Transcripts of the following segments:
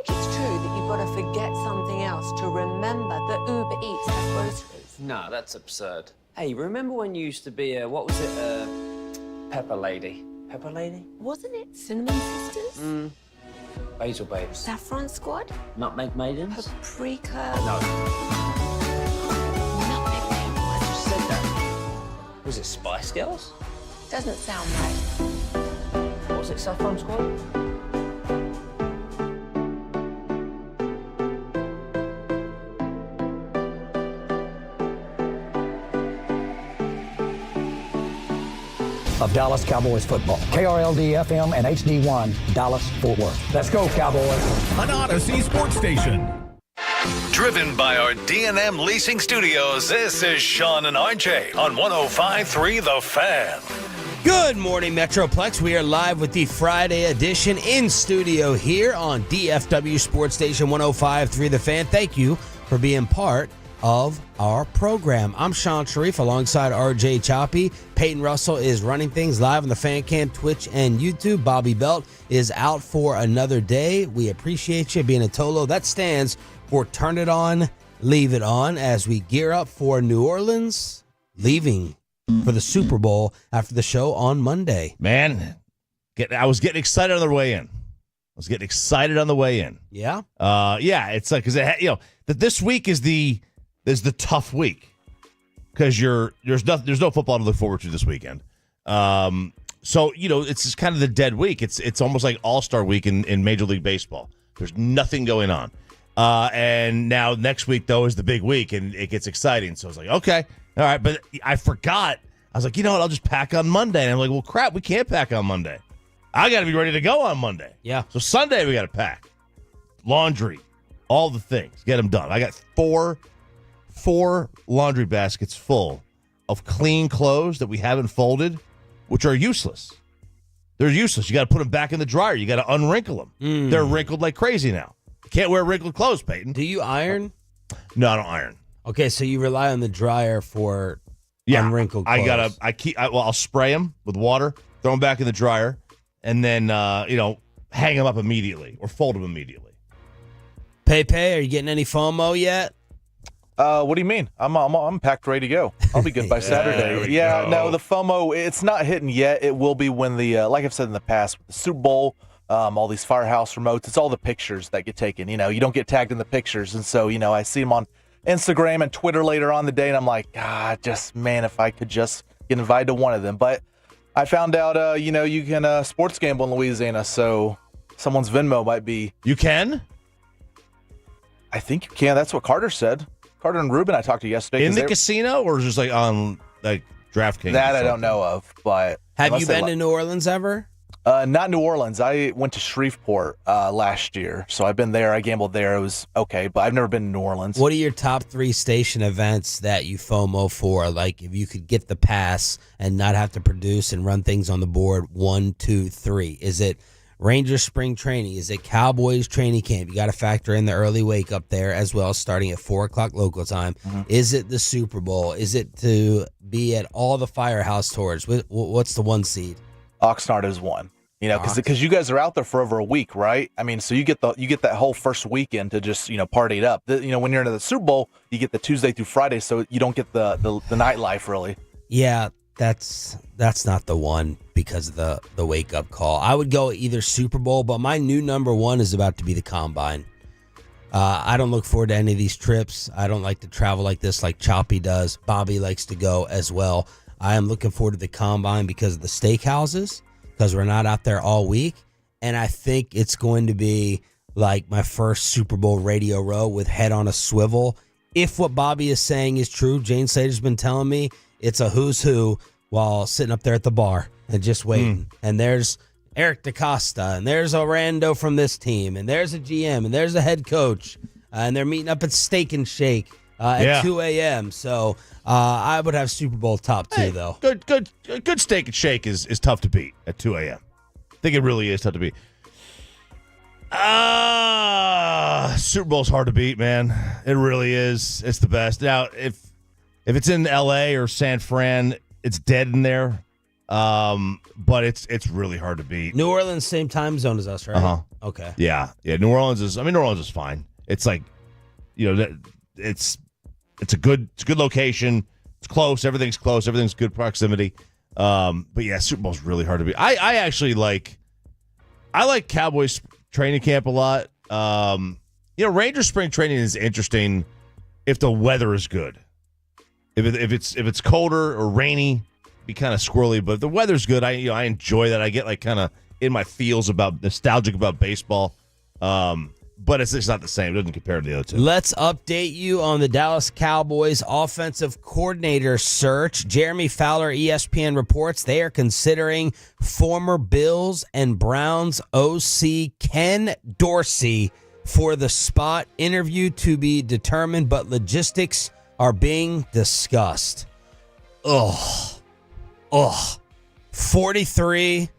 it's true that you've got to forget something else to remember that Uber Eats has groceries? No, that's absurd. Hey, remember when you used to be what was it, Pepper Lady? Pepper Lady? Wasn't it Cinnamon Sisters? Basil Babes. Saffron Squad? Nutmeg Maidens? Paprika? No. Nutmeg Maidens. I just said that. Was it Spice Girls? Doesn't sound right. What was it, Saffron Squad? Of Dallas Cowboys football. KRLD-FM and HD1, Dallas, Fort Worth. Let's go, Cowboys. An Odyssey sports station. Driven by our D&M Leasing Studios, this is Sean and RJ on 105.3 The Fan. Good morning, Metroplex. We are live with the Friday edition in studio here on DFW Sports Station 105.3 The Fan. Thank you for being part of our program. I'm Sean Sharif alongside RJ Choppy. Peyton Russell is running things live on the Fan Cam, Twitch, and YouTube. Bobby Belt is out for another day. We appreciate you being a Tolo. That stands for Turn It On, Leave It On, as we gear up for New Orleans, leaving for the Super Bowl after the show on Monday. Man, I was getting excited on the way in. Yeah? Yeah, it's like, because that this week is the tough week because there's no football to look forward to this weekend. So it's just kind of the dead week. It's almost like All-Star week in Major League Baseball. There's nothing going on. And now next week though is the big week and it gets exciting. So I was like, okay, all right, but I forgot. I was like, you know what? I'll just pack on Monday. And I'm like, well, crap, we can't pack on Monday. I got to be ready to go on Monday. Yeah. So Sunday we got to pack, laundry, all the things, get them done. I got four laundry baskets full of clean clothes that we haven't folded, which are useless. They're useless. You got to put them back in the dryer. You got to unwrinkle them. They're wrinkled like crazy now. You can't wear wrinkled clothes, Peyton. Do you iron? No, I don't iron. Okay, so you rely on the dryer for unwrinkled clothes. I'll spray them with water, throw them back in the dryer, and then hang them up immediately or fold them immediately. Pepe, are you getting any FOMO yet? What do you mean? I'm packed, ready to go. I'll be good by Saturday. Yeah, no, the FOMO, it's not hitting yet. It will be when like I've said in the past, with the Super Bowl, all these Firehouse remotes, it's all the pictures that get taken. You don't get tagged in the pictures, and so I see them on Instagram and Twitter later on the day, and I'm like, if I could just get invited to one of them. But I found out, you can sports gamble in Louisiana, so someone's Venmo might be. You can? I think you can. That's what Carter said. Carter and Ruben I talked to yesterday. In the casino, or just like on DraftKings? That I don't know of, but have you been to New Orleans ever? Not New Orleans. I went to Shreveport last year, so I've been there. I gambled there. It was okay, but I've never been to New Orleans. What are your top 3 station events that you FOMO for? Like if you could get the pass and not have to produce and run things on the board, 1, 2, 3. Is it Rangers spring training? Is it Cowboys training camp? You got to factor in the early wake up there as well, starting at 4 o'clock local time. Mm-hmm. Is it the Super Bowl? Is it to be at all the Firehouse tours? What's the 1 seed? Oxnard is 1. Because you guys are out there for over a week, right? I mean, so you get that whole first weekend to just party it up. When you're into the Super Bowl, you get the Tuesday through Friday, so you don't get the nightlife really. Yeah, that's not the one because of the wake up call. I would go either Super Bowl, but my new number 1 is about to be the Combine. I don't look forward to any of these trips. I don't like to travel like this, like Choppy does. Bobby likes to go as well. I am looking forward to the Combine because of the steakhouses, because we're not out there all week. And I think it's going to be like my first Super Bowl radio row with head on a swivel. If what Bobby is saying is true, Jane Slater's been telling me it's a who's who while sitting up there at the bar and just waiting. And there's Eric DaCosta, and there's Orlando from this team, and there's a GM, and there's a head coach, and they're meeting up at Steak and Shake at 2 a.m. So I would have Super Bowl top 2, though. Good Steak and Shake is tough to beat at 2 a.m. I think it really is tough to beat. Super Bowl's hard to beat, man. It really is. It's the best. Now, if it's in L.A. or San Fran, it's dead in there. But it's really hard to beat. New Orleans, same time zone as us, right? Uh-huh. Okay. Yeah. New Orleans is fine. It's like, it's a good location. It's close. Everything's close. Everything's good proximity. But yeah, Super Bowl's really hard to beat. I actually like Cowboys training camp a lot. Rangers spring training is interesting if the weather is good. If it's colder or rainy, be kind of squirrely. But if the weather's good, I enjoy that. I get like kind of in my feels about nostalgic about baseball. But it's just not the same. It doesn't compare to the other two. Let's update you on the Dallas Cowboys offensive coordinator search. Jeremy Fowler, ESPN reports they are considering former Bills and Browns OC Ken Dorsey for the spot. Interview to be determined, but logistics are being discussed. 43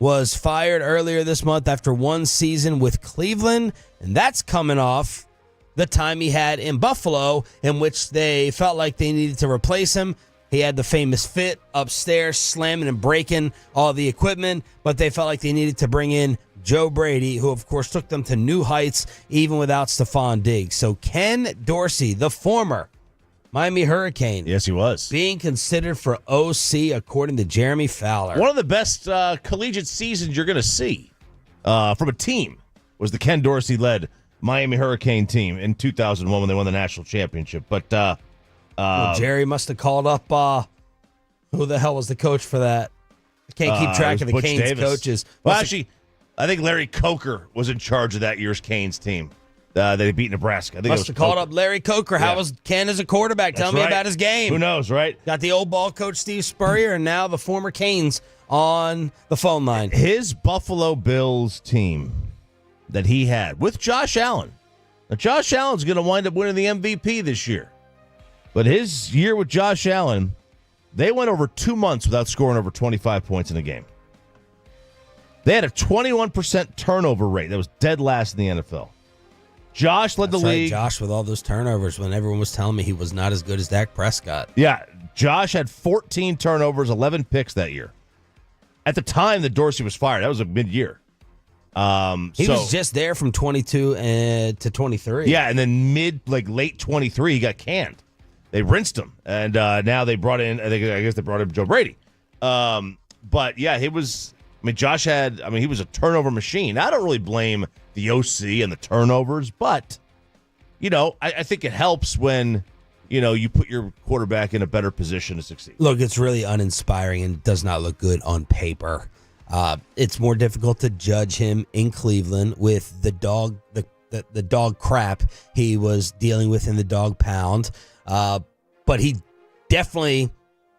was fired earlier this month after one season with Cleveland, and that's coming off the time he had in Buffalo, in which they felt like they needed to replace him. He had the famous fit upstairs, slamming and breaking all the equipment, but they felt like they needed to bring in Joe Brady, who, of course, took them to new heights even without Stephon Diggs. So Ken Dorsey, the former Miami Hurricane. Yes, he was. Being considered for OC, according to Jeremy Fowler. One of the best collegiate seasons you're going to see from a team was the Ken Dorsey-led Miami Hurricane team in 2001 when they won the national championship. But Jerry must have called up who the hell was the coach for that? I can't keep track of the Butch Canes Davis. coaches. Well, actually, I think Larry Coker was in charge of that year's Canes team. They beat Nebraska. I think Must have called up Larry Coker. How was Ken as a quarterback? Tell me about his game. Who knows, right? Got the old ball coach Steve Spurrier and now the former Canes on the phone line. His Buffalo Bills team that he had with Josh Allen. Now, Josh Allen's going to wind up winning the MVP this year. But his year with Josh Allen, they went over 2 months without scoring over 25 points in a game. They had a 21% turnover rate. That was dead last in the NFL. Josh led the league. Josh with all those turnovers when everyone was telling me he was not as good as Dak Prescott. Yeah, Josh had 14 turnovers, 11 picks that year. At the time that Dorsey was fired, that was a mid-year. He was just there from 22 to 23. Yeah, and then late 23, he got canned. They rinsed him, and now they brought in, I guess they brought in Joe Brady. But yeah, he was, Josh had, he was a turnover machine. I don't really blame the OC and the turnovers, but, I think it helps when, you put your quarterback in a better position to succeed. Look, it's really uninspiring and does not look good on paper. It's more difficult to judge him in Cleveland with the dog, the dog crap he was dealing with in the dog pound. But he definitely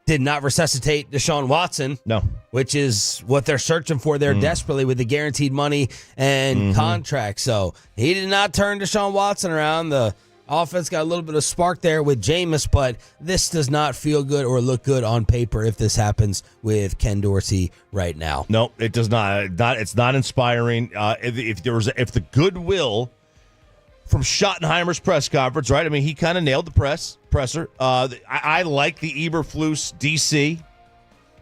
did not resuscitate Deshaun Watson. No. Which is what they're searching for there desperately with the guaranteed money and contract. So he did not turn Deshaun Watson around. The offense got a little bit of spark there with Jameis, but this does not feel good or look good on paper if this happens with Ken Dorsey right now. No, it does not. It's not inspiring. If the goodwill from Schottenheimer's press conference, right? He kind of nailed the presser. I like the Eberflus DC.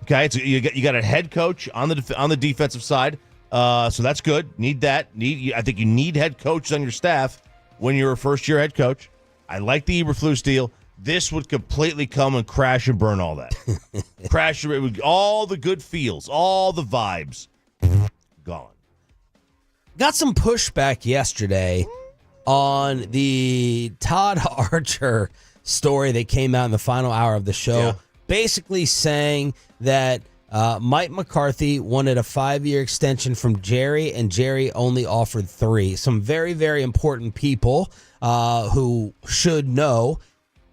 Okay, you got a head coach on the defensive side, so that's good. Need that. I think you need head coaches on your staff when you're a first-year head coach. I like the Eberflus deal. This would completely come and crash and burn all that. All the good feels, all the vibes, gone. Got some pushback yesterday on the Todd Archer story that came out in the final hour of the show, basically saying that Mike McCarthy wanted a 5-year extension from Jerry, and Jerry only offered 3. Some very, very important people who should know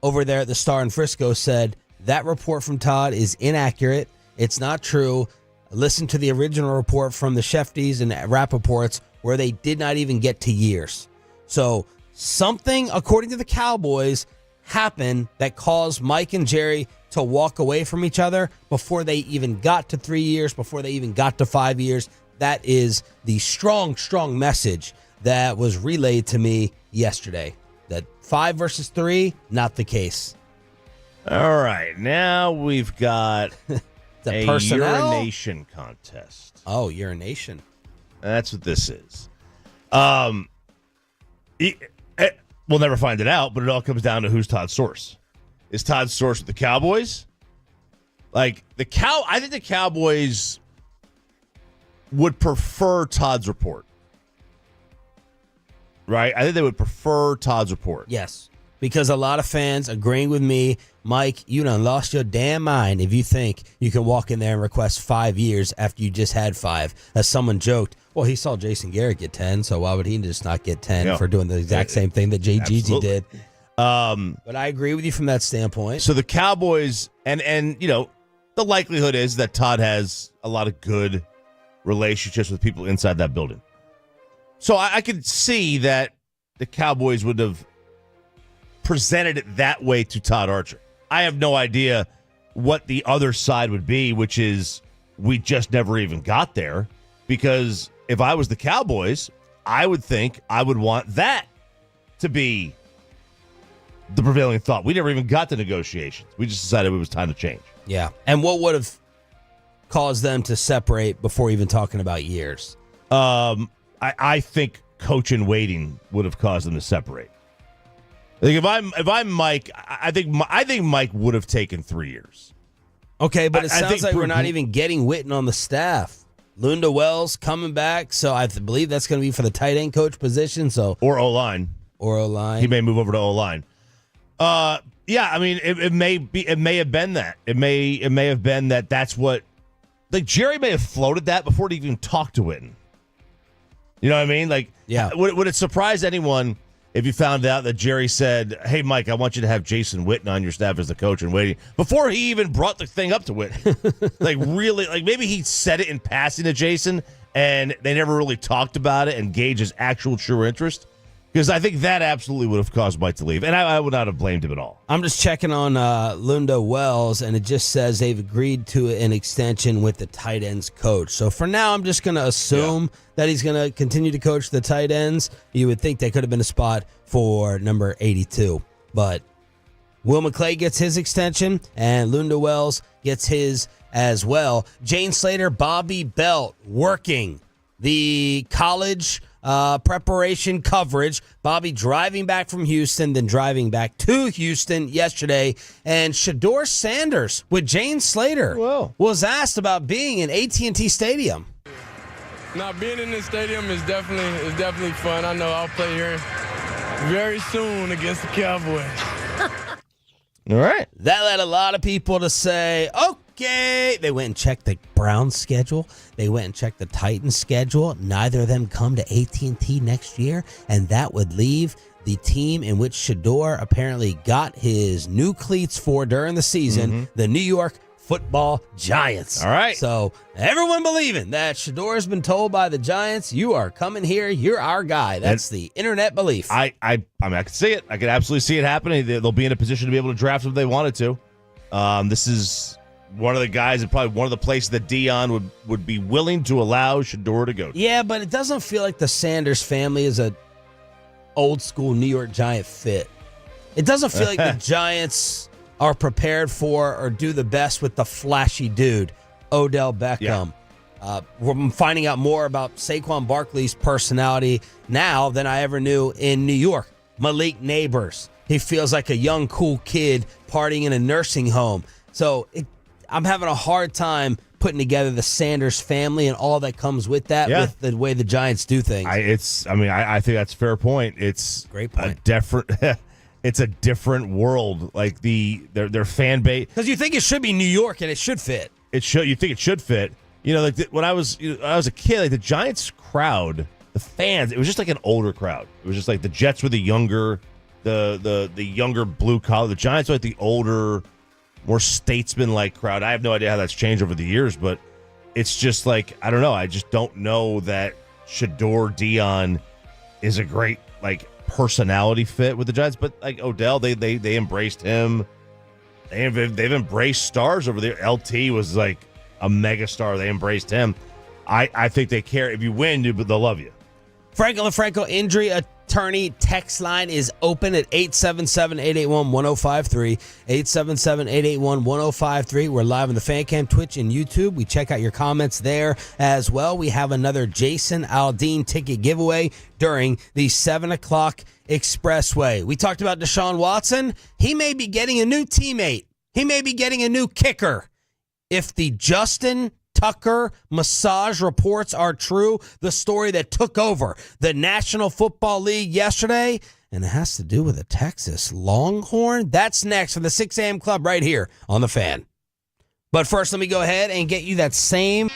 over there at the Star in Frisco said that report from Todd is inaccurate. It's not true. Listen to the original report from the Shefties and Rappaports where they did not even get to years. So something, according to the Cowboys, happened that caused Mike and Jerry to walk away from each other before they even got to 3 years, before they even got to 5 years. That is the strong, strong message that was relayed to me yesterday. That 5 versus 3, not the case. All right, now we've got The a personnel? urination contest. Oh, urination. That's what this is. We'll never find it out, but it all comes down to who's Todd's source. Is Todd's source with the Cowboys? Like I think the Cowboys would prefer Todd's report. Right? I think they would prefer Todd's report. Yes, because a lot of fans agreeing with me, Mike, you done lost your damn mind if you think you can walk in there and request 5 years after you just had 5. As someone joked, well, he saw Jason Garrett get 10, so why would he just not get 10 for doing the exact same thing that JGG did? But I agree with you from that standpoint. So the Cowboys, and you know, the likelihood is that Todd has a lot of good relationships with people inside that building. So I could see that the Cowboys would have presented it that way to Todd Archer. I have no idea what the other side would be, which is we just never even got there. Because if I was the Cowboys, I would think I would want that to be the prevailing thought. We never even got to negotiations. We just decided it was time to change. Yeah. And what would have caused them to separate before even talking about years? I think coach and waiting would have caused them to separate. Like if I'm Mike, I think Mike would have taken 3 years. Okay, but it I sounds think like we're not even getting Witten on the staff. Lunda Wells coming back, so I believe that's going to be for the tight end coach position. So or O-line. He may move over to O-line. Yeah, I mean it may have been that. It may have been that that's what, like, Jerry may have floated that before he even talked to Witten. You know what I mean? Like, yeah. Would it surprise anyone if you found out that Jerry said, "Hey, Mike, I want you to have Jason Witten on your staff as the coach and waiting," before he even brought the thing up to Witten? Like, really? Like, maybe he said it in passing to Jason, and they never really talked about it and gauged his actual true interest. Because I think that absolutely would have caused Mike to leave, and I would not have blamed him at all. I'm just checking on Lunda Wells, and it just says they've agreed to an extension with the tight ends coach. So for now, I'm just going to assume that he's going to continue to coach the tight ends. You would think they could have been a spot for number 82. But Will McClay gets his extension, and Lunda Wells gets his as well. Jane Slater, Bobby Belt working the college preparation coverage. Bobby driving back from Houston, then driving back to Houston yesterday. And Shedeur Sanders with Jane Slater was asked about being in AT&T Stadium. Now, being in this stadium is definitely fun. I know I'll play here very soon against the Cowboys. All right. That led a lot of people to say, okay. They went and checked the Browns schedule. They went and checked the Titans schedule. Neither of them come to AT&T next year, and that would leave the team in which Shedeur apparently got his new cleats for during the season, the New York Football Giants. All right. So everyone believing that Shedeur has been told by the Giants, you are coming here, you're our guy. That's the internet belief. I mean, I can see it. I can absolutely see it happening. They'll be in a position to be able to draft him if they wanted to. This is one of the guys and probably one of the places that Dion would be willing to allow Shedeur to go to. Yeah, but it doesn't feel like the Sanders family is a old school New York Giant fit. It doesn't feel like the Giants are prepared for or do the best with the flashy dude, Odell Beckham. Yeah. We're finding out more about Saquon Barkley's personality now than I ever knew in New York. Malik Neighbors. He feels like a young, cool kid partying in a nursing home. So I'm having a hard time putting together the Sanders family and all that comes with that, with the way the Giants do things. I think that's a fair point. It's great point. It's a different world. Like their fan base. Because you think it should be New York and it should fit. You think it should fit. You know, like when I was a kid, like the Giants crowd, the fans, it was just like an older crowd. It was just like the Jets were the younger, the younger blue collar. The Giants were like the older, more statesman-like crowd. I have no idea how that's changed over the years, but it's just like, I don't know. I just don't know that Shedeur Dion is a great, like, personality fit with the Giants. But, like, Odell, they embraced him. They've embraced stars over there. LT was, like, a mega star. They embraced him. I think they care. If you win, they'll love you. Franco LaFranco injury attorney text line is open at 877-881-1053. 877-881-1053. We're live on the Fan Cam, Twitch, and YouTube. We check out your comments there as well. We have another Jason Aldean ticket giveaway during the 7 o'clock Expressway. We talked about Deshaun Watson. He may be getting a new teammate. He may be getting a new kicker. If the Justin Tucker massage reports are true, the story that took over the National Football League yesterday, and it has to do with a Texas Longhorn. That's next for the 6 a.m. Club right here on The Fan. But first, let me go ahead and get you that same...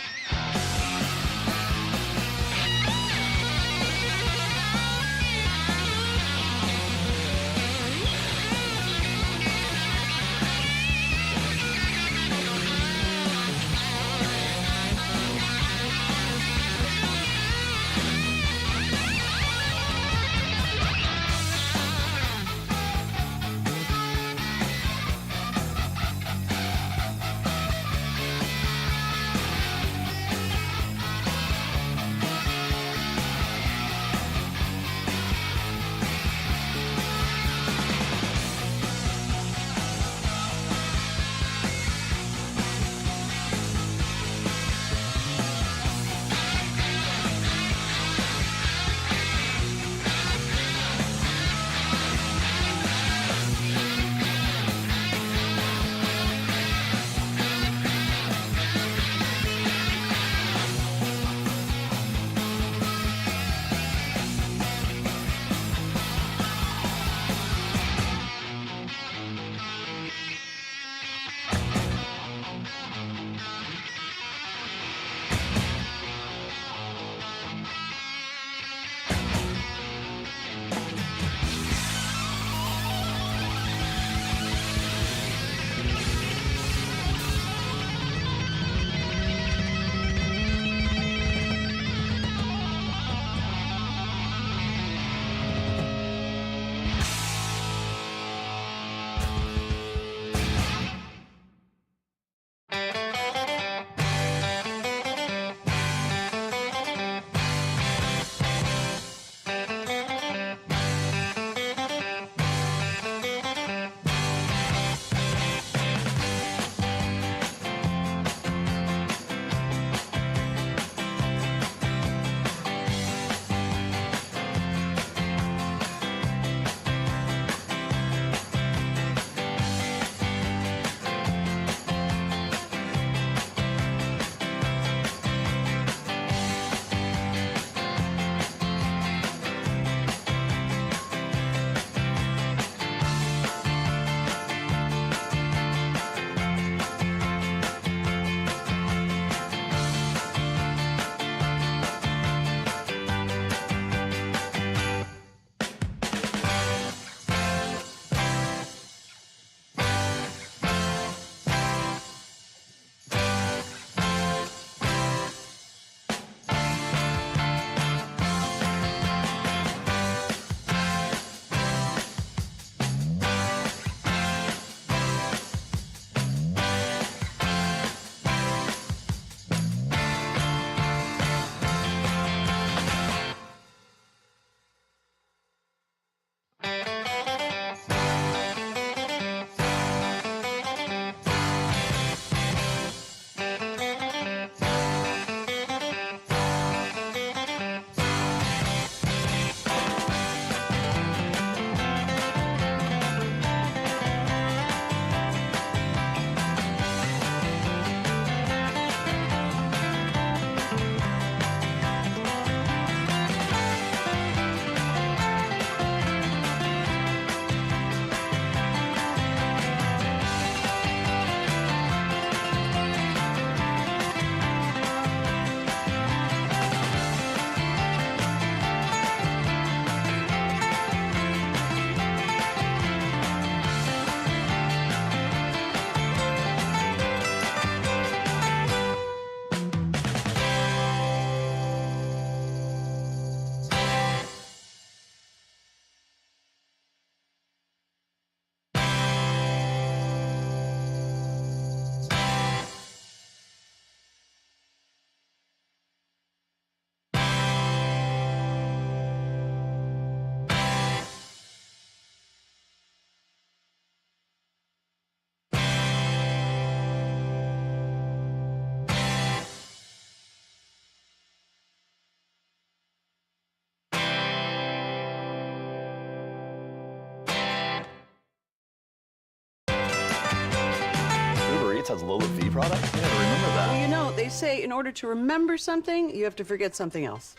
beauty product. Yeah, remember that. Well, you know, they say in order to remember something, you have to forget something else.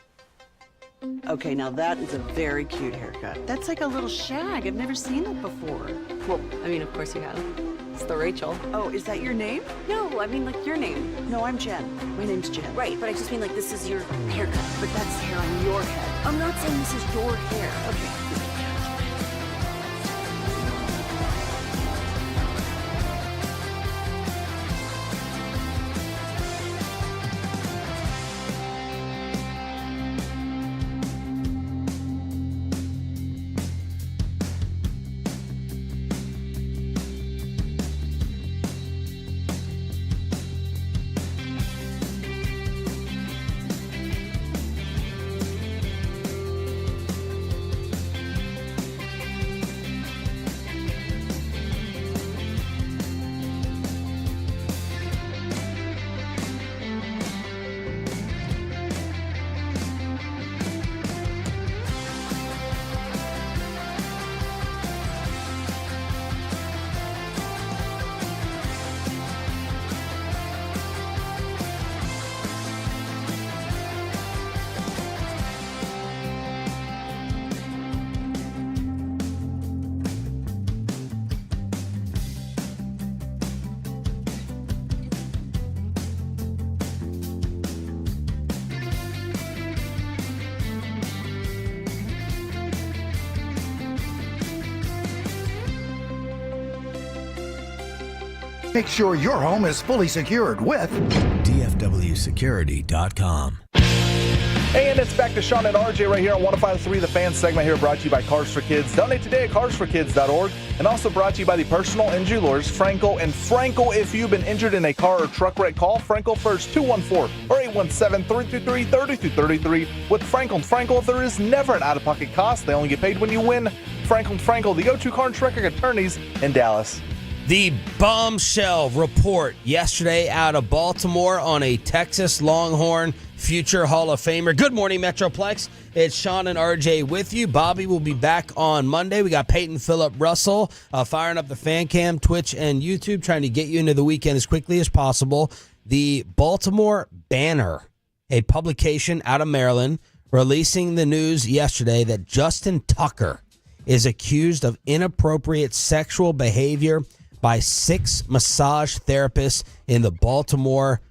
Okay, now that is a very cute haircut. That's like a little shag. I've never seen that before. Well, I mean, of course you have. It's the Rachel. Oh, is that your name? No, I mean, like, your name. No, I'm Jen. My name's Jen. Right, but I just mean, like, this is your haircut. But that's hair on your head. I'm not saying this is your hair. Okay. Make sure your home is fully secured with DFWsecurity.com. And it's back to Sean and RJ right here on 105.3 The Fan segment here, brought to you by Cars for Kids. Donate today at carsforkids.org. And also brought to you by the personal injury lawyers, Frankel and Frankel. If you've been injured in a car or truck wreck, call Frankel first, 214 or 817-323-3233. With Frankel and Frankel, there is never an out-of-pocket cost. They only get paid when you win. Frankel and Frankel, the go-to car and truck wreck attorneys in Dallas. The bombshell report yesterday out of Baltimore on a Texas Longhorn future Hall of Famer. Good morning, Metroplex. It's Sean and RJ with you. Bobby will be back on Monday. We got Peyton Phillip Russell firing up the fan cam, Twitch, and YouTube, trying to get you into the weekend as quickly as possible. The Baltimore Banner, a publication out of Maryland, releasing the news yesterday that Justin Tucker is accused of inappropriate sexual behavior by 6 massage therapists in the Baltimore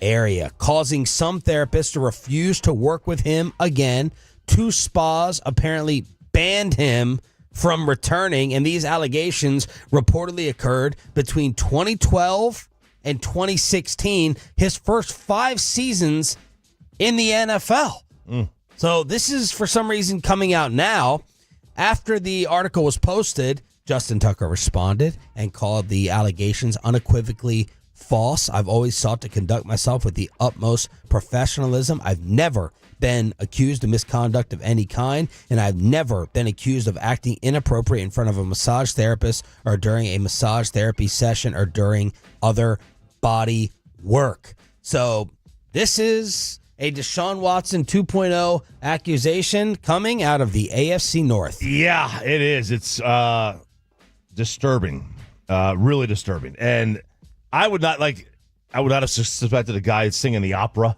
area, causing some therapists to refuse to work with him again. 2 spas apparently banned him from returning, and these allegations reportedly occurred between 2012 and 2016, his first 5 seasons in the NFL. So this is, for some reason, coming out now. After the article was posted, Justin Tucker responded and called the allegations unequivocally false. I've always sought to conduct myself with the utmost professionalism. I've never been accused of misconduct of any kind, and I've never been accused of acting inappropriate in front of a massage therapist or during a massage therapy session or during other body work. So this is a Deshaun Watson 2.0 accusation coming out of the AFC North. Yeah, it is. It's disturbing, really disturbing. And I would not have suspected a guy singing the opera.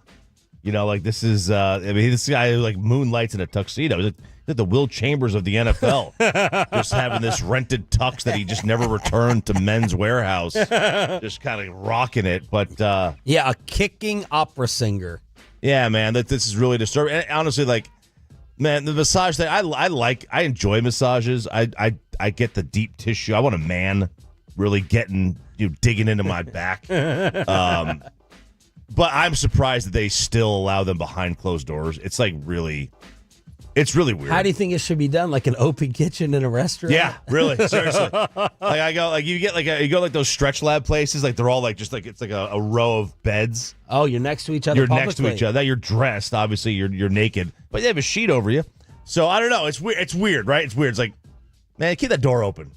You know, like this is, this guy like moonlights in a tuxedo. He's like the Will Chambers of the NFL. Just having this rented tux that he just never returned to Men's Warehouse. Just kind of rocking it. But yeah, a kicking opera singer. Yeah, man, this is really disturbing. And honestly, like, man, the massage thing, I enjoy massages. I get the deep tissue. I want a man really digging into my back. But I'm surprised that they still allow them behind closed doors. It's like it's really weird. How do you think it should be done? Like an open kitchen in a restaurant? Yeah, really, seriously. You go those stretch lab places, like they're all like just like it's like a row of beds. Oh, you're next to each other. You're next to each other. Now you're dressed, obviously you're naked, but they have a sheet over you. So I don't know. It's weird. It's weird, right? It's weird. It's like, man, keep that door open.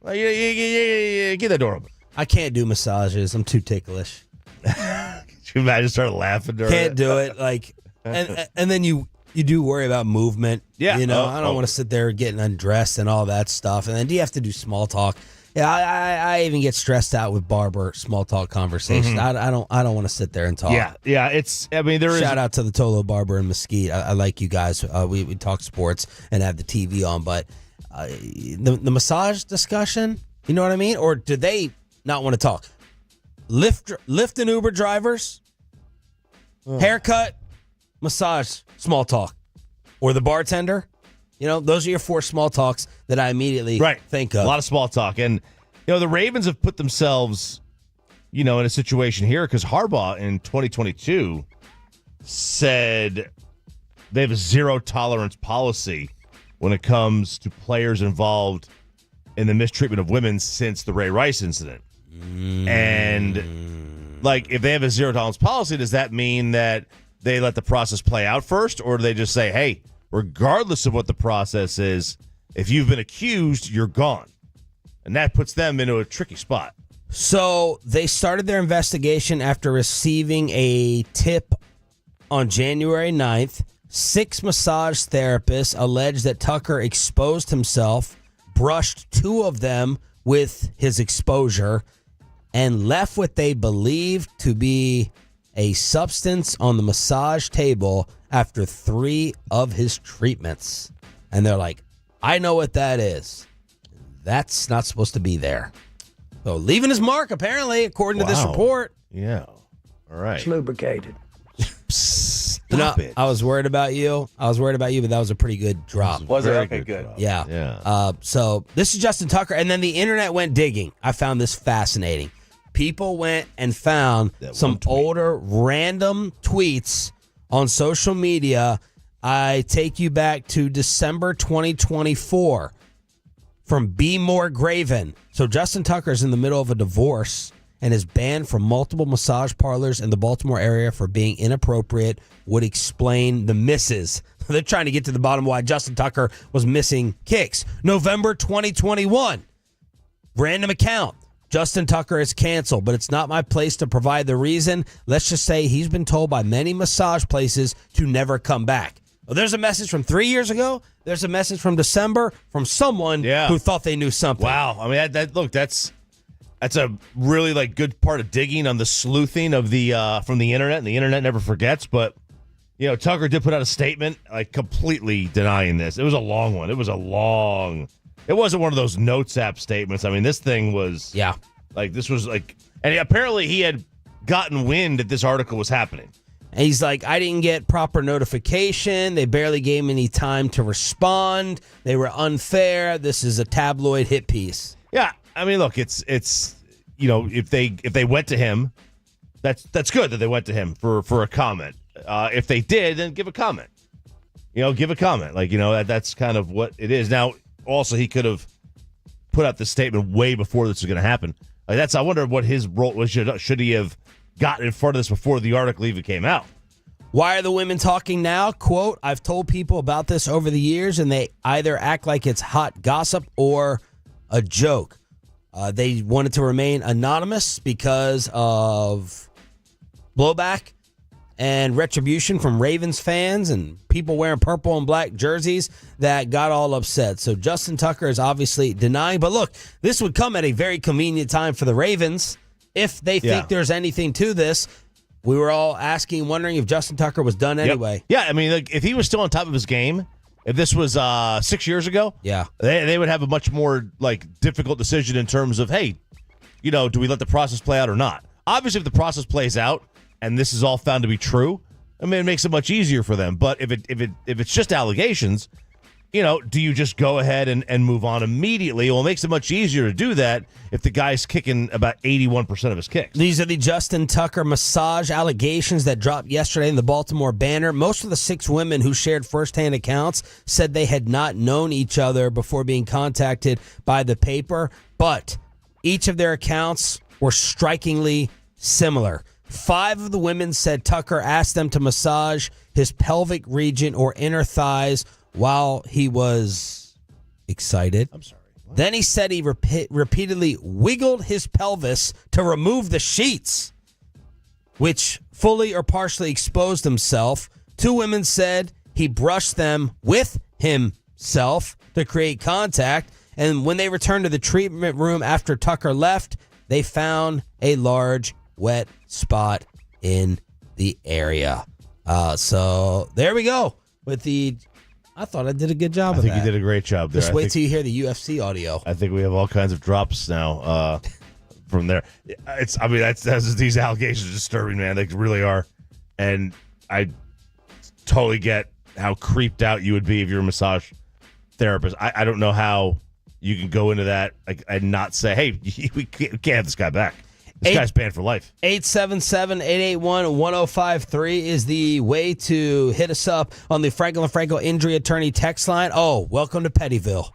Keep that door open. I can't do massages. I'm too ticklish. Could you imagine starting laughing during Can't do it. Like, and then you do worry about movement. Yeah. You know, I don't want to sit there getting undressed and all that stuff. And then do you have to do small talk? Yeah, I even get stressed out with barber small talk conversations. I don't want to sit there and talk. Yeah. It's. I mean, Shout out to the Tolo Barber in Mesquite. I like you guys. We talk sports and have the TV on, but the massage discussion, you know what I mean? Or do they not want to talk? Lyft and Uber drivers, haircut, massage, small talk, or the bartender. You know, those are your 4 small talks that I immediately think of. A lot of small talk. And, the Ravens have put themselves, in a situation here because Harbaugh in 2022 said they have a zero-tolerance policy when it comes to players involved in the mistreatment of women since the Ray Rice incident. And, if they have a zero-tolerance policy, does that mean that they let the process play out first? Or do they just say, hey, regardless of what the process is, if you've been accused, you're gone. And that puts them into a tricky spot. So they started their investigation after receiving a tip on January 9th. 6 massage therapists alleged that Tucker exposed himself, brushed 2 of them with his exposure, and left what they believed to be a substance on the massage table after 3 of his treatments. And they're like, I know what that is. That's not supposed to be there. So leaving his mark, apparently, according to this report. Yeah. All right. It's lubricated. Stop it. I was worried about you. but that was a pretty good drop. Was it? Okay, good. Yeah. So this is Justin Tucker. And then the internet went digging. I found this fascinating. People went and found some older random tweets on social media. I take you back to December 2024 from B. Moore Graven. So Justin Tucker's in the middle of a divorce and is banned from multiple massage parlors in the Baltimore area for being inappropriate, would explain the misses. They're trying to get to the bottom of why Justin Tucker was missing kicks. November 2021, random account. Justin Tucker is canceled, but it's not my place to provide the reason. Let's just say he's been told by many massage places to never come back. Well, there's a message from 3 years ago. There's a message from December from someone who thought they knew something. Wow. I mean, that's a really good part of digging on the sleuthing of the from the internet, and the internet never forgets. But Tucker did put out a statement completely denying this. It was a long one. It wasn't one of those notes app statements. I mean, this thing was this was and apparently he had gotten wind that this article was happening. And he's like, I didn't get proper notification. They barely gave me any time to respond. They were unfair. This is a tabloid hit piece. Yeah, I mean, look, it's if they went to him, that's good that they went to him for a comment. If they did, then give a comment. Give a comment. That's kind of what it is. Now, also, he could have put out the statement way before this was going to happen. I wonder what his role was. Should he have gotten in front of this before the article even came out? Why are the women talking now? Quote, I've told people about this over the years, and they either act like it's hot gossip or a joke. They wanted to remain anonymous because of blowback and retribution from Ravens fans and people wearing purple and black jerseys that got all upset. So Justin Tucker is obviously denying. But look, this would come at a very convenient time for the Ravens if they think there's anything to this. We were all wondering if Justin Tucker was done anyway. Yeah, I mean, if he was still on top of his game, if this was 6 years ago, they would have a much more difficult decision in terms of, hey, do we let the process play out or not? Obviously, if the process plays out and this is all found to be true, I mean, it makes it much easier for them. But if it's just allegations, do you just go ahead and move on immediately? Well, it makes it much easier to do that if the guy's kicking about 81% of his kicks. These are the Justin Tucker massage allegations that dropped yesterday in the Baltimore Banner. Most of the 6 women who shared firsthand accounts said they had not known each other before being contacted by the paper, but each of their accounts were strikingly similar. 5 of the women said Tucker asked them to massage his pelvic region or inner thighs while he was excited. I'm sorry. What? Then he said he repeatedly wiggled his pelvis to remove the sheets, which fully or partially exposed himself. 2 women said he brushed them with himself to create contact. And when they returned to the treatment room after Tucker left, they found a large wet spot in the area. So there we go with the... I thought I did a good job of that. I think you did a great job there. Just wait till you hear the UFC audio. I think we have all kinds of drops now from there. These allegations are disturbing, man. They really are. And I totally get how creeped out you would be if you're a massage therapist. I don't know how you can go into that and not say, hey, we can't have this guy back. This guy's banned for life. 877-881-1053 is the way to hit us up on the Franklin Franco injury attorney text line. Oh, welcome to Pettyville.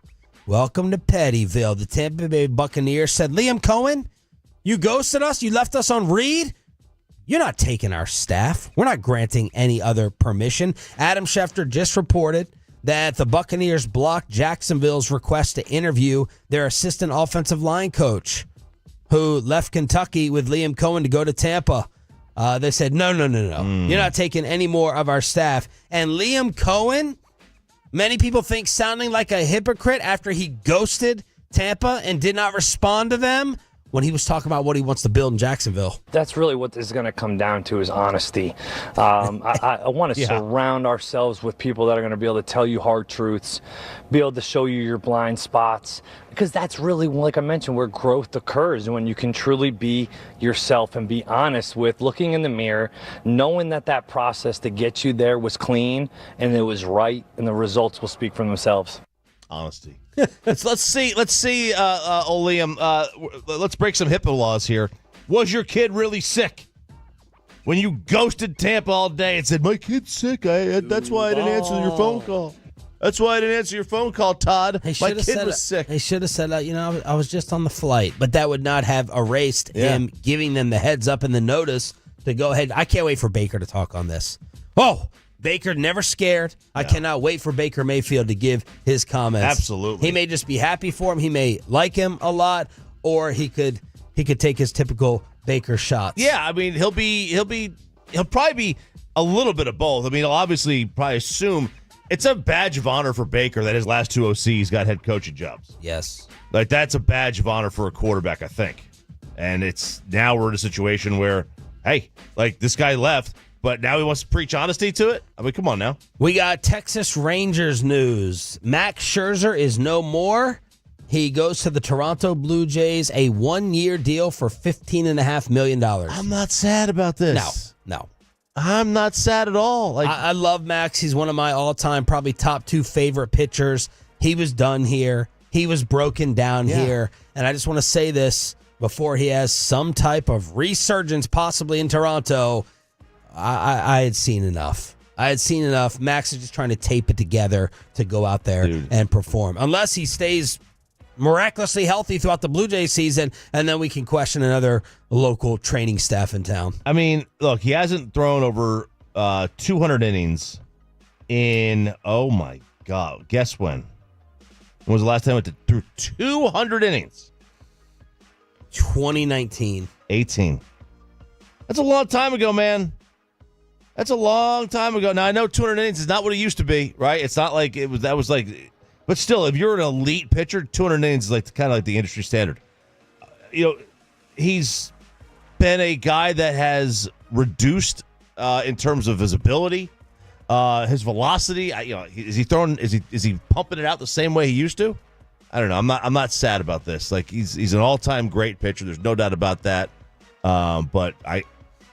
Welcome to Pettyville. The Tampa Bay Buccaneers said, Liam Cohen, you ghosted us? You left us on read? You're not taking our staff. We're not granting any other permission. Adam Schefter just reported that the Buccaneers blocked Jacksonville's request to interview their assistant offensive line coach, who left Kentucky with Liam Cohen to go to Tampa. They said, no. You're not taking any more of our staff. And Liam Cohen, many people think sounding like a hypocrite after he ghosted Tampa and did not respond to them when he was talking about what he wants to build in Jacksonville. That's really what this is going to come down to, is honesty. I want to surround ourselves with people that are going to be able to tell you hard truths, be able to show you your blind spots, because that's really, like I mentioned, where growth occurs, when you can truly be yourself and be honest with looking in the mirror, knowing that process to get you there was clean and it was right, and the results will speak for themselves. Honesty. Let's see, Liam, let's break some HIPAA laws here. Was your kid really sick when you ghosted Tampa all day and said, my kid's sick? That's why I didn't answer your phone call. That's why I didn't answer your phone call, Todd. My kid was sick. They should have said, I was just on the flight. But that would not have erased him giving them the heads up and the notice to go ahead. I can't wait for Baker to talk on this. Oh, Baker never scared. I cannot wait for Baker Mayfield to give his comments. Absolutely. He may just be happy for him. He may like him a lot, or he could take his typical Baker shots. Yeah, I mean, he'll probably be a little bit of both. I mean, he'll obviously probably assume it's a badge of honor for Baker that his last two OCs got head coaching jobs. Yes. Like, that's a badge of honor for a quarterback, I think. And now we're in a situation where, hey, like, this guy left, but now he wants to preach honesty to it? I mean, come on now. We got Texas Rangers news. Max Scherzer is no more. He goes to the Toronto Blue Jays, a one-year deal for $15.5 million. I'm not sad about this. No. I'm not sad at all. I love Max. He's one of my all-time, probably top two favorite pitchers. He was done here. He was broken down here. And I just want to say this before he has some type of resurgence possibly in Toronto. I had seen enough. Max is just trying to tape it together to go out there and perform. Unless he stays miraculously healthy throughout the Blue Jays season, and then we can question another local training staff in town. I mean, look, he hasn't thrown over 200 innings in, oh my God, guess when? When was the last time he threw 200 innings? 2019. 18. That's a long time ago, man. That's a long time ago. Now, I know 200 innings is not what it used to be, right? It's not like but still, if you're an elite pitcher, 200 innings is like kind of like the industry standard. He's been a guy that has reduced in terms of his ability, his velocity. Is he pumping it out the same way he used to? I don't know. I'm not sad about this. Like, he's an all-time great pitcher. There's no doubt about that. But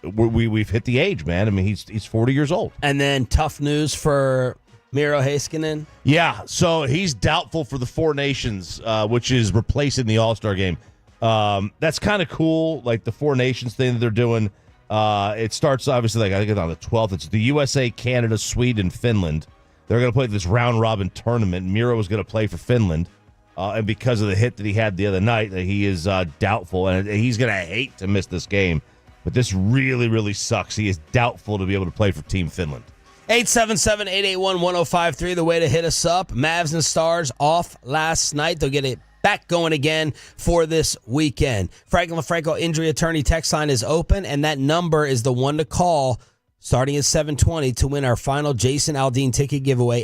we've hit the age, man. I mean, he's 40 years old. And then tough news for Miro Heiskanen. Yeah, so he's doubtful for the Four Nations, which is replacing the All-Star game. That's kind of cool, like the Four Nations thing that they're doing. It starts, obviously, I think it's on the 12th. It's the USA, Canada, Sweden, Finland. They're going to play this round-robin tournament. Miro is going to play for Finland. And because of the hit that he had the other night, he is doubtful, and he's going to hate to miss this game. But this really, really sucks. He is doubtful to be able to play for Team Finland. 877-881-1053, the way to hit us up. Mavs and Stars off last night. They'll get it back going again for this weekend. Franklin LaFranco injury attorney text line is open, and that number is the one to call starting at 7:20 to win our final Jason Aldean ticket giveaway,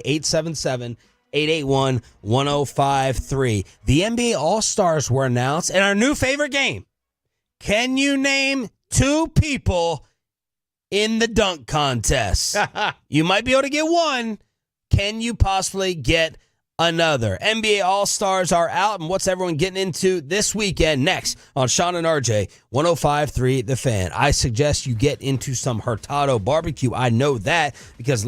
881-1053. The NBA All-Stars were announced, and our new favorite game. Can you name 2 people in the dunk contest? You might be able to get one. Can you possibly get another? NBA All-Stars are out, and what's everyone getting into this weekend? Next on Sean and RJ, 105.3 The Fan. I suggest you get into some Hurtado barbecue. I know that because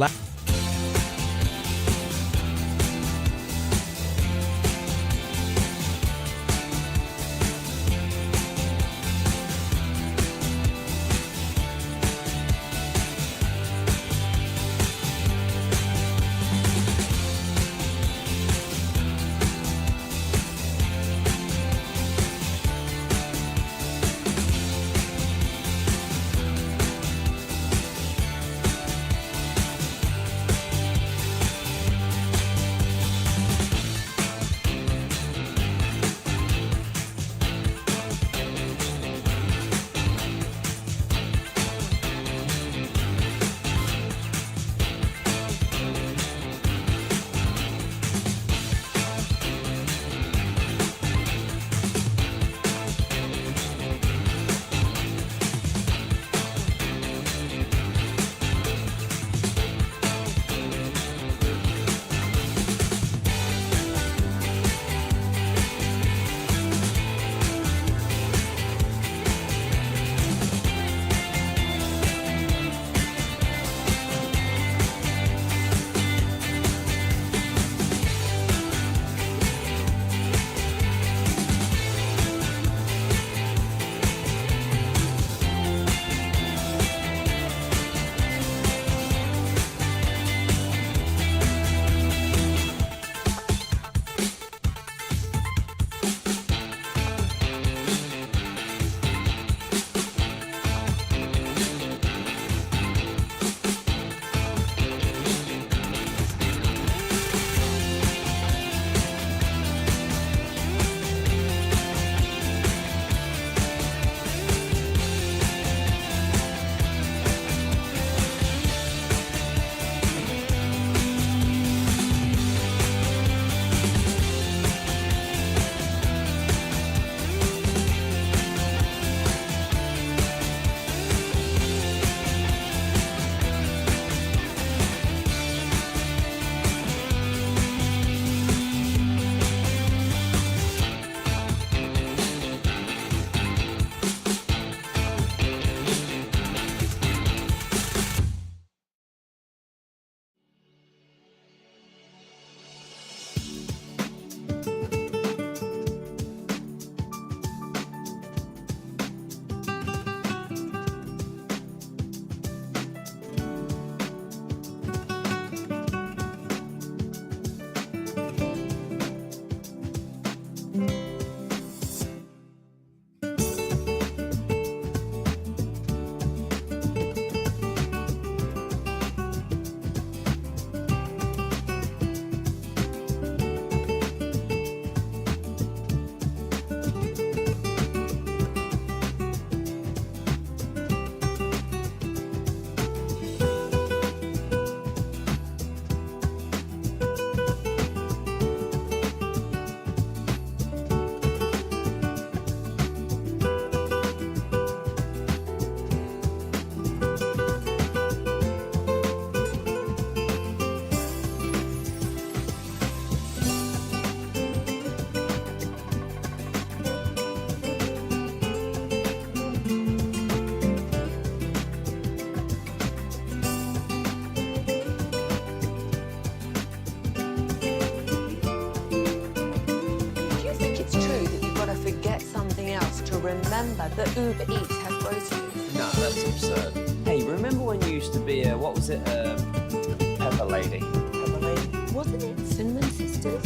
remember that Uber Eats has groceries. No, that's absurd. Hey, remember when you used to be what was it, Pepper Lady? Pepper Lady? Wasn't it Cinnamon Sisters?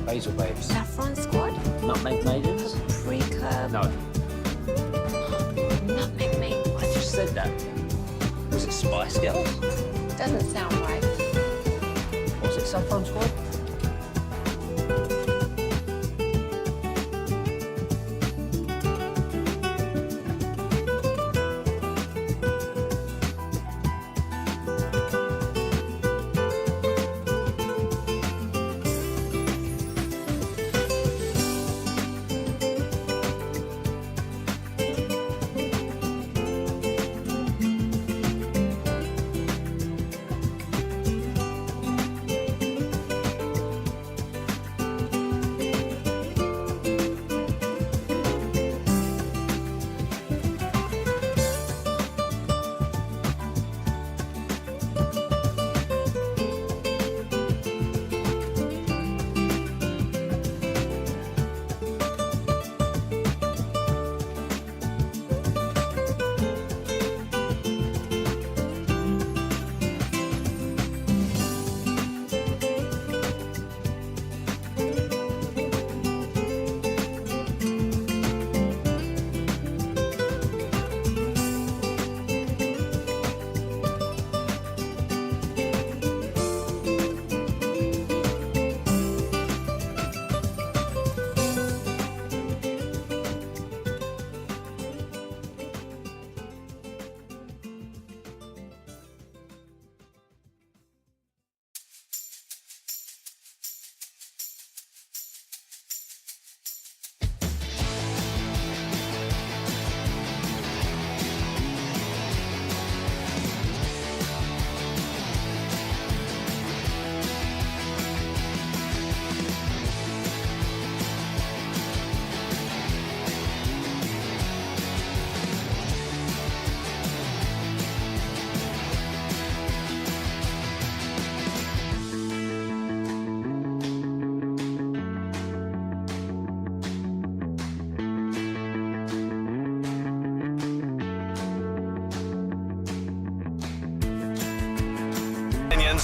Basil Babes. Saffron Squad? Nutmeg Maidens? Paprika? No. Nutmeg Maidens? I just said that. Was it Spice Girls? Doesn't sound right. Was it Saffron Squad?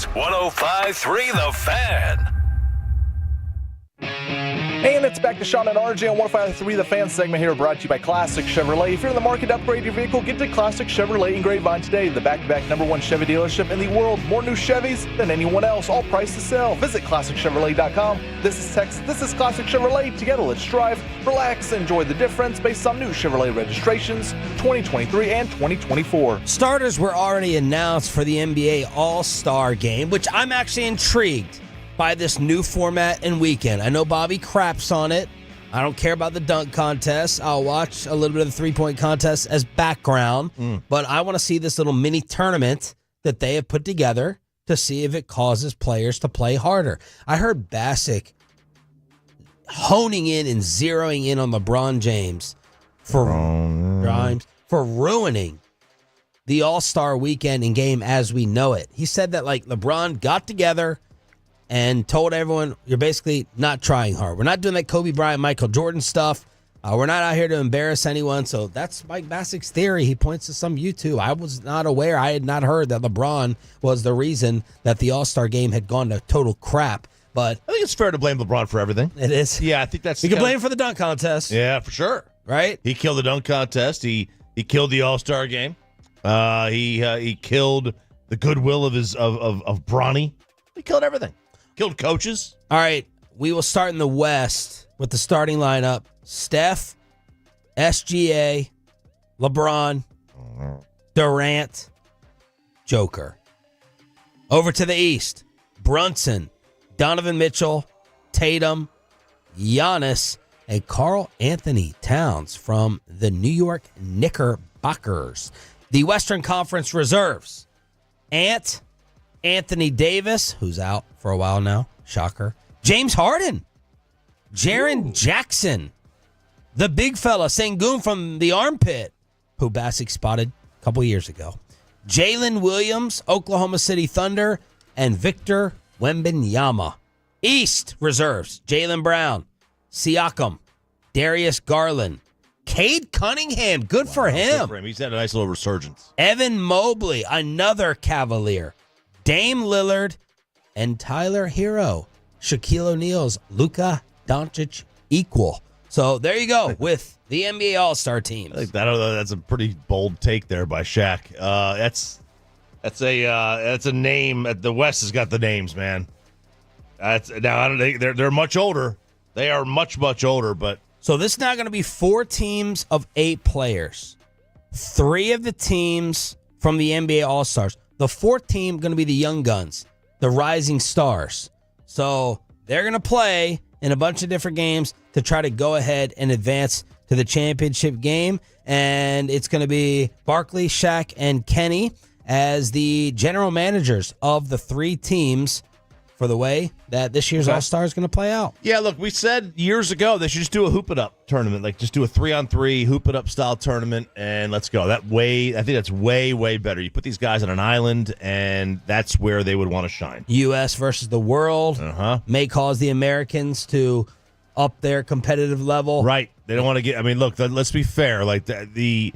Sports 105.3 The Fan. And it's back to Sean and RJ on 105.3 The Fan segment here, brought to you by Classic Chevrolet. If you're in the market to upgrade your vehicle, get to Classic Chevrolet in Grapevine today, the back-to-back #1 Chevy dealership in the world. More new Chevys than anyone else, all priced to sell. Visit ClassicChevrolet.com. This is Tex. This is Classic Chevrolet. Together, let's drive, relax, enjoy the difference based on new Chevrolet registrations 2023 and 2024. Starters were already announced for the NBA All-Star Game, which I'm actually intrigued by this new format and weekend. I know Bobby craps on it. I don't care about the dunk contest. I'll watch a little bit of the three-point contest as background, but I want to see this little mini tournament that they have put together to see if it causes players to play harder. I heard Bassick honing in and zeroing in on LeBron James for ruining the All-Star weekend and game as we know it. He said that like LeBron got together and told everyone, you're basically not trying hard. We're not doing that Kobe Bryant, Michael Jordan stuff. We're not out here to embarrass anyone. So that's Mike Bassick's theory. He points to some YouTube. I was not aware. I had not heard that LeBron was the reason that the All-Star game had gone to total crap. But I think it's fair to blame LeBron for everything. It is. Yeah, I think that's... You can blame him for the dunk contest. Yeah, for sure. Right? He killed the dunk contest. He killed the All-Star game. He killed the goodwill of Bronny. He killed everything. Killed coaches. All right, we will start in the West with the starting lineup. Steph, SGA, LeBron, Durant, Joker. Over to the East, Brunson, Donovan Mitchell, Tatum, Giannis, and Karl Anthony Towns from the New York Knickerbockers. The Western Conference reserves, Anthony Davis, who's out for a while now, shocker. James Harden, Jaren Jackson, the big fella, Sengun from the armpit, who Bassick spotted a couple years ago. Jalen Williams, Oklahoma City Thunder, and Victor Wembanyama. East reserves, Jaylen Brown, Siakam, Darius Garland, Cade Cunningham, good for him. Good for him. He's had a nice little resurgence. Evan Mobley, another Cavalier. Dame Lillard, and Tyler Hero. Shaquille O'Neal's Luka Doncic equal. So there you go with the NBA All-Star teams. I think that's a pretty bold take there by Shaq. That's a name. The West has got the names, man. Now I don't think they're much older. They are much older, but so this is now going to be 4 teams of 8 players. 3 of the teams from the NBA All-Stars. The 4th team going to be the young guns, the rising stars. So they're going to play in a bunch of different games to try to go ahead and advance to the championship game. And it's going to be Barkley, Shaq, and Kenny as the general managers of the 3 teams for the way that this year's All-Star is going to play out. Yeah, look, we said years ago they should just do a hoop it up tournament, like just do a 3-on-3 hoop it up style tournament, and let's go. I think that's way better. You put these guys on an island, and that's where they would want to shine. U.S. versus the world may cause the Americans to up their competitive level. Right. They don't want to get. I mean, look. Let's be fair. Like the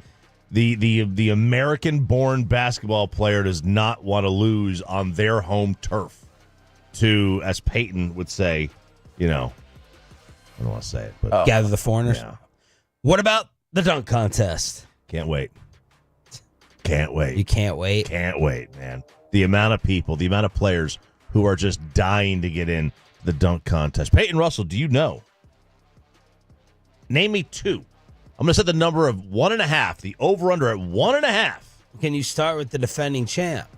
American-born basketball player does not want to lose on their home turf. To, as Peyton would say, I don't want to say it, but gather the foreigners. Yeah. What about the dunk contest? Can't wait. You can't wait? Can't wait, man. The amount of people, the amount of players who are just dying to get in the dunk contest. Peyton Russell, do you know? Name me 2. I'm going to set the number of 1.5, the over-under at 1.5. Can you start with the defending champ?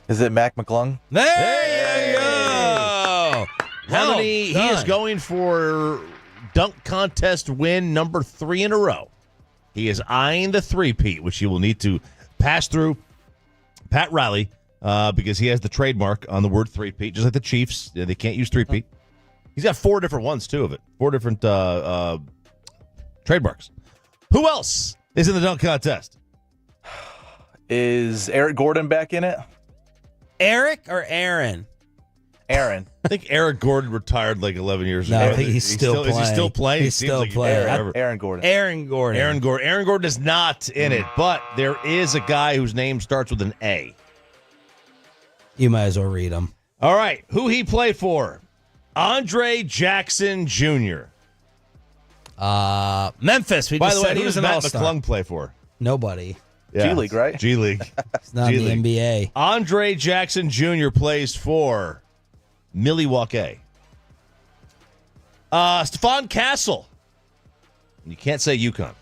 Is it Mac McClung? There you go. How many? He is going for dunk contest win number 3 in a row. He is eyeing the 3-peat, which he will need to pass through Pat Riley because he has the trademark on the word 3-peat, just like the Chiefs. They can't use 3-peat. He's got 4 different ones, too, of it. 4 different trademarks. Who else is in the dunk contest? Is Eric Gordon back in it? Eric or Aaron? Aaron. I think Eric Gordon retired like 11 years ago. I think he's still playing. Is he still playing? He's still playing. Aaron Gordon. Aaron Gordon is not in it, but there is a guy whose name starts with an A. You might as well read them. All right. Who he played for? Andre Jackson Jr. Memphis. We By just the way, said who he was does an Matt all-star. McClung play for? Nobody. Yeah, G League, right? G League. It's not G the League. NBA. Andre Jackson Jr. plays for Milwaukee. Stephon Castle. You can't say UConn.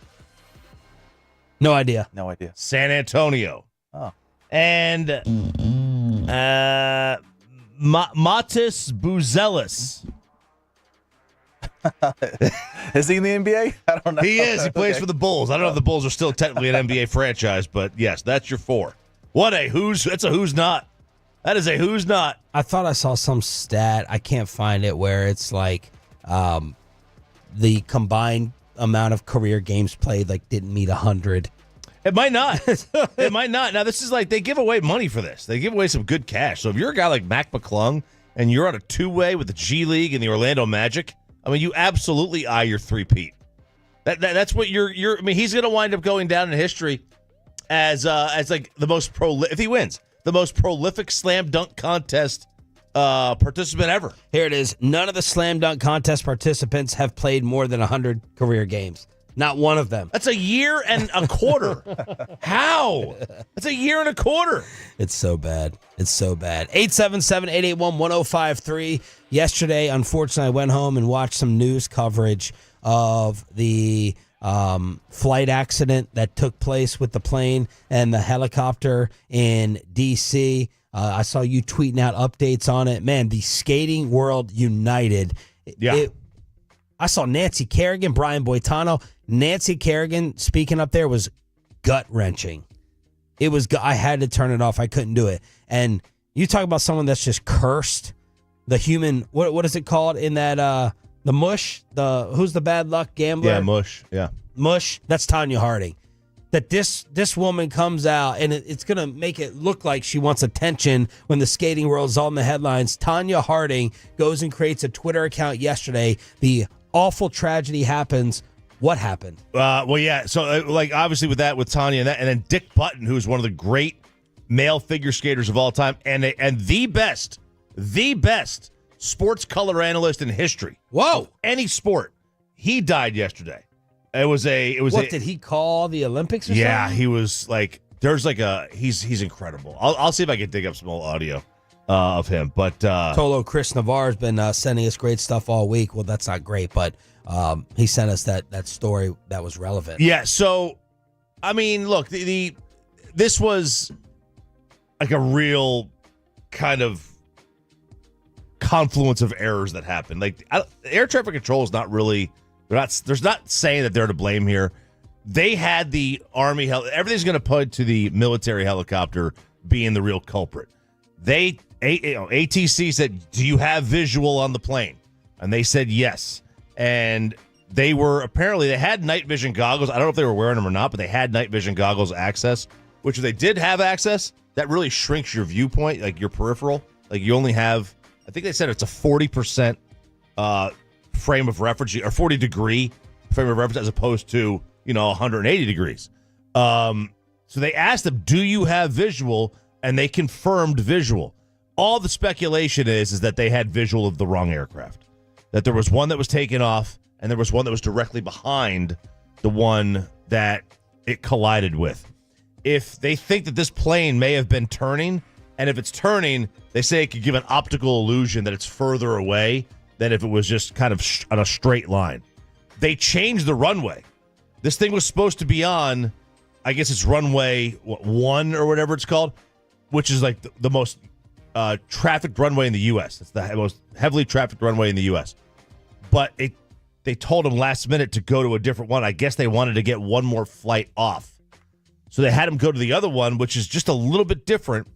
No idea. No idea. San Antonio. Oh. And Matis Buzelis. Is he in the NBA? I don't know. He is. He plays Okay. for the Bulls. I don't know if the Bulls are still technically an NBA franchise, but yes, that's your 4. What a who's? That's a who's not. That is a who's not. I thought I saw some stat. I can't find it where it's like the combined amount of career games played didn't meet 100. It might not. It might not. Now, this is they give away money for this. They give away some good cash. So if you're a guy like Mac McClung and you're on a 2-way with the G League and the Orlando Magic, I mean, you absolutely eye your 3-peat. That's what you're. I mean, he's going to wind up going down in history as the most if he wins, the most prolific slam dunk contest participant ever. Here it is. None of the slam dunk contest participants have played more than 100 career games. Not one of them. That's a year and a quarter. How? That's a year and a quarter. It's so bad. It's so bad. 877-881-1053. Yesterday, unfortunately, I went home and watched some news coverage of the flight accident that took place with the plane and the helicopter in D.C. I saw you tweeting out updates on it. Man, the skating world united. Yeah. I saw Nancy Kerrigan, Brian Boitano. Nancy Kerrigan speaking up there was gut-wrenching. It was. I had to turn it off. I couldn't do it. And you talk about someone that's just cursed. The human, what is it called in that, the mush? Who's the bad luck gambler? Yeah, mush. Yeah. Mush. That's Tanya Harding. That this woman comes out, and it's going to make it look like she wants attention when the skating world is all in the headlines. Tanya Harding goes and creates a Twitter account yesterday. The awful tragedy happens. What happened? Well, yeah. So, obviously with Tanya and then Dick Button, who's one of the great male figure skaters of all time, and the best sports color analyst in history. Whoa! Of any sport. He died yesterday. What did he call the Olympics? Or yeah, something? he was he's incredible. I'll see if I can dig up some old audio of him. But Tolo Chris Navarro's been sending us great stuff all week. Well, that's not great, but he sent us that story that was relevant. Yeah. So, I mean, look, this was like a real kind of confluence of errors that happened. Air traffic control is not really. There's not saying that they're to blame here. They had the Army. Everything's going to point to the military helicopter being the real culprit. ATC said, "Do you have visual on the plane?" And they said yes. And they had night vision goggles. I don't know if they were wearing them or not, but they had night vision goggles access. Which if they did have access, that really shrinks your viewpoint, like your peripheral. Like you only have, I think they said it's a 40% frame of reference, or 40 degree frame of reference, as opposed to 180 degrees. So they asked them, "Do you have visual?" And they confirmed visual. All the speculation is that they had visual of the wrong aircraft. That there was one that was taken off, and there was one that was directly behind the one that it collided with. If they think that this plane may have been turning, and if it's turning, they say it could give an optical illusion that it's further away than if it was just kind of on a straight line. They changed the runway. This thing was supposed to be on, I guess it's runway 1 or whatever it's called, which is like the most trafficked runway in the U.S. It's the most heavily trafficked runway in the U.S. But they told them last minute to go to a different one. I guess they wanted to get one more flight off. So they had him go to the other one, which is just a little bit different,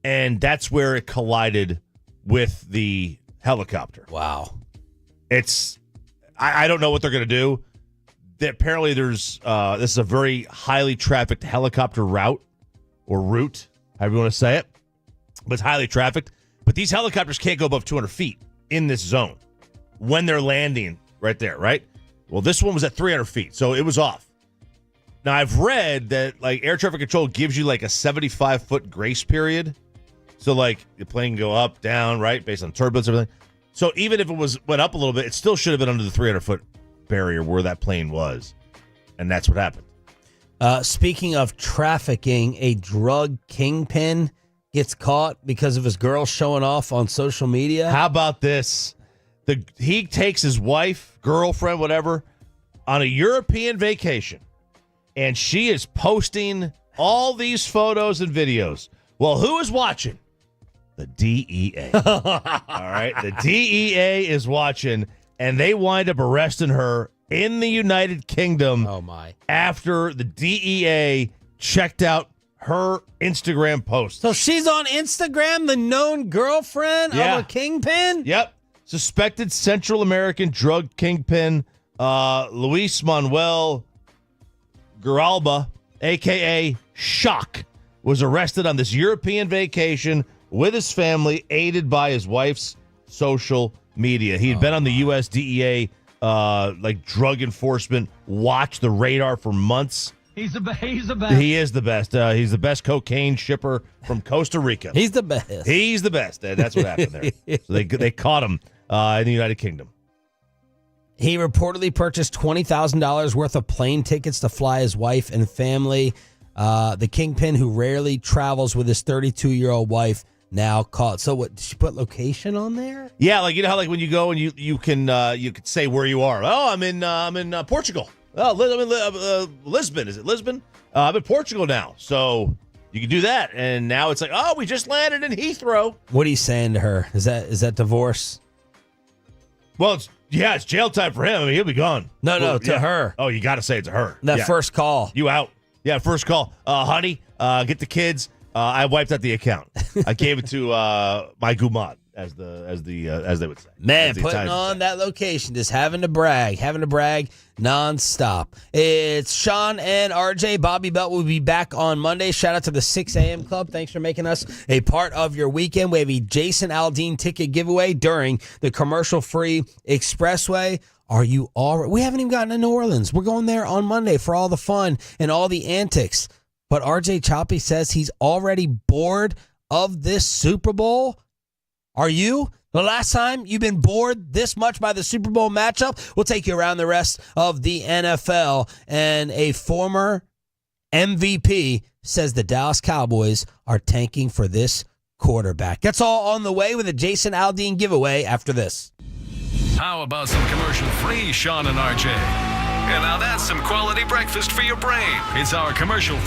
and that's where it collided with the helicopter. Wow. I don't know what they're going to do. Apparently this is a very highly trafficked helicopter route, however you want to say it. But it's highly trafficked. But these helicopters can't go above 200 feet in this zone when they're landing right there, right? Well, this one was at 300 feet, so it was off. Now, I've read that air traffic control gives you a 75-foot grace period So, like, the plane can go up, down, right, based on turbulence, everything. So even if it went up a little bit, it still should have been under the 300-foot barrier where that plane was. And that's what happened. Speaking of trafficking, a drug kingpin gets caught because of his girl showing off on social media. How about this? He takes his wife, girlfriend, whatever, on a European vacation, and she is posting all these photos and videos. Well, who is watching? The DEA. All right? The DEA is watching, and they wind up arresting her in the United Kingdom. Oh, my. After the DEA checked out her Instagram post. So she's on Instagram, the known girlfriend of a kingpin? Yep. Suspected Central American drug kingpin Luis Manuel Grijalba, a.k.a. Shock, was arrested on this European vacation with his family, aided by his wife's social media. He had been on the U.S. DEA drug enforcement watch, the radar, for months. He's the best. He is the best. He's the best cocaine shipper from Costa Rica. He's the best. He's the best. That's what happened there. So they caught him in the United Kingdom. He reportedly purchased $20,000 worth of plane tickets to fly his wife and family. The kingpin, who rarely travels with his 32-year-old wife, now caught. So what? Did she put location on there? Yeah, like, you know how, like, when you go and you can say where you are. Oh, I'm in Portugal. Oh, I'm in Lisbon. Is it Lisbon? I'm in Portugal now. So you can do that. And now it's like, oh, we just landed in Heathrow. What are you saying to her? Is that divorce? Well, it's jail time for him. I mean, he'll be gone. No, to her. Oh, you got to say it to her. That first call. You out. Yeah, first call. Honey, get the kids. I wiped out the account. I gave it to my gumad, as they would say. Man, putting on that location, just having to brag nonstop. It's Sean and RJ. Bobby Belt will be back on Monday. Shout out to the 6 a.m. Club. Thanks for making us a part of your weekend. We have a Jason Aldean ticket giveaway during the commercial-free Expressway. Are you all? We haven't even gotten to New Orleans. We're going there on Monday for all the fun and all the antics. But RJ Choppy says he's already bored of this Super Bowl. Are you? The last time you've been bored this much by the Super Bowl matchup? We'll take you around the rest of the NFL. And a former MVP says the Dallas Cowboys are tanking for this quarterback. That's all on the way with a Jason Aldean giveaway after this. How about some commercial-free Sean and RJ? And now that's some quality breakfast for your brain. It's our commercial.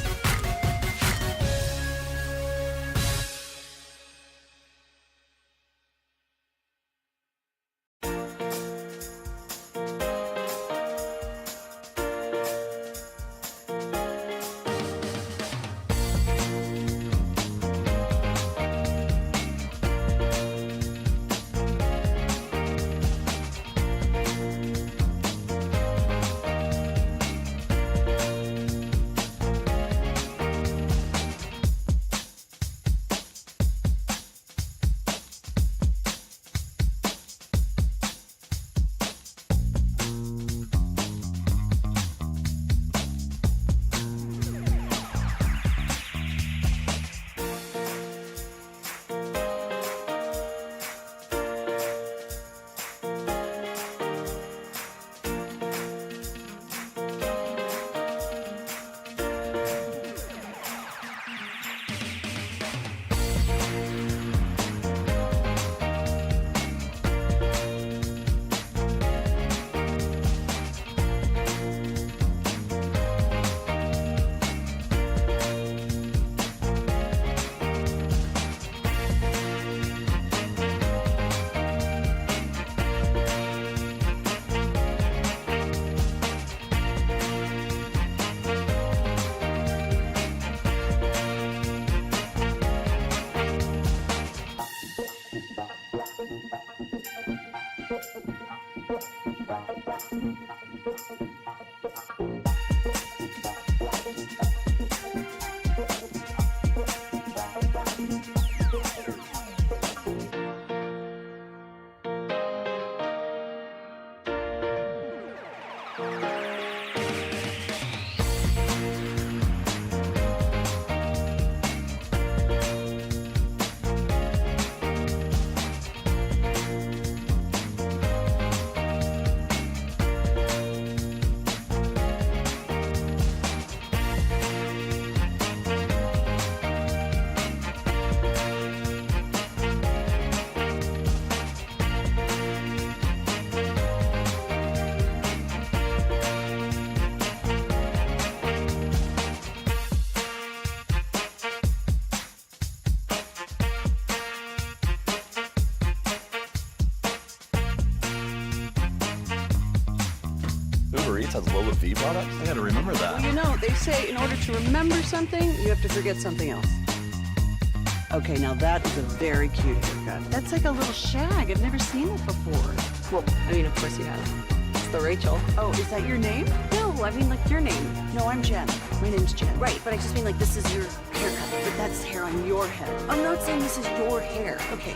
Eats has low fee products? I got to remember that. Well, you know, they say in order to remember something, you have to forget something else. Okay, now that is a very cute haircut. That's like a little shag. I've never seen it before. Well, I mean, of course you have. It's the Rachel. Oh, is that your name? No, I mean, like, your name. No, I'm Jen. My name's Jen. Right, but I just mean, like, this is your haircut. But that's hair on your head. I'm not saying this is your hair. Okay.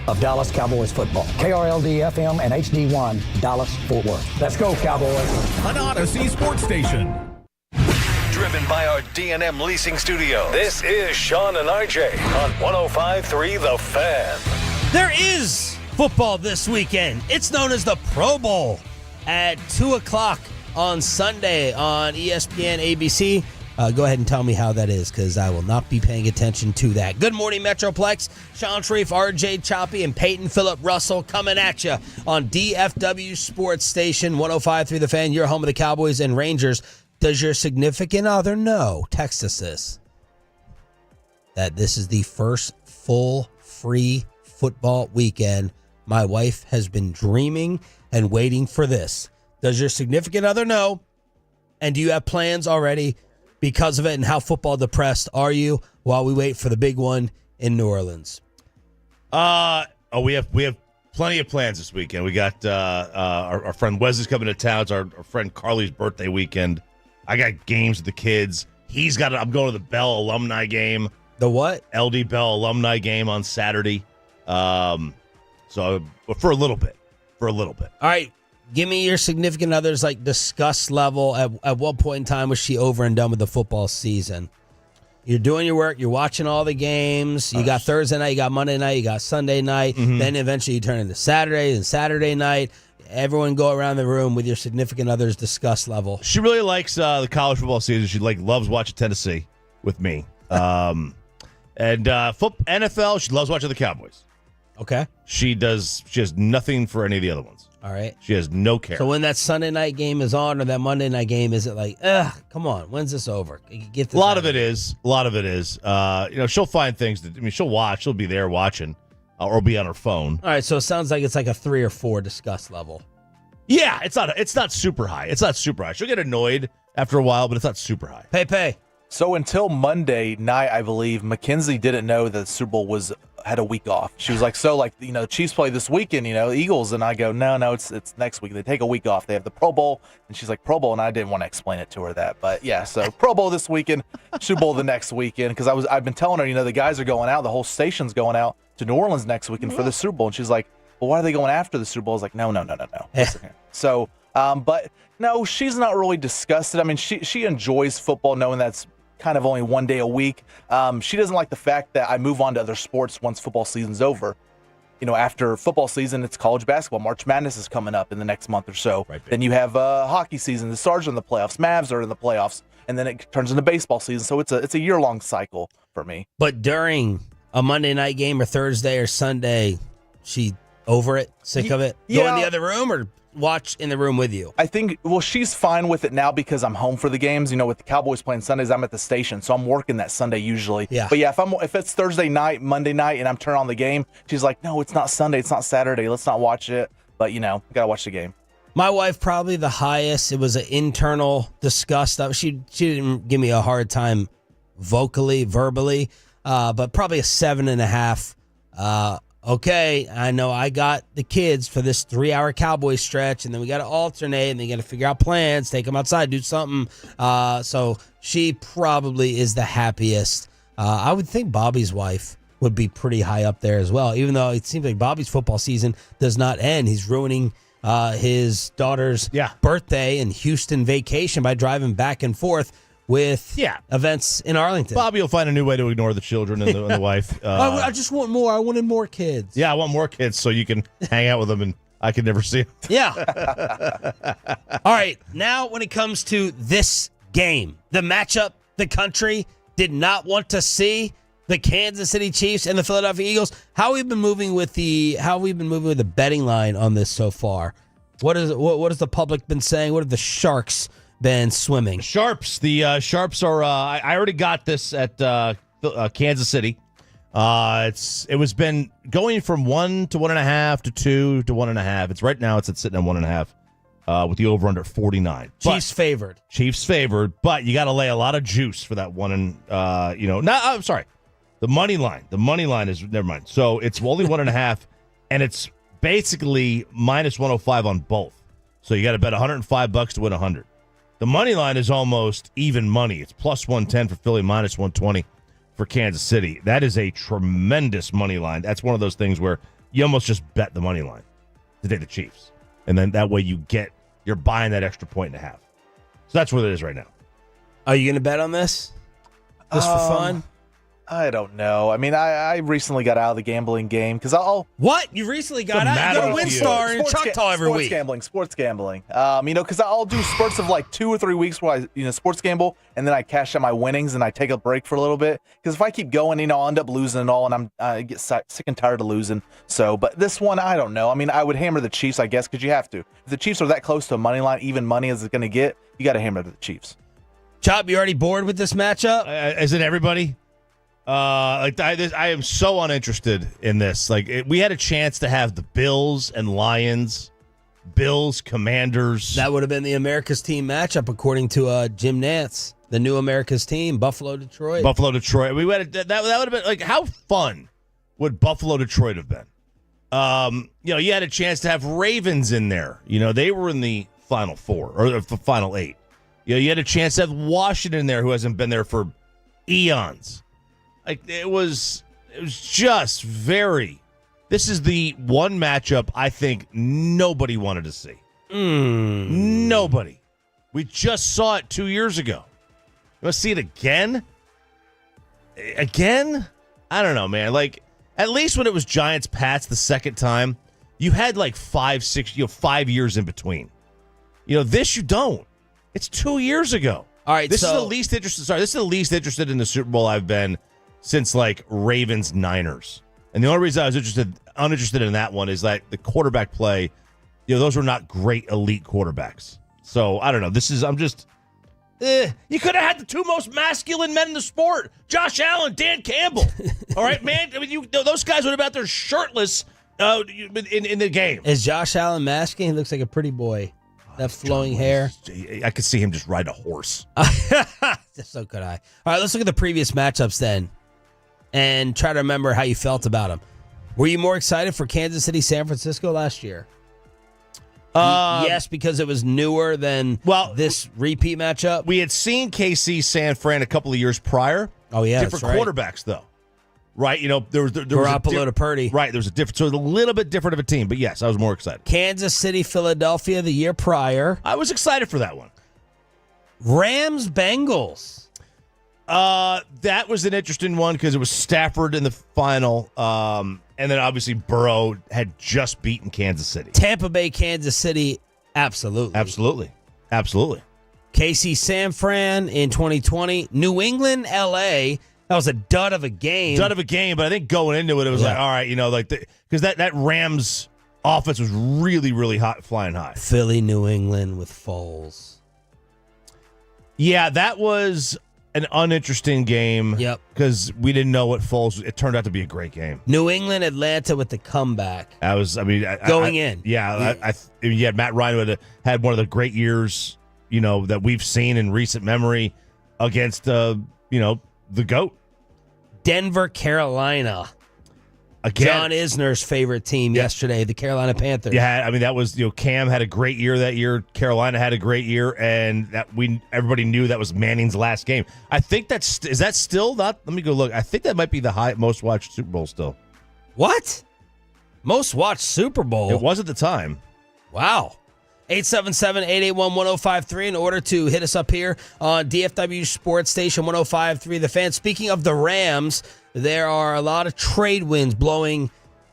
Of Dallas Cowboys football. KRLD-FM and HD1, Dallas, Fort Worth. Let's go, Cowboys. An Odyssey sports station. Driven by our D&M Leasing Studio. This is Sean and RJ on 105.3 The Fan. There is football this weekend. It's known as the Pro Bowl at 2 o'clock on Sunday on ESPN ABC. Go ahead and tell me how that is, because I will not be paying attention to that. Good morning, Metroplex. Sean Sharif, RJ Choppy, and Peyton Phillip Russell coming at you on DFW Sports Station 105.3 The Fan, your home of the Cowboys and Rangers. Does your significant other know, text us this, that this is the first full free football weekend? My wife has been dreaming and waiting for this. Does your significant other know? And do you have plans already because of it? And how football depressed are you while we wait for the big one in New Orleans? We have plenty of plans this weekend. We got our friend Wes is coming to town. It's our friend Carly's birthday weekend. I got games with the kids. I'm going to the Bell alumni game. The what? LD Bell alumni game on Saturday. So for a little bit. All right. Give me your significant other's disgust level. At what point in time was she over and done with the football season? You're doing your work. You're watching all the games. You got Thursday night. You got Monday night. You got Sunday night. Mm-hmm. Then eventually you turn into Saturday and Saturday night. Everyone go around the room with your significant other's disgust level. She really likes the college football season. She loves watching Tennessee with me. And NFL, she loves watching the Cowboys. Okay. She has nothing for any of the other ones. All right. She has no care. So when that Sunday night game is on or that Monday night game, is it like, come on, when's this over? Get this A lot of it is. She'll find things she'll watch. She'll be there watching or be on her phone. All right, so it sounds like it's like a 3 or 4 discuss level. Yeah, it's not super high. It's not super high. She'll get annoyed after a while, but it's not super high. Pay. So until Monday night, I believe, Mackenzie didn't know that the Super Bowl had a week off. She was like, the Chiefs play this weekend, Eagles. And I go, no, it's next week. They take a week off. They have the Pro Bowl. And she's like, Pro Bowl. And I didn't want to explain it to her that. But yeah, so Pro Bowl this weekend, Super Bowl the next weekend. Because I've been telling her, the guys are going out. The whole station's going out to New Orleans next weekend for the Super Bowl. And she's like, well, why are they going after the Super Bowl? I was like, no. Listen here. So, but no, she's not really disgusted. I mean, she enjoys football, knowing that's kind of only one day a week. She doesn't like the fact that I move on to other sports once football season's over. After football season, it's college basketball. March Madness is coming up in the next month or so. Right, then you have hockey season. The Stars are in the playoffs. Mavs are in the playoffs. And then it turns into baseball season. So it's a year-long cycle for me. But during a Monday night game or Thursday or Sunday, she over it, sick of it? Go in the other room or watch in the room with you? I think, she's fine with it now because I'm home for the games. With the Cowboys playing Sundays, I'm at the station, so I'm working that Sunday usually. Yeah. But yeah, if it's Thursday night, Monday night, and I'm turning on the game, she's like, no, it's not Sunday, it's not Saturday, let's not watch it. But, gotta watch the game. My wife, probably the highest. It was an internal disgust. She didn't give me a hard time verbally, but probably a 7.5. Okay, I know I got the kids for this 3-hour Cowboys stretch, and then we got to alternate, and then you got to figure out plans, take them outside, do something. So she probably is the happiest. I would think Bobby's wife would be pretty high up there as well, even though it seems like Bobby's football season does not end. He's ruining his daughter's birthday and Houston vacation by driving back and forth with events in Arlington. Bobby will find a new way to ignore the children and the wife. I just want more. I wanted more kids. Yeah, I want more kids so you can hang out with them and I can never see them. Yeah. All right. Now, when it comes to this game, the matchup, the country did not want to see the Kansas City Chiefs and the Philadelphia Eagles. How we've been moving with the betting line on this so far? What has the public been saying? What have the Sharks been swimming? The Sharps are. I already got this at Kansas City. It was been going from 1 to 1.5 to 2 to 1.5. It's right now. It's sitting at 1.5 with the over under 49. Chiefs favored. Chiefs favored, but you got to lay a lot of juice for that one. And I'm sorry, the money line. The money line is never mind. So it's only 1.5, and it's basically minus 105 on both. So you got to bet $105 to win 100. The money line is almost even money. It's plus 110 for Philly, minus 120 for Kansas City. That is a tremendous money line. That's one of those things where you almost just bet the money line to take the Chiefs. And then that way you're buying that extra 1.5. So that's what it is right now. Are you going to bet on this? Just for fun? I don't know. I mean, I recently got out of the gambling game because What? You recently got out? You go to WinStar and Choctaw every week. Sports gambling. Because I'll do spurts of like 2 or 3 weeks where I, sports gamble, and then I cash out my winnings and I take a break for a little bit. Because if I keep going, I'll end up losing and all, and I get sick and tired of losing. So, but this one, I don't know. I mean, I would hammer the Chiefs, I guess, because you have to. If the Chiefs are that close to a money line, even money as it's going to get, you got to hammer the Chiefs. Chop, you already bored with this matchup? Is it everybody? I am so uninterested in this. We had a chance to have the Bills and Lions, Bills, Commanders. That would have been the America's Team matchup, according to Jim Nantz. The new America's Team, Buffalo, Detroit. That would have been how fun would Buffalo, Detroit have been? You had a chance to have Ravens in there. They were in the Final Four or the Final 8. You had a chance to have Washington there, who hasn't been there for eons. It was just very. This is the one matchup I think nobody wanted to see. Nobody. We just saw it 2 years ago. You want to see it again? Again? I don't know, man. At least when it was Giants Pats the second time, you had 5 years in between. This you don't. It's 2 years ago. All right, this is the least interested. Sorry, this is the least interested in the Super Bowl I've been since Ravens Niners. And the only reason I was interested uninterested in that one is that the quarterback play, those were not great elite quarterbacks. So I don't know. You could have had the two most masculine men in the sport, Josh Allen, Dan Campbell. All right, man. I mean, those guys would have been out there shirtless in the game. Is Josh Allen masking? He looks like a pretty boy. That flowing hair. I could see him just ride a horse. So could I. All right, let's look at the previous matchups then and try to remember how you felt about them. Were you more excited for Kansas City, San Francisco last year? Yes, because it was newer than this repeat matchup. We had seen KC San Fran a couple of years prior. Oh, yeah, different quarterbacks, though. Right? There was Garoppolo to Purdy. Right, there was a different, so a little bit different of a team. But yes, I was more excited. Kansas City, Philadelphia the year prior. I was excited for that one. Rams, Bengals. That was an interesting one because it was Stafford in the final. And then obviously Burrow had just beaten Kansas City. Tampa Bay, Kansas City, absolutely. KC San Fran in 2020. New England, LA. That was a dud of a game. But I think going into it, it was like, all right, because that Rams offense was really, really hot, flying high. Philly, New England with Foles. Yeah, that was an uninteresting game. Yep. Because we didn't know what Foles. It turned out to be a great game. New England, Atlanta with the comeback. Going in. Yeah, Matt Ryan would have had one of the great years, that we've seen in recent memory against, the GOAT. Denver, Carolina. Again, John Isner's favorite team yesterday, the Carolina Panthers. Yeah, that was Cam had a great year that year. Carolina had a great year, and everybody knew that was Manning's last game. I think is that still not? Let me go look. I think that might be the most watched Super Bowl still. What? Most watched Super Bowl? It was at the time. Wow. 877-881-1053 in order to hit us up here on DFW Sports Station 105.3 The Fan. Speaking of the Rams, there are a lot of trade winds blowing.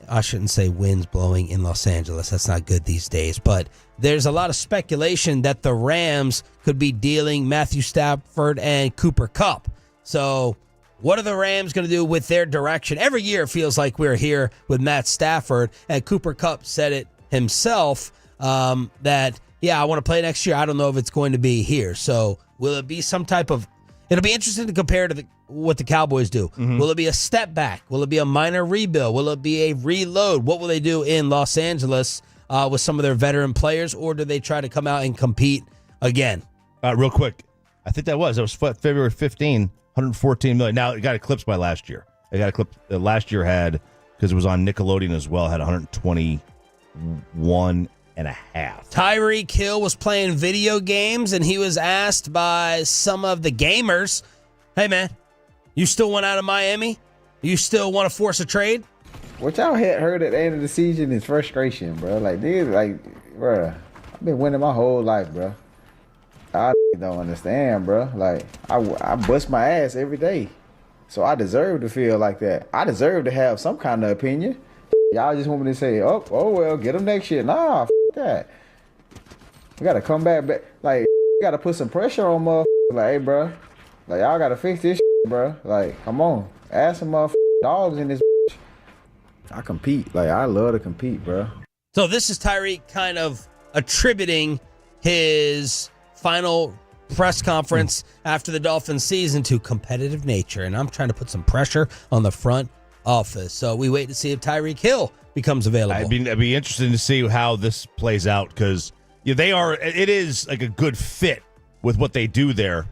I shouldn't say winds blowing in Los Angeles. That's not good these days. But there's a lot of speculation that the Rams could be dealing Matthew Stafford and Cooper Kupp. So what are the Rams going to do with their direction? Every year it feels like we're here with Matt Stafford, and Cooper Kupp said it himself. That I want to play next year. I don't know if it's going to be here. So will it be some type of? It'll be interesting to compare to what the Cowboys do. Mm-hmm. Will it be a step back? Will it be a minor rebuild? Will it be a reload? What will they do in Los Angeles with some of their veteran players, or do they try to come out and compete again? Real quick, I think that was February 15, 114 million. Now it got eclipsed by last year. It got eclipsed. Last year had, because it was on Nickelodeon as well, had 121.5. Tyreek Hill was playing video games, and he was asked by some of the gamers, "Hey man, you still want out of Miami? You still want to force a trade?" What y'all had heard at the end of the season is frustration, bro. Bro, I've been winning my whole life, bro. I don't understand, bro. I bust my ass every day, so I deserve to feel like that. I deserve to have some kind of opinion. Y'all just want me to say, oh well, get them next year. Nah, that. We got to come back. You got to put some pressure on motherfuckers. Hey, bro. Y'all got to fix this shit, bro. Come on. Add some motherfucking dogs in this bitch. I compete. I love to compete, bro. So this is Tyreek kind of attributing his final press conference after the Dolphins season to competitive nature. And I'm trying to put some pressure on the front office. So we wait to see if Tyreek Hill becomes available. I'd be interested to see how this plays out, because it is like a good fit with what they do there.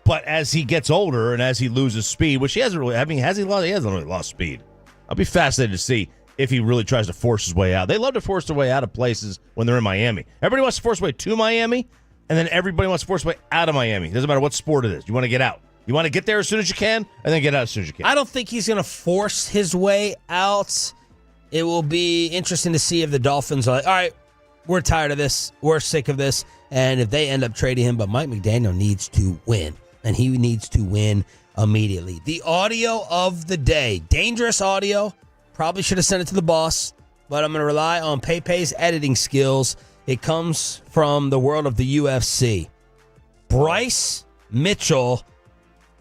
But as he gets older and as he loses speed, which he hasn't really, he hasn't really lost speed. I'll be fascinated to see if he really tries to force his way out. They love to force their way out of places when they're in Miami. Everybody wants to force their way to Miami, and then everybody wants to force their way out of Miami. It doesn't matter what sport it is. You want to get out. You want to get there as soon as you can, and then get out as soon as you can. I don't think he's going to force his way out. It will be interesting to see if the Dolphins are like, all right, we're tired of this. We're sick of this. And if they end up trading him, but Mike McDaniel needs to win, and he needs to win immediately. The audio of the day, dangerous audio. Probably should have sent it to the boss, but I'm going to rely on Pepe's editing skills. It comes from the world of the UFC. Bryce Mitchell,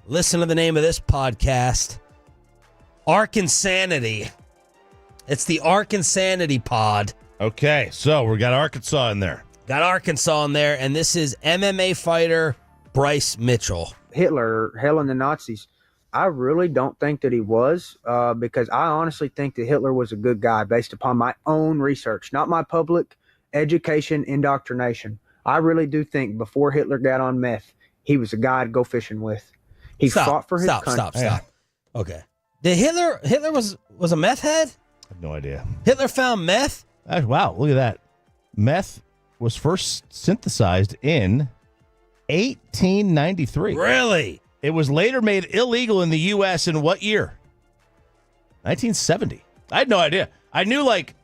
listen to the name of this podcast, Ark Insanity. It's the Arkansanity pod. Okay, so we got Arkansas in there. Got Arkansas in there, and this is MMA fighter Bryce Mitchell. Hitler, hell and the Nazis. I really don't think that he was, because I honestly think that Hitler was a good guy based upon my own research, not my public education indoctrination. I really do think before Hitler got on meth, he was a guy to go fishing with. He fought for his country. Stop. Okay. Did Hitler was a meth head? I have no idea. Hitler found meth? Wow, look at that. Meth was first synthesized in 1893. Really? It was later made illegal in the U.S. in what year? 1970. I had no idea. I knew, like,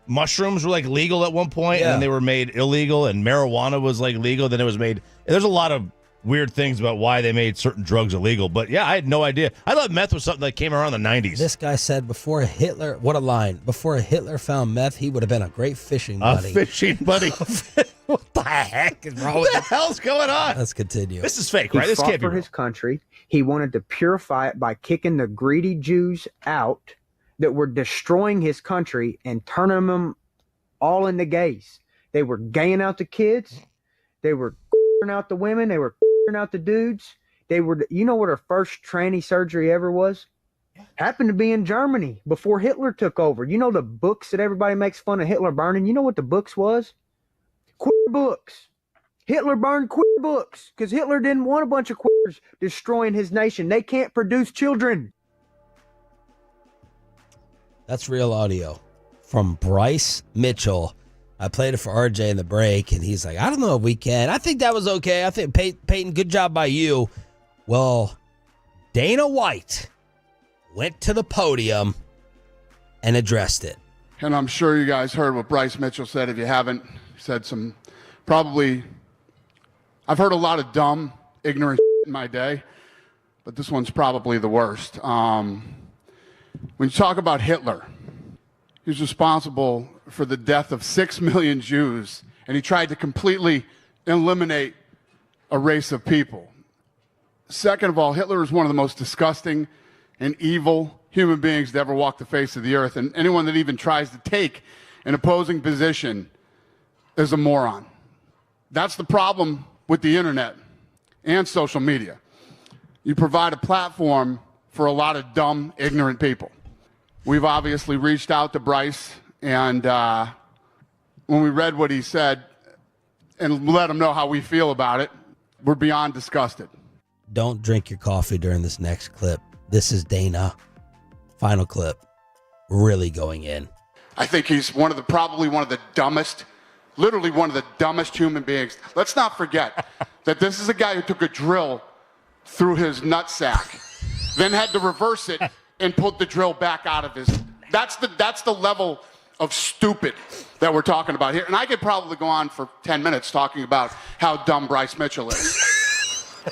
mushrooms were, like, legal at one point, and then they were made illegal, and marijuana was, like, legal. Then it was made... There's a lot of weird things about why they made certain drugs illegal. But, yeah, I had no idea. I thought meth was something that came around in the 90s. This guy said before Hitler... What a line. Before Hitler found meth, he would have been a great fishing buddy. A fishing buddy. What the heck is wrong What with the this? hell's going on? Let's continue. This is fake, He right? This fought can't be for real. his country. He wanted to purify it by kicking the greedy Jews out that were destroying his country and turning them all into gays. They were gaying out the kids. They were out the women. They were out the dudes. They were, you know what her first tranny surgery ever was? Happened to be in Germany before Hitler took over. You know the books that everybody makes fun of Hitler burning? You know what the books was? Queer books. Hitler burned queer books because Hitler didn't want a bunch of queers destroying his nation. They can't produce children. That's real audio from Bryce Mitchell. I played it for RJ in the break, and he's like, I don't know if we can. I think that was okay. I think, Peyton, good job by you. Well, Dana White went to the podium and addressed it. And I'm sure you guys heard what Bryce Mitchell said. If you haven't, he said some probably, I've heard a lot of dumb, ignorant in my day, but this one's probably the worst. When you talk about Hitler, he was responsible for the death of 6 million Jews, and he tried to completely eliminate a race of people. Second of all, Hitler is one of the most disgusting and evil human beings to ever walk the face of the earth, and anyone that even tries to take an opposing position is a moron. That's the problem with the internet and social media. You provide a platform for a lot of dumb, ignorant people. We've obviously reached out to Bryce, and when we read what he said and let him know how we feel about it, we're beyond disgusted. Don't drink your coffee during this next clip. This is Dana. Final clip. Really going in. I think he's probably one of the dumbest, literally one of the dumbest human beings. Let's not forget that this is a guy who took a drill through his nutsack, then had to reverse it and put the drill back out of his. That's the level of stupid that we're talking about here. And I could probably go on for 10 minutes talking about how dumb Bryce Mitchell is.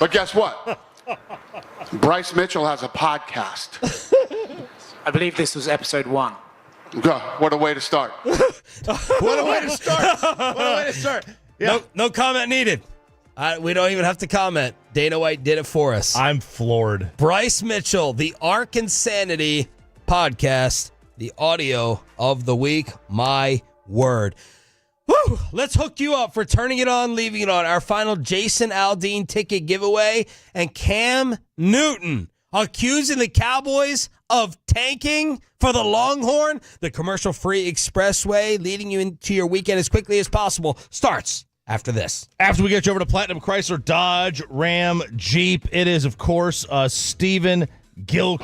But guess what? Bryce Mitchell has a podcast. I believe this was episode 1. What a way to start. What a way to start. What a way to start. Yeah. No comment needed. We don't even have to comment. Dana White did it for us. I'm floored. Bryce Mitchell, the Arkansanity podcast, the audio of the week. My word. Woo! Let's hook you up for turning it on, leaving it on. Our final Jason Aldean ticket giveaway, and Cam Newton accusing the Cowboys of tanking for the Longhorn. The commercial-free expressway leading you into your weekend as quickly as possible starts after this. After we get you over to Platinum Chrysler, Dodge, Ram, Jeep, it is, of course, Stephen Gill.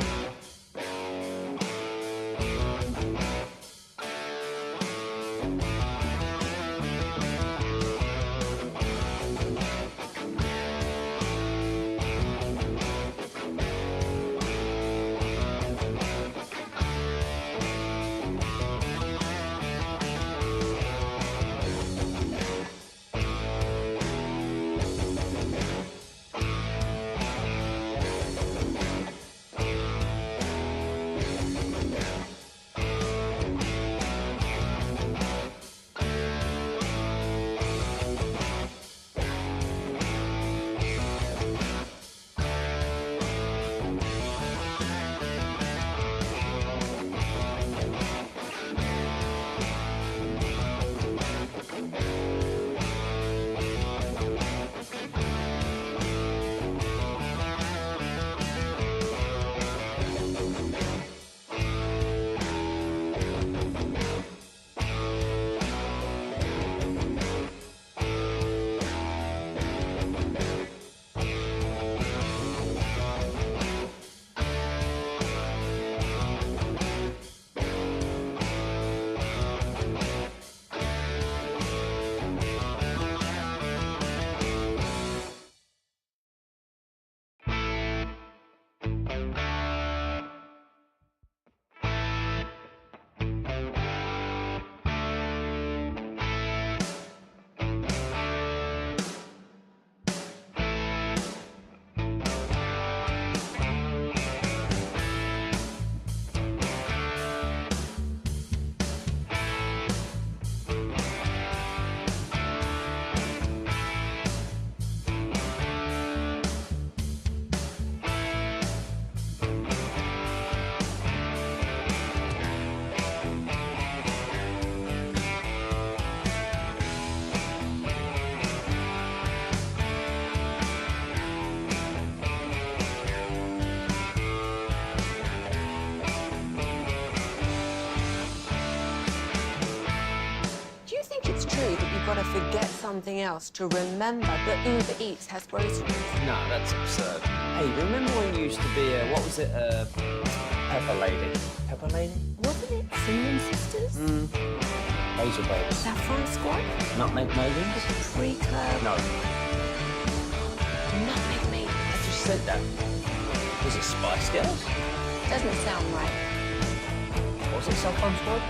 got to forget something else to remember that Uber Eats has groceries. No, that's absurd. Hey, remember when you used to be what was it, Pepper Lady? Pepper Lady? Wasn't it Cinnamon Sisters? Razor Baby. Saffron Squad? Nutmeg Maidens? Pre-club? No. Nutmeg Maidens. I just said that. Was it Spice Girls? Doesn't sound right. What was it, Saffron Squad?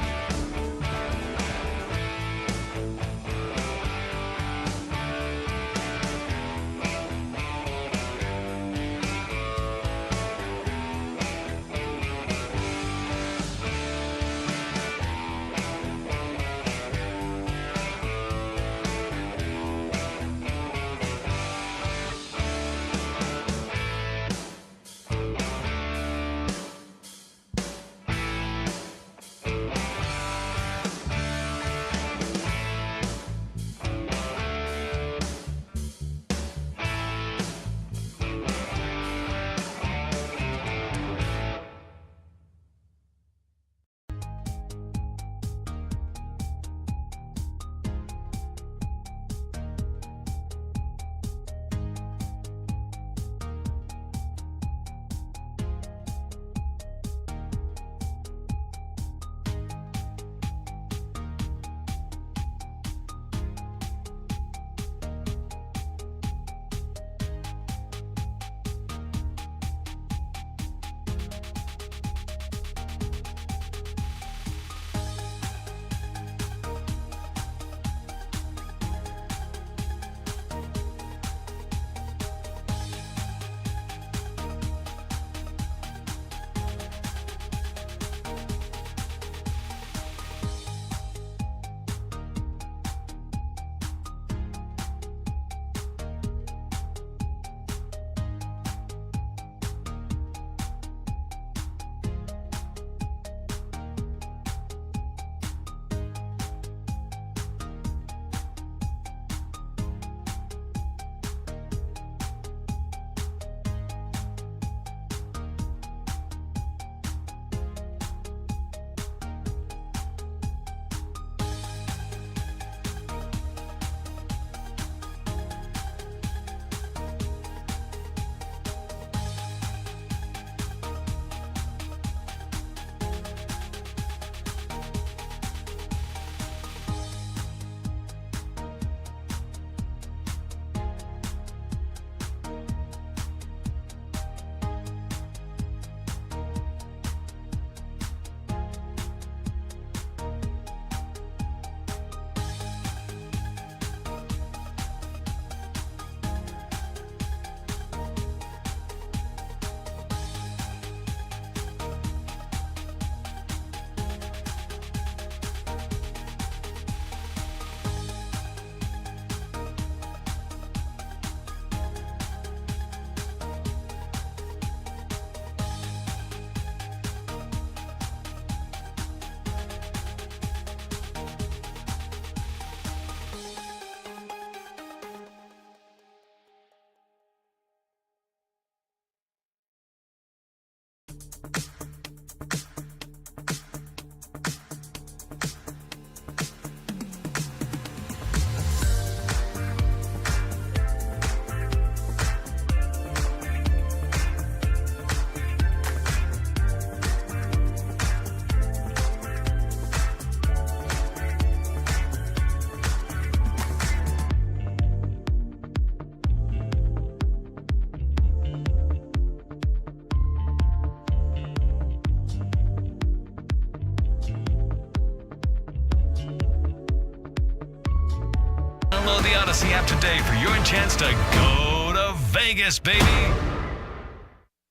Download the Odyssey app today for your chance to go to Vegas, baby.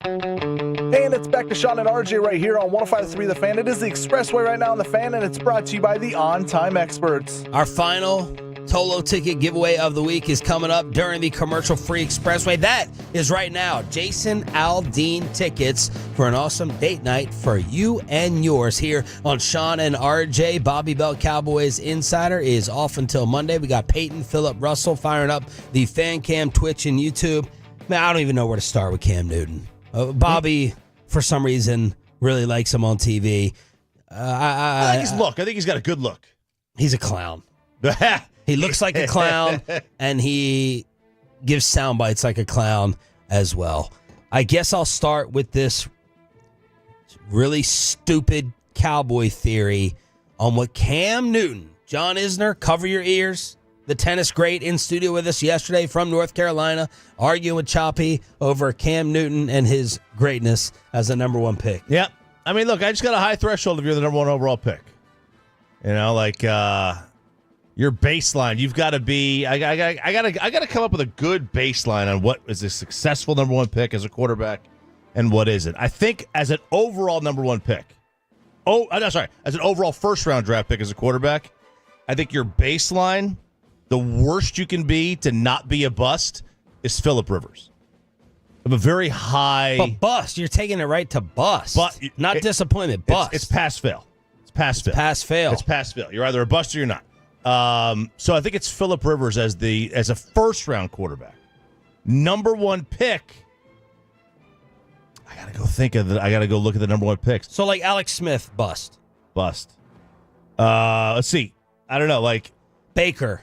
Hey, and it's back to Sean and RJ right here on 105.3 The Fan. It is the Expressway right now on The Fan, and it's brought to you by the On Time Experts. Our final Tolo ticket giveaway of the week is coming up during the commercial-free Expressway. That is right now. Jason Aldean tickets for an awesome date night for you and yours here on Sean and RJ. Bobby Belt Cowboys Insider is off until Monday. We got Peyton Phillip Russell firing up the fan cam, Twitch, and YouTube. Man, I don't even know where to start with Cam Newton. Bobby, for some reason, really likes him on TV. I like his look. I think he's got a good look. He's a clown. He looks like a clown, and he gives sound bites like a clown as well. I guess I'll start with this really stupid Cowboy theory on what Cam Newton, John Isner, cover your ears, the tennis great in studio with us yesterday from North Carolina, arguing with Choppy over Cam Newton and his greatness as the number one pick. Yeah. I mean, look, I just got a high threshold if you're the number one overall pick. You know, like your baseline, you've got to be. I got to come up with a good baseline on what is a successful number one pick as a quarterback and what isn't. I think as an overall number one pick, as an overall first round draft pick as a quarterback, I think your baseline, the worst you can be to not be a bust, is Phillip Rivers. Of a very high, but bust. You're taking it right to bust, not disappointment. Bust. It's pass fail. It's pass fail. Pass fail. It's pass fail. You're either a bust or you're not. So I think it's Phillip Rivers as a first round quarterback, number one pick. I gotta go think of I gotta go look at the number one picks. So like Alex Smith, bust. Let's see. I don't know. Like Baker.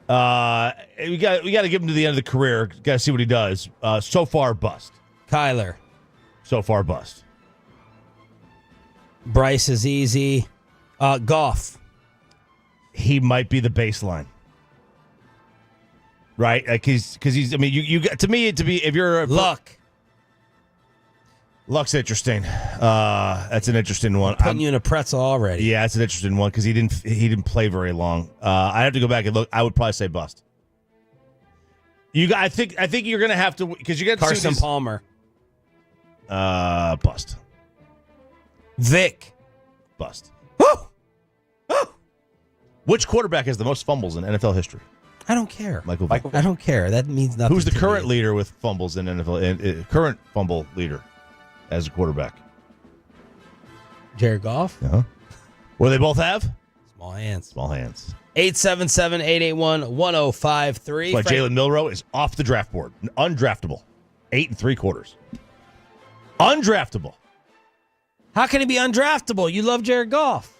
We got to give him to the end of the career. Got to see what he does. So far, bust. Kyler. So far, bust. Bryce is easy. Goff. He might be the baseline, right? Like because he's. I mean, you got to me to be if you're Luck. Luck's interesting. That's an interesting one. I'm putting you in a pretzel already. Yeah, that's an interesting one because he didn't play very long. I have to go back and look. I would probably say bust. I think you're gonna have to because you got Carson Palmer. Bust. Vic. Bust. Which quarterback has the most fumbles in NFL history? I don't care. Michael Vick. I don't care. That means nothing. Who's the to current me. leader with fumbles in NFL? Current fumble leader as a quarterback? Jared Goff? No. What do they both have? Small hands. 877-881-1053. But Jalen Milroe is off the draft board. Undraftable. 8 3/4. Undraftable. How can he be undraftable? You love Jared Goff.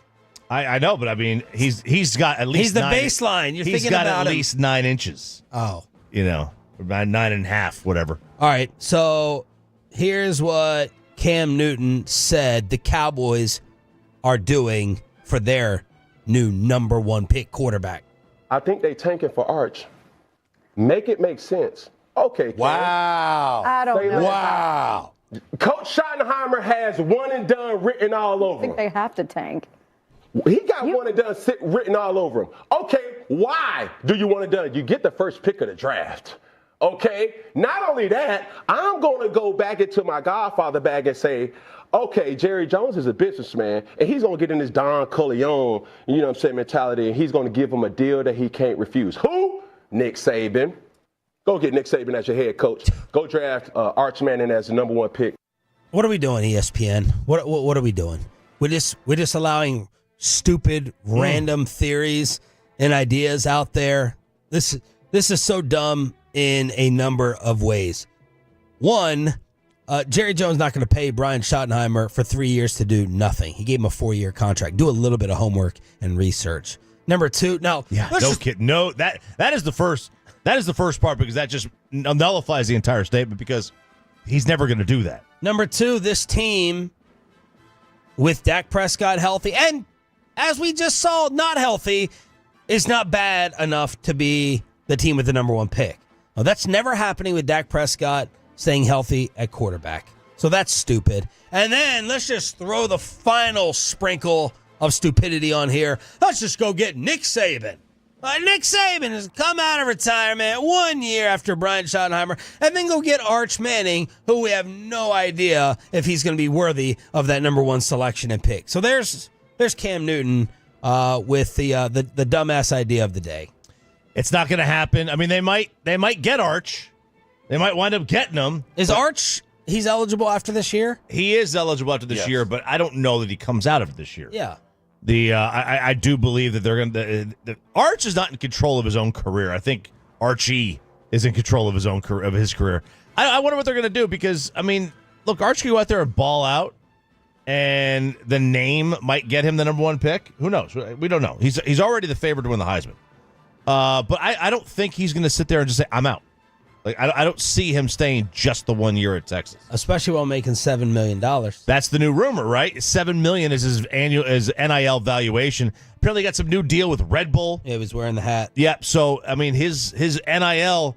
I know, but I mean, he's got at least He's the baseline. You're thinking about He's got at him. least 9 inches. Oh. You know, about 9.5, whatever. All right, so here's what Cam Newton said the Cowboys are doing for their new number one pick quarterback. I think they tanking for Arch. Make it make sense. Okay, Cam. Wow. I don't know. Wow. Coach Schottenheimer has one and done written all over I think him. they have to tank. He got one and done written all over him. Okay, why do you want it done? You get the first pick of the draft. Okay, not only that, I'm going to go back into my Godfather bag and say, okay, Jerry Jones is a businessman, and he's going to get in this Don Corleone, you know what I'm saying, mentality, and he's going to give him a deal that he can't refuse. Who? Nick Saban. Go get Nick Saban as your head coach. Go draft Arch Manning as the number one pick. What are we doing, ESPN? What are we doing? We're just allowing stupid, random theories and ideas out there. This is so dumb in a number of ways. One, Jerry Jones not going to pay Brian Schottenheimer for 3 years to do nothing. He gave him a 4-year contract. Do a little bit of homework and research. Number two, now, kid. No, that is the first. That is the first part because that just nullifies the entire statement because he's never going to do that. Number two, this team with Dak Prescott healthy and as we just saw, not healthy, is not bad enough to be the team with the number one pick. Now, that's never happening with Dak Prescott staying healthy at quarterback. So that's stupid. And then let's just throw the final sprinkle of stupidity on here. Let's just go get Nick Saban. Nick Saban has come out of retirement 1 year after Brian Schottenheimer, and then go get Arch Manning, who we have no idea if he's going to be worthy of that number one selection and pick. So there's Cam Newton with the dumbass idea of the day. It's not going to happen. I mean, they might get Arch. They might wind up getting him. Is Arch, he's eligible after this year? He is eligible after this year, but I don't know that he comes out of it this year. Yeah. I do believe that they're going to. Arch is not in control of his own career. I think Archie is in control of his own career, of his career. I wonder what they're going to do because I mean, look, Arch can go out there and ball out, and the name might get him the number one pick. Who knows? We don't know. He's already the favorite to win the Heisman. But I don't think he's going to sit there and just say, I'm out. Like I don't see him staying just the 1 year at Texas, especially while making $7 million. That's the new rumor, right? $7 million is his NIL valuation. Apparently, got some new deal with Red Bull. Yeah, he was wearing the hat. Yep. So I mean, his NIL.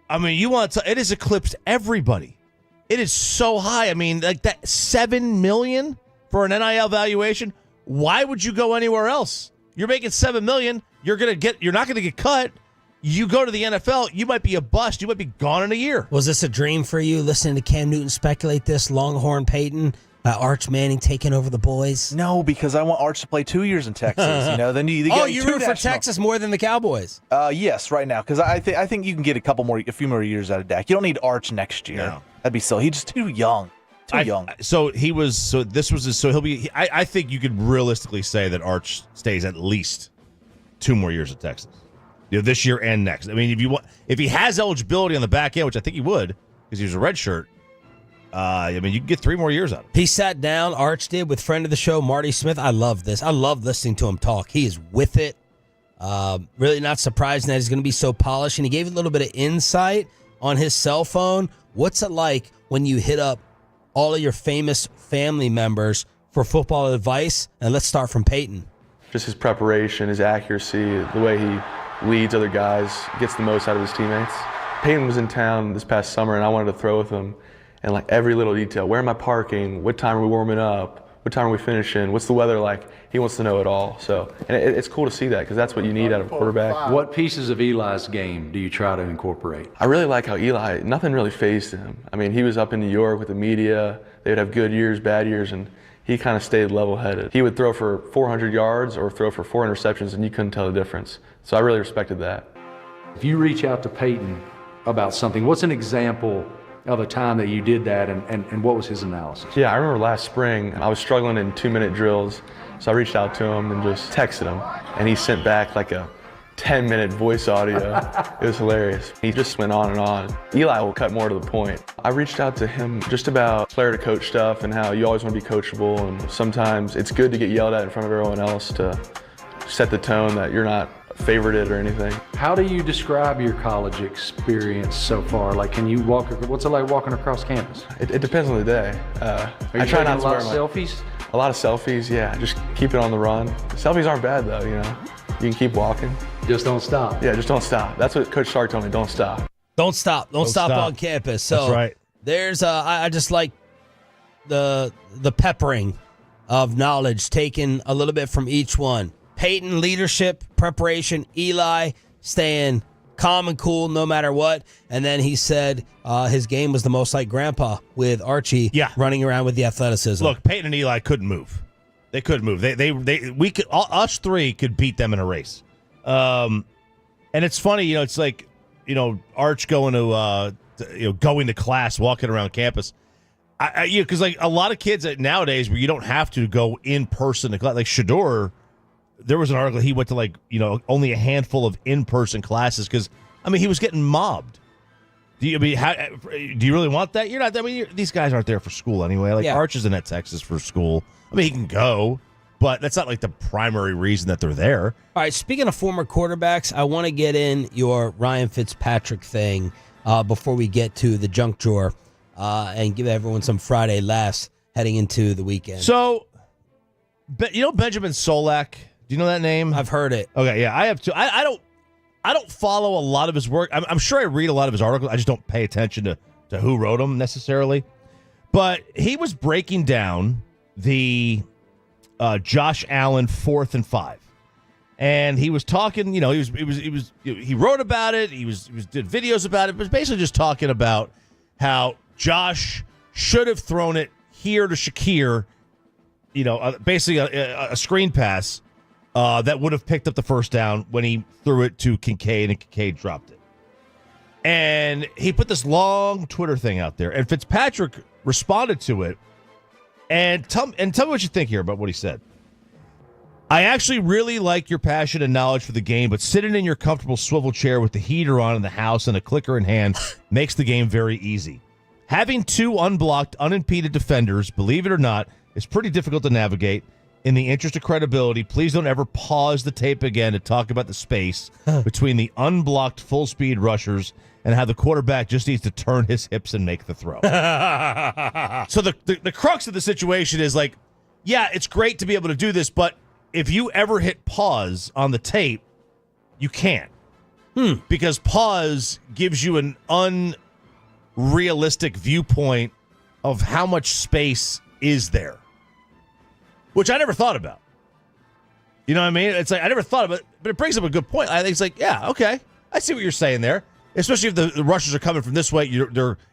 I mean, it has eclipsed everybody. It is so high. I mean, like that $7 million for an NIL valuation. Why would you go anywhere else? You're making $7 million. You're not going to get cut. You go to the NFL, you might be a bust. You might be gone in a year. Was this a dream for you, listening to Cam Newton speculate this? Longhorn Peyton, Arch Manning taking over the boys? No, because I want Arch to play 2 years in Texas. Then you you root for Texas more than the Cowboys? Yes, right now, because I think you can get a few more years out of Dak. You don't need Arch next year. No. That'd be silly. He's just too young. Young. So he'll be. I think you could realistically say that Arch stays at least 2 more years at Texas. This year and next. I mean, if he has eligibility on the back end, which I think he would, because he was a red shirt. I mean, you can get 3 more years out of it. He sat down, Arch did, with friend of the show, Marty Smith. I love this. I love listening to him talk. He is with it. Really not surprising that he's going to be so polished. And he gave a little bit of insight on his cell phone. What's it like when you hit up all of your famous family members for football advice? And let's start from Peyton. Just his preparation, his accuracy, the way he leads other guys, gets the most out of his teammates. Peyton was in town this past summer, and I wanted to throw with him. And like every little detail, where am I parking? What time are we warming up? What time are we finishing? What's the weather like? He wants to know it all. So, and it's cool to see that because that's what you need out of a quarterback. What pieces of Eli's game do you try to incorporate? I really like how Eli, nothing really fazed him. I mean, he was up in New York with the media. They would have good years, bad years, and he kind of stayed level-headed. He would throw for 400 yards or throw for 4 interceptions, and you couldn't tell the difference. So I really respected that. If you reach out to Peyton about something, what's an example of a time that you did that, and what was his analysis? Yeah, I remember last spring, I was struggling in 2-minute drills, so I reached out to him and just texted him, and he sent back like a 10-minute voice audio. It was hilarious. He just went on and on. Eli will cut more to the point. I reached out to him just about player-to-coach stuff and how you always want to be coachable, and sometimes it's good to get yelled at in front of everyone else to set the tone that you're not favorited or anything. How do you describe your college experience so far? Like, can you what's it like walking across campus? It depends on the day. I try not to wear selfies? A lot of selfies, yeah. Just keep it on the run. Selfies aren't bad though, you know. You can keep walking. Just don't stop. Yeah, just don't stop. That's what Coach Stark told me, don't stop. Don't stop on campus. So that's right. There's I just like the peppering of knowledge, taken a little bit from each one. Peyton, leadership, preparation. Eli, staying calm and cool no matter what. And then he said his game was the most like grandpa with Archie running around with the athleticism. Look, Peyton and Eli couldn't move. They couldn't move. Us three could beat them in a race. And it's funny, it's like, Arch going to class, walking around campus. Because like a lot of kids nowadays where you don't have to go in person to class, like Shador. There was an article he went to only a handful of in-person classes because he was getting mobbed. Do you really want that? You're not. These guys aren't there for school anyway. Like Arch isn't at Texas for school. He can go, but that's not like the primary reason that they're there. All right. Speaking of former quarterbacks, I want to get in your Ryan Fitzpatrick thing before we get to the junk drawer and give everyone some Friday laughs heading into the weekend. So, Benjamin Solak. Do you know that name? I've heard it. Okay, yeah, I have too. I don't follow a lot of his work. I'm sure I read a lot of his articles. I just don't pay attention to who wrote them necessarily. But he was breaking down the Josh Allen 4th and 5, and he was talking. He wrote about it. He did videos about it. But basically just talking about how Josh should have thrown it here to Shakir. Basically a screen pass. That would have picked up the first down when he threw it to Kincaid, and Kincaid dropped it. And he put this long Twitter thing out there, and Fitzpatrick responded to it. And tell me what you think here about what he said. I actually really like your passion and knowledge for the game, but sitting in your comfortable swivel chair with the heater on in the house and a clicker in hand makes the game very easy. Having 2 unblocked, unimpeded defenders, believe it or not, is pretty difficult to navigate. in the interest of credibility, please don't ever pause the tape again to talk about the space between the unblocked full-speed rushers and how the quarterback just needs to turn his hips and make the throw. So the crux of the situation is like, yeah, it's great to be able to do this, but if you ever hit pause on the tape, you can't. Because pause gives you an unrealistic viewpoint of how much space is there, which I never thought about. You know what I mean? It's like I never thought of it, but it brings up a good point. I think it's like, yeah, okay, I see what you're saying there. Especially if the rushers are coming from this way,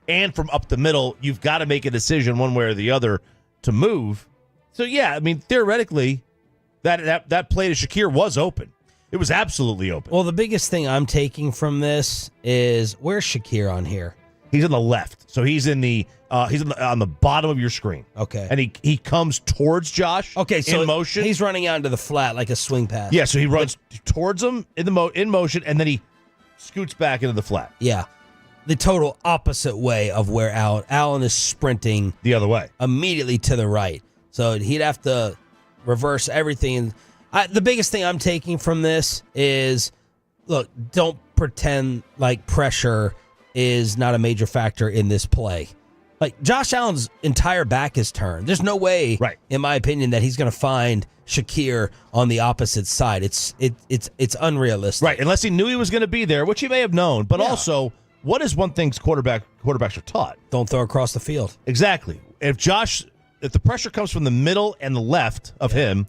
and from up the middle, you've got to make a decision one way or the other to move. So yeah, I mean, theoretically, that play to Shakir was open. It was absolutely open. Well, the biggest thing I'm taking from this is, where's Shakir on here? He's on the left, so he's on the bottom of your screen. Okay, and he comes towards Josh. Okay, so in motion, he's running out into the flat like a swing pass. Yeah, so he runs towards him in motion, and then he scoots back into the flat. Yeah, the total opposite way of where Allen is sprinting the other way, immediately to the right. So he'd have to reverse everything. The biggest thing I'm taking from this is, look, don't pretend like pressure is not a major factor in this play. Like, Josh Allen's entire back is turned. There's no way, right, in my opinion, that he's going to find Shakir on the opposite side. It's unrealistic. Right, unless he knew he was going to be there, which he may have known. But also, what is one thing quarterbacks are taught? Don't throw across the field. Exactly. If the pressure comes from the middle and the left of him,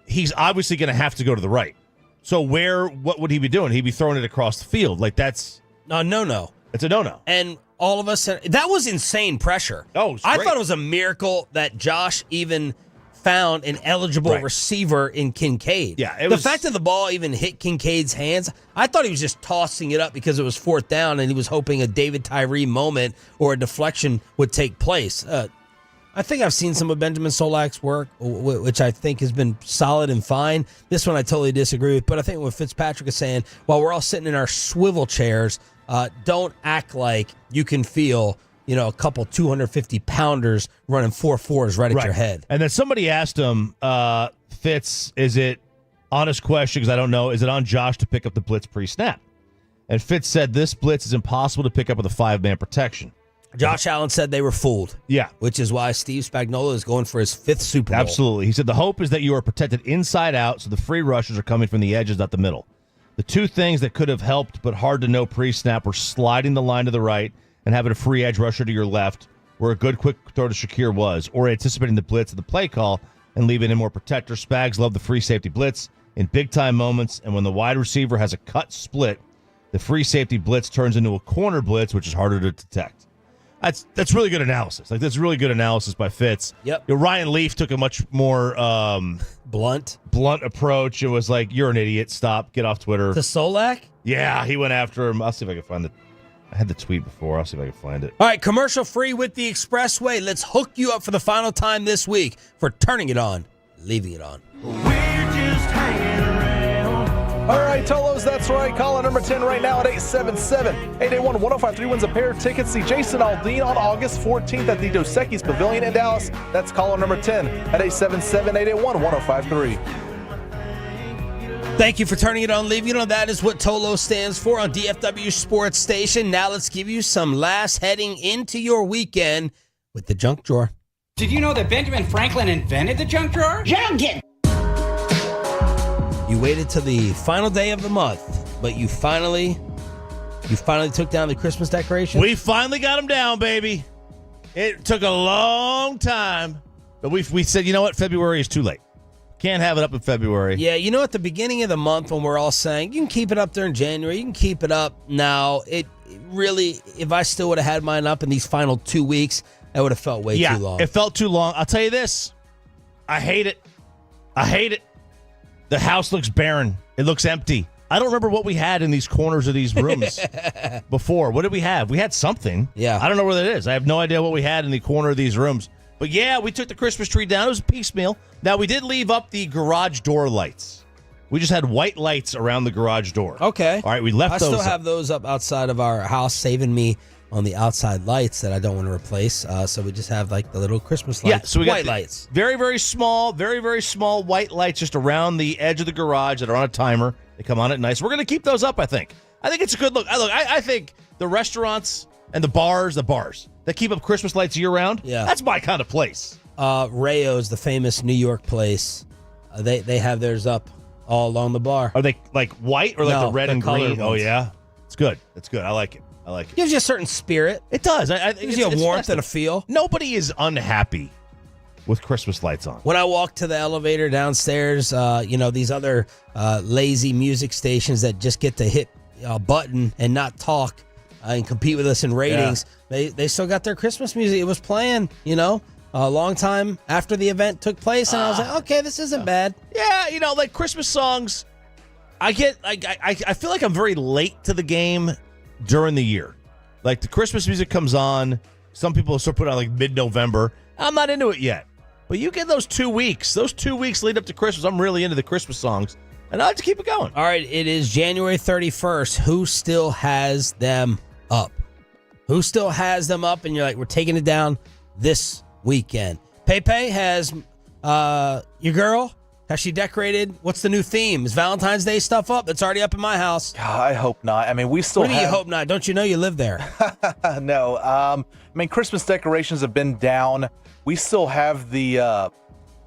he's obviously going to have to go to the right. So what would he be doing? He'd be throwing it across the field. Like, that's a no-no. It's a no-no. And all of us, that was insane pressure. Oh, I thought it was a miracle that Josh even found an eligible receiver in Kincaid. Yeah, the fact that the ball even hit Kincaid's hands, I thought he was just tossing it up because it was fourth down and he was hoping a David Tyree moment or a deflection would take place. I think I've seen some of Benjamin Solak's work, which I think has been solid and fine. This one I totally disagree with, but I think what Fitzpatrick is saying, while we're all sitting in our swivel chairs, don't act like you can feel, a couple 250-pounders running 4.4s right at your head. And then somebody asked him, Fitz, is it, honest question because I don't know, is it on Josh to pick up the blitz pre-snap? And Fitz said this blitz is impossible to pick up with a 5-man protection. Josh Allen said they were fooled. Yeah. Which is why Steve Spagnuolo is going for his 5th Super Bowl. Absolutely. He said the hope is that you are protected inside out, so the free rushers are coming from the edges, not the middle. The two things that could have helped but hard to know pre-snap were sliding the line to the right and having a free edge rusher to your left, where a good quick throw to Shakir was, or anticipating the blitz of the play call and leaving in more protector. Spags love the free safety blitz in big-time moments, and when the wide receiver has a cut split, the free safety blitz turns into a corner blitz, which is harder to detect. That's really good analysis. Like, that's really good analysis by Fitz. Yep. Ryan Leaf took a much more blunt approach. It was like, you're an idiot. Stop. Get off Twitter. To Solak? Yeah, he went after him. I'll see if I can find it. I had the tweet before. I'll see if I can find it. All right, commercial free with the Expressway. Let's hook you up for the final time this week for turning it on, leaving it on. We're just hanging around. All right, Tolos, that's right. Caller number 10 right now at 877-881-1053 wins a pair of tickets. See Jason Aldean on August 14th at the Dos Equis Pavilion in Dallas. That's caller number 10 at 877-881-1053. Thank you for turning it on, leaving it on. That is what Tolo stands for on DFW Sports Station. Now let's give you some laughs heading into your weekend with the junk drawer. Did you know that Benjamin Franklin invented the junk drawer? Junkin! You waited till the final day of the month, but you finally took down the Christmas decorations? We finally got them down, baby. It took a long time, but we said, you know what? February is too late. Can't have it up in February. Yeah, at the beginning of the month when we're all saying, you can keep it up during January, you can keep it up now, it really, if I still would have had mine up in these final 2 weeks, that would have felt way too long. It felt too long. I'll tell you this. I hate it. The house looks barren. It looks empty. I don't remember what we had in these corners of these rooms before. What did we have? We had something. Yeah. I don't know where that is. I have no idea what we had in the corner of these rooms. But yeah, we took the Christmas tree down. It was a piecemeal. Now, we did leave up the garage door lights. We just had white lights around the garage door. Okay. All right, we left those I still up. have those up outside of our house, saving me on the outside lights that I don't want to replace. So we just have like the little Christmas lights. Yeah, so we got white the lights. very, very small white lights just around the edge of the garage that are on a timer. They come on at night. So we're going to keep those up, I think. I think it's a good look. I think the restaurants and the bars that keep up Christmas lights year-round, that's my kind of place. Rayo's, the famous New York place, they have theirs up all along the bar. Are they like white or like the red and green? Ones. Oh, yeah. It's good. It's good. I like it. Gives you a certain spirit. It does. Gives you a warmth and a feel. Nobody is unhappy with Christmas lights on. When I walk to the elevator downstairs, these other lazy music stations that just get to hit a button and not talk and compete with us in ratings, they still got their Christmas music. It was playing, a long time after the event took place, and I was like, okay, this isn't bad. Yeah, like Christmas songs, I feel like I'm very late to the game during the year. Like the Christmas music comes on, some people start putting on like mid-November. I'm not into it yet. But you get those 2 weeks. Those 2 weeks lead up to Christmas. I'm really into the Christmas songs. And I like to keep it going. All right, it is January 31st. Who still has them up? Who still has them up? And you're like, we're taking it down this weekend. Pepe has your girl. Has she decorated? What's the new theme? Is Valentine's Day stuff up? That's already up in my house. I hope not. I mean, we still What do you hope not? Don't you know you live there? No. Christmas decorations have been down. We still have the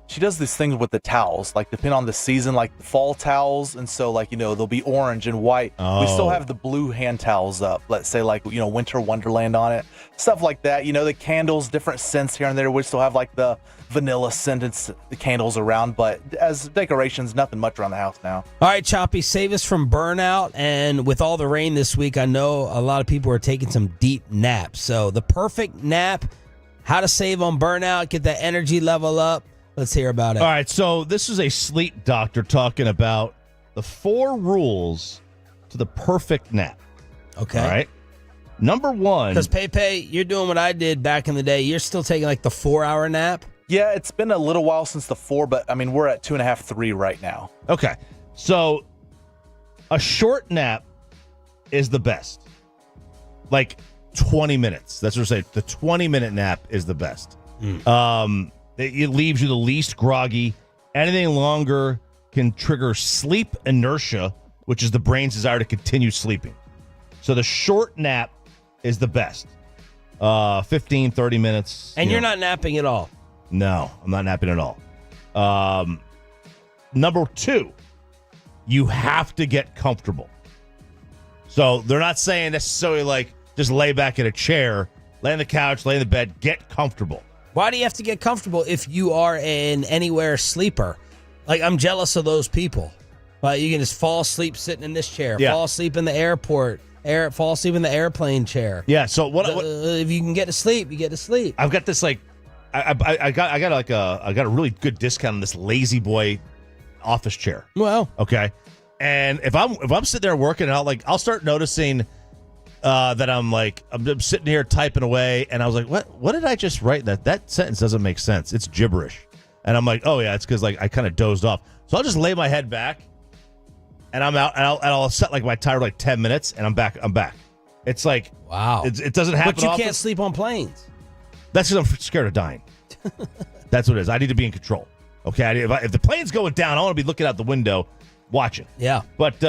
she does these things with the towels, like depending on the season, like the fall towels, and so they'll be orange and white. We still have the blue hand towels up, let's say Winter Wonderland on it, stuff like that. The candles, different scents here and there. We still have like the vanilla scented the candles around, but as decorations, nothing much around the house now. All right, Choppy, save us from burnout. And with all the rain this week, I know a lot of people are taking some deep naps. So the perfect nap, how to save on burnout, get that energy level up. Let's hear about it. All right, so this is a sleep doctor talking about the 4 rules to the perfect nap. Okay. All right. Number 1. Because Pepe, you're doing what I did back in the day. You're still taking like the 4-hour nap? Yeah, it's been a little while since the 4, but we're at 2.5, 3 right now. Okay. So a short nap is the best. Like 20 minutes. That's what I'm saying. The 20-minute nap is the best. It leaves you the least groggy. Anything longer can trigger sleep inertia, which is the brain's desire to continue sleeping. So the short nap is the best. 15, 30 minutes. And you're not napping at all? No, I'm not napping at all. Number 2, you have to get comfortable. So they're not saying necessarily like just lay back in a chair, lay on the couch, lay in the bed, get comfortable. Why do you have to get comfortable if you are an anywhere sleeper? Like, I'm jealous of those people. You can just fall asleep sitting in this chair, fall asleep in the airport, fall asleep in the airplane chair. Yeah, so what if you can get to sleep, you get to sleep. I've got this I got a really good discount on this Lazy Boy office chair. Well, okay. And if I'm sitting there working out, I'll start noticing that I'm sitting here typing away, and I was like, what did I just write? That sentence doesn't make sense. It's gibberish. And I'm like, oh yeah, it's because I kind of dozed off. So I'll just lay my head back, and I'm out, and I'll set my timer 10 minutes, and I'm back. It's like, wow, it doesn't happen. But you often. Can't sleep on planes. That's because I'm scared of dying. That's what it is. I need to be in control. Okay, if the plane's going down, I want to be looking out the window, watching. Yeah. But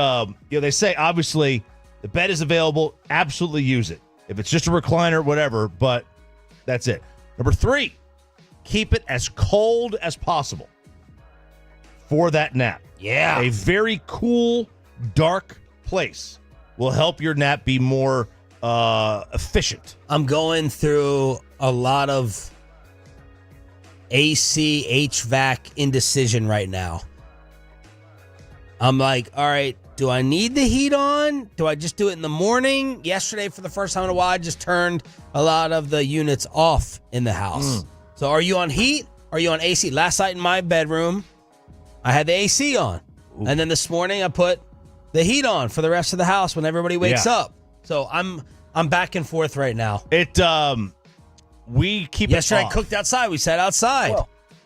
they say obviously the bed is available. Absolutely use it. If it's just a recliner, whatever. But that's it. Number 3, keep it as cold as possible for that nap. Yeah. A very cool, dark place will help your nap be more efficient. I'm going through a lot of AC, HVAC indecision right now. I'm like, all right, do I need the heat on? Do I just do it in the morning? Yesterday, for the first time in a while, I just turned a lot of the units off in the house. So are you on heat? Are you on AC? Last night in my bedroom, I had the AC on. Ooh. And then this morning, I put the heat on for the rest of the house when everybody wakes up. So I'm back and forth right now. We keep Yesterday it off. I cooked outside. We sat outside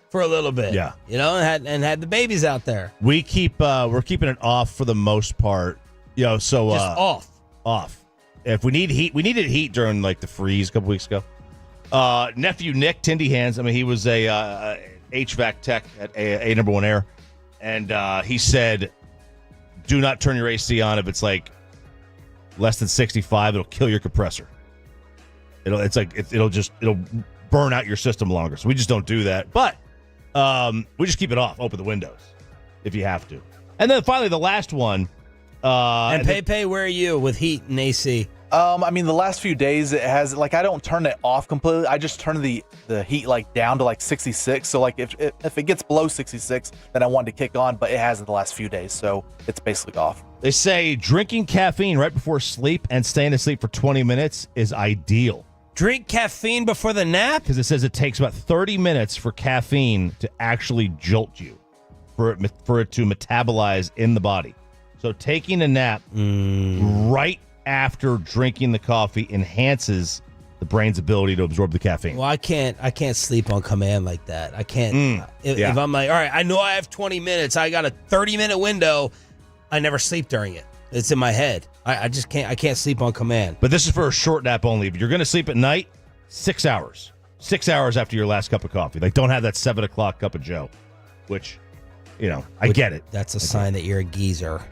for a little bit. Yeah. And had the babies out there. We're keeping it off for the most part. So just off. If we need heat, we needed heat during like the freeze a couple weeks ago. Nephew Nick, Tindy Hands. I mean, he was a HVAC tech at a number one Air, and he said, "Do not turn your AC on if it's like less than 65. It'll kill your compressor. It'll burn out your system longer. So we just don't do that. But we just keep it off. Open the windows if you have to. And then finally, the last one. And Pepe, where are you with heat and AC? I mean, the last few days it has I don't turn it off completely. I just turn the heat down to 66. So if it gets below 66, then I want to kick on. But it hasn't the last few days, so it's basically off. They say drinking caffeine right before sleep and staying asleep for 20 minutes is ideal. Drink caffeine before the nap? Because it says it takes about 30 minutes for caffeine to actually jolt you, for it to metabolize in the body. So taking a nap right after drinking the coffee enhances the brain's ability to absorb the caffeine. Well, I can't sleep on command like that. I can't. If I'm like, all right, I know I have 20 minutes. I got a 30-minute window. I never sleep during it. It's in my head. I just can't. I can't sleep on command. But this is for a short nap only. If you're going to sleep at night, 6 hours. 6 hours after your last cup of coffee. Don't have that 7 o'clock cup of Joe, which, I get it. That's a sign that you're a geezer.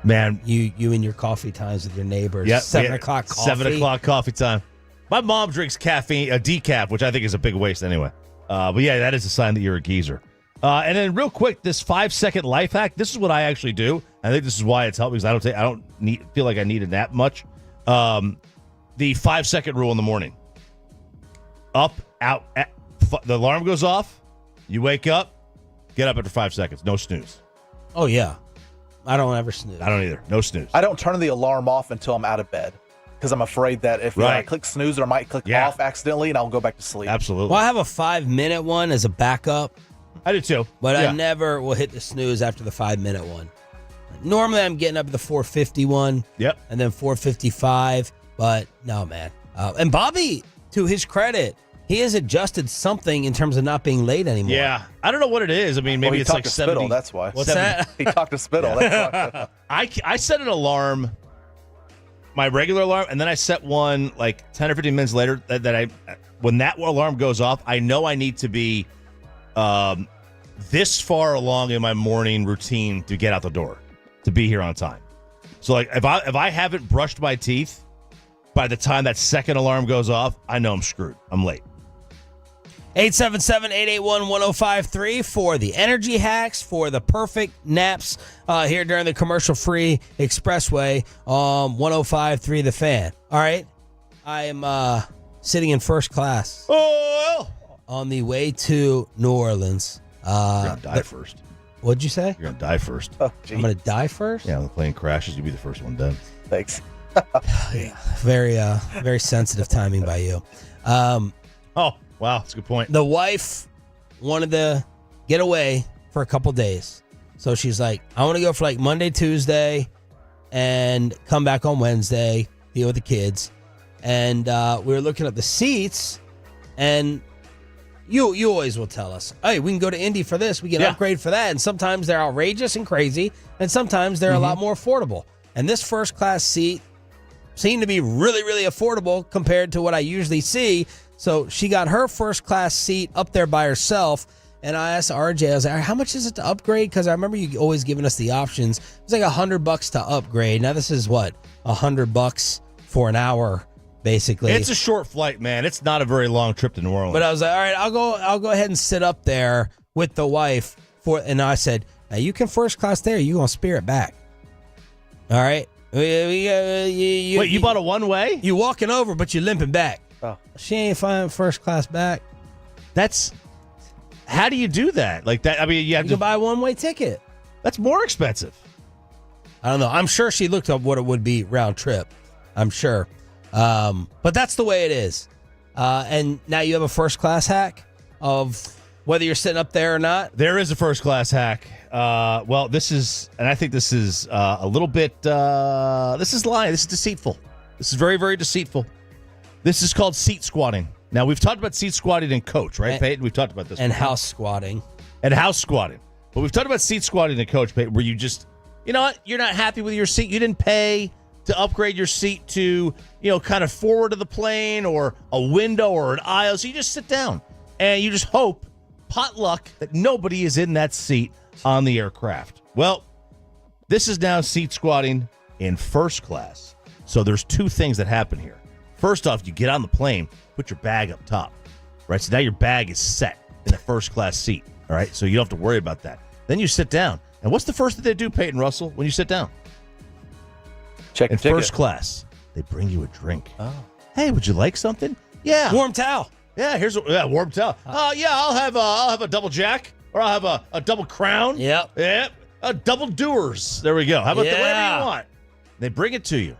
Man. You and your coffee times with your neighbors. Yep, 7 o'clock coffee. 7 o'clock coffee time. My mom drinks caffeine, a decaf, which I think is a big waste anyway. But yeah, that is a sign that you're a geezer. And then real quick, this 5-second life hack. This is what I actually do. I think this is why it's helped me because I don't feel like I need a nap much. The 5-second rule in the morning. Up, out, the alarm goes off. You wake up, get up after 5 seconds. No snooze. Oh yeah, I don't ever snooze. I don't either. No snooze. I don't turn the alarm off until I'm out of bed because I'm afraid that if I click snooze, or I might click off accidentally, and I'll go back to sleep. Absolutely. Well, I have a 5-minute one as a backup. I do too. But I never will hit the snooze after the 5-minute one. Normally, I'm getting up to the 4:50 one. Yep. And then 4:55. But no, man. And Bobby, to his credit, he has adjusted something in terms of not being late anymore. Yeah. I don't know what it is. I mean, maybe it's like 70. Spittle, that's why. What's that? He talked to Spittle. That's why. I set an alarm, my regular alarm, and then I set one like 10 or 15 minutes later that when that alarm goes off, I know I need to be this far along in my morning routine to get out the door, to be here on time. So like if I haven't brushed my teeth by the time that second alarm goes off, I know I'm screwed. I'm late. 877-881-1053 for the energy hacks, for the perfect naps here during the commercial-free expressway on 105.3 The Fan. All right, I am sitting in first class on the way to New Orleans. You're going to die first. What'd you say? You're going to die first. I'm going to die first? Yeah, when the plane crashes, you'll be the first one dead. Thanks. Yeah, very sensitive timing by you. Wow, that's a good point. The wife wanted to get away for a couple days. So she's like, I want to go for like Monday, Tuesday, and come back on Wednesday, deal with the kids. And we were looking at the seats, and you always will tell us, hey, we can go to Indy for this, we can upgrade for that. And sometimes they're outrageous and crazy, and sometimes they're a lot more affordable. And this first class seat seemed to be really, really affordable compared to what I usually see. So she got her first class seat up there by herself. And I asked RJ, I was like, how much is it to upgrade? Because I remember you always giving us the options. It's like $100 to upgrade. Now this is what? $100 for an hour, basically. It's a short flight, man. It's not a very long trip to New Orleans. But I was like, all right, I'll go ahead and sit up there with the wife and I said, now you can first class there, you gonna Spirit back. All right. Wait, you bought a one-way? You walking over, but you're limping back. Oh. She ain't flying first class back. How do you do that? Like that? I mean, you can buy a one-way ticket. That's more expensive. I don't know. I'm sure she looked up what it would be round trip. I'm sure. But that's the way it is. And now you have a first class hack of whether you're sitting up there or not. There is a first class hack. Well, this is, and I think this is a little bit, this is lying. This is deceitful. This is very, very deceitful. This is called seat squatting. Now, we've talked about seat squatting in coach, right, Peyton? We've talked about this. And house squatting. And house squatting. But we've talked about seat squatting in coach, Peyton, where you just, you know what? You're not happy with your seat. You didn't pay to upgrade your seat to, kind of forward of the plane or a window or an aisle. So you just sit down and you just hope, pot luck, that nobody is in that seat on the aircraft. Well, this is now seat squatting in first class. So there's two things that happen here. First off, you get on the plane, put your bag up top, right? So now your bag is set in the first class seat, all right? So you don't have to worry about that. Then you sit down. And what's the first thing they do, Peyton Russell, when you sit down? Check in your ticket. first class, they bring you a drink. Oh. Hey, would you like something? Yeah. Warm towel. Yeah, here's a warm towel. I'll have a double Jack, or I'll have a double Crown. Yep. A double Doers. There we go. How about whatever you want? They bring it to you.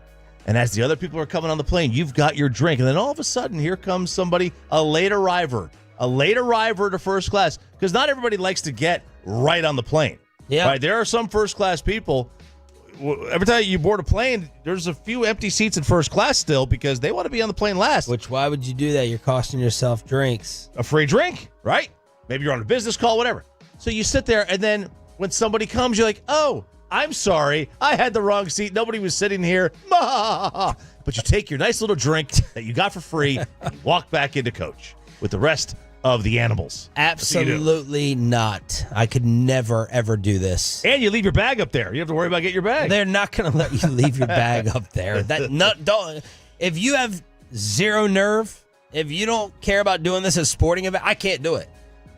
And as the other people are coming on the plane, you've got your drink. And then all of a sudden, here comes somebody, a late arriver to first class. Because not everybody likes to get right on the plane. Yeah. Right? There are some first class people. Every time you board a plane, there's a few empty seats in first class still because they want to be on the plane last. Which, why would you do that? You're costing yourself drinks. A free drink, right? Maybe you're on a business call, whatever. So you sit there, and then when somebody comes, you're like, oh, I'm sorry. I had the wrong seat. Nobody was sitting here. But you take your nice little drink that you got for free and you walk back into coach with the rest of the animals. Absolutely not. I could never, ever do this. And you leave your bag up there. You have to worry about getting your bag. They're not going to let you leave your bag up there. Don't. If you have zero nerve, if you don't care about doing this as a sporting event, I can't do it.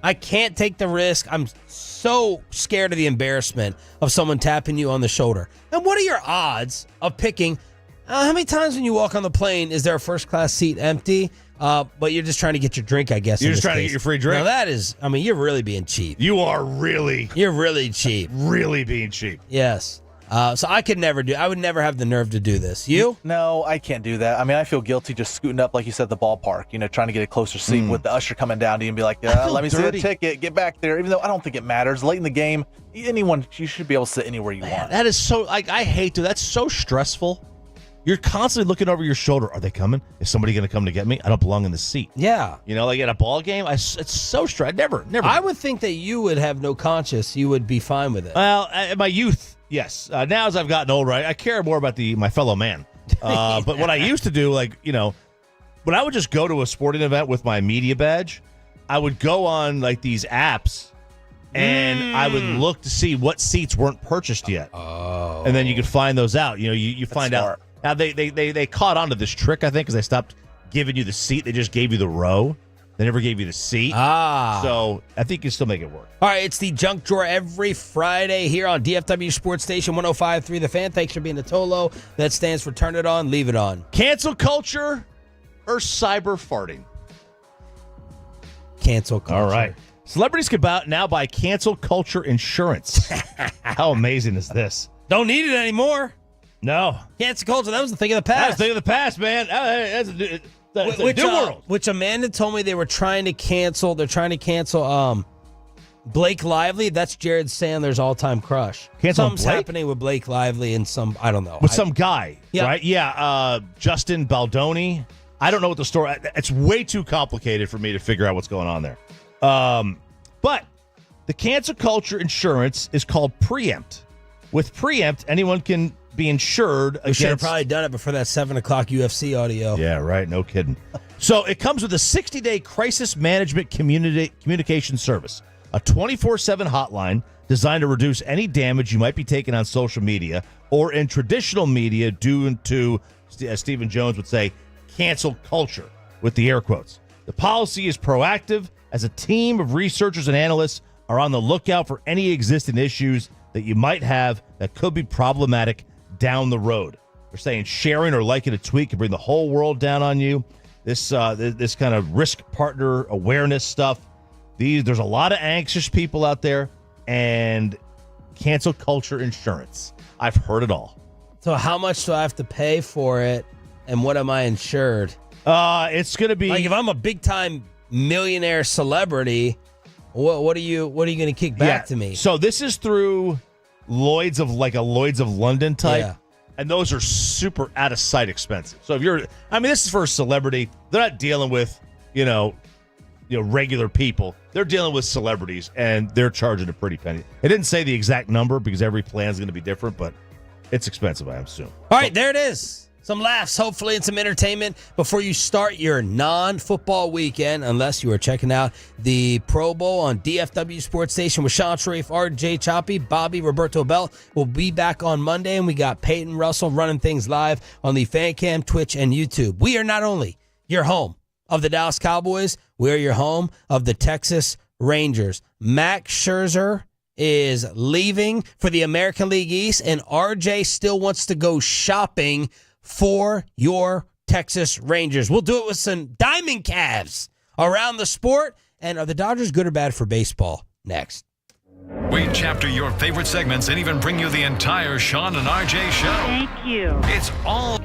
I can't take the risk. I'm so scared of the embarrassment of someone tapping you on the shoulder. And what are your odds of picking? How many times when you walk on the plane is there a first class seat empty? But you're just trying to get your drink, I guess. You're just trying to get your free drink? Now that is, you're really being cheap. You're really cheap. Really being cheap. Yes. So I would never have the nerve to do this. You? No, I can't do that. I feel guilty just scooting up, like you said, the ballpark, trying to get a closer seat with the usher coming down to you and be like, let me see the ticket, get back there. Even though I don't think it matters. Late in the game, you should be able to sit anywhere you want. That is so, I hate to, that's so stressful. You're constantly looking over your shoulder. Are they coming? Is somebody going to come to get me? I don't belong in the seat. Yeah. Like at a ball game, it's so stressful. Never. I would think that you would have no conscience. You would be fine with it. Well, in my youth, yes. Now as I've gotten older, I care more about my fellow man. But what I used to do, when I would just go to a sporting event with my media badge, I would go on these apps and I would look to see what seats weren't purchased yet. Oh. And then you could find those out. You find out. Now, they caught on to this trick, I think, because they stopped giving you the seat. They just gave you the row. They never gave you the seat. So I think you still make it work. All right, it's the Junk Drawer every Friday here on DFW Sports Station 105.3 The Fan. Thanks for being a Tolo. That stands for Turn It On, Leave It On. Cancel culture or cyber farting? Cancel culture. All right. Celebrities can now buy cancel culture insurance. How amazing is this? Don't need it anymore. No. Cancel culture, that was the thing of the past. That was the thing of the past, man. That's a new world. Which Amanda told me they were trying to cancel. They're trying to cancel Blake Lively. That's Jared Sandler's all-time crush. Something's happening with Blake Lively and I don't know. With some guy, right? Yeah, Justin Baldoni. I don't know what the story. It's way too complicated for me to figure out what's going on there. But the cancel culture insurance is called Preempt. With Preempt, anyone can be insured against... We should have probably done it before that 7 o'clock UFC audio. Yeah, right. No kidding. So it comes with a 60-day crisis management communication service, a 24/7 hotline designed to reduce any damage you might be taking on social media or in traditional media due to, as Stephen Jones would say, cancel culture, with the air quotes. The policy is proactive, as a team of researchers and analysts are on the lookout for any existing issues that you might have that could be problematic down the road. They're saying sharing or liking a tweet can bring the whole world down on you. This kind of risk partner awareness stuff. There's a lot of anxious people out there, and cancel culture insurance. I've heard it all. So how much do I have to pay for it, and what am I insured? It's going to be if I'm a big time millionaire celebrity, what are you going to kick back to me? So this is through Lloyd's of Lloyd's of London type, and those are super out of sight expensive. So if this is for a celebrity. They're not dealing with regular people. They're dealing with celebrities, and they're charging a pretty penny. It didn't say the exact number because every plan is going to be different, but It's expensive, I assume. All right, there it is. Some laughs, hopefully, and some entertainment before you start your non-football weekend, unless you are checking out the Pro Bowl on DFW Sports Station with Sean Sharif, RJ Choppy, Bobby, Roberto Bell. We'll be back on Monday, and we got Peyton Russell running things live on the Fan Cam, Twitch, and YouTube. We are not only your home of the Dallas Cowboys, we are your home of the Texas Rangers. Max Scherzer is leaving for the American League East, and RJ still wants to go shopping for your Texas Rangers. We'll do it with some Diamond Calves around the sport. And are the Dodgers good or bad for baseball? Next. We chapter your favorite segments and even bring you the entire Sean and RJ show. Thank you. It's all...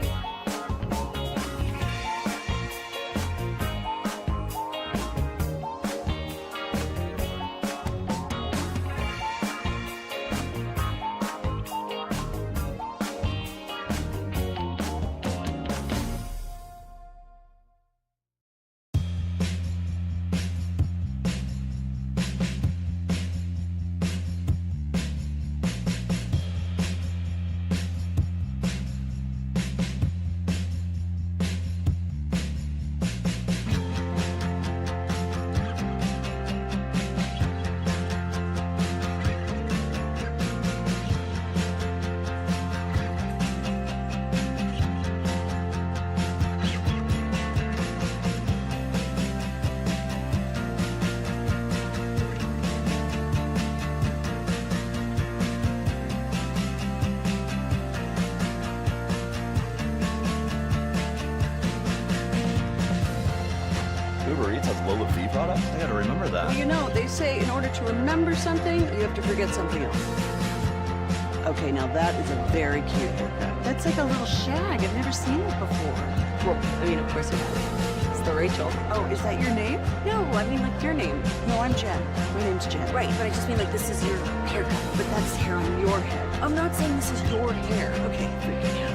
Uber Eats has low fee products? I gotta remember that. Well, you know, they say in order to remember something, you have to forget something else. Okay, now that is a very cute haircut. That's like a little shag. I've never seen it before. Well, I mean, of course you have. It's the Rachel. Oh, is that your name? No, I mean, like your name. No, I'm Jen. My name's Jen. Right, but I just mean like this is your haircut. But that's hair on your head. I'm not saying this is your hair. Okay, freaking out.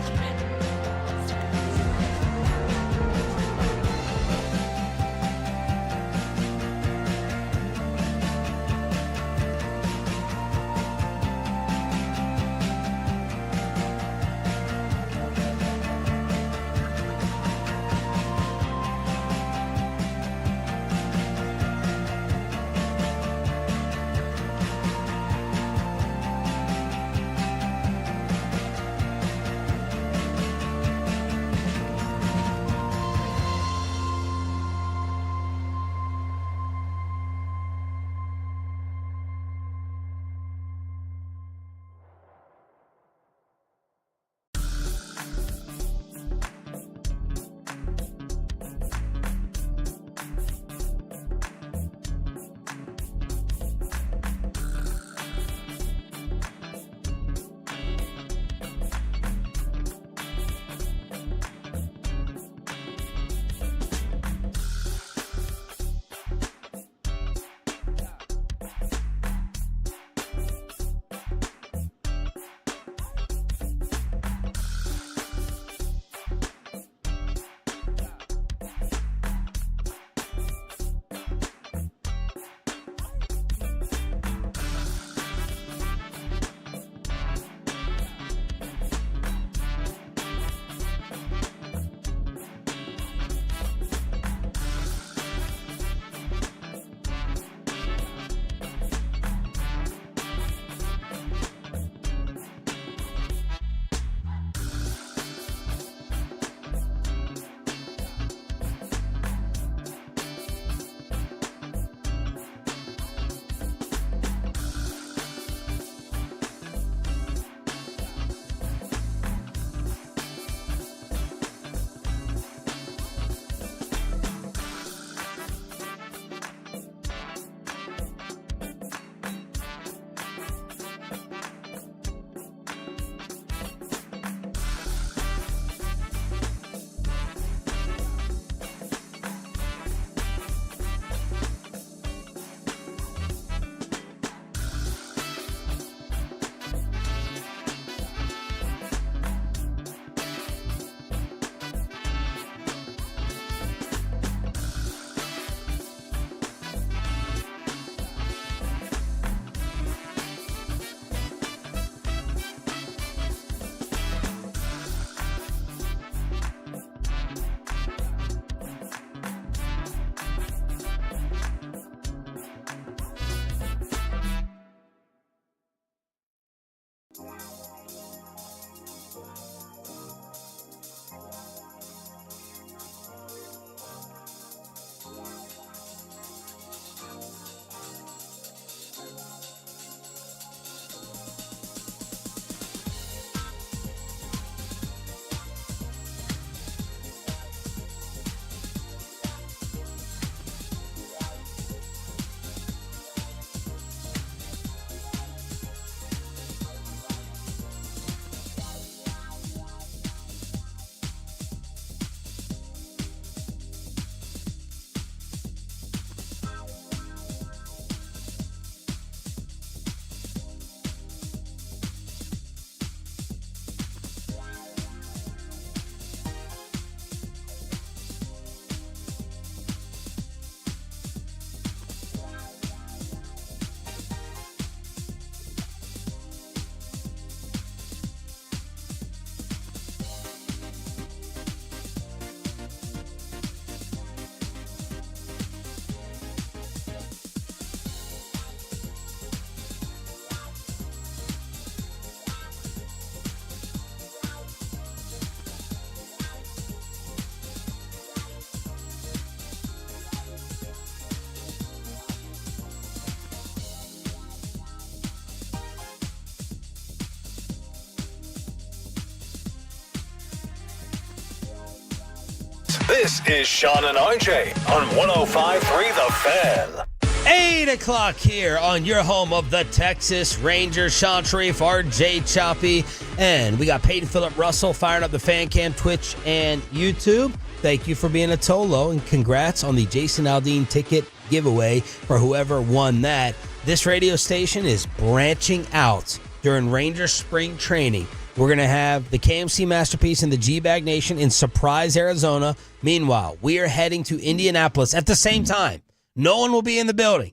This is Sean and RJ on 105.3 The Fan. 8 o'clock here on your home of the Texas Rangers. Sean Sharif, RJ Choppy, and we got Peyton Phillip Russell firing up the fan cam, Twitch, and YouTube. Thank you for being a Tolo, and congrats on the Jason Aldean ticket giveaway for whoever won that. This radio station is branching out during Rangers spring training. We're going to have the KMC Masterpiece and the G-Bag Nation in Surprise, Arizona. Meanwhile, we are heading to Indianapolis at the same time. No one will be in the building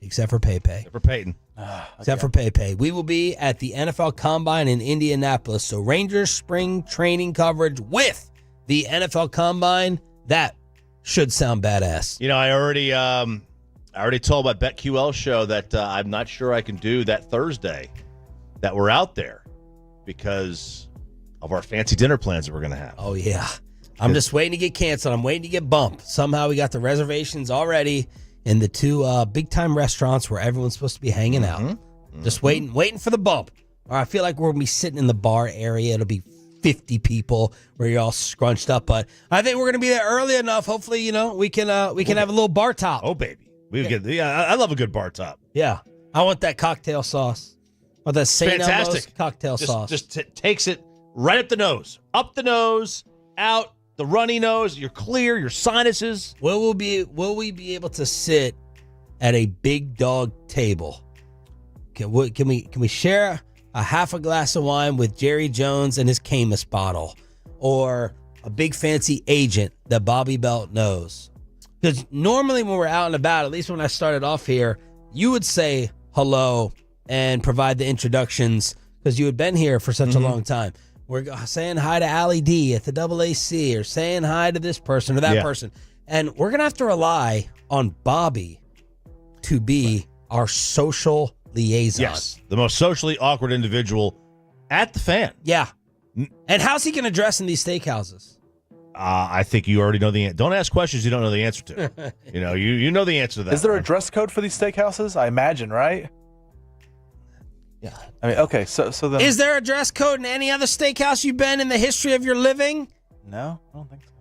except for Pepe. Except for Peyton. Except for Pepe. We will be at the NFL Combine in Indianapolis. So Rangers spring training coverage with the NFL Combine. That should sound badass. You know, I already told my BetQL show that I'm not sure I can do that Thursday that we're out there because of our fancy dinner plans that we're going to have. Oh, yeah. I'm just waiting to get canceled. I'm waiting to get bumped. Somehow we got the reservations already in the two big-time restaurants where everyone's supposed to be hanging out. Just waiting for the bump. Or I feel like we're going to be sitting in the bar area. It'll be 50 people where you're all scrunched up. But I think we're going to be there early enough. Hopefully, you know, we can have a little bar top. Oh, baby. I love a good bar top. Yeah. I want that cocktail sauce. Or that St. Elmo's cocktail sauce. Just takes it right up the nose. Up the nose, out the runny nose. You're clear, your sinuses. Will we be able to sit at a big dog table? Can we share a half a glass of wine with Jerry Jones and his Camus bottle? Or a big fancy agent that Bobby Belt knows? Because normally when we're out and about, at least when I started off here, you would say hello and provide the introductions because you had been here for such a long time. We're saying hi to Allie D at the AAC or saying hi to this person or that person. And we're going to have to rely on Bobby to be our social liaison. Yes, the most socially awkward individual at the Fan. Yeah. And how's he going to dress in these steakhouses? I think you already know the answer. Don't ask questions you don't know the answer to. you know the answer to that. Is there a dress code for these steakhouses? I imagine, right? Yeah. I mean, okay, so then... Is there a dress code in any other steakhouse you've been in the history of your living? No, I don't think so.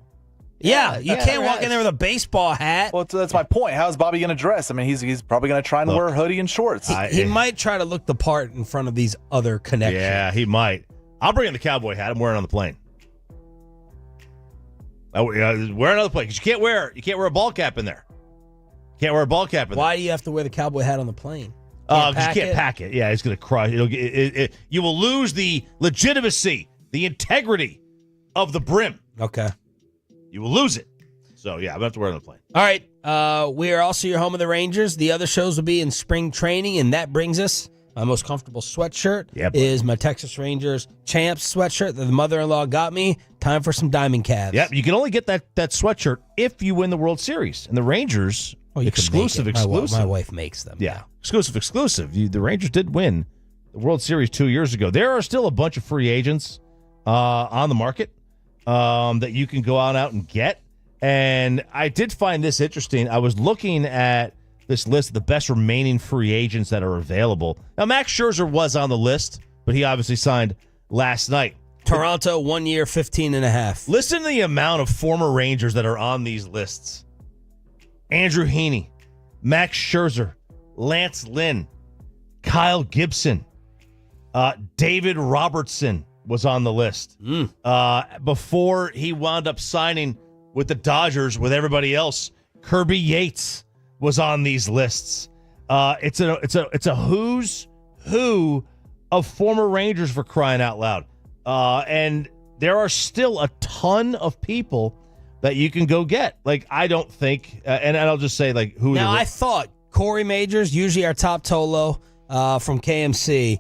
Yeah, you can't walk in there with a baseball hat. Well, that's my point. How's Bobby going to dress? I mean, he's probably going to try and wear a hoodie and shorts. He might try to look the part in front of these other connections. Yeah, he might. I'll bring in the cowboy hat. I'm wearing it on the plane. Wear another plane because you can't wear a ball cap in there. Can't wear a ball cap in there. Why do you have to wear the cowboy hat on the plane? Because you can't pack it. Yeah, it's going to crush. You will lose the legitimacy, the integrity of the brim. Okay. You will lose it. So, yeah, I'm going to have to wear it on the plane. All right. We are also your home of the Rangers. The other shows will be in spring training, and that brings us my most comfortable sweatshirt is my Texas Rangers Champs sweatshirt that the mother-in-law got me. Time for some diamond calves. Yep, you can only get that sweatshirt if you win the World Series. And the Rangers, exclusive. My wife makes them. Yeah, exclusive. The Rangers did win the World Series 2 years ago. There are still a bunch of free agents on the market that you can go out and get. And I did find this interesting. I was looking at this list of the best remaining free agents that are available. Now, Max Scherzer was on the list, but he obviously signed last night. Toronto, 1 year, 15.5. Listen to the amount of former Rangers that are on these lists. Andrew Heaney, Max Scherzer, Lance Lynn, Kyle Gibson, David Robertson was on the list. Before he wound up signing with the Dodgers with everybody else, Kirby Yates was on these lists. It's a who's who of former Rangers, for crying out loud. And there are still a ton of people that you can go get. Like, I don't think, and I'll just say, like, who. Now, I thought Corey Majors, usually our top Tolo from KMC,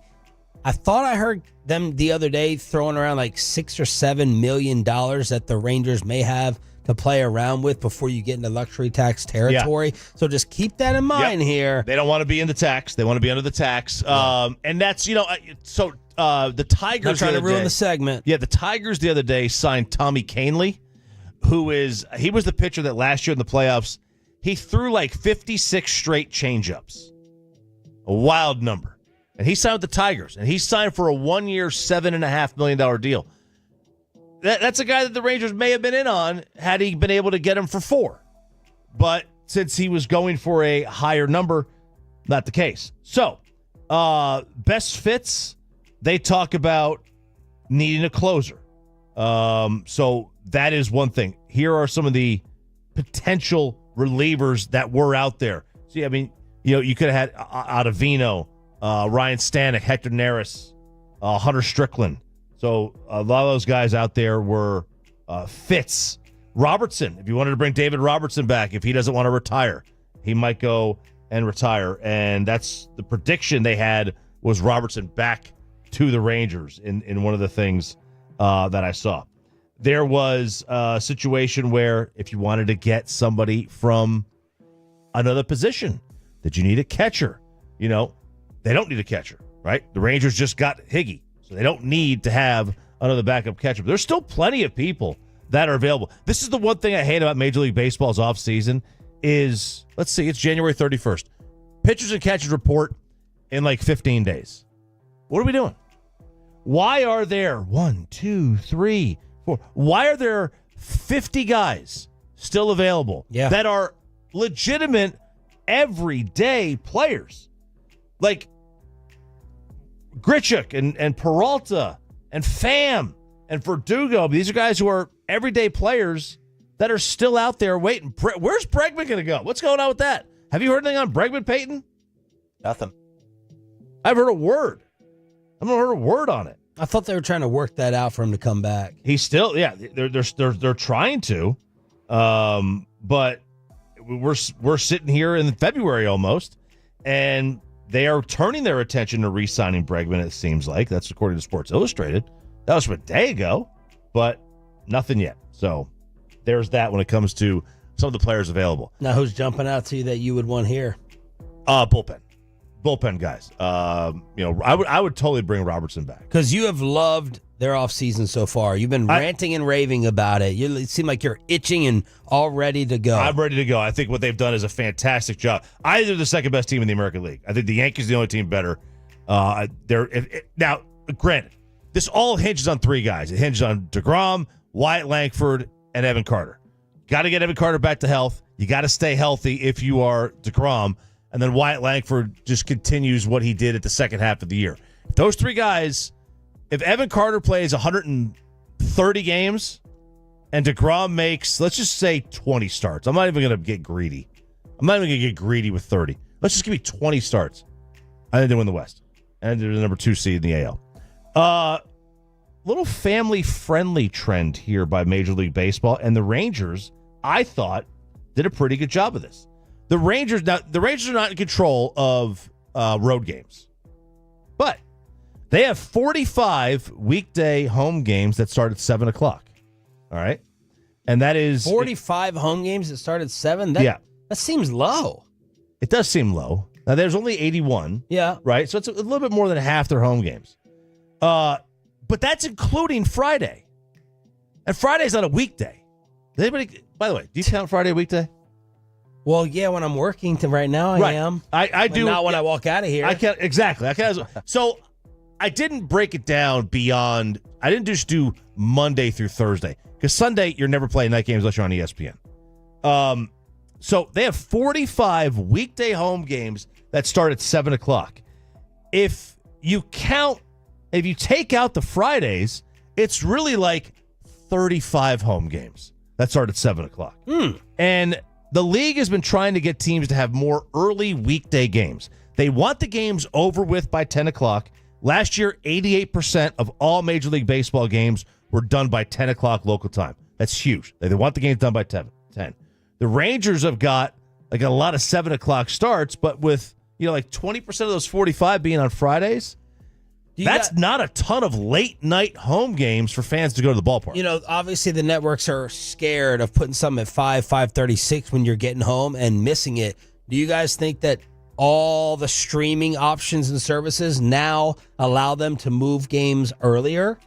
I thought I heard them the other day throwing around like $6 or $7 million that the Rangers may have to play around with before you get into luxury tax territory. Yeah. So just keep that in mind here. They don't want to be in the tax. They want to be under the tax. And that's, the Tigers. Not trying to ruin the segment. Yeah, the Tigers the other day signed Tommy Kahnle, he was the pitcher that last year in the playoffs, he threw like 56 straight changeups. A wild number. And he signed with the Tigers. And he signed for a 1 year, $7.5 million deal. that's a guy that the Rangers may have been in on had he been able to get him for 4. But since he was going for a higher number, not the case. So, best fits, they talk about needing a closer. So that is one thing. Here are some of the potential relievers that were out there. See, I mean, you could have had Ottavino, Ryan Stanek, Hector Neris, Hunter Strickland. So a lot of those guys out there were fits. Robertson, if you wanted to bring David Robertson back, if he doesn't want to retire, he might go and retire. And that's the prediction they had, was Robertson back to the Rangers in one of the things that I saw. There was a situation where if you wanted to get somebody from another position, that you need a catcher, they don't need a catcher, right? The Rangers just got Higgy, so they don't need to have another backup catcher. But there's still plenty of people that are available. This is the one thing I hate about Major League Baseball's offseason is, let's see, it's January 31st. Pitchers and catchers report in like 15 days. What are we doing? Why are there 1, 2, 3, 4? Why are there 50 guys still available that are legitimate everyday players? Like Grichuk and Peralta and Pham and Verdugo. These are guys who are everyday players that are still out there waiting. Where's Bregman going to go? What's going on with that? Have you heard anything on Bregman, Peyton? Nothing. I've heard a word. I haven't heard a word on it. I thought they were trying to work that out for him to come back. He's still, they're trying to, but we're sitting here in February almost, and they are turning their attention to re-signing Bregman. It seems like that's according to Sports Illustrated. That was from a day ago, but nothing yet. So there's that when it comes to some of the players available. Now, who's jumping out to you that you would want here? Bullpen guys. I would totally bring Robertson back. Because you have loved their offseason so far. You've been ranting and raving about it. It seems like you're itching and all ready to go. I'm ready to go. I think what they've done is a fantastic job. They're the second best team in the American League. I think the Yankees are the only team better. Now, granted, this all hinges on 3 guys. It hinges on DeGrom, Wyatt Langford, and Evan Carter. Got to get Evan Carter back to health. You got to stay healthy if you are DeGrom. And then Wyatt Langford just continues what he did at the second half of the year. Those 3 guys, if Evan Carter plays 130 games and DeGrom makes, let's just say 20 starts. I'm not even going to get greedy. I'm not even going to get greedy with 30. Let's just give me 20 starts. I think they win the West. And they're the number 2 seed in the AL. Little family-friendly trend here by Major League Baseball. And the Rangers, I thought, did a pretty good job of this. The Rangers are not in control of road games, but they have 45 weekday home games that start at 7 o'clock. All right, and that is 45 home games that start at 7. That seems low. It does seem low. Now there's only 81. Yeah, right. So it's a little bit more than half their home games. But that's including Friday, and Friday's not a weekday. Does anybody? By the way, do you count Friday a weekday? Well, yeah, when I'm working right now, I am. I do. Not when I walk out of here. I can't, exactly. So I didn't break it down beyond, I didn't just do Monday through Thursday. Because Sunday, you're never playing night games unless you're on ESPN. So they have 45 weekday home games that start at 7 o'clock. If you take out the Fridays, it's really like 35 home games that start at 7 o'clock. And the league has been trying to get teams to have more early weekday games. They want the games over with by 10 o'clock. Last year, 88% of all Major League Baseball games were done by 10 o'clock local time. That's huge. They want the games done by 10. The Rangers have got like a lot of 7 o'clock starts, but with like 20% of those 45 being on Fridays, that's not a ton of late night home games for fans to go to the ballpark. Obviously the networks are scared of putting something at 5:36 when you're getting home and missing it. Do you guys think that all the streaming options and services now allow them to move games earlier?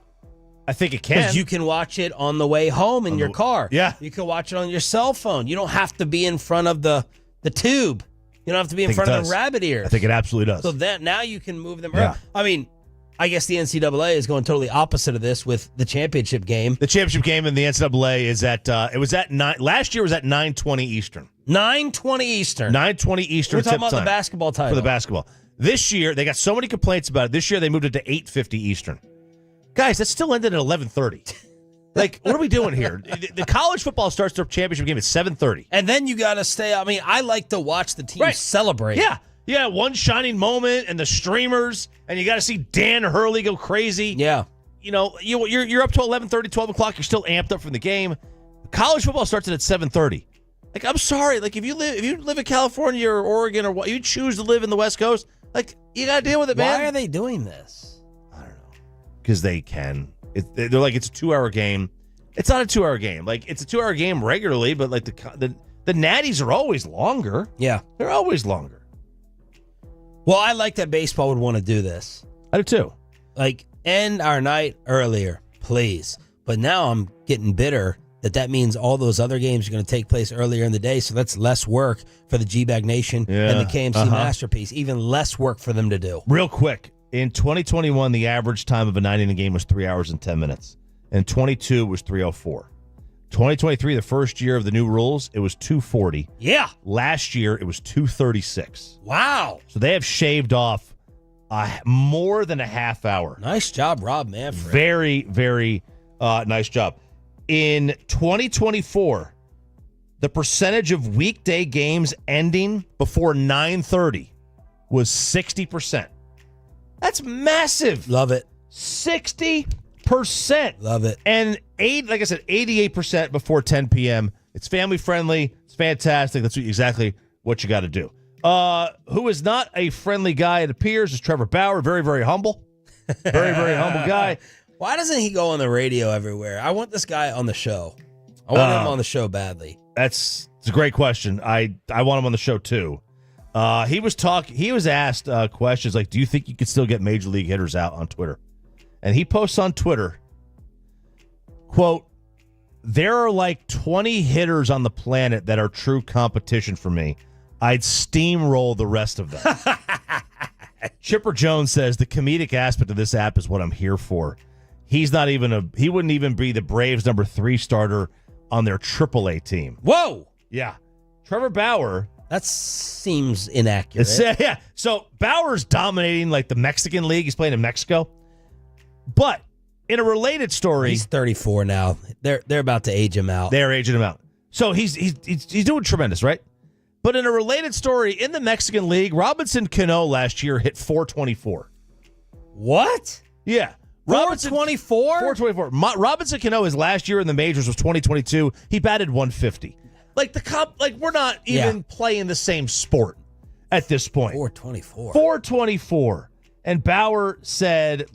I think it can. Because you can watch it on the way home in your car. Yeah. You can watch it on your cell phone. You don't have to be in front of the tube. You don't have to be in front of the rabbit ears. I think it absolutely does. So that now you can move them around. I mean, I guess the NCAA is going totally opposite of this with the championship game. The championship game in the NCAA is at last year was at 9:20 Eastern. 9:20 Eastern. 9:20 Eastern. We're talking tip about time the basketball title. for the basketball. This year they got so many complaints about it. This year they moved it to 8:50 Eastern. Guys, that still ended at 11:30. Like, what are we doing here? The college football starts their championship game at 7:30. And then you got to stay. I mean, I like to watch the team celebrate. Yeah. Yeah, one shining moment and the streamers, and you got to see Dan Hurley go crazy. Yeah. You know, you're up to 11:30, 12 o'clock. You're still amped up from the game. College football starts at 7:30. Like, I'm sorry. Like, if you live in California or Oregon or what, you choose to live in the West Coast, like, you got to deal with it, man. Why are they doing this? Because they can. They're like, it's a 2-hour game. It's not a 2-hour game. Like, it's a 2-hour game regularly, but like the natties are always longer. Yeah. They're always longer. Well, I like that baseball would want to do this. I do too. Like, end our night earlier, please. But now I'm getting bitter that means all those other games are going to take place earlier in the day. So that's less work for the G-Bag Nation and the KMC Masterpiece. Even less work for them to do. Real quick. In 2021, the average time of a 9-inning game was 3 hours and 10 minutes. In 22, it was 3:04. 2023, the first year of the new rules, it was 2:40. Yeah. Last year, it was 2:36. Wow. So they have shaved off more than a half hour. Nice job, Rob Manfred. Very, very nice job. In 2024, the percentage of weekday games ending before 9:30 was 60%. That's massive. Love it. 60%. Love it. And like I said, 88% before 10 p.m. It's family friendly. It's fantastic. That's exactly what you got to do. Who is not a friendly guy, it appears, is Trevor Bauer. Very, very humble. Very, very humble guy. Why doesn't he go on the radio everywhere? I want this guy on the show. I want him on the show badly. It's a great question. I want him on the show too. He was asked questions like, do you think you could still get major league hitters out on Twitter? And he posts on Twitter, quote, there are like 20 hitters on the planet that are true competition for me. I'd steamroll the rest of them. Chipper Jones says the comedic aspect of this app is what I'm here for. He wouldn't even be the Braves number 3 starter on their AAA team. Whoa. Yeah. Trevor Bauer. That seems inaccurate. Yeah. So Bauer's dominating like the Mexican league. He's playing in Mexico. But in a related story, he's 34 now. They're about to age him out. They're aging him out. So he's doing tremendous, right? But in a related story, in the Mexican league, Robinson Cano last year hit 424. What? Yeah. 424? 424. Robinson Cano, his last year in the majors was 2022. He batted 150. Like we're not even playing the same sport at this point. 424. 424. And Bauer said,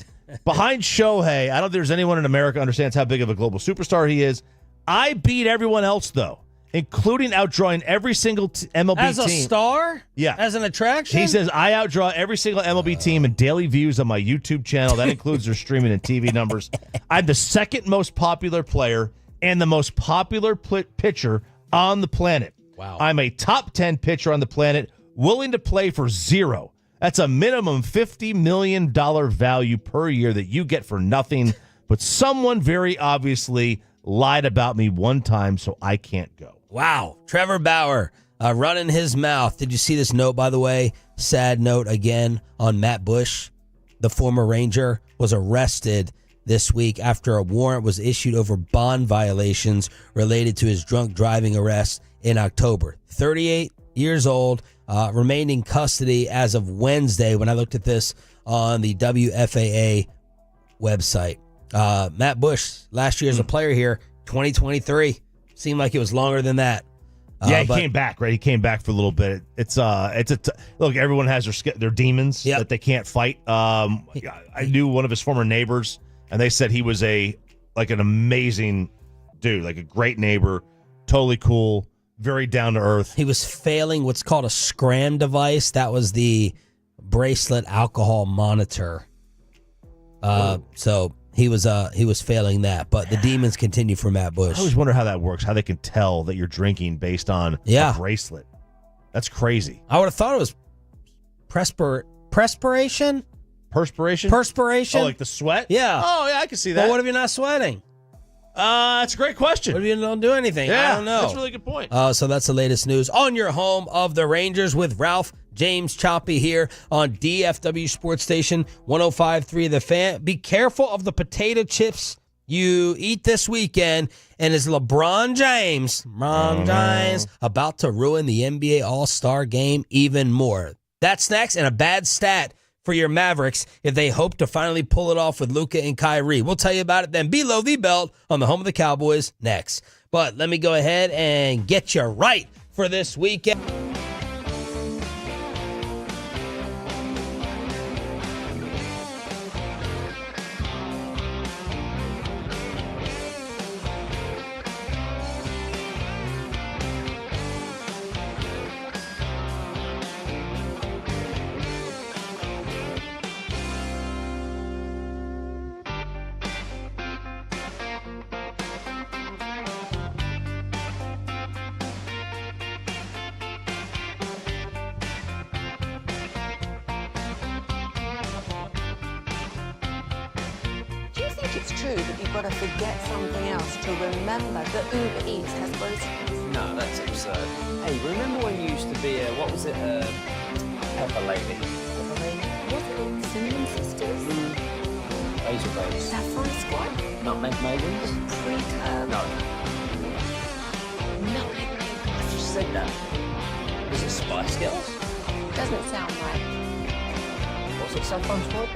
behind Shohei, I don't think there's anyone in America understands how big of a global superstar he is. I beat everyone else, though, including outdrawing every single MLB team. As a star? Yeah. As an attraction? He says, I outdraw every single MLB team in daily views on my YouTube channel. That includes their streaming and TV numbers. I'm the second most popular player and the most popular pitcher on the planet. Wow. I'm a top 10 pitcher on the planet, willing to play for $0. That's a minimum $50 million value per year that you get for nothing. But someone very obviously lied about me one time, so I can't go. Wow. Trevor Bauer running his mouth. Did you see this note, by the way? Sad note again on Matt Bush. The former Ranger was arrested this week after a warrant was issued over bond violations related to his drunk driving arrest in October. 38 years old, remained in custody as of Wednesday when I looked at this on the WFAA website. Matt Bush, last year as a player here, 2023. Seemed like it was longer than that. He came back, right? He came back for a little bit. Look, everyone has their demons that they can't fight. I knew one of his former neighbors, and they said he was an amazing dude, like a great neighbor, totally cool, very down to earth. He was failing what's called a SCRAM device. That was the bracelet alcohol monitor. So he was failing that, but the demons continue for Matt Bush. I always wonder how that works, how they can tell that you're drinking based on a bracelet. That's crazy. I would have thought it was perspiration. Perspiration? Perspiration? Oh, like the sweat? Yeah. Oh, yeah, I can see that. Well, what if you're not sweating? That's a great question. What if you don't do anything? Yeah, I don't know. that's a really good point. So that's the latest news on your home of the Rangers with Ralph James Choppy here on DFW Sports Station 105.3 The Fan. Be careful of the potato chips you eat this weekend. And is LeBron James about to ruin the NBA All-Star game even more? That's next, and a bad stat for your Mavericks if they hope to finally pull it off with Luka and Kyrie. We'll tell you about it then below the belt on the home of the Cowboys next. But let me go ahead and get you right for this weekend. It's true that you've got to forget something else to remember that Uber Eats has groceries. No, that's absurd. Hey, remember when you used to be what was it, Pepper Lady? Pepper Lady? Was it Cinnamon Sisters? Razor Bones. Saffron Squad? Nutmeg Maidens? Pre-curb? No. Nutmeg Maidens. I just said that. Was it Spice Girls? Doesn't sound right. Was it Saffron Squad?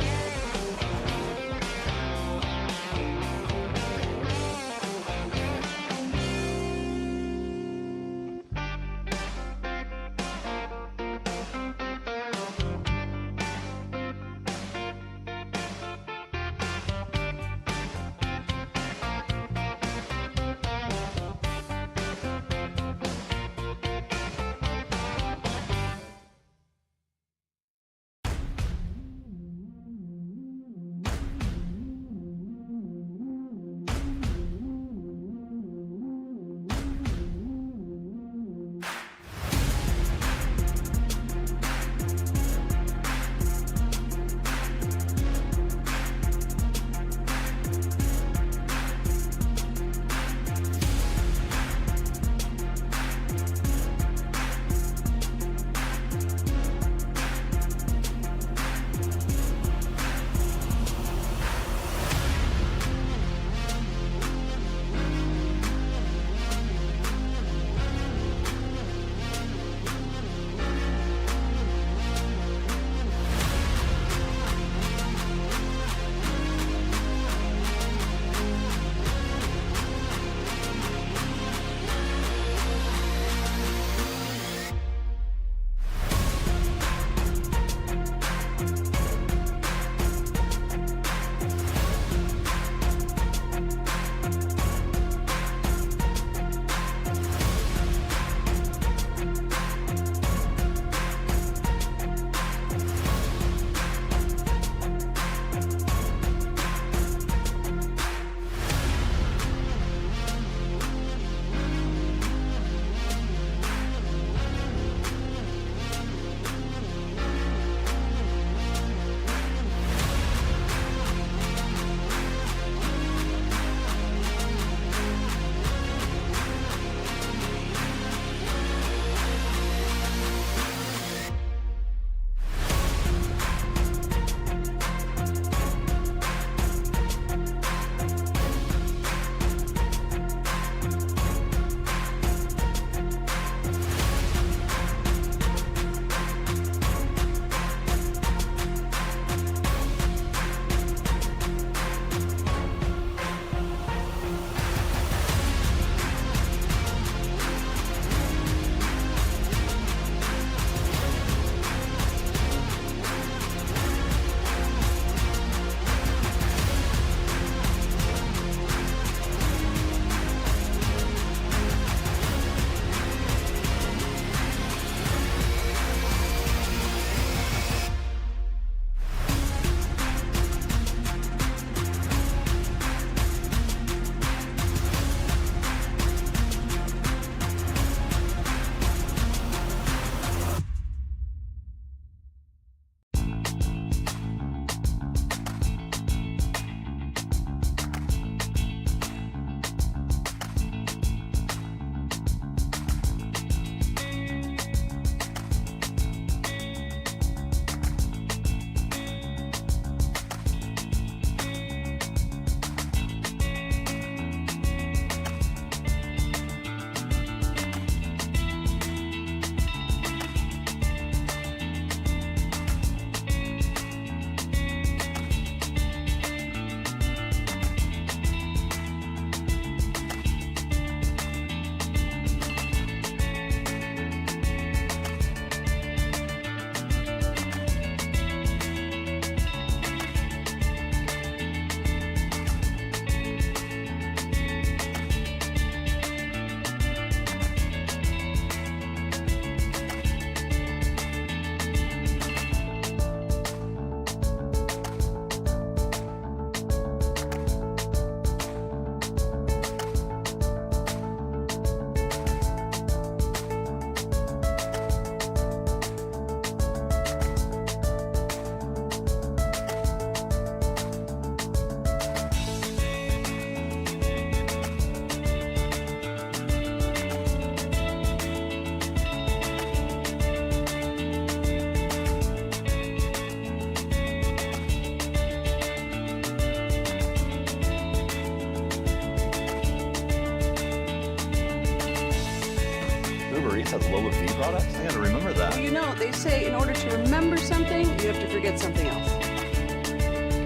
has lower fee products? I gotta remember that. Well, you know, they say in order to remember something, you have to forget something else.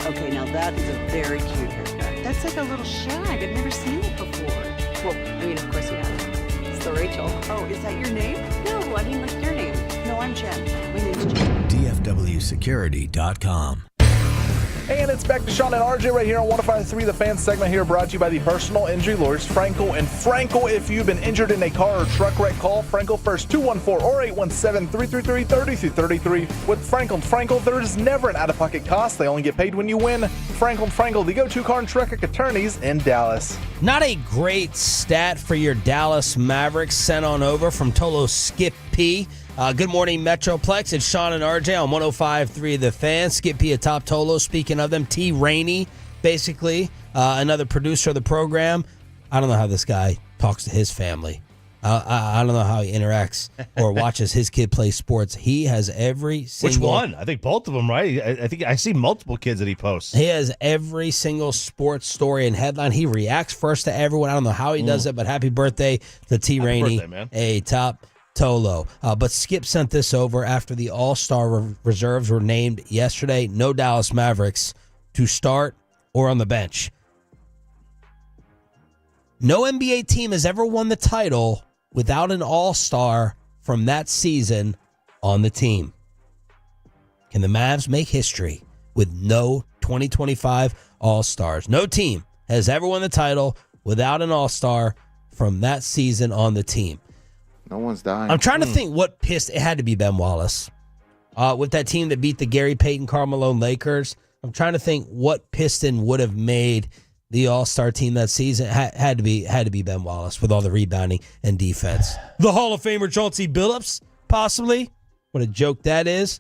Okay, now that is a very cute haircut. That's like a little shag. I've never seen it before. Well, I mean, of course you have. It's the Rachel. Oh, is that your name? No, I mean, like your name. No, I'm Jen. My name's Jen. DFWsecurity.com. And it's back to Sean and RJ right here on 105.3 The Fan segment here, brought to you by the personal injury lawyers, Frankel and Frankel. If you've been injured in a car or truck wreck, call Frankel first, 214 or 817-333-3333. With Frankel and Frankel, there is never an out-of-pocket cost. They only get paid when you win. Frankel and Frankel, the go-to car and truck wreck attorneys in Dallas. Not a great stat for your Dallas Mavericks, sent on over from Tolo Skip P. Good morning, Metroplex. It's Sean and RJ on 105.3 The Fan. Skip P atop Tolo. Speaking of them, T. Rainey, basically, another producer of the program. I don't know how this guy talks to his family. I don't know how he interacts or watches his kid play sports. He has every single... Which one? I think both of them, right? I think I see multiple kids that he posts. He has every single sports story and headline. He reacts first to everyone. I don't know how he does it, but happy birthday to T. Rainey, a top Tolo. But Skip sent this over after the All-Star reserves were named yesterday. No Dallas Mavericks to start or on the bench. No NBA team has ever won the title without an All-Star from that season on the team. Can the Mavs make history with no 2025 All-Stars? No team has ever won the title without an All-Star from that season on the team. No one's dying. I'm trying to think what pissed. It had to be Ben Wallace. With that team that beat the Gary Payton, Karl Malone Lakers. I'm trying to think what Piston would have made the All-Star team that season. Had to be Ben Wallace with all the rebounding and defense. The Hall of Famer Chauncey Billups, possibly. What a joke that is.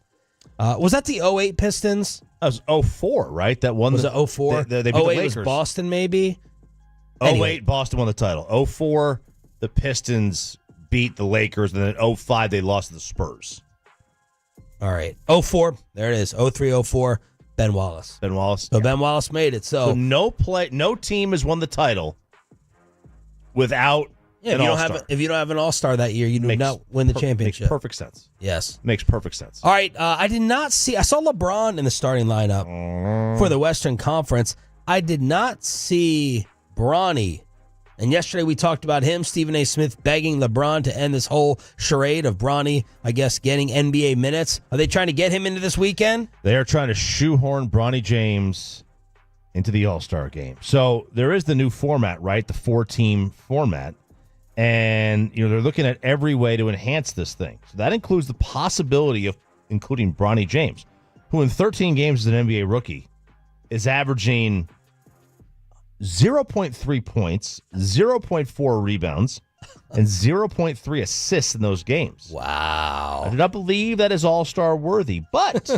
Was that the 08 Pistons? That was 04, right? That won. Was it 04? They beat the Lakers. Was Boston, maybe? 08, Boston won the title. 04, the Pistons beat the Lakers, and then 05, they lost to the Spurs. All right. 04, there it is. 03, 04, Ben Wallace. Ben Wallace. So Ben Wallace made it. So no team has won the title without an All-Star. If you don't have an All-Star that year, you do not win the championship. Makes perfect sense. Yes. Makes perfect sense. All right. I saw LeBron in the starting lineup for the Western Conference. I did not see Bronny. And yesterday we talked about him, Stephen A. Smith, begging LeBron to end this whole charade of Bronny, I guess, getting NBA minutes. Are they trying to get him into this weekend? They are trying to shoehorn Bronny James into the All-Star game. So there is the new format, right? The 4-team format. And, they're looking at every way to enhance this thing. So that includes the possibility of including Bronny James, who in 13 games as an NBA rookie is averaging 0.3 points, 0.4 rebounds, and 0.3 assists in those games. Wow. I do not believe that is all-star worthy. But,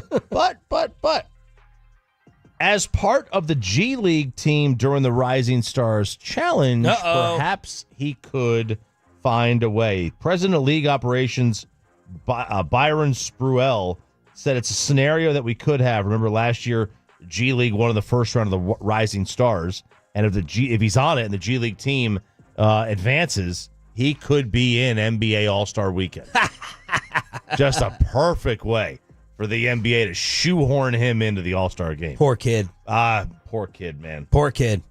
as part of the G League team during the Rising Stars Challenge, perhaps he could find a way. President of League Operations, Byron Spruell, said it's a scenario that we could have. Remember last year, G League won in the first round of the Rising Stars. And if he's on it and the G League team advances, he could be in NBA All-Star Weekend. Just a perfect way for the NBA to shoehorn him into the All-Star game. Poor kid. Poor kid, man. Poor kid.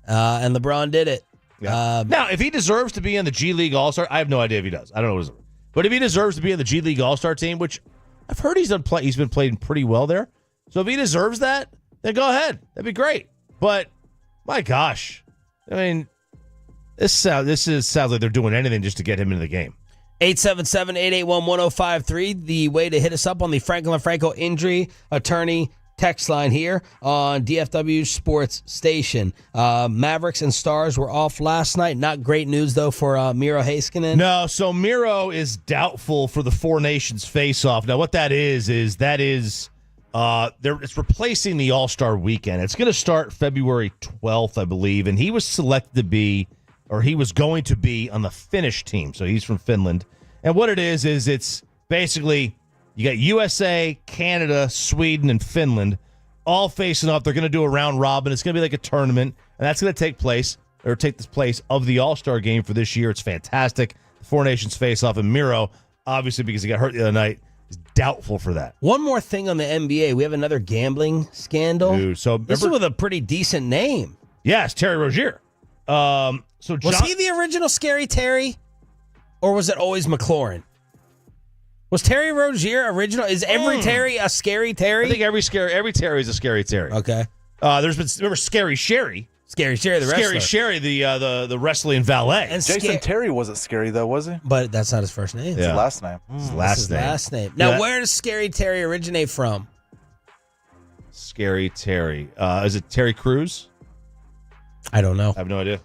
And LeBron did it. Yeah. Now, if he deserves to be in the G League All-Star, I have no idea if he does. I don't know. But if he deserves to be in the G League All-Star team, which I've heard he's been playing pretty well there. So if he deserves that, then go ahead. That'd be great. But my gosh, I mean, this sounds like they're doing anything just to get him into the game. 877-881-1053, the way to hit us up on the Franklin Franco injury attorney text line here on DFW Sports Station. Mavericks and Stars were off last night. Not great news, though, for Miro Heiskanen. No, so Miro is doubtful for the Four Nations face-off. Now, what that is it's replacing the All-Star Weekend. It's going to start February 12th, I believe, and he was selected to be, or he was going to be on the Finnish team. So he's from Finland. And what it is it's basically you got USA, Canada, Sweden, and Finland all facing off. They're going to do a round robin. It's going to be like a tournament, and that's going to take this place of the All-Star game for this year. It's fantastic. The Four Nations face-off, and Miro, obviously because he got hurt the other night, is doubtful for that. One more thing on the NBA. We have another gambling scandal. Dude, so this is with a pretty decent name. Yes, Terry Rozier. Was he the original Scary Terry, or was it always McLaurin? Was Terry Rozier original? Is every Terry a Scary Terry? I think every Terry is a Scary Terry. Okay. Remember Scary Sherry? Scary Sherry, the wrestler. Scary Sherry, the wrestling valet. And Jason Terry wasn't scary, though, was he? But that's not his first name. It's his last name. His last name. Last name. Now, where does Scary Terry originate from? Scary Terry. Is it Terry Crews? I don't know. I have no idea.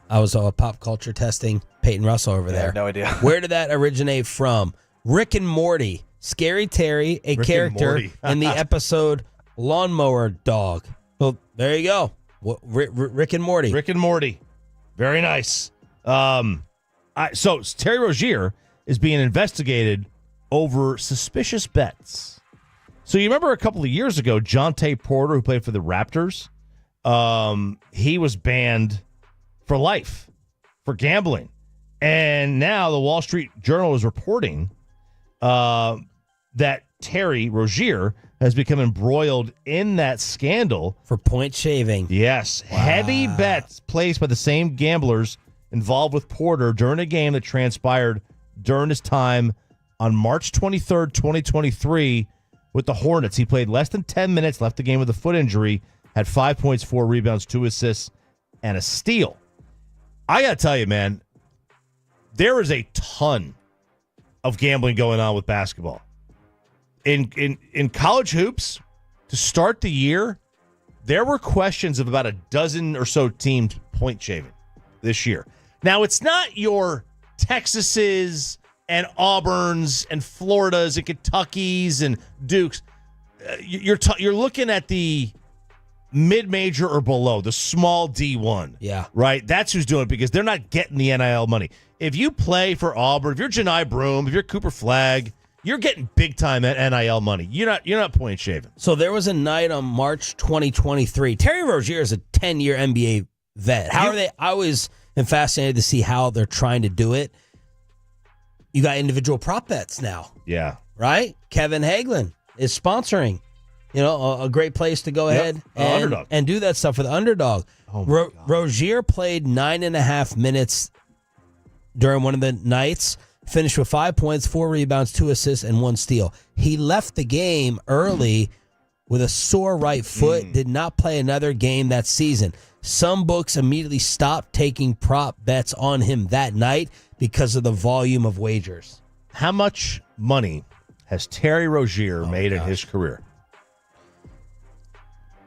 I was pop culture testing Peyton Russell over there. No idea. Where did that originate from? Rick and Morty. Scary Terry, a Rick character and Morty. in the episode Lawnmower Dog. Well, there you go. Rick and Morty. Rick and Morty. Very nice. So Terry Rozier is being investigated over suspicious bets. So you remember a couple of years ago, Jonte Porter, who played for the Raptors, he was banned for life for gambling. And now the Wall Street Journal is reporting that Terry Rozier has become embroiled in that scandal. For point shaving. Yes. Wow. Heavy bets placed by the same gamblers involved with Porter during a game that transpired during his time on March 23rd, 2023 with the Hornets. He played less than 10 minutes, left the game with a foot injury, had 5 points, 4 rebounds, 2 assists, and a steal. I got to tell you, man, there is a ton of gambling going on with basketball. In college hoops, to start the year, there were questions of about a dozen or so teams point shaving this year. Now, it's not your Texases and Auburns and Floridas and Kentuckys and Dukes. You're looking at the mid-major or below, the small D1. Yeah. Right? That's who's doing it because they're not getting the NIL money. If you play for Auburn, if you're Janai Broome, if you're Cooper Flagg, you're getting big-time NIL money. You're not point shaving. So there was a night on March 2023. Terry Rozier is a 10-year NBA vet. How are they? I always am fascinated to see how they're trying to do it. You got individual prop bets now. Yeah. Right? Kevin Hagelin is sponsoring. You know, a great place to go ahead and do that stuff for the underdog. Oh Rozier played 9.5 minutes during one of the nights, finished with 5 points, 4 rebounds, 2 assists, and 1 steal. He left the game early with a sore right foot, did not play another game that season. Some books immediately stopped taking prop bets on him that night because of the volume of wagers. How much money has Terry Rozier made in his career?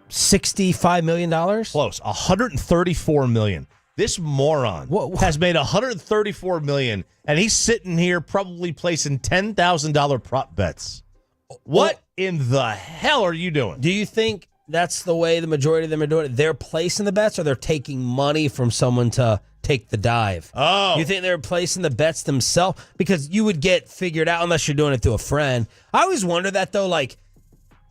$65 million? Close. $134 million. This moron has made $134 million, and he's sitting here probably placing $10,000 prop bets. What in the hell are you doing? Do you think that's the way the majority of them are doing it? They're placing the bets, or they're taking money from someone to take the dive? Oh. You think they're placing the bets themselves? Because you would get figured out unless you're doing it through a friend. I always wonder that, though, like...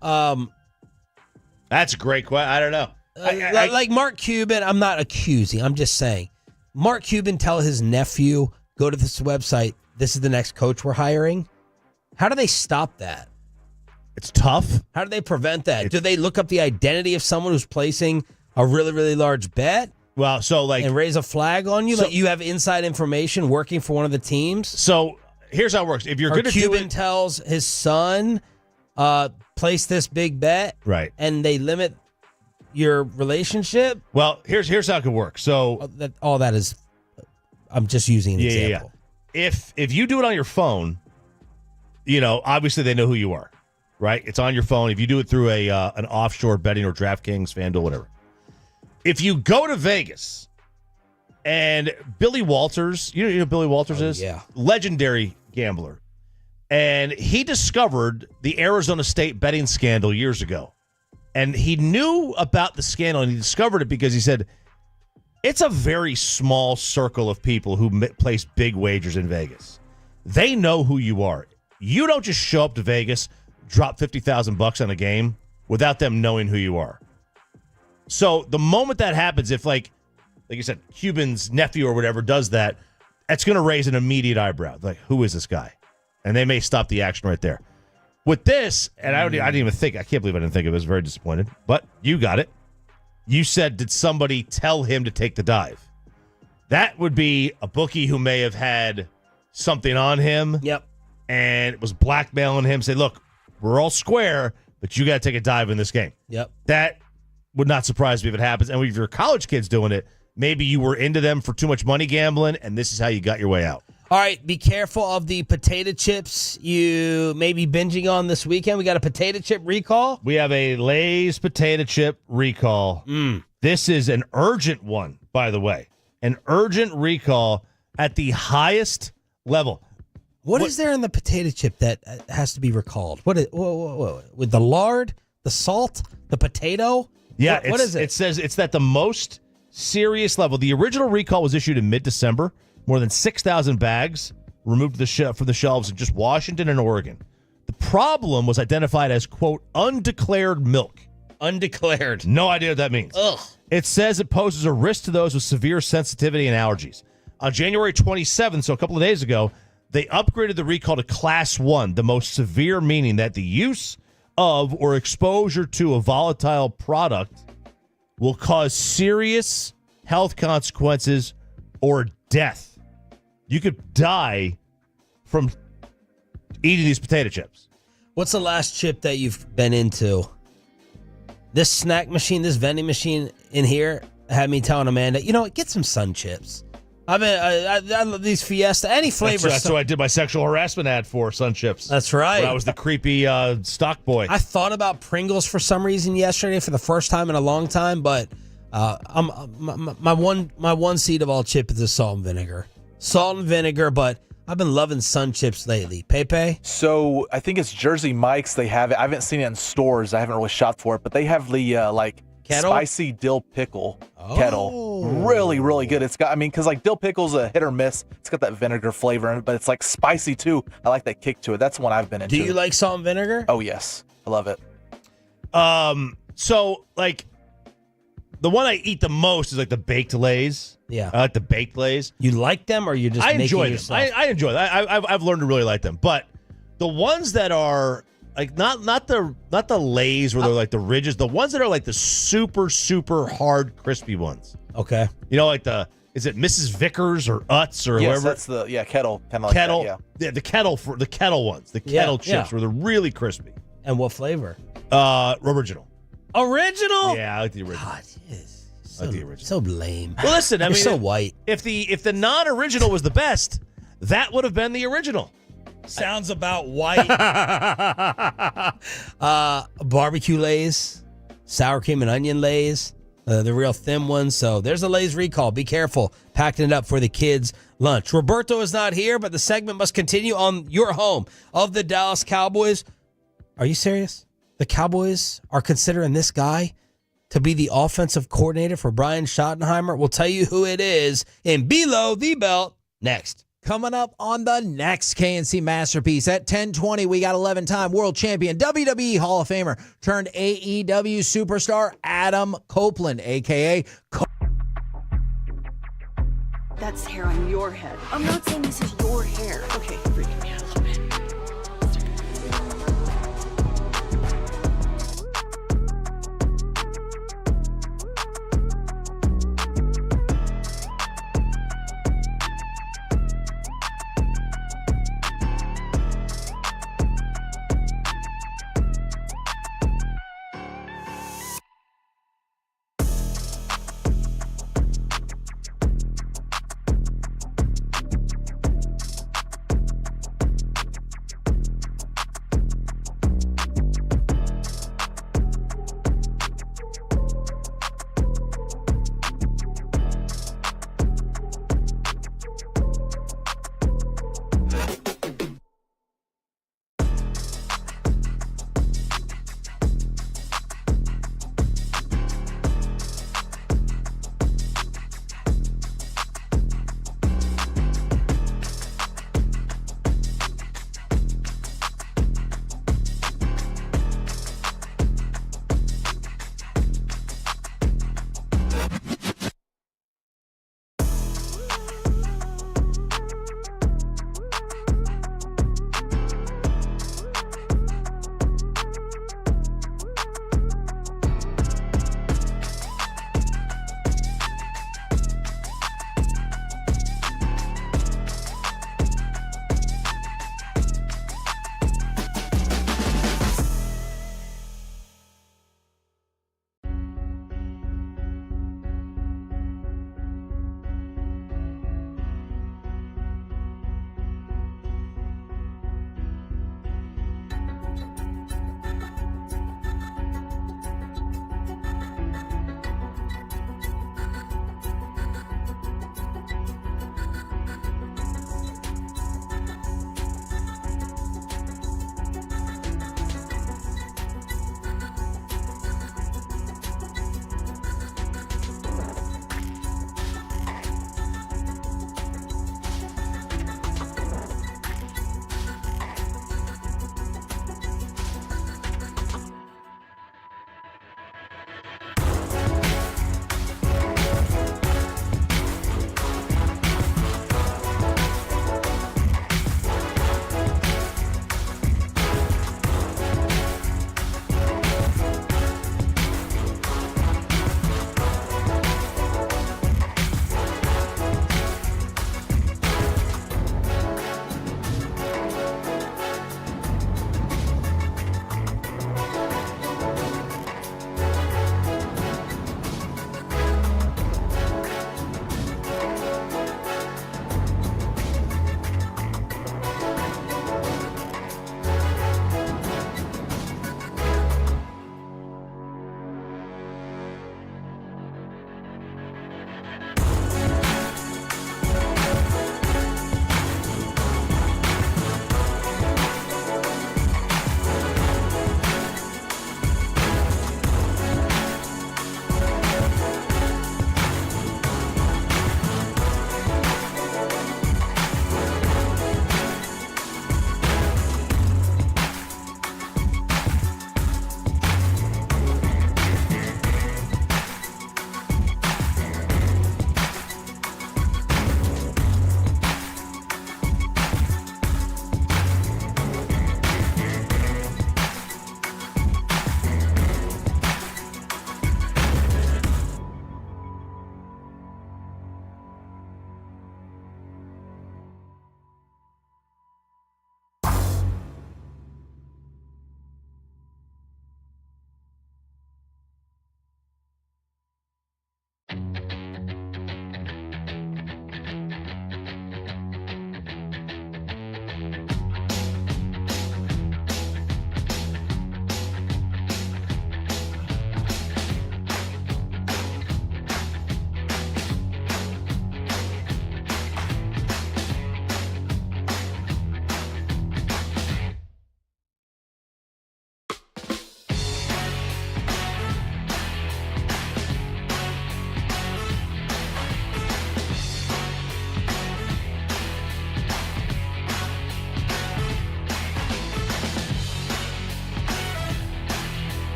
That's a great question. I don't know. Like Mark Cuban, I'm not accusing. I'm just saying. Mark Cuban tell his nephew, go to this website, this is the next coach we're hiring. How do they stop that? It's tough. How do they prevent that? Do they look up the identity of someone who's placing a really, really large bet? Well, so like... And raise a flag on you? So, like you have inside information working for one of the teams? So here's how it works. If you're going to do Cuban tells his son, place this big bet. Right. And they limit your relationship. Well, here's how it could work. So all that is, I'm just using an example. Yeah. If you do it on your phone, you know, obviously they know who you are, right? It's on your phone. If you do it through an offshore betting or DraftKings, FanDuel, whatever. If you go to Vegas and Billy Walters, you know who Billy Walters is? Yeah. Legendary gambler. And he discovered the Arizona State betting scandal years ago. And he knew about the scandal, and he discovered it because he said, it's a very small circle of people who place big wagers in Vegas. They know who you are. You don't just show up to Vegas, drop $50,000 on a game without them knowing who you are. So the moment that happens, if like you said, Cuban's nephew or whatever does that, It's going to raise an immediate eyebrow. Like, who is this guy? And they may stop the action right there. With this, and I didn't even think, I can't believe I didn't think of it. I was very disappointed. But you got it. You said, did somebody tell him to take the dive? That would be a bookie who may have had something on him. Yep. And it was blackmailing him. Say, look, we're all square, but you got to take a dive in this game. Yep. That would not surprise me if it happens. And if your college kids doing it, maybe you were into them for too much money gambling, and this is how you got your way out. All right, be careful of the potato chips you may be binging on this weekend. We got a potato chip recall. We have a Lay's potato chip recall. This is an urgent one, by the way. An urgent recall at the highest level. What is there in the potato chip that has to be recalled? Whoa. With the lard, the salt, the potato? Yeah, what is it? It says it's at the most serious level. The original recall was issued in mid-December. More than 6,000 bags removed from the shelves in just Washington and Oregon. The problem was identified as, quote, undeclared milk. Undeclared. No idea what that means. Ugh. It says it poses a risk to those with severe sensitivity and allergies. On January 27th, so a couple of days ago, they upgraded the recall to Class 1, the most severe, meaning that the use of or exposure to a volatile product will cause serious health consequences or death. You could die from eating these potato chips. What's the last chip that you've been into? This snack machine, this vending machine in here had me telling Amanda, you know what, get some Sun Chips. I love these Fiesta, any flavor. That's what I did my sexual harassment ad for, Sun Chips. That's right. When I was the creepy stock boy. I thought about Pringles for some reason yesterday for the first time in a long time, but my one seed of all chip is the salt and vinegar. Salt and vinegar, but I've been loving Sun Chips lately. Pepe? So I think it's Jersey Mike's. They have it. I haven't seen it in stores. I haven't really shopped for it, but they have the kettle? Spicy dill pickle kettle. Really, really good. It's got, because dill pickle's a hit or miss. It's got that vinegar flavor in it, but it's spicy too. I like that kick to it. That's the one I've been into. Do you like salt and vinegar? Oh yes, I love it. So the one I eat the most is the baked Lays. Yeah, I like the baked Lays. You like them, or you just I making enjoy them. yourself? I enjoy them. I've learned to really like them. But the ones that are not the Lays where they're the ridges, the ones that are the super hard crispy ones. Okay, is it Mrs. Vickers or Utz or yes, whoever? That's the kettle kind of kettle. That, yeah, the kettle ones, the kettle chips where they're really crispy. And what flavor? Original. Original? Yeah, I like the original. God, I like the original. So lame. Well, listen, You're so white. If the non-original was the best, that would have been the original. Sounds about white. Barbecue Lays, sour cream and onion Lays, the real thin ones. So there's a Lays recall. Be careful packing it up for the kids' lunch. Roberto is not here, but the segment must continue on your home of the Dallas Cowboys. Are you serious? The Cowboys are considering this guy to be the offensive coordinator for Brian Schottenheimer. We'll tell you who it is in Below the Belt next. Coming up on the next KNC Masterpiece at 10:20, we got 11-time world champion, WWE Hall of Famer, turned AEW superstar Adam Copeland, a.k.a. That's hair on your head. I'm not saying this is your hair. Okay, freaking me out a little bit.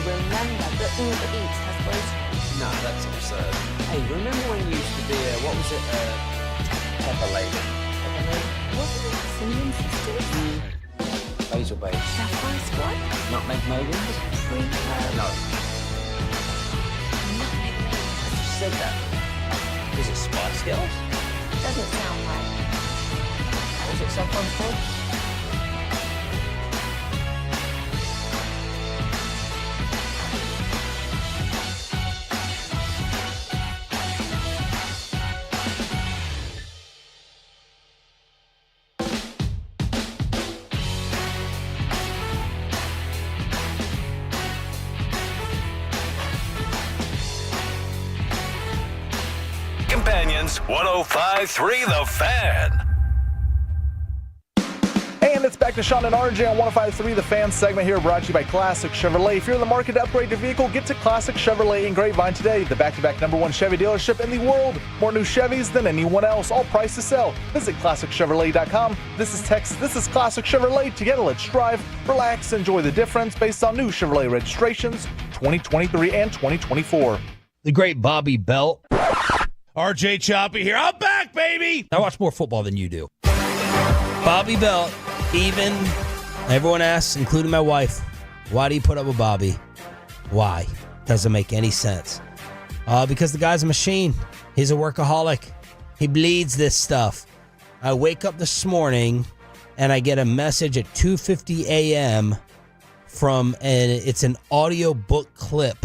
remember that Uber Eats has groceries? No, that's absurd. Hey, remember when you used to be what was it, Pepper Lady? Pepper Lady? Wasn't it Cinnamon Sisters? Basil Baby. Sapphire Squad? Nutmeg Mogans? No. You said that. Is it Spice Girls? Doesn't sound right. Was it Saffron Squad? Companions 105.3 The Fan. And it's back to Sean and RJ on 105.3 The Fan segment here, brought to you by Classic Chevrolet. If you're in the market to upgrade your vehicle, get to Classic Chevrolet in Grapevine today, the back-to-back #1 Chevy dealership in the world. More new Chevys than anyone else, all priced to sell. Visit ClassicChevrolet.com. This is Texas. This is Classic Chevrolet. Together, let's drive, relax, enjoy the difference based on new Chevrolet registrations 2023 and 2024. The great Bobby Belt. RJ Choppy here. I'm back, baby. I watch more football than you do. Bobby Belt, even everyone asks, including my wife, why do you put up with Bobby? Why? Doesn't make any sense. Because the guy's a machine. He's a workaholic. He bleeds this stuff. I wake up this morning and I get a message at 2:50 a.m. it's an audio book clip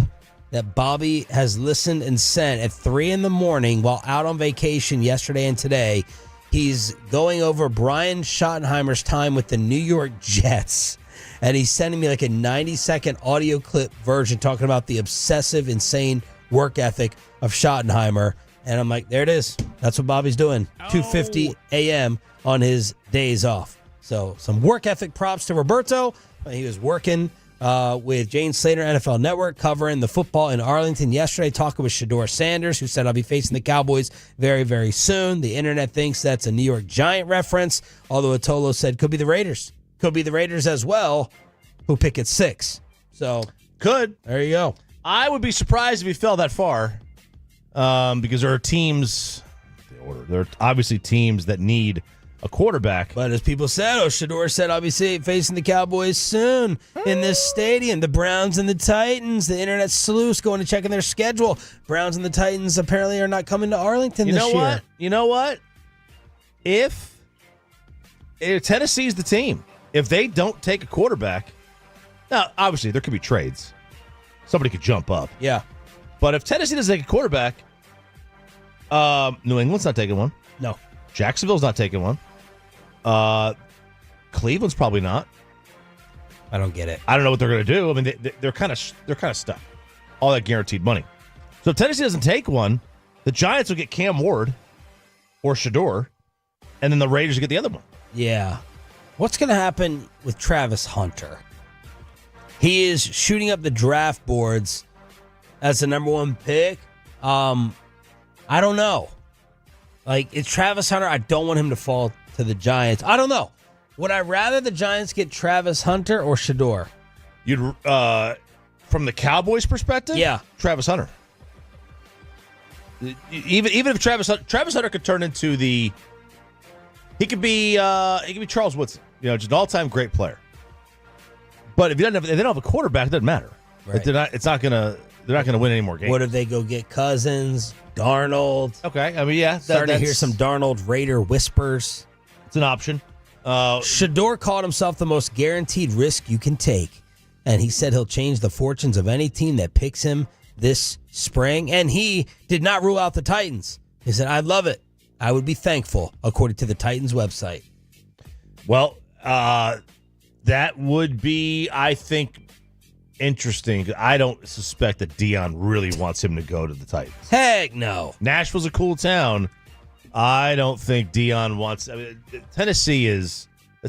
that Bobby has listened and sent at 3 a.m. while out on vacation yesterday and today. He's going over Brian Schottenheimer's time with the New York Jets, and he's sending me like a 90-second audio clip version talking about the obsessive, insane work ethic of Schottenheimer. And I'm like, there it is. That's what Bobby's doing. 2:50 a.m. on his days off. So some work ethic props to Roberto. He was working with Jane Slater, NFL Network, covering the football in Arlington yesterday, talking with Shedeur Sanders, who said, I'll be facing the Cowboys very, very soon. The internet thinks that's a New York Giant reference, although Atolo said could be the Raiders. Could be the Raiders as well, who pick at 6. So, could. There you go. I would be surprised if he fell that far because there are teams, there are obviously teams that need a quarterback. But as people said, Shedeur said, I'll be facing the Cowboys soon in this stadium. The Browns and the Titans, the internet sleuths going to checking their schedule. Browns and the Titans apparently are not coming to Arlington this year. You know what? If Tennessee's the team, if they don't take a quarterback, now obviously there could be trades. Somebody could jump up. Yeah. But if Tennessee doesn't take a quarterback, New England's not taking one. No. Jacksonville's not taking one. Cleveland's probably not. I don't get it. I don't know what they're going to do. I mean, they're kind of stuck. All that guaranteed money. So if Tennessee doesn't take one, the Giants will get Cam Ward or Shedeur, and then the Raiders will get the other one. Yeah. What's going to happen with Travis Hunter? He is shooting up the draft boards as the #1 pick. I don't know. Like, it's Travis Hunter. I don't want him to fall to the Giants. I don't know. Would I rather the Giants get Travis Hunter or Shedeur? You'd from the Cowboys' perspective? Yeah. Travis Hunter. Even if Travis Hunter could turn into he could be Charles Woodson, just an all-time great player. But if they don't have a quarterback, it doesn't matter. Right. They're not gonna win any more games. What if they go get Cousins, Darnold? Okay, I mean, yeah, starting to hear some Darnold Raider whispers. It's an option. Shedeur called himself the most guaranteed risk you can take, and he said he'll change the fortunes of any team that picks him this spring. And he did not rule out the Titans. He said, "I'd love it. I would be thankful," according to the Titans website. Well, that would be, I think, interesting. I don't suspect that Deion really wants him to go to the Titans. Heck no. Nashville's a cool town. I don't think Deion wants. I mean, the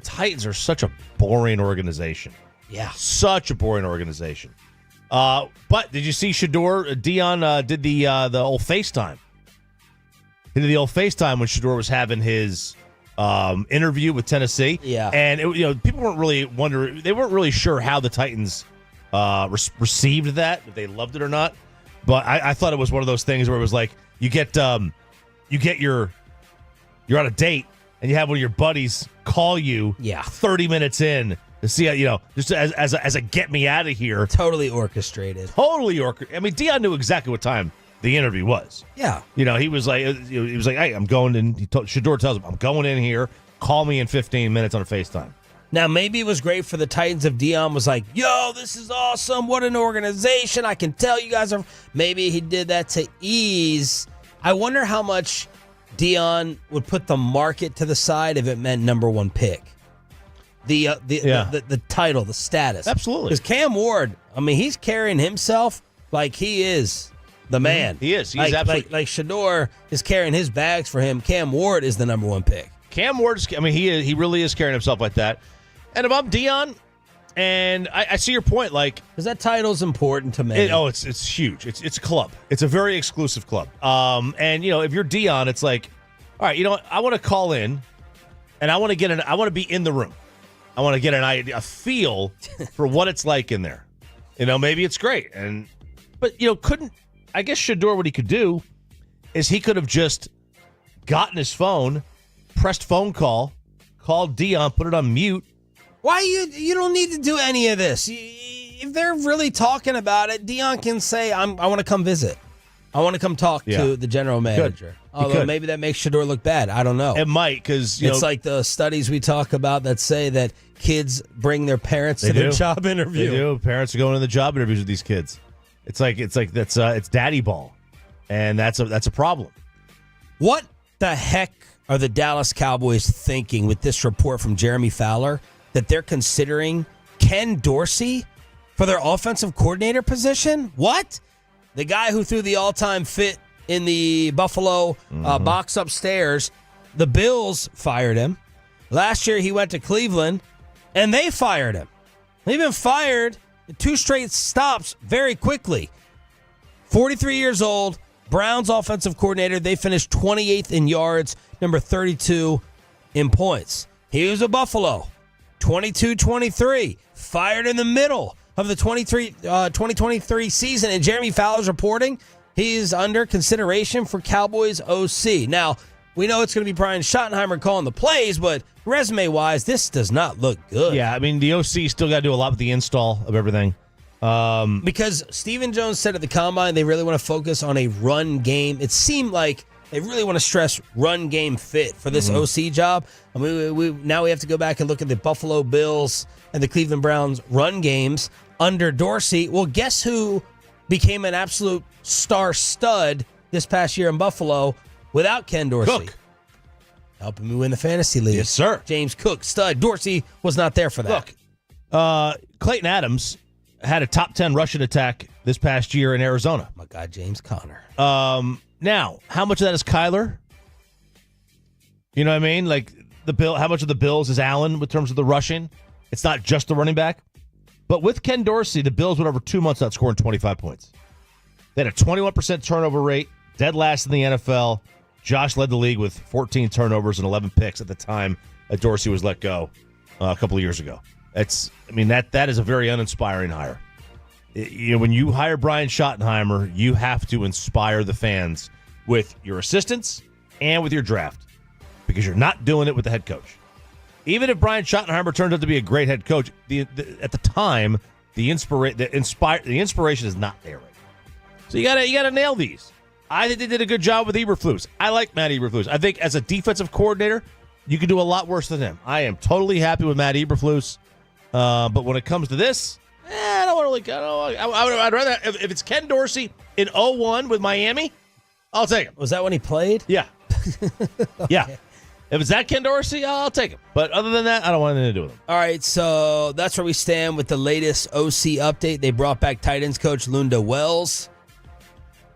Titans are such a boring organization. Yeah, such a boring organization. But did you see Shedeur? Deion did the old FaceTime. He did the old FaceTime when Shedeur was having his interview with Tennessee. Yeah, and people weren't really wondering. They weren't really sure how the Titans received that, if they loved it or not. But I thought it was one of those things where it was like you're on a date and you have one of your buddies call you 30 minutes in to see how, just as a get me out of here. Totally orchestrated. I mean, Dion knew exactly what time the interview was. Yeah. He was like, hey, I'm going in. Shedeur tells him, I'm going in here. Call me in 15 minutes on a FaceTime. Now, maybe it was great for the Titans if Dion was like, yo, this is awesome. What an organization. I can tell you guys are. Maybe he did that to ease. I wonder how much Dion would put the market to the side if it meant number one pick. The title, the status. Absolutely. Because Cam Ward, I mean, he's carrying himself like he is the man. He is. He's like, absolutely. Like Shedeur is carrying his bags for him. Cam Ward is the number one pick. Cam Ward, he really is carrying himself like that. And if I'm Dion, and I see your point, like, because that title's important to me. It's huge. It's a club. It's a very exclusive club. And if you're Dion, it's like, all right, what? I want to call in, and I want to be in the room. I want to get a feel for what it's like in there. Maybe it's great, but I guess Shedeur, what he could do is he could have just gotten his phone, pressed phone call, called Dion, put it on mute. Why you don't need to do any of this. If they're really talking about it, Dion can say, I want to come visit. I want to come talk to the general manager. Although maybe that makes Shedeur look bad. I don't know. It might, because it's like the studies we talk about that say that kids bring their parents to their job interview. They do. Parents are going to the job interviews with these kids. It's like it's daddy ball, and that's a problem. What the heck are the Dallas Cowboys thinking with this report from Jeremy Fowler that they're considering Ken Dorsey for their offensive coordinator position? What? The guy who threw the all-time fit in the Buffalo box upstairs, the Bills fired him. Last year he went to Cleveland, and they fired him. They've been fired in 2 straight stops very quickly. 43 years old, Browns offensive coordinator. They finished 28th in yards, number 32 in points. He was a Buffalo. 22-23, fired in the middle of the 2023 season. And Jeremy Fowler's reporting he's under consideration for Cowboys OC. Now, we know it's going to be Brian Schottenheimer calling the plays, but resume-wise, this does not look good. Yeah, I mean, the OC still got to do a lot with the install of everything. Because Stephen Jones said at the Combine they really want to focus on a run game. It seemed like they really want to stress run game fit for this OC job. I mean, now we have to go back and look at the Buffalo Bills and the Cleveland Browns run games under Dorsey. Well, guess who became an absolute star stud this past year in Buffalo without Ken Dorsey? Cook. Helping me win the fantasy league. Yes, sir. James Cook, stud. Dorsey was not there for that. Look, Clayton Adams had a top 10 rushing attack this past year in Arizona. My God, James Conner. Now, how much of that is Kyler? You know what I mean? Like how much of the Bills is Allen in terms of the rushing? It's not just the running back. But with Ken Dorsey, the Bills went over 2 months without scoring 25 points. They had a 21% turnover rate, dead last in the NFL. Josh led the league with 14 turnovers and 11 picks at the time that Dorsey was let go a couple of years ago. That is a very uninspiring hire. When you hire Brian Schottenheimer, you have to inspire the fans with your assistants and with your draft, because you're not doing it with the head coach. Even if Brian Schottenheimer turns out to be a great head coach, at the time, the inspiration is not there right now. So you gotta nail these. I think they did a good job with Eberflus. I like Matt Eberflus. I think as a defensive coordinator, you could do a lot worse than him. I am totally happy with Matt Eberflus. But when it comes to this, I don't really. I'd rather if it's Ken Dorsey in 0-1 with Miami, I'll take him. Was that when he played? Yeah, yeah. If it's that Ken Dorsey, I'll take him. But other than that, I don't want anything to do with him. All right, so that's where we stand with the latest OC update. They brought back Titans coach Lunda Wells.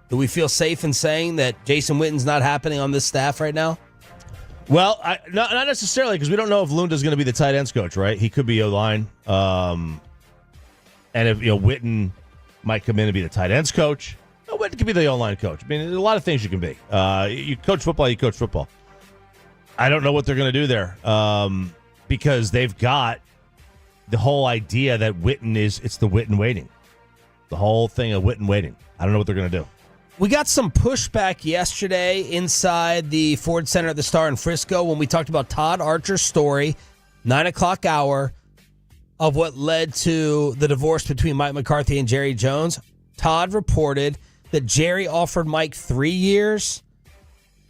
Do we feel safe in saying that Jason Witten's not happening on this staff right now? Well, not necessarily, because we don't know if Lunda's going to be the tight ends coach, right? He could be O-line. And if Witten might come in and be the tight ends coach, Witten could be the O-line coach. I mean, there's a lot of things you can be. You coach football, you coach football. I don't know what they're going to do there because they've got the whole idea that it's the Witten waiting. The whole thing of Witten waiting. I don't know what they're going to do. We got some pushback yesterday inside the Ford Center at the Star in Frisco when we talked about Todd Archer's story, 9 o'clock hour, of what led to the divorce between Mike McCarthy and Jerry Jones. Todd reported that Jerry offered Mike 3 years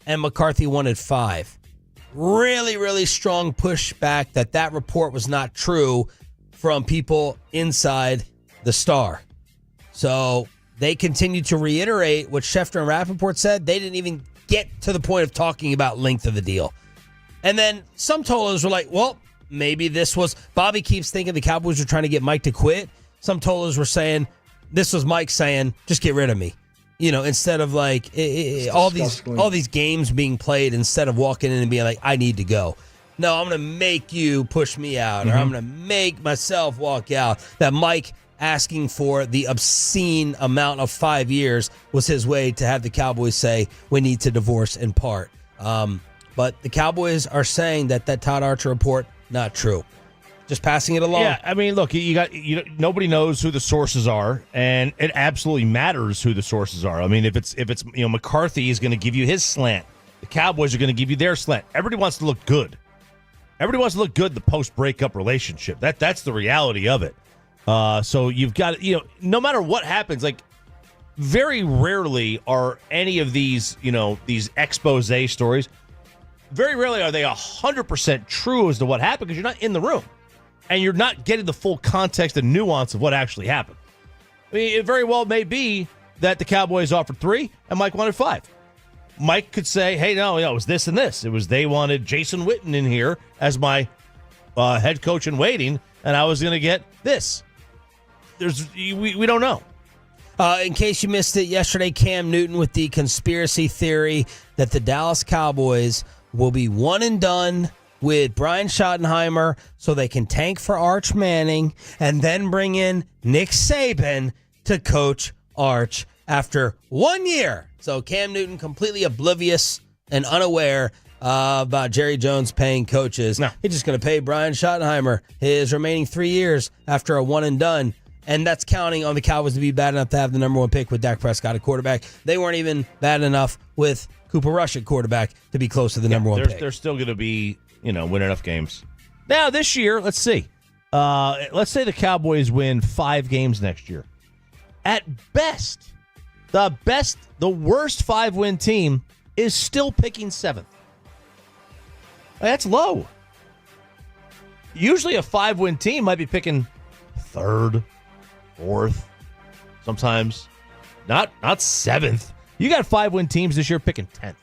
and McCarthy wanted 5. Really, really strong pushback that report was not true from people inside the Star. So they continued to reiterate what Schefter and Rappaport said. They didn't even get to the point of talking about length of the deal. And then some tollers were like, well, maybe this was... Bobby keeps thinking the Cowboys were trying to get Mike to quit. Some tollers were saying, this was Mike saying, just get rid of me. Instead of like all these games being played, instead of walking in and being like, I need to go. No, I'm going to make you push me out, or I'm going to make myself walk out. That Mike asking for the obscene amount of 5 years was his way to have the Cowboys say, we need to divorce in part. But the Cowboys are saying that Todd Archer report, not true. Just passing it along. Yeah, I mean, look, nobody knows who the sources are, and it absolutely matters who the sources are. I mean, if it's McCarthy is going to give you his slant, the Cowboys are going to give you their slant. Everybody wants to look good. Everybody wants to look good in the post-breakup relationship. That's the reality of it. So you've got, no matter what happens, like very rarely are any of these, these expose stories, very rarely are they 100% true as to what happened because you're not in the room and you're not getting the full context and nuance of what actually happened. I mean, it very well may be that the Cowboys offered 3 and Mike wanted 5. Mike could say, hey, no, it was this and this. It was they wanted Jason Witten in here as my head coach in waiting, and I was going to get this. We don't know. In case you missed it yesterday, Cam Newton with the conspiracy theory that the Dallas Cowboys will be one and done with Brian Schottenheimer so they can tank for Arch Manning and then bring in Nick Saban to coach Arch after 1 year. So Cam Newton completely oblivious and unaware about Jerry Jones paying coaches. No. He's just going to pay Brian Schottenheimer his remaining 3 years after a one and done. And that's counting on the Cowboys to be bad enough to have the number 1 pick with Dak Prescott at quarterback. They weren't even bad enough with Cooper Rush at quarterback to be close to the number 1 pick. They're still going to be, win enough games. Now, this year, let's see. Let's say the Cowboys win 5 games next year. At best, the worst 5-win team is still picking 7th. That's low. Usually a 5-win team might be picking 3rd, 4th, sometimes. Not 7th. You got 5-win teams this year picking 10th.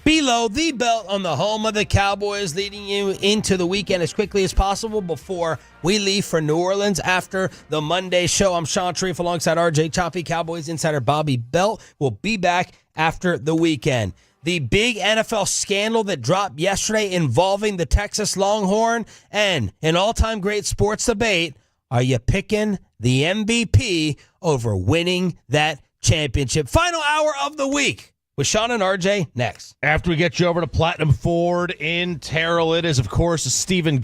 Below the belt on the home of the Cowboys, leading you into the weekend as quickly as possible before we leave for New Orleans after the Monday show. I'm Sean Sharif alongside RJ Choppy. Cowboys insider Bobby Belt will be back after the weekend. The big NFL scandal that dropped yesterday involving the Texas Longhorn and an all-time great sports debate. Are you picking the MVP over winning that championship? Final hour of the week with Sean and RJ next. After we get you over to Platinum Ford in Terrell, it is, of course, Stephen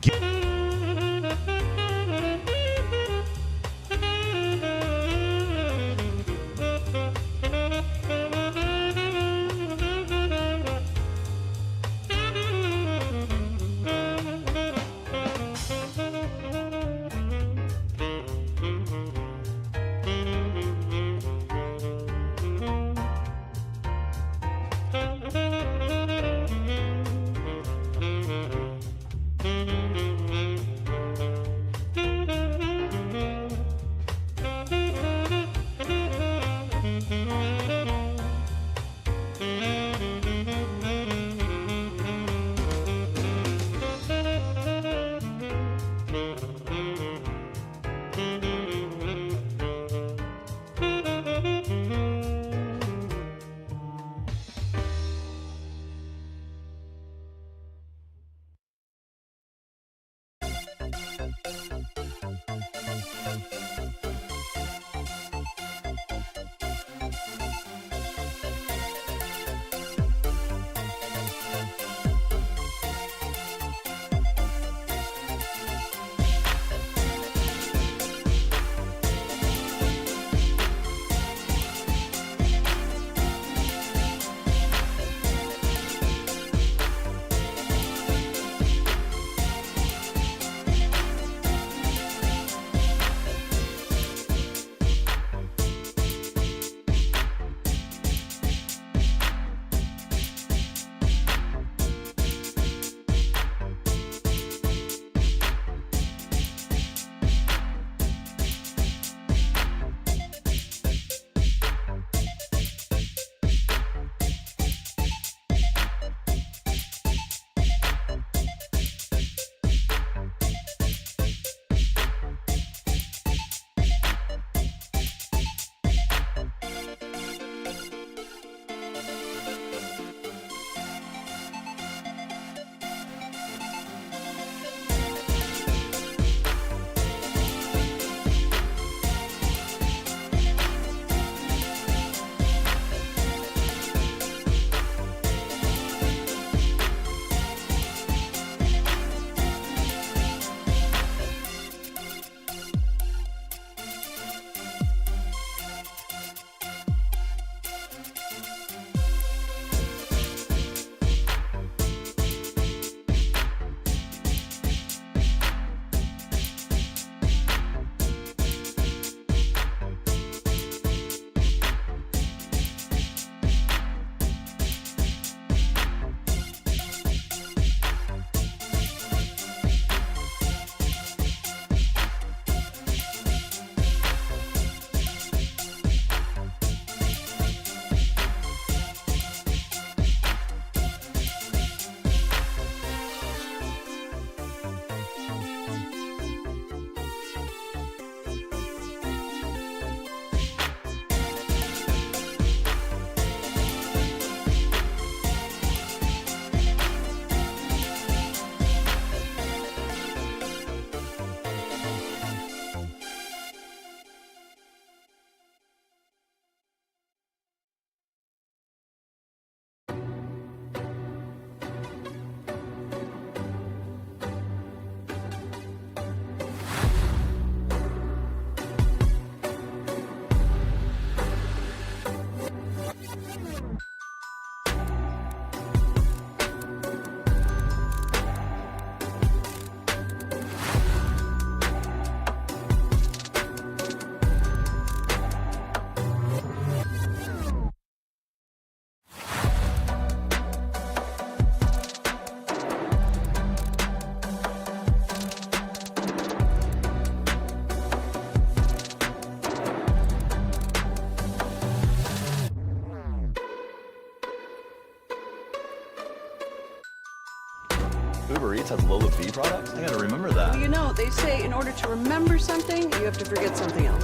Uber Eats has Lola Bee products? I gotta remember that. Well, you know, they say in order to remember something, you have to forget something else.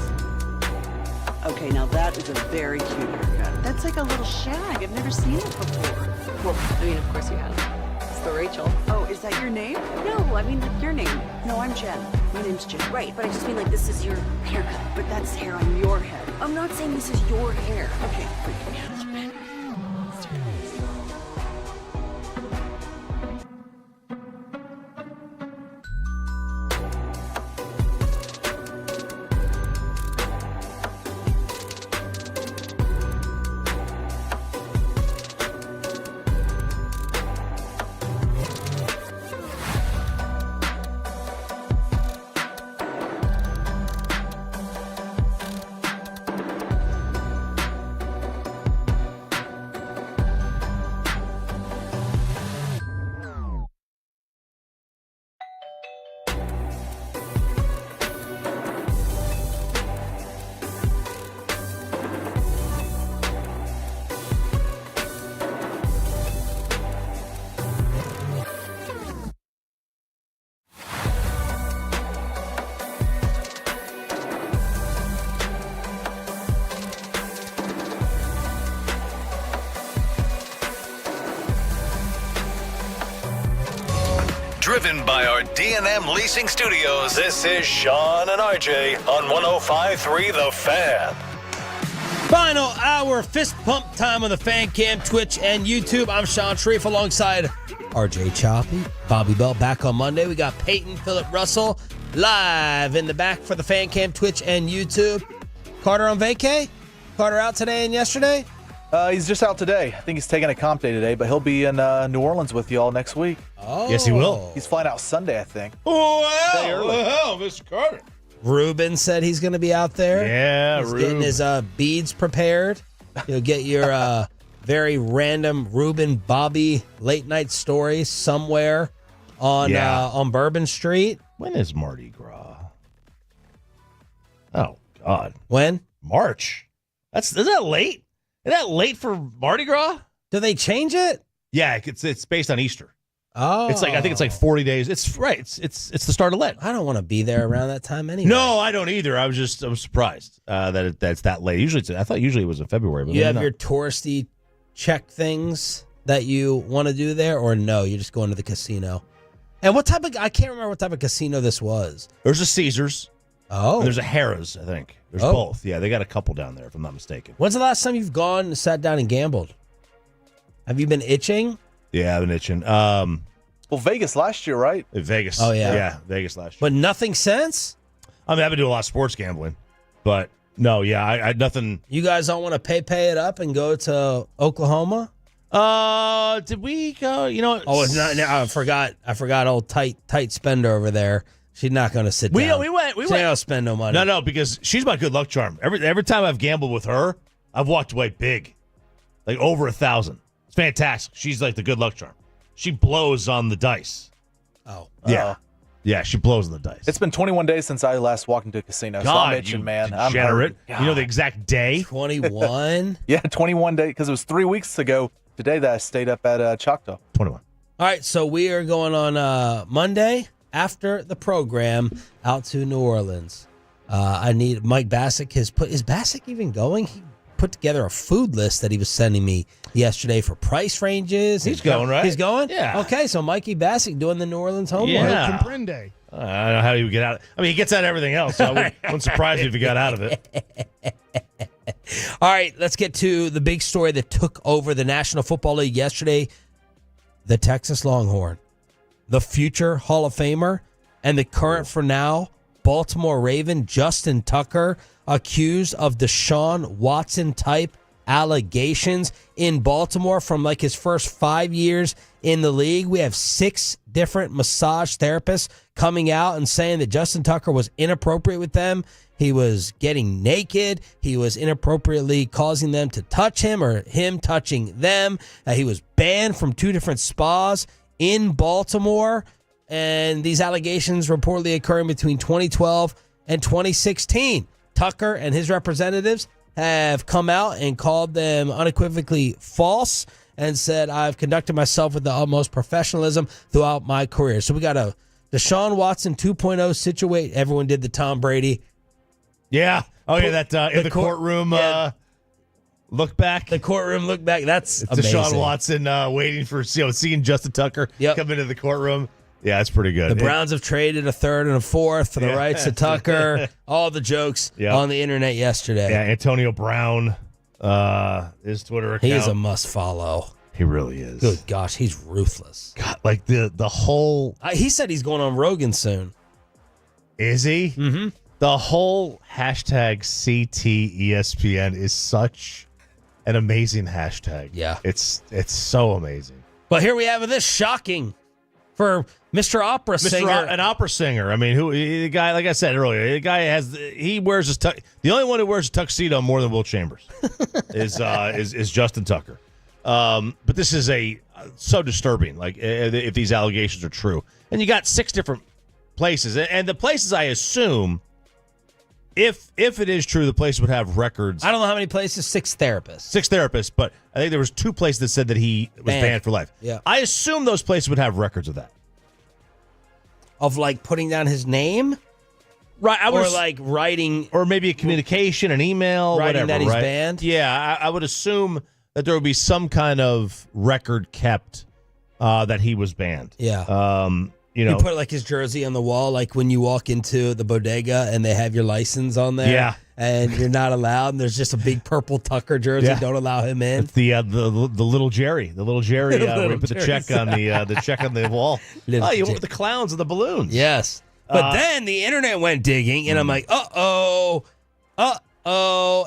Okay, now that is a very cute haircut. That's like a little shag. I've never seen it before. Well, I mean, of course you have. It's the Rachel. Oh, is that your name? No, I mean, like, your name. No, I'm Jen. My name's Jen. Right, but I just mean, like, this is your haircut. But that's hair on your head. I'm not saying this is your hair. Okay, freak me out a little bit. Driven by our D&M Leasing Studios, this is Sean and RJ on 105.3 The Fan. Final hour fist pump time on the Fan Cam, Twitch, and YouTube. I'm Sean Sharif alongside RJ Choppy, Bobby Bell back on Monday. We got Peyton Phillip Russell live in the back for the Fan Cam, Twitch, and YouTube. Carter on vacay? Carter out today and yesterday? He's just out today. I think he's taking a comp day today, but he'll be in New Orleans with you all next week. Oh. Yes, he will. He's flying out Sunday, I think. Wow, Mr. Carter. Ruben said he's going to be out there. Yeah, he's getting his beads prepared. You'll get your very random Ruben Bobby late night story somewhere on Bourbon Street. When is Mardi Gras? Oh, God. When? March. Is that late? Is that late for Mardi Gras? Do they change it? Yeah, it's based on Easter. Oh, I think it's like 40 days. It's right. It's the start of Lent. I don't want to be there around that time anyway. No, I don't either. I'm surprised that it's that late. I thought usually it was in February. But you have your touristy check things that you want to do there, or no? You're just going to the casino. And what type of? I can't remember what type of casino this was. There's a Caesars. Oh, and there's a Harrah's. I think there's both. Yeah, they got a couple down there, if I'm not mistaken. When's the last time you've gone and sat down and gambled? Have you been itching? Yeah, I've been itching. Well, Vegas last year, right? Vegas. Oh, yeah. Yeah, Vegas last year. But nothing since? I mean, I've been doing a lot of sports gambling. But, no, yeah, I had nothing. You guys don't want to pay it up and go to Oklahoma? Did we go? You know. Oh, it's not. I forgot old tight spender over there. She's not going to sit down. We went. She ain't going to spend no money. No, because she's my good luck charm. Every time I've gambled with her, I've walked away big. Like over 1,000. It's fantastic. She's like the good luck charm. She blows on the dice. Oh. Yeah. Yeah, she blows on the dice. It's been 21 days since I last walked into a casino. God, so I'm itching, man. Degenerate. I'm you know the exact day? 21? Yeah, 21 days, because it was 3 weeks ago today that I stayed up at Choctaw. 21. All right, so we are going on Monday after the program out to New Orleans. I need Mike Bassick. Is Bassick even going? He put together a food list that he was sending me yesterday for price ranges. He's going, right? He's going? Yeah. Okay, so Mikey Bassick doing the New Orleans homework. Yeah. Comprende. I don't know how he would get out. I mean, he gets out of everything else, so I wouldn't surprise me if he got out of it. All right, let's get to the big story that took over the National Football League yesterday. The Texas Longhorn, the future Hall of Famer, and the current for now Baltimore Raven, Justin Tucker, accused of Deshaun Watson type allegations in Baltimore from like his first 5 years in the league. We have 6 different massage therapists coming out and saying that Justin Tucker was inappropriate with them. He was getting naked. He was inappropriately causing them to touch him or him touching them. He was banned from 2 different spas in Baltimore. And these allegations reportedly occurring between 2012 and 2016. Tucker and his representatives have come out and called them unequivocally false and said, I've conducted myself with the utmost professionalism throughout my career. So we got a Deshaun Watson 2.0 situation. Everyone did the Tom Brady. Yeah. Oh, yeah, that in the courtroom look back. The courtroom look back. That's it's amazing. Deshaun Watson waiting for, seeing Justin Tucker come into the courtroom. Yeah, it's pretty good. The Browns have traded a third and a fourth for the rights to Tucker. All the jokes on the internet yesterday. Yeah, Antonio Brown, his Twitter account. He is a must follow. He really is. Good gosh, he's ruthless. God, like the whole. He said he's going on Rogan soon. Is he? Mm-hmm. The whole hashtag CTESPN is such an amazing hashtag. Yeah, it's so amazing. But here we have this shocking for Mr. Opera Singer. An opera singer. I mean, the guy, like I said earlier, the guy wears his the only one who wears a tuxedo more than Will Chambers is Justin Tucker. But this is so disturbing. Like if these allegations are true, and you got 6 different places, and the places I assume, if it is true, the place would have records. I don't know how many places. 6 therapists. 6 therapists, but I think there was 2 places that said that he was banned for life. Yeah, I assume those places would have records of that. Of like putting down his name, right? Or like writing, or maybe a communication, an email, writing whatever. that he's right? banned. Yeah, I would assume that there would be some kind of record kept that he was banned. Yeah. You know, put like his jersey on the wall, like when you walk into the bodega and they have your license on there. Yeah. And you're not allowed. And there's just a big purple Tucker jersey. Yeah. Don't allow him in. It's the little Jerry, where you put the check on the check on the wall. You went with the clowns and the balloons. Yes. But then the internet went digging, and I'm like, uh-oh,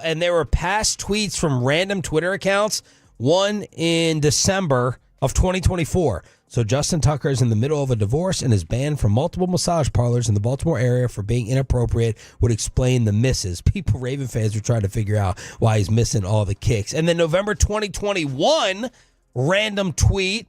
and there were past tweets from random Twitter accounts, one in December of 2024. So Justin Tucker is in the middle of a divorce and is banned from multiple massage parlors in the Baltimore area for being inappropriate, would explain the misses. People, Raven fans, were trying to figure out why he's missing all the kicks. And then November 2021, random tweet,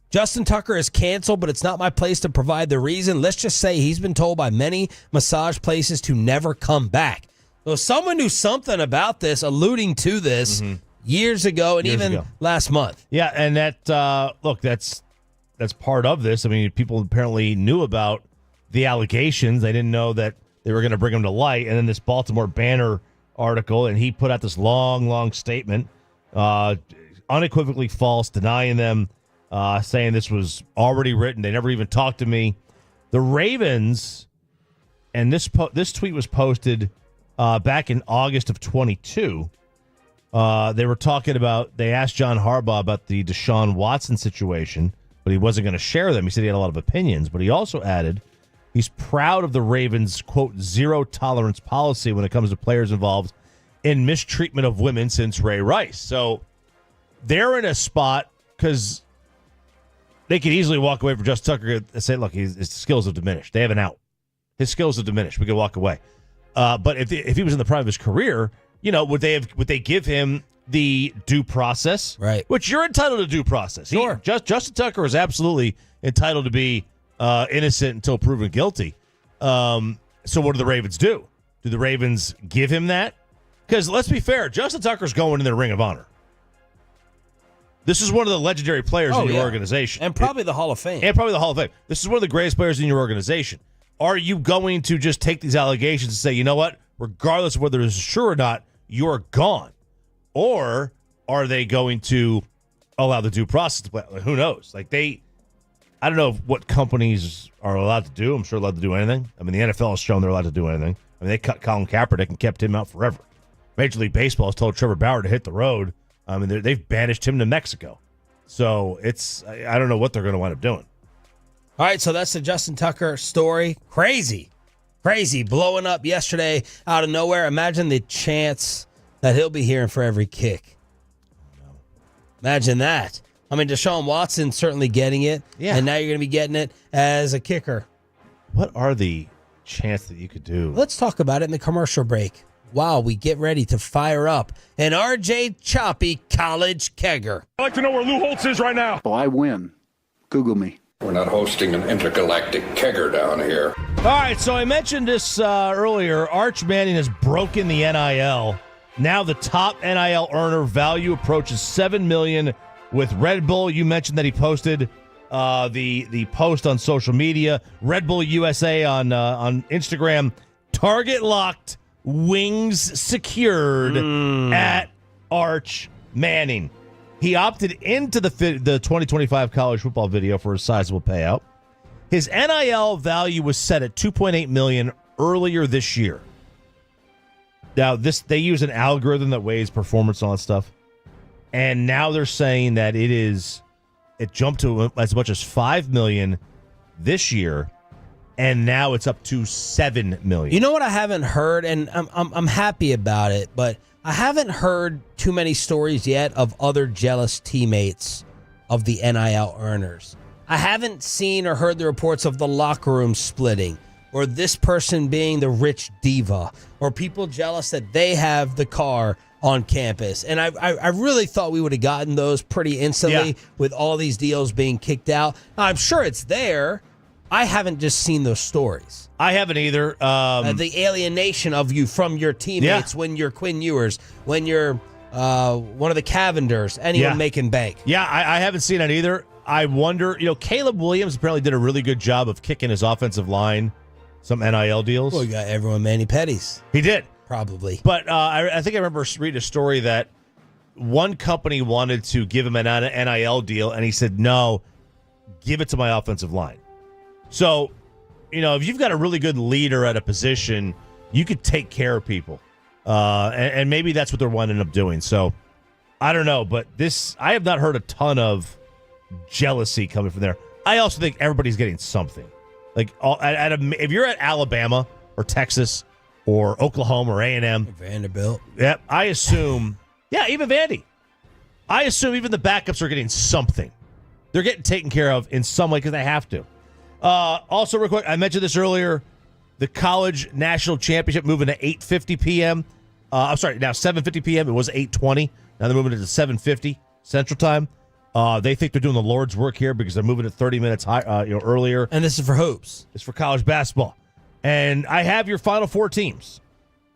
Justin Tucker is canceled, but it's not my place to provide the reason. Let's just say he's been told by many massage places to never come back. So someone knew something about this, alluding to this years ago and even last month. Yeah, and that, look, that's part of this. I mean, people apparently knew about the allegations. They didn't know that they were going to bring them to light. And then this Baltimore Banner article, and he put out this long statement, unequivocally false, denying them, saying this was already written. They never even talked to me. The Ravens, and this tweet was posted back in August of 22. They were talking about, they asked John Harbaugh about the Deshaun Watson situation, but he wasn't going to share them. He said he had a lot of opinions, but he also added he's proud of the Ravens' quote zero tolerance policy when it comes to players involved in mistreatment of women since Ray Rice. So they're in a spot because they could easily walk away from Justin Tucker and say, look, his skills have diminished. They have an out. His skills have diminished. We could walk away. But if he was in the prime of his career, would they give him the due process? Right. Which you're entitled to due process. Sure. Justin Tucker is absolutely entitled to be innocent until proven guilty. So what do the Ravens do? Do the Ravens give him that? Because let's be fair, Justin Tucker's going in the Ring of Honor. This is one of the legendary players in your organization. And probably the Hall of Fame. This is one of the greatest players in your organization. Are you going to just take these allegations and say, you know what, regardless of whether it's true or not, you're gone? Or are they going to allow the due process to play? Who knows? I don't know what companies are allowed to do. I'm sure allowed to do anything. I mean, the NFL has shown they're allowed to do anything. I mean, they cut Colin Kaepernick and kept him out forever. Major League Baseball has told Trevor Bauer to hit the road. I mean, they've banished him to Mexico. So I don't know what they're going to wind up doing. All right, so that's the Justin Tucker story. Crazy, blowing up yesterday out of nowhere. Imagine the chance that he'll be hearing for every kick. Imagine that. I mean, Deshaun Watson certainly getting it, and now you're going to be getting it as a kicker. What are the chances that you could do? Let's talk about it in the commercial break while we get ready to fire up an RJ Choppy college kegger. I'd like to know where Lou Holtz is right now. Oh, I win. Google me. We're not hosting an intergalactic kegger down here. All right, so I mentioned this earlier. Arch Manning has broken the NIL. Now the top NIL earner value approaches $7 million, with Red Bull. You mentioned that he posted the post on social media. Red Bull USA on Instagram. Target locked, wings secured at Arch Manning. He opted into the 2025 college football video for a sizable payout. His NIL value was set at $2.8 million earlier this year. Now, they use an algorithm that weighs performance and all that stuff. And now they're saying that it jumped to as much as $5 million this year, and now it's up to $7 million. You know what I haven't heard, and I'm happy about it, but I haven't heard too many stories yet of other jealous teammates of the NIL earners. I haven't seen or heard the reports of the locker room splitting, or this person being the rich diva, or people jealous that they have the car on campus. And I really thought we would have gotten those pretty instantly with all these deals being kicked out. Now, I'm sure it's there. I haven't just seen those stories. I haven't either. The alienation of you from your teammates when you're Quinn Ewers, when you're one of the Cavenders, anyone making bank. Yeah, I haven't seen it either. I wonder, Caleb Williams apparently did a really good job of kicking his offensive line some NIL deals. Well, you got everyone Manny Petties. He did. Probably. But I think I remember reading a story that one company wanted to give him an NIL deal, and he said, no, give it to my offensive line. So, if you've got a really good leader at a position, you could take care of people. And maybe that's what they're winding up doing. So, I don't know. But I have not heard a ton of jealousy coming from there. I also think everybody's getting something. Like, if you're at Alabama or Texas or Oklahoma or A&M. Vanderbilt. Yep, I assume. Even Vandy. I assume even the backups are getting something. They're getting taken care of in some way because they have to. Also, real quick, I mentioned this earlier. The college national championship moving to 8:50 p.m. I'm sorry, now 7:50 p.m. It was 8:20. Now they're moving it to 7:50 Central Time. They think they're doing the Lord's work here because they're moving it 30 minutes earlier. And this is for hoops. It's for college basketball. And I have your Final Four teams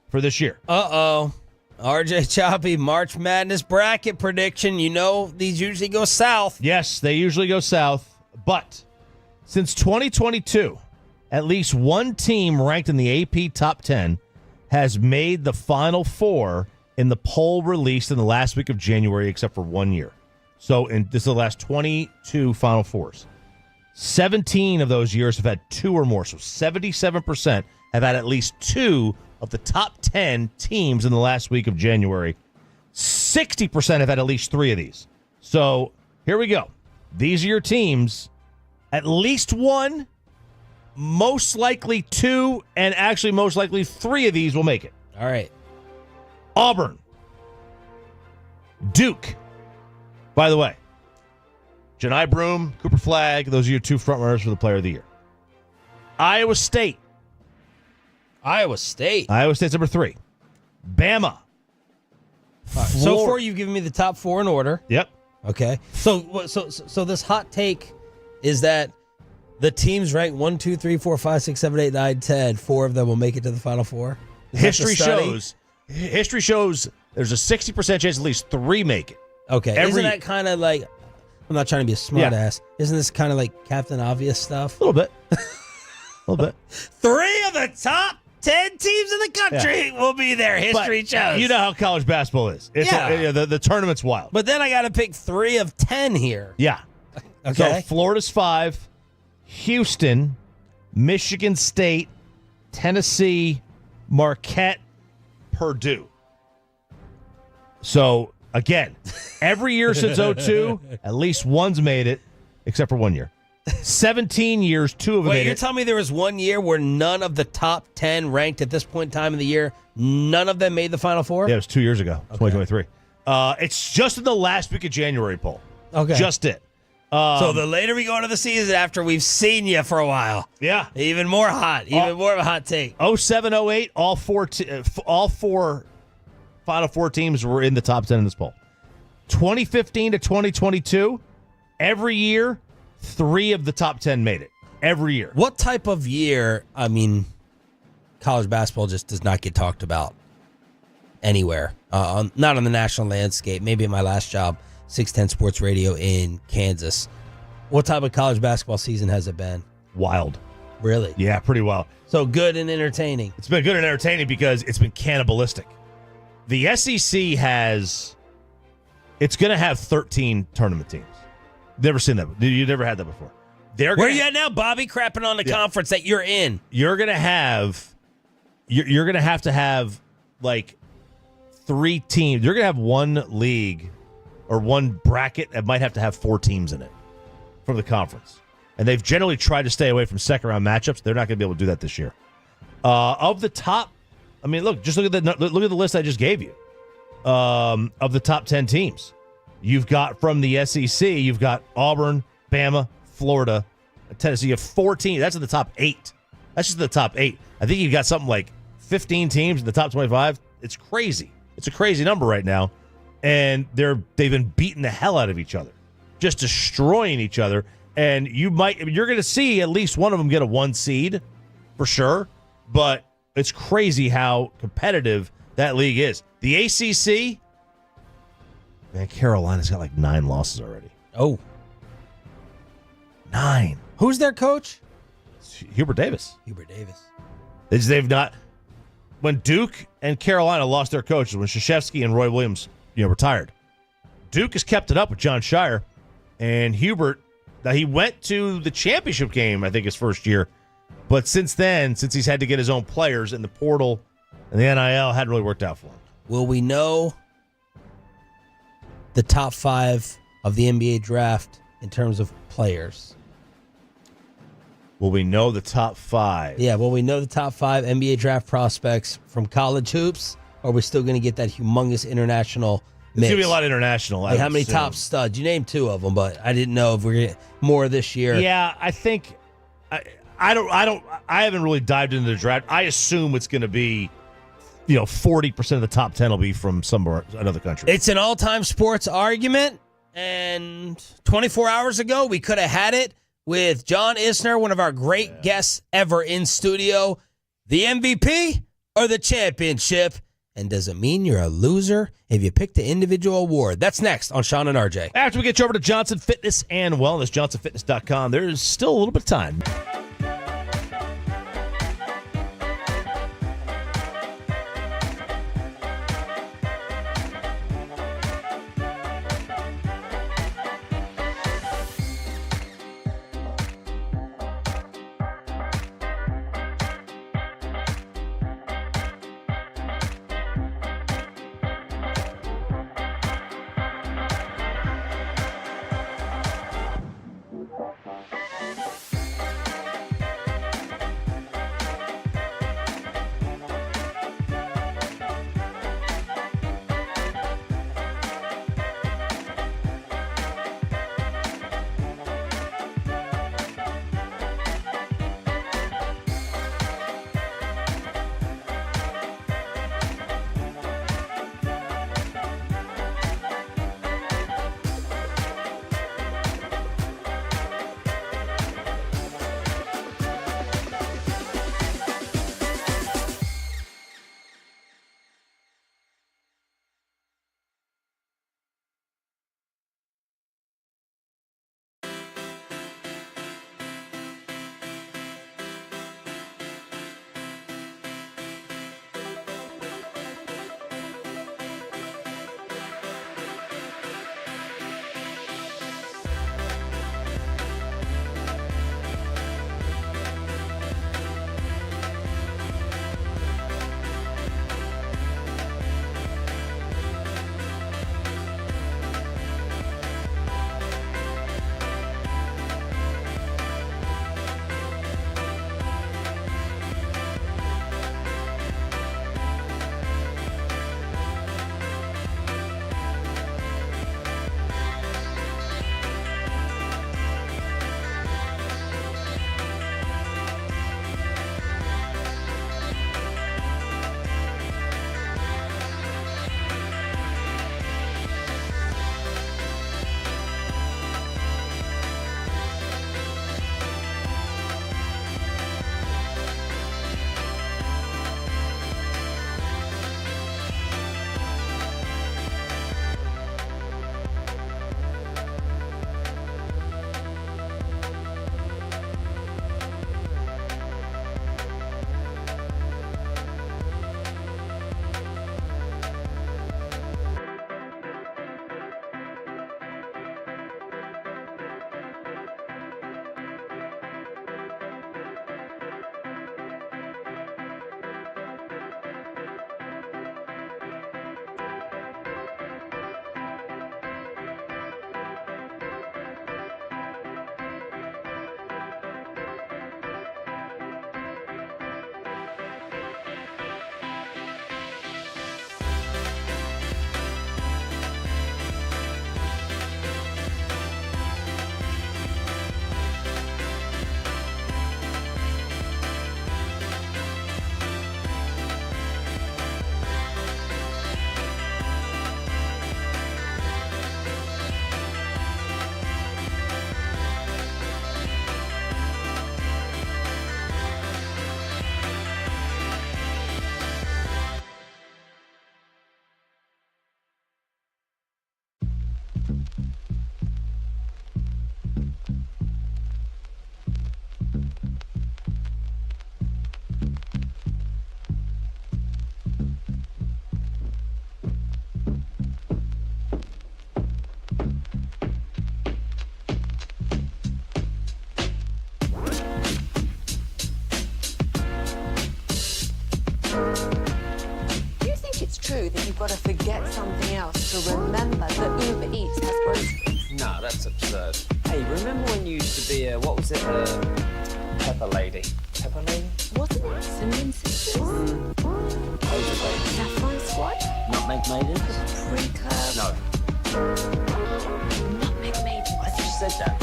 for this year. Uh-oh. RJ Choppy, March Madness bracket prediction. These usually go south. Yes, they usually go south. But since 2022, at least one team ranked in the AP Top 10 has made the Final Four in the poll released in the last week of January, except for 1 year. So this is the last 22 Final Fours. 17 of those years have had two or more. So 77% have had at least two of the top 10 teams in the last week of January. 60% have had at least three of these. So here we go. These are your teams. At least one, most likely two, and actually most likely three of these will make it. All right. Auburn. Duke. By the way, Janai Broome, Cooper Flagg, those are your two frontrunners for the Player of the Year. Iowa State. Iowa State's number 3. Bama. So far, you've given me the top four in order. Yep. Okay. So this hot take is that the teams ranked 1, 2, 3, 4, 5, 6, 7, 8, 9, 10. 4 of them will make it to the Final Four. History shows there's a 60% chance at least 3 make it. Okay. Isn't that kind of like, I'm not trying to be a smart ass. Isn't this kind of like Captain Obvious stuff? A little bit. A little bit. 3 of the top 10 teams in the country will be there. History shows. You know how college basketball is. The tournament's wild. But then I got to pick 3 of 10 here. Yeah. Okay. So Florida's 5, Houston, Michigan State, Tennessee, Marquette, Purdue. So, again, every year since 2002, at least one's made it, except for 1 year. 17 years, 2 of them made it. Wait, you're telling me there was 1 year where none of the top 10 ranked at this point in time in the year, none of them made the Final Four? Yeah, it was 2 years ago, 2023. It's just in the last week of January, Paul. Okay. Just it. So the later we go into the season, after we've seen you for a while. Yeah. Even more hot. Even more of a hot take. 07, 08, all four Final Four teams were in the top 10 in this poll. 2015 to 2022, every year, 3 of the top 10 made it. Every year. What type of year, college basketball just does not get talked about anywhere. Not on the national landscape. Maybe at my last job. 610 Sports Radio in Kansas. What type of college basketball season has it been? Wild. Really? Yeah, pretty wild. So good and entertaining. It's been good and entertaining because it's been cannibalistic. The SEC it's going to have 13 tournament teams. Never seen that. You never had that before. Where are you at now, Bobby? Crapping on the conference that you're in. You're going to have to have like 3 teams. You're going to have one league or one bracket that might have to have 4 teams in it from the conference. And they've generally tried to stay away from second-round matchups. They're not going to be able to do that this year. Of the top, I mean, look at the list I just gave you. Of the top 10 teams, you've got from the SEC, you've got Auburn, Bama, Florida, Tennessee. You have 14. That's in the top 8. That's just the top 8. I think you've got something like 15 teams in the top 25. It's crazy. It's a crazy number right now, and they've been beating the hell out of each other, just destroying each other. And you're going to see at least one of them get a 1 seed for sure. But it's crazy how competitive that league is. The ACC, man, Carolina's got like 9 losses already. Oh. 9. Who's their coach? Hubert Davis. Hubert Davis. They've not. When Duke and Carolina lost their coaches, when Krzyzewski and Roy Williams, retired, Duke has kept it up with John Shire, and Hubert. Now, he went to the championship game, I think, his first year. But since then, since he's had to get his own players in the portal and the NIL, hadn't really worked out for him. Will we know the top 5 of the NBA draft in terms of players? Will we know the top 5? Yeah, will we know the top 5 NBA draft prospects from college hoops? Or are we still going to get that humongous international mix? There's going to be a lot of international. Like how many top studs? You named 2 of them, but I didn't know if we're going to get more this year. Yeah, I think I haven't really dived into the draft. I assume it's going to be 40% of the top 10 will be from another country. It's an all-time sports argument, and 24 hours ago we could have had it with John Isner, one of our great guests ever in studio. The MVP or the championship? And does it mean you're a loser if you pick the individual award? That's next on Sean and RJ. After we get you over to Johnson Fitness and Wellness, johnsonfitness.com, there's still a little bit of time. to remember that Uber Eats has groceries. No, that's absurd. Hey, remember when you used to be what was it, Pepper Lady? Pepper Lady? Wasn't it Cinnamon Sisters? Saffron Squad? Nutmeg Maidens? Pre-curve? No. Nutmeg Maidens. I just said that.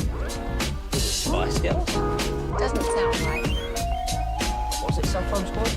Was it Spice Girls? Doesn't sound right. Was it Saffron Squad?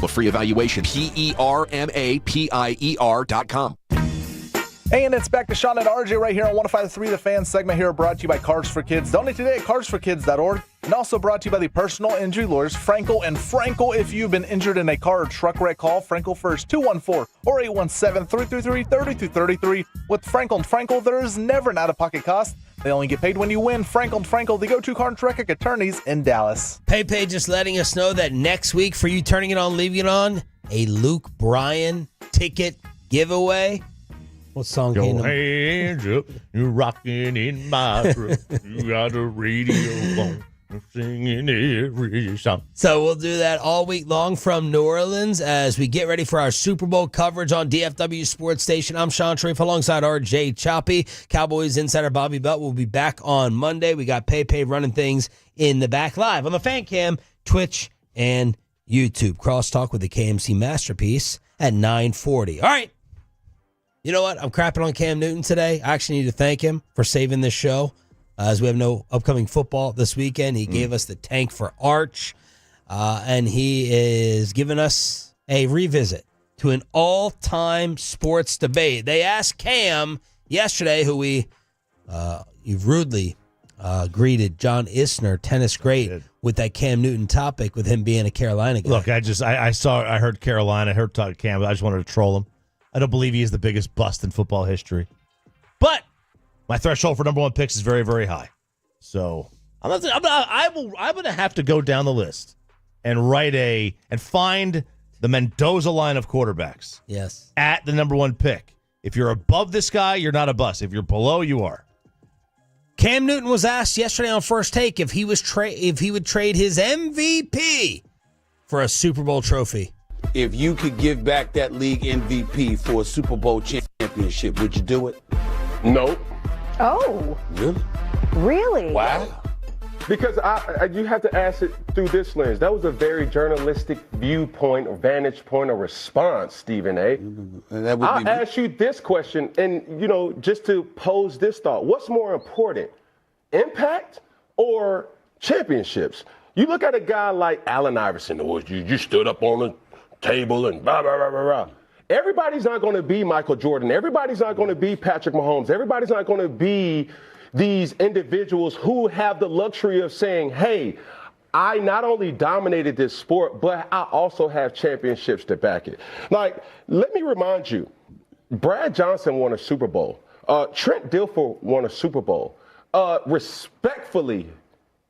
A free evaluation, PERMAPIER.com. And it's back to Sean and RJ right here on 105.3 The Fan segment here brought to you by Cards for Kids. Donate today at cardsforkids.org. And also brought to you by the personal injury lawyers, Frankel and Frankel. If you've been injured in a car or truck wreck, call Frankel first, 214 or 817-333-3233. With Frankel and Frankel, there is never an out-of-pocket cost. They only get paid when you win. Frankel and Frankel, the go-to car and truck wreck attorneys in Dallas. PayPay just letting us know that next week, for you turning it on, leaving it on, a Luke Bryan ticket giveaway. What song? Your hands up, you're rocking in my truck. You got the radio on, I'm singing every song. So we'll do that all week long from New Orleans as we get ready for our Super Bowl coverage on DFW Sports Station. I'm Sean Sharif alongside RJ Choppy. Cowboys insider Bobby Belt will be back on Monday. We got PayPay running things in the back live on the Fan Cam, Twitch, and YouTube. Crosstalk with the KMC Masterpiece at 9:40. All right. You know what? I'm crapping on Cam Newton today. I actually need to thank him for saving this show as we have no upcoming football this weekend. He gave us the tank for Arch, and he is giving us a revisit to an all-time sports debate. They asked Cam yesterday, who you rudely greeted, John Isner, tennis great, with that Cam Newton topic with him being a Carolina guy. Look, I heard Carolina, I heard talk Cam, I just wanted to troll him. I don't believe he is the biggest bust in football history. But my threshold for number one picks is very, very high. So I'm going to have to go down the list and find the Mendoza line of quarterbacks. Yes. At the number one pick. If you're above this guy, you're not a bust. If you're below, you are. Cam Newton was asked yesterday on First Take if he would trade his MVP for a Super Bowl trophy. If you could give back that league MVP for a Super Bowl championship, would you do it? No. Oh. Really? Really? Wow. Because you have to ask it through this lens. That was a very journalistic viewpoint or vantage point or response, Stephen A. I'll ask you this question, and, just to pose this thought. What's more important, impact or championships? You look at a guy like Allen Iverson, or you stood up on the table and blah, blah, blah, blah, blah. Everybody's not going to be Michael Jordan. Everybody's not going to be Patrick Mahomes. Everybody's not going to be these individuals who have the luxury of saying, hey, I not only dominated this sport, but I also have championships to back it. Like, let me remind you, Brad Johnson won a Super Bowl. Trent Dilfer won a Super Bowl. Respectfully,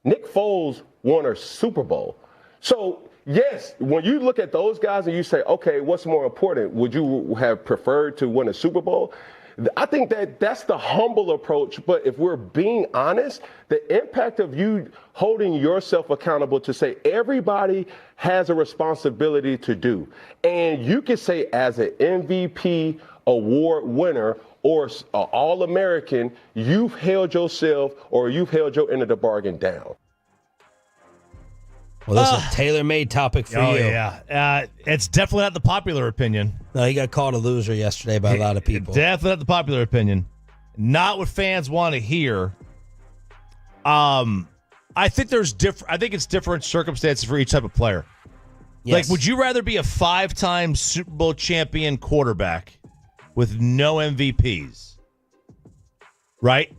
Nick Foles won a Super Bowl. So, yes, when you look at those guys and you say, okay, what's more important? Would you have preferred to win a Super Bowl? I think that's the humble approach. But if we're being honest, the impact of you holding yourself accountable to say everybody has a responsibility to do. And you can say as an MVP award winner or an All-American, you've held yourself or you've held your end of the bargain down. Well, that's a tailor-made topic for you. Oh, yeah. It's definitely not the popular opinion. No, he got called a loser yesterday by a lot of people. Definitely not the popular opinion. Not what fans want to hear. I think it's different circumstances for each type of player. Like, would you rather be a 5-time Super Bowl champion quarterback with no MVPs? Right?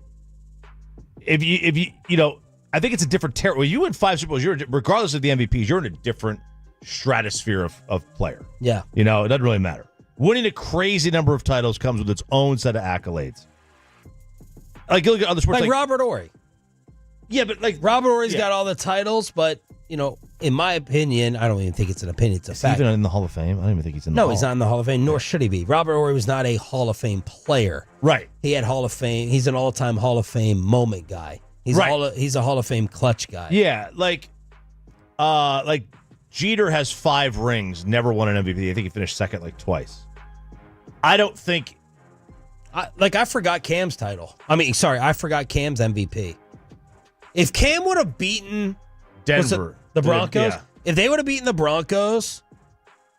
If you know, I think it's a different territory. When you win 5 Super Bowls, regardless of the MVPs, you're in a different stratosphere of player. Yeah. You know, it doesn't really matter. Winning a crazy number of titles comes with its own set of accolades. Like, you look at other sports, like Robert Horry. Yeah, but like Robert Horry's got all the titles, but you know, in my opinion, I don't even think it's an opinion; it's a fact. Even in the Hall of Fame, I don't even think he's in the Hall. No, he's not in the Hall of Fame, nor should he be. Robert Horry was not a Hall of Fame player. Right. He had Hall of Fame. He's an all-time Hall of Fame moment guy. He's he's a Hall of Fame clutch guy. Yeah, like Jeter has 5 rings, never won an MVP. I think he finished second like twice. I don't think. I forgot Cam's title. I forgot Cam's MVP. If Cam would have beaten Denver, the Broncos, yeah. If they would have beaten the Broncos,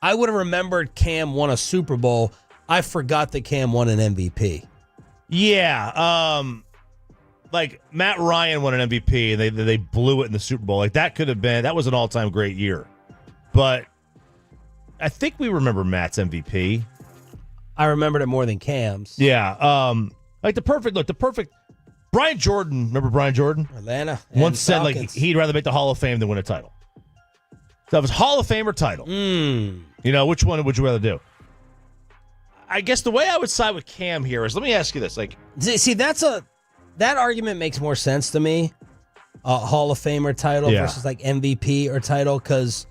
I would have remembered Cam won a Super Bowl. I forgot that Cam won an MVP. Yeah, like Matt Ryan won an MVP and they blew it in the Super Bowl. Like that was an all-time great year. But I think we remember Matt's MVP. I remembered it more than Cam's. Yeah, like the perfect Brian Jordan, remember Brian Jordan? Atlanta. Once said Falcons. like he'd rather make the Hall of Fame than win a title. So that was Hall of Fame or title. You know, which one would you rather do? I guess the way I would side with Cam here is, let me ask you this. Like, see, that argument makes more sense to me. Hall of Fame or title versus like MVP or title, because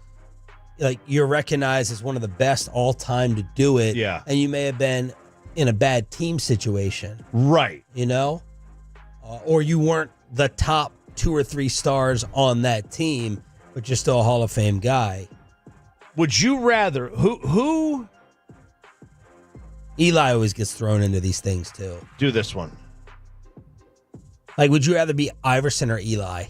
like you're recognized as one of the best all time to do it. Yeah. And you may have been in a bad team situation. Right. You know? Or you weren't the top 2 or 3 stars on that team, but you're still a Hall of Fame guy. Would you rather who Eli always gets thrown into these things too. Do this one. Like, would you rather be Iverson or Eli?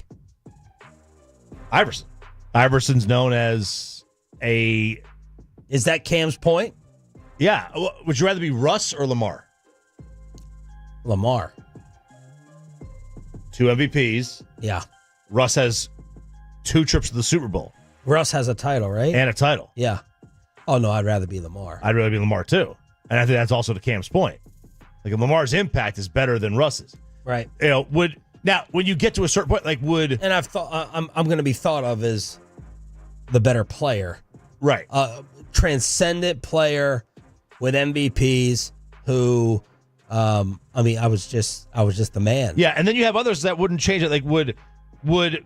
Iverson. Iverson's known as a... Is that Cam's point? Yeah. Would you rather be Russ or Lamar? Lamar. 2 MVPs. Yeah. Russ has 2 trips to the Super Bowl. Russ has a title, right? And a title. Yeah. Oh, no, I'd rather be Lamar. I'd rather be Lamar, too. And I think that's also to Cam's point. Like, Lamar's impact is better than Russ's. Right. You know, when you get to a certain point, like And I've thought I'm going to be thought of as the better player. Right. Transcendent player with MVPs who... I was just the man. Yeah, and then you have others that wouldn't change it. Like would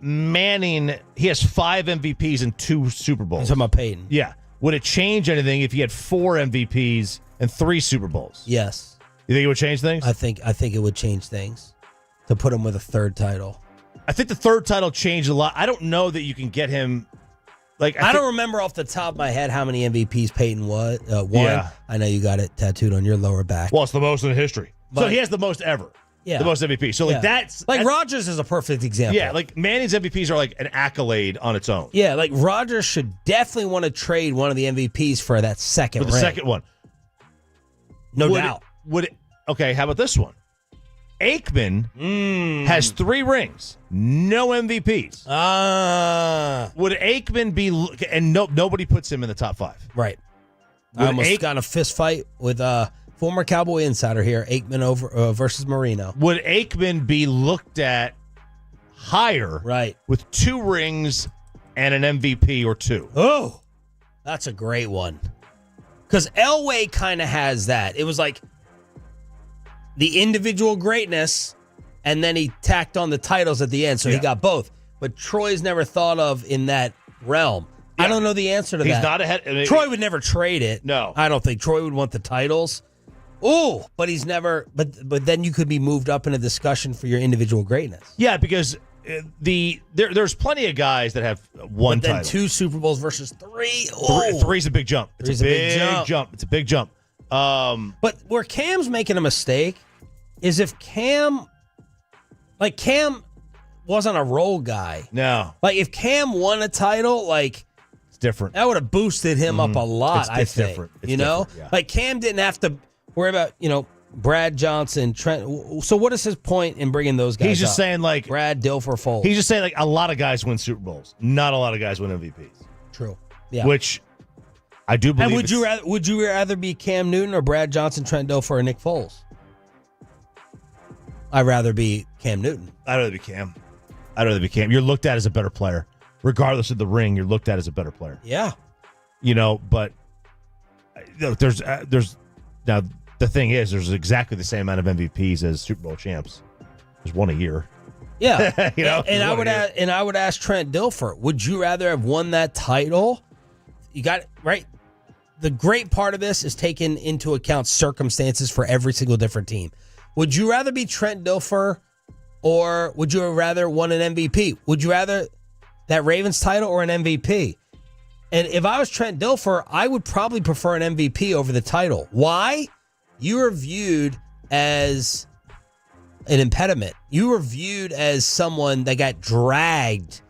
Manning? He has 5 MVPs and 2 Super Bowls. You're talking about Peyton. Yeah. Would it change anything if he had 4 MVPs and 3 Super Bowls? Yes. You think it would change things? I think it would change things to put him with a 3rd title. I think the 3rd title changed a lot. I don't know that you can get him. Like I don't remember off the top of my head how many MVPs Peyton won. Yeah. I know you got it tattooed on your lower back. Well, it's the most in history. So he has the most ever. Yeah. The most MVP. So like that's Rodgers is a perfect example. Yeah, like Manning's MVPs are like an accolade on its own. Yeah, like Rodgers should definitely want to trade one of the MVPs for that second For the ring. second one. No doubt. Okay, how about this one? Aikman has 3 rings, no MVPs. Would Aikman be? And nobody puts him in the top 5. Right. I almost got in a fist fight with former Cowboy insider here, Aikman versus Marino. Would Aikman be looked at higher? Right. With 2 rings and an MVP or 2. Oh, that's a great one. Because Elway kind of has that. It was like the individual greatness, and then he tacked on the titles at the end, so he got both. But Troy's never thought of in that realm. I don't know the answer to that. He's not ahead. Troy would never trade it. No. I don't think Troy would want the titles. Oh, but he's never. But then you could be moved up in a discussion for your individual greatness. Yeah, because there's plenty of guys that have 1 but then title. 2 Super Bowls versus 3. Oh. 3's a big jump. It's a big jump. It's a big jump. But where Cam's making a mistake is if Cam wasn't a role guy. No. Like if Cam won a title, like it's different. That would have boosted him up a lot. It's think. different. It's you know, different, yeah. Like Cam didn't have to worry about Brad Johnson, Trent. So what is his point in bringing those guys? He's just up? saying Brad, Dilfer, Foles. He's just saying like a lot of guys win Super Bowls. Not a lot of guys win MVPs. True. Yeah. which I do believe. And would you rather be Cam Newton or Brad Johnson, Trent Dilfer, or Nick Foles? I'd rather be Cam Newton. I'd rather be Cam. You're looked at as a better player. Regardless of the ring, you're looked at as a better player. Yeah. But there's now the thing is there's exactly the same amount of MVPs as Super Bowl champs. There's one a year. Yeah. And I would ask Trent Dilfer, would you rather have won that title? You got it right. The great part of this is taking into account circumstances for every single different team. Would you rather be Trent Dilfer or would you rather won an MVP? Would you rather that Ravens title or an MVP? And if I was Trent Dilfer, I would probably prefer an MVP over the title. Why? You are viewed as an impediment. You were viewed as someone that got dragged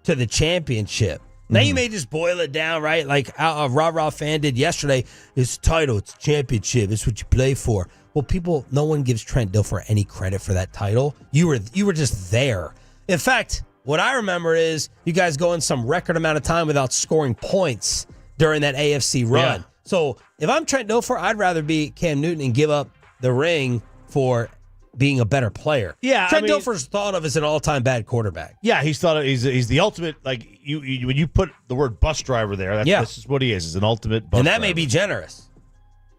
to the championship. Now you may just boil it down, right? Like a rah-rah fan did yesterday. It's a title, it's a championship, it's what you play for. Well, no one gives Trent Dilfer any credit for that title. You were just there. In fact, what I remember is you guys going some record amount of time without scoring points during that AFC run. Yeah. So if I'm Trent Dilfer, I'd rather be Cam Newton and give up the ring for being a better player. Yeah, Trent Dilfer's thought of as an all-time bad quarterback. Yeah, he's the ultimate. Like you when you put the word bus driver there, this is what he is. He's an ultimate bus and that driver. may be generous.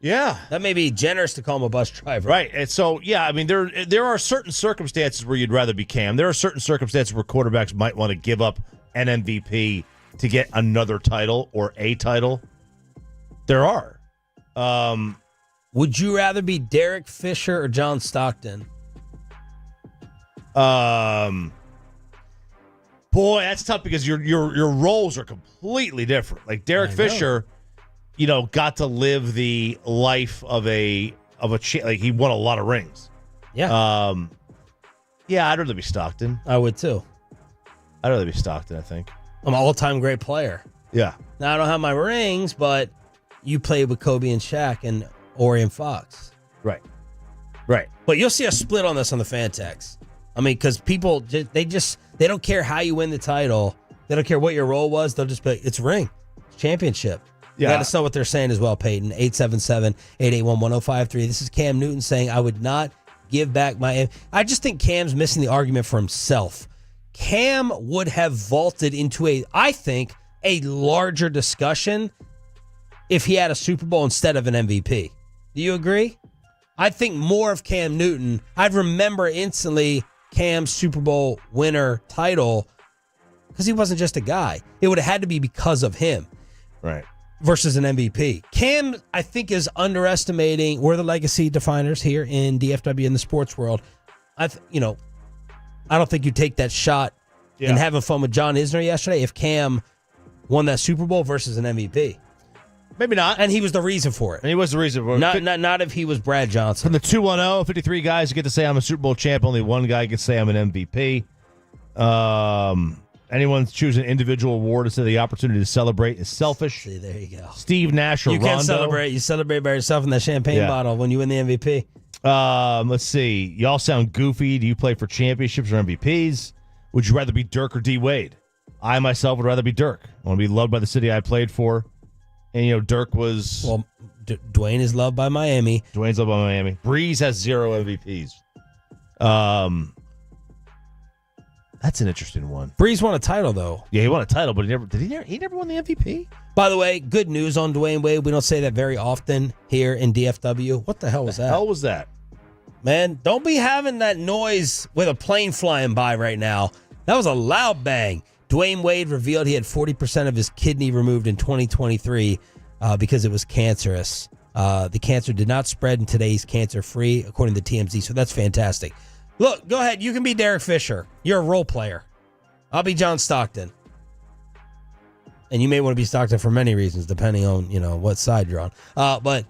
Yeah, that may be generous to call him a bus driver. Right. And so, yeah, I mean, there are certain circumstances where you'd rather be Cam. There are certain circumstances where quarterbacks might want to give up an MVP to get another title or a title. There are. Would you rather be Derek Fisher or John Stockton? Boy, that's tough because your roles are completely different. Like Derek Fisher, got to live the life of like he won a lot of rings. Yeah. Yeah, I'd rather be Stockton. I would too. I'd rather be Stockton, I think. I'm an all-time great player. Yeah. Now, I don't have my rings, but you played with Kobe and Shaq and Ori and Fox. Right. But you'll see a split on this on the fan text. I mean, because people, they don't care how you win the title. They don't care what your role was. They'll just be like, it's a ring. It's championship. Yeah. Let us know what they're saying as well, Peyton. 877-881-1053. This is Cam Newton saying, I would not give back my... I just think Cam's missing the argument for himself. Cam would have vaulted into I think, a larger discussion if he had a Super Bowl instead of an MVP. Do you agree? I think more of Cam Newton. I'd remember instantly Cam's Super Bowl winner title because he wasn't just a guy. It would have had to be because of him. Right. Versus an MVP. Cam, I think, is underestimating. We're the legacy definers here in DFW in the sports world. I don't think you take that shot and having fun with John Isner yesterday if Cam won that Super Bowl versus an MVP. Maybe not. And he was the reason for it. And he was the reason for it. Not if he was Brad Johnson. From the 210, 53 guys get to say I'm a Super Bowl champ. Only one guy can say I'm an MVP. Anyone choose an individual award instead of the opportunity to celebrate is selfish. See, there you go. Steve Nash or You Rondo. can't celebrate. You celebrate by yourself in that champagne bottle when you win the MVP. Let's see. Y'all sound goofy. Do you play for championships or MVPs? Would you rather be Dirk or D. Wade? I myself would rather be Dirk. I want to be loved by the city I played for. And, Dirk was... Well, Dwayne is loved by Miami. Dwayne's loved by Miami. Breeze has 0 MVPs. That's an interesting one. Breeze won a title, though. Yeah, he won a title, but he never won the MVP? By the way, good news on Dwayne Wade. We don't say that very often here in DFW. What the hell was that? The hell was that? Man, don't be having that noise with a plane flying by right now. That was a loud bang. Dwayne Wade revealed he had 40% of his kidney removed in 2023 because it was cancerous. The cancer did not spread, and today he's cancer-free, according to TMZ, so that's fantastic. Look, go ahead. You can be Derek Fisher. You're a role player. I'll be John Stockton. And you may want to be Stockton for many reasons, depending on, what side you're on. But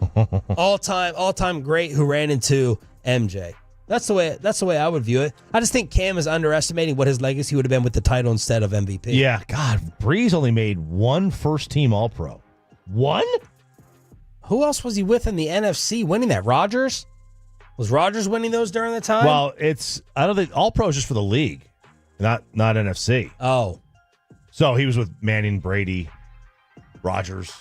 all-time great who ran into MJ. That's the way I would view it. I just think Cam is underestimating what his legacy would have been with the title instead of MVP. Yeah, God, Breeze only made one first-team All-Pro. One? Who else was he with in the NFC winning that? Rodgers? Was Rodgers winning those during the time? Well, I don't think All-Pro is just for the league, not NFC. Oh. So he was with Manning, Brady, Rodgers.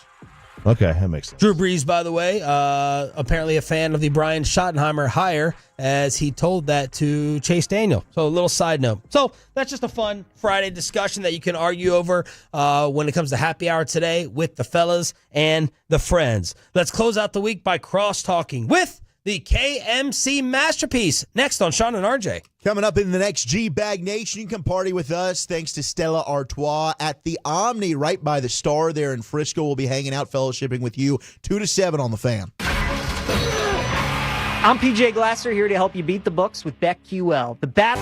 Okay, that makes sense. Drew Brees, by the way, apparently a fan of the Brian Schottenheimer hire, as he told that to Chase Daniel. So a little side note. So that's just a fun Friday discussion that you can argue over when it comes to happy hour today with the fellas and the friends. Let's close out the week by cross-talking with the KMC Masterpiece. Next on Sean and RJ. Coming up in the next G-Bag Nation, you can party with us thanks to Stella Artois at the Omni right by the Star there in Frisco. We'll be hanging out, fellowshipping with you 2 to 7 on the Fan. I'm PJ Glasser here to help you beat the books with BetQL. The bat.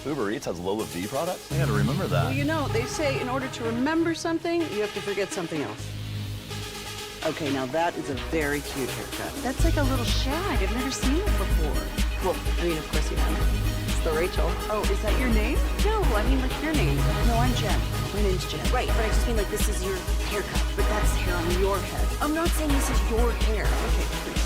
Uber Eats has Lola V products? I gotta remember that. Well, you know, they say in order to remember something, you have to forget something else. Okay, now that is a very cute haircut. That's like a little shag. I've never seen it before. Well, I mean, of course you have. the Rachel. Oh, is that your name? No, I mean like your name. No, I'm Jen. My name's Jen. Right, but I just mean like this is your haircut. But that's hair on your head. I'm not saying this is your hair. Okay, please.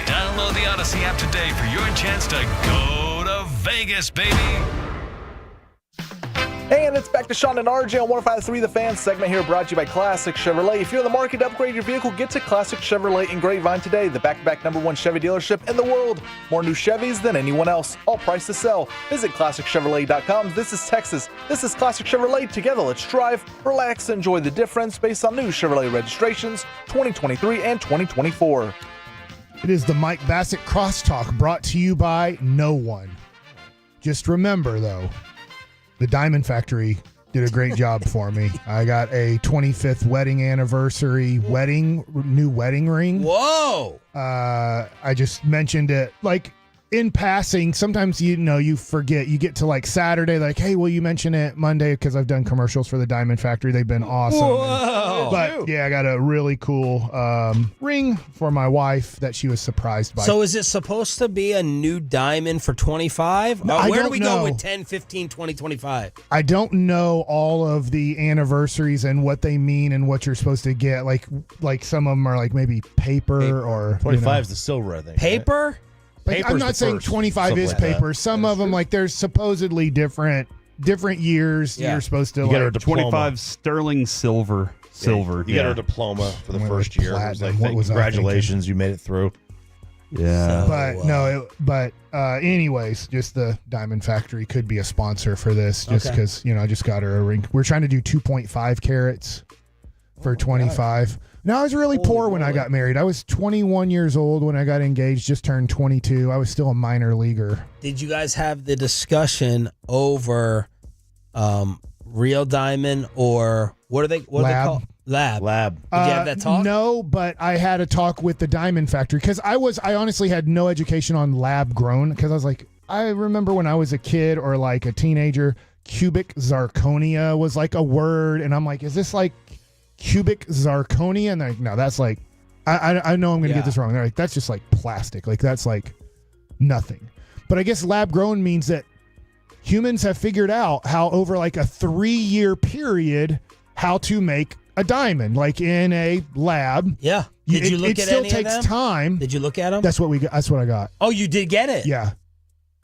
Download the Odyssey app today for your chance to go to Vegas, baby. And it's back to Sean and RJ on 105.3 The Fan segment here, brought to you by Classic Chevrolet. If you're in the market to upgrade your vehicle, get to Classic Chevrolet in Grapevine today, the back-to-back #1 Chevy dealership in the world. More new Chevys than anyone else, all priced to sell. Visit ClassicChevrolet.com. This is Texas. This is Classic Chevrolet. Together, let's drive, relax, and enjoy the difference based on new Chevrolet registrations 2023 and 2024. It is the Mike Bassett Crosstalk, brought to you by no one. Just remember, though, the Diamond Factory did a great job for me. I got a 25th wedding anniversary new wedding ring. Whoa! I just mentioned it like in passing. Sometimes you forget. You get to like Saturday, like, hey, will you mention it Monday? Because I've done commercials for the Diamond Factory. They've been awesome. Whoa! But yeah, I got a really cool ring for my wife that she was surprised by. So is it supposed to be a new diamond for 25? No, where do we go with 10, 15, 20, 25? I don't know all of the anniversaries and what they mean and what you're supposed to get. Like some of them are like maybe paper. Or 25 is the silver, I think. Paper? Right? Like, I'm not saying 25 is paper. Some of them, like, there's supposedly different years you're supposed to. You get her like, 25 sterling silver. You get her diploma for the first year. It was like, congratulations, you made it through. Yeah. But anyways, just the Diamond Factory could be a sponsor for this, just because I just got her a ring. We're trying to do 2.5 carats for 25. No, I was really poor when I got married. I was 21 years old when I got engaged, just turned 22. I was still a minor leaguer. Did you guys have the discussion over real diamond or what are they called? Lab. Lab. Did you have that talk? No, but I had a talk with the Diamond Factory because I honestly had no education on lab grown because I was like, I remember when I was a kid or like a teenager, cubic zirconia was like a word. And I'm like, is this like cubic zirconia? And they're like, no, that's like, I know I'm going to get this wrong. They're like, that's just like plastic. Like that's like nothing. But I guess lab grown means that humans have figured out how over like a 3-year period, how to make a diamond, like in a lab. Yeah. Did you look at any of them? It still takes time. Did you look at them? That's what I got. Oh, you did get it? Yeah.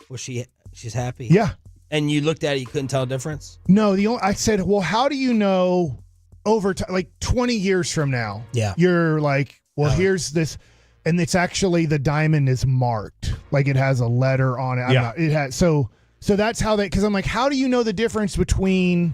Was she's happy? Yeah. And you looked at it, you couldn't tell a difference? No, I said, well, how do you know over time, like 20 years from now? Yeah. You're like, well, here's this, and it's actually the diamond is marked, like it has a letter on it. It has so that's how because I'm like, how do you know the difference between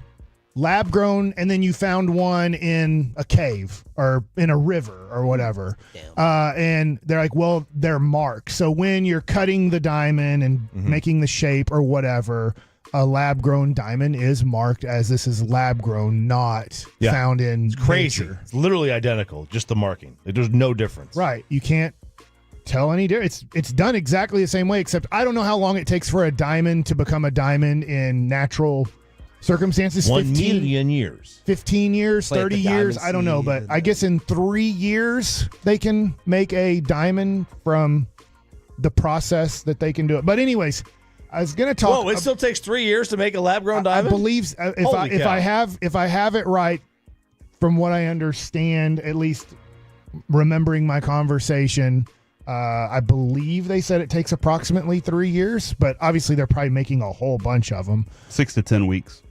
lab grown, and then you found one in a cave or in a river or whatever. And they're like, well, they're marked. So when you're cutting the diamond and making the shape or whatever, a lab grown diamond is marked as this is lab grown, not found in crazy. nature. It's literally identical, just the marking. Like, there's no difference. Right. You can't tell any difference. It's done exactly the same way, except I don't know how long it takes for a diamond to become a diamond in natural circumstances. 1 million years. 15 years, Plant 30 the years. diamond I don't know, seed but and I guess in 3 years they can make a diamond from the process that they can do it. But anyways, I was going to talk. Whoa, it still takes 3 years to make a lab-grown diamond? I believe if I have it right, from what I understand, at least remembering my conversation, I believe they said it takes approximately 3 years, but obviously they're probably making a whole bunch of them. 6 to 10 weeks.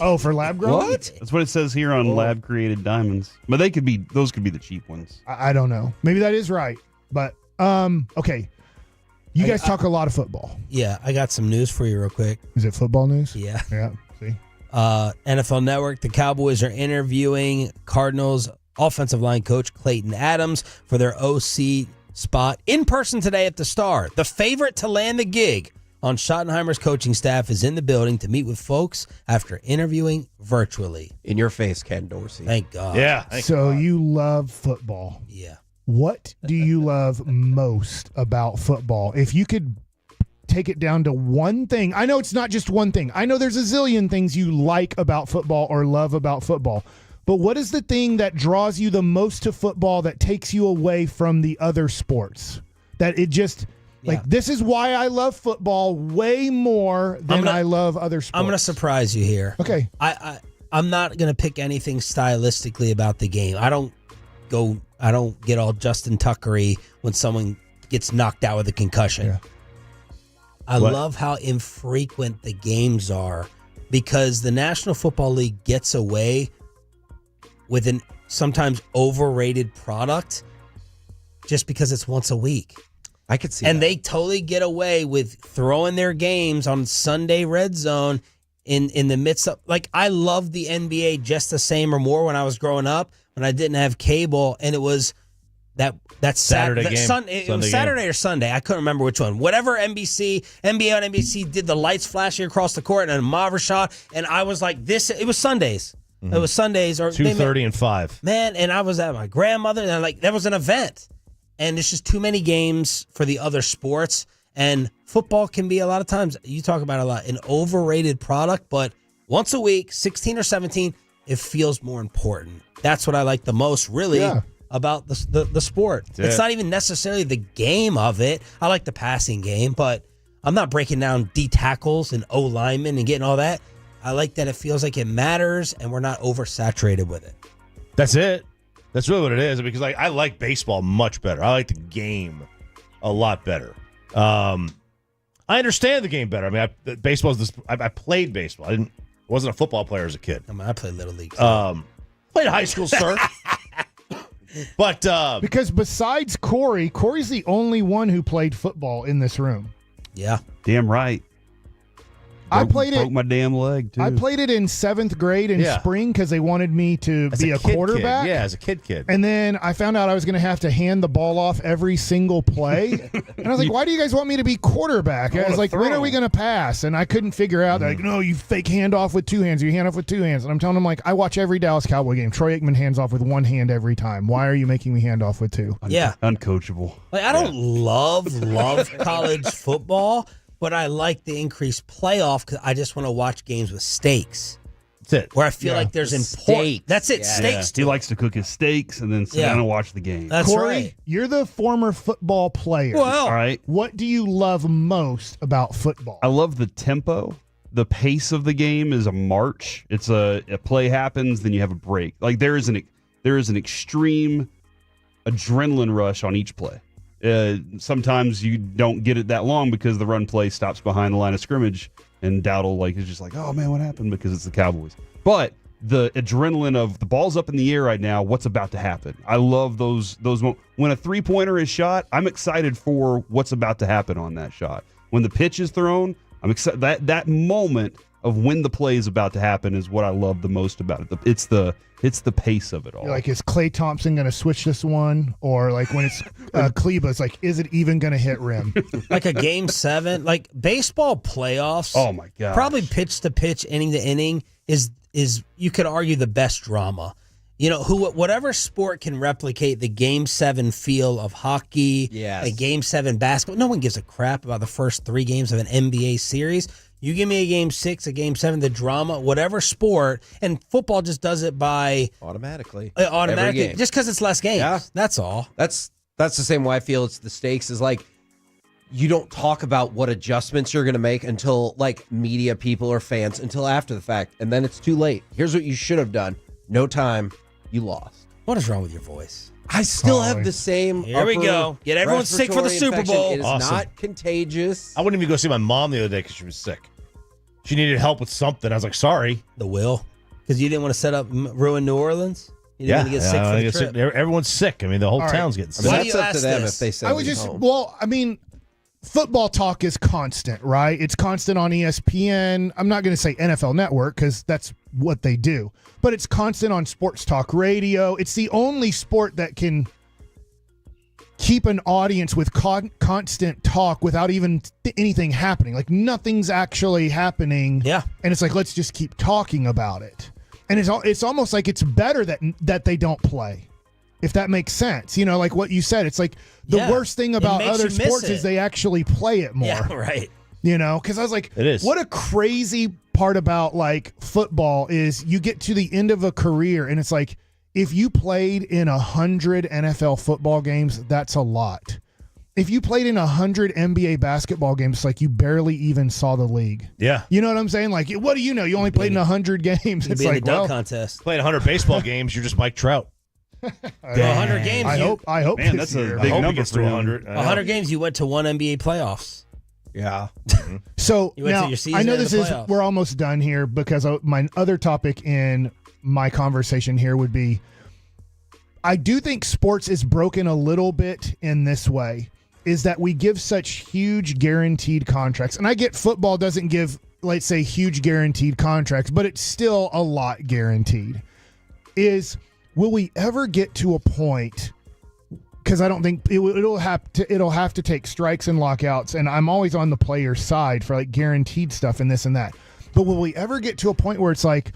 Oh, for lab grown? What? That's what it says here on lab created diamonds. But those could be the cheap ones. I don't know. Maybe that is right. But okay. You guys talk a lot of football. Yeah, I got some news for you real quick. Is it football news? Yeah. Yeah. See. NFL Network, the Cowboys are interviewing Cardinals offensive line coach Clayton Adams for their OC spot in person today at the Star. The favorite to land the gig on Schottenheimer's coaching staff is in the building to meet with folks after interviewing virtually. In your face, Ken Dorsey. Thank God. Yeah. So you love football. Yeah. What do you love most about football? If you could take it down to one thing, I know it's not just one thing. I know there's a zillion things you like about football or love about football. But what is the thing that draws you the most to football that takes you away from the other sports? That it just, this is why I love football way more than I love other sports. I'm going to surprise you here. Okay. I'm not going to pick anything stylistically about the game. I don't get all Justin Tuckery when someone gets knocked out with a concussion. Yeah. I love how infrequent the games are because the National Football League gets away with an sometimes overrated product just because it's once a week. I could see and that. They totally get away with throwing their games on Sunday Red Zone in the midst of, I loved the NBA just the same or more when I was growing up, when I didn't have cable, and it was that Saturday game. It was Saturday or Sunday. I couldn't remember which one. Whatever NBA on NBC did the lights flashing across the court and a Mavs shot, and I was like, it was Sundays. It was Sundays or 2:30 and 5. Man, and I was at my grandmother, and that was an event. And it's just too many games for the other sports. And football can be a lot of times, you talk about it a lot, an overrated product, but once a week, 16 or 17, it feels more important. That's what I like the most, really, about the sport. It's not even necessarily the game of it. I like the passing game, but I'm not breaking down D tackles and O linemen and getting all that. I like that it feels like it matters and we're not oversaturated with it. That's it. That's really what it is. Because I like baseball much better. I like the game a lot better. I understand the game better. I mean, baseball is this. I played baseball. I wasn't a football player as a kid. I mean, I played little league. Played high school, sir. But because besides Corey's the only one who played football in this room. Yeah, damn right. I played broke my damn leg too. I played it in 7th grade in spring because they wanted me to be a quarterback. Yeah, as a kid. And then I found out I was going to have to hand the ball off every single play. And I was like, why do you guys want me to be quarterback? I was like, when are we going to pass? And I couldn't figure out. They're like, no, you fake hand off with two hands. You hand off with two hands. And I'm telling them, I watch every Dallas Cowboy game. Troy Aikman hands off with one hand every time. Why are you making me hand off with two? Uncoachable. I don't love college football, but I like the increased playoff because I just want to watch games with stakes. That's it. Where I feel like there's important. That's it. Stakes. He likes to cook his steaks and then sit down and watch the game. That's Corey, right. You're the former football player. Well, all right. What do you love most about football? I love the tempo. The pace of the game is a march. It's a play happens, then you have a break. There is an extreme adrenaline rush on each play. Sometimes you don't get it that long because the run play stops behind the line of scrimmage, and Dowdle is just like, oh man, what happened? Because it's the Cowboys. But the adrenaline of the ball's up in the air right now. What's about to happen? I love those moments. When a 3-pointer is shot, I'm excited for what's about to happen on that shot. When the pitch is thrown, I'm excited. That moment of when the play is about to happen is what I love the most about it. It's the pace of it all. Like, is Klay Thompson going to switch this one? Or like when it's Kleba, it's like, is it even going to hit rim? Like a game 7, like baseball playoffs. Oh my god! Probably pitch to pitch, inning to inning is you could argue the best drama. Whatever sport can replicate the game 7 feel of hockey, a game 7 basketball. No one gives a crap about the first 3 games of an NBA series. You give me a game 6, a game 7, the drama, whatever sport, and football just does it by automatically, just because it's less games. Yeah. That's all. That's the same way I feel. It's the stakes is like you don't talk about what adjustments you're going to make until like media people or fans until after the fact, and then it's too late. Here's what you should have done. No time. You lost. What is wrong with your voice? I still have the same. Here we go. Get everyone sick for the Super Bowl. It is not contagious. I wouldn't even go see my mom the other day because she was sick. She needed help with something. I was like, sorry. The will? Because you didn't want to set up ruin New Orleans? You didn't want to get sick for the trip? Everyone's sick. I mean, the whole town's getting sick. That's up to them if they send me home. Well, I mean, football talk is constant, right? It's constant on ESPN. I'm not going to say NFL Network because that's what they do. But it's constant on sports talk radio. It's the only sport that can keep an audience with constant talk without even anything happening. Like nothing's actually happening. Yeah. And it's like, let's just keep talking about it. And it's almost like it's better that they don't play. If that makes sense. Like what you said, it's like the worst thing about other sports is they actually play it more. Yeah, right. Because I was like, it is. What a crazy part about like football is you get to the end of a career and it's like, if you played in 100 NFL football games, that's a lot. If you played in 100 NBA basketball games, it's like you barely even saw the league. Yeah. You know what I'm saying? Like, what do you know? You only played in 100 games. It's like, the dunk contest. Played 100 baseball games, you're just Mike Trout. 100 games. I hope. Man, that's a big number for 100. 100 games, you went to one NBA playoffs. Yeah. So You went now to your season I know and this the is playoffs. we're almost done here because my other topic in my conversation here would be I do think sports is broken a little bit in this way, is that we give such huge guaranteed contracts. And I get football doesn't give, let's say, huge guaranteed contracts, but it's still a lot guaranteed. Will we ever get to a point, because I don't think it'll have to take strikes and lockouts, and I'm always on the player's side for like guaranteed stuff and this and that. But will we ever get to a point where it's like,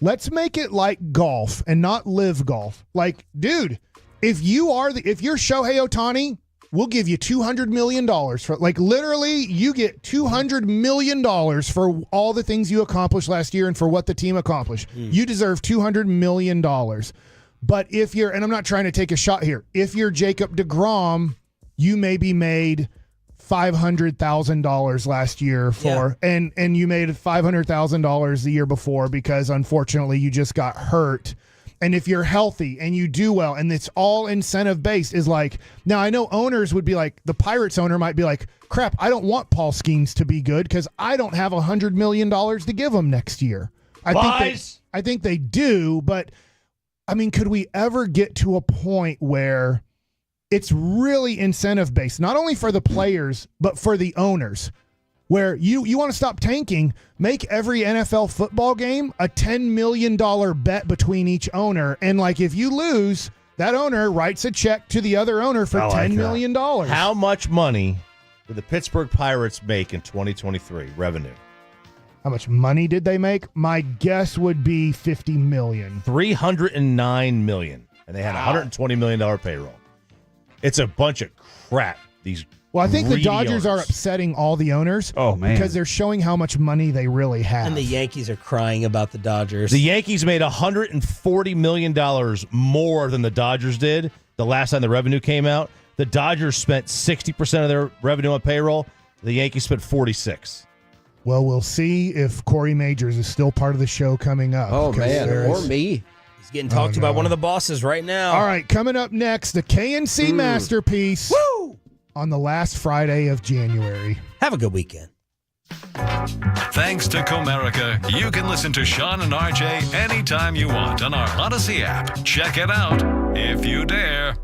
let's make it like golf and not live golf? Like, dude, if you're Shohei Ohtani, we'll give you $200 million for, like, literally you get $200 million for all the things you accomplished last year and for what the team accomplished. You deserve $200 million. But if you're, and I'm not trying to take a shot here, if you're Jacob deGrom, you maybe made $500,000 last year and you made $500,000 the year before because unfortunately you just got hurt. And if you're healthy and you do well and it's all incentive based, is like, now I know owners would be like, the Pirates owner might be like, crap, I don't want Paul Skeens to be good because I don't have $100 million to give him next year. I think they do, but I mean, could we ever get to a point where it's really incentive based, not only for the players, but for the owners, where you want to stop tanking, make every NFL football game a $10 million bet between each owner. And like, if you lose, that owner writes a check to the other owner for $10 million. How much money did the Pittsburgh Pirates make in 2023 revenue? How much money did they make? My guess would be $50 million. $309 million. And they had $120 million payroll. It's a bunch of crap. Well, I think the Dodgers owners are upsetting all the more man, because they're showing how much money they really have. And the Yankees are crying about the Dodgers. The Yankees made $140 million more than the Dodgers did the last time the revenue came out. The Dodgers spent 60% of their revenue on payroll. The Yankees spent 46%. Well, we'll see if Corey Majors is still part of the show coming up. Oh, man, or me. He's getting talked to by one of the bosses right now. All right, coming up next, the KNC Masterpiece on the last Friday of January. Have a good weekend. Thanks to Comerica, you can listen to Sean and RJ anytime you want on our Odyssey app. Check it out if you dare.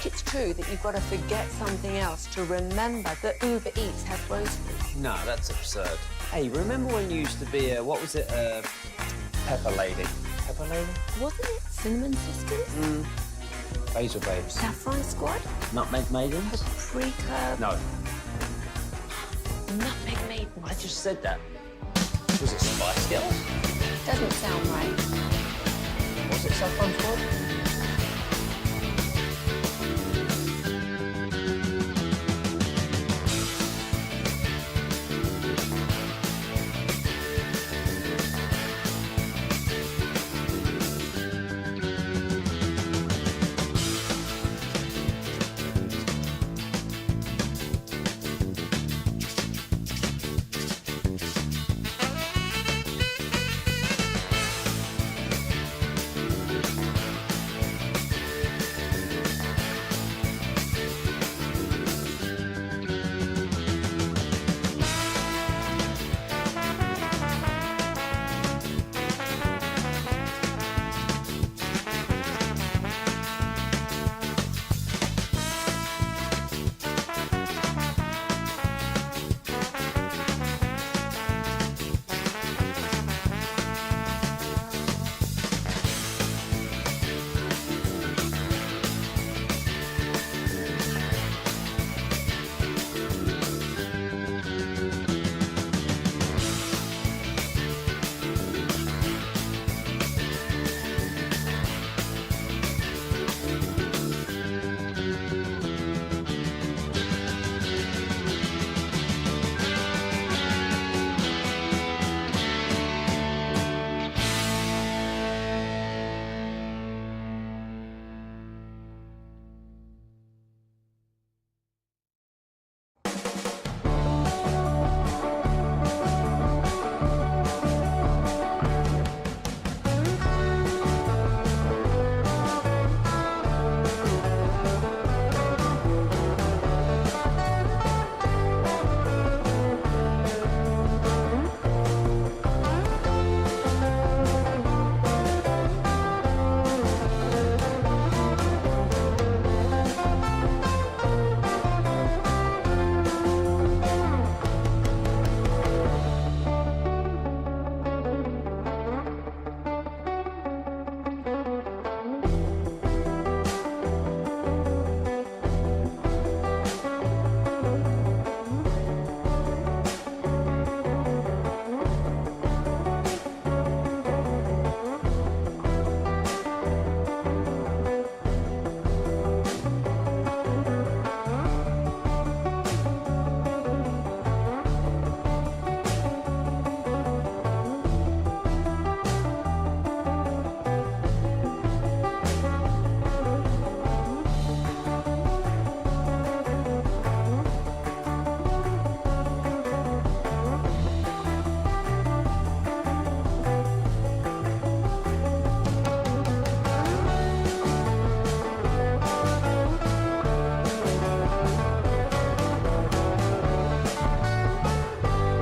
think it's true that you've got to forget something else to remember that Uber Eats has groceries? No, that's absurd. Hey, remember when you used to be a, what was it, Pepper Lady? Pepper Lady? Wasn't it Cinnamon Sisters? Basil Babes. Saffron Squad? Nutmeg Maidens? Paprika? No. Nutmeg Maiden? I just said that. Was it Spice Girls? Doesn't sound right. Was it Saffron Squad?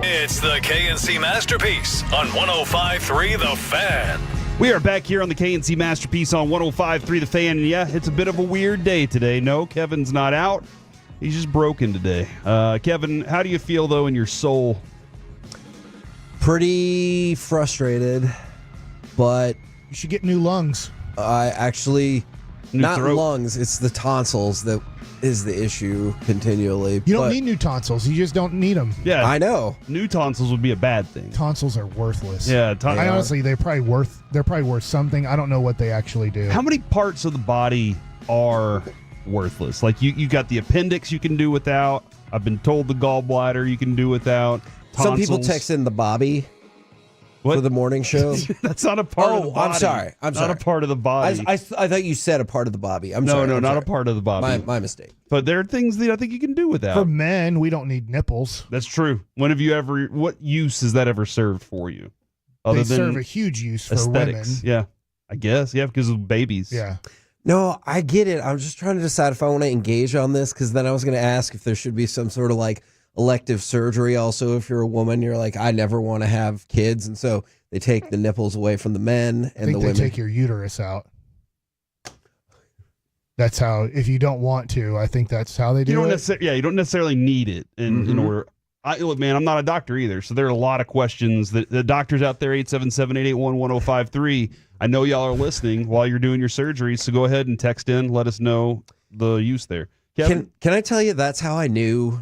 It's the KNC Masterpiece on 105.3 The Fan. We are back here on the KNC Masterpiece on 105.3 The Fan. And yeah, it's a bit of a weird day today. No, Kevin's not out. He's just broken today. Kevin, how do you feel, though, in your soul? Pretty frustrated, but... You should get new lungs. I actually... Not throat. lungs, it's the tonsils that is the issue continually. You don't need new tonsils. You just don't need them. Yeah, I know. New tonsils would be a bad thing. Tonsils are worthless. Yeah, I honestly, they're probably worth something. I don't know what they actually do. How many parts of the body are worthless? Like you got the appendix you can do without. I've been told the gallbladder you can do without. Tonsils. Some people text in the Bobby for the morning show. That's not a part of the body. I'm sorry. Not a part of the body. I thought you said a part of the Bobby. I'm no, sorry. No, I'm not sorry. a part of the body. My mistake. But there are things that I think you can do without. For men, we don't need nipples. That's true. When have you ever? What use has that ever served for you? They serve a huge use for aesthetics. women. Yeah, I guess. Yeah, because of babies. Yeah. No, I get it. I'm just trying to decide if I want to engage on this, because then I was going to ask if there should be some sort of like elective surgery. Also, if you're a woman, you're like, I never want to have kids, and so they take the nipples away from the men and I think the they women. take your uterus out. that's how, if you don't want to, I think that's how they do it. You don't necessarily need it in order. Look, man, I'm not a doctor either, so there are a lot of questions that the doctors out there, 877-881-1053. I know y'all are listening while you're doing your surgery, so go ahead and text in. Let us know the use there. Kevin? Can I tell you that's how I knew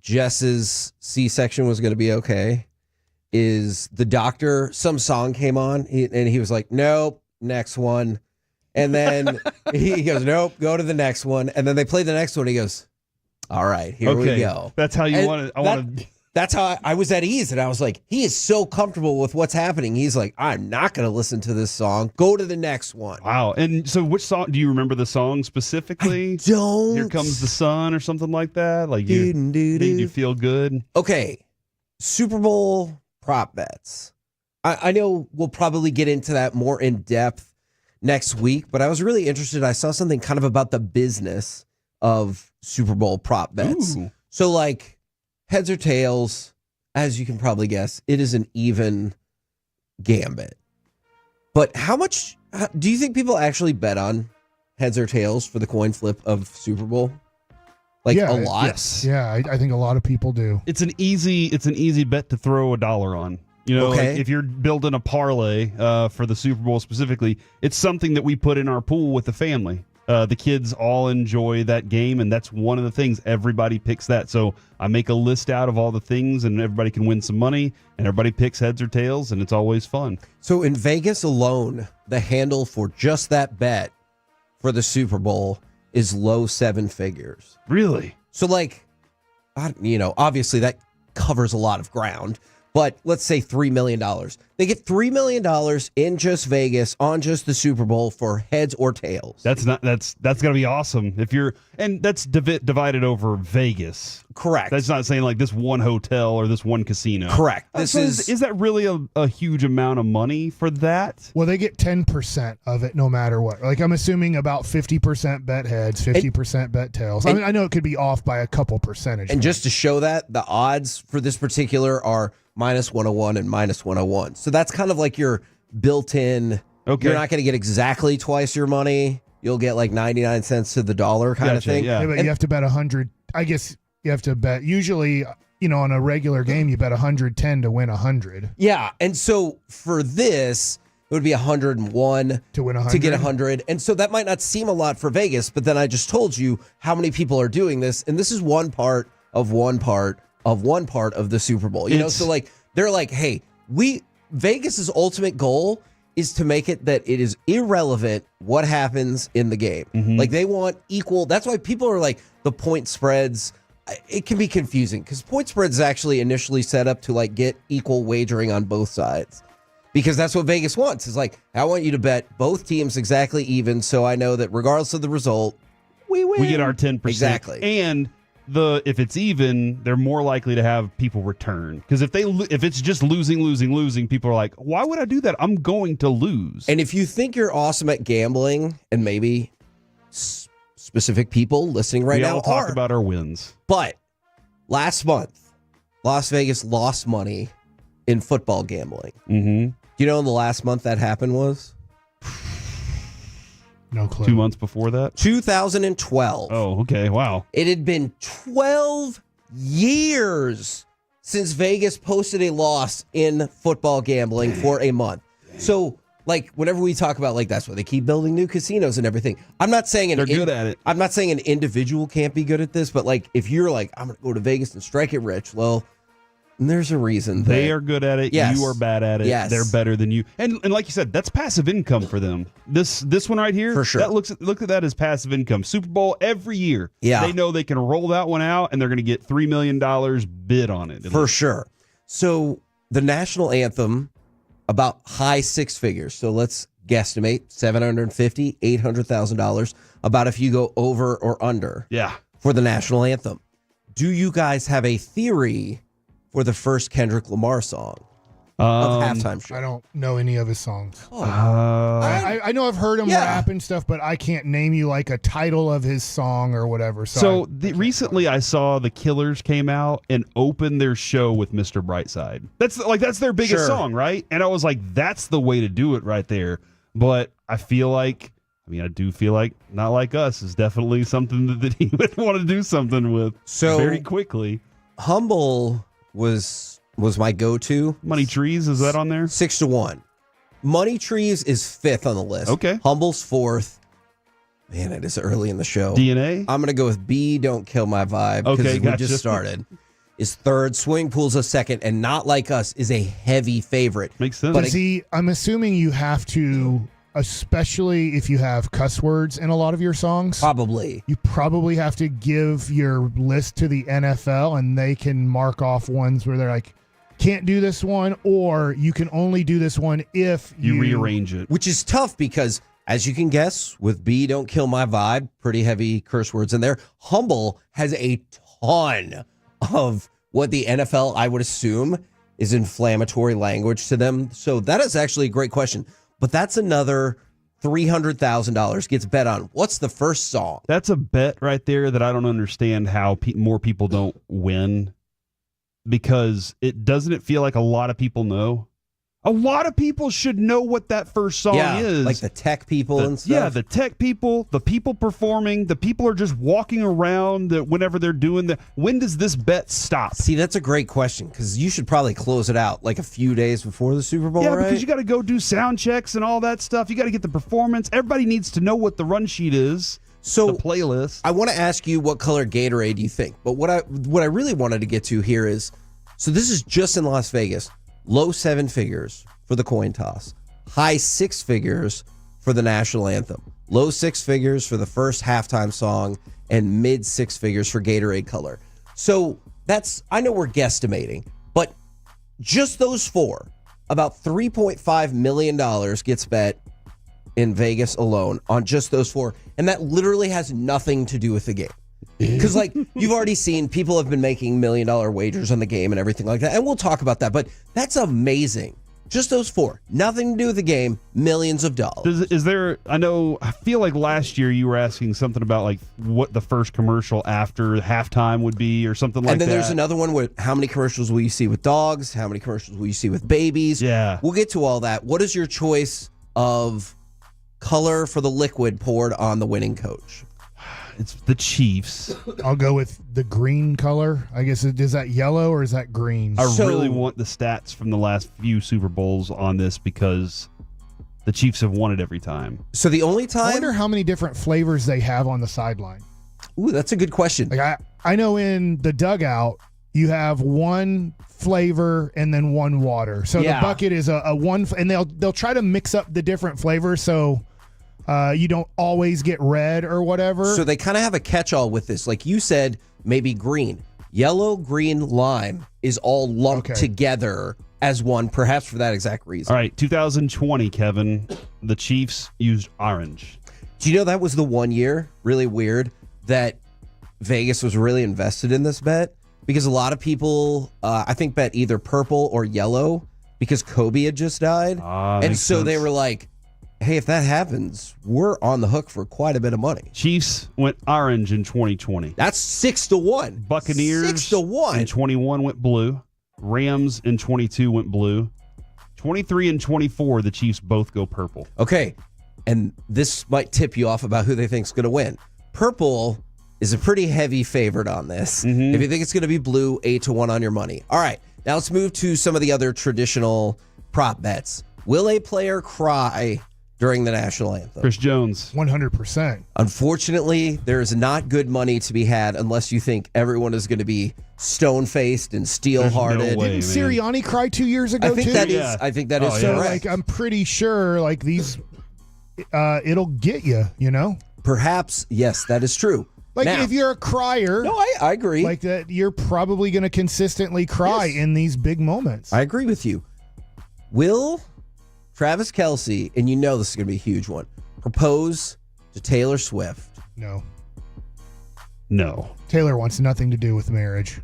Jess's C-section was going to be okay? Is the doctor, some song came on, and he was like, nope, next one. And then he goes, nope, go to the next one. And then they played the next one. He goes, all right, here we go. That's how you want it. That's how I was at ease. And I was like, he is so comfortable with what's happening. He's like, I'm not going to listen to this song. Go to the next one. Wow. And so which song, do you remember the song specifically? I don't. Here Comes the Sun or something like that? Like you feel good? Okay. Super Bowl prop bets. I know we'll probably get into that more in depth next week, but I was really interested. I saw something kind of about the business of Super Bowl prop bets. Ooh. So like heads or tails, as you can probably guess, it is an even gambit. But how much do you think people actually bet on heads or tails for the coin flip of Super Bowl? Like a lot? Yes. Yeah, I think a lot of people do. It's an easy bet to throw $1 on. You know, Okay. like if you're building a parlay for the Super Bowl specifically, it's something that we put in our pool with the family. The kids all enjoy that game, and that's one of the things. Everybody picks that. So I make a list out of all the things, and everybody can win some money, and everybody picks heads or tails, and it's always fun. So in Vegas alone, the handle for just that bet for the Super Bowl is low 7 figures. Really? So like, obviously that covers a lot of ground. But let's say $3 million. They get $3 million in just Vegas on just the Super Bowl for heads or tails. That's gonna be awesome and that's divided over Vegas. Correct. That's not saying like this one hotel or this one casino. Correct. Is that really a huge amount of money for that? Well, they get 10% of it no matter what. Like I'm assuming about 50% bet heads, 50% bet tails. I know it could be off by a couple percentage. And just to show that, the odds for this particular are -101 and -101. So that's kind of like your built-in. Okay. You're not going to get exactly twice your money. You'll get like 99 cents to the dollar kind of thing. Yeah, but you have to bet 100. I guess you have to bet. Usually, on a regular game, you bet 110 to win 100. Yeah, and so for this, it would be 101 to win 100. To get 100. And so that might not seem a lot for Vegas, but then I just told you how many people are doing this, and this is one part of the Super Bowl. So like they're like, hey, Vegas's ultimate goal is to make it that it is irrelevant what happens in the game. Mm-hmm. Like they want equal. That's why people are like the point spreads. It can be confusing because point spreads is actually initially set up to like get equal wagering on both sides. Because that's what Vegas wants. Is like, I want you to bet both teams exactly even, so I know that regardless of the result, we win. We get our 10%. Exactly. And if it's even, they're more likely to have people return. Because if it's just losing, people are like, why would I do that? I'm going to lose. And if you think you're awesome at gambling, and maybe specific people listening right now we'll talk about our wins. But last month, Las Vegas lost money in football gambling. Mm-hmm. Do you know when the last month that happened was? No clue. 2 months before that? 2012. Oh, okay. Wow. It had been 12 years since Vegas posted a loss in football gambling for a month. So, like, whenever we talk about, like, that's why they keep building new casinos and everything. I'm not saying they're good at it. I'm not saying an individual can't be good at this, but, like, if you're like, I'm going to go to Vegas and strike it rich, well, there's a reason. They are good at it. Yes. You are bad at it. Yes. They're better than you. And like you said, that's passive income for them. This one right here, for sure. That look at that as passive income. Super Bowl every year. Yeah. They know they can roll that one out and they're going to get $3 million bid on it. For sure. So the national anthem, about high six figures. So let's guesstimate $750,000, $800,000 about if you go over or under. Yeah. For the national anthem. Do you guys have a theory for the first Kendrick Lamar song of halftime show? I don't know any of his songs. Oh. I know I've heard him rap and stuff, but I can't name you like a title of his song or whatever. So recently I saw the Killers came out and opened their show with Mr. Brightside. That's their biggest song, right? And I was like, that's the way to do it right there. But I feel like I mean, I do feel like Not Like Us is definitely something that he would want to do something with very quickly. Humble was my go-to. Money Trees, is that on there? 6-1. Money Trees is 5th on the list. Okay. Humble's 4th. Man, it is early in the show. DNA? I'm going to go with B, Don't Kill My Vibe, because Okay, we gotcha. just started. Is 3rd. Swimming Pool's a 2nd, and Not Like Us is a heavy favorite. Makes sense. But see, I'm assuming you have to, especially if you have cuss words in a lot of your songs. Probably. You probably have to give your list to the NFL, and they can mark off ones where they're like, can't do this one, or you can only do this one if You rearrange it. Which is tough because, as you can guess, with B, Don't Kill My Vibe, pretty heavy curse words in there. Humble has a ton of what the NFL, I would assume, is inflammatory language to them. So that is actually a great question. But that's another $300,000 gets bet on. What's the first song? That's a bet right there that I don't understand how more people don't win, because doesn't feel like a lot of people know? A lot of people should know what that first song is. Like the tech people and stuff. Yeah, the tech people, the people performing, the people are just walking around whenever they're doing the. When does this bet stop? See, that's a great question, because you should probably close it out like a few days before the Super Bowl, Yeah, right? because you got to go do sound checks and all that stuff. You got to get the performance. Everybody needs to know what the run sheet is. So the playlist. I want to ask you what color Gatorade you think, but what I really wanted to get to here is, so this is just in Las Vegas. Low 7 figures for the coin toss. High 6 figures for the national anthem. Low 6 figures for the first halftime song, and mid 6 figures for Gatorade color. So I know we're guesstimating, but just those 4, about $3.5 million gets bet in Vegas alone on just those 4. And that literally has nothing to do with the game. Because, like, you've already seen people have been making $1 million wagers on the game and everything like that. And we'll talk about that. But that's amazing. Just those 4. Nothing to do with the game. Millions of dollars. Is there, I feel like last year you were asking something about, like, what the first commercial after halftime would be or something like that. And then there's another one with how many commercials will you see with dogs? How many commercials will you see with babies? Yeah. We'll get to all that. What is your choice of color for the liquid poured on the winning coach? It's the Chiefs. I'll go with the green color. I guess, is that yellow or is that green? I really want the stats from the last few Super Bowls on this, because the Chiefs have won it every time. So the only I time... wonder how many different flavors they have on the sideline. Ooh, that's a good question. Like I know in the dugout, you have one flavor and then one water. So the bucket is a one, and they'll try to mix up the different flavors so you don't always get red or whatever. So they kind of have a catch-all with this. Like you said, maybe green. Yellow, green, lime is all lumped together as one, perhaps for that exact reason. All right, 2020, Kevin, the Chiefs used orange. Do you know that was the one year, really weird, that Vegas was really invested in this bet? Because a lot of people, I think, bet either purple or yellow because Kobe had just died. And so they were like, hey, if that happens, we're on the hook for quite a bit of money. Chiefs went orange in 2020. That's 6-1. Buccaneers 6-1. in 21 went blue. Rams in 22 went blue. 23 and 24, the Chiefs both go purple. Okay, and this might tip you off about who they think is going to win. Purple is a pretty heavy favorite on this. If you think it's going to be blue, 8-1 on your money. All right, now let's move to some of the other traditional prop bets. Will a player cry during the national anthem? Chris Jones. 100%. Unfortunately, there is not good money to be had unless you think everyone is going to be stone-faced and steel-hearted. way, Didn't Sirianni cry 2 years ago, I think too? that is. I think that is So, correct. like, I'm pretty sure, like, these, it'll get you, you know? Perhaps, yes, that is true. Like, Now- if you're a crier, No, I agree. like that, you're probably going to consistently cry in these big moments. I agree with you. Will Travis Kelce, and you know this is going to be a huge one, propose to Taylor Swift? No. No. Taylor wants nothing to do with marriage.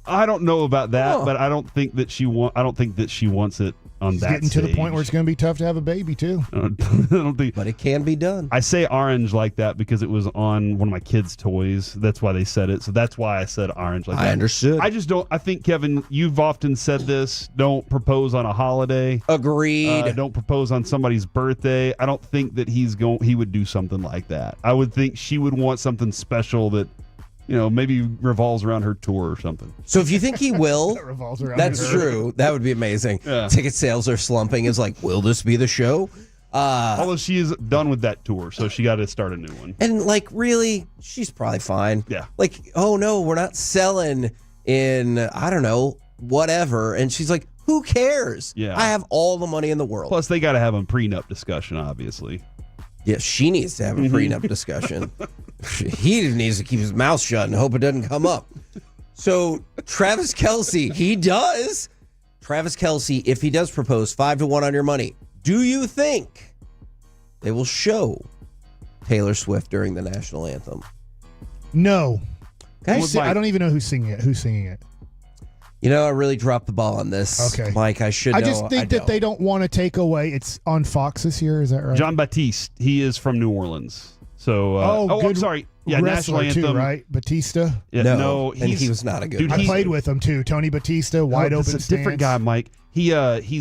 I don't know about that, Oh. but I don't think that she wants it. on It's that getting to the stage. point where it's going to be tough to have a baby too. I don't think, but it can be done. I say orange like that because it was on one of my kids' toys. That's why they said it. So that's why I said orange like that. I understood. I just don't. I think, Kevin, you've often said this. Don't propose on a holiday. Agreed. Don't propose on somebody's birthday. I don't think that he would do something like that. I would think she would want something special that, maybe revolves around her tour or something. So if you think he will, That revolves around that's her. true. That would be amazing. Yeah. Ticket sales are slumping. It's like, will this be the show? Although she is done with that tour, so she got to start a new one. And really, she's probably fine. Yeah. Oh no, we're not selling in, I don't know, whatever. And she's like, who cares? Yeah. I have all the money in the world. Plus, they got to have a prenup discussion, obviously. Yeah, she needs to have a prenup discussion. He needs to keep his mouth shut and hope it doesn't come up. So Travis Kelce, he does. Travis Kelce, if he does propose, 5-1 on your money. Do you think they will show Taylor Swift during the national anthem? No. Okay. I don't even know who's singing it. Who's singing it? I really dropped the ball on this. Okay. Mike, I should know. I just think that they don't want to take away. It's on Fox this year. Is that right? John Baptiste, he is from New Orleans. So, good I'm sorry. Yeah, wrestler national anthem. too, right? Batista. Yeah, no, and he was not a good. Dude, I played with him too. Tony Batista, wide open. It's a different guy, Mike. He's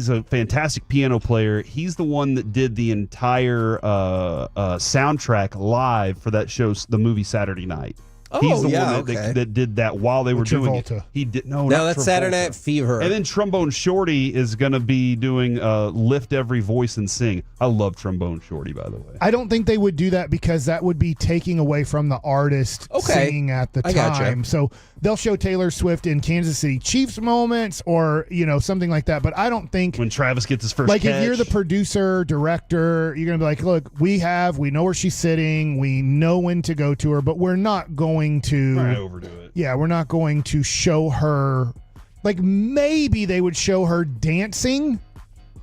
a fantastic piano player. He's the one that did the entire soundtrack live for that show, the movie Saturday Night. He's the one that did that while they were doing it. Travolta. He did No, not that's Travolta. Saturday Night Fever. And then Trombone Shorty is going to be doing Lift Every Voice and Sing. I love Trombone Shorty, by the way. I don't think they would do that because that would be taking away from the artist singing at the I gotcha. time. So they'll show Taylor Swift in Kansas City Chiefs moments or, something like that. But I don't think when Travis gets his first if catch. you're the producer, director, you're going to be like, look, we know where she's sitting. We know when to go to her, but we're not going to overdo it. Yeah, we're not going to show her. Like maybe they would show her dancing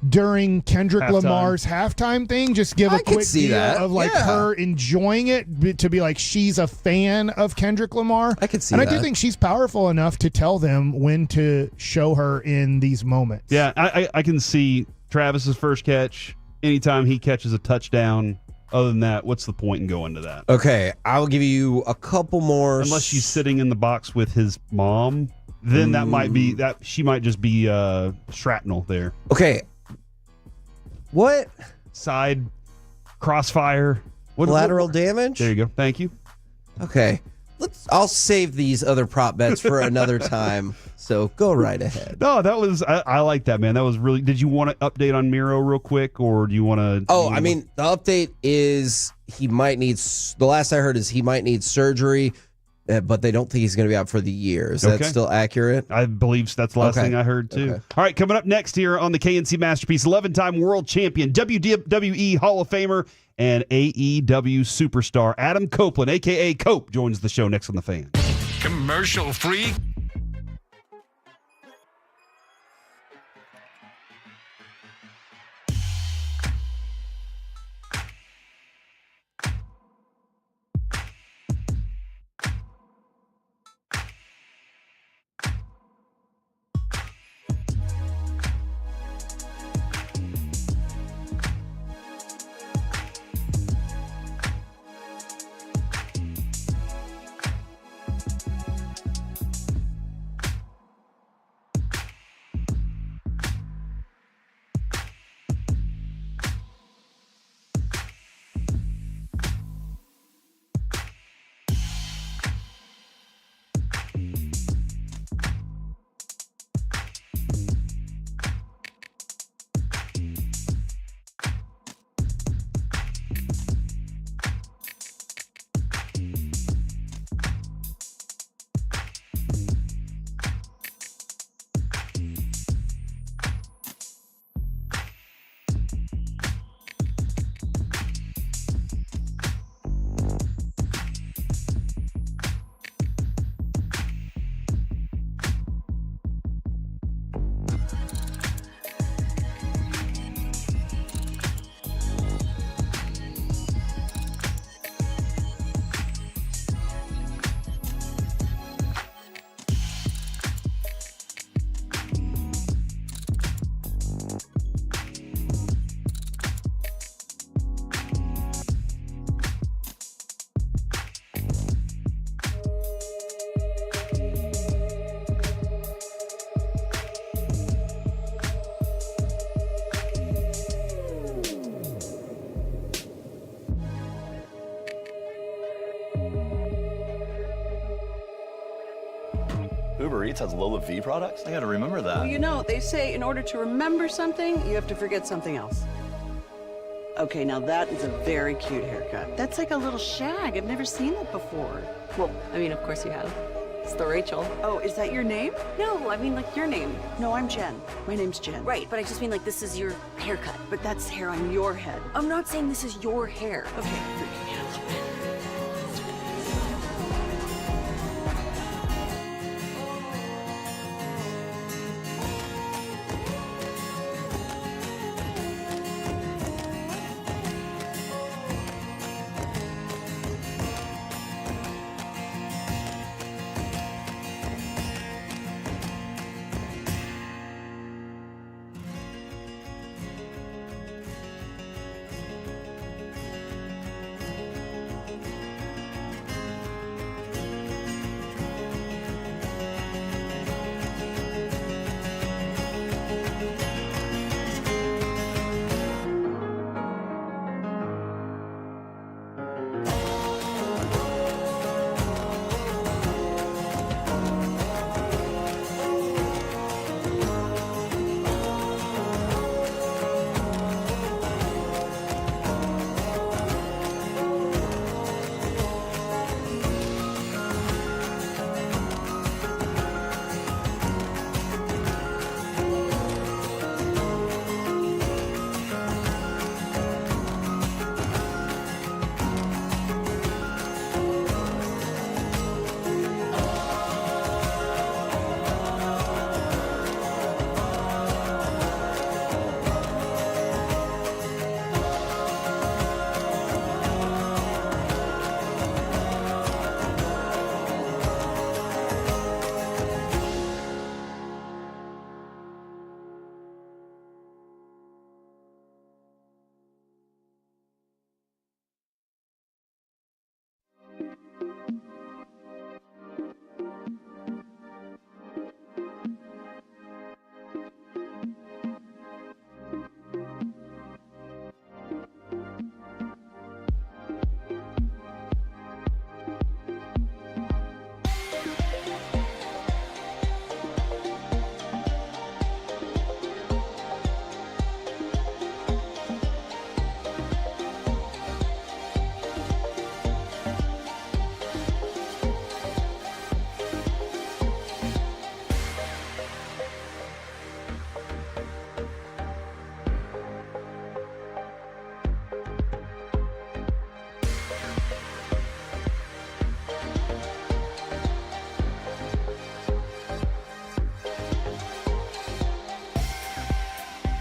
during Kendrick Halftime. Lamar's halftime thing. Just give a I could quick see deal that. of her enjoying it to be like she's a fan of Kendrick Lamar. I could see and that. I do think she's powerful enough to tell them when to show her in these moments. Yeah, I can see Travis's first catch. Anytime he catches a touchdown. Other than that, what's the point in going to that? Okay, I will give you a couple more. Unless she's sitting in the box with his mom, then that might be that she might just be shrapnel there. Okay. What? Side crossfire. Collateral damage? There you go. Thank you. Okay. I'll save these other prop bets for another time. So go right ahead. No, that was I like that, man. That was really. Did you want to update on Miro real quick, or do you want to? Oh, I mean, the update is he might need. The last I heard is he might need surgery, but they don't think he's going to be out for the year. Is that still accurate? I believe that's the last thing I heard too. Okay. All right, coming up next here on the KNC Masterpiece, 11-time world champion, WWE Hall of Famer, and AEW superstar Adam Copeland, aka Cope, joins the show next on The Fan. Commercial free. Uber Eats has Lola V products? I gotta remember that. Well, you know, they say in order to remember something, you have to forget something else. Okay, now that is a very cute haircut. That's like a little shag. I've never seen that before. Well, I mean, of course you have. It's the Rachel. Oh, is that your name? No, I mean like your name. No, I'm Jen. My name's Jen. Right, but I just mean like this is your haircut. But that's hair on your head. I'm not saying this is your hair. Okay, freaking me out a little bit.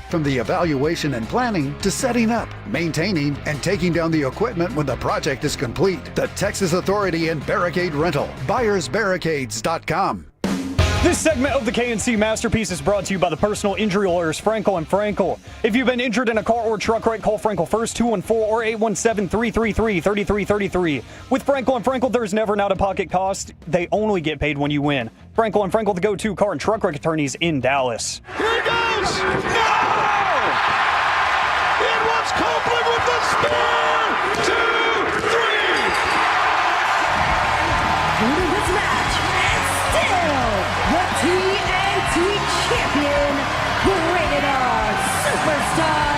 From the evaluation and planning to setting up, maintaining, and taking down the equipment when the project is complete. The Texas Authority in Barricade Rental. BuyersBarricades.com. This segment of the KNC Masterpiece is brought to you by the personal injury lawyers Frankel and Frankel. If you've been injured in a car or truck wreck, call Frankel first, 214 or 817-333-3333. With Frankel and Frankel, there's never an out-of-pocket cost. They only get paid when you win. Frankel and Frankel, the go-to car and truck wreck attorneys in Dallas. Here he goes! No! It was Copeland with the spin! 2, 3! Winning this match, and still the TNT champion, rated R superstar,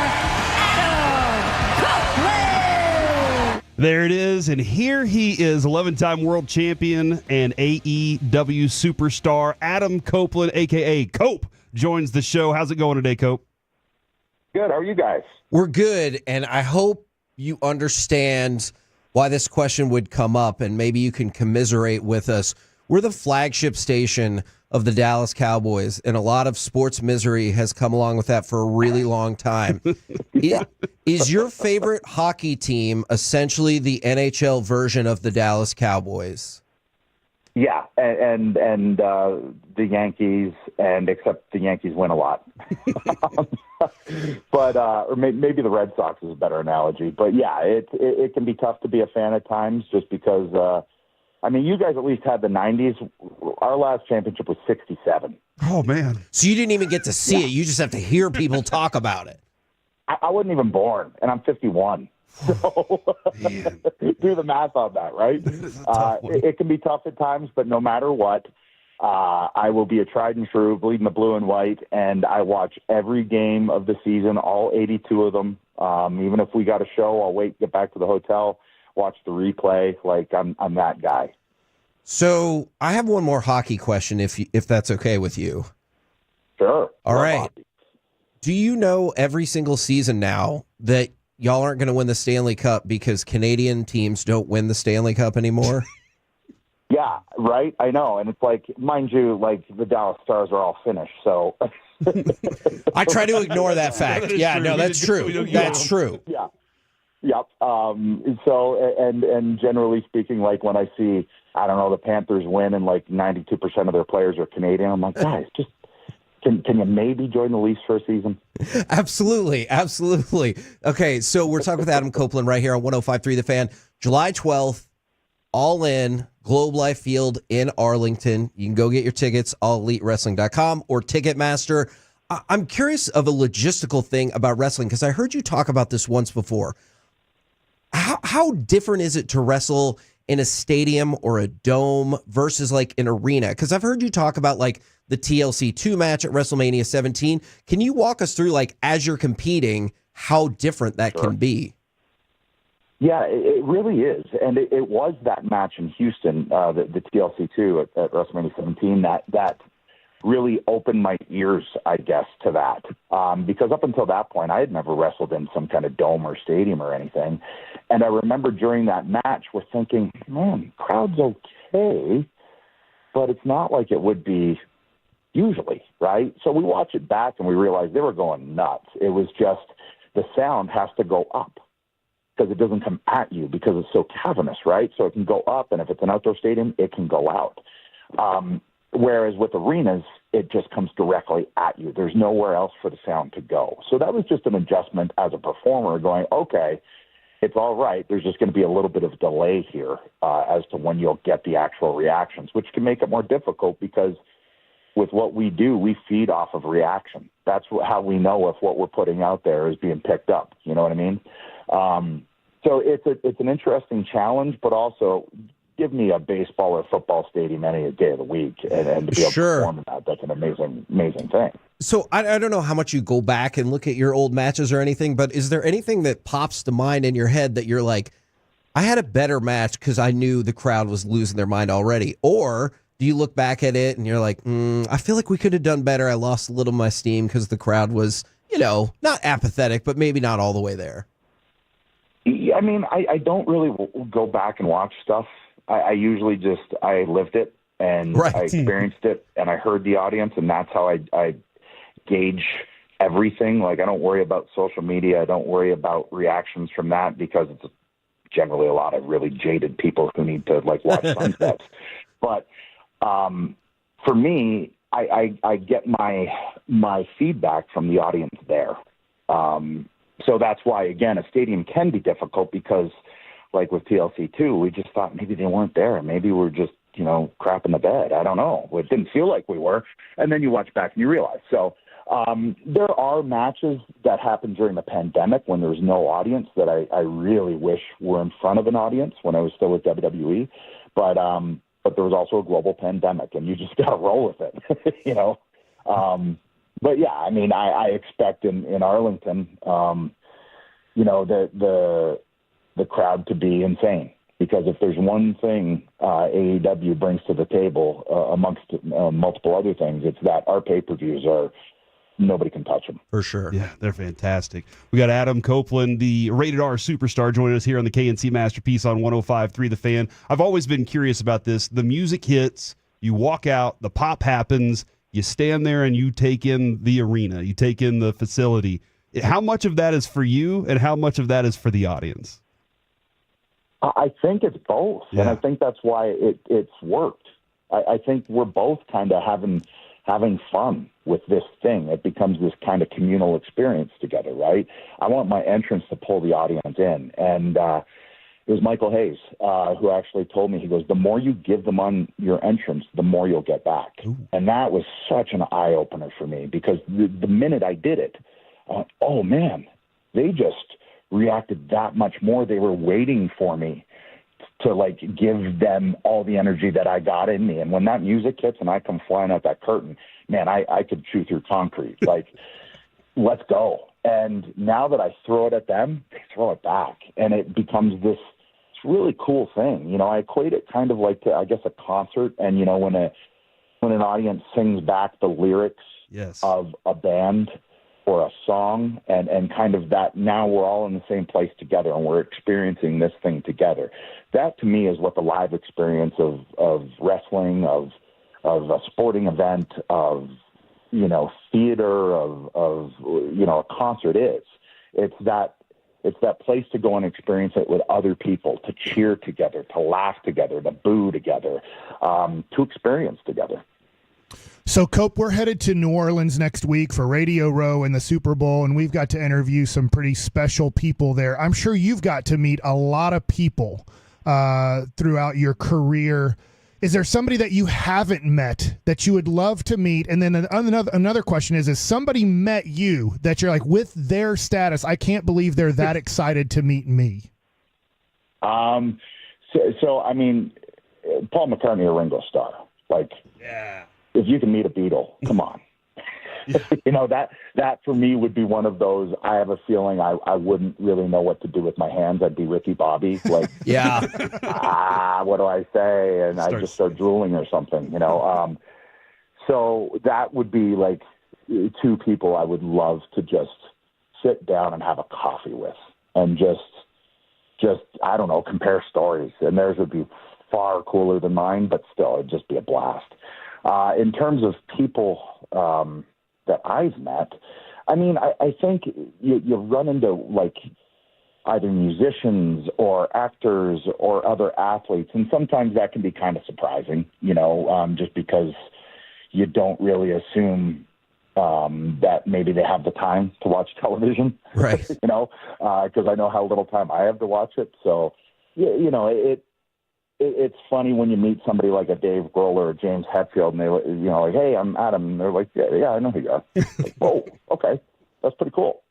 Adam Copeland! There it is, and here he is, 11-time world champion and AEW superstar Adam Copeland, a.k.a. Cope, joins the show. How's it going today, Cope? Good. How are you guys? We're good, and I hope you understand why this question would come up, and maybe you can commiserate with us. We're the flagship station of the Dallas Cowboys, and a lot of sports misery has come along with that for a really long time. Is your favorite hockey team essentially the NHL version of the Dallas Cowboys? Yeah, and the Yankees, and except the Yankees win a lot. But or maybe the Red Sox is a better analogy. But yeah, it can be tough to be a fan at times, just because. I mean, you guys at least had the 90s. Our last championship was 67. Oh, man. So you didn't even get to see it. You just have to hear people talk about it. I wasn't even born, and I'm 51. So do the math on that, right? It can be tough at times, but no matter what, I will be a tried and true, bleeding the blue and white, and I watch every game of the season, all 82 of them. Even if we got a show, I'll wait, get back to the hotel, watch the replay. Like, I'm that guy. So I have one more hockey question, if that's okay with you. Sure. All right. Do you know every single season now that y'all aren't going to win the Stanley Cup because Canadian teams don't win the Stanley Cup anymore? Yeah, right. I know. And it's like, mind you, like the Dallas Stars are all Finnish. So I try to ignore that fact. Yeah, no, that's true. That's true. Yeah. Yep. So, and generally speaking, like when I see, I don't know, the Panthers win and like 92% of their players are Canadian, I'm like, guys, just can you maybe join the Leafs for a season? Absolutely. Absolutely. Okay. So we're talking with Adam Copeland right here on 105.3 The Fan, July 12th, all in Globe Life Field in Arlington. You can go get your tickets, allelitewrestling.com or Ticketmaster. I'm curious of a logistical thing about wrestling because I heard you talk about this once before. How different is it to wrestle in a stadium or a dome versus like an arena? Because I've heard you talk about like the TLC 2 match at WrestleMania 17. Can you walk us through, like, as you're competing, how different that can be? Yeah, it really is. And it was that match in Houston, the TLC 2 at WrestleMania 17, that really opened my ears, I guess, to that. Because up until that point, I had never wrestled in some kind of dome or stadium or anything. And I remember during that match, we're thinking, man, crowd's okay, but it's not like it would be usually, right? So we watch it back and we realize they were going nuts. It was just the sound has to go up because it doesn't come at you because it's so cavernous, right? So it can go up, and if it's an outdoor stadium, it can go out. Whereas with arenas, it just comes directly at you. There's nowhere else for the sound to go. So that was just an adjustment as a performer going, okay, it's all right. There's just going to be a little bit of delay here as to when you'll get the actual reactions, which can make it more difficult because with what we do, we feed off of reaction. That's how we know if what we're putting out there is being picked up. You know what I mean? So it's an interesting challenge, but also give me a baseball or football stadium any day of the week and to be able to perform in that. That's an amazing thing. So I don't know how much you go back and look at your old matches or anything, but is there anything that pops to mind in your head that you're like, I had a better match because I knew the crowd was losing their mind already? Or do you look back at it and you're like, I feel like we could have done better. I lost a little of my steam because the crowd was, not apathetic, but maybe not all the way there. I mean, I don't really go back and watch stuff. I usually I lived it and I experienced it and I heard the audience, and that's how I gauge everything. Like, I don't worry about social media. I don't worry about reactions from that because it's generally a lot of really jaded people who need to watch sunsets. But for me, I get my feedback from the audience there. So that's why, again, a stadium can be difficult because, like with TLC 2, we just thought maybe they weren't there. Maybe we're just, crap in the bed. I don't know. It didn't feel like we were. And then you watch back and you realize. So there are matches that happened during the pandemic when there was no audience that I really wish were in front of an audience when I was still with WWE. But there was also a global pandemic, and you just got to roll with it, But yeah, I mean, I expect in Arlington, the crowd to be insane, because if there's one thing AEW brings to the table amongst multiple other things, it's that our pay-per-views nobody can touch them. For sure. Yeah, they're fantastic. We got Adam Copeland, the rated R superstar, joining us here on the KNC Masterpiece on 105.3 The Fan. I've always been curious about this. The music hits, you walk out, the pop happens, you stand there and you take in the arena, you take in the facility. How much of that is for you and how much of that is for the audience? I think it's both, and I think that's why it's worked. I think we're both kind of having fun with this thing. It becomes this kind of communal experience together, right? I want my entrance to pull the audience in, and it was Michael Hayes who actually told me, he goes, the more you give them on your entrance, the more you'll get back. Ooh. And that was such an eye-opener for me, because the minute I did it, I went, oh, man, they just reacted that much more. They were waiting for me to like give them all the energy that I got in me. And when that music hits and I come flying out that curtain, man, I could chew through concrete. Like, let's go. And now that I throw it at them, they throw it back. And it becomes this really cool thing. You know, I equate it kind of like to, I guess, a concert. And, you know, when an audience sings back the lyrics of a band or a song and kind of that, now we're all in the same place together and we're experiencing this thing together. That to me is what the live experience of wrestling, of a sporting event, of, you know, theater, of you know, a concert is. It's that place to go and experience it with other people, to cheer together, to laugh together, to boo together, to experience together. So, Cope, we're headed to New Orleans next week for Radio Row and the Super Bowl, and we've got to interview some pretty special people there. I'm sure you've got to meet a lot of people throughout your career. Is there somebody that you haven't met that you would love to meet? And then another question is somebody met you that you're like, with their status, I can't believe they're that excited to meet me? So I mean, Paul McCartney or Ringo Starr. Like, yeah. If you can meet a Beatle, come on. You know, that for me would be one of those. I have a feeling I wouldn't really know what to do with my hands. I'd be Ricky Bobby, like, yeah. What do I say? And I just start drooling or something, you know. So that would be like two people I would love to just sit down and have a coffee with, and just I don't know, compare stories. And theirs would be far cooler than mine, but still, it'd just be a blast. In terms of people that I've met, I mean, I think you run into like either musicians or actors or other athletes, and sometimes that can be kind of surprising, you know, just because you don't really assume that maybe they have the time to watch television, right? You know, because I know how little time I have to watch it. So, you know, it's funny when you meet somebody like a Dave Grohl or a James Hetfield, and they, you know, like, hey, I'm Adam. And they're like, yeah, I know who you are. Like, whoa, okay, that's pretty cool.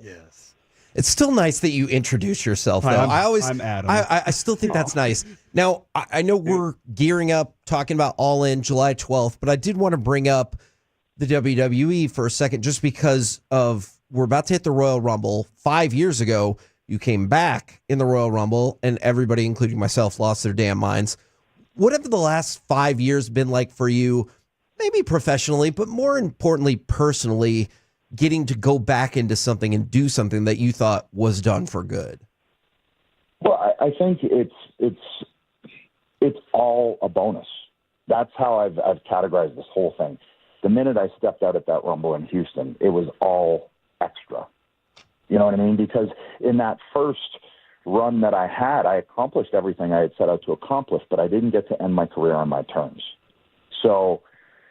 Yes. It's still nice that you introduce yourself, though. I'm Adam. I still think that's nice. Now, I know we're gearing up, talking about All In July 12th, but I did want to bring up the WWE for a second, just because we're about to hit the Royal Rumble. 5 years ago, you came back in the Royal Rumble, and everybody, including myself, lost their damn minds. What have the last 5 years been like for you, maybe professionally, but more importantly, personally, getting to go back into something and do something that you thought was done for good? Well, I think it's all a bonus. That's how I've categorized this whole thing. The minute I stepped out at that Rumble in Houston, it was all extra. You know what I mean? Because in that first run that I had, I accomplished everything I had set out to accomplish, but I didn't get to end my career on my terms. So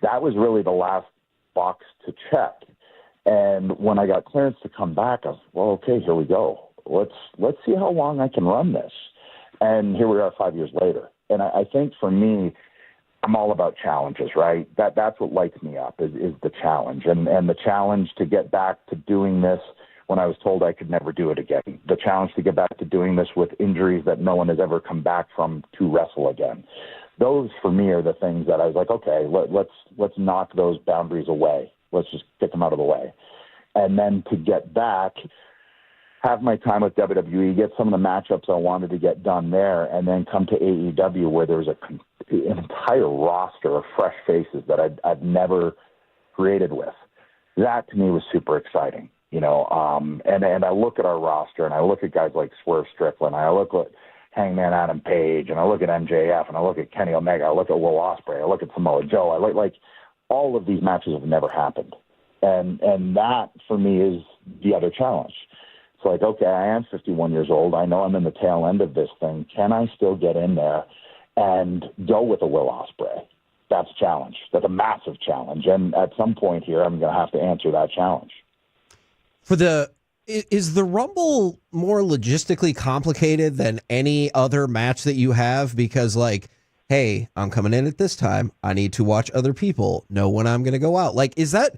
that was really the last box to check. And when I got clearance to come back, I was, well, okay, here we go. Let's see how long I can run this. And here we are 5 years later. And I think for me, I'm all about challenges, right? That's what lights me up is the challenge. And the challenge to get back to doing this when I was told I could never do it again. The challenge to get back to doing this with injuries that no one has ever come back from to wrestle again. Those, for me, are the things that I was like, okay, let's knock those boundaries away. Let's just get them out of the way. And then to get back, have my time with WWE, get some of the matchups I wanted to get done there, and then come to AEW where there's an entire roster of fresh faces that I'd never created with. That, to me, was super exciting. You know, and I look at our roster, and I look at guys like Swerve Strickland, I look at Hangman Adam Page, and I look at MJF, and I look at Kenny Omega, I look at Will Ospreay, I look at Samoa Joe. I like all of these matches have never happened, and that for me is the other challenge. It's like, okay, I am 51 years old. I know I'm in the tail end of this thing. Can I still get in there and go with a Will Ospreay? That's a challenge. That's a massive challenge, and at some point here, I'm going to have to answer that challenge. Is the Rumble more logistically complicated than any other match that you have? Because, like, hey, I'm coming in at this time. I need to watch other people know when I'm going to go out. Like, is that?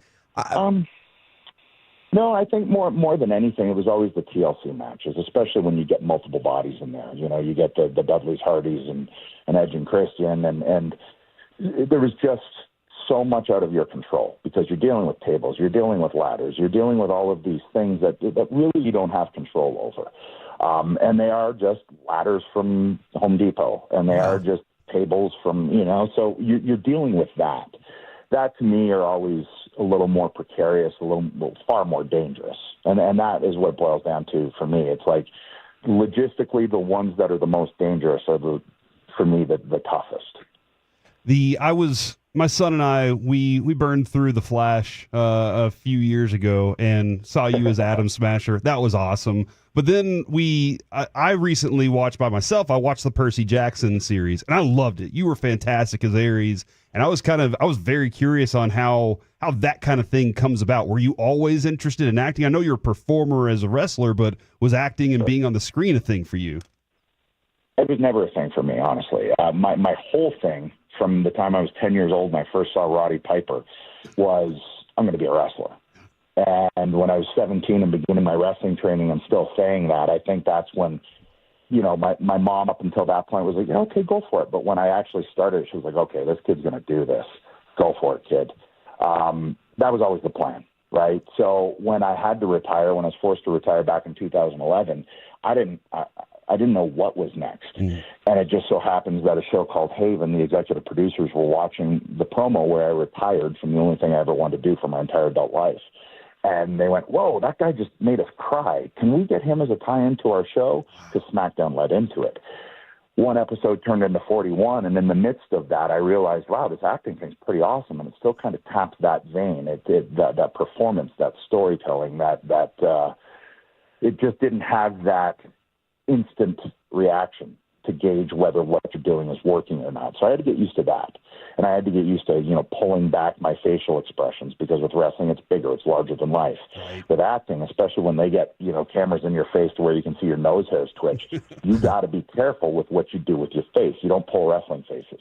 No, I think more than anything, it was always the TLC matches, especially when you get multiple bodies in there. You know, you get the Dudleys, Hardys, and Edge and Christian, and there was just so much out of your control because you're dealing with tables, you're dealing with ladders, you're dealing with all of these things that really you don't have control over. And they are just ladders from Home Depot, and they are just tables from, so you're dealing with that. That to me are always a little more precarious, far more dangerous. And that is what it boils down to for me. It's like logistically the ones that are the most dangerous are for me the toughest. My son and I, we burned through The Flash a few years ago and saw you as Atom Smasher. That was awesome. But then I recently watched by myself. I watched the Percy Jackson series, and I loved it. You were fantastic as Ares, and I was very curious on how that kind of thing comes about. Were you always interested in acting? I know you're a performer as a wrestler, but was acting and being on the screen a thing for you? It was never a thing for me, honestly. My whole thing from the time I was 10 years old and I first saw Roddy Piper was I'm going to be a wrestler. And when I was 17 and beginning my wrestling training and still saying that, I think that's when, my mom up until that point was like, yeah, okay, go for it. But when I actually started, she was like, okay, this kid's going to do this. Go for it, kid. That was always the plan, right? So when I had to retire, when I was forced to retire back in 2011, I didn't know what was next. And it just so happens that a show called Haven, the executive producers were watching the promo where I retired from the only thing I ever wanted to do for my entire adult life. And they went, whoa, that guy just made us cry. Can we get him as a tie-in to our show? Because SmackDown led into it. One episode turned into 41, and in the midst of that, I realized, wow, this acting thing's pretty awesome, and it still kind of taps that vein. That performance, that storytelling, that it just didn't have that instant reaction to gauge whether what you're doing is working or not. So I had to get used to that. And I had to get used to, pulling back my facial expressions because with wrestling, it's bigger, it's larger than life. Right. With acting, especially when they get, cameras in your face to where you can see your nose hairs twitch, you got to be careful with what you do with your face. You don't pull wrestling faces.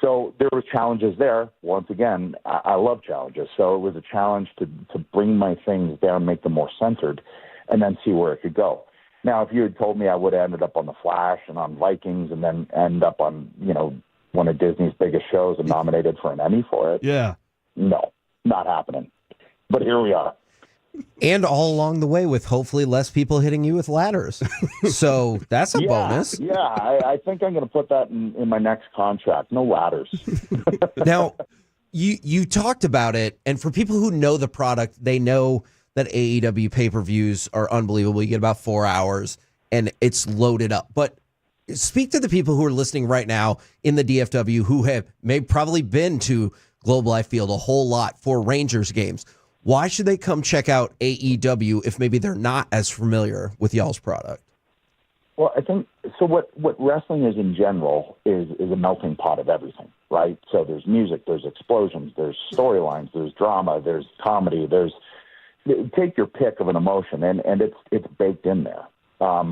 So there were challenges there. Once again, I love challenges. So it was a challenge to bring my things down, make them more centered, and then see where it could go. Now, if you had told me I would have ended up on The Flash and on Vikings and then end up on, one of Disney's biggest shows and nominated for an Emmy for it. Yeah. No, not happening. But here we are. And all along the way with hopefully less people hitting you with ladders. So that's a bonus. Yeah, I think I'm going to put that in my next contract. No ladders. Now, you talked about it, and for people who know the product, they know that AEW pay-per-views are unbelievable. You get about 4 hours, and it's loaded up. But speak to the people who are listening right now in the DFW who may probably been to Globe Life Field a whole lot for Rangers games. Why should they come check out AEW if maybe they're not as familiar with y'all's product? Well, I think so. What wrestling is in general is a melting pot of everything, right? So there's music, there's explosions, there's storylines, there's drama, there's comedy, take your pick of an emotion, and it's baked in there,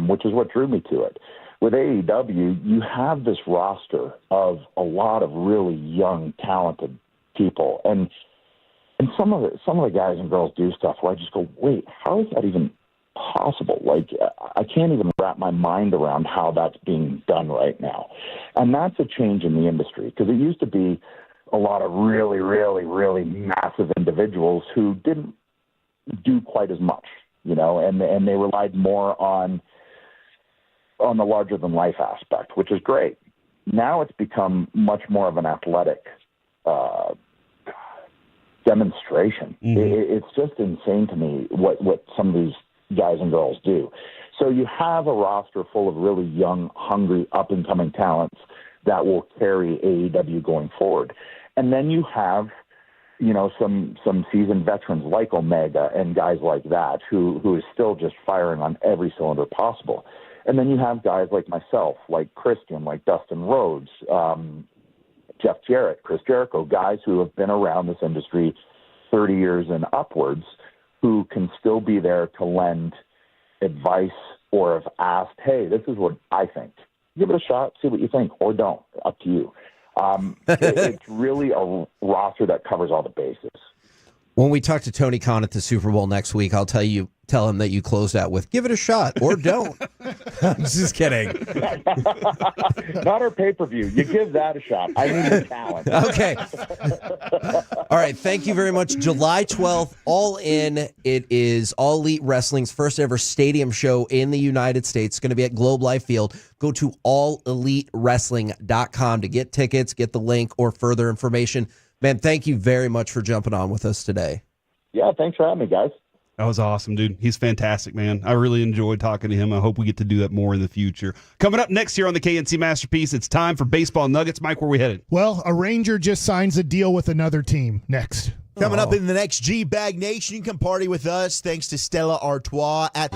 which is what drew me to it. With AEW, you have this roster of a lot of really young, talented people, and some of the guys and girls do stuff where I just go, wait, how is that even possible? Like, I can't even wrap my mind around how that's being done right now, and that's a change in the industry because it used to be a lot of really, really, really massive individuals who didn't do quite as much, and they relied more on the larger than life aspect, which is great. Now it's become much more of an athletic demonstration. It's just insane to me what some of these guys and girls do. So you have a roster full of really young, hungry, up and coming talents that will carry AEW going forward. And then you have some seasoned veterans like Omega and guys like that who is still just firing on every cylinder possible. And then you have guys like myself, like Christian, like Dustin Rhodes, Jeff Jarrett, Chris Jericho, guys who have been around this industry 30 years and upwards who can still be there to lend advice or have asked, hey, this is what I think. Give it a shot, see what you think, or don't. Up to you. It's really a roster that covers all the bases. When we talk to Tony Khan at the Super Bowl next week, I'll tell him that you closed out with "give it a shot" or "don't." I'm just kidding. Not our pay-per-view. You give that a shot. I need the talent. Okay. All right. Thank you very much. July 12th, All In. It is All Elite Wrestling's first ever stadium show in the United States. It's going to be at Globe Life Field. Go to allelitewrestling.com to get tickets, get the link, or further information. Man, thank you very much for jumping on with us today. Yeah, thanks for having me, guys. That was awesome, dude. He's fantastic, man. I really enjoyed talking to him. I hope we get to do that more in the future. Coming up next here on the KNC Masterpiece, it's time for Baseball Nuggets. Mike, where we headed? Well, a Ranger just signs a deal with another team. Next. Coming up in the next G-Bag Nation, you can party with us thanks to Stella Artois at...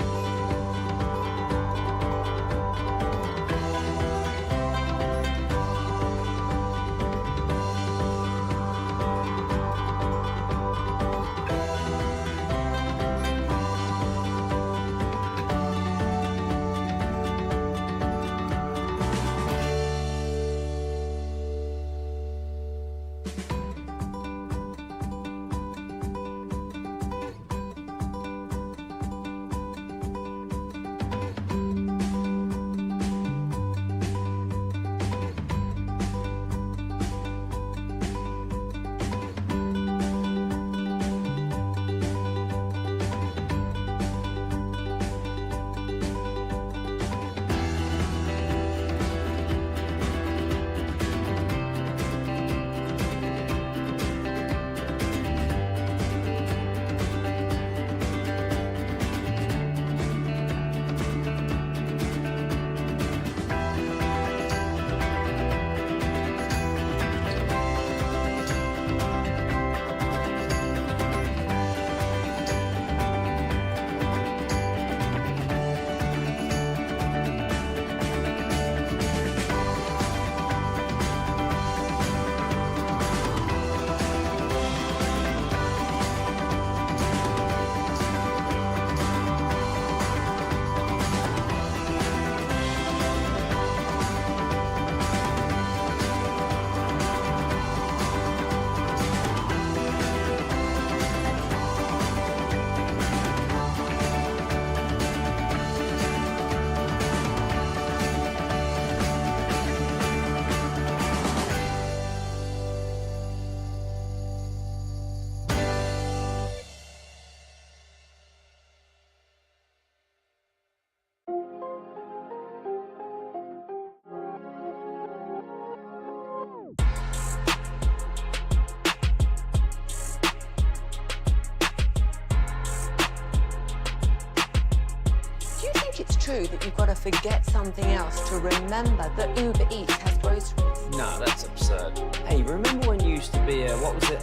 It's true that you've got to forget something else to remember that Uber Eats has groceries. No, that's absurd. Hey, remember when you used to be a, what was it,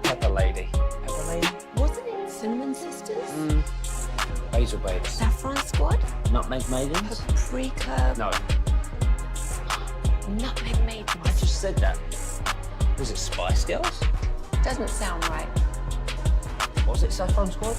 Pepper Lady? Pepper Lady? Wasn't it Cinnamon Sisters? Basil Babes. Saffron Squad? Nutmeg Maidens? Paprika? No. Nutmeg Maidens. I just said that. Was it Spice Girls? Doesn't sound right. Was it Saffron Squad?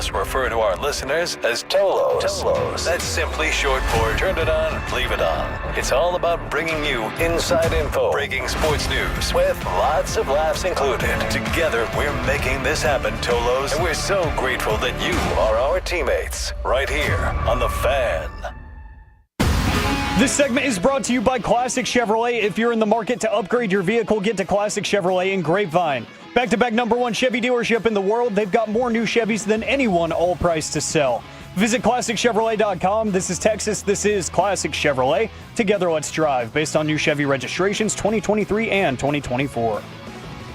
us refer to our listeners as Tolos. That's simply short for turn it on, leave it on. It's all about bringing you inside info, breaking sports news, with lots of laughs included. Together, we're making this happen, Tolos, and we're so grateful that you are our teammates right here on The Fan. This segment is brought to you by Classic Chevrolet. If you're in the market to upgrade your vehicle, get to Classic Chevrolet in Grapevine. Back-to-back #1 Chevy dealership in the world. They've got more new Chevys than anyone, all priced to sell. Visit ClassicChevrolet.com. This is Texas. This is Classic Chevrolet. Together, let's drive. Based on new Chevy registrations 2023 and 2024.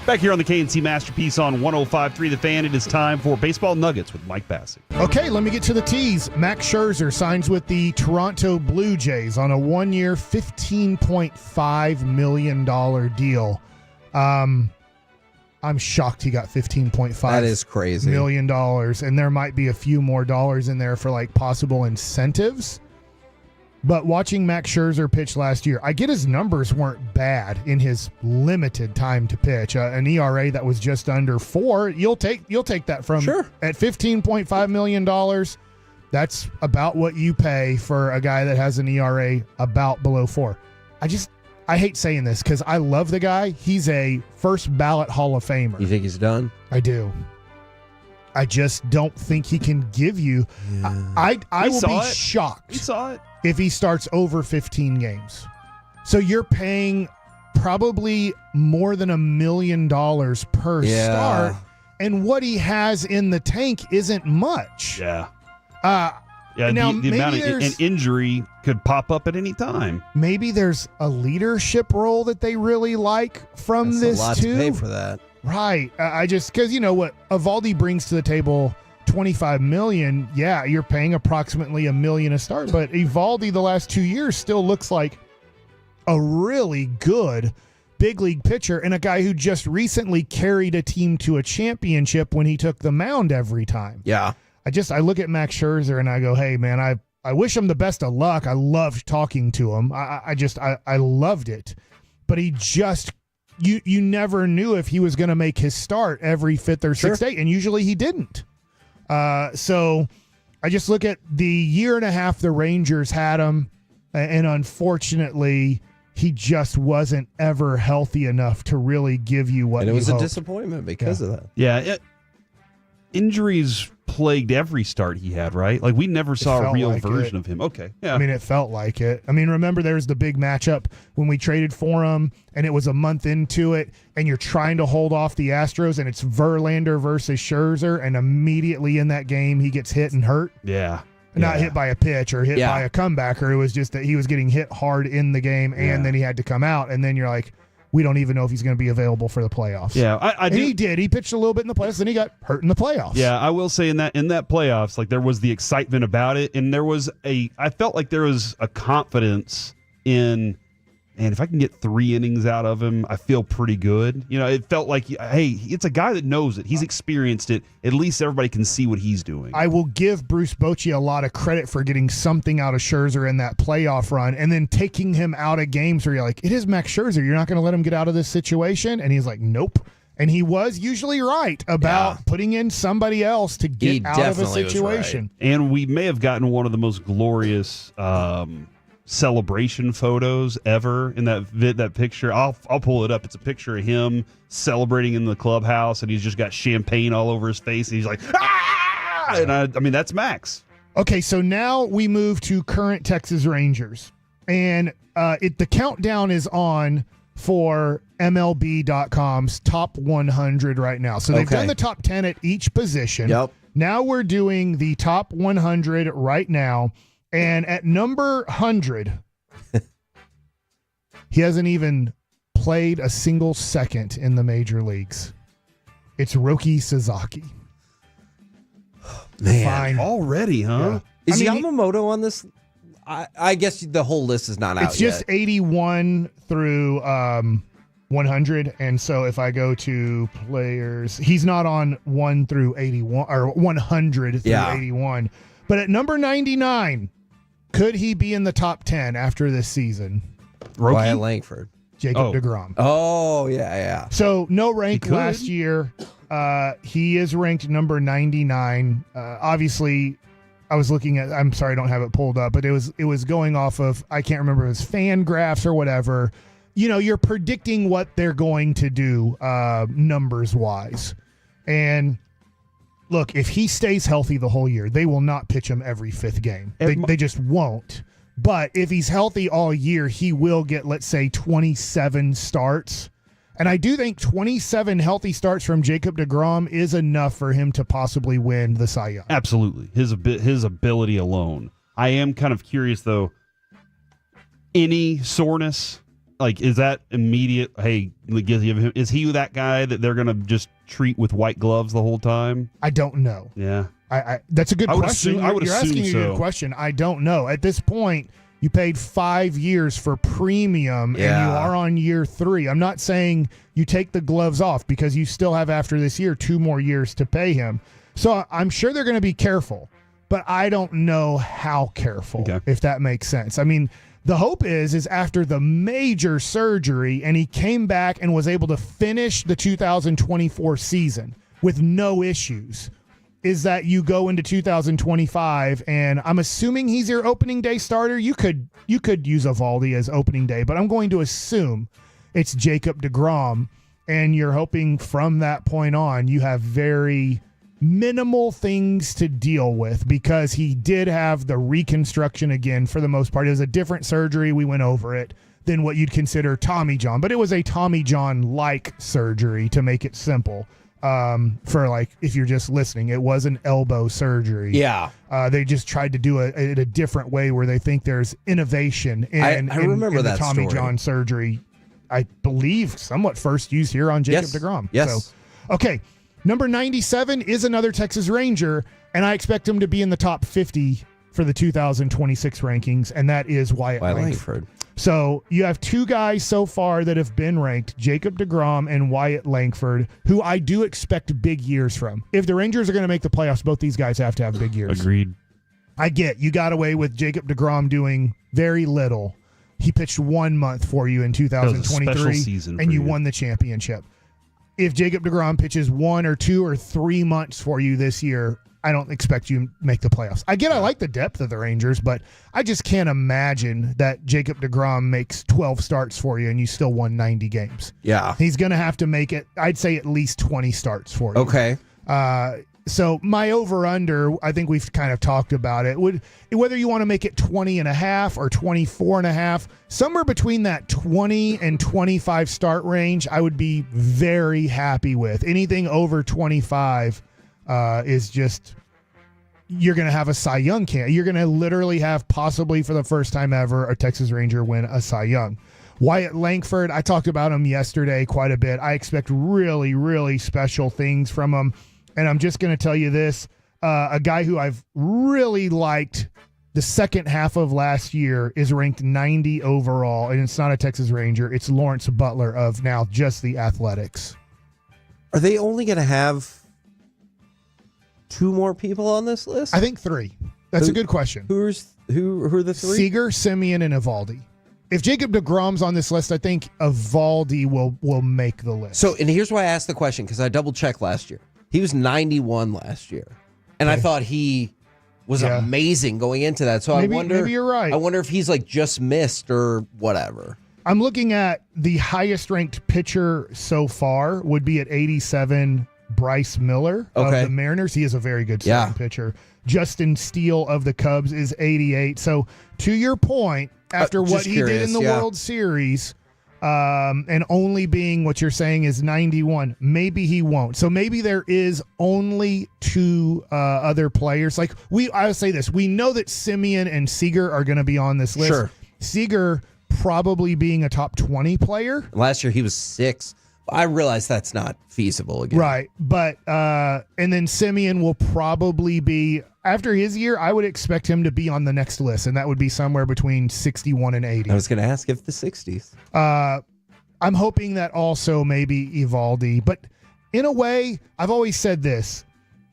Back here on the KNC Masterpiece on 105.3 The Fan, it is time for Baseball Nuggets with Mike Bassett. Okay, let me get to the tease. Max Scherzer signs with the Toronto Blue Jays on a one-year, $15.5 million deal. I'm shocked he got $15.5 That is crazy. million, and there might be a few more dollars in there for like possible incentives. But watching Max Scherzer pitch last year, I get his numbers weren't bad in his limited time to pitch. An ERA that was just under 4. You'll take that from at $15.5 million. That's about what you pay for a guy that has an ERA about below 4. I hate saying this because I love the guy. He's a first ballot Hall of Famer. You think he's done? I do. I just don't think he can give you. I will be shocked. He saw it. If he starts over 15 games. So you're paying probably more than $1 million per start, and what he has in the tank isn't much. Yeah. Now, the amount of maybe an injury could pop up at any time. Maybe there's a leadership role that they really like from That's this a lot too. to pay for that. Right. I just, because you know what Evaldi brings to the table, $25 million. Yeah, you're paying approximately $1 million a start, but Evaldi the last 2 years still looks like a really good big league pitcher and a guy who just recently carried a team to a championship when he took the mound every time. Yeah. I look at Max Scherzer and I go, hey man, I wish him the best of luck. I loved talking to him. I loved it, but he just, you never knew if he was going to make his start every 5th or 6th day, and usually he didn't. So I just look at the year and a half the Rangers had him, and unfortunately, he just wasn't ever healthy enough to really give you what. And it was a hoped. disappointment because of that. Yeah, injuries plagued every start he had, right? Like we never saw a real version of him. Okay, yeah. I mean, it felt like it. I mean, remember there's the big matchup when we traded for him, and it was a month into it, and you're trying to hold off the Astros, and it's Verlander versus Scherzer, and immediately in that game he gets hit and hurt. Yeah. Not hit by a pitch or hit by a comebacker. It was just that he was getting hit hard in the game, and then he had to come out, and then you're like, we don't even know if he's going to be available for the playoffs. Yeah, and he did. He pitched a little bit in the playoffs, then he got hurt in the playoffs. Yeah, I will say in that playoffs, like there was the excitement about it, and I felt like there was a confidence in, and if I can get 3 innings out of him, I feel pretty good. You know, it felt like, hey, it's a guy that knows it. He's experienced it. At least everybody can see what he's doing. I will give Bruce Bochy a lot of credit for getting something out of Scherzer in that playoff run and then taking him out of games where you're like, it is Max Scherzer. You're not going to let him get out of this situation? And he's like, nope. And he was usually right about putting in somebody else to get out of a situation. And we may have gotten one of the most glorious celebration photos ever in that picture. I'll pull it up. It's a picture of him celebrating in the clubhouse, and he's just got champagne all over his face, and he's like, ah! And I mean, that's Max. Okay, so now we move to current Texas Rangers, and the countdown is on for MLB.com's top 100 right now. So they've done the top 10 at each position. Yep. Now we're doing the top 100 right now. And at number 100, he hasn't even played a single second in the major leagues. It's Roki Sasaki. Man, fine already, huh? Yeah. Is Yamamoto on this? I guess the whole list is not out yet. It's just 81 through 100, and so if I go to players, he's not on 1 through 81 or 100 through 81. But at number 99, could he be in the top 10 after this season? Wyatt Langford. Jacob DeGrom. Oh, yeah. So no rank He could. last year. He is ranked number 99. Obviously, I was looking at. I'm sorry, I don't have it pulled up, but it was going off of. I can't remember if it was fan graphs or whatever. You're predicting what they're going to do numbers wise, and look, if he stays healthy the whole year, they will not pitch him every fifth game. They just won't. But if he's healthy all year, he will get, let's say, 27 starts. And I do think 27 healthy starts from Jacob DeGrom is enough for him to possibly win the Cy Young. Absolutely. His ability alone. I am kind of curious, though, any soreness, like, is that immediate? Hey, is he that guy that they're going to just treat with white gloves the whole time? I don't know. Yeah. That's a good question. I would You're assume asking a good question. I don't know. At this point, you paid 5 years for premium, and you are on year 3. I'm not saying you take the gloves off because you still have, after this year, 2 more years to pay him. So I'm sure they're going to be careful, but I don't know how careful, if that makes sense. I mean, the hope is after the major surgery and he came back and was able to finish the 2024 season with no issues, is that you go into 2025, and I'm assuming he's your opening day starter. You could use Eovaldi as opening day, but I'm going to assume it's Jacob DeGrom, and you're hoping from that point on you have very minimal things to deal with because he did have the reconstruction again for the most part. It was a different surgery. We went over it than what you'd consider Tommy John, but it was a Tommy John-like surgery, to make it simple. For, like, if you're just listening, it was an elbow surgery. Yeah. They just tried to do it a different way where they think there's innovation in, I remember in that the Tommy story. John surgery. I believe somewhat first used here on Jacob DeGrom. Yes. So, okay. Number 97 is another Texas Ranger, and I expect him to be in the top 50 for the 2026 rankings, and that is Wyatt Langford. So you have 2 guys so far that have been ranked, Jacob DeGrom and Wyatt Langford, who I do expect big years from. If the Rangers are going to make the playoffs, both these guys have to have big years. Agreed. I get you got away with Jacob DeGrom doing very little. He pitched 1 month for you in 2023, special season and for you you. won the championship. If Jacob DeGrom pitches 1 or 2 or 3 months for you this year, I don't expect you to make the playoffs. I like the depth of the Rangers, but I just can't imagine that Jacob DeGrom makes 12 starts for you and you still won 90 games. Yeah. He's going to have to make it, I'd say, at least 20 starts for you. Okay. So my over-under, I think we've kind of talked about it. Whether you want to make it 20 and a half or 24 and a half, somewhere between that 20 and 25 start range, I would be very happy with. Anything over 25 is just, you're going to have a Cy Young can. You're going to literally have, possibly for the first time ever, a Texas Ranger win a Cy Young. Wyatt Langford, I talked about him yesterday quite a bit. I expect really, really special things from him. And I'm just going to tell you this, a guy who I've really liked the second half of last year is ranked 90 overall, and it's not a Texas Ranger. It's Lawrence Butler of now just the Athletics. Are they only going to have 2 more people on this list? I think 3. That's a good question. Who are the 3? Seager, Simeon, and Eovaldi. If Jacob DeGrom's on this list, I think Eovaldi will make the list. So, and here's why I asked the question, because I double-checked last year. He was 91 last year, and I thought he was amazing going into that. So maybe you're right. I wonder if he's like just missed or whatever. I'm looking at the highest ranked pitcher so far would be at 87, Bryce Miller of the Mariners. He is a very good starting pitcher. Justin Steele of the Cubs is 88. So to your point, after what he did in the World Series, and only being what you're saying is 91, maybe he won't. So maybe there is only 2 other players. Like I would say this, we know that Simeon and Seager are going to be on this list. Sure. Seager probably being a top 20 player. Last year he was 6. I realize that's not feasible again. Right. But, and then Simeon will probably be, after his year, I would expect him to be on the next list, and that would be somewhere between 61 and 80. I was going to ask if the 60s. I'm hoping that also maybe Eovaldi. But in a way, I've always said this.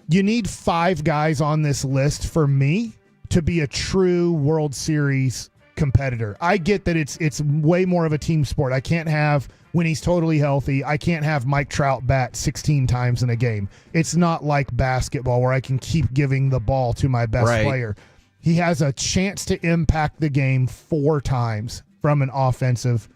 You need 5 guys on this list for me to be a true World Series competitor. I get that it's way more of a team sport. I can't have, when he's totally healthy, I can't have Mike Trout bat 16 times in a game. It's not like basketball where I can keep giving the ball to my best player. He has a chance to impact the game 4 times from an offensive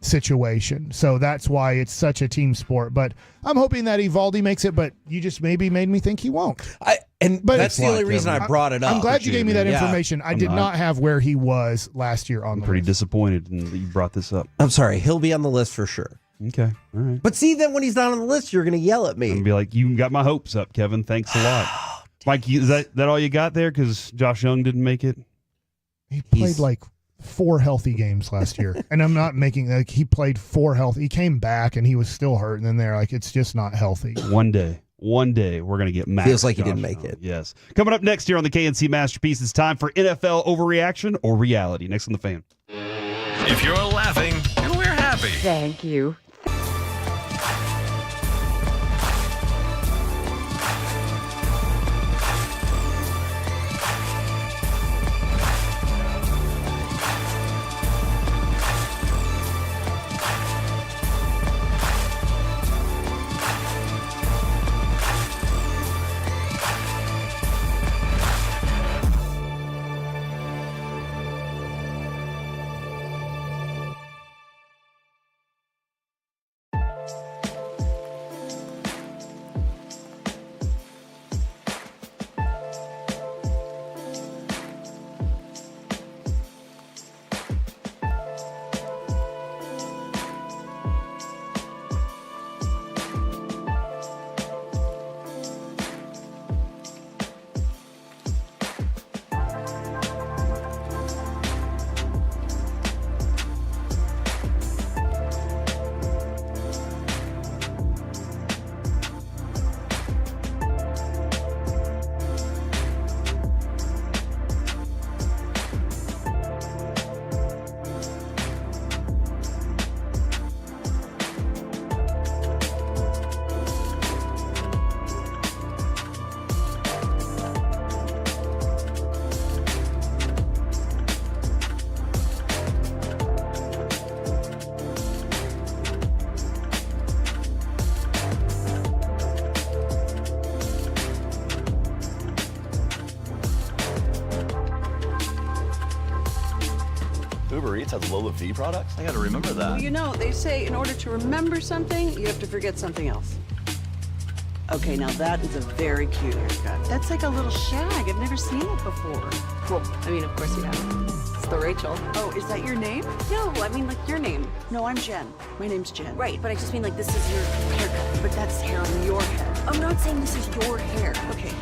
situation. So that's why it's such a team sport. But I'm hoping that Evaldi makes it, but you just maybe made me think he won't. But that's the only reason I brought it up. I'm glad you gave me that information. I did not have where he was last year on the Pretty list. disappointed that you brought this up. I'm sorry. He'll be on the list for sure. Okay. All right. But see, then when he's not on the list, you're going to yell at me. And be like, you got my hopes up, Kevin. Thanks a lot. Mike, is that all you got there? Because Josh Young didn't make it? He played like 4 healthy games last year. And I'm not making, like, he played 4 healthy. He came back and he was still hurt. And then they're like, it's just not healthy. One day we're going to get Max. Feels like he didn't make it. Yes. Coming up next here on the KNC Masterpiece, it's time for NFL overreaction or reality. Next on the Fan. If you're laughing, and we're happy. Thank you. Uber Eats has Lola V products? I gotta remember that. Well, you know, they say in order to remember something, you have to forget something else. Okay, now that is a very cute haircut. That's like a little shag. I've never seen it before. Well, I mean, of course you have. It's the Rachel. Oh, is that your name? No, I mean, like, your name. No, I'm Jen. My name's Jen. Right, but I just mean, like, this is your haircut. But that's hair on your head. I'm not saying this is your hair. Okay,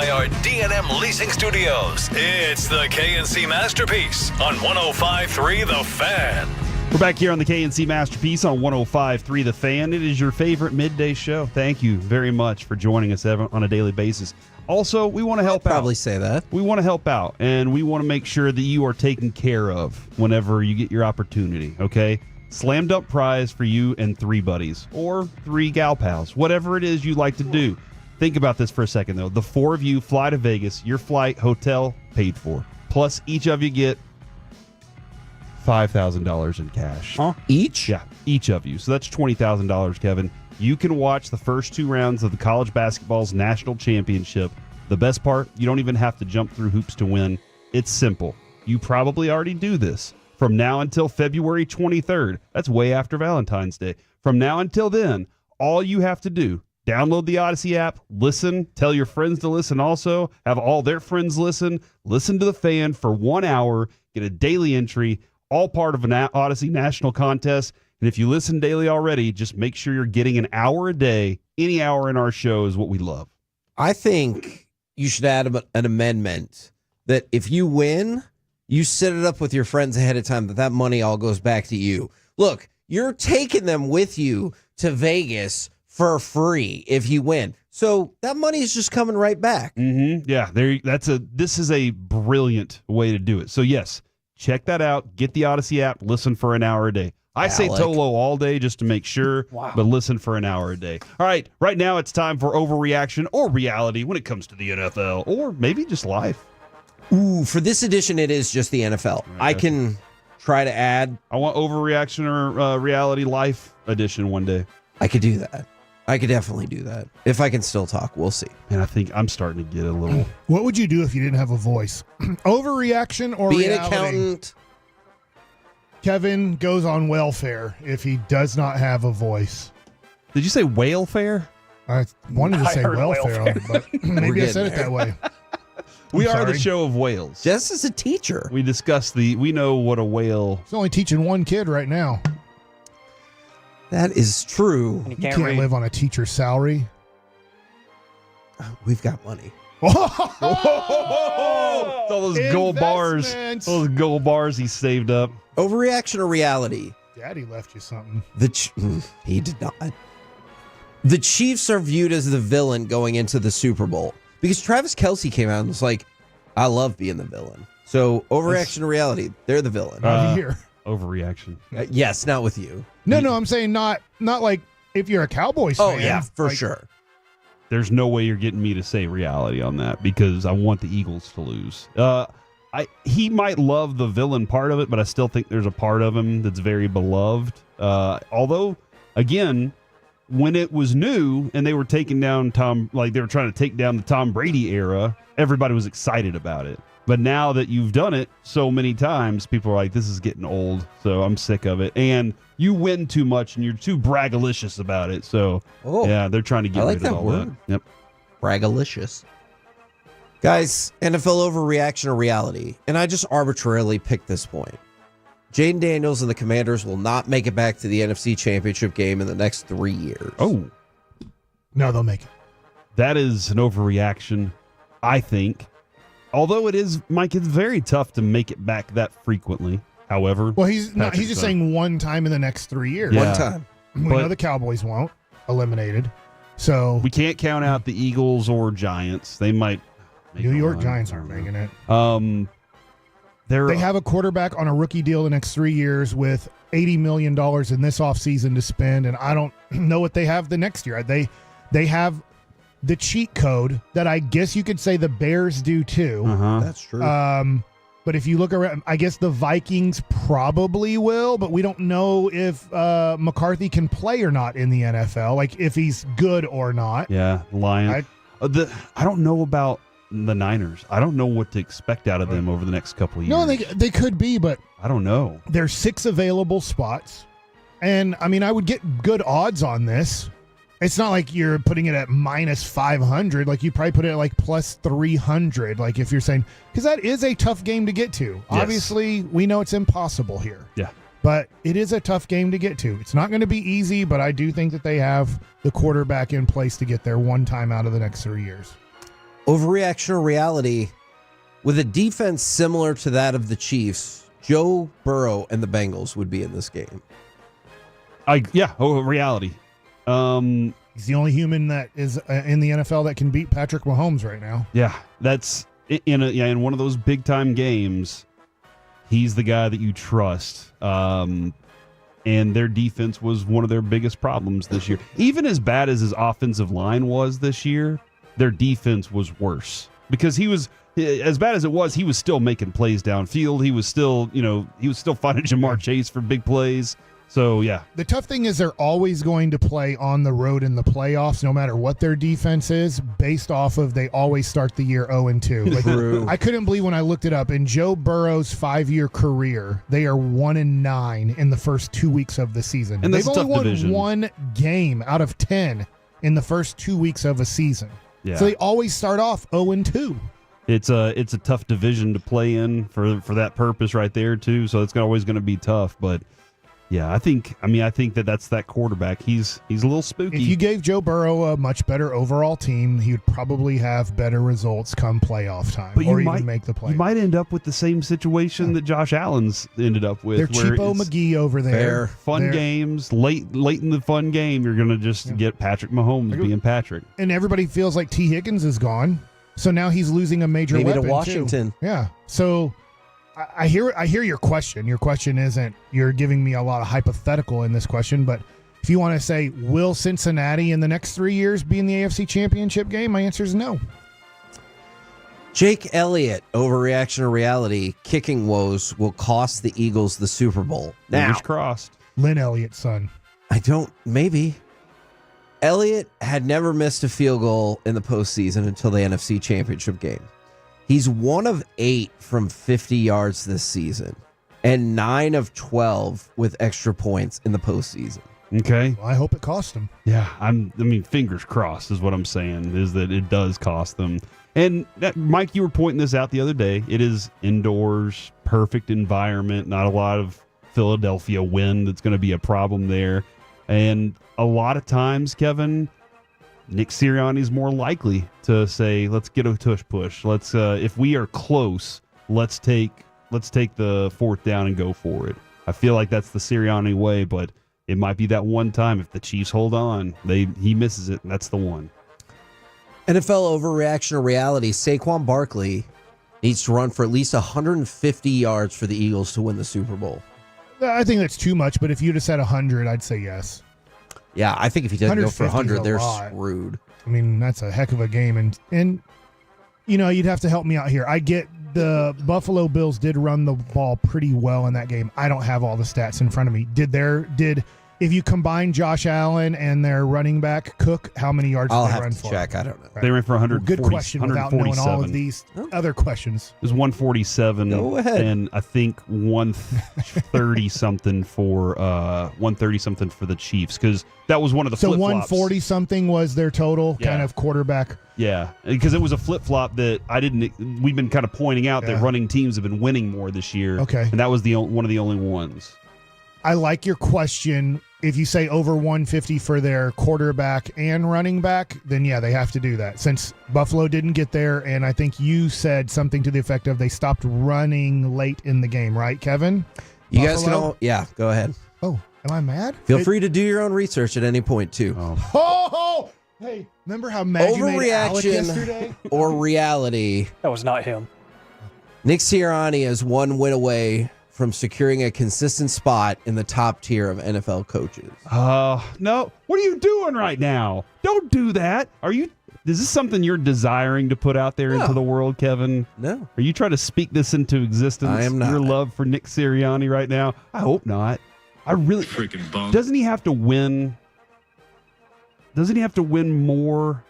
by our D&M Leasing Studios. It's the KNC Masterpiece on 105.3 The Fan. We're back here on the KNC Masterpiece on 105.3 The Fan. It is your favorite midday show. Thank you very much for joining us on a daily basis. Also, we want to help out. Probably say that. We want to help out, and we want to make sure that you are taken care of whenever you get your opportunity, okay? Slam dunk prize for you and 3 buddies or 3 gal pals, whatever it is you like to do. Think about this for a second, though. The 4 of you fly to Vegas, your flight, hotel, paid for. Plus, each of you get $5,000 in cash. Each? Yeah, each of you. So that's $20,000, Kevin. You can watch the first 2 rounds of the college basketball's national championship. The best part, you don't even have to jump through hoops to win. It's simple. You probably already do this. From now until February 23rd, that's way after Valentine's Day. From now until then, all you have to do, download the Odyssey app, listen, tell your friends to listen also, have all their friends listen to the Fan for 1 hour, get a daily entry, all part of an Odyssey national contest. And if you listen daily already, just make sure you're getting an hour a day. Any hour in our show is what we love. I think you should add an amendment that if you win, you set it up with your friends ahead of time that money all goes back to you. Look, you're taking them with you to Vegas for free if you win. So that money is just coming right back. Mm-hmm. Yeah, this is a brilliant way to do it. So yes, check that out. Get the Odyssey app. Listen for an hour a day. I say Tolo all day just to make sure, but listen for an hour a day. All right, right now it's time for overreaction or reality when it comes to the NFL, or maybe just life. Ooh, for this edition, it is just the NFL. Okay. I can try to add. I want overreaction or reality life edition one day. I could do that. I could definitely do that. If I can still talk, we'll see. And I think I'm starting to get a little... What would you do if you didn't have a voice? Overreaction or Be reality? An accountant. Kevin goes on welfare if he does not have a voice. Did you say whalefare? I wanted to say welfare, but maybe I said it that way. We are the show of whales. Jess is a teacher. We discussed we know what a whale... He's only teaching one kid right now. That is true. You can't live on a teacher's salary. We've got money. All those gold bars. Those gold bars he saved up. Overreaction or reality? Daddy left you something. He did not. The Chiefs are viewed as the villain going into the Super Bowl because Travis Kelce came out and was like, I love being the villain. So overreaction or reality? They're the villain. Here. Overreaction. Yes, not with you. No, I'm saying not like if you're a Cowboys fan. Oh, yeah, for sure. There's no way you're getting me to say reality on that because I want the Eagles to lose. He might love the villain part of it, but I still think there's a part of him that's very beloved. Although, again, when it was new and they were taking down they were trying to take down the Tom Brady era, everybody was excited about it. But now that you've done it so many times, people are like, this is getting old, so I'm sick of it. And you win too much and you're too braggalicious about it. So, yeah, they're trying to get rid of all that. Yep. Braggalicious. Guys, NFL overreaction or reality? And I just arbitrarily picked this point. Jaden Daniels and the Commanders will not make it back to the NFC Championship game in the next 3 years. Oh. No, they'll make it. That is an overreaction, I think. Although it is, Mike, it's very tough to make it back that frequently. However, well, he's just saying one time in the next 3 years. Yeah. One time. We know the Cowboys won't. Eliminated. So we can't count out the Eagles or Giants. They might. New York Giants aren't making it. They have a quarterback on a rookie deal the next 3 years with $80 million in this offseason to spend, and I don't know what they have the next year. They have the cheat code that I guess you could say the Bears do too. That's true. But if you look around, I guess the Vikings probably will, but we don't know if McCarthy can play or not in the NFL, like if he's good or not. Yeah, Lions. I don't know about the Niners. I don't know what to expect out of them over the next couple of years. No, they could be, but I don't know. There's 6 available spots, and I mean, I would get good odds on this. It's not like you're putting it at minus 500. Like you probably put it at like plus 300. Like if you're saying, because that is a tough game to get to. Yes. Obviously, we know it's impossible here. Yeah. But it is a tough game to get to. It's not going to be easy, but I do think that they have the quarterback in place to get there one time out of the next 3 years. Overreaction or reality? With a defense similar to that of the Chiefs, Joe Burrow and the Bengals would be in this game. Reality. He's the only human that is in the NFL that can beat Patrick Mahomes right now. Yeah, that's in one of those big time games. He's the guy that you trust. And their defense was one of their biggest problems this year. Even as bad as his offensive line was this year, their defense was worse because he was. As bad as it was, he was still making plays downfield. He was still finding Jamar Chase for big plays. So, yeah. The tough thing is they're always going to play on the road in the playoffs, no matter what their defense is, based off of they always start the year 0-2. Like, I couldn't believe when I looked it up. In Joe Burrow's 5-year career, they are 1-9 in the first 2 weeks of the season. And they've that's a only tough won division. one game out of 10 in the first 2 weeks of a season. Yeah. So they always start off 0-2. It's a tough division to play in for that purpose right there too. So it's always going to be tough. But yeah, I think that's that quarterback. He's a little spooky. If you gave Joe Burrow a much better overall team, he would probably have better results come playoff time, or even make the play. You might end up with the same situation that Josh Allen's ended up with. They're cheapo McGee over there. Fun games late in the fun game. You're going to just get Patrick Mahomes being Patrick, and everybody feels like T. Higgins is gone. So now he's losing a major Maybe weapon to Washington. Too. Yeah. So I hear your question. Your question isn't you're giving me a lot of hypothetical in this question, but if you want to say, will Cincinnati in the next 3 years be in the AFC Championship game? My answer is no. Jake Elliott, overreaction or reality, kicking woes will cost the Eagles the Super Bowl. Now, fingers crossed. Lynn Elliott's son. Maybe. Elliott had never missed a field goal in the postseason until the NFC Championship game. He's 1 of 8 from 50 yards this season and 9 of 12 with extra points in the postseason. Okay. Well, I hope it cost him. Yeah, fingers crossed is what I'm saying, is that it does cost them. And Mike, you were pointing this out the other day. It is indoors, perfect environment, not a lot of Philadelphia wind that's going to be a problem there. And a lot of times, Kevin, Nick Sirianni is more likely to say, "Let's get a tush push. Let's if we are close, let's take the fourth down and go for it." I feel like that's the Sirianni way, but it might be that one time if the Chiefs hold on, he misses it, and that's the one. NFL overreaction or reality, Saquon Barkley needs to run for at least 150 yards for the Eagles to win the Super Bowl. I think that's too much, but if you'd have said 100, I'd say yes. Yeah, I think if he doesn't go for 100, they're lot. screwed. I mean, that's a heck of a game. And you'd have to help me out here. I get the Buffalo Bills did run the ball pretty well in that game. I don't have all the stats in front of me. If you combine Josh Allen and their running back Cook, how many yards did they run for? Check. I don't know. They ran for 140. Good question without knowing all of these other questions. It was 147. Go ahead. And I think 130 something for 130 something for the Chiefs, because that was one of the So flip-flops. 140 something was their total kind of quarterback. Yeah, because it was a flip-flop that we've been kind of pointing out that running teams have been winning more this year. Okay. And that was one of the only ones. I like your question. If you say over 150 for their quarterback and running back, then yeah, they have to do that. Since Buffalo didn't get there, and I think you said something to the effect of they stopped running late in the game, right, Kevin? You guys can all, go ahead. Oh, am I mad? Feel free to do your own research at any point, too. Oh, hey, remember how mad you made Alec yesterday? Overreaction or reality? That was not him. Nick Sirianni is 1 win away from securing a consistent spot in the top tier of NFL coaches. No. What are you doing right now? Don't do that. Is this something you're desiring to put out there into the world, Kevin? No. Are you trying to speak this into existence? I am not. Your love for Nick Sirianni right now? I hope not. I really freaking bum. Doesn't he have to win? Doesn't he have to win more?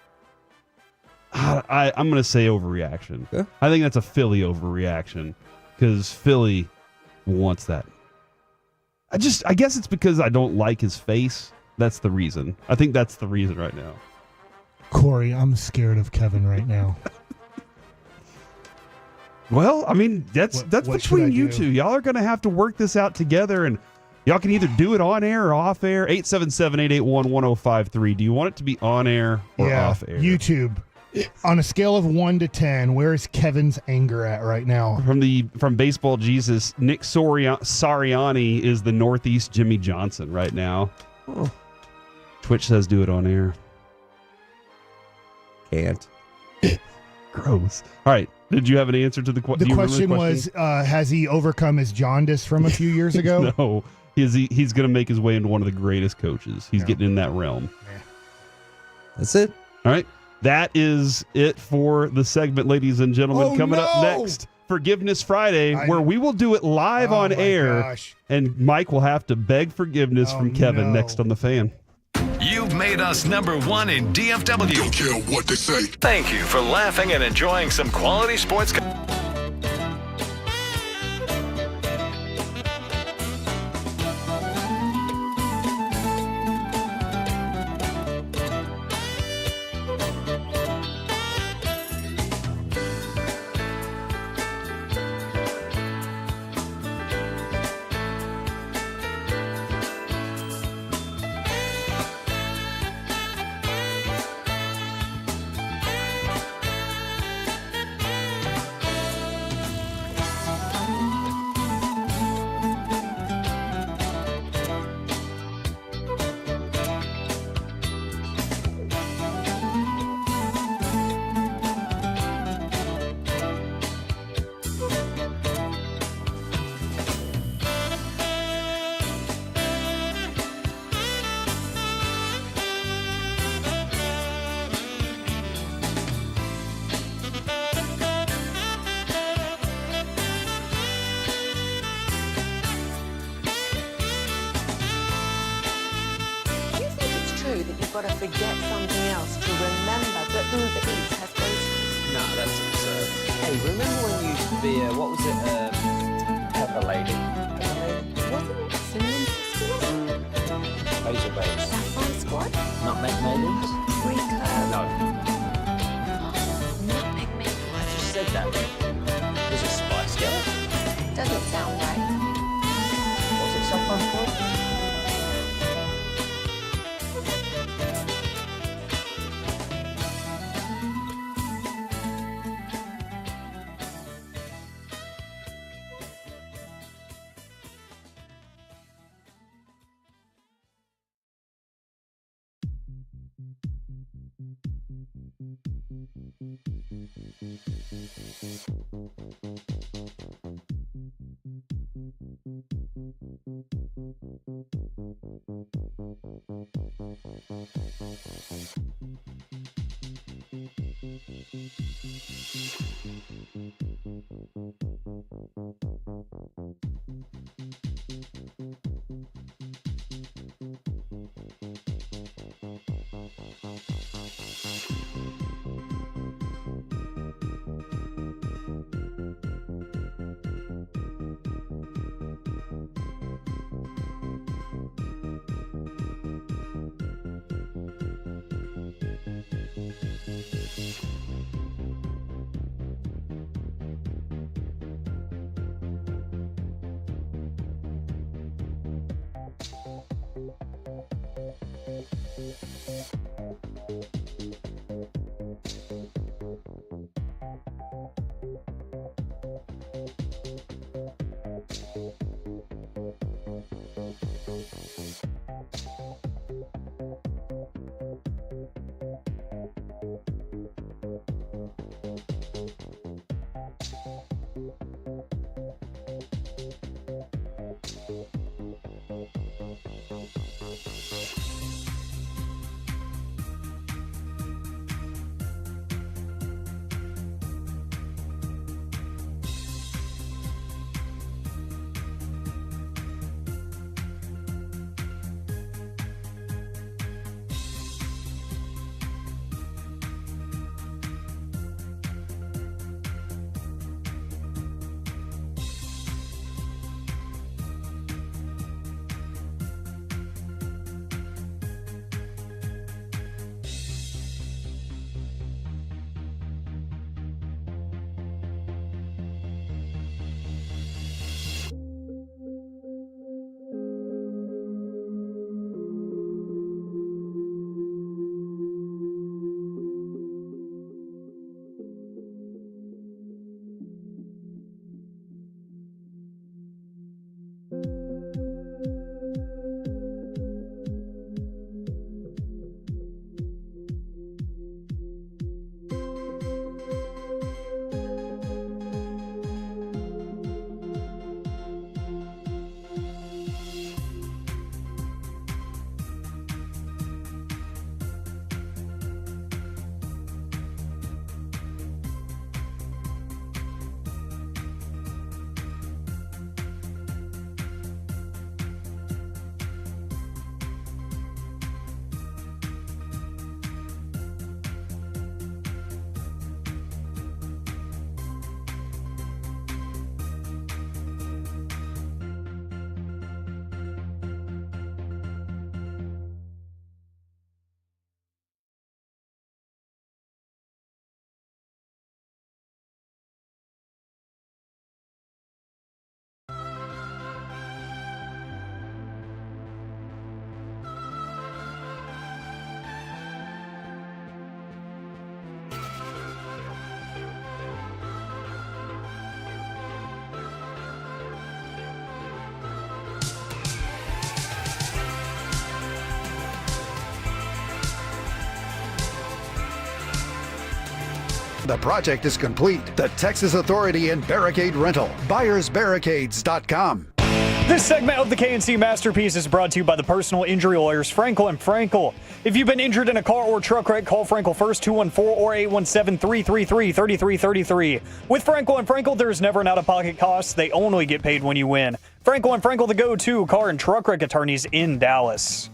I'm going to say overreaction. Yeah. I think that's a Philly overreaction, because Philly wants that. I guess it's because I don't like his face. That's the reason. I think that's the reason right now. Corey, I'm scared of Kevin right now. Well, I mean, that's what between you do? two. Y'all are going to have to work this out together, and y'all can either do it on air or off air. 877-881-1053. Do you want it to be on air or off air? YouTube. On a scale of 1 to 10, where is Kevin's anger at right now? From Baseball Jesus, Nick Sirianni is the Northeast Jimmy Johnson right now. Oh. Twitch says do it on air. Can't. Gross. All right. Did you have an answer to the question? The question was, has he overcome his jaundice from a few years ago? No. He's going to make his way into one of the greatest coaches. He's getting in that realm. Yeah. That's it. All right. That is it for the segment, ladies and gentlemen. Coming up next, Forgiveness Friday, where we will do it live on air. Gosh. And Mike will have to beg forgiveness from Kevin next on The Fan. You've made us #1 in DFW. Don't care what they say. Thank you for laughing and enjoying some quality sports. Got to forget something else to remember that Uber Eats has groceries. No, that's absurd. Hey, remember when you used to be what was it, Pepper Lady? Wasn't it Cinnamon Sisters? Basil Babes. Sapphire Squad? Nutmeg Maidens? No. Nutmeg Maidens. I just said that. Was it Spice Girl? Doesn't sound right. Was it Sapphire Squad? The project is complete. The Texas Authority in Barricade Rental. BuyersBarricades.com. This segment of the KNC Masterpiece is brought to you by the personal injury lawyers Frankel and Frankel. If you've been injured in a car or truck wreck, call Frankel first, 214 or 817-333-3333. With Frankel and Frankel, there's never an out-of-pocket cost. They only get paid when you win. Frankel and Frankel, the go-to car and truck wreck attorneys in Dallas.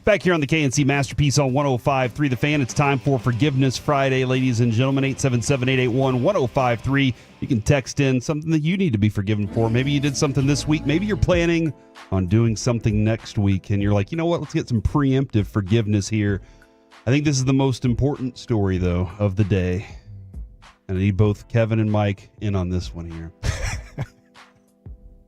Back here on the KNC Masterpiece on 105.3 The Fan, it's time for Forgiveness Friday, ladies and gentlemen. 877-881-1053. You can text in something that you need to be forgiven for. Maybe you did something this week. Maybe you're planning on doing something next week, and you're like, you know what, let's get some preemptive forgiveness here. I think this is the most important story, though, of the day. And I need both Kevin and Mike in on this one here.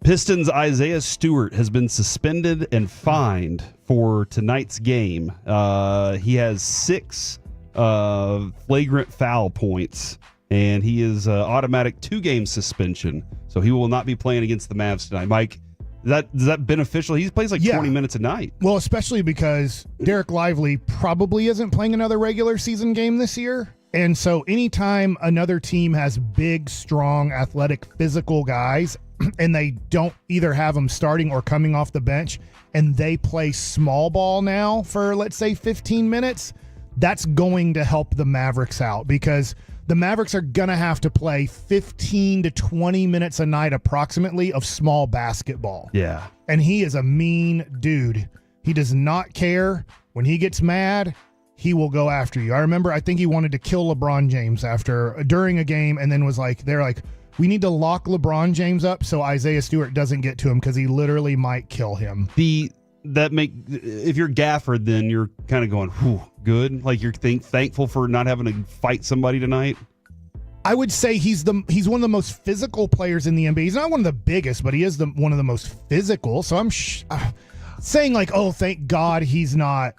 Pistons' Isaiah Stewart has been suspended and fined for tonight's game. He has 6 flagrant foul points, and he is automatic 2-game suspension. So he will not be playing against the Mavs tonight. Mike, is that beneficial? He plays like 20 minutes a night. Well, especially because Derek Lively probably isn't playing another regular season game this year. And so anytime another team has big, strong, athletic, physical guys, and they don't either have them starting or coming off the bench, and they play small ball now for, let's say, 15 minutes, that's going to help the Mavericks out, because the Mavericks are going to have to play 15 to 20 minutes a night approximately of small basketball. Yeah. And he is a mean dude. He does not care. When he gets mad, he will go after you. I think he wanted to kill LeBron James during a game, and then was like, they're like, we need to lock LeBron James up so Isaiah Stewart doesn't get to him, because he literally might kill him. If you're Gafford, then you're kind of going, whew, good. Like you're thankful for not having to fight somebody tonight. I would say he's one of the most physical players in the NBA. He's not one of the biggest, but he is one of the most physical. So I'm saying like, oh, thank God he's not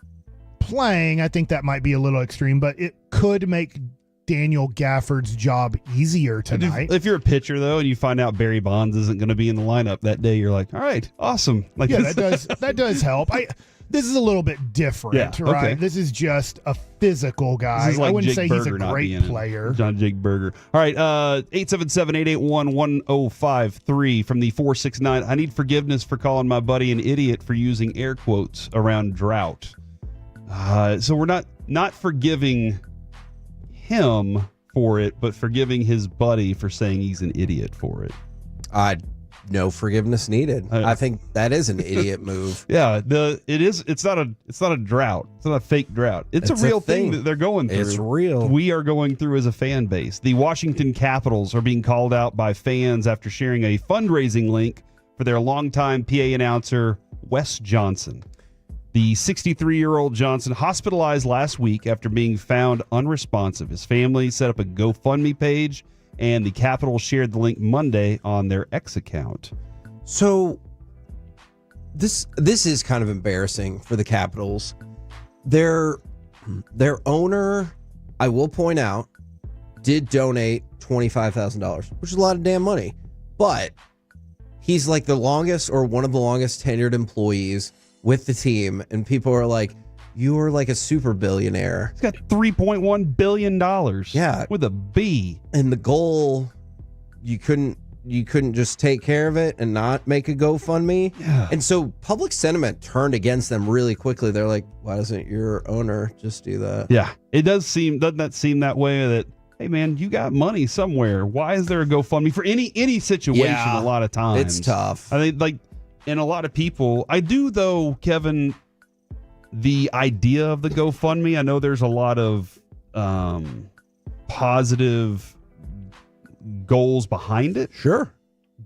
playing. I think that might be a little extreme, but it could make Daniel Gafford's job easier tonight. If you're a pitcher, though, and you find out Barry Bonds isn't going to be in the lineup that day, you're like, all right, awesome. Like, yeah, that does help. This is a little bit different, right? Okay. This is just a physical guy. This is like I wouldn't Jake say Berger he's a great player. John Jake Berger. All right, 877-881-1053 from the 469. I need forgiveness for calling my buddy an idiot for using air quotes around drought. So we're not forgiving him for it, but forgiving his buddy for saying he's an idiot for it. No forgiveness needed. I think that is an idiot move. Yeah, it's not a drought. It's not a fake drought. It's a real thing that they're going through. It's real. We are going through as a fan base. The Washington Capitals are being called out by fans after sharing a fundraising link for their longtime PA announcer, Wes Johnson. The 63-year-old Johnson hospitalized last week after being found unresponsive. His family set up a GoFundMe page, and the Capitals shared the link Monday on their X account. So this is kind of embarrassing for the Capitals. Their owner, I will point out, did donate $25,000, which is a lot of damn money. But he's like the longest or one of the longest tenured employees with the team, and people are like, you are like a super billionaire. He's got $3.1 billion. Yeah. With a B. And the goal, you couldn't just take care of it and not make a GoFundMe. Yeah. And so public sentiment turned against them really quickly. They're like, why doesn't your owner just do that? Yeah. Doesn't that seem that way, that, hey man, you got money somewhere. Why is there a GoFundMe for any situation? Yeah. A lot of times. It's tough. I think and a lot of people, I do though, Kevin, the idea of the GoFundMe, I know there's a lot of positive goals behind it. Sure.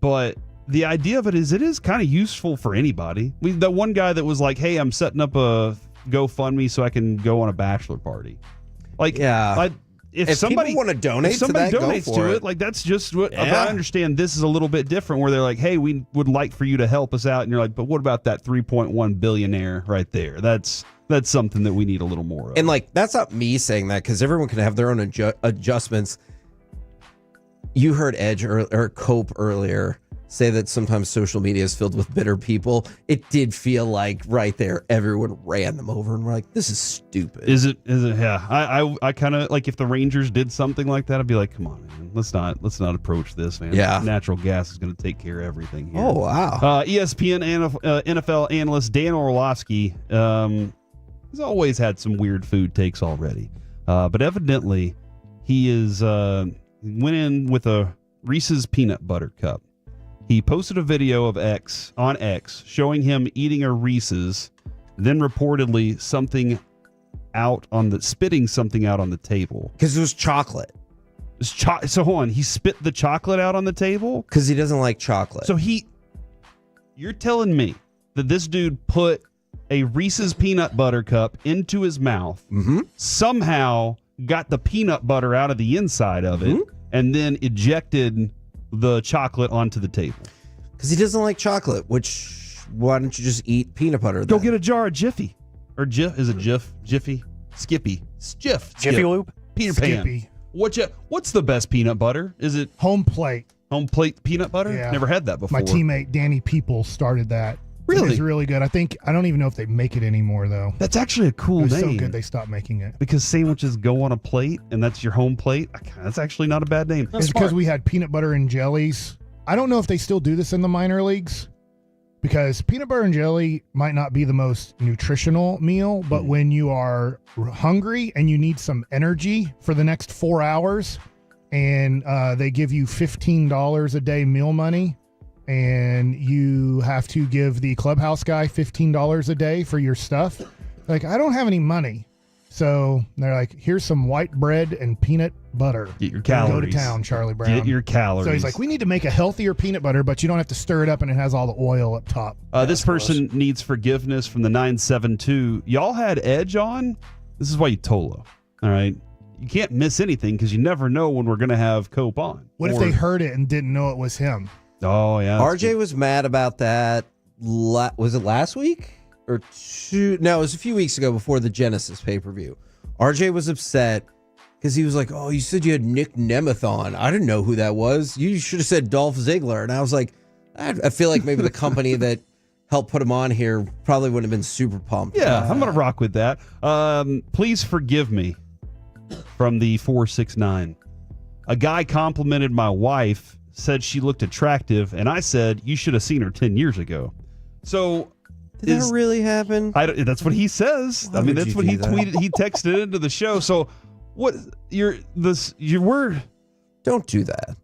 But the idea of it is kind of useful for anybody. The one guy that was like, hey, I'm setting up a GoFundMe so I can go on a bachelor party. Like, yeah. If somebody people want to donate, if somebody to that, donates go for to it. it, like that's just what. Yeah. But I understand this is a little bit different, where they're like, "Hey, we would like for you to help us out," and you're like, "But what about that 3.1 billionaire right there? That's something that we need a little more of." And like, that's not me saying that, because everyone can have their own adjustments. You heard Edge or Cope earlier. say that sometimes social media is filled with bitter people, it did feel like right there everyone ran them over and we're like, this is stupid. Is it? Yeah. I kind of like if the Rangers did something like that, I'd be like, come on, man. Let's not approach this, man. Yeah. Natural gas is going to take care of everything here. Oh, wow. ESPN NFL analyst Dan Orlovsky has always had some weird food takes already. But evidently he went in with a Reese's peanut butter cup. He posted a video of on X showing him eating a Reese's, then reportedly spitting something out on the table. Because it was chocolate. So hold on, he spit the chocolate out on the table? Because he doesn't like chocolate. So you're telling me that this dude put a Reese's peanut butter cup into his mouth, somehow got the peanut butter out of the inside of it, and then ejected the chocolate onto the table. Because he doesn't like chocolate, which, why don't you just eat peanut butter Go then? get a jar of Jiffy. Or is it Jiffy? Skippy. Jiffy Loop? Peter Pan. Skippy. What's the best peanut butter? Is it Home Plate? Home Plate peanut butter? Yeah. Never had that before. My teammate Danny People started that. Really? It's really good. I don't even know if they make it anymore though. That's actually a cool It was name. so good they stopped making it. Because sandwiches go on a plate, and that's your home plate. That's actually not a bad name. It's because we had peanut butter and jellies. I don't know if they still do this in the minor leagues, because peanut butter and jelly might not be the most nutritional meal, but when you are hungry and you need some energy for the next 4 hours, and they give you $15 a day meal money, and you have to give the clubhouse guy $15 a day for your stuff. Like, I don't have any money. So they're like, here's some white bread and peanut butter. Get your calories. Go to town, Charlie Brown. Get your calories. So he's like, we need to make a healthier peanut butter, but you don't have to stir it up and it has all the oil up top. This person needs forgiveness from the 972. Y'all had Edge on? This is why you Tolo. All right? You can't miss anything because you never know when we're going to have Cope on. What if they heard it and didn't know it was him? Oh, yeah. RJ was mad about that. Was it last week? Or two? No, it was a few weeks ago before the Genesis pay-per-view. RJ was upset because he was like, oh, you said you had Nick Nemeth on. I didn't know who that was. You should have said Dolph Ziggler. And I was like, I feel like maybe the company that helped put him on here probably wouldn't have been super pumped. Yeah, I'm going to rock with that. Please forgive me from the 469. A guy complimented my wife, said she looked attractive, and I said, you should have seen her 10 years ago. So... Did that really happen? That's what he says. Why I mean, would that's you what he do that? tweeted. He texted into the show. So, what? Your word? Don't do that.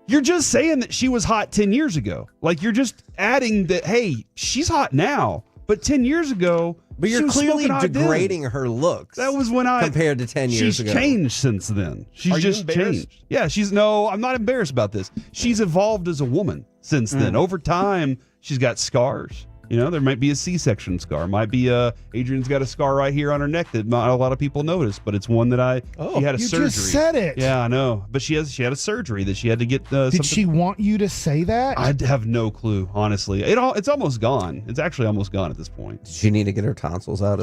You're just saying that she was hot 10 years ago. Like, you're just adding that. Hey, she's hot now, but 10 years ago. But you're clearly degrading her looks. That was when compared to 10 years ago. She's changed since then. She's just changed. Yeah, I'm not embarrassed about this. She's evolved as a woman since then. Over time, she's got scars. You know, there might be a C-section scar. Might be Adrian's got a scar right here on her neck that not a lot of people notice, but it's one that she had a surgery. You just said it. Yeah, I know. But she had a surgery that she had to get. Did she want you to say that? I have no clue, honestly. It's almost gone. It's actually almost gone at this point. Did she need to get her tonsils out?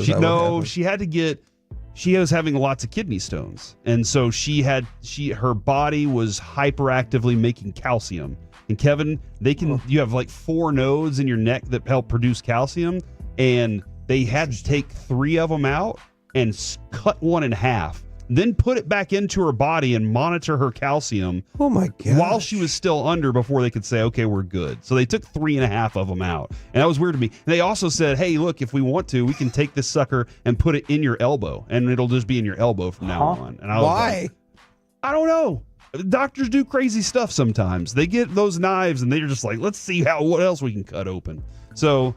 She had to get. She was having lots of kidney stones, and so her body was hyperactively making calcium. And Kevin, you have like 4 nodes in your neck that help produce calcium, and they had to take 3 of them out and cut one in half, then put it back into her body and monitor her calcium. Oh my God! While she was still under, before they could say, okay, we're good. So they took 3.5 of them out, and that was weird to me. And they also said, hey, look, if we want to, we can take this sucker and put it in your elbow, and it'll just be in your elbow from now on. And I was Why? Like, I don't know. Doctors do crazy stuff sometimes. They get those knives and they're just like, let's see what else we can cut open. So,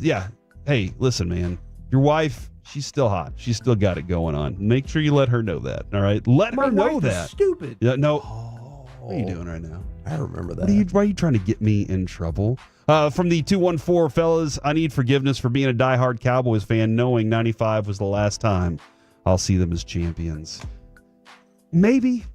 yeah. Hey, listen, man. Your wife, she's still hot. She's still got it going on. Make sure you let her know that. All right? Let her know that. Stupid. Yeah, no. What are you doing right now? I remember that. Why are you trying to get me in trouble? From the 214, fellas, I need forgiveness for being a diehard Cowboys fan, knowing 95 was the last time I'll see them as champions. Maybe.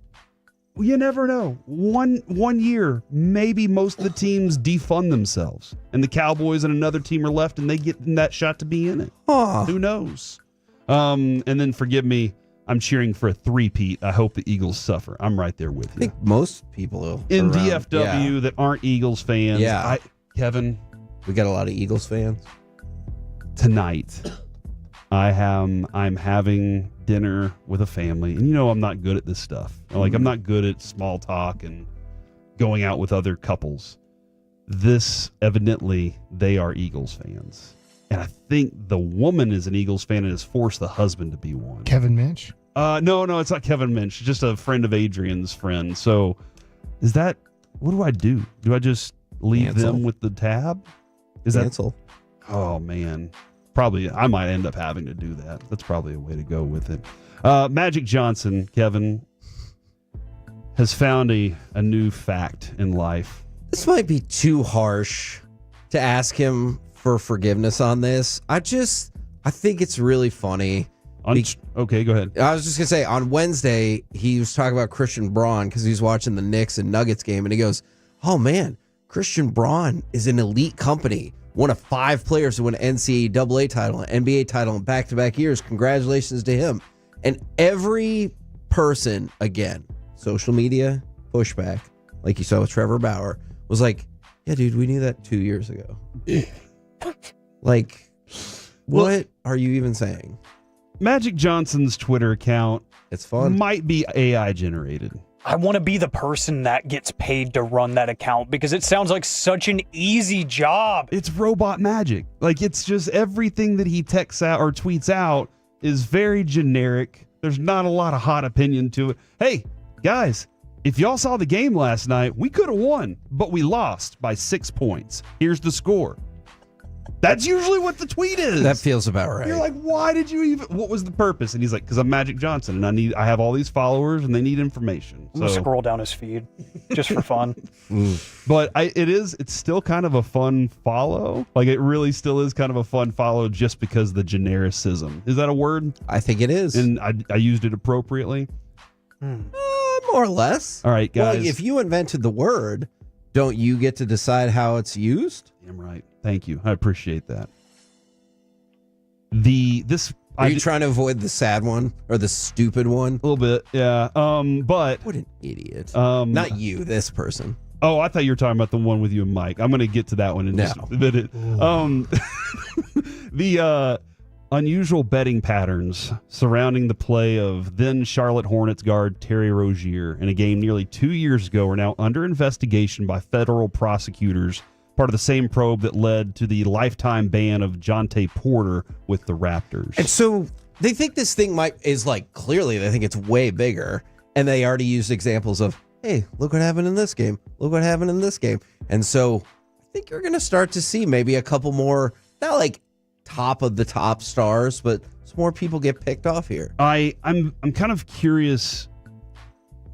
You never know. One year, maybe most of the teams defund themselves, and the Cowboys and another team are left, and they get that shot to be in it. Who knows? And then forgive me. I'm cheering for a three-peat. I hope the Eagles suffer. I'm right there with you. I think most people in around, DFW that aren't Eagles fans. Yeah. Kevin, we got a lot of Eagles fans. Tonight, I'm having dinner with a family, and I'm not good at this stuff. Like, I'm not good at small talk and going out with other couples. This, evidently, they are Eagles fans. And I think the woman is an Eagles fan and has forced the husband to be one. Kevin Minch? No, it's not Kevin Minch. Just a friend of Adrian's friend. So what do I do? Do I just leave them with the tab? Cancel. Oh, man. Probably, I might end up having to do that. That's probably a way to go with it. Magic Johnson, Kevin, has found a new fact in life. This might be too harsh to ask him for forgiveness on this. I think it's really funny. Okay, go ahead. I was just going to say, on Wednesday, he was talking about Christian Braun because he was watching the Knicks and Nuggets game, and he goes, oh, man, Christian Braun is an elite company. One of 5 players to win an NCAA title, an NBA title in back-to-back years. Congratulations to him. And every person, again, social media, pushback, like you saw with Trevor Bauer, was like, yeah, dude, we knew that 2 years ago. Like, what are you even saying? Magic Johnson's Twitter account, it's fun, might be AI generated. I want to be the person that gets paid to run that account because it sounds like such an easy job. It's robot magic. Like, it's just everything that he texts out or tweets out is very generic. There's not a lot of hot opinion to it. Hey, guys, if y'all saw the game last night, we could have won, but we lost by 6 points. Here's the score. That's usually what the tweet is. That feels about right. You're like, why did you even? What was the purpose? And he's like, because I'm Magic Johnson, and I have all these followers, and they need information. I'm gonna scroll down his feed just for fun. But it's still kind of a fun follow. Like, it really still is kind of a fun follow, just because the genericism. Is that a word? I think it is, and I used it appropriately. More or less. All right, guys. Well, if you invented the word, don't you get to decide how it's used? Damn right. Thank you. I appreciate that. Are you trying to avoid the sad one or the stupid one? A little bit, yeah. But what an idiot. Not you, this person. Oh, I thought you were talking about the one with you and Mike. I'm going to get to that one in just a minute. The unusual betting patterns surrounding the play of then Charlotte Hornets guard Terry Rozier in a game nearly 2 years ago are now under investigation by federal prosecutors, part of the same probe that led to the lifetime ban of Jonte Porter with the Raptors. And so they think this thing is like, clearly they think it's way bigger, and they already used examples of, hey, look what happened in this game. Look what happened in this game. And so I think you're going to start to see maybe a couple more, not like top of the top stars, but some more people get picked off here. I'm kind of curious.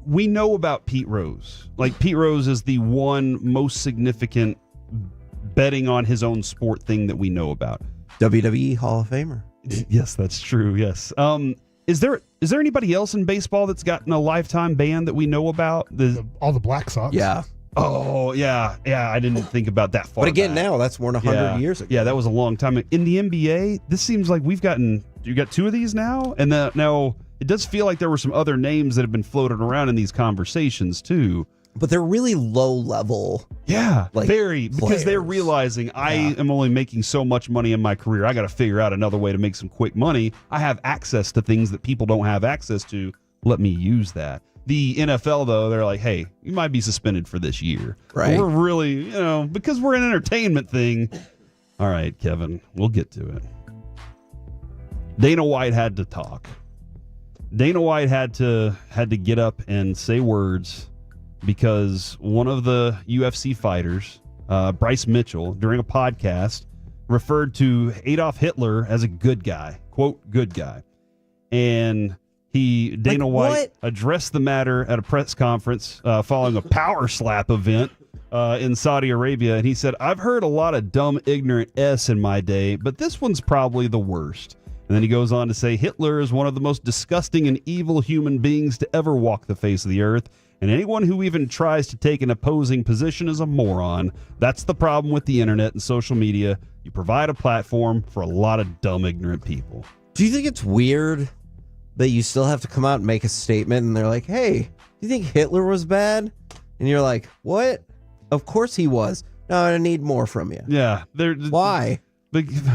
We know about Pete Rose. Like, Pete Rose is the one most significant betting on his own sport thing that we know about. WWE Hall of Famer. Yes, that's true. Yes. Is there anybody else in baseball that's gotten a lifetime ban that we know about? All the Black Sox. Yeah. Oh, yeah. I didn't think about that far. But again, back. now that's more than 100 years ago. Yeah, that was a long time. In the NBA, this seems like you got 2 of these now, and now it does feel like there were some other names that have been floated around in these conversations too. But they're really low level. Yeah, very, because players. they're realizing I am only making so much money in my career. I got to figure out another way to make some quick money. I have access to things that people don't have access to. Let me use that. The NFL, though, they're like, hey, you might be suspended for this year. Right. We're really, because we're an entertainment thing. All right, Kevin, we'll get to it. Dana White had to talk. Dana White had to get up and say words, because one of the UFC fighters, Bryce Mitchell, during a podcast, referred to Adolf Hitler as a good guy, quote, good guy. And Dana White addressed the matter at a press conference following a power slap event in Saudi Arabia. And he said, I've heard a lot of dumb, ignorant S in my day, but this one's probably the worst. And then he goes on to say, Hitler is one of the most disgusting and evil human beings to ever walk the face of the earth. And anyone who even tries to take an opposing position is a moron. That's the problem with the internet and social media. You provide a platform for a lot of dumb, ignorant people. Do you think it's weird that you still have to come out and make a statement, and they're like, hey, do you think Hitler was bad? And you're like, what? Of course he was. No, I need more from you. Yeah. Why?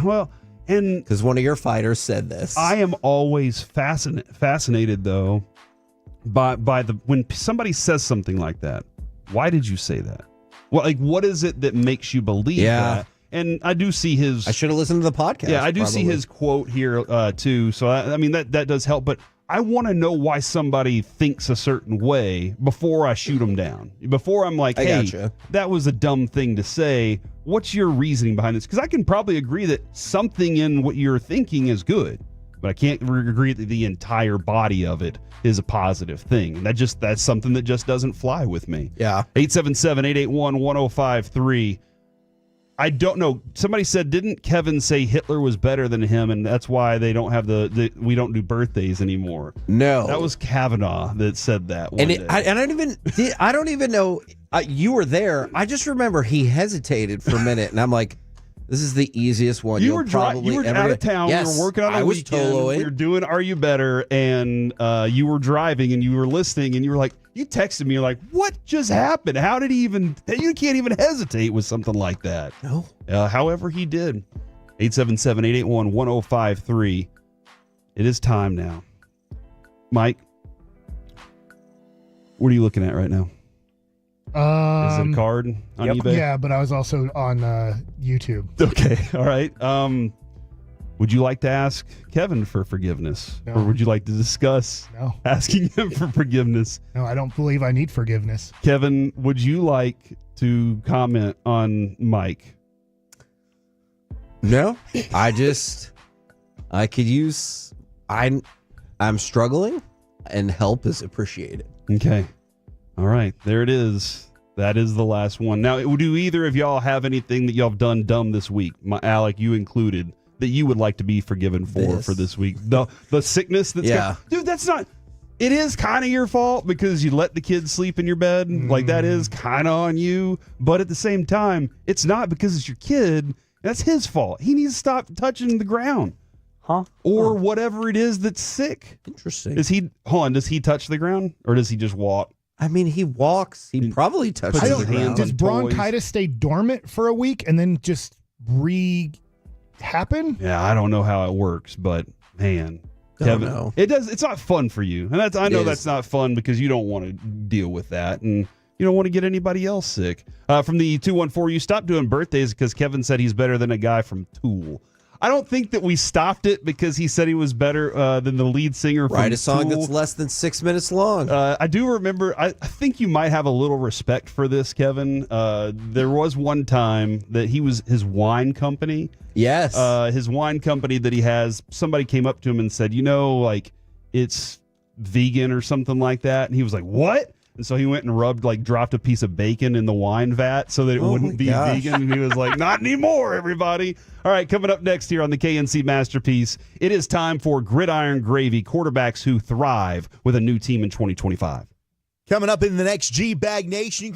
Well, and because one of your fighters said this. I am always fascinated though by when somebody says something like that. Why did you say that? Well, like, what is it that makes you believe that? And I do see his. I should have listened to the podcast. Yeah, I do see his quote here too. So I mean that does help, but I want to know why somebody thinks a certain way before I shoot them down. Before I'm like, hey, that was a dumb thing to say. What's your reasoning behind this? Because I can probably agree that something in what you're thinking is good, but I can't agree that the entire body of it is a positive thing. And that's something that just doesn't fly with me. Yeah. 877-881-1053. I don't know. Somebody said, didn't Kevin say Hitler was better than him, and that's why they don't have we don't do birthdays anymore? No, that was Kavanaugh that said that. I don't even know. You were there. I just remember he hesitated for a minute, and I'm like, this is the easiest one. You were out of town. Yes, you were working on a weekend. You were doing Are You Better, and you were driving, and you were listening, and you were like, you texted me, you're like, what just happened? How did he even? You can't even hesitate with something like that. No. However, he did. 877-881-1053. It is time now. Mike, what are you looking at right now? Is it a card on eBay? Yeah, but I was also on YouTube. Okay, all right. Would you like to ask Kevin for forgiveness? No. Or would you like to discuss asking him for forgiveness? No, I don't believe I need forgiveness. Kevin, would you like to comment on Mike? No, I could use, I'm struggling, and help is appreciated. Okay. All right, there it is. That is the last one. Now, do either of y'all have anything that y'all have done dumb this week, Alec, you included, that you would like to be forgiven for this week? The sickness that's dude, that's not. It is kind of your fault because you let the kids sleep in your bed. Like, that is kind of on you. But at the same time, it's not because it's your kid. That's his fault. He needs to stop touching the ground. Or whatever it is that's sick. Interesting. Does he touch the ground, or does he just walk? I mean, he walks. He probably touches the ground. Does bronchitis stay dormant for a week and then just happen? Yeah, I don't know how it works, but man, Kevin, it does. It's not fun for you, and I know that's not fun because you don't want to deal with that, and you don't want to get anybody else sick. From the 214, you stopped doing birthdays because Kevin said he's better than a guy from Tool. I don't think that we stopped it because he said he was better than the lead singer from Write a song Tool. that's less than 6 minutes long. I do remember, I think you might have a little respect for this, Kevin. There was one time that his wine company. Yes. His wine company that he has, somebody came up to him and said, it's vegan or something like that. And he was like, what? And so he went and dropped a piece of bacon in the wine vat so that it wouldn't be vegan. And he was like, not anymore, everybody. All right, coming up next here on the KNC Masterpiece, it is time for Gridiron Gravy, quarterbacks who thrive with a new team in 2025. Coming up in the next G-Bag Nation.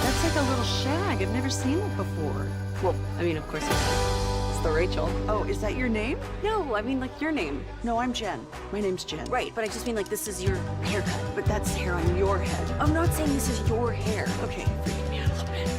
That's like a little shag. I've never seen it before. Well, I mean, of course, it's the Rachel. Oh, is that your name? No, I mean like your name. No, I'm Jen. My name's Jen. Right, but I just mean like this is your haircut. But that's hair on your head. I'm not saying this is your hair. Okay, freaking me out a little bit.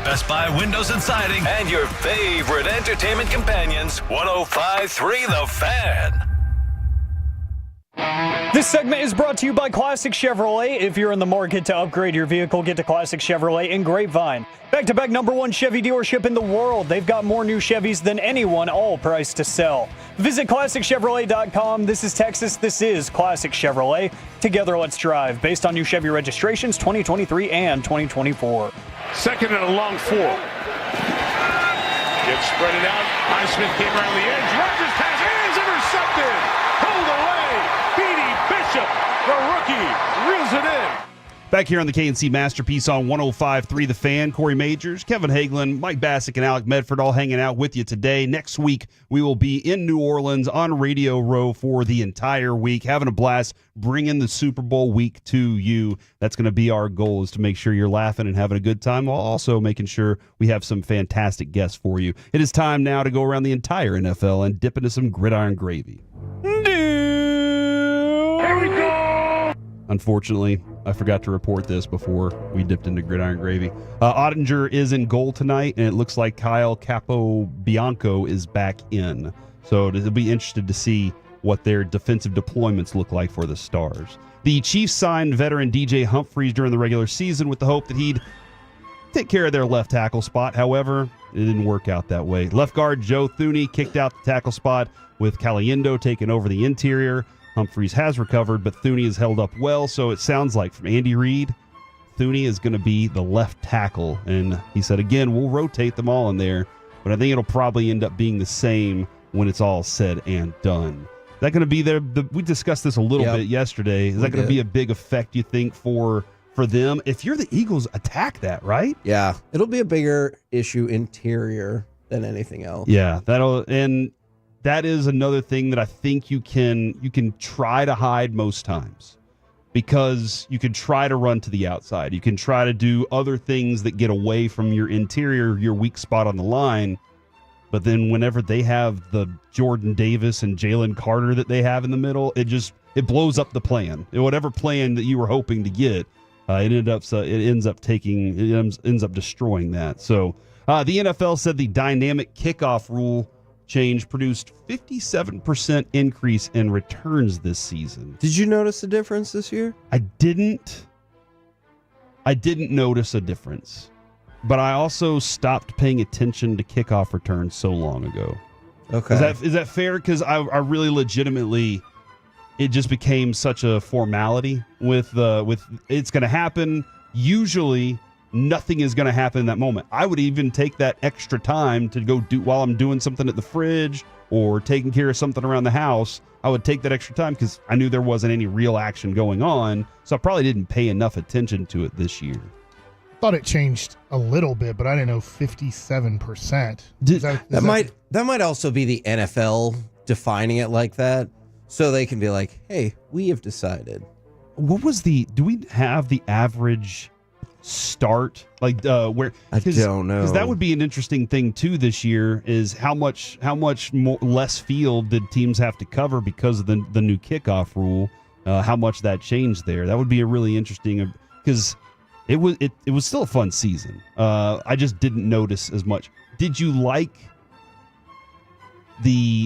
Best Buy Windows and Siding, and your favorite entertainment companions, 105.3 The Fan. This segment is brought to you by Classic Chevrolet. If you're in the market to upgrade your vehicle, get to Classic Chevrolet in Grapevine. Back-to-back #1 Chevy dealership in the world. They've got more new Chevys than anyone, all priced to sell. Visit ClassicChevrolet.com. This is Texas. This is Classic Chevrolet. Together, let's drive. Based on new Chevy registrations 2023 and 2024. Second and a long 4. Gets spread it out. Highsmith came around the edge. Rogers pass is intercepted. Pulled away. Beatty Bishop, the rookie, reels it in. Back here on the KNC Masterpiece on 105.3 The Fan, Corey Majors, Kevin Hagelin, Mike Bassick, and Alec Medford all hanging out with you today. Next week, we will be in New Orleans on Radio Row for the entire week, having a blast, bringing the Super Bowl week to you. That's going to be our goal, is to make sure you're laughing and having a good time, while also making sure we have some fantastic guests for you. It is time now to go around the entire NFL and dip into some gridiron gravy. Here we go. Unfortunately, I forgot to report this before we dipped into gridiron gravy. Ottinger is in goal tonight, and it looks like Kyle Capobianco is back in. So it'll be interested to see what their defensive deployments look like for the Stars. The Chiefs signed veteran DJ Humphries during the regular season with the hope that he'd take care of their left tackle spot. However, it didn't work out that way. Left guard Joe Thuney kicked out the tackle spot, with Caliendo taking over the interior. Humphries has recovered, but Thuney has held up well, so it sounds like from Andy Reid, Thuney is going to be the left tackle. And he said, again, we'll rotate them all in there, but I think it'll probably end up being the same when it's all said and done. Is that going to be there? We discussed this a little bit yesterday. Is that going to be a big effect, you think, for them? If you're the Eagles, attack that, right? Yeah, it'll be a bigger issue interior than anything else. Yeah, that is another thing that I think you can try to hide most times, because you can try to run to the outside. You can try to do other things that get away from your interior, your weak spot on the line. But then whenever they have the Jordan Davis and Jalen Carter that they have in the middle, it blows up the plan. Whatever plan that you were hoping to get, it ends up destroying that. So the NFL said the dynamic kickoff rule change produced 57% increase in returns this season. Did you notice a difference this year? I didn't notice a difference, but I also stopped paying attention to kickoff returns so long ago. Okay. Is that fair? Because I really legitimately, it just became such a formality with it's going to happen. Usually nothing is going to happen in that moment. I would even take that extra time to go do while I'm doing something at the fridge or taking care of something around the house. I would take that extra time because I knew there wasn't any real action going on. So I probably didn't pay enough attention to it this year. Thought it changed a little bit, but I didn't know 57%. That might also be the NFL defining it like that, so they can be like, "Hey, we have decided." What was do we have the average start, like where? I don't know, because that would be an interesting thing too this year, is how much more less field did teams have to cover because of the new kickoff rule, how much that changed there. That would be a really interesting, because it was still a fun season. I just didn't notice as much. Did you like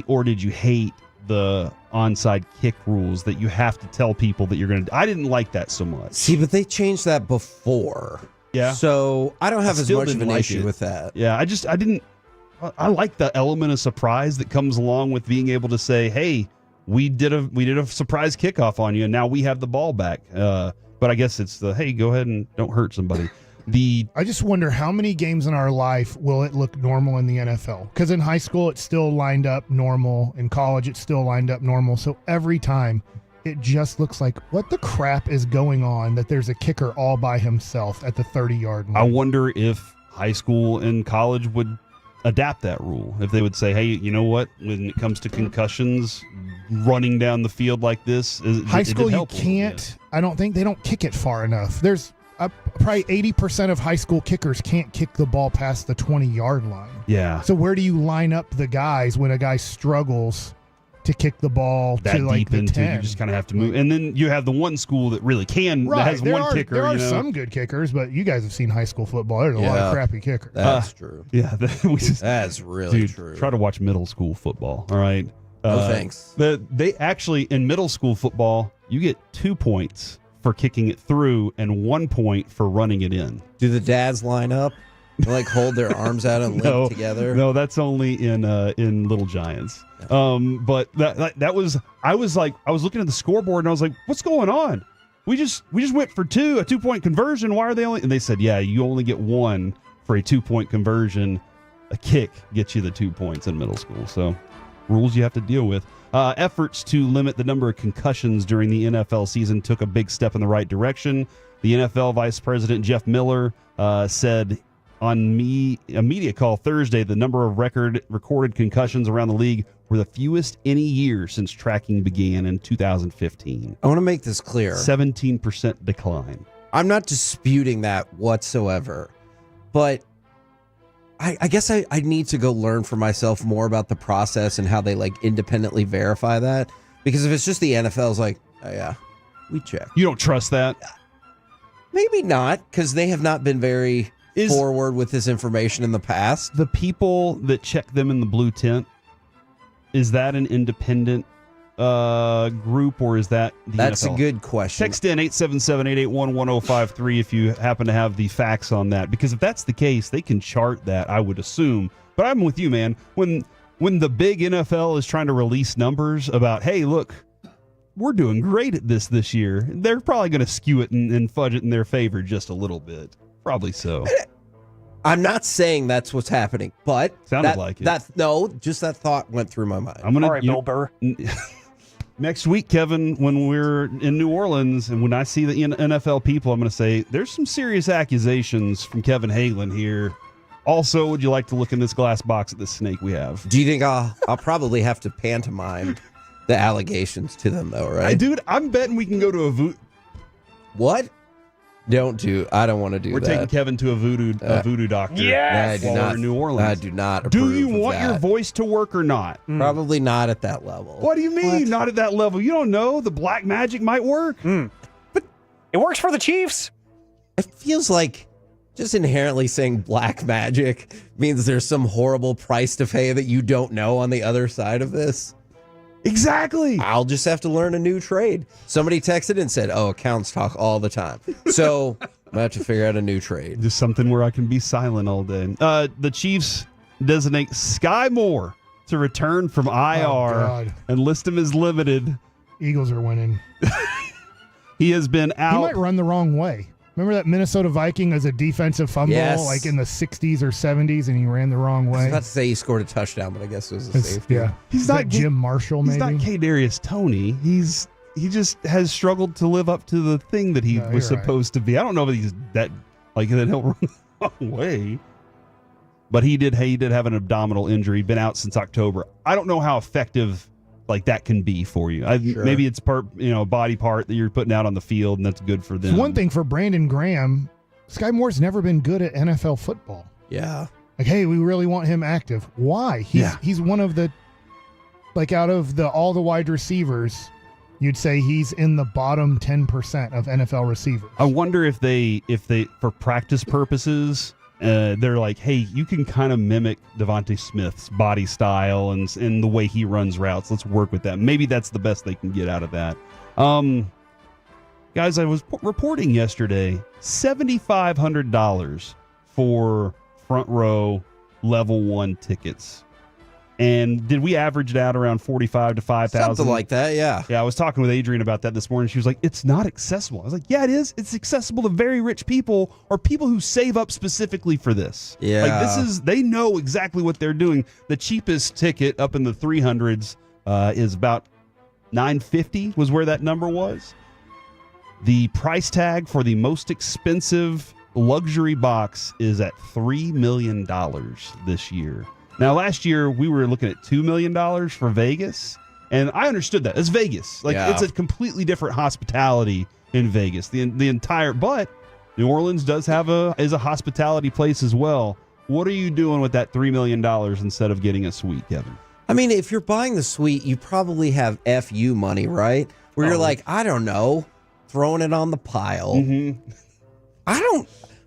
or did you hate the onside kick rules that you have to tell people that you're going to? I didn't like that so much. See, but they changed that before. Yeah. So I don't have as much of an issue with that. Yeah, I like the element of surprise that comes along with being able to say, hey, we did a surprise kickoff on you, and now we have the ball back. But I guess it's hey, go ahead and don't hurt somebody. I just wonder how many games in our life will it look normal in the NFL? Because in high school, it's still lined up normal. In college, it's still lined up normal. So every time, it just looks like, what the crap is going on that there's a kicker all by himself at the 30-yard line? I wonder if high school and college would adapt that rule. If they would say, hey, you know what? When it comes to concussions, running down the field like this, high school, you can't. I don't think they don't kick it far enough. There's probably 80% of high school kickers can't kick the ball past the 20-yard line. Yeah. So where do you line up the guys when a guy struggles to kick the ball that to like deep the into 10? You just kind of have to move. And then you have the one school that really can, right. that has there one are, kicker. There are some good kickers, but you guys have seen high school football. There's a lot of crappy kickers. That's true. Yeah. That's really true. Try to watch middle school football, all right? No thanks. They actually, in middle school football, you get 2 points for kicking it through and 1 point for running it in. Do the dads line up? They, like, hold their arms out and link together? No, that's only in Little Giants. But that was I was looking at the scoreboard and I was like, what's going on? We just went for a 2-point conversion. Why are they only? And they said, yeah, you only get 1 for a 2-point conversion. A kick gets you the 2 points in middle school. So rules you have to deal with. Efforts to limit the number of concussions during the NFL season took a big step in the right direction. The NFL Vice President Jeff Miller said on a media call Thursday the number of recorded concussions around the league were the fewest any year since tracking began in 2015. I want to make this clear. 17% decline. I'm not disputing that whatsoever, but I guess I need to go learn for myself more about the process and how they like independently verify that. Because if it's just the NFL's like, oh yeah, we check. You don't trust that? Maybe not, because they have not been very forward with this information in the past. The people that check them in the blue tent, is that an independent group or is that the That's NFL? A good question. Text in 877-881-1053 if you happen to have the facts on that. Because if that's the case, they can chart that, I would assume. But I'm with you, man. When the big NFL is trying to release numbers about, hey, look, we're doing great at this year, they're probably going to skew it and fudge it in their favor just a little bit. Probably so. I'm not saying that's what's happening, but sounded like it. Just that thought went through my mind. I'm gonna, all right, Bill Burr. Next week, Kevin, when we're in New Orleans and when I see the NFL people, I'm going to say, there's some serious accusations from Kevin Hagelin here. Also, would you like to look in this glass box at this snake we have? Do you think I'll probably have to pantomime the allegations to them, though, right? Dude, I'm betting we can go to a voodoo. What? I don't want to do that. We're taking Kevin to a voodoo doctor. Yes! While we're in New Orleans. I do not approve Do you of want that. your voice to work or not? Probably not at that level. What do you mean, not at that level? You don't know. The black magic might work. But it works for the Chiefs. It feels like just inherently saying black magic means there's some horrible price to pay that you don't know on the other side of this. Exactly. I'll just have to learn a new trade. Somebody texted and said, oh, accounts talk all the time. So I'm going to have to figure out a new trade. Just something where I can be silent all day. The Chiefs designate Sky Moore to return from IR and list him as limited. Eagles are winning. He has been out. He might run the wrong way. Remember that Minnesota Viking as a defensive fumble like in the 60s or 70s and he ran the wrong way? I was about to say he scored a touchdown, but I guess it was a safety. Yeah. He's not Jim Marshall, maybe? He's not Kadarius Toney. He just has struggled to live up to the thing that he was supposed to be. I don't know if he's that he'll run the wrong way. But he did have an abdominal injury, been out since October. I don't know how effective that can be for you. Maybe it's body part that you're putting out on the field, and that's good for them. It's one thing for Brandon Graham. Sky Moore's never been good at NFL football. Yeah. Like, hey, we really want him active. Why? He's one of the, out of all the wide receivers, you'd say he's in the bottom 10% of NFL receivers. I wonder if they for practice purposes, they're like, hey, you can kind of mimic Devontae Smith's body style and the way he runs routes. Let's work with that. Maybe that's the best they can get out of that. Guys, I was reporting yesterday, $7,500 for front row level 1 tickets. And did we average it out around 45 to 5,000? Something like that, yeah. Yeah, I was talking with Adrian about that this morning. She was like, it's not accessible. I was like, yeah, it is. It's accessible to very rich people or people who save up specifically for this. Yeah. They know exactly what they're doing. The cheapest ticket up in the 300s is about $950 was where that number was. The price tag for the most expensive luxury box is at $3 million this year. Now, last year, we were looking at $2 million for Vegas, and I understood that. It's Vegas. It's a completely different hospitality in Vegas. But New Orleans is a hospitality place as well. What are you doing with that $3 million instead of getting a suite, Kevin? I mean, if you're buying the suite, you probably have FU money, right? Where you're like, I don't know, throwing it on the pile. Mm-hmm.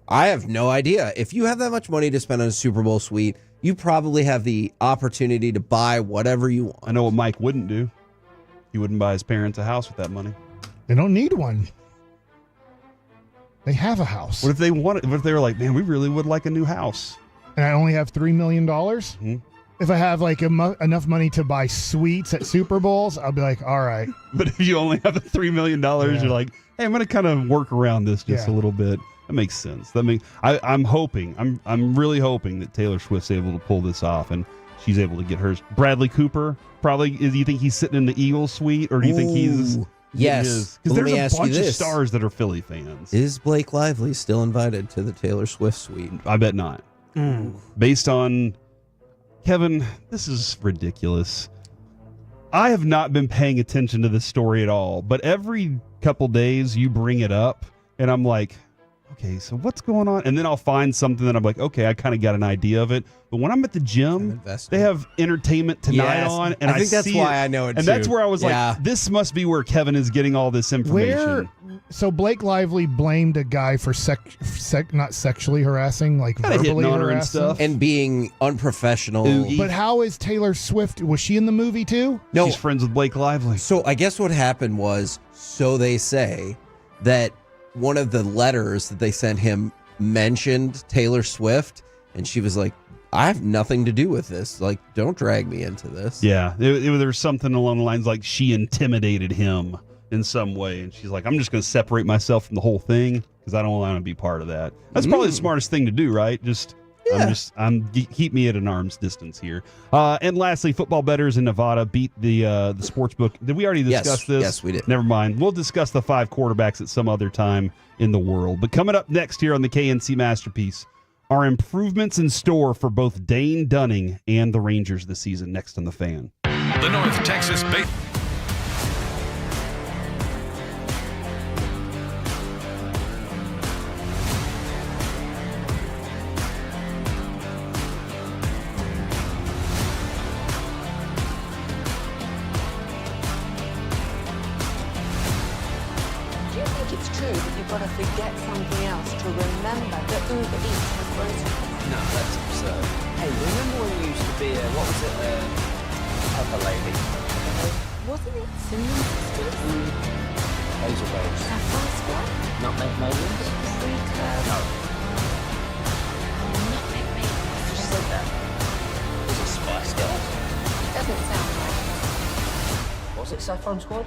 I have no idea. If you have that much money to spend on a Super Bowl suite, you probably have the opportunity to buy whatever you want. I know what Mike wouldn't do. He wouldn't buy his parents a house with that money. They don't need one. They have a house. What if they wanted? What if they were like, man, we really would like a new house, and I only have $3 million? Mm-hmm. If I have like enough money to buy suites at Super Bowls, I'll be like, all right. But if you only have the $3 million, you're like, hey, I'm going to kind of work around this just a little bit. That makes sense. I'm hoping, I'm really hoping that Taylor Swift's able to pull this off and she's able to get hers. Bradley Cooper, probably, do you think he's sitting in the Eagles suite or do you think he's... Yes. Because Well, let me there's a ask you bunch of this. stars that are Philly fans. Is Blake Lively still invited to the Taylor Swift suite? I bet not. Based on... Kevin, this is ridiculous. I have not been paying attention to this story at all, but every couple days you bring it up, and I'm like, okay, so what's going on? And then I'll find something that I'm like, okay, I kind of got an idea of it. But when I'm at the gym, they have Entertainment Tonight on, and I think that's see why I know it, and too. that's where I was like, this must be where Kevin is getting all this information. So Blake Lively blamed a guy for not sexually harassing, like verbally harassing and being unprofessional. But how is Taylor Swift? Was she in the movie too? No. She's friends with Blake Lively. So I guess what happened was, so they say, that one of the letters that they sent him mentioned Taylor Swift, and she was like, I have nothing to do with this. Like, don't drag me into this. Yeah, there was something along the lines like she intimidated him in some way, and she's like, I'm just going to separate myself from the whole thing because I don't want to be part of that. That's probably the smartest thing to do, right? Keep me at an arm's distance here. And lastly, football bettors in Nevada beat the sports book. Did we already discuss this? Yes, we did. Never mind. We'll discuss the 5 quarterbacks at some other time in the world. But coming up next here on the KNC Masterpiece are improvements in store for both Dane Dunning and the Rangers this season. Next on The Fan. The North Texas Bay. Do you think it's true that you've got to forget something else to remember that Uber Eats has groceries? No, that's absurd. Hey, remember when you used to be what was it, Pepper Lady? Wasn't it Cinnamon Sisters? Hazel Babes. Sapphire Squad? Nutmeg Maidens? No. Nutmeg Maidens. Just said that. Was it Spice Girls? It doesn't sound right. Was it Saffron Squad?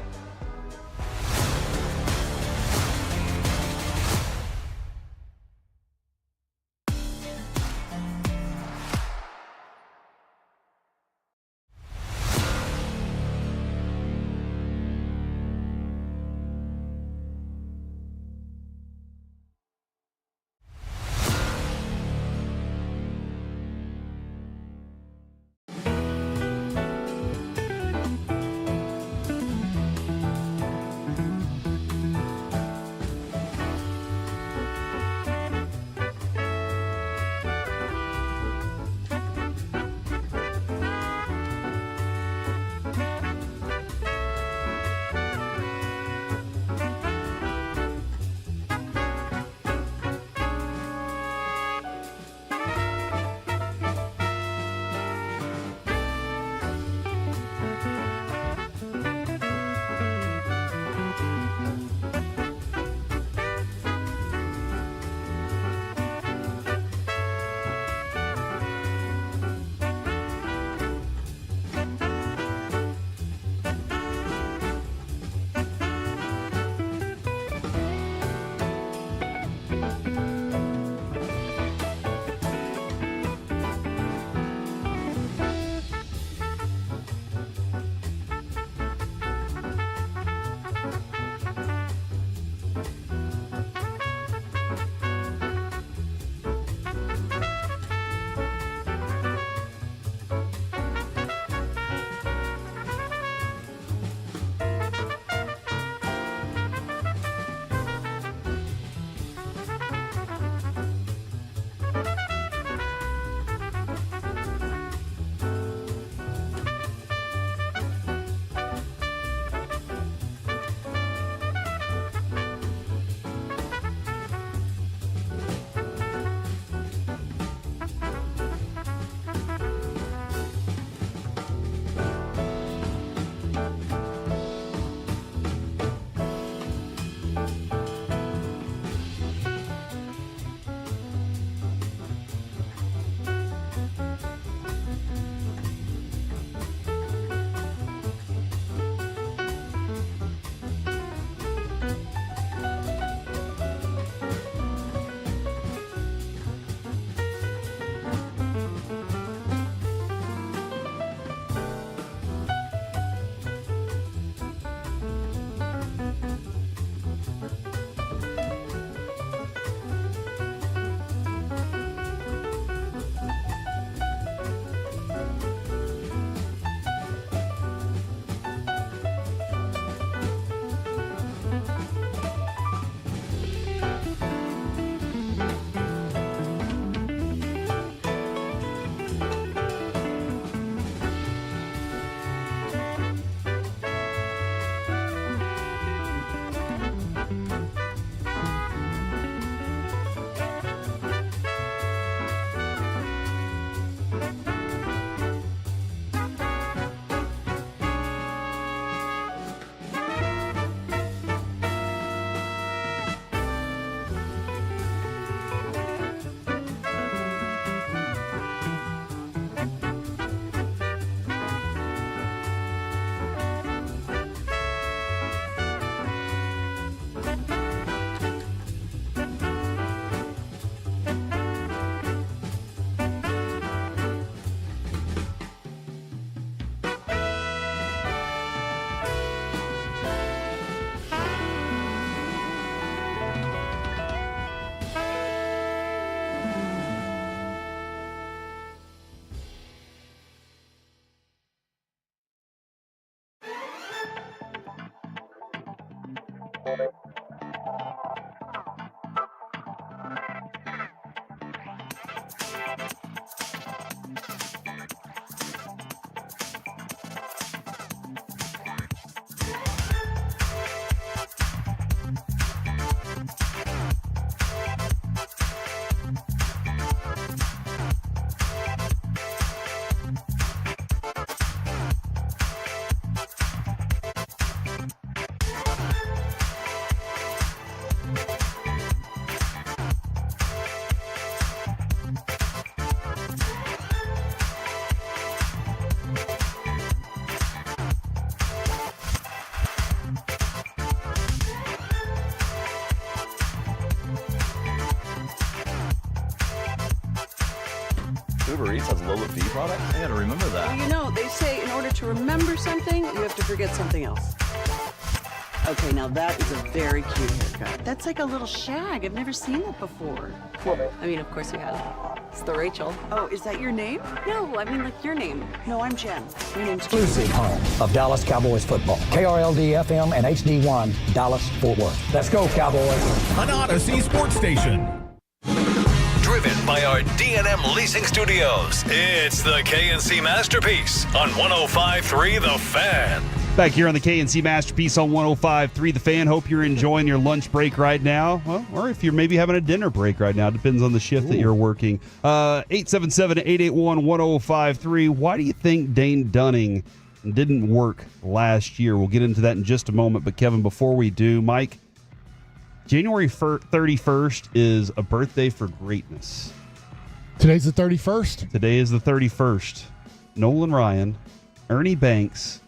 Uber Eats has low fee products? I gotta remember that. Well, you know, they say in order to remember something, you have to forget something else. Okay, now that is a very cute haircut. That's like a little shag. I've never seen that before. I mean, of course you have. It's the Rachel. Oh, is that your name? No, I mean like your name. No, I'm Jen. Your name's Jen. Exclusive home of Dallas Cowboys football. KRLD-FM and HD1, Dallas, Fort Worth. Let's go, Cowboys. An Odyssey sports station. Driven by our D&M Leasing Studios, it's the KNC Masterpiece on 105.3 The Fan. Back here on the KNC Masterpiece on 105.3 The Fan. Hope you're enjoying your lunch break right now. Well, or if you're maybe having a dinner break right now. Depends on the shift that you're working. 877-881-1053. Why do you think Dane Dunning didn't work last year? We'll get into that in just a moment. But, Kevin, before we do, Mike, January 31st is a birthday for greatness. Today's the 31st? Today is the 31st. Nolan Ryan, Ernie Banks,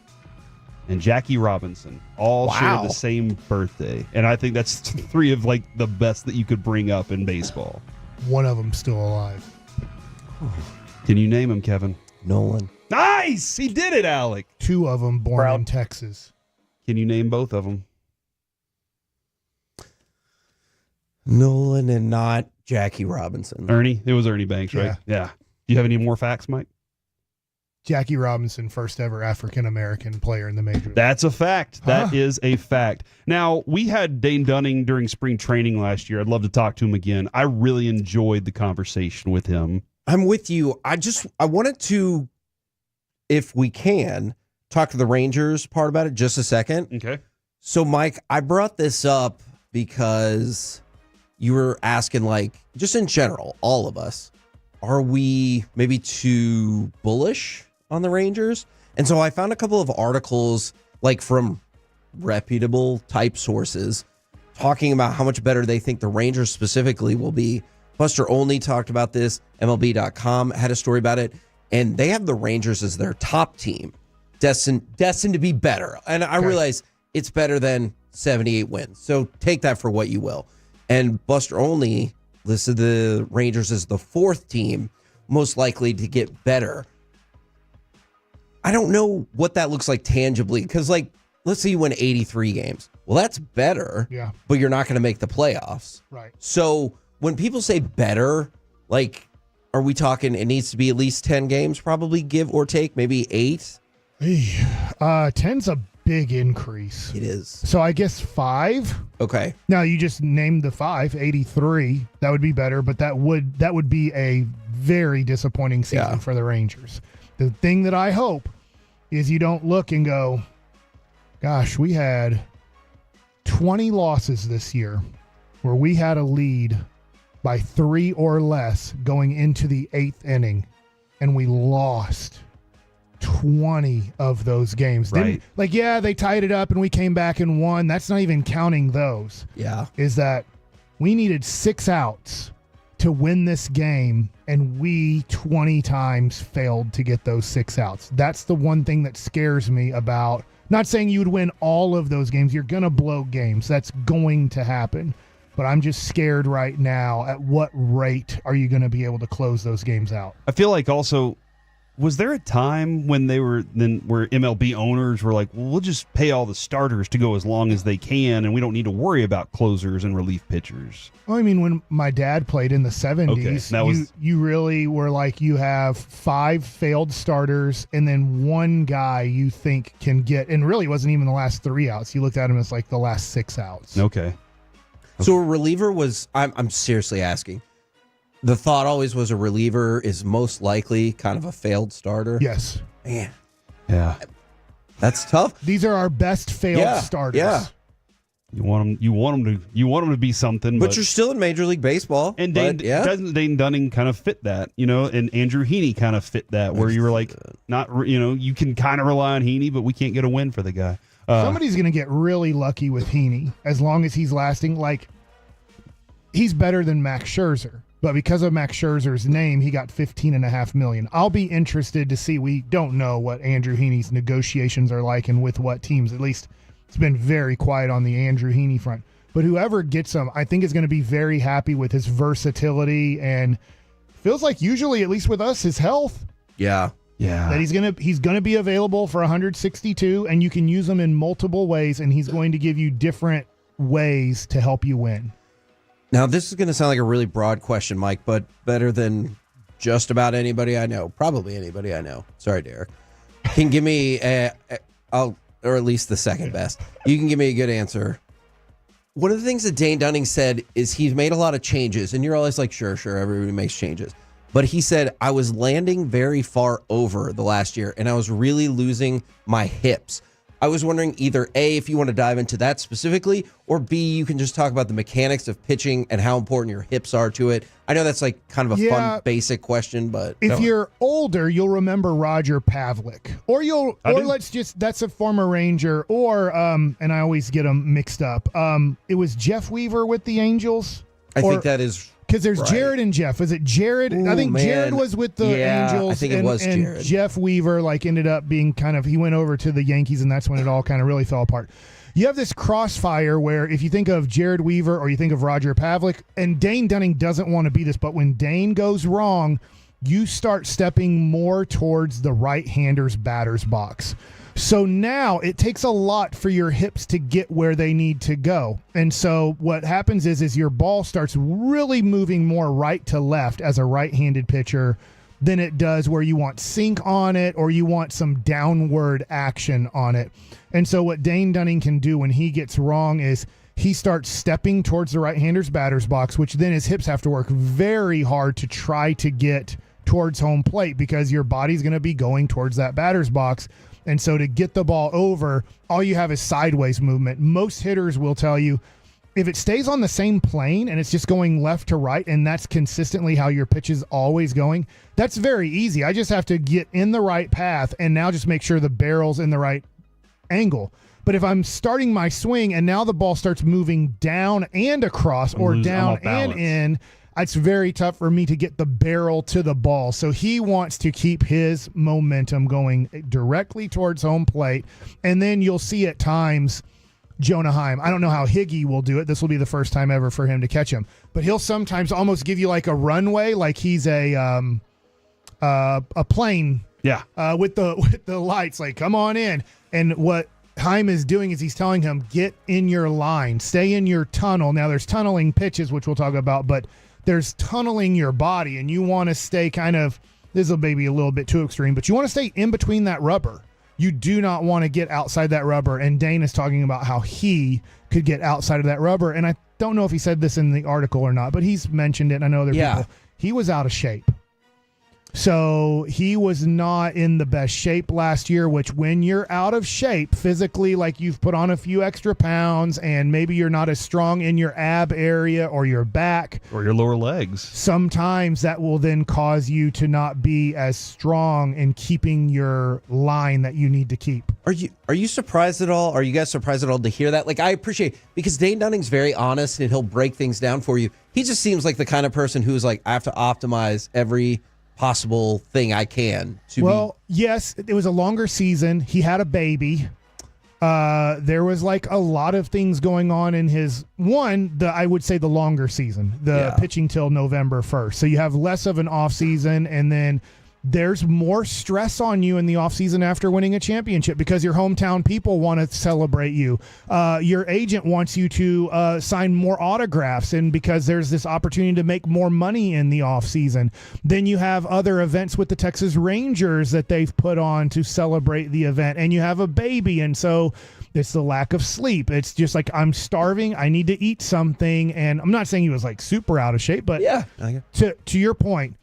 and Jackie Robinson all share the same birthday. And I think that's three of like the best that you could bring up in baseball. One of them still alive. Can you name him, Kevin? Nolan. Nice! He did it, Alec. Two of them born in Texas. Can you name both of them? Nolan and not Jackie Robinson. Ernie? It was Ernie Banks, right? Yeah. Do you have any more facts, Mike? Jackie Robinson, first ever African-American player in the major league. That's a fact. That is a fact. Now, we had Dane Dunning during spring training last year. I'd love to talk to him again. I really enjoyed the conversation with him. I'm with you. I wanted to, if we can, talk to the Rangers part about it just a second. Okay. So, Mike, I brought this up because you were asking, like, just in general, all of us, are we maybe too bullish on the Rangers? And so I found a couple of articles, like from reputable type sources, talking about how much better they think the Rangers specifically will be. Buster Olney talked about this. MLB.com had a story about it. And they have the Rangers as their top team, destined to be better. And I realize it's better than 78 wins. So take that for what you will. And Buster Olney listed the Rangers as the fourth team most likely to get better. I don't know what that looks like tangibly, because, like, let's say you win 83 games. Well, that's better, but you're not going to make the playoffs. Right. So when people say better, like, are we talking it needs to be at least 10 games, probably, give or take, maybe 8? 10's a big increase. It is. So I guess 5. Okay. Now you just named the 5, 83. That would be better, but that would be a very disappointing season for the Rangers. The thing that I hope is you don't look and go, gosh, we had 20 losses this year where we had a lead by 3 or less going into the 8th inning, and we lost 20 of those games. Right. They tied it up and we came back and won. That's not even counting those. Yeah. Is that we needed 6 outs to win this game, and we 20 times failed to get those 6 outs. That's the one thing that scares me about, not saying you would win all of those games. You're going to blow games. That's going to happen. But I'm just scared right now, at what rate are you going to be able to close those games out? I feel like also, was there a time when where MLB owners were like, well, we'll just pay all the starters to go as long as they can, and we don't need to worry about closers and relief pitchers? Well, I mean, when my dad played in the 70s, you really were like, you have 5 failed starters and then one guy you think can get, and really it wasn't even the last 3 outs. You looked at him as like the last 6 outs. Okay. So a reliever was, I'm seriously asking, the thought always was a reliever is most likely kind of a failed starter? Yes. Man. Yeah. That's tough. These are our best failed starters. Yeah. You want them to be something, but you're still in Major League Baseball. And doesn't Dane Dunning kind of fit that, and Andrew Heaney kind of fit that, where you were like, you can kind of rely on Heaney, but we can't get a win for the guy. Somebody's going to get really lucky with Heaney as long as he's lasting. Like, he's better than Max Scherzer, but because of Max Scherzer's name, he got $15.5 million. I'll be interested to see. We don't know what Andrew Heaney's negotiations are like and with what teams. At least it's been very quiet on the Andrew Heaney front. But whoever gets him, I think is going to be very happy with his versatility and feels like usually, at least with us, his health. Yeah. Yeah. That he's gonna be available for 162, and you can use him in multiple ways, and he's going to give you different ways to help you win. Now, this is going to sound like a really broad question, Mike, but better than just about anybody I know. Probably anybody I know. Sorry, Derek. Can give me or at least the second best. You can give me a good answer. One of the things that Dane Dunning said is he's made a lot of changes, and you're always like, sure, everybody makes changes. But he said, I was landing very far over the last year, and I was really losing my hips. I was wondering either A, if you want to dive into that specifically, or B, you can just talk about the mechanics of pitching and how important your hips are to it. I know that's like kind of a fun, basic question, but if you're older, you'll remember Roger Pavlik, that's a former Ranger, or and I always get them mixed up. It was Jeff Weaver with the Angels. I think that is. Because there's right. Jared and Jeff. Is it Jared? Ooh, I think man. Jared was with the Angels. I think it was and Jared. Jeff Weaver ended up being he went over to the Yankees, and that's when it all kind of really fell apart. You have this crossfire where if you think of Jared Weaver or you think of Roger Pavlik, and Dane Dunning doesn't want to be this, but when Dane goes wrong, you start stepping more towards the right-hander's batter's box. So now it takes a lot for your hips to get where they need to go. And so what happens is your ball starts really moving more right to left as a right-handed pitcher than it does where you want sink on it or you want some downward action on it. And so what Dane Dunning can do when he gets wrong is he starts stepping towards the right-hander's batter's box, which then his hips have to work very hard to try to get towards home plate because your body's going to be going towards that batter's box. And so to get the ball over, all you have is sideways movement. Most hitters will tell you if it stays on the same plane and it's just going left to right and that's consistently how your pitch is always going, that's very easy. I just have to get in the right path and now just make sure the barrel's in the right angle. But if I'm starting my swing and now the ball starts moving down and across or down and in, it's very tough for me to get the barrel to the ball. So he wants to keep his momentum going directly towards home plate. And then you'll see at times Jonah Heim. I don't know how Higgy will do it. This will be the first time ever for him to catch him. But he'll sometimes almost give you like a runway, like he's a plane. Yeah. With the lights, like, come on in. And what Heim is doing is he's telling him, get in your line, stay in your tunnel. Now there's tunneling pitches, which we'll talk about, but there's tunneling your body, and you want to stay this will maybe a little bit too extreme, but you want to stay in between that rubber. You do not want to get outside that rubber, and Dane is talking about how he could get outside of that rubber, and I don't know if he said this in the article or not, but he's mentioned it, and I know other people. He was out of shape. So he was not in the best shape last year, which when you're out of shape physically, like you've put on a few extra pounds and maybe you're not as strong in your ab area or your back or your lower legs, sometimes that will then cause you to not be as strong in keeping your line that you need to keep. Are you surprised at all? Are you guys surprised at all to hear that? Like, I appreciate, because Dane Dunning's very honest and he'll break things down for you. He just seems like the kind of person who's like, I have to optimize every possible thing I can to yes, it was a longer season. He had a baby. There was like a lot of things going on in I would say the longer season, pitching till November 1st. So you have less of an off season, and then there's more stress on you in the offseason after winning a championship because your hometown people want to celebrate you. Your agent wants you to sign more autographs, and because there's this opportunity to make more money in the offseason. Then you have other events with the Texas Rangers that they've put on to celebrate the event, and you have a baby, and so it's the lack of sleep. It's just like, I'm starving, I need to eat something, and I'm not saying he was like super out of shape, but to your point,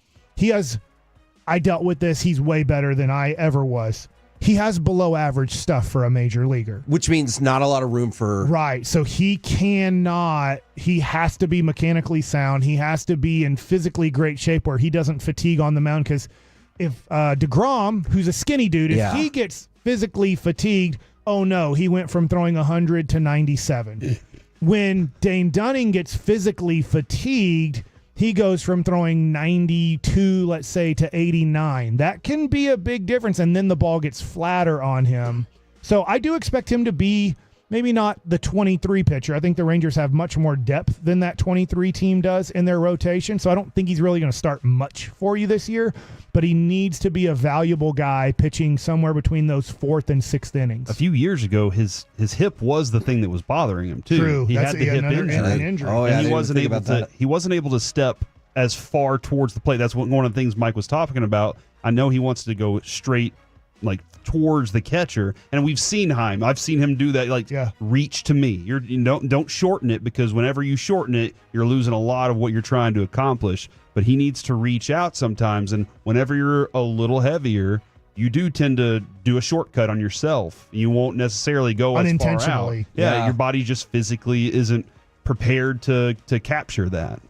I dealt with this. He's way better than I ever was. He has below average stuff for a major leaguer. Which means not a lot of room for... Right. So he has to be mechanically sound. He has to be in physically great shape where he doesn't fatigue on the mound, because if DeGrom, who's a skinny dude, if he gets physically fatigued, oh no, he went from throwing 100 to 97. When Dane Dunning gets physically fatigued, he goes from throwing 92, let's say, to 89. That can be a big difference, and then the ball gets flatter on him. So I do expect him to be maybe not the 23 pitcher. I think the Rangers have much more depth than that 23 team does in their rotation, so I don't think he's really going to start much for you this year, but he needs to be a valuable guy pitching somewhere between those 4th and 6th innings. A few years ago, his hip was the thing that was bothering him too. True. He That's had the hip injury. Oh, yeah, and he wasn't able to step as far towards the plate. That's one of the things Mike was talking about. I know he wants to go straight, like towards the catcher, and we've seen him. I've seen him do that. Like, reach to me. You don't shorten it, because whenever you shorten it, you're losing a lot of what you're trying to accomplish. But he needs to reach out sometimes, and whenever you're a little heavier, you do tend to do a shortcut on yourself. You won't necessarily go as far out. Yeah, your body just physically isn't prepared to capture that.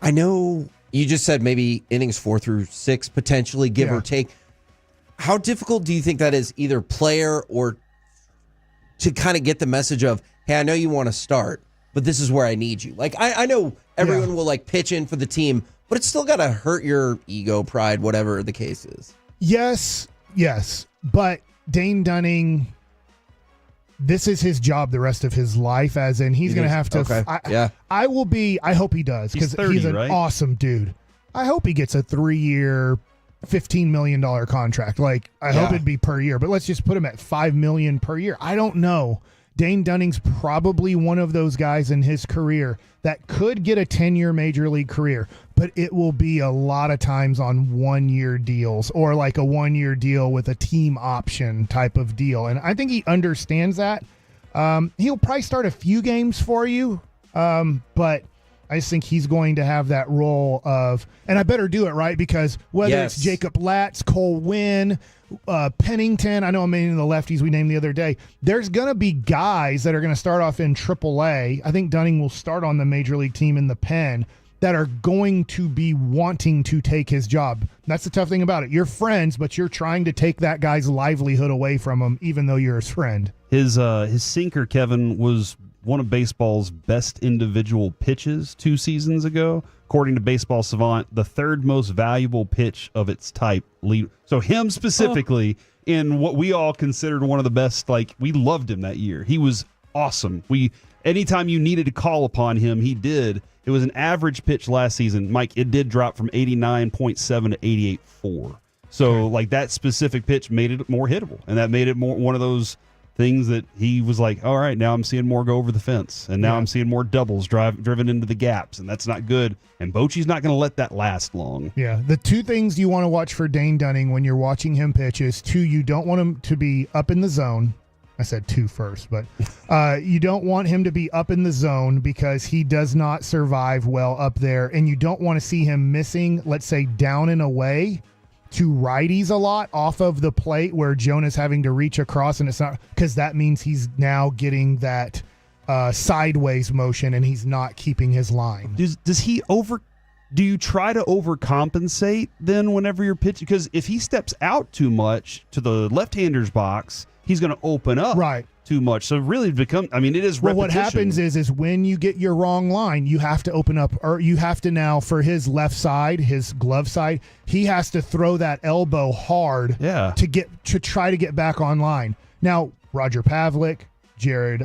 I know you just said maybe innings 4 through 6, potentially, give or take. How difficult do you think that is, either player or to kind of get the message of, hey, I know you want to start, but this is where I need you? Like, I know everyone will like pitch in for the team, but it's still got to hurt your ego, pride, whatever the case is. Yes. But Dane Dunning, this is his job the rest of his life, as in he's going to have to. Okay. I hope he does, because he's an awesome dude. I hope he gets a 3-year, $15 million contract. Like, I hope it'd be per year, but let's just put him at $5 million per year. I don't know. Dane Dunning's probably one of those guys in his career that could get a 10-year major league career, but it will be a lot of times on 1-year deals, or like a 1-year deal with a team option type of deal. And I think he understands that. He'll probably start a few games for you, but I just think he's going to have that role of, and I better do it right, because whether it's Jacob Latz, Cole Winn, Pennington, I know I'm naming the lefties we named the other day, there's going to be guys that are going to start off in AAA. I think Dunning will start on the major league team in the pen, that are going to be wanting to take his job. That's the tough thing about it. You're friends, but you're trying to take that guy's livelihood away from him, even though you're his friend. His sinker, Kevin, was one of baseball's best individual pitches 2 seasons ago. According to Baseball Savant, the 3rd most valuable pitch of its type. So him specifically, in what we all considered one of the best, like, we loved him that year. He was awesome. Anytime you needed to call upon him, he did. It was an average pitch last season. Mike, it did drop from 89.7 to 88.4. So, like, that specific pitch made it more hittable, and that made it more one of those things that he was like, all right, now I'm seeing more go over the fence, and now I'm seeing more doubles driven into the gaps, and that's not good. And Bochy's not going to let that last long. Yeah, the 2 things you want to watch for Dane Dunning when you're watching him pitch is, 2, you don't want him to be up in the zone. I said 2 first, but you don't want him to be up in the zone, because he does not survive well up there, and you don't want to see him missing, let's say, down and away to righties a lot off of the plate, where Jonah's having to reach across, and it's not, because that means he's now getting that sideways motion, and he's not keeping his line. Do you try to overcompensate then whenever you're pitching? Because if he steps out too much to the left-hander's box, he's going to open up too much. So really it is repetition. Well, what happens is when you get your wrong line, you have to open up, or you have to now, for his left side, his glove side, he has to throw that elbow hard to try to get back on line. Now, Roger Pavlik, Jared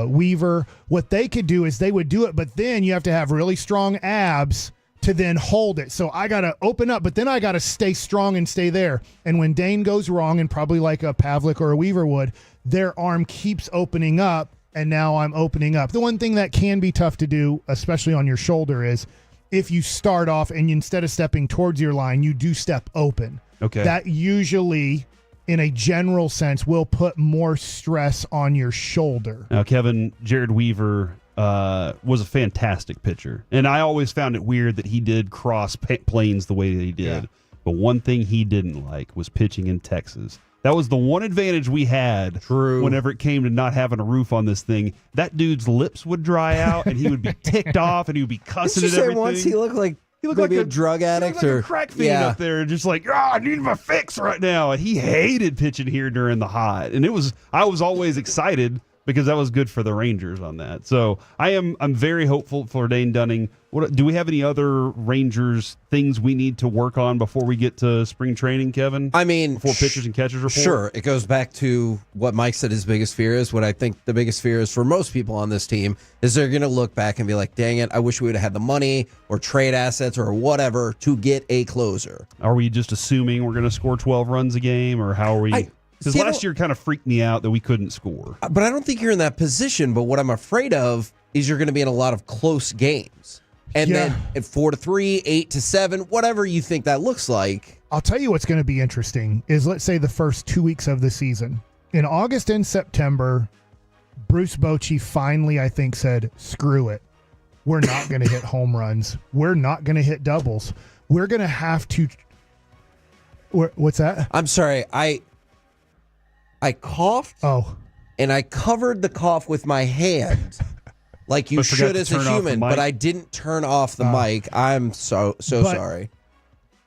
Weaver, what they could do is they would do it, but then you have to have really strong abs to then hold it. So I got to open up, but then I got to stay strong and stay there. And when Dane goes wrong, and probably like a Pavlik or a Weaver would, their arm keeps opening up, and now I'm opening up. The one thing that can be tough to do, especially on your shoulder, is if you start off and instead of stepping towards your line, you do step open. Okay. That usually, in a general sense, will put more stress on your shoulder. Now, Kevin, Jared Weaver was a fantastic pitcher, and I always found it weird that he did cross planes the way that he did. But one thing he didn't like was pitching in Texas. That was the one advantage we had. Whenever it came to not having a roof on this thing. That dude's lips would dry out, and he would be ticked off, and he would be cussing at everything. Once he looked like maybe a drug addict or a crack fiend up there, just like, I need my fix right now. And he hated pitching here during the hot. And I was always excited because that was good for the Rangers on that. So I'm very hopeful for Dane Dunning. Do we have any other Rangers things we need to work on before we get to spring training, Kevin? I mean, before pitchers and catchers report? Sure. It goes back to what Mike said his biggest fear is. What I think the biggest fear is for most people on this team is they're going to look back and be like, dang it, I wish we would have had the money or trade assets or whatever to get a closer. Are we just assuming we're going to score 12 runs a game, or how are we? Because last year kind of freaked me out that we couldn't score. But I don't think you're in that position. But what I'm afraid of is you're going to be in a lot of close games. And then at 4-3, 8-7, whatever you think that looks like. I'll tell you what's going to be interesting is, let's say, the first 2 weeks of the season. In August and September, Bruce Bochy finally, I think, said, screw it. We're not going to hit home runs. We're not going to hit doubles. We're going to have to... What's that? I'm sorry. I coughed. Oh. And I covered the cough with my hand. Like you should as a human, but I didn't turn off the mic. I'm so sorry.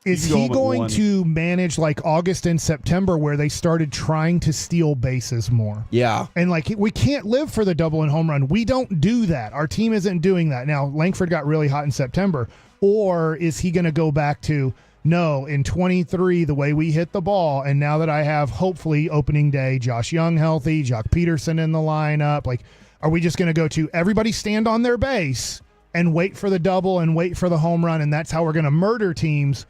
Is he going to manage like August and September where they started trying to steal bases more? Yeah. And like we can't live for the double and home run. We don't do that. Our team isn't doing that. Now, Langford got really hot in September. Or is he going to go back to, no, in 23, the way we hit the ball, and now that I have, hopefully, opening day, Josh Young healthy, Jock Peterson in the lineup, like, are we just going to go to everybody stand on their base and wait for the double and wait for the home run, and that's how we're going to murder teams?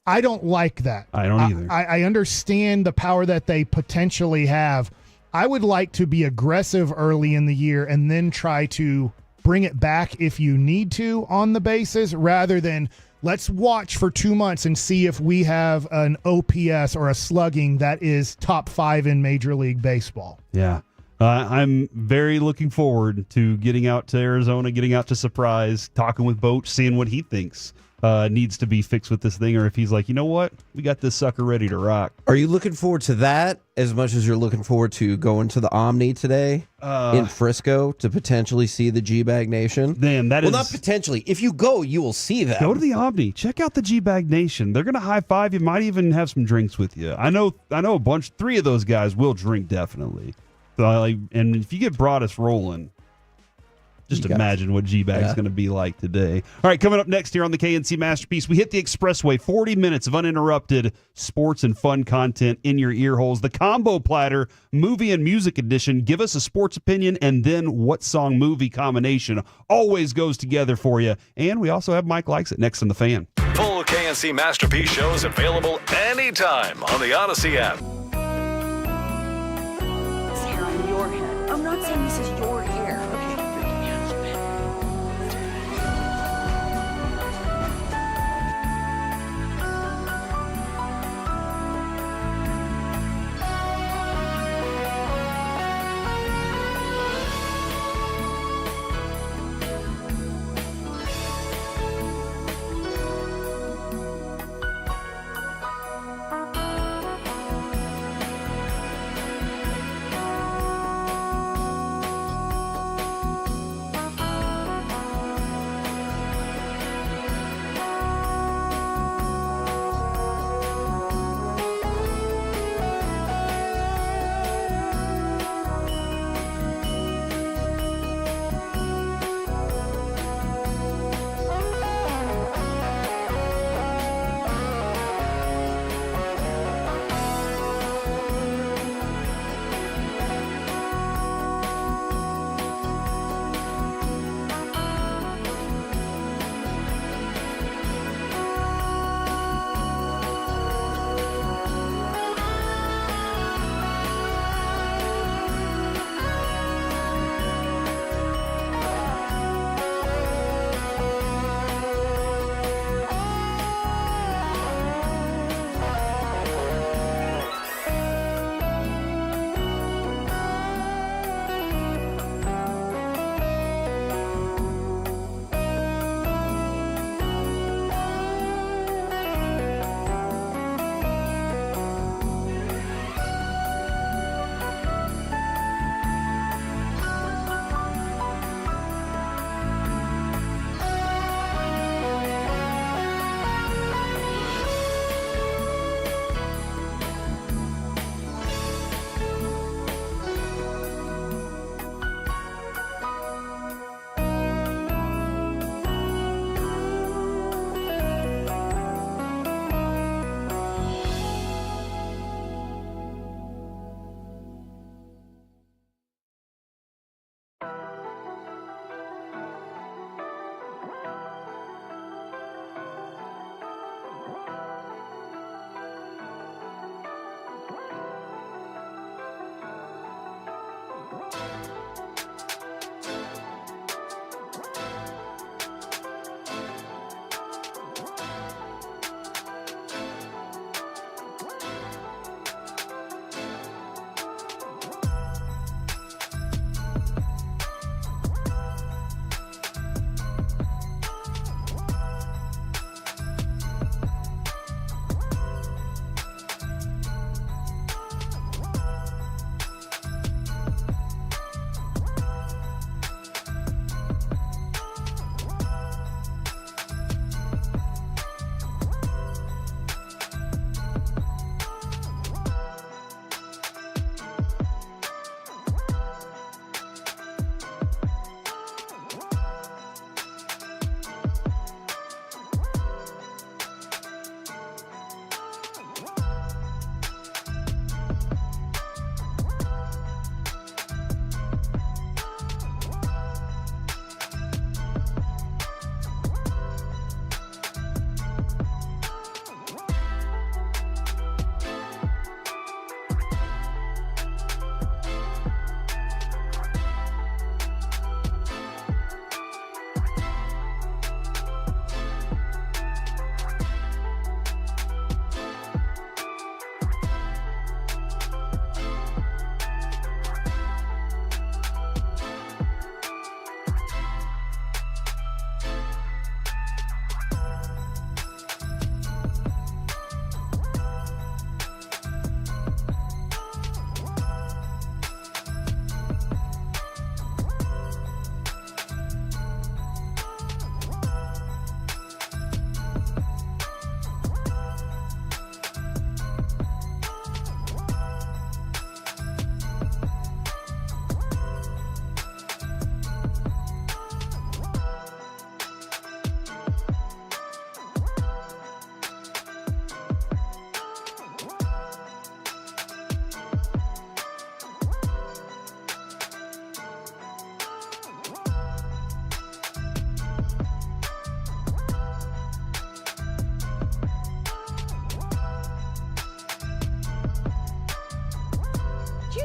I don't like that. I don't either. I understand the power that they potentially have. I would like to be aggressive early in the year and then try to bring it back if you need to on the bases, rather than let's watch for 2 months and see if we have an OPS or a slugging that is top 5 in Major League Baseball. Yeah. I'm very looking forward to getting out to Arizona, getting out to Surprise, talking with Boach, seeing what he thinks needs to be fixed with this thing, or if he's like, you know what, we got this sucker ready to rock. Are you looking forward to that as much as you're looking forward to going to the Omni today in Frisco to potentially see the G-Bag Nation? Man, that is... Well, not potentially. If you go, you will see that. Go to the Omni. Check out the G-Bag Nation. They're going to high-five you. Might even have some drinks with you. I know a bunch. 3 of those guys will drink, definitely. So, and if you get Broadus rolling, just imagine what G-Bag's going to be like today. All right, coming up next here on the KNC Masterpiece, we hit the expressway. 40 minutes of uninterrupted sports and fun content in your ear holes. The Combo Platter, movie and music edition. Give us a sports opinion and then what song movie combination always goes together for you. And we also have Mike Likes It next on The Fan. Full KNC Masterpiece shows available anytime on the Odyssey app. Your head. I'm not saying this is your hair. Okay, freaking me out.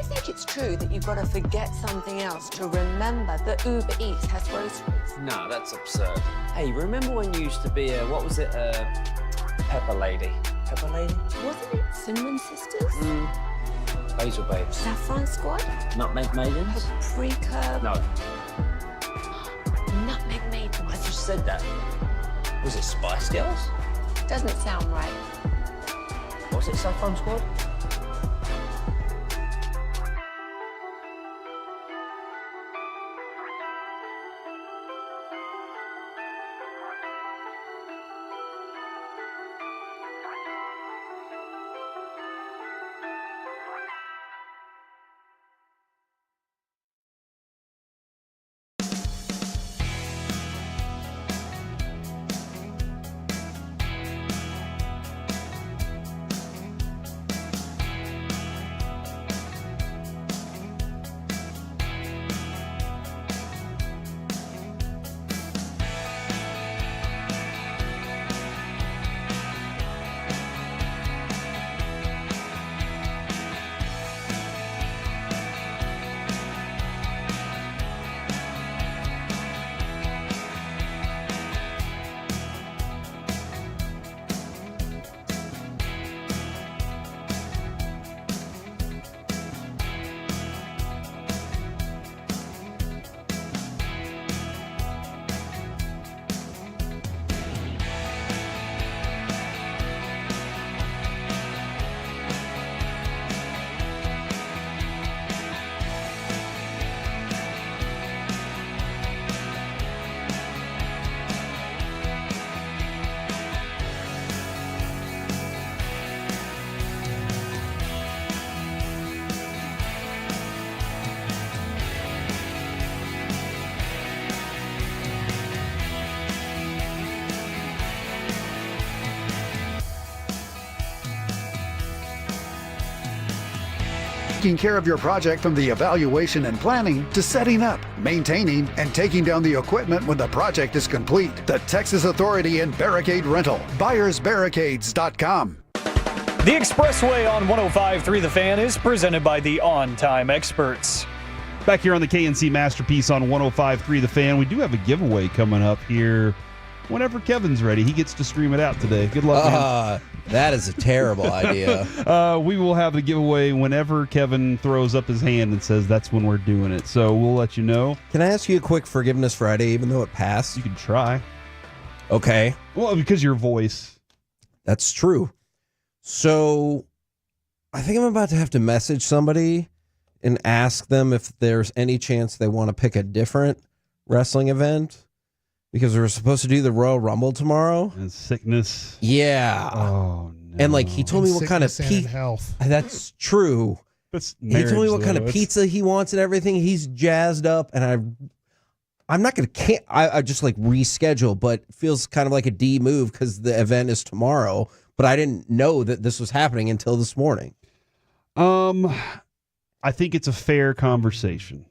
you think it's true that you've got to forget something else to remember that Uber Eats has groceries? No, that's absurd. Hey, remember when you used to be what was it, Pepper Lady? Pepper Lady? Wasn't it Cinnamon Sisters? Basil Babes. Saffron Squad? Nutmeg Maidens? Paprika? No. Nutmeg Maidens. I just said that. Was it Spice Girls? Doesn't sound right. Was it Saffron Squad? Taking care of your project from the evaluation and planning to setting up, maintaining, and taking down the equipment when the project is complete. The Texas Authority in Barricade Rental. BuyersBarricades.com. The Expressway on 105.3 The Fan is presented by the On Time Experts. Back here on the KNC Masterpiece on 105.3 The Fan, we do have a giveaway coming up here whenever Kevin's ready. He gets to stream it out today. Good luck, man. That is a terrible idea. We will have the giveaway whenever Kevin throws up his hand and says that's when we're doing it. So we'll let you know. Can I ask you a quick Forgiveness Friday, even though it passed? You can try. Okay. Well, because your voice. That's true. So I think I'm about to have to message somebody and ask them if there's any chance they want to pick a different wrestling event. Because we were supposed to do the Royal Rumble tomorrow. And sickness. Yeah. Oh, no. And like he told me what kind of pizza. Health. That's true. That's he told me what kind of marriage, though. pizza he wants and everything. He's jazzed up, and I'm not gonna I just like reschedule, but it feels kind of like a D move because the event is tomorrow. But I didn't know that this was happening until this morning. I think it's a fair conversation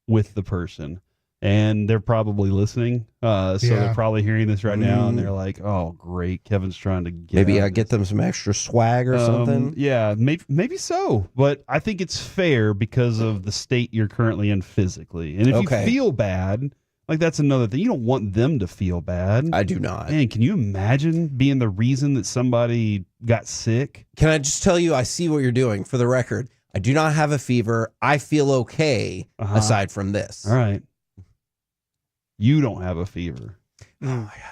with the person. And they're probably listening, so they're probably hearing this right now, and they're like, "Oh, great! Kevin's trying to get maybe I get them some extra swag or something." Yeah, maybe so. But I think it's fair because of the state you're currently in physically, and if you feel bad, like that's another thing. You don't want them to feel bad. I do not. Man, can you imagine being the reason that somebody got sick? Can I just tell you? I see what you're doing. For the record, I do not have a fever. I feel okay aside from this. All right. You don't have a fever.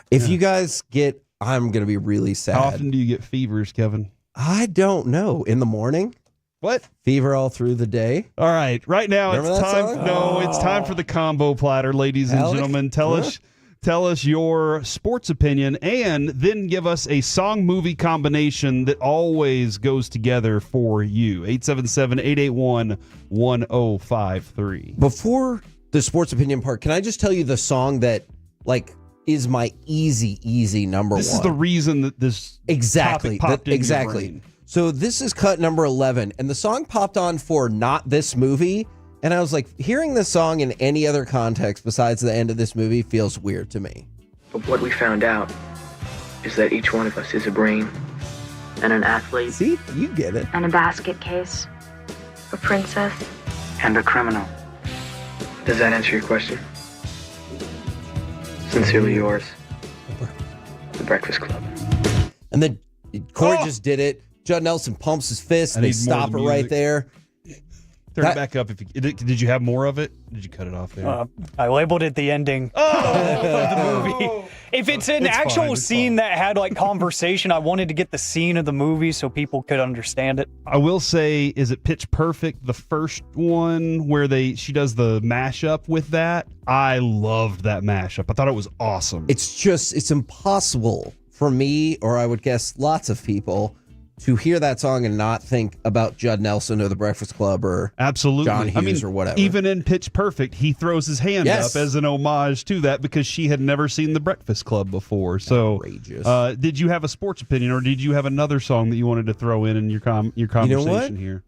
If you guys get, I'm going to be really sad. How often do you get fevers, Kevin? I don't know. In the morning? What? Fever all through the day? All right. Right now Remember it's that time. song? No, it's time for the combo platter, ladies and Alec? gentlemen. Tell us your sports opinion, and then give us a song-movie combination that always goes together for you. 877-881-1053. Before the sports opinion part, can I just tell you the song that like is my easy number This one? is the reason that this exactly topic popped into your exactly. brain. So this is cut number 11, and the song popped on for Not This Movie, and I was like, hearing this song in any other context besides the end of this movie feels weird to me. But what we found out is that each one of us is a brain and an athlete. See, you get it. And a basket case. a princess, and a criminal. Does that answer your question? Sincerely yours, The Breakfast Club. And then Corey just did it. Judd Nelson pumps his fist, and they stop it right there. Turn it back up. Did you have more of it? Did you cut it off there? I labeled it the ending of the movie. If it's an actual scene that had like conversation, I wanted to get the scene of the movie so people could understand it. I will say, is it Pitch Perfect, the first one where she does the mashup with that? I loved that mashup. I thought it was awesome. It's impossible for me, or I would guess lots of people, to hear that song and not think about Judd Nelson or The Breakfast Club or Absolutely. John Hughes or whatever. Even in Pitch Perfect, he throws his hand up as an homage to that because she had never seen The Breakfast Club before. So, did you have a sports opinion, or did you have another song that you wanted to throw in your conversation You know what? here?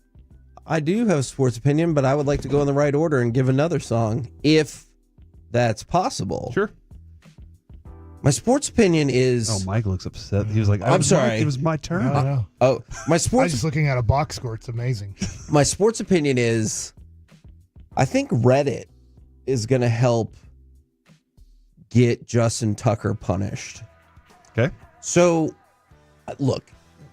I do have a sports opinion, but I would like to go in the right order and give another song, if that's possible. Sure. My sports opinion is... Oh, Mike looks upset. He was like, I'm sorry. It was my turn. No. My I sports... was just looking at a box score. It's amazing. My sports opinion is, I think Reddit is going to help get Justin Tucker punished. Okay. So, look,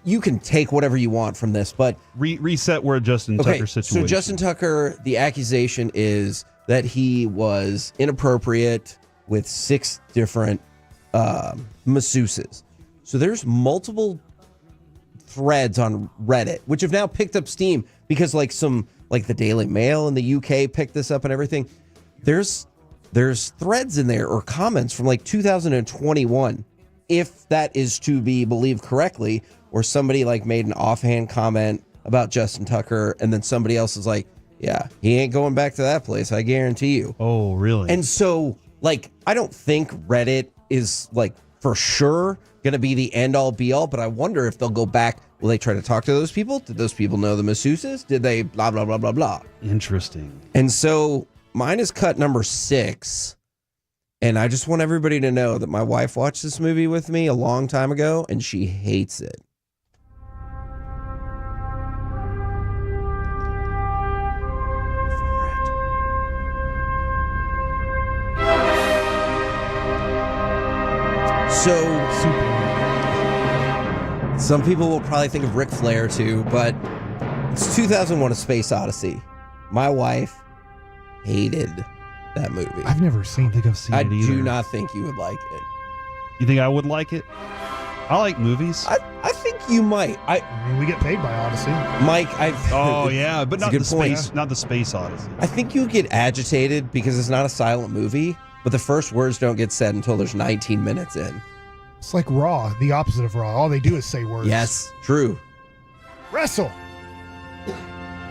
you can take whatever you want from this, but... Reset where Justin Tucker situation. So Justin Tucker, the accusation is that he was inappropriate with 6 different masseuses. So there's multiple threads on Reddit, which have now picked up steam because the Daily Mail in the UK picked this up and everything. There's threads in there or comments from 2021, if that is to be believed correctly, where somebody made an offhand comment about Justin Tucker, and then somebody else is like, yeah, he ain't going back to that place, I guarantee you. Oh, really? And so, I don't think Reddit is, for sure going to be the end-all, be-all, but I wonder if they'll go back. Will they try to talk to those people? Did those people know the masseuses? Did they blah, blah, blah, blah, blah? Interesting. And so, mine is cut number 6, and I just want everybody to know that my wife watched this movie with me a long time ago, and she hates it. So, some people will probably think of Ric Flair too, but it's 2001: A Space Odyssey. My wife hated that movie. I've never seen it. I do not think you would like it. You think I would like it? I like movies. I think you might. I mean, we get paid by Odyssey. Mike, oh yeah, but not the space, not the Space Odyssey. I think you get agitated because it's not a silent movie, but the first words don't get said until there's 19 minutes in. It's like Raw, the opposite of Raw. All they do is say words. Yes, true. Wrestle.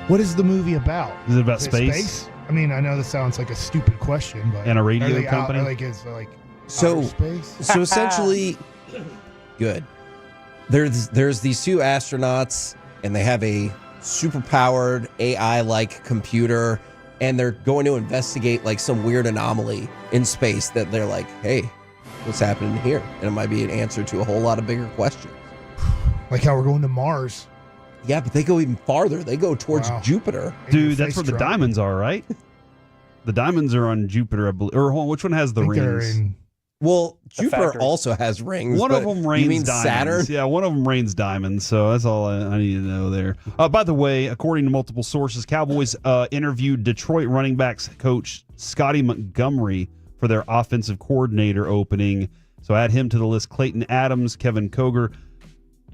What is the movie about? Is it about space? I mean, I know this sounds like a stupid question, but and a radio company. So space. So essentially, good. There's these 2 astronauts, and they have a super-powered AI-like computer, and they're going to investigate some weird anomaly in space that they're like, hey, what's happening here? And it might be an answer to a whole lot of bigger questions. Like how we're going to Mars. Yeah, but they go even farther. They go towards Jupiter. Dude, that's where the diamonds are, right? The diamonds are on Jupiter, I believe. Or hold on, which one has the rings? Well, Jupiter also has rings. One of them rains you mean diamonds. Saturn? Yeah, one of them rains diamonds. So that's all I need to know there. By the way, according to multiple sources, Cowboys interviewed Detroit running backs coach Scotty Montgomery for their offensive coordinator opening. So add him to the list. Clayton Adams, Kevin Koger.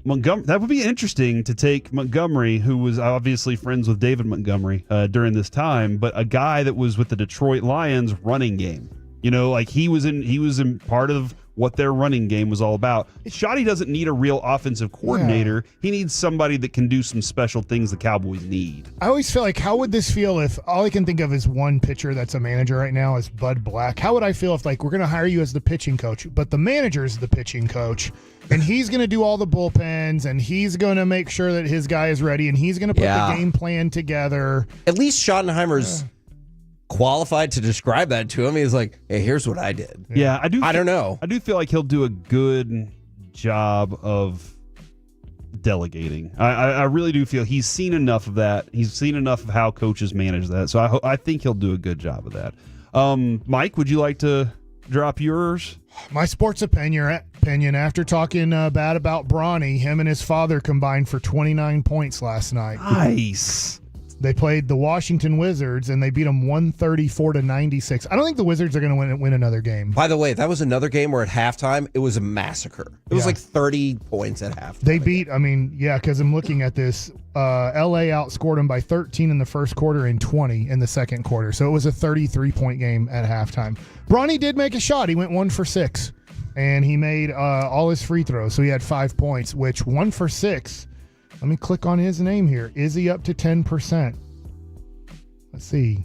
Montgomery. That would be interesting to take Montgomery, who was obviously friends with David Montgomery during this time, but a guy that was with the Detroit Lions running game. You know, he was in part of what their running game was all about. Shoddy doesn't need a real offensive coordinator. Yeah. He needs somebody that can do some special things the Cowboys need. I always feel like, how would this feel if all I can think of is one pitcher that's a manager right now is Bud Black? How would I feel if we're going to hire you as the pitching coach, but the manager is the pitching coach, and he's going to do all the bullpens, and he's going to make sure that his guy is ready, and he's going to put the game plan together. At least Schottenheimer's qualified to describe that to him. He's like, hey, here's what I did. Yeah, I don't know. I do feel like he'll do a good job of delegating. I really do feel he's seen enough of that. He's seen enough of how coaches manage that. So I think he'll do a good job of that. Mike, would you like to drop yours? My sports opinion after talking bad about Bronny, him and his father combined for 29 points last night. Nice. They played the Washington Wizards, and they beat them 134-96. I don't think the Wizards are going to win another game. By the way, that was another game where at halftime, it was a massacre. It was like 30 points at halftime. They beat, because I'm looking at this. L.A. outscored them by 13 in the first quarter and 20 in the second quarter. So it was a 33-point game at halftime. Bronny did make a shot. He went 1 for 6, and he made all his free throws. So he had 5 points, which 1 for 6. Let me click on his name here. Is he up to 10%? Let's see.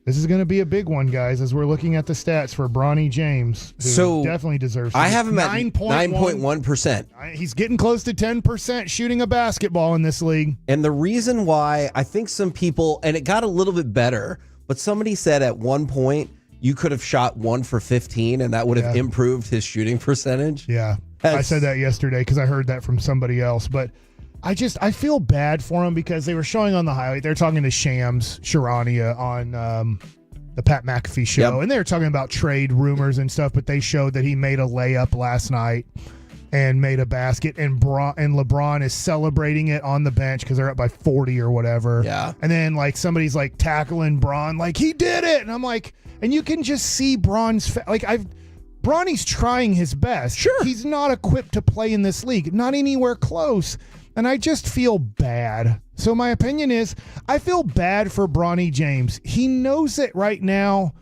This is going to be a big one, guys, as we're looking at the stats for Bronny James, who definitely deserves it. I have him at 9.1%. He's getting close to 10% shooting a basketball in this league. And the reason why, I think some people, and it got a little bit better, but somebody said at one point you could have shot 1 for 15, and that would have improved his shooting percentage. Yeah. I said that yesterday because I heard that from somebody else, but I feel bad for him because they were showing on the highlight. They're talking to Shams Charania on the Pat McAfee show, and they were talking about trade rumors and stuff, but they showed that he made a layup last night and made a basket, and LeBron is celebrating it on the bench because they're up by 40 or whatever. Yeah. And then somebody's tackling Bron he did it, and I'm like, and you can just see Bron's Bronny's trying his best. Sure. He's not equipped to play in this league, not anywhere close. And I just feel bad. So my opinion is I feel bad for Bronny James. He knows it right now.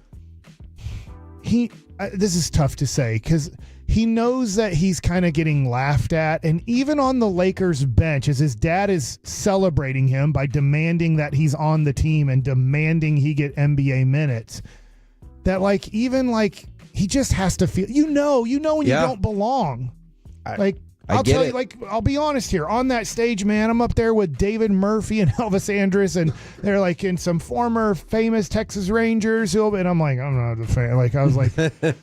This is tough to say because he knows that he's kind of getting laughed at. And even on the Lakers bench, as his dad is celebrating him by demanding that he's on the team and demanding he get NBA minutes, that he just has to feel, when you don't belong. I'll tell you, I'll be honest here. On that stage, man, I'm up there with David Murphy and Elvis Andrus, and they're in some former famous Texas Rangers. And I'm like, I'm not a fan. I was like,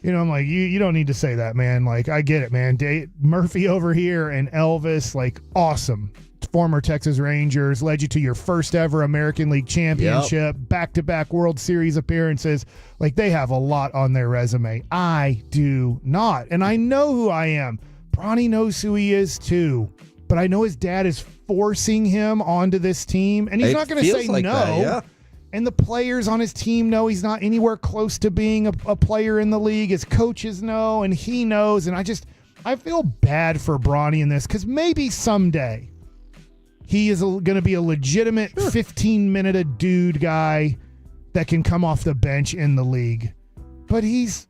I'm like, you don't need to say that, man. I get it, man. Murphy over here and Elvis, awesome. Former Texas Rangers, led you to your first ever American League championship, back-to-back World Series appearances. They have a lot on their resume. I do not. And I know who I am. Bronny knows who he is too, but I know his dad is forcing him onto this team, and he's not going to say no. That. And the players on his team know he's not anywhere close to being a player in the league. His coaches know, and he knows. And I feel bad for Bronny in this because maybe someday he is going to be a legitimate 15-minute-a-dude guy that can come off the bench in the league. But he's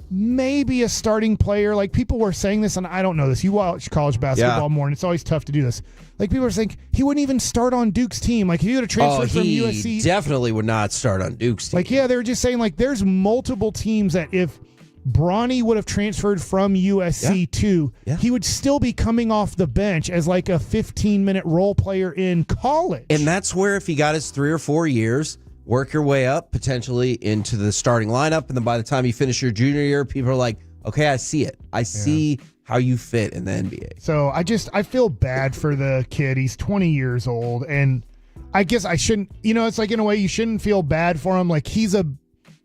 maybe a starting player. People were saying this, and I don't know this. You watch college basketball more, and it's always tough to do this. People are saying he wouldn't even start on Duke's team. If he would have transferred from USC. He definitely would not start on Duke's team. They were just saying, there's multiple teams that if Bronny would have transferred from USC too, he would still be coming off the bench as a 15-minute role player in college. And that's where if he got his 3 or 4 years, work your way up potentially into the starting lineup, and then by the time you finish your junior year, people are like, okay, I see it. I see how you fit in the NBA. So I feel bad for the kid. He's 20 years old, and I guess I shouldn't, it's in a way you shouldn't feel bad for him. He's a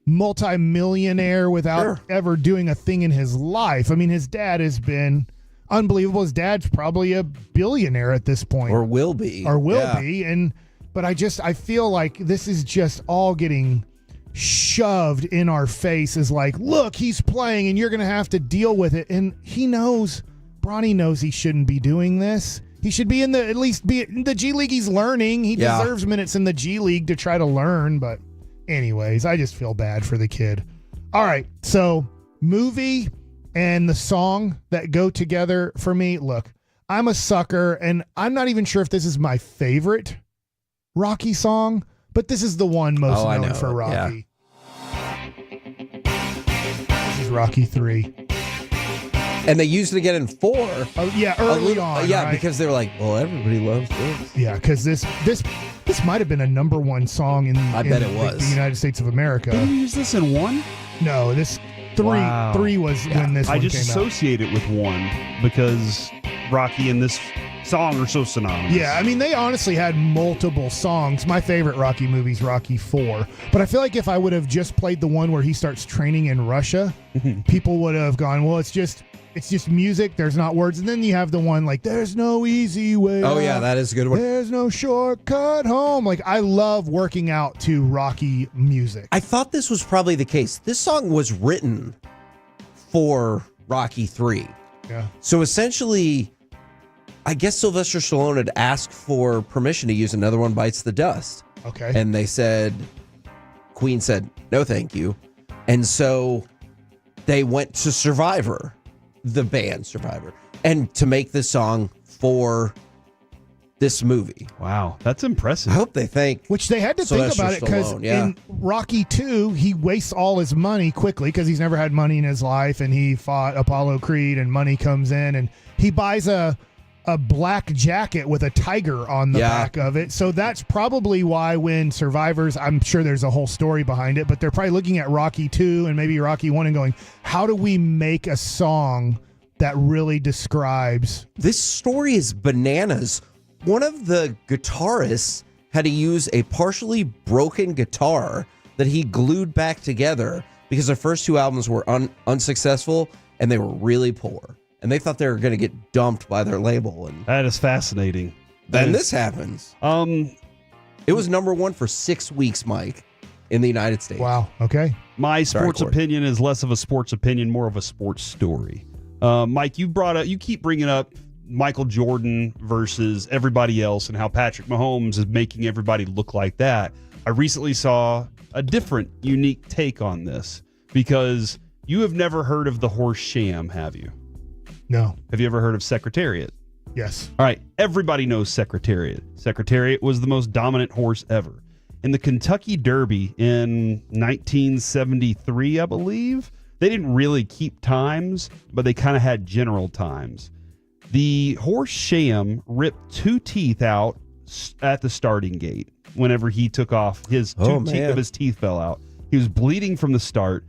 multi-millionaire without ever doing a thing in his life. His dad has been unbelievable. His dad's probably a billionaire at this point. Or will be. But I feel like this is just all getting shoved in our face as look, he's playing and you're going to have to deal with it. And Bronny knows he shouldn't be doing this. He should be at least be in the G League. He's learning. He deserves minutes in the G League to try to learn. But anyways, I just feel bad for the kid. All right. So movie and the song that go together for me. Look, I'm a sucker, and I'm not even sure if this is my favorite Rocky song, but this is the one most known for Rocky. This is Rocky 3. And they used it again in 4. Oh yeah, early on. Yeah, right? because they were like, well, everybody loves this. Yeah, because this might have been a number 1 song in the United States of America. Did you use this in 1? No, this 3 was when this one came out. I just associate it with 1 because Rocky in this song are so synonymous. Yeah, I mean, they honestly had multiple songs. My favorite Rocky movie is Rocky 4. But I feel like if I would have just played the one where he starts training in Russia, people would have gone, well, it's just music. There's not words. And then you have the one like, there's no easy way Oh, out. yeah, that is a good one. There's no shortcut home. Like, I love working out to Rocky music. I thought this was probably the case. This song was written for Rocky 3. Yeah. So essentially, I guess Sylvester Stallone had asked for permission to use Another One Bites the Dust. Okay. And they said, Queen said, no, thank you. And so they went to Survivor, the band Survivor, and to make this song for this movie. Wow, that's impressive. I hope they thank Which they had to think about it because in Rocky 2, he wastes all his money quickly because he's never had money in his life, and he fought Apollo Creed, and money comes in, and he buys a black jacket with a tiger on the back of it. So that's probably why when Survivors, I'm sure there's a whole story behind it, but they're probably looking at Rocky 2 and maybe Rocky 1 and going, how do we make a song that really describes... This story is bananas. One of the guitarists had to use a partially broken guitar that he glued back together because their first two albums were unsuccessful and they were really poor. And they thought they were going to get dumped by their label. And that is fascinating. Then this happens. It was number one for 6 weeks, Mike, in the United States. Wow. Okay. My sports opinion is less of a sports opinion, more of a sports story. Mike, you keep bringing up Michael Jordan versus everybody else and how Patrick Mahomes is making everybody look like that. I recently saw a different, unique take on this because you have never heard of the horse sham, have you? No. Have you ever heard of Secretariat? Yes. All right. Everybody knows Secretariat. Secretariat was the most dominant horse ever. In the Kentucky Derby in 1973, I believe, they didn't really keep times, but they kind of had general times. The horse Sham ripped 2 teeth out at the starting gate whenever he took off. His two of his teeth fell out. He was bleeding from the start.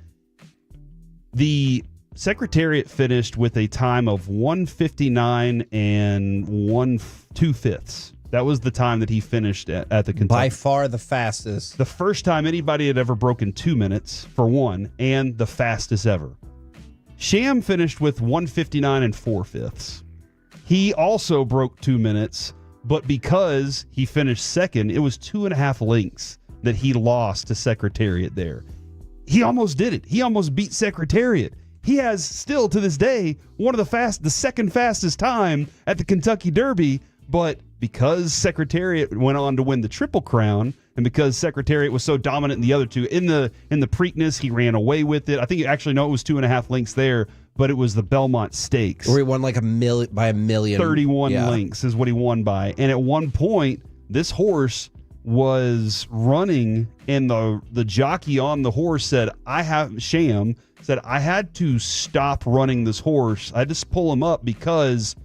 The Secretariat finished with a time of 1:59 and 2/5. That was the time that he finished at the Kentucky. By far the fastest. The first time anybody had ever broken 2 minutes, for one, and the fastest ever. Sham finished with 1:59 and 4/5. He also broke 2 minutes, but because he finished second, it was 2.5 lengths that he lost to Secretariat there. He almost did it. He almost beat Secretariat. He has still, to this day, the second fastest time at the Kentucky Derby, but because Secretariat went on to win the Triple Crown, and because Secretariat was so dominant in the other two, in the Preakness, he ran away with it. I think it was 2.5 lengths there, but it was the Belmont Stakes. Where he won like by a million. 31 lengths is what he won by. And at one point, this horse was running, and the jockey on the horse said, I had to stop running this horse. I just pull him up because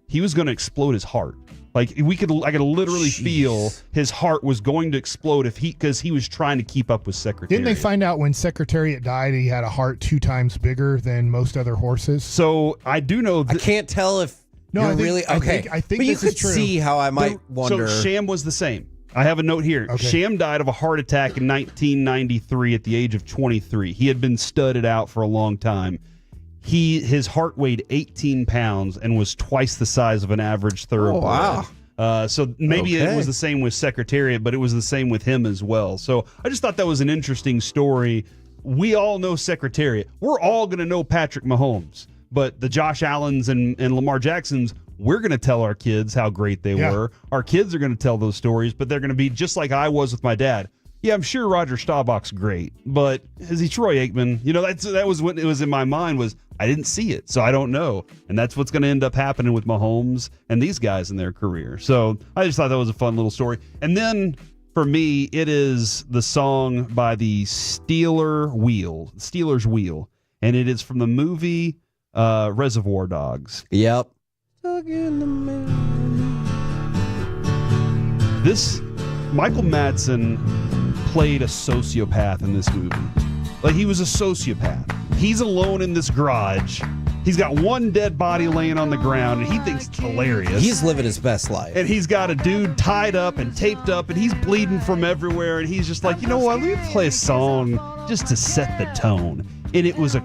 he was going to explode his heart. Like I could literally feel his heart was going to explode because he was trying to keep up with Secretariat. Didn't they find out when Secretariat died he had a heart 2 times bigger than most other horses? So I do know. I can't tell if I think but you this is could true. see how I might wonder. So Sham was the same. I have a note here. Okay. Sham died of a heart attack in 1993 at the age of 23. He had been studded out for a long time. His heart weighed 18 pounds and was twice the size of an average thoroughbred. Oh, wow. So maybe it was the same with Secretariat, but it was the same with him as well. So I just thought that was an interesting story. We all know Secretariat. We're all going to know Patrick Mahomes, but the Josh Allens and Lamar Jacksons, we're going to tell our kids how great they were. Our kids are going to tell those stories, but they're going to be just like I was with my dad. Yeah, I'm sure Roger Staubach's great, but is he Troy Aikman? That was what it was in my mind was I didn't see it, so I don't know. And that's what's going to end up happening with Mahomes and these guys in their career. So I just thought that was a fun little story. And then for me, it is the song by the Steelers Wheel, and it is from the movie Reservoir Dogs. Yep. This Michael Madsen played a sociopath in this movie. Like, he was a sociopath. He's alone in this garage. He's got one dead body laying on the ground, and he thinks it's hilarious. He's living his best life. And he's got a dude tied up and taped up, and he's bleeding from everywhere. And he's just like, you know what? Let me play a song just to set the tone. And it was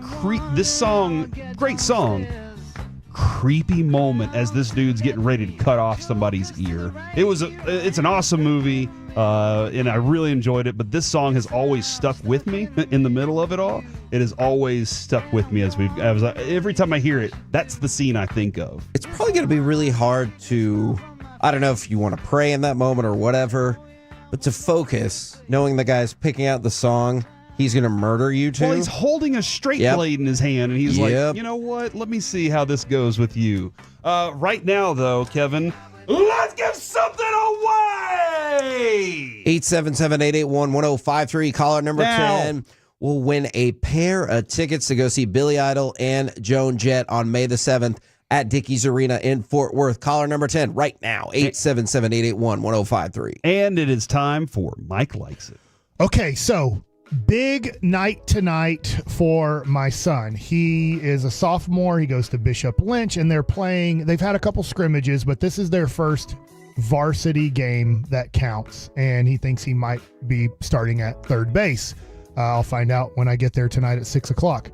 this song, great song, creepy moment as this dude's getting ready to cut off somebody's ear. It's an awesome movie, and I really enjoyed it. But this song has always stuck with me in the middle of it all. It has always stuck with me every time I hear it. That's the scene I think of. It's probably going to be really hard to, I don't know if you want to pray in that moment or whatever, but to focus, knowing the guy's picking out the song he's going to murder you too. Well, he's holding a straight blade in his hand, and he's like, you know what? Let me see how this goes with you. Right now, though, Kevin, let's give something away! 877-881-1053, caller number 10 will win a pair of tickets to go see Billy Idol and Joan Jett on May the 7th at Dickies Arena in Fort Worth. Caller number 10 right now, 877-881-1053. And it is time for Mike Likes It. Okay, so big night tonight for my son. He is a sophomore. He goes to Bishop Lynch, and they've had a couple scrimmages, but this is their first varsity game that counts, and he thinks he might be starting at third base. I'll find out when I get there tonight at 6 o'clock.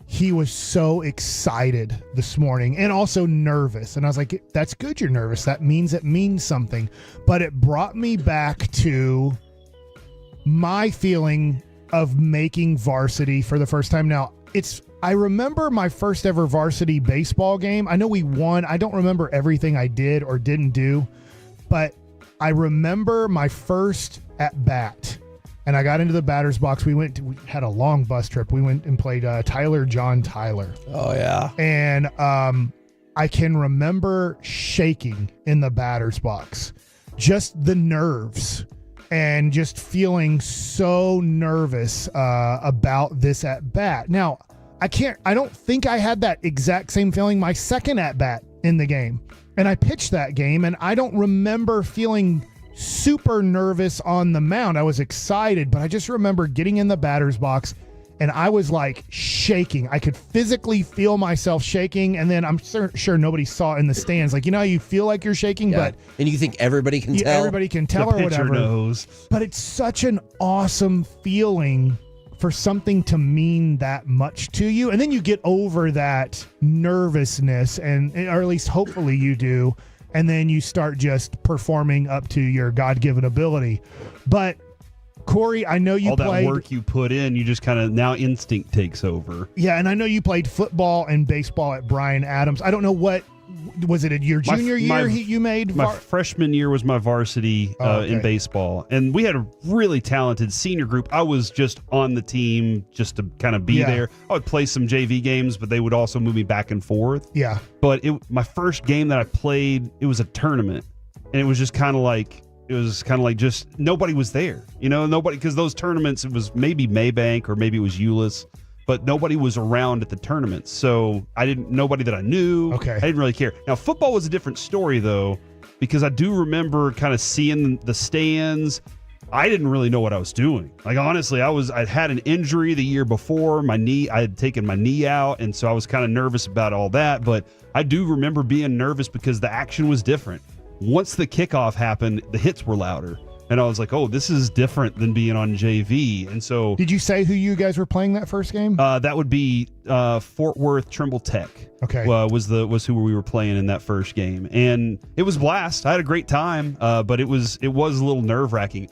He was so excited this morning and also nervous. And I was like, that's good you're nervous. That means it means something. But it brought me back to my feeling of making varsity for the first time. Now, I remember my first ever varsity baseball game. I know we won. I don't remember everything I did or didn't do, but I remember my first at bat. And I got into the batter's box. We had a long bus trip. We went and played John Tyler. Oh, yeah. And I can remember shaking in the batter's box. Just the nerves. And just feeling so nervous about this at bat. Now, I don't think I had that exact same feeling my second at bat in the game. And I pitched that game, and I don't remember feeling super nervous on the mound. I was excited, but I just remember getting in the batter's box and I was like shaking. I could physically feel myself shaking, and then I'm sure nobody saw in the stands. Like, you know how you feel like you're shaking, but and you think everybody can tell? Everybody can tell or whatever. Knows. But it's such an awesome feeling for something to mean that much to you. And then you get over that nervousness, or at least hopefully you do. And then you start just performing up to your God-given ability. But Corey, I know you all played... that work you put in, you just kind of, now instinct takes over. Yeah, and I know you played football and baseball at Bryan Adams. I don't know what... Was it your junior year you made? My freshman year was my varsity in baseball. And we had a really talented senior group. I was just on the team just to kind of be there. I would play some JV games, but they would also move me back and forth. Yeah. But my first game that I played, it was a tournament. And it was just kind of like... just nobody was there, nobody, because those tournaments, it was maybe Maybank or maybe it was Euless, but nobody was around at the tournaments. So nobody that I knew. Okay. I didn't really care. Now, football was a different story though, because I do remember kind of seeing the stands. I didn't really know what I was doing. Like, honestly, I'd had an injury the year before. I had taken my knee out. And so I was kind of nervous about all that. But I do remember being nervous because the action was different. Once the kickoff happened, the hits were louder. And I was like, oh, this is different than being on JV. And so... Did you say who you guys were playing that first game? That would be Fort Worth Trimble Tech. Okay. Was who we were playing in that first game. And it was a blast. I had a great time, but it was a little nerve-wracking.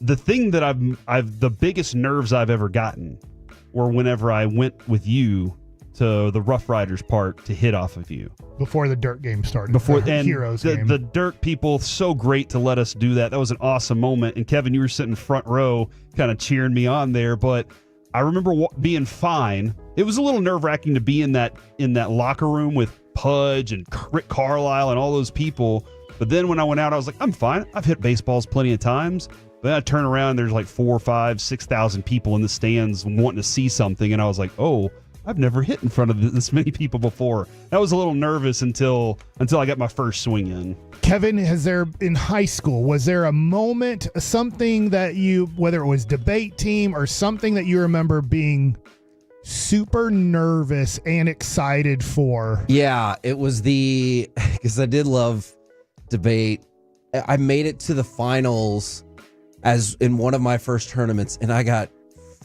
The thing that the biggest nerves I've ever gotten were whenever I went with you to the Rough Riders Park to hit off of you. Before the dirt game started. Heroes game. The dirt people, so great to let us do that. That was an awesome moment. And Kevin, you were sitting front row kind of cheering me on there. But I remember being fine. It was a little nerve-wracking to be in that locker room with Pudge and Rick Carlisle and all those people. But then when I went out, I was like, I'm fine. I've hit baseballs plenty of times. Then I turn around, there's like 4,000, 5,000, 6,000 people in the stands wanting to see something. And I was like, oh, I've never hit in front of this many people before. I was a little nervous until I got my first swing in. Kevin, in high school, was there a moment, something that whether it was debate team or something that you remember being super nervous and excited for? Yeah, it was because I did love debate. I made it to the finals as in one of my first tournaments, and I got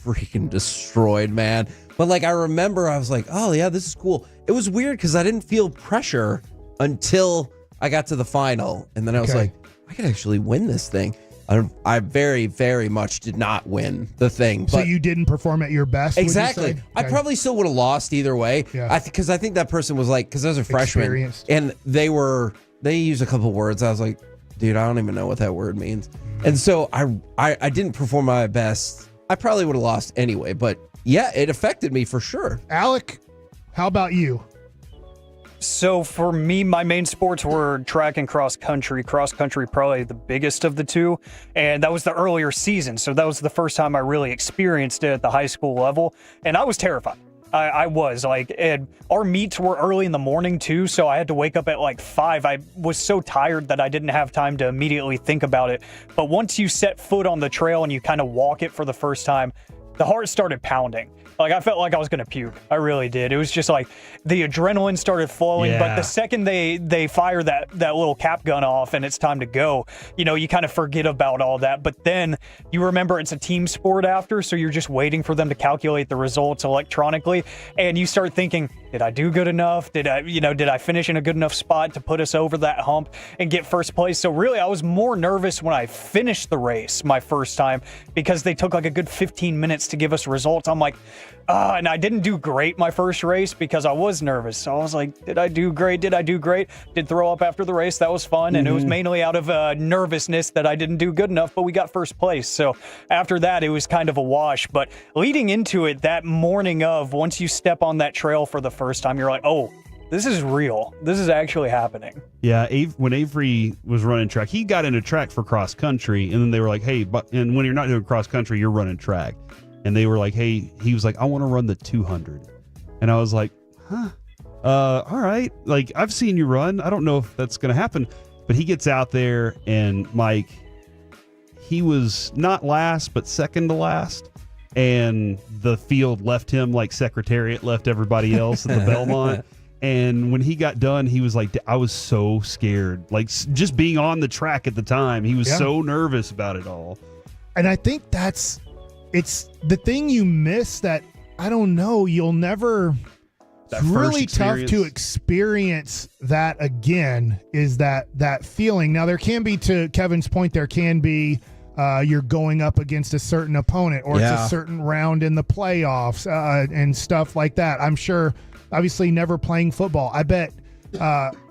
freaking destroyed, man. But like, I remember I was like, oh yeah, this is cool. It was weird because I didn't feel pressure until I got to the final. And then I was like, I could actually win this thing. I very, very much did not win the thing. So you didn't perform at your best? Exactly. I probably still would have lost either way. Yeah. Because I think that person was like, because I was a freshman Experienced. and they used a couple words. I was like, dude, I don't even know what that word means. And so I didn't perform my best. I probably would have lost anyway, but yeah, it affected me for sure. Alec, how about you? So for me, my main sports were track and cross country. Cross country probably the biggest of the two, and that was the earlier season. So that was the first time I really experienced it at the high school level, and I was terrified. I was like, our meets were early in the morning too, so I had to wake up at like 5. I was so tired that I didn't have time to immediately think about it. But once you set foot on the trail and you kind of walk it for the first time, the heart started pounding. Like, I felt like I was going to puke. I really did. It was just like the adrenaline started flowing. But the second they fire that little cap gun off and it's time to go, you kind of forget about all that. But then you remember it's a team sport after, so you're just waiting for them to calculate the results electronically. And you start thinking, did I do good enough? Did I finish in a good enough spot to put us over that hump and get first place? So really, I was more nervous when I finished the race my first time because they took like a good 15 minutes to give us results. I'm like, and I didn't do great my first race because I was nervous. So I was like, did I do great? Did throw up after the race. That was fun. And it was mainly out of nervousness that I didn't do good enough, but we got first place. So after that, it was kind of a wash. But leading into it, that morning of, once you step on that trail for the first time, you're like, oh, this is real. This is actually happening. Yeah, when Avery was running track, he got into track for cross country, and then they were like, hey, and when you're not doing cross country, you're running track. And they were like, hey, he was like, I want to run the 200. And I was like, all right. Like, I've seen you run. I don't know if that's going to happen. But he gets out there, and Mike, he was not last, but second to last. And the field left him like Secretariat left everybody else at the Belmont. And when he got done, he was like, I was so scared. Like, just being on the track at the time, he was so nervous about it all. And I think it's the thing you miss that, I don't know, you'll never, it's really tough to experience that again, is that feeling. Now, there can be, to Kevin's point, there can be, you're going up against a certain opponent, or it's a certain round in the playoffs and stuff like that. I'm sure, obviously, never playing football. I bet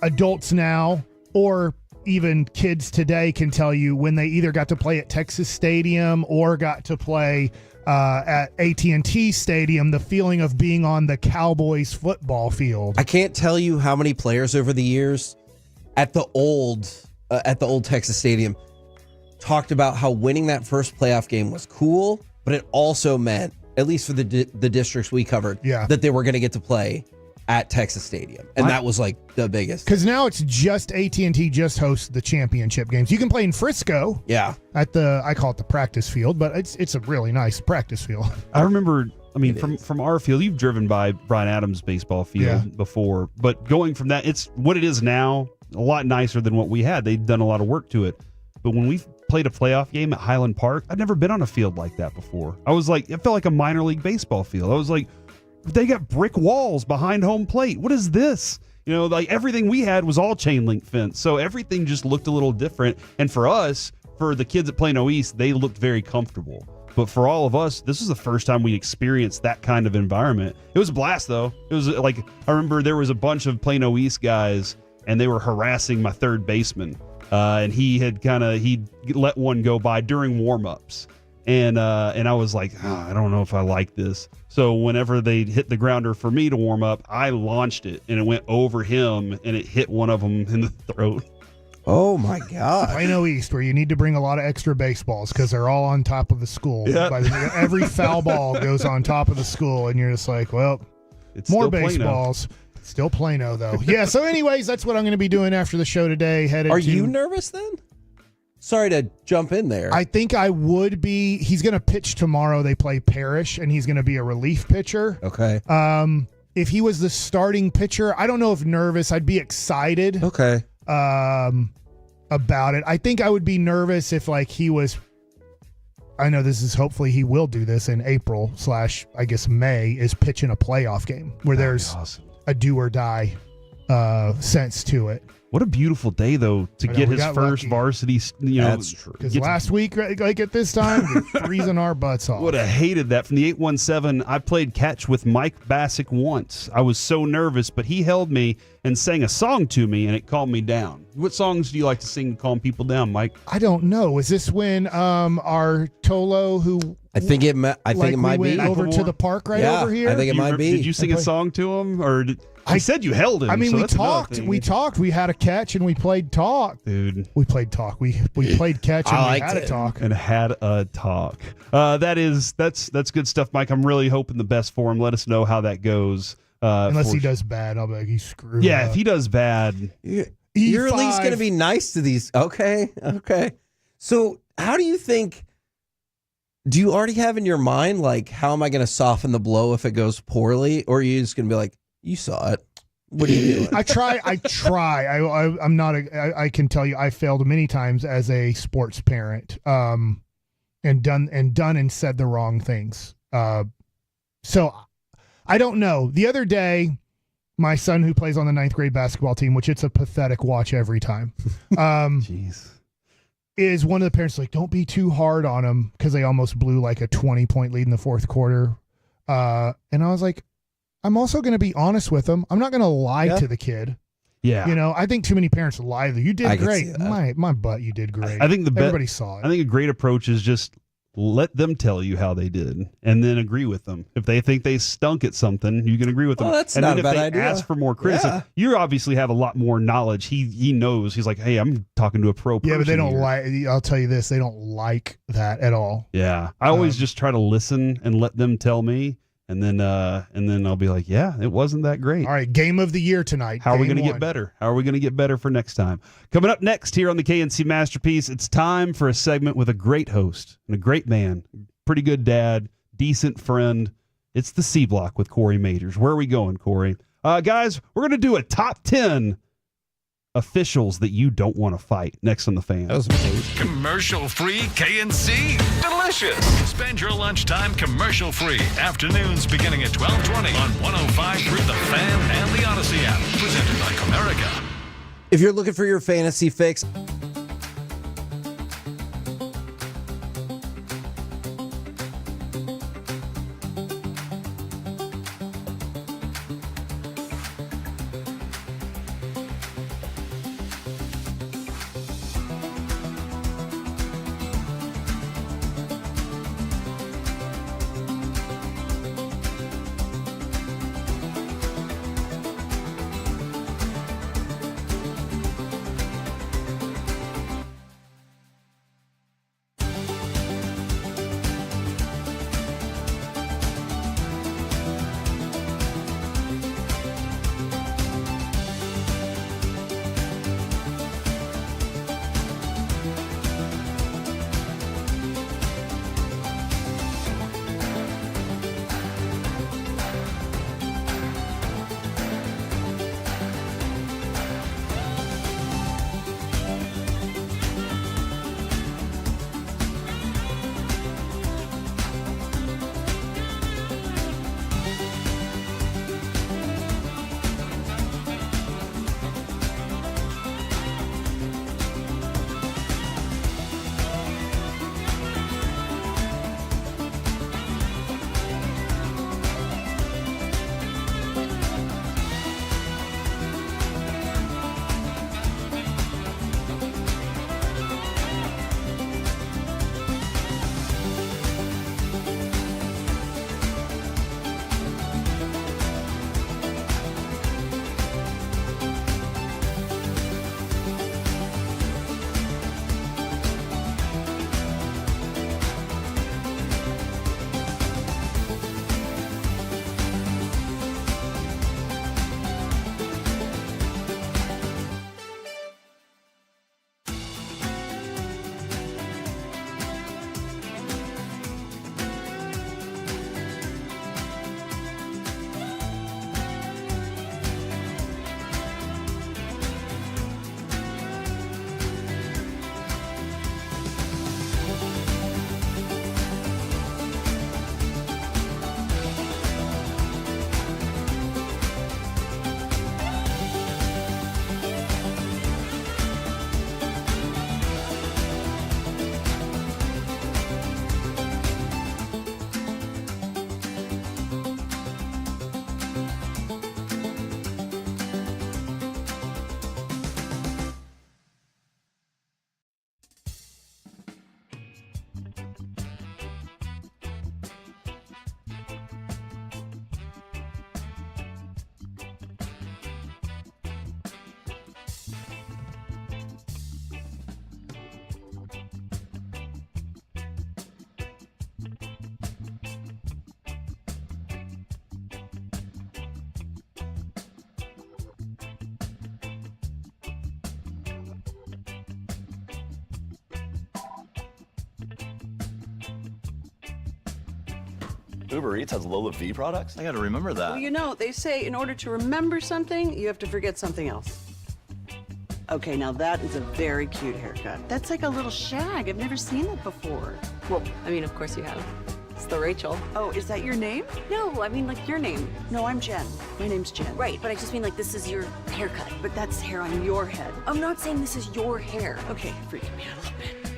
adults now, or even kids today, can tell you when they either got to play at Texas Stadium or got to play at AT&T Stadium, the feeling of being on the Cowboys football field. I can't tell you how many players over the years at the old Texas Stadium talked about how winning that first playoff game was cool, but it also meant, at least for the districts we covered, that they were going to get to play at Texas Stadium. And that was like the biggest. Because now it's just AT&T just hosts the championship games. You can play in Frisco. Yeah. At I call it the practice field, but it's a really nice practice field. I remember, from our field, you've driven by Brian Adams' baseball field before, but going from that, it's what it is now, a lot nicer than what we had. They'd done a lot of work to it. But when we played a playoff game at Highland Park, I'd never been on a field like that before. I was like, it felt like a minor league baseball field. I was like, they got brick walls behind home plate. What is this? Like everything we had was all chain link fence. So everything just looked a little different. And for us, for the kids at Plano East, they looked very comfortable. But for all of us, this was the first time we experienced that kind of environment. It was a blast, though. It was like, I remember there was a bunch of Plano East guys, and they were harassing my third baseman. And he'd let one go by during warm-ups. And I was like, I don't know if I like this. So whenever they hit the grounder for me to warm up, I launched it, and it went over him, and it hit one of them in the throat. Oh, my God. Plano East, where you need to bring a lot of extra baseballs because they're all on top of the school. Yep. Every foul ball goes on top of the school, and you're just like, well, it's more baseballs. Plano. Still Plano, though. Yeah, so anyways, that's what I'm going to be doing after the show today. Are you nervous then? sorry to jump in there. I think I would be. He's going to pitch tomorrow. They play Parrish, and he's going to be a relief pitcher. Okay. If he was the starting pitcher, I don't know if nervous. I'd be excited. Okay. About it. I think I would be nervous if like he was. I know this is hopefully he will do this in April / I guess May is pitching a playoff game where there's a do or die sense to it. What a beautiful day, though, to get his first lucky. varsity. That's true. Because last week, like at this time, we're freezing our butts off. Would have hated that. From the 817, I played catch with Mike Bassick once. I was so nervous, but he held me and sang a song to me, and it calmed me down. What songs do you like to sing to calm people down, Mike? I don't know. Is this when our Tolo, who I think it might went be over to the park over here? I think it might be. Did you sing a song to him, or I said you held him? I mean, so we that's another talked. thing. We talked. We had a catch and we played talk. Dude, we played talk. We played catch and we had a talk. And had a talk. That's good stuff, Mike. I'm really hoping the best for him. Let us know how that goes. Unless he does bad, I'll be like, he's screwed. Yeah, up. if he does bad, you're at least going to be nice to these. Okay. So how do you think? Do you already have in your mind like how am I going to soften the blow if it goes poorly, or are you just going to be like, you saw it? What are you doing? I try. I'm not. I can tell you, I failed many times as a sports parent, and done and said the wrong things. So I don't know. The other day, my son, who plays on the 9th grade basketball team, which it's a pathetic watch every time, jeez, is one of the parents like, don't be too hard on him because they almost blew like a 20-point lead in the fourth quarter, and I was like, I'm also going to be honest with him. I'm not going to lie to the kid. Yeah. You know, I think too many parents lie. You did great. My butt, you did great. I think everybody saw it. I think a great approach is just let them tell you how they did and then agree with them. If they think they stunk at something, you can agree with them. Well, that's and not then a bad if they idea. ask for more criticism, you obviously have a lot more knowledge. He knows. He's like, hey, I'm talking to a pro person. Yeah, but they don't here. like, I'll tell you this, they don't like that at all. Yeah. I always just try to listen and let them tell me. And then I'll be like, yeah, it wasn't that great. All right, game of the year tonight. How are we Game going to get one. better? How are we going to get better for next time? Coming up next here on the KNC Masterpiece, it's time for a segment with a great host and a great man, pretty good dad, decent friend. It's the C Block with Corey Majors. Where are we going, Corey? Guys, we're going to do a top 10 officials that you don't want to fight next on the Fan. Commercial-free KNC? Delicious! Spend your lunchtime commercial-free. Afternoons beginning at 12:20 on 105 through the Fan and the Odyssey app. Presented by Comerica. If you're looking for your fantasy fix, Uber Eats has Lola V products? I gotta remember that. Well, you know, they say in order to remember something, you have to forget something else. Okay, now that is a very cute haircut. That's like a little shag. I've never seen that before. Well, I mean, of course you have. It's the Rachel. Oh, is that your name? No, I mean, like, your name. No, I'm Jen. My name's Jen. Right, but I just mean, like, this is your haircut. But that's hair on your head. I'm not saying this is your hair. Okay, freaking me out a little bit.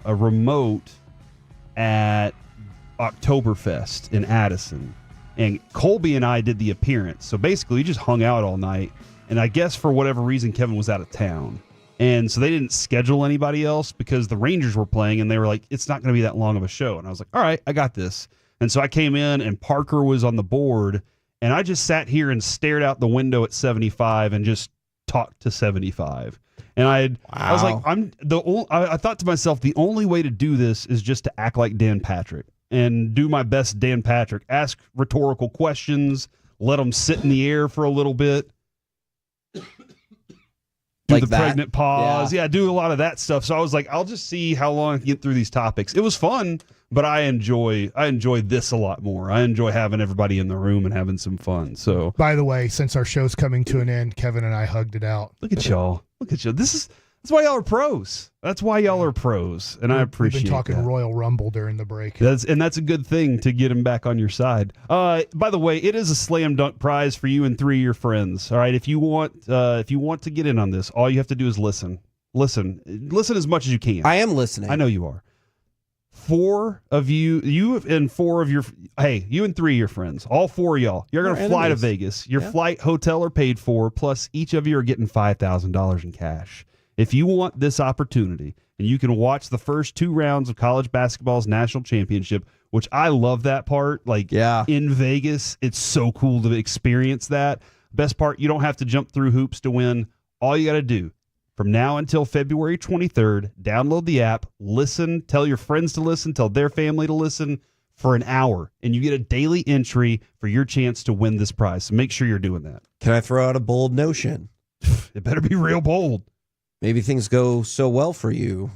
A remote at Oktoberfest in Addison, and Colby and I did the appearance. So basically, we just hung out all night, and I guess for whatever reason, Kevin was out of town, and so they didn't schedule anybody else because the Rangers were playing, and they were like, "It's not going to be that long of a show." And I was like, "All right, I got this." And so I came in, and Parker was on the board, and I just sat here and stared out the window at 75 and just talked to 75. And I was like, I thought to myself, the only way to do this is just to act like Dan Patrick and do my best Dan Patrick. Ask rhetorical questions, let them sit in the air for a little bit. Do Like the that? pregnant pause. Yeah, do a lot of that stuff. So I was like, I'll just see how long I can get through these topics. It was fun, but I enjoy this a lot more. I enjoy having everybody in the room and having some fun. So By the way, since our show's coming to an end, Kevin and I hugged it out. look at y'all. Look at y'all. That's why y'all are pros. That's why y'all are pros. And I appreciate We've been talking that. Royal Rumble during the break. That's a good thing to get him back on your side. By the way, it is a slam dunk prize for you and 3 of your friends. All right, if you want to get in on this, all you have to do is listen as much as you can. I am listening. I know you are. 4 of you and 4 of your, you and 3 of your friends, all 4 of y'all, you're going to fly to Vegas. Your flight, hotel are paid for, plus each of you are getting $5,000 in cash. If you want this opportunity, and you can watch the first 2 rounds of college basketball's national championship, which I love that part. In Vegas, it's so cool to experience that. Best part, you don't have to jump through hoops to win. All you got to do, from now until February 23rd, download the app, listen, tell your friends to listen, tell their family to listen for an hour, and you get a daily entry for your chance to win this prize. So make sure you're doing that. Can I throw out a bold notion? It better be real bold. Maybe things go so well for you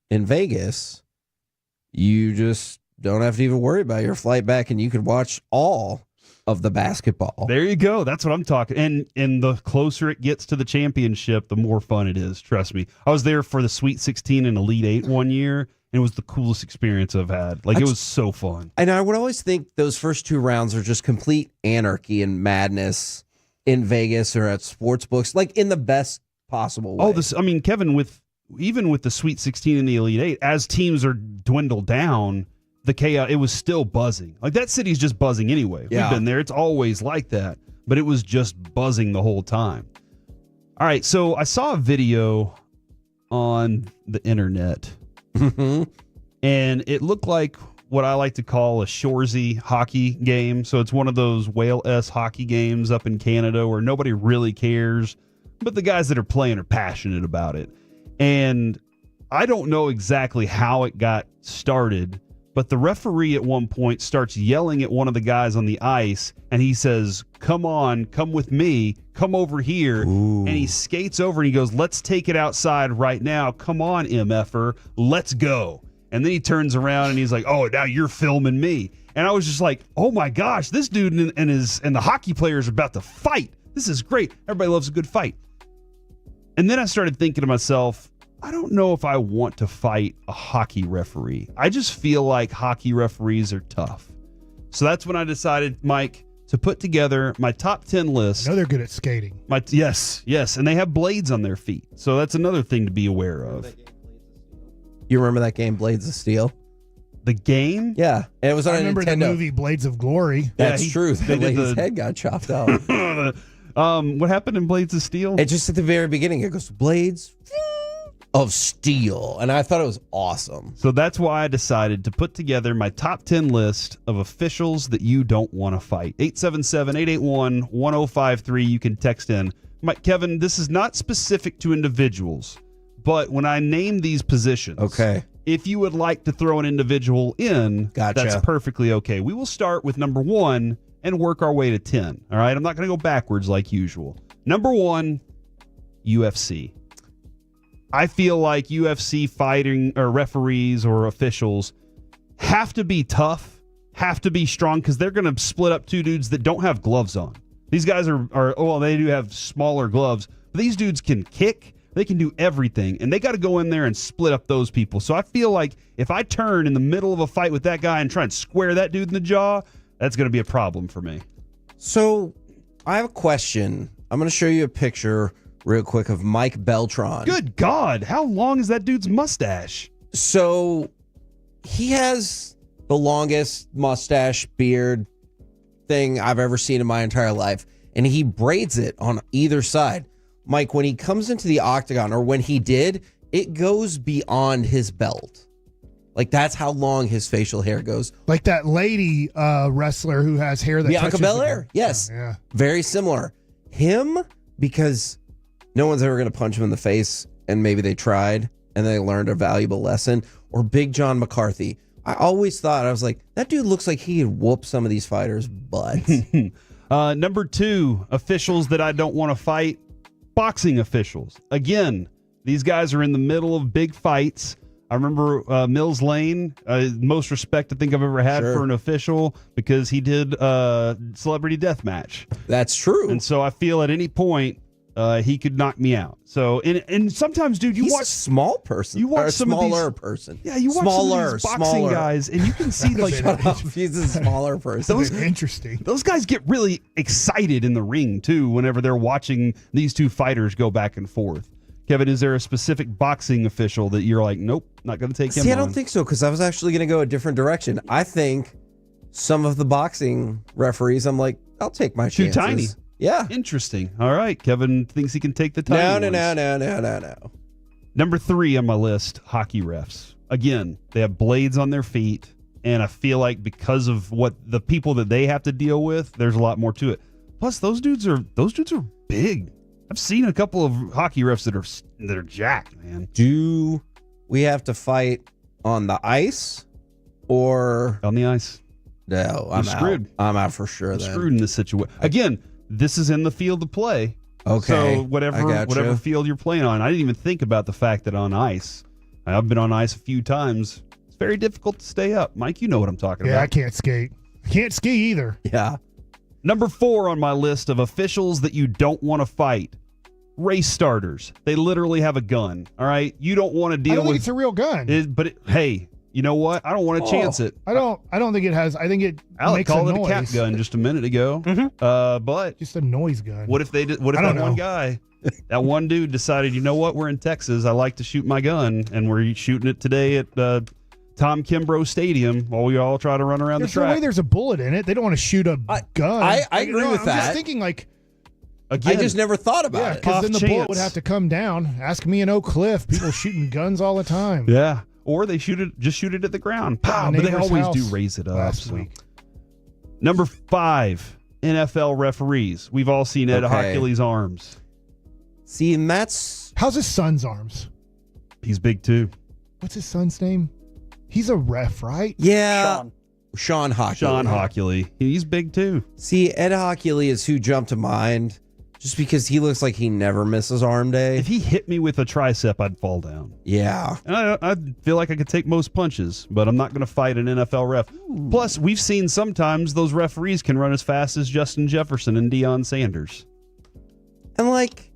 in Vegas, you just don't have to even worry about your flight back, and you could watch all of the basketball. There you go. That's what I'm talking. And the closer it gets to the championship, the more fun it is. Trust me. I was there for the Sweet 16 and Elite 8 one year, and it was the coolest experience I've had. It was so fun. And I would always think those first 2 rounds are just complete anarchy and madness in Vegas or at sports books, in the best possible way. Kevin, even with the Sweet 16 and the Elite 8, as teams are dwindled down, the chaos, it was still buzzing. That city's just buzzing anyway. Yeah. We've been there. It's always like that. But it was just buzzing the whole time. All right, so I saw a video on the internet, and it looked like what I like to call a Shoresy hockey game. So it's one of those Whale-S hockey games up in Canada where nobody really cares, but the guys that are playing are passionate about it. And I don't know exactly how it got started, but the referee at one point starts yelling at one of the guys on the ice, and he says, "Come on, come with me, come over here." Ooh. And he skates over and he goes, "Let's take it outside right now. Come on, MFer, let's go." And then he turns around and he's like, "Oh, now you're filming me." And I was just like, "Oh my gosh, this dude and the hockey players are about to fight. This is great. Everybody loves a good fight." And then I started thinking to myself, I don't know if I want to fight a hockey referee. I just feel like hockey referees are tough. So that's when I decided, Mike, to put together my top 10 list. I know they're good at skating. Yes, and they have blades on their feet. So that's another thing to be aware of. You remember that game, Blades of Steel? The game? Yeah. And it was on I remember Nintendo. the movie Blades of Glory. That's true. His head got chopped off. What happened in Blades of Steel? It just at the very beginning, it goes, Blades of Steel. And I thought it was awesome. So that's why I decided to put together my top 10 list of officials that you don't want to fight. 877-881-1053. You can text in. Kevin, this is not specific to individuals, but when I name these positions, okay, if you would like to throw an individual in, that's perfectly okay. We will start with number 1 and work our way to 10. All right, I'm not going to go backwards like usual. Number 1, UFC. I feel like UFC fighting or referees or officials have to be tough, have to be strong, because they're going to split up 2 dudes that don't have gloves on. These guys they do have smaller gloves, but these dudes can kick, they can do everything, and they got to go in there and split up those people. So I feel like if I turn in the middle of a fight with that guy and try and square that dude in the jaw, that's going to be a problem for me. So I have a question. I'm going to show you a picture real quick of Mike Beltran. Good God. How long is that dude's mustache? So he has the longest mustache beard thing I've ever seen in my entire life. And he braids it on either side. Mike, when he comes into the octagon, or when he did, it goes beyond his belt. That's how long his facial hair goes. Like that lady wrestler who has hair that Bianca touches Belair. Yes. Yeah. Very similar. Him, because no one's ever going to punch him in the face, and maybe they tried and they learned a valuable lesson. Or Big John McCarthy. I always thought, I was like, that dude looks like he could whoop some of these fighters' butts. Number 2, officials that I don't want to fight, boxing officials. Again, these guys are in the middle of big fights. I remember Mills Lane, most respect I think I've ever had for an official because he did Celebrity Deathmatch. That's true. And so I feel at any point he could knock me out. So and sometimes, dude, He's a small person. You watch or a some smaller of these, person. Yeah, you watch some of these boxing guys, and you can see like he's a smaller person. Those interesting. Those guys get really excited in the ring too whenever they're watching these two fighters go back and forth. Kevin, is there a specific boxing official that you're like, nope, not going to take him See, on? I don't think so, because I was actually going to go a different direction. I think some of the boxing referees, I'm like, I'll take my Too chances. tiny. Yeah. Interesting. All right. Kevin thinks he can take the tiny No. Number 3 on my list, hockey refs. Again, they have blades on their feet, and I feel like because of what the people that they have to deal with, there's a lot more to it. Plus, those dudes are big. I've seen a couple of hockey refs that are jacked, man. Do we have to fight on the ice or on the ice? No, I'm screwed. I'm out for sure. Then Screwed in this situation. Again, this is in the field of play. Okay. So whatever field you're playing on, I didn't even think about the fact that on ice, I've been on ice a few times. It's very difficult to stay up. Mike, you know what I'm talking about. Yeah, I can't skate. Can't ski either. Yeah. Number 4 on my list of officials that you don't want to fight. Race starters. They literally have a gun. All right. You don't want to deal I don't with think it's a real gun. Hey, you know what? I don't want to chance it. I don't think it has. I think it Alec makes called a it noise. a cat gun just a minute ago. But just a noise gun. What if they did? What if that one guy, that one dude decided, you know what? We're in Texas. I like to shoot my gun, and we're shooting it today at Tom Kimbrough Stadium while we all try to run around There's the track. no way there's a bullet in it. They don't want to shoot a gun. I agree with I'm that. just thinking like. Again, I just never thought about it. Because then the bullet would have to come down. Ask me in Oak Cliff. People shooting guns all the time. Yeah. Or they shoot it at the ground. Pow, but they always do raise it up. Last week. Number 5, NFL referees. We've all seen Ed Hockley's arms. See, and that's... How's his son's arms? He's big too. What's his son's name? He's a ref, right? Yeah. Sean Hockley. Sean Hockley. He's big too. See, Ed Hockley is who jumped to mind just because he looks like he never misses arm day. If he hit me with a tricep, I'd fall down. Yeah. And I feel like I could take most punches, but I'm not going to fight an NFL ref. Plus, we've seen sometimes those referees can run as fast as Justin Jefferson and Deion Sanders. And like,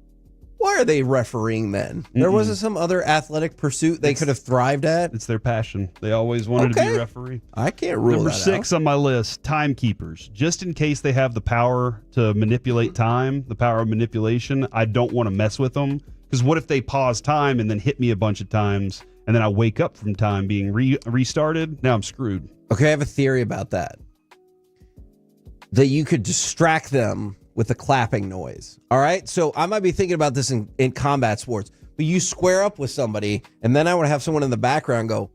why are they refereeing then? There wasn't some other athletic pursuit they could have thrived at? It's their passion. They always wanted to be a referee. I can't rule Number that 6 on my list, timekeepers. Just in case they have the power to manipulate time, the power of manipulation, I don't want to mess with them. Because what if they pause time and then hit me a bunch of times, and then I wake up from time being restarted? Now I'm screwed. Okay, I have a theory about that. That you could distract them with a clapping noise. All right? So I might be thinking about this in combat sports. But you square up with somebody, and then I want to have someone in the background go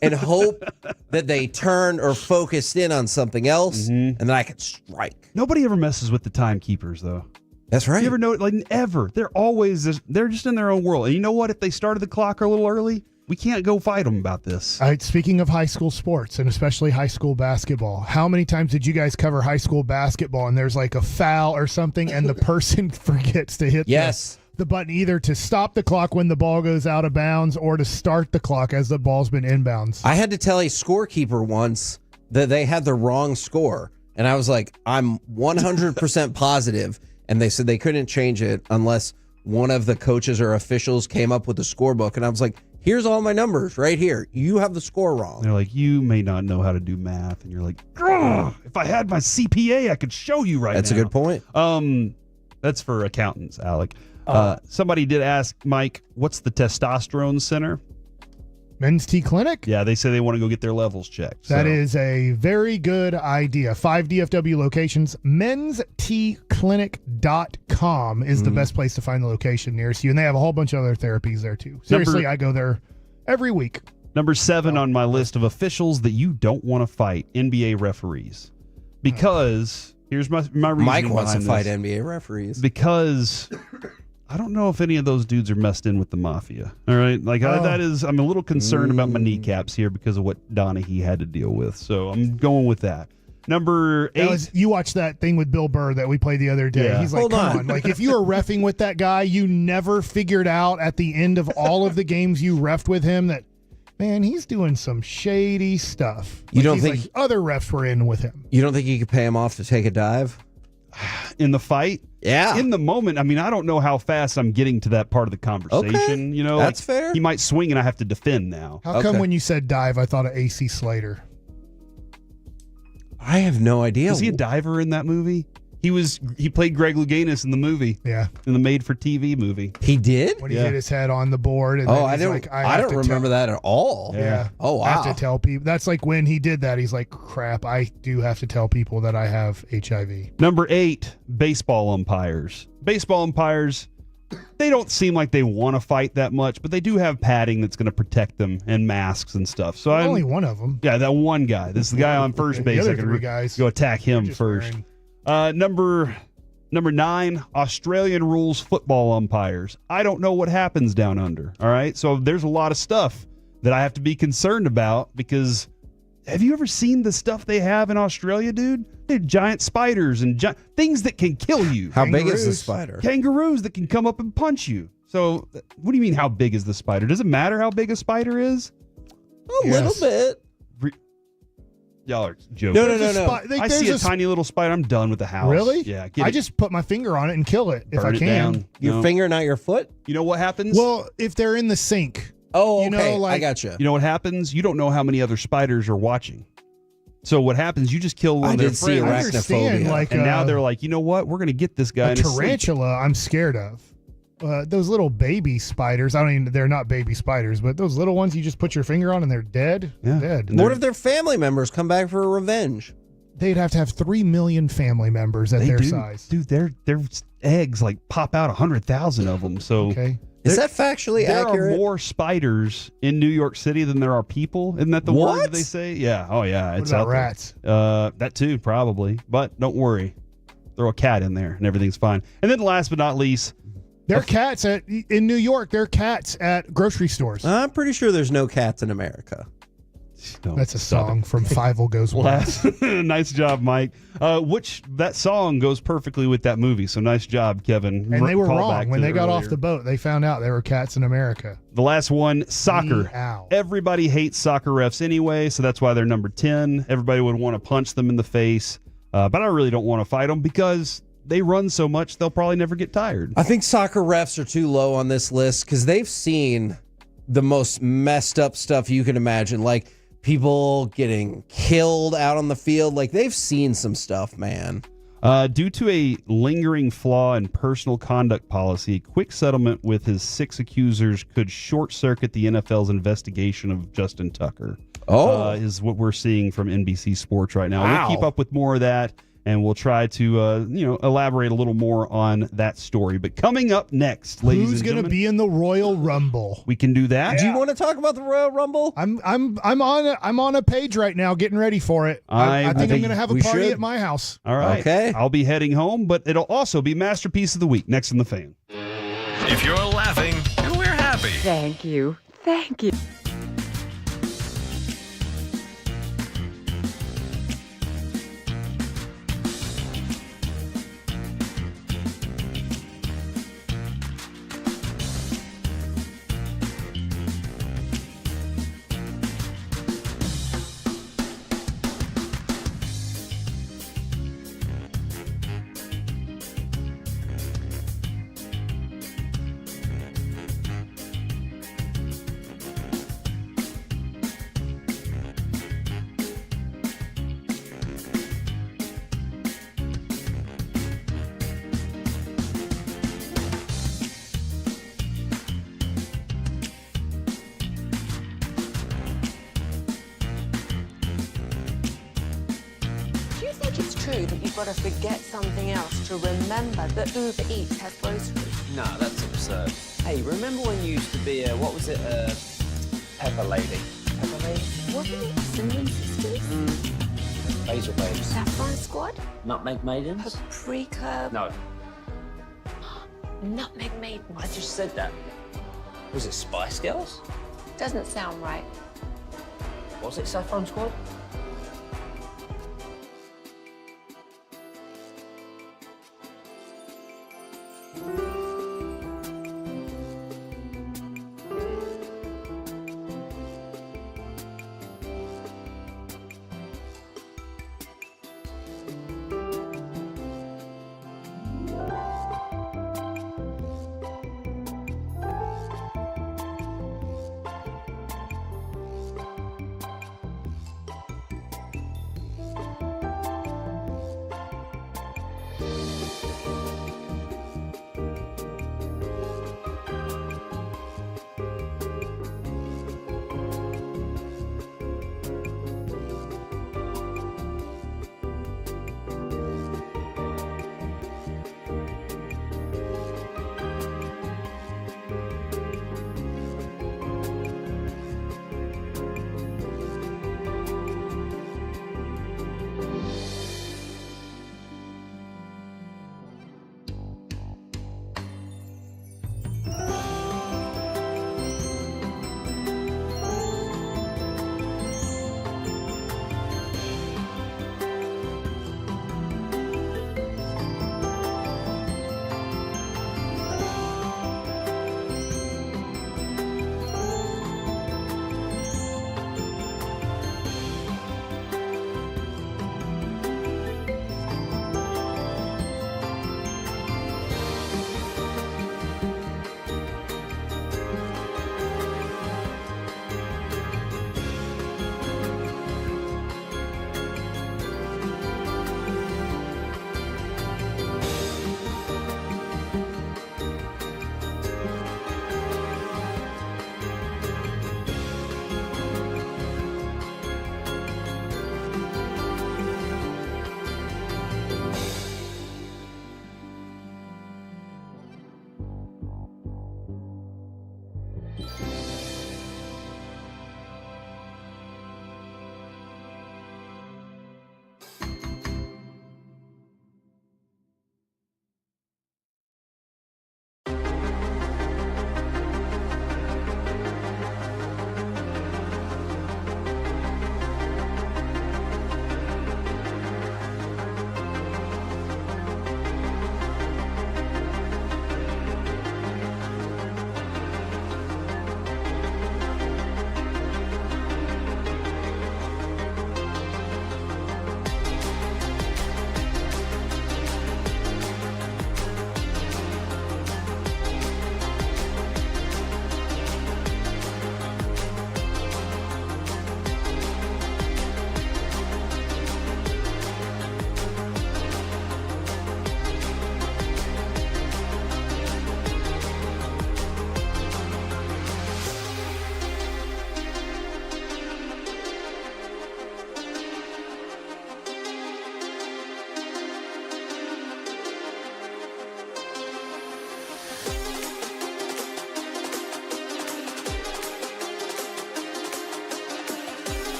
and hope that they turn or focus in on something else, and then I can strike. Nobody ever messes with the timekeepers, though. That's right. You ever know, like, ever. They're just in their own world. And you know what? If they started the clock a little early, we can't go fight them about this. Speaking of high school sports, and especially high school basketball, how many times did you guys cover high school basketball and there's like a foul or something and the person forgets to hit the button either to stop the clock when the ball goes out of bounds or to start the clock as the ball's been inbounds? I had to tell a scorekeeper once that they had the wrong score. And I was like, I'm 100% positive. And they said they couldn't change it unless one of the coaches or officials came up with the scorebook. And I was like, here's all my numbers right here. You have the score wrong. They're like, you may not know how to do math. And you're like, if I had my CPA, I could show you right now. That's a good point. That's for accountants, Alec. Somebody did ask Mike, what's the testosterone center? Men's T Clinic? Yeah, they say they want to go get their levels checked. That is a very good idea. 5 DFW locations. menstclinic.com is the best place to find the location nearest you. And they have a whole bunch of other therapies there, too. Seriously, I go there every week. Number 7 on my list of officials that you don't want to fight, NBA referees. Because, here's my reasoning Mike wants to behind fight this. NBA referees. Because I don't know if any of those dudes are messed in with the mafia. All right, I'm a little concerned about my kneecaps here because of what Donaghy had to deal with. So I'm going with that. Number 8. You watched that thing with Bill Burr that we played the other day. Yeah. He's like, come on. Like, if you were reffing with that guy, you never figured out at the end of all of the games you reffed with him that, man, he's doing some shady stuff. You don't think other refs were in with him? You don't think you could pay him off to take a dive? In the fight? Yeah. In the moment, I mean, I don't know how fast I'm getting to that part of the conversation. Okay. You know, That's fair. He might swing and I have to defend now. How come when you said dive, I thought of AC Slater? I have no idea. Was he a diver in that movie? He played Greg Louganis in the movie. Yeah. In the made-for-TV movie. He did? When he hit his head on the board. And I don't remember that at all. Yeah. Oh, wow. I have to tell people. That's like when he did that, he's like, crap, I do have to tell people that I have HIV. Number 8, baseball umpires. Baseball umpires, they don't seem like they want to fight that much, but they do have padding that's going to protect them and masks and stuff. So only one of them. Yeah, that one guy. This is the guy on first base. The I other can 3 guys. go attack him first. Number 9, Australian rules football umpires. I don't know what happens down under. All right. So there's a lot of stuff that I have to be concerned about because have you ever seen the stuff they have in Australia, dude? They're giant spiders and things that can kill you. How big is the spider? Kangaroos that can come up and punch you. So what do you mean how big is the spider? Does it matter how big a spider is? A little bit. Y'all are joking. No. I see a tiny little spider. I'm done with the house. Really? Yeah. I just put my finger on it and kill it if I Burn it can. down. Your finger, not your foot? You know what happens? Well, if they're in the sink. Oh, okay. You know, I gotcha. You know what happens? You don't know how many other spiders are watching. So what happens? You just kill one of their friends. I understand, like, and now they're like, you know what? We're going to get this guy. A tarantula, I'm scared of. Those little baby spiders. They're not baby spiders, but those little ones you just put your finger on and they're dead. Yeah. Dead. What if their family members come back for revenge? They'd have to have 3 million family members at their size. Dude, their eggs like pop out 100,000 of them. So okay. Is that factually accurate? There are more spiders in New York City than there are people. Isn't that the word they say? Yeah. Oh, yeah. It's what about out there. rats? That too, probably. But don't worry. Throw a cat in there and everything's fine. And then last but not least, they're cats in New York. They're cats at grocery stores. I'm pretty sure there's no cats in America. That's a song from Fievel Goes West. Nice job, Mike. That song goes perfectly with that movie. So nice job, Kevin. And they were Call wrong back when to they got earlier. off the boat. They found out there were cats in America. The last one, soccer. Meow. Everybody hates soccer refs anyway, so that's why they're number 10. Everybody would want to punch them in the face, but I really don't want to fight them because they run so much they'll probably never get tired. I think soccer refs are too low on this list because they've seen the most messed up stuff you can imagine, like people getting killed out on the field. Like they've seen some stuff, man. Due to a lingering flaw in personal conduct policy, a quick settlement with his 6 accusers could short-circuit the NFL's investigation of Justin Tucker. Is what we're seeing from NBC Sports right now. Wow. We'll keep up with more of that, and we'll try to elaborate a little more on that story. But coming up next, ladies Who's and going to gentlemen, be in the Royal Rumble? we can do that. Do you want to talk about the Royal Rumble? I'm on a page right now, getting ready for it. I think I'm going to have a party at my house. All right. Okay. I'll be heading home, but it'll also be Masterpiece of the Week next in the Fan. If you're laughing, we're happy. Thank you. Thank you. True, but you've got to forget something else to remember that Uber Eats has groceries. No, that's absurd. Hey, remember when you used to be a, Pepper Lady? Pepper Lady? Wasn't it Cinnamon Sisters? Basil Babes. Saffron Squad? Nutmeg Maidens? Paprika? No. Nutmeg Maiden. I just said that. Was it Spice Girls? Doesn't sound right. Was it Saffron Squad?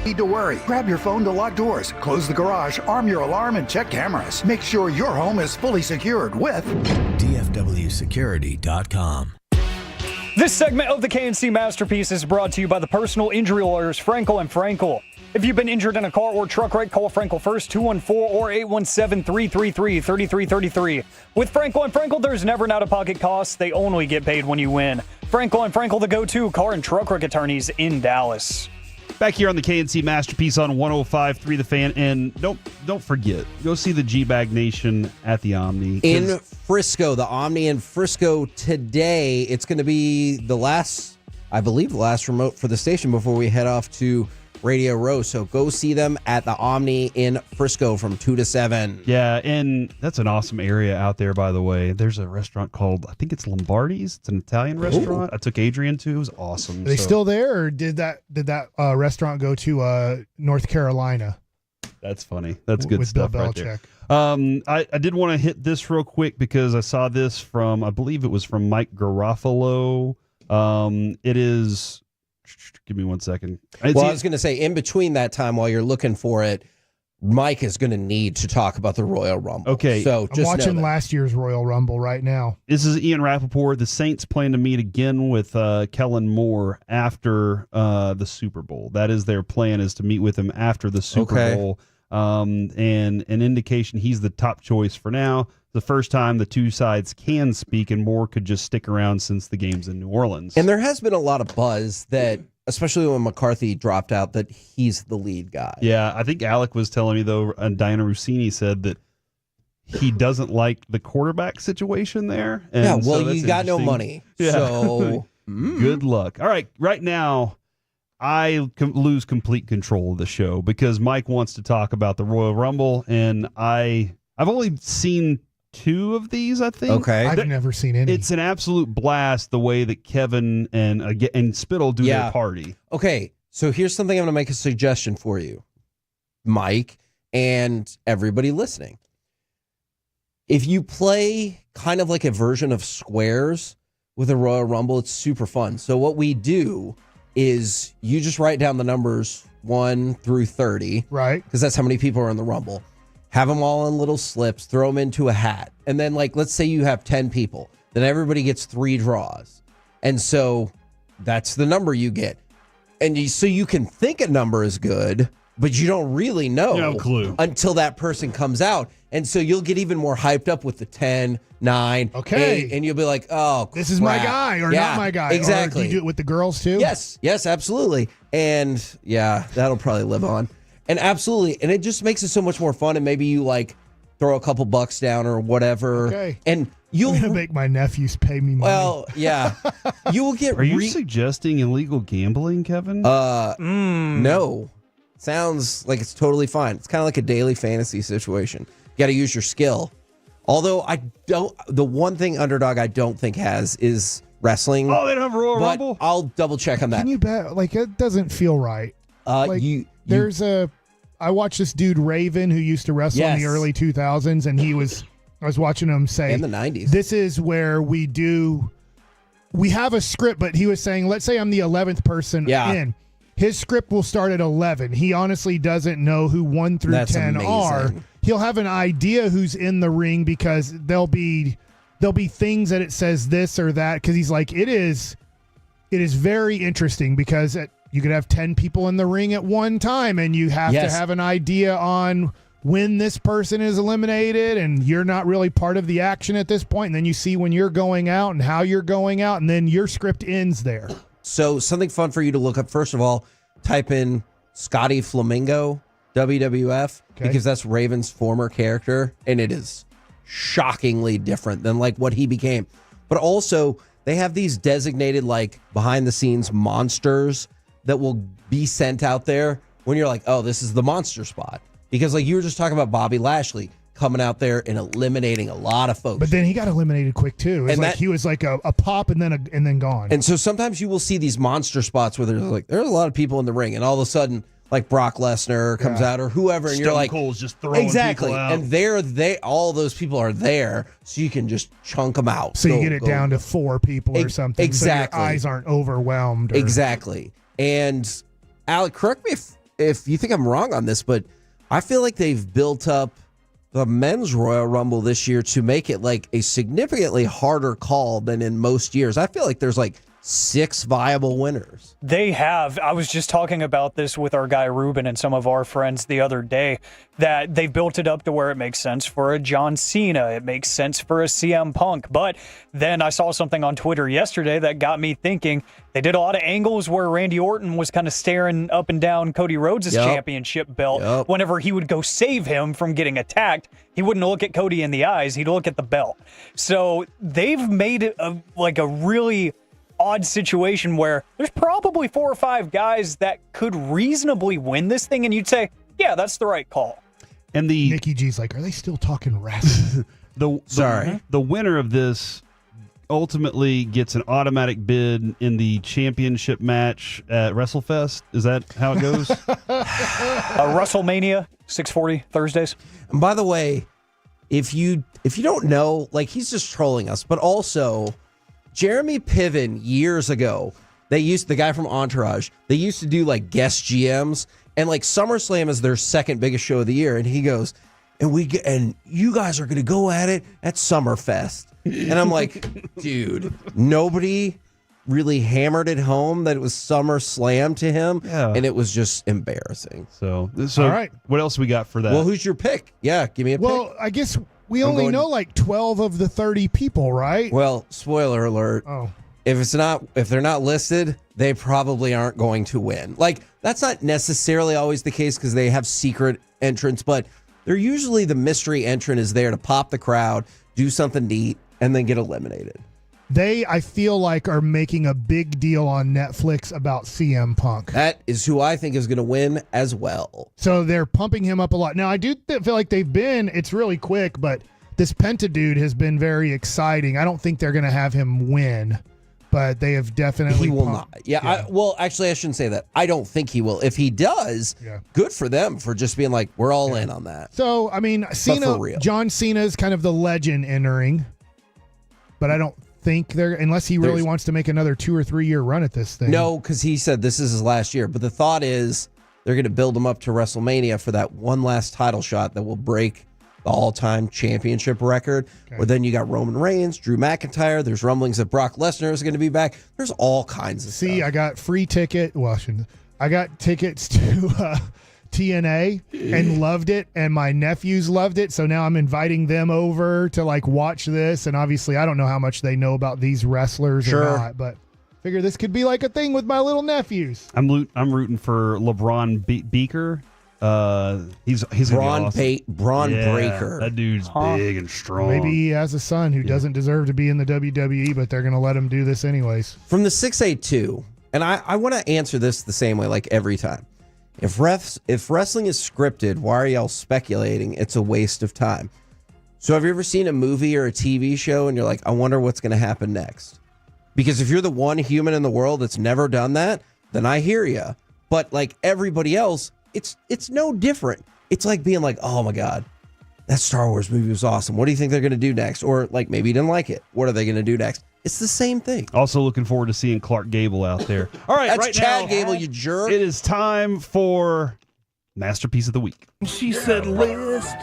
Need to worry. Grab your phone to lock doors, close the garage, arm your alarm, and check cameras. Make sure your home is fully secured with DFWsecurity.com. This segment of the KNC Masterpiece is brought to you by the personal injury lawyers Frankel and Frankel. If you've been injured in a car or truck wreck, call Frankel first, 214 or 817-333-3333. With Frankel and Frankel, there's never an out-of-pocket cost. They only get paid when you win. Frankel and Frankel, the go-to car and truck wreck attorneys in Dallas. Back here on the KNC Masterpiece on 105.3 The Fan. And don't forget, go see the G-Bag Nation at the Omni. In Frisco, the Omni in Frisco today. It's going to be the last remote for the station before we head off to Radio Row. So go see them at the Omni in Frisco from 2 to 7. Yeah, and that's an awesome area out there, by the way. There's a restaurant called, I think it's Lombardi's. It's an Italian restaurant. I took Adrian to. It was awesome. Are they still there, or did that restaurant go to North Carolina? That's funny. That's good with stuff Bill right there. Belichick. I did want to hit this real quick because I saw this from, I believe it was from Mike Garofalo. It is Give me 1 second. I was going to say, in between that time, while you're looking for it, Mike is going to need to talk about the Royal Rumble. Okay. So I'm watching last year's Royal Rumble right now. This is Ian Rappaport. The Saints plan to meet again with Kellen Moore after the Super Bowl. That is their plan, is to meet with him after the Super Bowl. And an indication he's the top choice for now. The first time the two sides can speak, and Moore could just stick around since the game's in New Orleans. And there has been a lot of buzz that, especially when McCarthy dropped out, that he's the lead guy. Yeah, I think Alec was telling me, though, and Diana Rossini said that he doesn't like the quarterback situation there. And yeah, well, so you got no money. Yeah. So good luck. All right, right now, I lose complete control of the show because Mike wants to talk about the Royal Rumble, and I've only seen 2 of these, I think. Okay. I've never seen any. It's an absolute blast the way that Kevin and Spittle do their party. Okay, so here's something I'm going to make a suggestion for you, Mike, and everybody listening. If you play kind of like a version of Squares with a Royal Rumble, it's super fun. So what we do is you just write down the numbers 1 through 30. Right. Because that's how many people are in the Rumble. Have them all in little slips, throw them into a hat. And then, like, let's say you have 10 people. Then everybody gets 3 draws. And so that's the number you get. And so you can think a number is good, but you don't really know. No clue. Until that person comes out. And so you'll get even more hyped up with the 10, 9, Okay. 8, and you'll be like, oh, This is my crap. guy or Yeah, not my guy. Exactly. Or do you do it with the girls too? Yes, absolutely. And yeah, that'll probably live on. And absolutely. And it just makes it so much more fun. And maybe you like throw a couple bucks down or whatever. Okay. And you'll I'm gonna make my nephews pay me money. well, yeah. You will get Are you suggesting illegal gambling, Kevin? No. Sounds like it's totally fine. It's kind of like a daily fantasy situation. You got to use your skill. Although the one thing Underdog I don't think has is wrestling. Oh, they don't have Royal but Rumble? I'll double check on that. Can you bet? Like, it doesn't feel right. I watched this dude Raven who used to wrestle in the Yes. early 2000s, and I was watching him say, in the 90s. this is where we have a script, but he was saying, let's say I'm the 11th person in. His script will start at 11. He honestly doesn't know who 1 through That's 10 are. amazing. He'll have an idea who's in the ring because there'll be things that it says this or that, because he's like, it is very interesting because you could have 10 people in the ring at one time, and you have to have an idea on when this person is eliminated, and you're not really part of the action at this point. And then you see when you're going out and how you're going out, and then your script ends there. So something fun for you to look up. First of all, type in Scotty Flamingo, WWF, because that's Raven's former character, and it is shockingly different than like what he became. But also, they have these designated like behind the scenes monsters that will be sent out there when you're like, oh, this is the monster spot. Because like you were just talking about Bobby Lashley coming out there and eliminating a lot of folks. But then he got eliminated quick too. It's like he was like a pop and then gone. And so sometimes you will see these monster spots where there's a lot of people in the ring, and all of a sudden, like Brock Lesnar comes out or whoever, and you're like, Cold's just throwing exactly. people out. And all those people are there, so you can just chunk them out. So you get it down to 4 people or something. Exactly. So your eyes aren't overwhelmed. Exactly. And Alec, correct me if you think I'm wrong on this, but I feel like they've built up the men's Royal Rumble this year to make it like a significantly harder call than in most years. I feel like there's like 6 viable winners. They have. I was just talking about this with our guy Ruben and some of our friends the other day, that they've built it up to where it makes sense for a John Cena. It makes sense for a CM Punk. But then I saw something on Twitter yesterday that got me thinking. They did a lot of angles where Randy Orton was kind of staring up and down Cody Rhodes' championship belt. Whenever he would go save him from getting attacked, he wouldn't look at Cody in the eyes. He'd look at the belt. So they've made it a really odd situation where there's probably 4 or 5 guys that could reasonably win this thing, and you'd say, yeah, that's the right call. And the Nikki G's like, are they still talking wrestling? The winner of this ultimately gets an automatic bid in the championship match at WrestleFest. Is that how it goes? WrestleMania 640 Thursdays. And by the way, if you don't know, like, he's just trolling us, but also Jeremy Piven years ago the guy from Entourage, they used to do like guest GMs, and like SummerSlam is their second biggest show of the year, and he goes, and you guys are gonna go at it at Summerfest, and I'm like, dude, nobody really hammered it home that it was SummerSlam to him, and it was just embarrassing. So All right. What else we got for that? Well, who's your pick? Yeah, give me a pick. Well, I guess we only know like 12 of the 30 people, right? Well, spoiler alert. Oh. If they're not listed, they probably aren't going to win. Like, that's not necessarily always the case because they have secret entrants, but they're usually the mystery entrant is there to pop the crowd, do something neat, and then get eliminated. They, I feel like, are making a big deal on Netflix about CM Punk. That is who I think is going to win as well. So they're pumping him up a lot. Now, I do feel like it's really quick, but this Penta dude has been very exciting. I don't think they're going to have him win, but they have definitely. He will not. Yeah. Actually, I shouldn't say that. I don't think he will. If he does, good for them for just being like, we're all in on that. So, I mean, John Cena is kind of the legend entering, but I don't think unless he really wants to make another 2 or 3 year run at this thing. No, because he said this is his last year. But the thought is they're going to build him up to WrestleMania for that one last title shot that will break the all-time championship record. Okay. Where then you got Roman Reigns, Drew McIntyre. There's rumblings that Brock Lesnar is going to be back. There's all kinds of stuff. I got free ticket. Well, I got tickets to TNA and loved it, and my nephews loved it, so now I'm inviting them over to like watch this, and obviously I don't know how much they know about these wrestlers or not, but figure this could be like a thing with my little nephews. I'm rooting for LeBron Beaker. He's Braun Braun Breaker. That dude's big and strong. Maybe he has a son who doesn't deserve to be in the WWE, but they're going to let him do this anyways. From the 682, and I want to answer this the same way like every time. If wrestling is scripted, why are y'all speculating? It's a waste of time. So have you ever seen a movie or a TV show and you're like, I wonder what's going to happen next? Because if you're the one human in the world that's never done that, then I hear you. But like everybody else, it's no different. It's like being like, oh my God, that Star Wars movie was awesome. What do you think they're going to do next? Or like maybe you didn't like it. What are they going to do next? It's the same thing. Also looking forward to seeing Clark Gable out there. All right, that's right Chad now, Gable, you jerk. It is time for Masterpiece of the Week. She said, list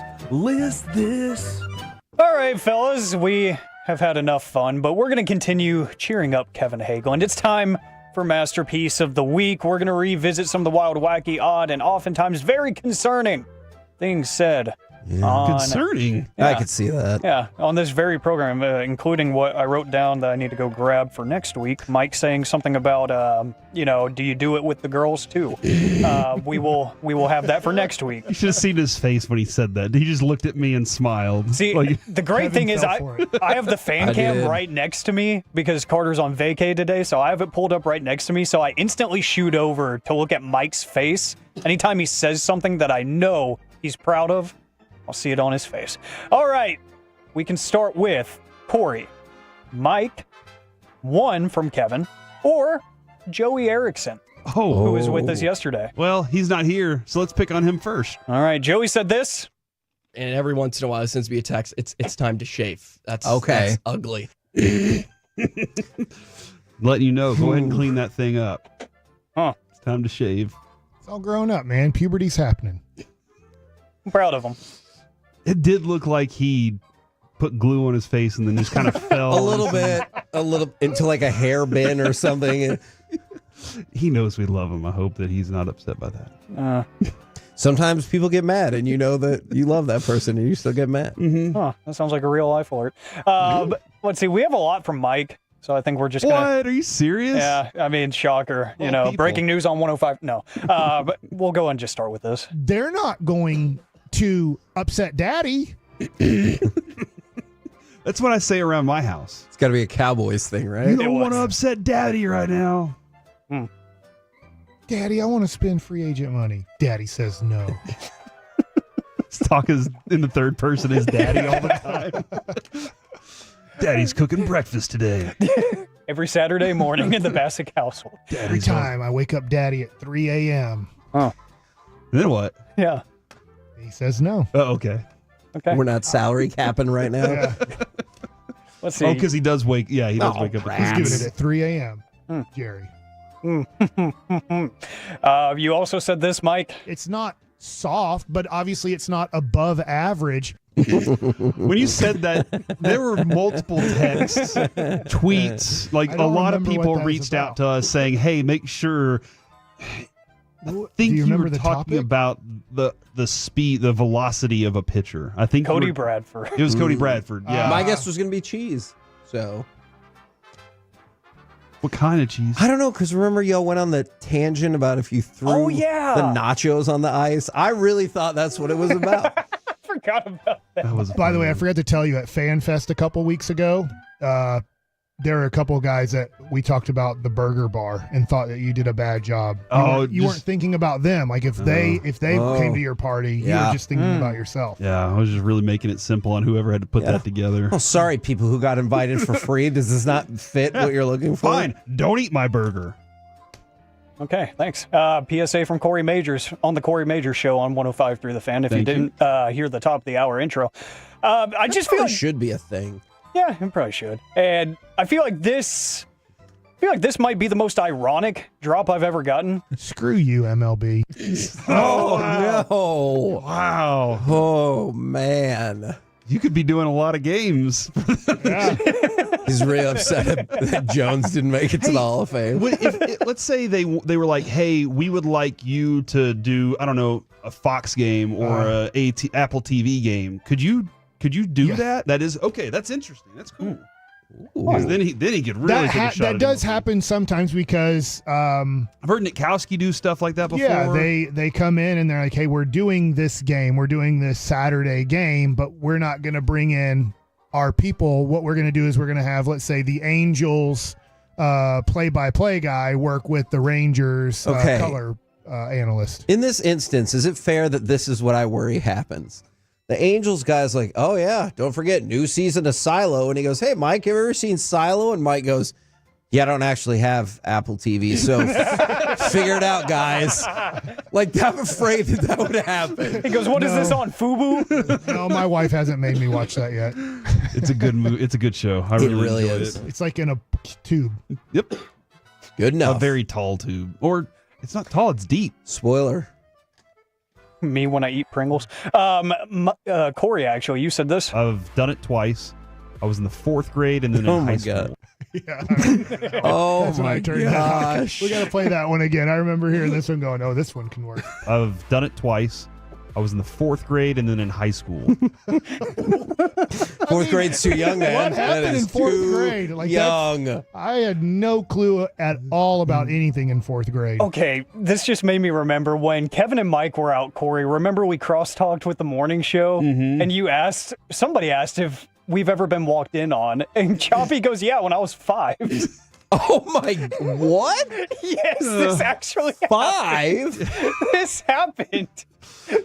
this. All right, fellas, we have had enough fun, but we're going to continue cheering up Kevin Hageland. It's time for Masterpiece of the Week. We're going to revisit some of the wild, wacky, odd, and oftentimes very concerning things said. Concerning. Yeah. I could see that. Yeah, on this very program, including what I wrote down that I need to go grab for next week. Mike saying something about, do you do it with the girls too? We will have that for next week. You should have seen his face when he said that. He just looked at me and smiled. See, the great thing is I have the fan cam right next to me because Carter's on vacay today, so I have it pulled up right next to me. So I instantly shoot over to look at Mike's face. Anytime he says something that I know he's proud of, I'll see it on his face. All right, we can start with Corey, Mike, one from Kevin, or Joey Erickson, who was with us yesterday. Well, he's not here, so let's pick on him first. All right, Joey said this. And every once in a while, it sends me a text. It's time to shave. That's ugly. Letting you know, go ahead and clean that thing up. It's time to shave. It's all grown up, man. Puberty's happening. I'm proud of him. It did look like he put glue on his face and then just kind of fell. a little into like a hair bin or something. He knows we love him. I hope that he's not upset by that. Sometimes people get mad and you know that you love that person and you still get mad. Mm-hmm. That sounds like a real life alert. But let's see, we have a lot from Mike. So I think we're just gonna. What? Are you serious? Yeah, I mean, shocker. Breaking news on 105. No, but we'll go and just start with this. They're not going to upset Daddy. That's what I say around my house. It's got to be a Cowboys thing, right? You don't want to upset Daddy right now. Daddy, I want to spend free agent money. Daddy says no. Talk is in the third person as Daddy all the time. Daddy's cooking breakfast today. Every Saturday morning in the Bassick household. Every time I wake up Daddy at 3 a.m. And then what? Yeah. He says no. Oh, okay. We're not salary capping right now. Yeah. Let's see. Oh, because he does wake. Yeah, he does wake up. He's doing it at 3 a.m. Jerry. You also said this, Mike. It's not soft, but obviously it's not above average. When you said that, there were multiple texts, tweets. Like a lot of people reached out to us saying, "Hey, make sure." I think you were talking about the speed, the velocity of a pitcher. I think Cody Bradford. It was Cody Bradford. Yeah, my guess was going to be cheese. So, what kind of cheese? I don't know, because remember y'all went on the tangent about if you threw the nachos on the ice. I really thought that's what it was about. I forgot about that. By the way, I forgot to tell you at FanFest a couple weeks ago, there were a couple of guys that we talked about the burger bar and thought that you did a bad job. You weren't thinking about them. Like if they came to your party, you were just thinking about yourself. Yeah, I was just really making it simple on whoever had to put that together. Oh, sorry, people who got invited for free. Does this not fit what you're looking for? Fine, don't eat my burger. Okay, thanks. PSA from Corey Majors on the Corey Majors Show on 105 through the Fan. If you didn't hear the top of the hour intro, I just feel like should be a thing. Yeah, it probably should. And I feel like this might be the most ironic drop I've ever gotten. Screw you, MLB. Oh, no. Wow. Oh, man. You could be doing a lot of games. He's really upset that Jones didn't make it to the Hall of Fame. Let's say they were like, hey, we would like you to do, I don't know, a Fox game or a Apple TV game. Could you do that? That is okay. That's interesting. That's cool. Then he could really take a shot. That does happen sometimes because I've heard Nitkowski do stuff like that before. Yeah, they come in and they're like, "Hey, we're doing this game. We're doing this Saturday game, but we're not going to bring in our people. What we're going to do is we're going to have, let's say, the Angels play-by-play guy work with the Rangers color analyst." In this instance, is it fair that this is what I worry happens? The Angels guy's like, oh, yeah, don't forget, new season of Silo. And he goes, hey, Mike, have you ever seen Silo? And Mike goes, yeah, I don't actually have Apple TV, so figure it out, guys. Like, I'm afraid that would happen. He goes, what is this on, FUBU? No, my wife hasn't made me watch that yet. It's a good movie. It's a good show. I really enjoyed is. it. It's like in a tube. Yep. Good enough. A very tall tube. Or it's not tall, it's deep. Spoiler. Me when I eat Pringles. Corey, actually, you said this. I've done it twice. I was in the 4th grade and then in high school. Yeah. Oh That's my gosh. We got to play that one again. I remember hearing this one going, oh, this one can work. I've done it twice. I was in the 4th grade and then in high school. 4th grade's too young, man. What happened in 4th grade? Like young. I had no clue at all about anything in 4th grade. Okay, this just made me remember when Kevin and Mike were out, Corey. Remember we cross-talked with the morning show? And somebody asked if we've ever been walked in on. And Choppy goes, yeah, when I was 5. Oh my, what? Yes, this actually 5? This happened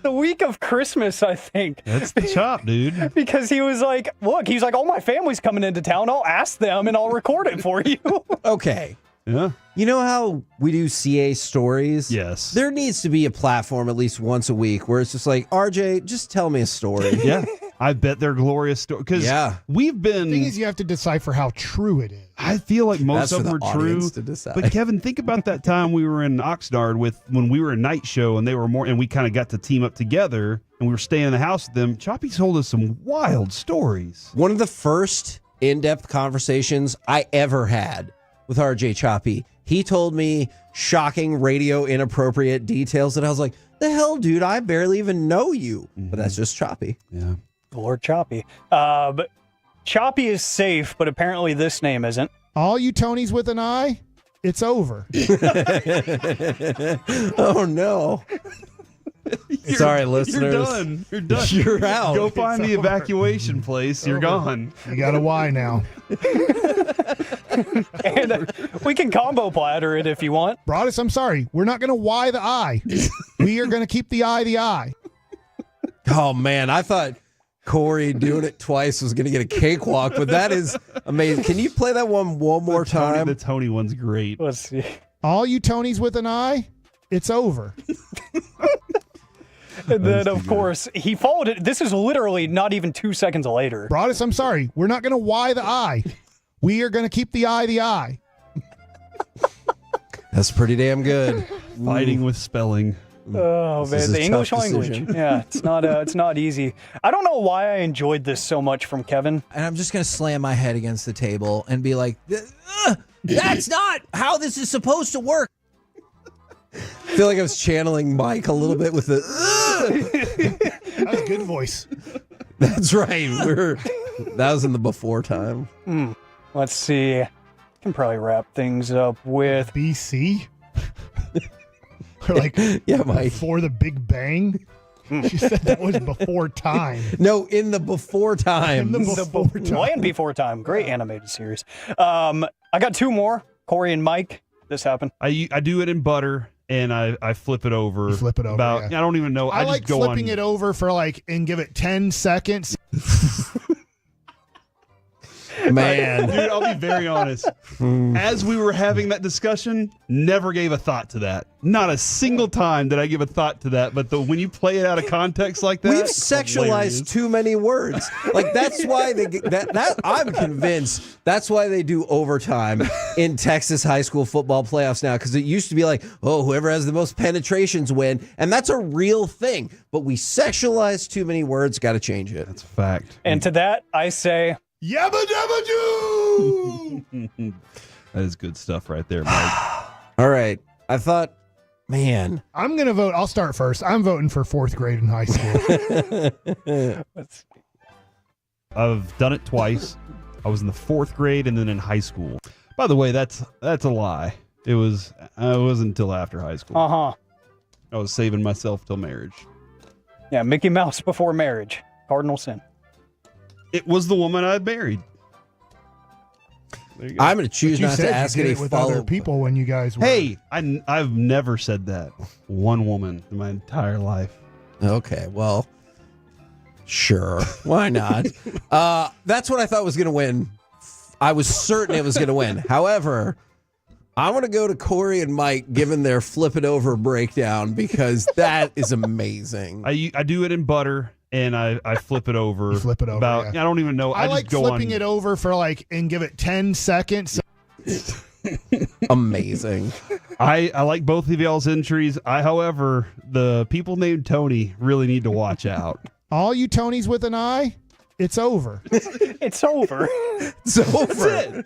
the week of Christmas, I think. That's the chop, dude. Because he was like, look, he's like, all my family's coming into town. I'll ask them and I'll record it for you. Okay. Yeah. You know how we do CA stories? Yes. There needs to be a platform at least once a week where it's just like, RJ, just tell me a story. Yeah. I bet they're glorious stories. Because we've been. The thing is, you have to decipher how true it is. I feel like most That's of them for the are true. audience to decide. But Kevin, think about that time we were in Oxnard when we were a night show and they were more, and we kind of got to team up together and we were staying in the house with them. Choppy told us some wild stories. One of the first in-depth conversations I ever had with RJ Choppy. He told me shocking radio inappropriate details that I was like, the hell, dude, I barely even know you. But that's just Choppy. Yeah. Lord Choppy. But Choppy is safe, but apparently this name isn't. All you Tonys with an eye, it's over. Oh, no. Sorry, listeners. You're done. You're done. You're out. Go find the evacuation place. You're gone. You got a Y now. And we can combo platter it if you want. Broadus, I'm sorry. We're not going to Y the I. We are going to keep the I. Oh, man. I thought Corey doing it twice was going to get a cakewalk, but that is amazing. Can you play that one more time? The Tony one's great. Let's see. All you Tonys with an eye, it's over. And then, of course, he followed it. This is literally not even 2 seconds later. Broadus, I'm sorry. We're not going to Y the I. We are going to keep the I. That's pretty damn good. Fighting with spelling. Oh man, the English language. Yeah, it's not easy. I don't know why I enjoyed this so much from Kevin. And I'm just gonna slam my head against the table and be like, "That's not how this is supposed to work." I feel like I was channeling Mike a little bit with the. That was a good voice. That's right. That was in the before time. Let's see. Can probably wrap things up with BC. Or like, yeah, Mike. Before the Big Bang. She said that was before time. No, in the before time. Land Before Time. Great animated series. I got two more. Corey and Mike. This happened. I do it in butter, and I flip it over. You flip it over. About, yeah. I don't even know. I just like go flipping on. it over for and give it 10 seconds. Man. Dude, I'll be very honest. As we were having that discussion, never gave a thought to that. Not a single time did I give a thought to that. But when you play it out of context like that, We've sexualized too many words. Like that's why I'm convinced that's why they do overtime in Texas high school football playoffs now, because it used to be like, oh, whoever has the most penetrations win, and that's a real thing. But we sexualize too many words. Got to change it. That's a fact. And to that, I say, Yabba dabba doo! That is good stuff right there, Mike. All right. I thought, man. I'm going to vote. I'll start first. I'm voting for 4th grade in high school. I've done it twice. I was in the 4th grade and then in high school. By the way, that's a lie. It wasn't until after high school. Uh-huh. I was saving myself till marriage. Yeah, Mickey Mouse before marriage. Cardinal sin. It was the woman I had married. There you go. I'm going to choose not to ask any with other people when you guys were. Hey, I've never said that. One woman in my entire life. Okay, well, sure. Why not? That's what I thought was going to win. I was certain it was going to win. However, I want to go to Corey and Mike given their flip it over breakdown because that is amazing. I do it in butter. And I flip it over. You flip it over. About, yeah. I don't even know. I just like go flipping on. it over for and give it 10 seconds. Amazing. I like both of y'all's entries. However, the people named Tony really need to watch out. All you Tonys with an eye, it's over. It's over. It's over.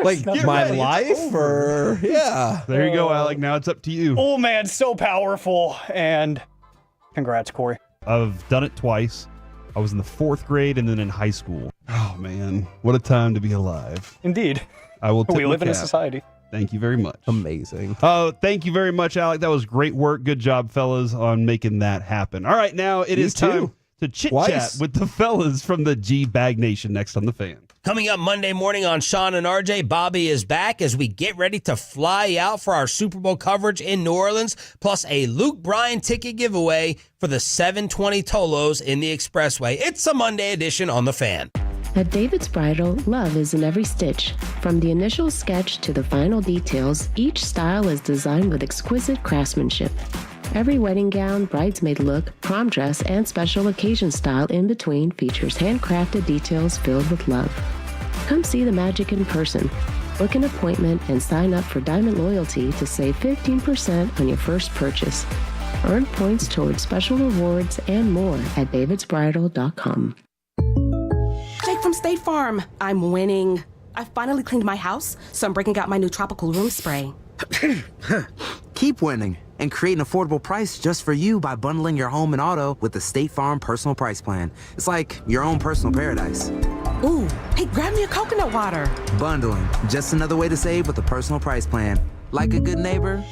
Like my life, or yeah. There you go, Alec. Now it's up to you. Oh man, so powerful. And congrats, Corey. I've done it twice. I was in the 4th grade and then in high school. Oh man, what a time to be alive. Indeed. I will. We live in a society. Thank you very much. Amazing. Oh, thank you very much, Alec. That was great work. Good job, fellas, on making that happen. All right, now it is time to chit-chat with the fellas from the G Bag Nation next on The Fan. Coming up Monday morning on Sean and RJ, Bobby is back as we get ready to fly out for our Super Bowl coverage in New Orleans, plus a Luke Bryan ticket giveaway for the 720 Tolos in the Expressway. It's a Monday edition on The Fan. At David's Bridal, love is in every stitch. From the initial sketch to the final details, each style is designed with exquisite craftsmanship. Every wedding gown, bridesmaid look, prom dress, and special occasion style in between features handcrafted details filled with love. Come see the magic in person. Book an appointment and sign up for Diamond Loyalty to save 15% on your first purchase. Earn points towards special rewards and more at davidsbridal.com. Jake from State Farm. I'm winning. I finally cleaned my house, so I'm breaking out my new tropical room spray. Keep winning and create an affordable price just for you by bundling your home and auto with the State Farm Personal Price Plan. It's like your own personal paradise. Ooh, hey, grab me a coconut water. Bundling, just another way to save with the Personal Price Plan. Like a good neighbor,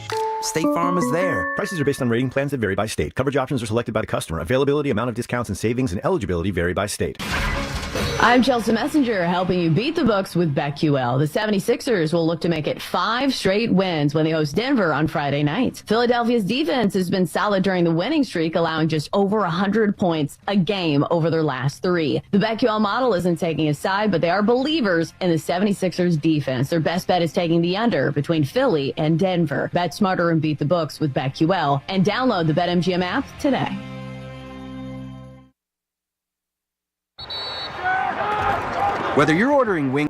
State Farm is there. Prices are based on rating plans that vary by state. Coverage options are selected by the customer. Availability, amount of discounts and savings, and eligibility vary by state. I'm Chelsea Messenger, helping you beat the books with BetQL. The 76ers will look to make it 5 straight wins when they host Denver on Friday night. Philadelphia's defense has been solid during the winning streak, allowing just over 100 points a game over their last 3. The BetQL model isn't taking a side, but they are believers in the 76ers defense. Their best bet is taking the under between Philly and Denver. Bet smarter and beat the books with BetQL, and download the BetMGM app today. Whether you're ordering wings.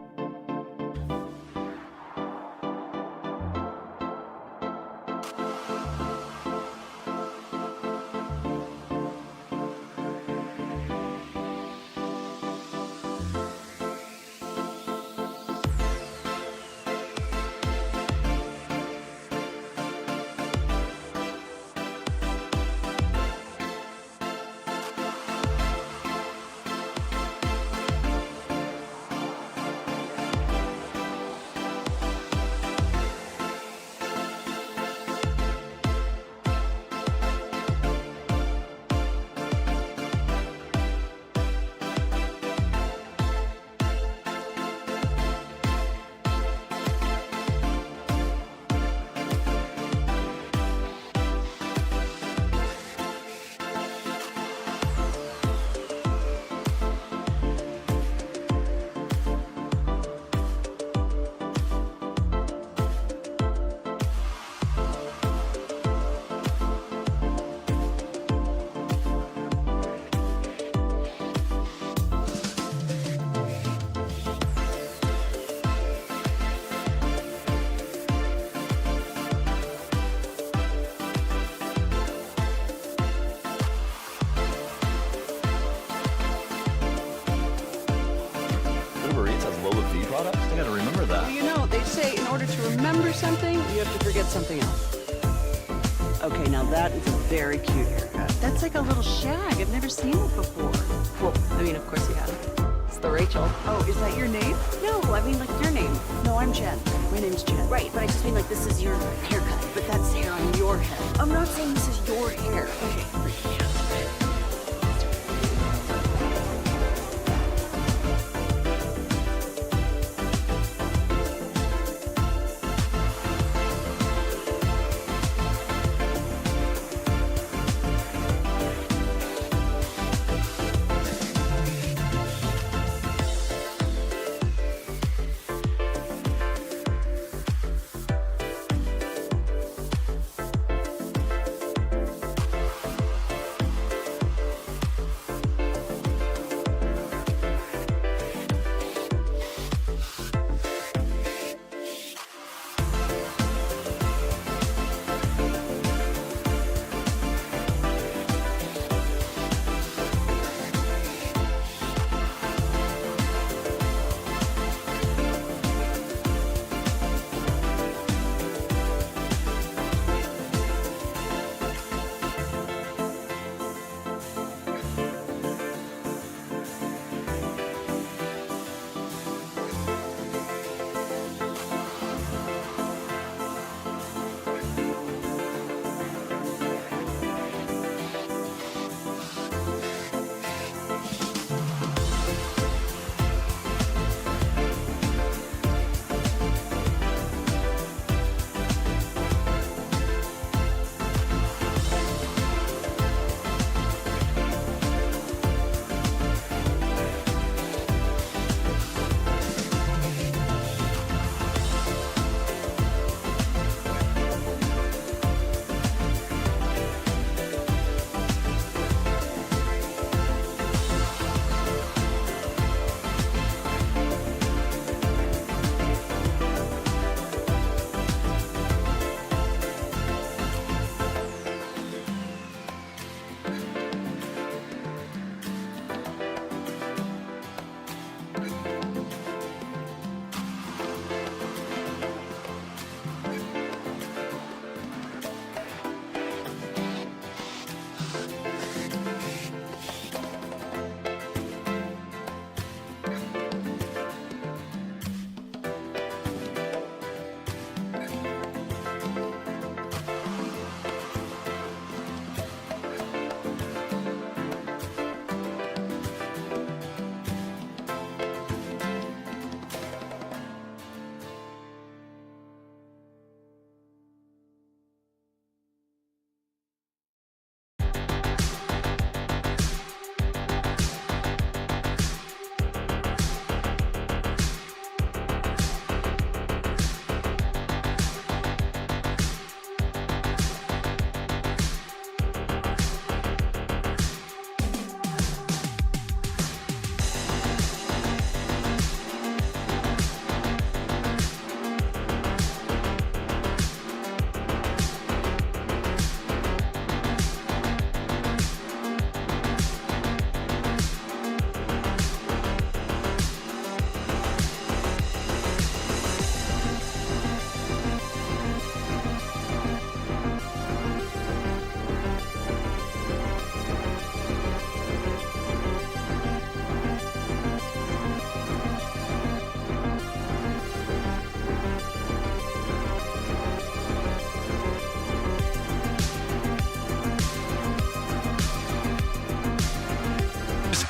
got to remember that. Well, you know, they say in order to remember something, you have to forget something else. Okay, now that is a very cute haircut. That's like a little shag. I've never seen it before. Well, I mean, of course you have. It's the Rachel. Oh, is that your name? No, I mean, like, your name. No, I'm Jen. My name's Jen. Right, but I just mean, like, this is your haircut. But that's hair on your head. I'm not saying this is your hair. Okay.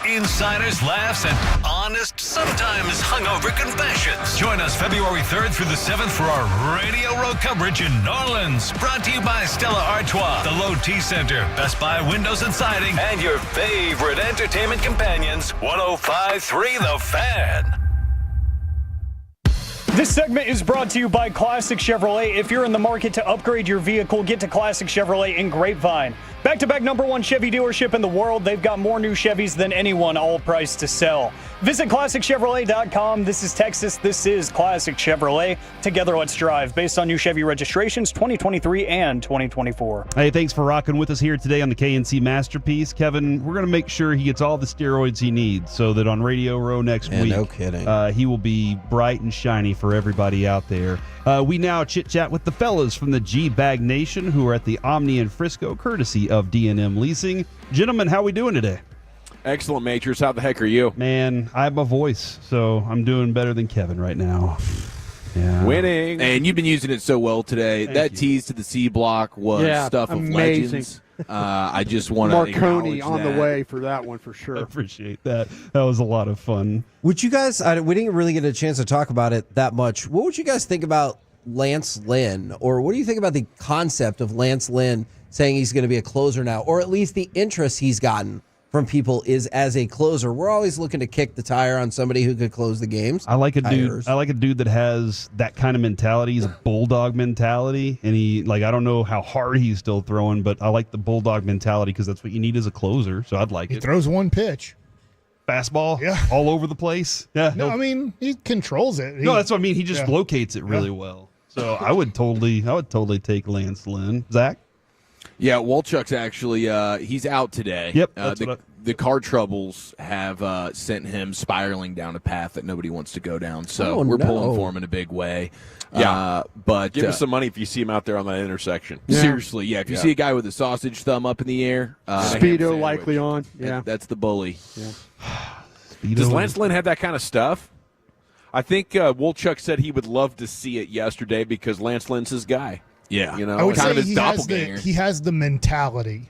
Insiders, laughs, and honest, sometimes hungover confessions. Join us February 3rd through the 7th for our Radio Row coverage in New Orleans. Brought to you by Stella Artois, the Low T Center, Best Buy Windows and Siding, and your favorite entertainment companions, 105.3 The Fan. This segment is brought to you by Classic Chevrolet. If you're in the market to upgrade your vehicle, get to Classic Chevrolet in Grapevine. Back-to-back #1 Chevy dealership in the world. They've got more new Chevys than anyone, all priced to sell. Visit ClassicChevrolet.com. This is Texas. This is Classic Chevrolet. Together, let's drive. Based on new Chevy registrations 2023 and 2024. Hey, thanks for rocking with us here today on the KNC Masterpiece. Kevin, we're going to make sure he gets all the steroids he needs so that on Radio Row next week, no kidding. He will be bright and shiny for everybody out there. We now chit-chat with the fellas from the G-Bag Nation who are at the Omni in Frisco, courtesy of D&M Leasing. Gentlemen, how we doing today? Excellent, Majors. How the heck are you? Man, I have a voice, so I'm doing better than Kevin right now. Yeah. Winning. And you've been using it so well today. That tease to the C block was stuff of legends. I just want to Marconi on the way for that one for sure. I appreciate that. That was a lot of fun. Would you guys, we didn't really get a chance to talk about it that much. What would you guys think about Lance Lynn? Or what do you think about the concept of Lance Lynn saying he's going to be a closer now? Or at least the interest he's gotten from people is as a closer. We're always looking to kick the tire on somebody who could close the games. I like a dude that has that kind of mentality. He's a bulldog mentality, and I don't know how hard he's still throwing, but I like the bulldog mentality because that's what you need as a closer. So I'd like it. He throws one pitch. Fastball, all over the place. Yeah, no, I mean he controls it. No, that's what I mean. He just locates it really well. So I would totally take Lance Lynn. Zach. Yeah, Walchuk's actually he's out today. Yep. The car troubles have sent him spiraling down a path that nobody wants to go down. So we're pulling for him in a big way. Yeah, but give us some money if you see him out there on that intersection. Seriously, if you see a guy with a sausage thumb up in the air, Speedo likely on. Yeah, that's the bully. Yeah. Does Lance Lynn have that kind of stuff? I think Wolchuk said he would love to see it yesterday because Lance Lynn's his guy. Yeah, I would kind say of his doppelganger. He has the mentality.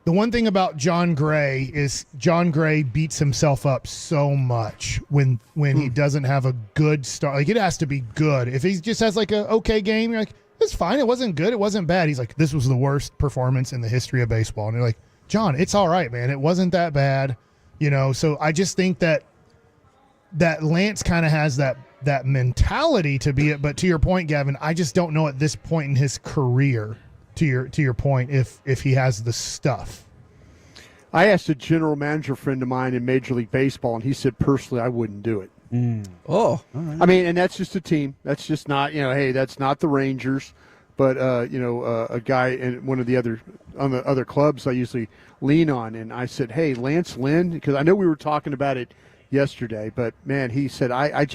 The one thing about John Gray is John Gray beats himself up so much when he doesn't have a good start. Like, it has to be good. If he just has like a okay game, you're like, it's fine. It wasn't good. It wasn't bad. He's like, this was the worst performance in the history of baseball. And you're like, John, it's all right, man. It wasn't that bad. So I just think that Lance kind of has that mentality to be it. But to your point, Gavin, I just don't know at this point in his career, to your point, if he has the stuff. I asked a general manager friend of mine in Major League Baseball, and he said personally I wouldn't do it. Oh, I mean, and that's just a team. That's just not, hey, that's not the Rangers, but a guy in one of the other clubs I usually lean on, and I said, hey, Lance Lynn, because I know we were talking about it yesterday, but man, he said I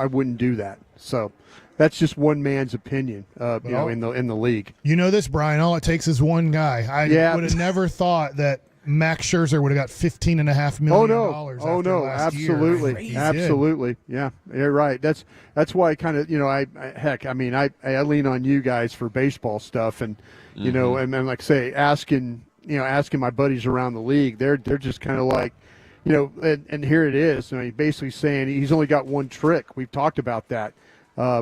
wouldn't do that. So that's just one man's opinion, in the league. You know this, Brian. All it takes is one guy. I would have never thought that Max Scherzer would have got $15.5 million. Oh no! Absolutely, absolutely. Yeah, you're right. That's why I kind of I lean on you guys for baseball stuff, and and like say asking my buddies around the league, they're just kind of like, and here it is. Basically saying he's only got one trick. We've talked about that.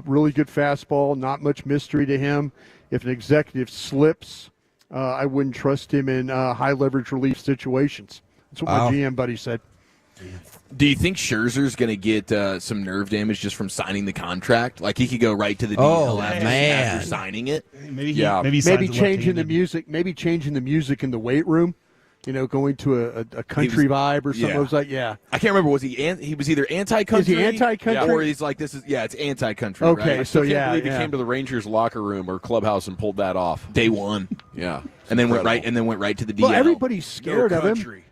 Really good fastball, not much mystery to him. If an executive slips, I wouldn't trust him in high leverage relief situations. That's what my GM buddy said. Do you think Scherzer's going to get some nerve damage just from signing the contract? Like he could go right to the DL after signing it. Maybe changing the music. Maybe changing the music in the weight room. Going to a country vibe or something. Yeah. I was like, yeah. I can't remember. Was he was either anti-country? Is he anti-country? Or he's like, it's anti-country. Okay, right? so I can't believe he came to the Rangers locker room or clubhouse and pulled that off. Day one. Yeah. And then went right to the DL. Well, everybody's scared of him. country.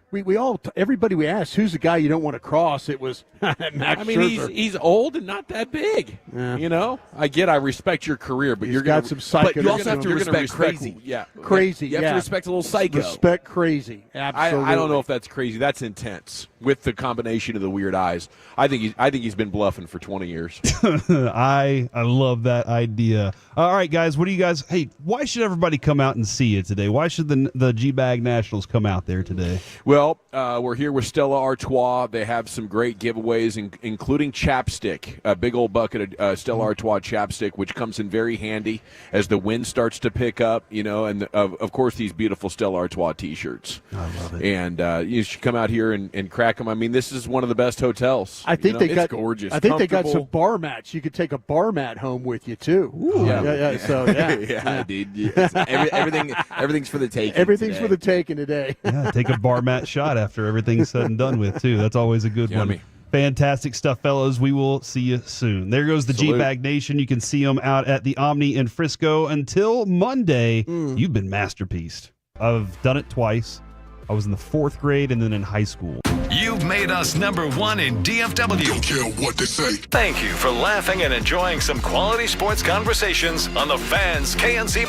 Everybody we asked, who's the guy you don't want to cross? It was Max Scherzer. He's old and not that big. Yeah. I respect your career, but He's got some psycho. But you also have to respect crazy. Yeah, crazy. You have to respect a little psycho. Respect crazy. Absolutely. I don't know if that's crazy. That's intense with the combination of the weird eyes. I think he's been bluffing for 20 years. I love that idea. All right, guys, what do you guys? Hey, why should everybody come out and see you today? Why should the G-Bag Nationals come out there today? Well, Well, we're here with Stella Artois. They have some great giveaways, including chapstick, a big old bucket of Stella Artois chapstick, which comes in very handy as the wind starts to pick up, and of course these beautiful Stella Artois T-shirts. I love it. And you should come out here and crack them. I mean, this is one of the best hotels. I think it's gorgeous. I think they got some bar mats. You could take a bar mat home with you too. Yeah. So yeah, dude. Everything's for the taking. Everything's today. for the taking today. Yeah, take a bar mat shot after everything's said and done with, too. That's always a good one. Fantastic stuff, fellas. We will see you soon. There goes the G-Bag Nation. You can see them out at the Omni in Frisco. Until Monday, you've been masterpieced. I've done it twice. I was in the 4th grade and then in high school. You've made us #1 in DFW. Don't care what they say. Thank you for laughing and enjoying some quality sports conversations on the Fans KNC.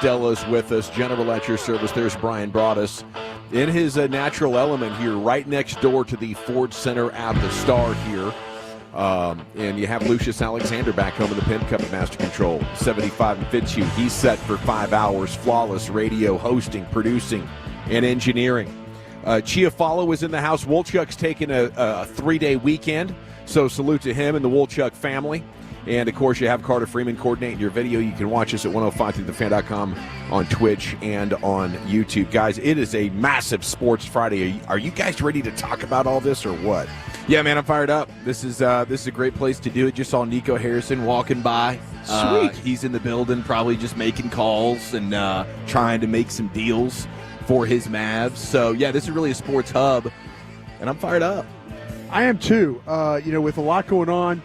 Stella's with us. General at your service. There's Brian Broaddus in his natural element here, right next door to the Ford Center at the Star here. And you have Lucius Alexander back home in the Pen Cup at Master Control. 75 and Fitzhugh. He's set for 5 hours. Flawless radio, hosting, producing, and engineering. Chiafalo is in the house. Wolchuk's taking a 3-day weekend, so salute to him and the Wolchuk family. And, of course, you have Carter Freeman coordinating your video. You can watch us at 105throughthefan.com on Twitch and on YouTube. Guys, it is a massive Sports Friday. Are you guys ready to talk about all this or what? Yeah, man, I'm fired up. This is a great place to do it. Just saw Nico Harrison walking by. Sweet. He's in the building, probably just making calls and trying to make some deals for his Mavs. So, yeah, this is really a sports hub, and I'm fired up. I am too. With a lot going on,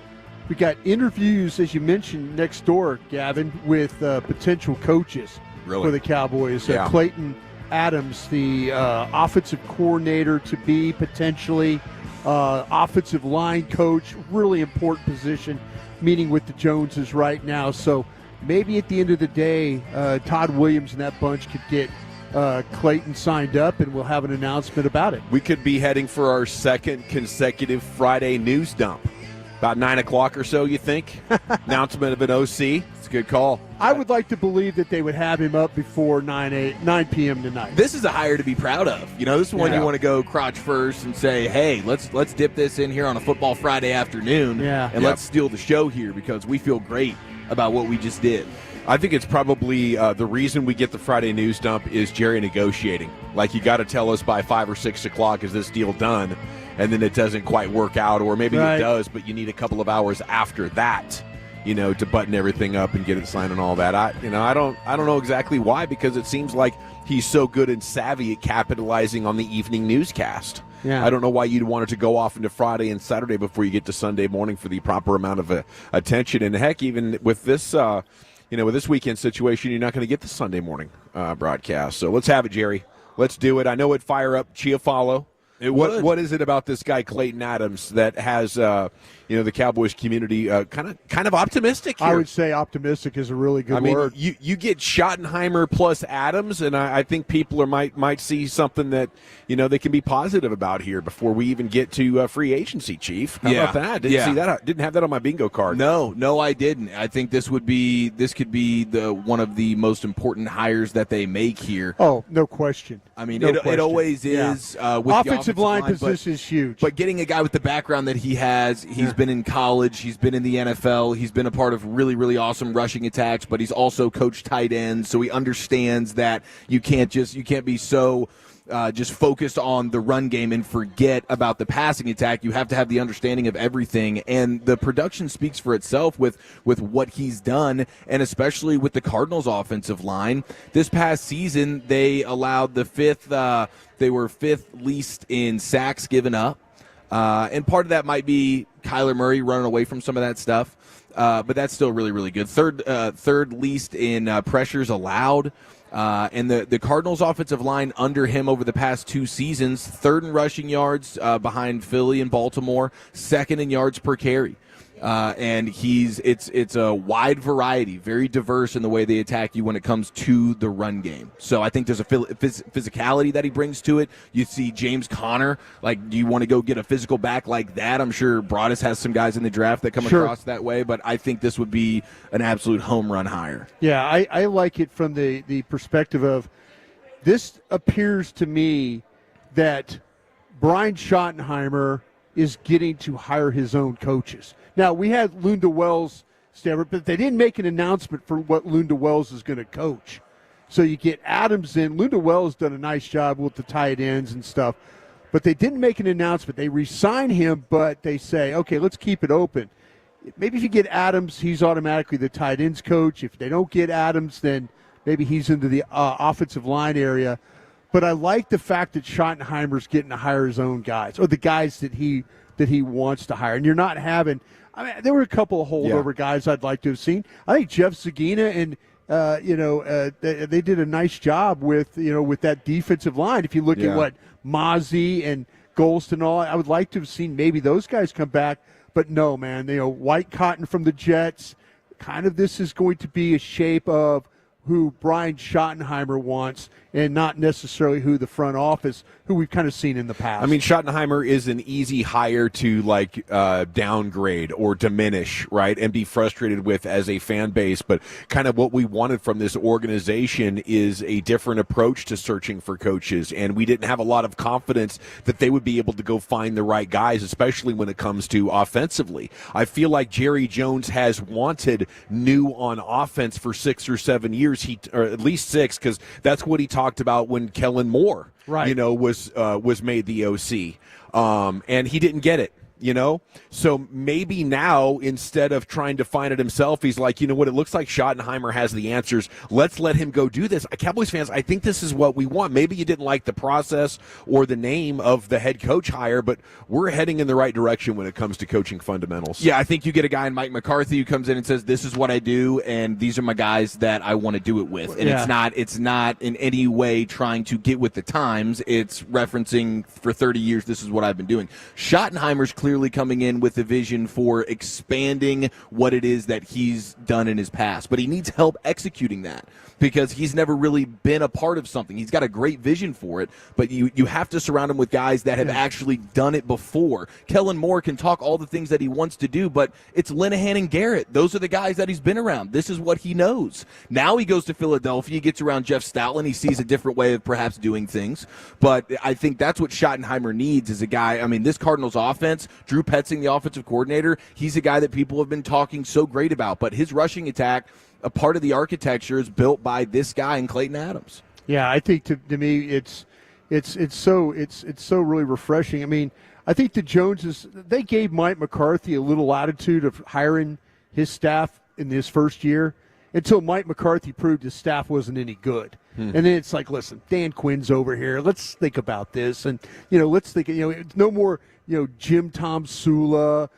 we got interviews, as you mentioned, next door, Gavin, with potential coaches for the Cowboys. Yeah. Clayton Adams, the offensive coordinator to be potentially offensive line coach, really important position, meeting with the Joneses right now. So maybe at the end of the day, Todd Williams and that bunch could get Clayton signed up, and we'll have an announcement about it. We could be heading for our second consecutive Friday news dump. About 9 o'clock or so, you think? Announcement of an OC. It's a good call. I would like to believe that they would have him up before 9 p.m. tonight. This is a hire to be proud of. This is one you want to go crotch first and say, hey, let's dip this in here on a football Friday afternoon, and let's steal the show here because we feel great about what we just did. I think it's probably the reason we get the Friday news dump is Jerry negotiating. Like, you got to tell us by 5 or 6 o'clock, is this deal done? And then it doesn't quite work out, or maybe it does, but you need a couple of hours after that, to button everything up and get it signed and all that. I don't know exactly why, because it seems like he's so good and savvy at capitalizing on the evening newscast. Yeah. I don't know why you'd want it to go off into Friday and Saturday before you get to Sunday morning for the proper amount of attention. And heck, even with this, with this weekend situation, you're not going to get the Sunday morning broadcast. So let's have it, Jerry. Let's do it. I know it'd fire up Chiafalo. What is it about this guy Clayton Adams that has the Cowboys community kind of optimistic here? I would say optimistic is a really good word. You get Schottenheimer plus Adams, and I think people might see something that they can be positive about here before we even get to free agency. Chief, how about that? Didn't see that. Didn't have that on my bingo card. No, I didn't. I think this could be the one of the most important hires that they make here. Oh, no question. I mean, it always is. With offensive line position is huge. But getting a guy with the background that he has, he's been in college, he's been in the NFL, he's been a part of really, really awesome rushing attacks, but he's also coached tight ends, so he understands that you can't be so just focused on the run game and forget about the passing attack. You have to have the understanding of everything, and the production speaks for itself with what he's done, and especially with the Cardinals' offensive line. This past season, they allowed they were fifth least in sacks given up, and part of that might be Kyler Murray running away from some of that stuff, but that's still really, really good. Third least in pressures allowed. And the Cardinals' offensive line under him over the past 2 seasons, third in rushing yards behind Philly and Baltimore, second in yards per carry. And it's a wide variety, very diverse in the way they attack you when it comes to the run game. So I think there's a physicality that he brings to it. You see James Conner, do you want to go get a physical back like that? I'm sure Broaddus has some guys in the draft that come across that way, but I think this would be an absolute home run hire. Yeah, I like it from the perspective of this appears to me that Brian Schottenheimer is getting to hire his own coaches. Now, we had Lunda Wells, but they didn't make an announcement for what Lunda Wells is going to coach. So you get Adams in. Lunda Wells done a nice job with the tight ends and stuff, but they didn't make an announcement. They re-sign him, but they say, okay, let's keep it open. Maybe if you get Adams, he's automatically the tight ends coach. If they don't get Adams, then maybe he's into the offensive line area. But I like the fact that Schottenheimer's getting to hire his own guys, or the guys that he wants to hire. And you're not having – there were a couple of holdover guys I'd like to have seen. I think Jeff Zagina and they did a nice job with that defensive line. If you look at what Mozzie and Golston and all, I would like to have seen maybe those guys come back. But no, man, White Cotton from the Jets. Kind of this is going to be a shape of who Brian Schottenheimer wants and not necessarily who the front office, who we've kind of seen in the past. I mean, Schottenheimer is an easy hire to downgrade or diminish, right, and be frustrated with as a fan base. But kind of what we wanted from this organization is a different approach to searching for coaches, and we didn't have a lot of confidence that they would be able to go find the right guys, especially when it comes to offensively. I feel like Jerry Jones has wanted new on offense for 6 or 7 years, or at least 6, because that's what he talked about when Kellen Moore, was made the OC, and he didn't get it. So maybe now, instead of trying to find it himself, he's like, you know what, it looks like Schottenheimer has the answers. Let's let him go do this. Cowboys fans, I think this is what we want. Maybe you didn't like the process or the name of the head coach hire, but we're heading in the right direction when it comes to coaching fundamentals. Yeah, I think you get a guy in Mike McCarthy who comes in and says, this is what I do, and these are my guys that I want to do it with. And it's not in any way trying to get with the times. It's referencing, for 30 years, this is what I've been doing. Schottenheimer's clearly coming in with a vision for expanding what it is that he's done in his past, but he needs help executing that because he's never really been a part of something. He's got a great vision for it, but you have to surround him with guys that have actually done it before. Kellen Moore can talk all the things that he wants to do, but it's Linehan and Garrett. Those are the guys that he's been around. This is what he knows. Now he goes to Philadelphia, he gets around Jeff Stoutland, he sees a different way of perhaps doing things, but I think that's what Schottenheimer needs is a guy. I mean, this Cardinals offense, Drew Petzing, the offensive coordinator, he's a guy that people have been talking so great about, but his rushing attack, a part of the architecture, is built by this guy in Clayton Adams. Yeah, I think to me it's so really refreshing. I mean, I think the Joneses, they gave Mike McCarthy a little latitude of hiring his staff in his first year until Mike McCarthy proved his staff wasn't any good. And then it's like, listen, Dan Quinn's over here. Let's think about this, and let's think. No more Jim Tom Sula,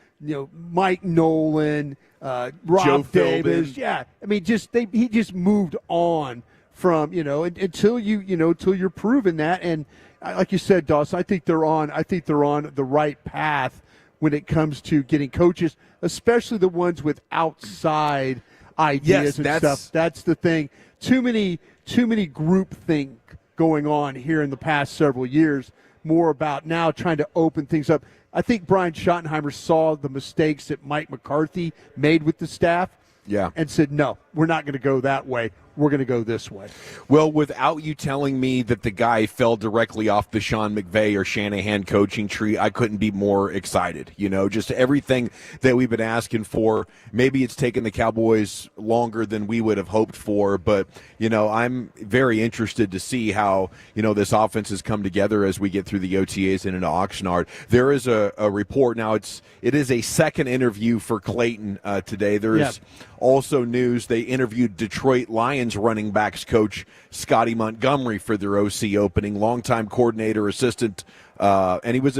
Mike Nolan, Rob Davis. Yeah, I mean, he just moved on from until you're proven that. And like you said, Dawson, I think they're on the right path when it comes to getting coaches, especially the ones with outside ideas and stuff. That's the thing. Too many groupthink going on here in the past several years. More about now trying to open things up. I think Brian Schottenheimer saw the mistakes that Mike McCarthy made with the staff and said, no, we're not going to go that way. We're going to go this way. Well, without you telling me that the guy fell directly off the Sean McVay or Shanahan coaching tree, I couldn't be more excited. Just everything that we've been asking for. Maybe it's taken the Cowboys longer than we would have hoped for, but, I'm very interested to see how, this offense has come together as we get through the OTAs and into Oxnard. There is a report. Now, it is a second interview for Clayton today. There is also news they interviewed Detroit Lions running backs coach Scotty Montgomery for their OC opening, longtime coordinator, assistant, and he was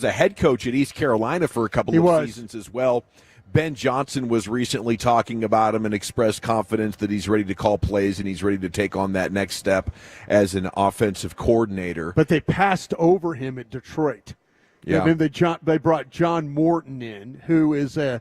a head coach at East Carolina for a couple of seasons as well. Ben Johnson was recently talking about him and expressed confidence that he's ready to call plays and he's ready to take on that next step as an offensive coordinator. But they passed over him at Detroit. Yeah. And then they brought John Morton in, who is a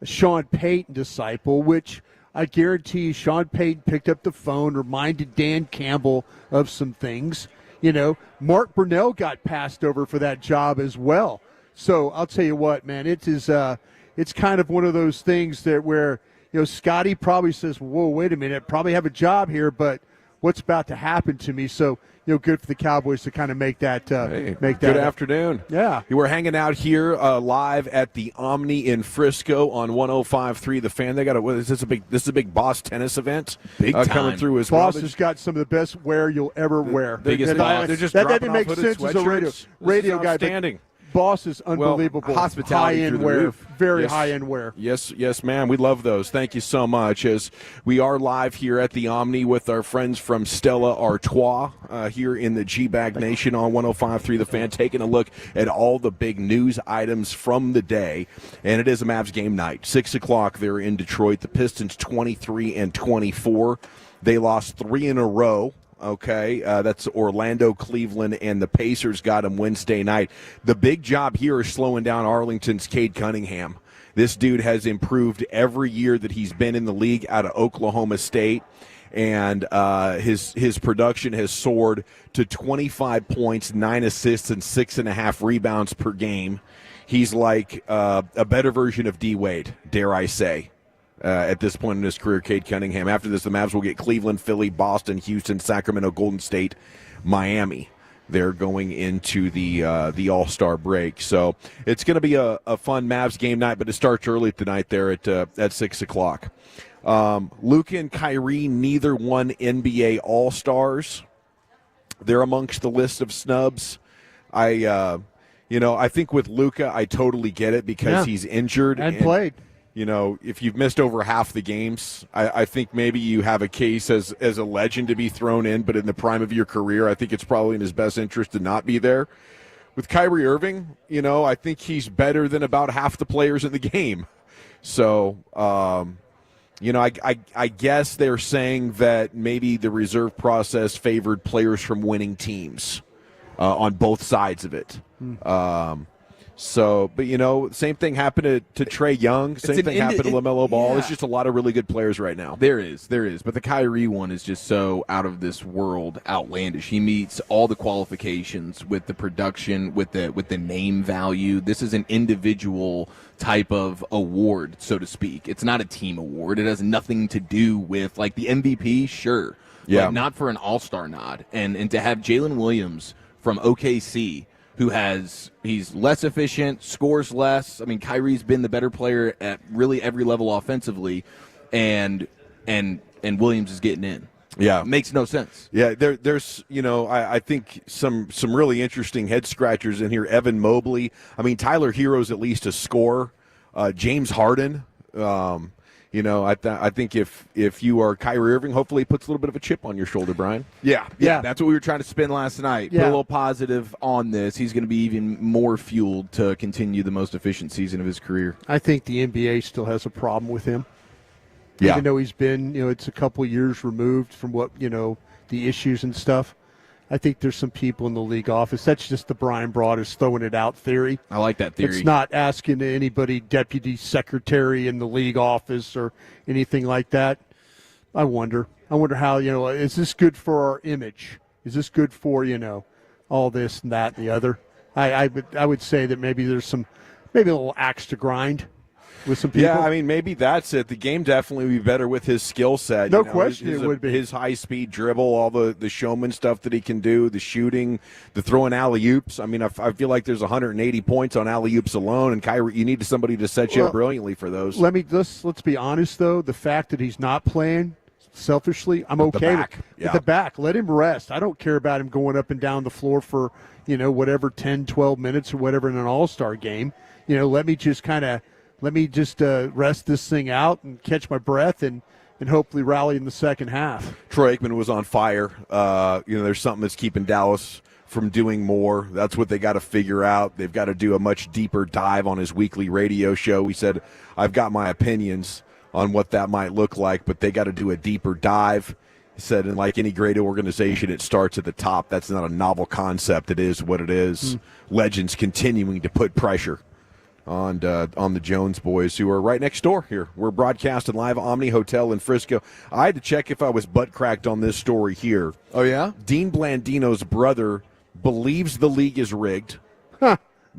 Sean Payton disciple, which I guarantee Sean Payton picked up the phone, reminded Dan Campbell of some things. Mark Brunell got passed over for that job as well. So I'll tell you what, man, it's kind of one of those things that where, Scotty probably says, whoa, wait a minute, probably have a job here, but what's about to happen to me? So, good for the Cowboys to kind of make that. Good afternoon. Yeah. You were hanging out here live at the Omni in Frisco on 105.3 The Fan. They got this is a big Boss tennis event. Big time. Coming through as Boss well. has got some of the best wear you'll ever wear. Biggest Boss. They're just that dropping doesn't make off hooded sense as a sweatshirts. radio guy. Outstanding. Boss is unbelievable. Hospitality high-end through the wear, roof. very Yes. high-end wear. Yes, ma'am. We love those. Thank you so much. As we are live here at the Omni with our friends from Stella Artois here in the G-Bag Nation on 105.3 The Fan, taking a look at all the big news items from the day. And it is a Mavs game night. 6 o'clock there in Detroit. The Pistons 23-24. They lost 3 in a row. Okay, that's Orlando, Cleveland, and the Pacers got him Wednesday night. The big job here is slowing down Arlington's Cade Cunningham. This dude has improved every year that he's been in the league out of Oklahoma State. and his production has soared to 25 points, 9 assists, and 6.5 rebounds per game. He's like a better version of D. Wade, dare I say, at this point in his career, Cade Cunningham. After this, the Mavs will get Cleveland, Philly, Boston, Houston, Sacramento, Golden State, Miami. They're going into the All-Star break. So it's going to be a fun Mavs game night, but it starts early tonight there at 6 o'clock. Luka and Kyrie, neither won NBA All-Stars. They're amongst the list of snubs. I think with Luka, I totally get it because he's injured and played. If you've missed over half the games, I think maybe you have a case as a legend to be thrown in, but in the prime of your career, I think it's probably in his best interest to not be there. With Kyrie Irving, I think he's better than about half the players in the game. So, I guess they're saying that maybe the reserve process favored players from winning teams on both sides of it. Same thing happened to Trae Young. Same thing happened to LaMelo Ball. It's just a lot of really good players right now. There is. But the Kyrie one is just so out of this world outlandish. He meets all the qualifications with the production, with the name value. This is an individual type of award, so to speak. It's not a team award. It has nothing to do with, like, the MVP, sure. Yeah. But not for an all-star nod. And to have Jalen Williams from OKC, he's less efficient, scores less. I mean, Kyrie's been the better player at really every level offensively, and Williams is getting in. Yeah, it makes no sense. Yeah, there's I think some really interesting head scratchers in here. Evan Mobley. I mean, Tyler Hero's at least a scorer. James Harden. I think if you are Kyrie Irving, hopefully it puts a little bit of a chip on your shoulder, Brian. Yeah. That's what we were trying to spin last night. Put a little positive on this. He's going to be even more fueled to continue the most efficient season of his career. I think the NBA still has a problem with him. Yeah. Even though he's been, it's a couple years removed from what, the issues and stuff. I think there's some people in the league office. That's just the Brian Broaddus throwing it out theory. I like that theory. It's not asking anybody, deputy secretary in the league office or anything like that. I wonder how, is this good for our image? Is this good for, all this and that and the other? I would say that maybe there's maybe a little axe to grind with some people. Yeah, I mean, maybe that's it. The game definitely would be better with his skill set. No question it would be. His high-speed dribble, all the showman stuff that he can do, the shooting, the throwing alley-oops. I mean, I feel like there's 180 points on alley-oops alone, and Kyrie, you need somebody to set you up brilliantly for those. Let's be honest, though. The fact that he's not playing, selfishly, I'm okay with the back. Let him rest. I don't care about him going up and down the floor for, whatever, 10, 12 minutes or whatever in an all-star game. Let me just rest this thing out and catch my breath and hopefully rally in the second half. Troy Aikman was on fire. There's something that's keeping Dallas from doing more. That's what they got to figure out. They've got to do a much deeper dive on his weekly radio show. He said, I've got my opinions on what that might look like, but they got to do a deeper dive. He said, and like any great organization, it starts at the top. That's not a novel concept. It is what it is. Legends continuing to put pressure on the Jones boys, who are right next door here. We're broadcasting live Omni Hotel in Frisco. I had to check if I was butt cracked on this story here. Oh, yeah? Dean Blandino's brother believes the league is rigged,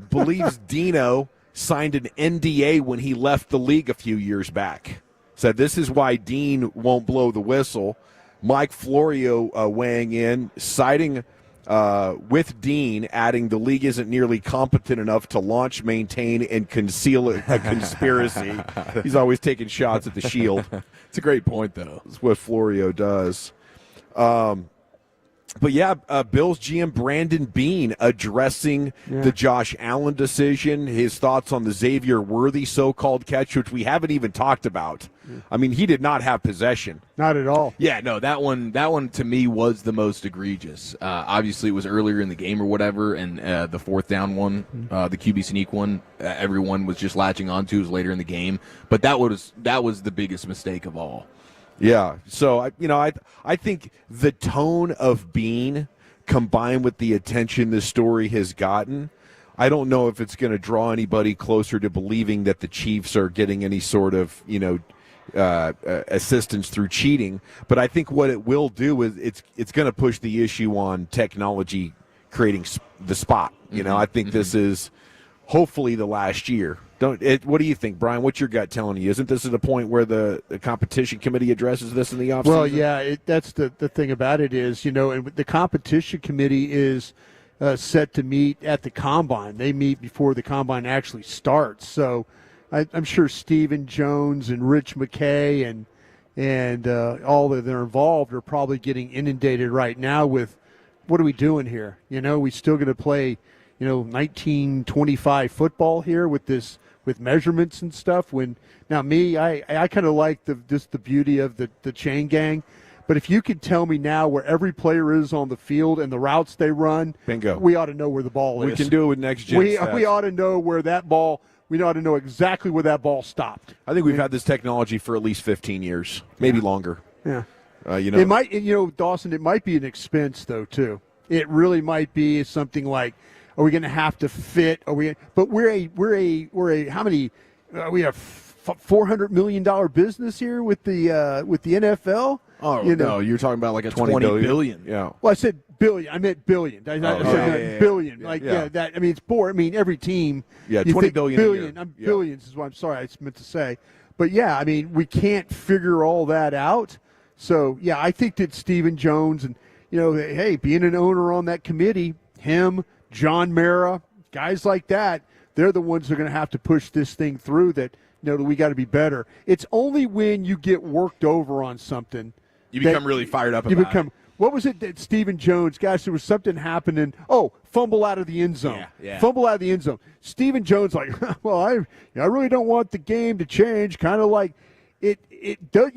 believes Dino signed an NDA when he left the league a few years back. Said this is why Dean won't blow the whistle. Mike Florio weighing in, citing with Dean, adding the league isn't nearly competent enough to launch, maintain, and conceal a conspiracy. He's always taking shots at the Shield. It's a great point, though. That's what Florio does. But yeah, Bills GM Brandon Beane addressing the Josh Allen decision, his thoughts on the Xavier Worthy so-called catch, which we haven't even talked about. I mean, he did not have possession. Not at all. Yeah, no, that one to me was the most egregious. Obviously, it was earlier in the game or whatever, and the fourth down one, the QB sneak one, everyone was just latching onto. It was later in the game, but that was the biggest mistake of all. Yeah, so I think the tone of Beane combined with the attention this story has gotten, I don't know if it's going to draw anybody closer to believing that the Chiefs are getting any sort of assistance through cheating. But I think what it will do is it's going to push the issue on technology creating the spot. You know, I think this is hopefully the last year. What do you think, Brian? What's your gut telling you? Isn't this at a point where the competition committee addresses this in the offseason? Well, yeah, that's the thing about it is, you know, and the competition committee is set to meet at the combine. They meet before the combine actually starts. So I'm sure Stephen Jones and Rich McKay and all that are involved are probably getting inundated right now with, what are we doing here? You know, we still going to play, 1925 football here with measurements and stuff. When now me, I kind of like the beauty of the chain gang. But if you could tell me now where every player is on the field and the routes they run, bingo, we ought to know where the ball is. We can do it with next gen. We ought to know where that ball. We ought to know exactly where that ball stopped. I think we've had this technology for at least 15 years, maybe longer. Yeah. It might, Dawson. It might be an expense though too. It really might be something like, are we going to have to fit? But we're how many? We have $400 million business here with the NFL. Oh no, you're talking about like a 20 billion. Yeah. Well, I said billion. I meant billion. I said billion. Yeah. I mean, it's boring. I mean, every team. Yeah, 20 billion. Billions is what I'm sorry. I meant to say. But yeah, I mean, we can't figure all that out. So yeah, I think that Stephen Jones and hey, being an owner on that committee, him, John Mara, guys like that, they're the ones that are going to have to push this thing through. That that we got to be better. It's only when you get worked over on something. You become really fired up about it. What was it that Stephen Jones, gosh, there was something happening. Oh, fumble out of the end zone. Yeah. Fumble out of the end zone. Stephen Jones like, well, I really don't want the game to change. Kind of like you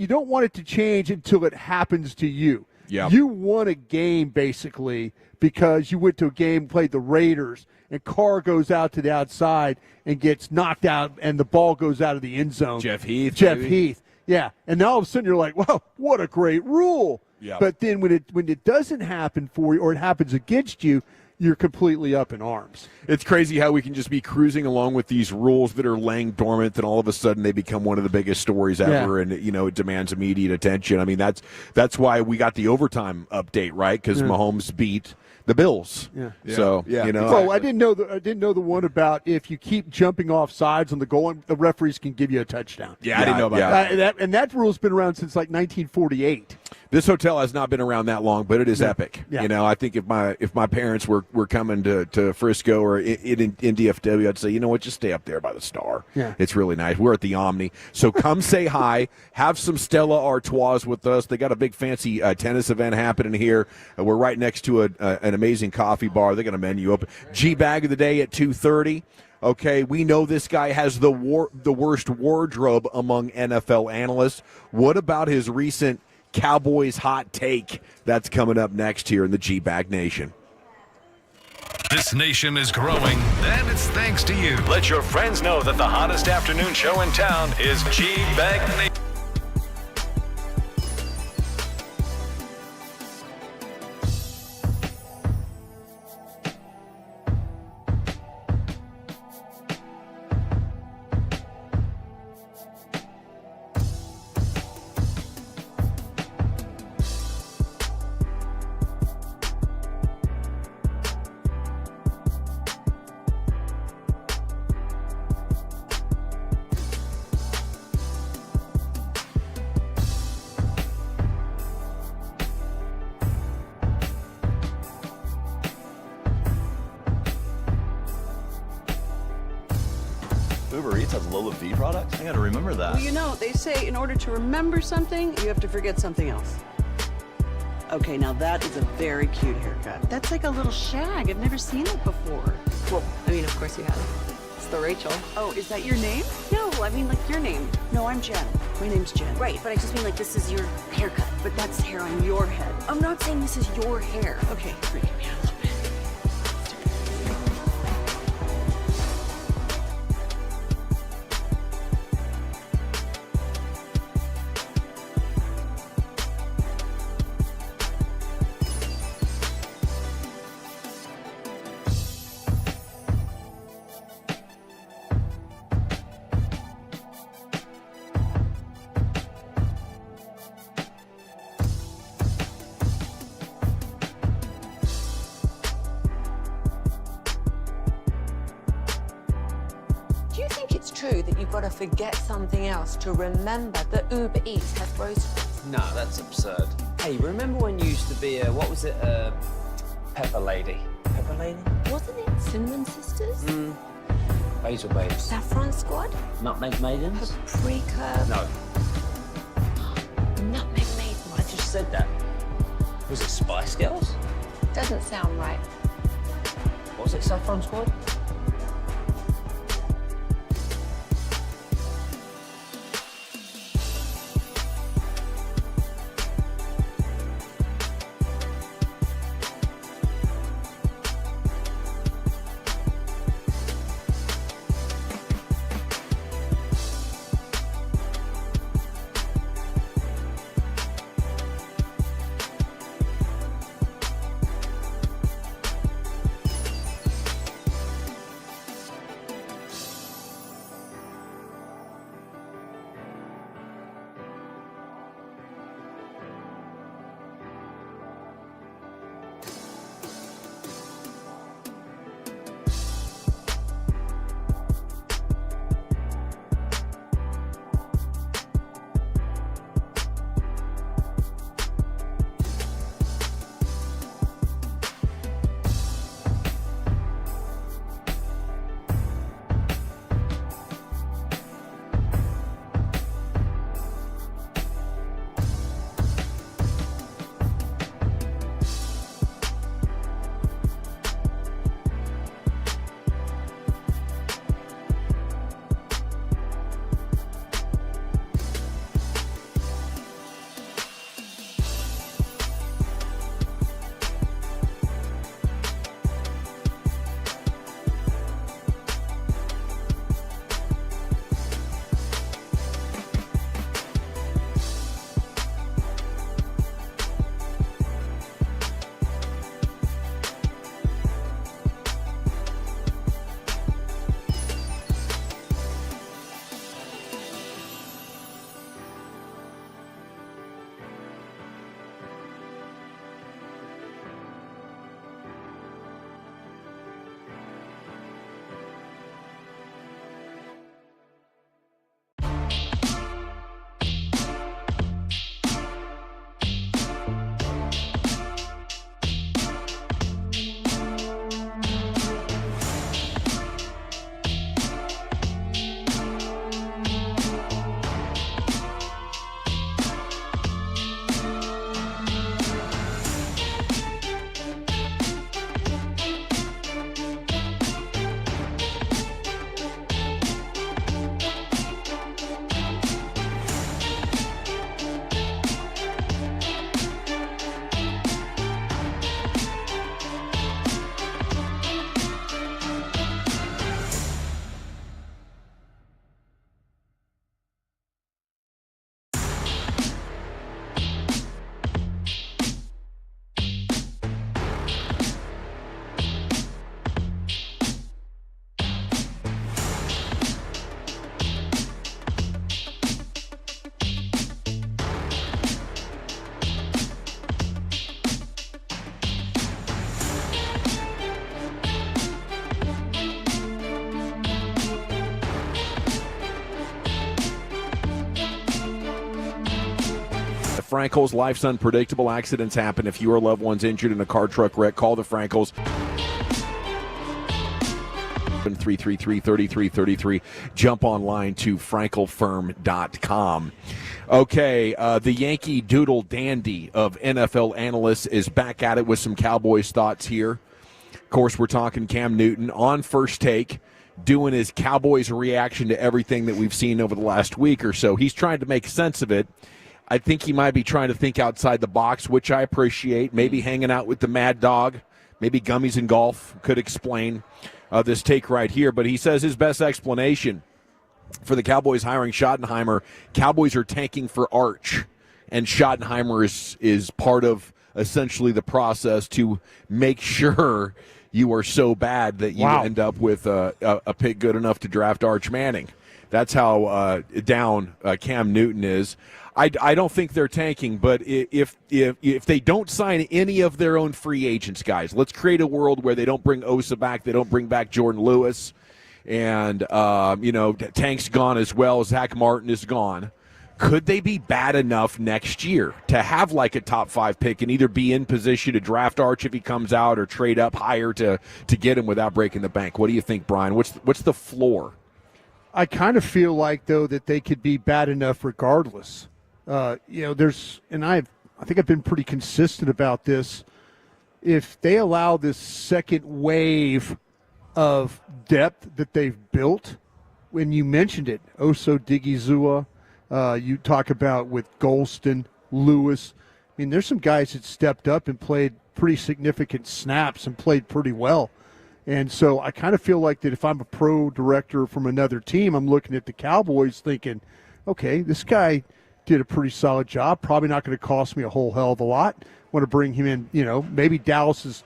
don't want it to change until it happens to you. Yeah. You won a game basically because you went to a game, played the Raiders, and Carr goes out to the outside and gets knocked out, and the ball goes out of the end zone. Jeff Heath. Yeah, and now all of a sudden you're like, wow, what a great rule. Yeah. But then when it doesn't happen for you or it happens against you, you're completely up in arms. It's crazy how we can just be cruising along with these rules that are laying dormant, and all of a sudden they become one of the biggest stories ever, and it demands immediate attention. I mean, that's why we got the overtime update, right? Because Mahomes beat the Bills. Yeah. So Oh, I didn't know the one about if you keep jumping off sides on the goal, the referees can give you a touchdown. Yeah, I didn't know about that. And that rule's been around since like 1948. This hotel has not been around that long, but it is epic. Yeah. I think if my parents were coming to Frisco or in DFW, I'd say, you know what, just stay up there by the Star. Yeah. It's really nice. We're at the Omni. So come say hi. Have some Stella Artois with us. They got a big fancy tennis event happening here. We're right next to an amazing coffee bar. They got a menu open. G-Bag of the Day at 2:30. Okay, we know this guy has the worst wardrobe among NFL analysts. What about his recent Cowboys hot take? That's coming up next here in the G-Bag Nation. This nation is growing, and it's thanks to you. Let your friends know that the hottest afternoon show in town is G-Bag Nation. Uber Eats has low fee products? I gotta remember that. Well, they say in order to remember something, you have to forget something else. Okay, now that is a very cute haircut. That's like a little shag. I've never seen it before. Well, I mean, of course you have. It's the Rachel. Oh, is that your name? No, I mean like your name. No, I'm Jen. My name's Jen. Right, but I just mean like this is your haircut. But that's hair on your head. I'm not saying this is your hair. Okay, freaking me out a little bit. you've got to forget something else to remember that Uber Eats has groceries. No, that's absurd. Hey, remember when you used to be a pepper lady? Pepper lady? Wasn't it Cinnamon Sisters? Basil babes. Saffron Squad? Nutmeg maidens? Paprika? No. Nutmeg Maiden. I just said that. Was it Spice Girls? Doesn't sound right. Was it Saffron Squad? Frankel's. Life's unpredictable. Accidents happen. If you or loved one's injured in a car truck wreck, call the Frankels. 333-3333. Jump online to frankelfirm.com. Okay, the Yankee Doodle Dandy of NFL analysts is back at it with some Cowboys thoughts here. Of course, we're talking Cam Newton on First Take, doing his Cowboys reaction to everything that we've seen over the last week or so. He's trying to make sense of it. I think he might be trying to think outside the box, which I appreciate. Maybe hanging out with the Mad Dog, maybe gummies and golf could explain this take right here. But he says his best explanation for the Cowboys hiring Schottenheimer, Cowboys are tanking for Arch, and Schottenheimer is part of essentially the process to make sure you are so bad that you end up with a pick good enough to draft Arch Manning. That's how down Cam Newton is. I don't think they're tanking, but if they don't sign any of their own free agents, guys, let's create a world where they don't bring Osa back, they don't bring back Jordan Lewis, and Tank's gone as well. Zach Martin is gone. Could they be bad enough next year to have like a top 5 pick and either be in position to draft Arch if he comes out or trade up higher to get him without breaking the bank? What do you think, Brian? What's the floor? I kind of feel like, though, that they could be bad enough regardless. I think I've been pretty consistent about this. If they allow this second wave of depth that they've built, when you mentioned it, Oso Digizua, you talk about with Golston, Lewis. I mean, there's some guys that stepped up and played pretty significant snaps and played pretty well. And so I kind of feel like that if I'm a pro director from another team, I'm looking at the Cowboys thinking, okay, this guy did a pretty solid job, probably not going to cost me a whole hell of a lot. Want to bring him in, maybe Dallas's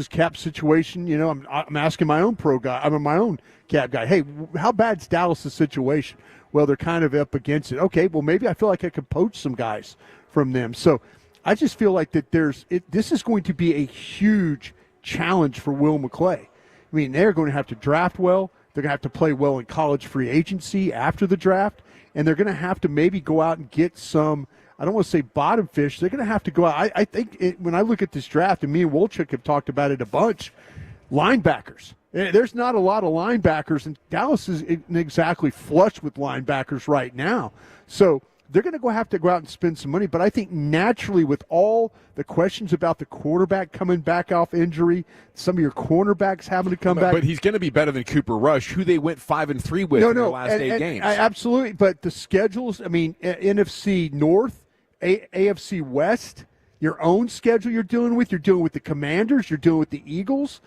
cap situation, I'm asking my own pro guy, I'm my own cap guy, hey, how bad's Dallas's situation? Well, they're kind of up against it. Okay, well, maybe I feel like I could poach some guys from them. So I just feel like that this is going to be a huge challenge for Will McClay. I mean, they're going to have to draft well. They're going to have to play well in college free agency after the draft. And they're going to have to maybe go out and get some, I don't want to say bottom fish. They're going to have to go out. I think when I look at this draft, and me and Wolchuk have talked about it a bunch, linebackers. There's not a lot of linebackers, and Dallas isn't exactly flush with linebackers right now. So they're going to have to go out and spend some money. But I think naturally with all the questions about the quarterback coming back off injury, some of your cornerbacks having to come back. But he's going to be better than Cooper Rush, who they went 5-3 with in their last 8 games. Absolutely. But the schedules, I mean, NFC North, AFC West, your own schedule you're dealing with the Commanders, you're dealing with the Eagles.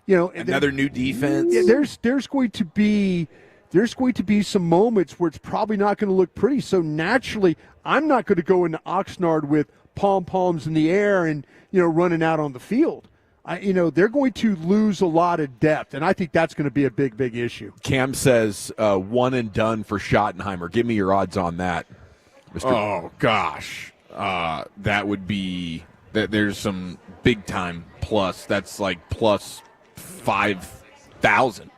Another new defense. There's going to be some moments where it's probably not going to look pretty. So naturally, I'm not going to go into Oxnard with pom-poms in the air and running out on the field. They're going to lose a lot of depth, and I think that's going to be a big, big issue. Cam says one and done for Schottenheimer. Give me your odds on that, Mr. Oh gosh, that would be that. There's some big time plus. That's like plus 5,000.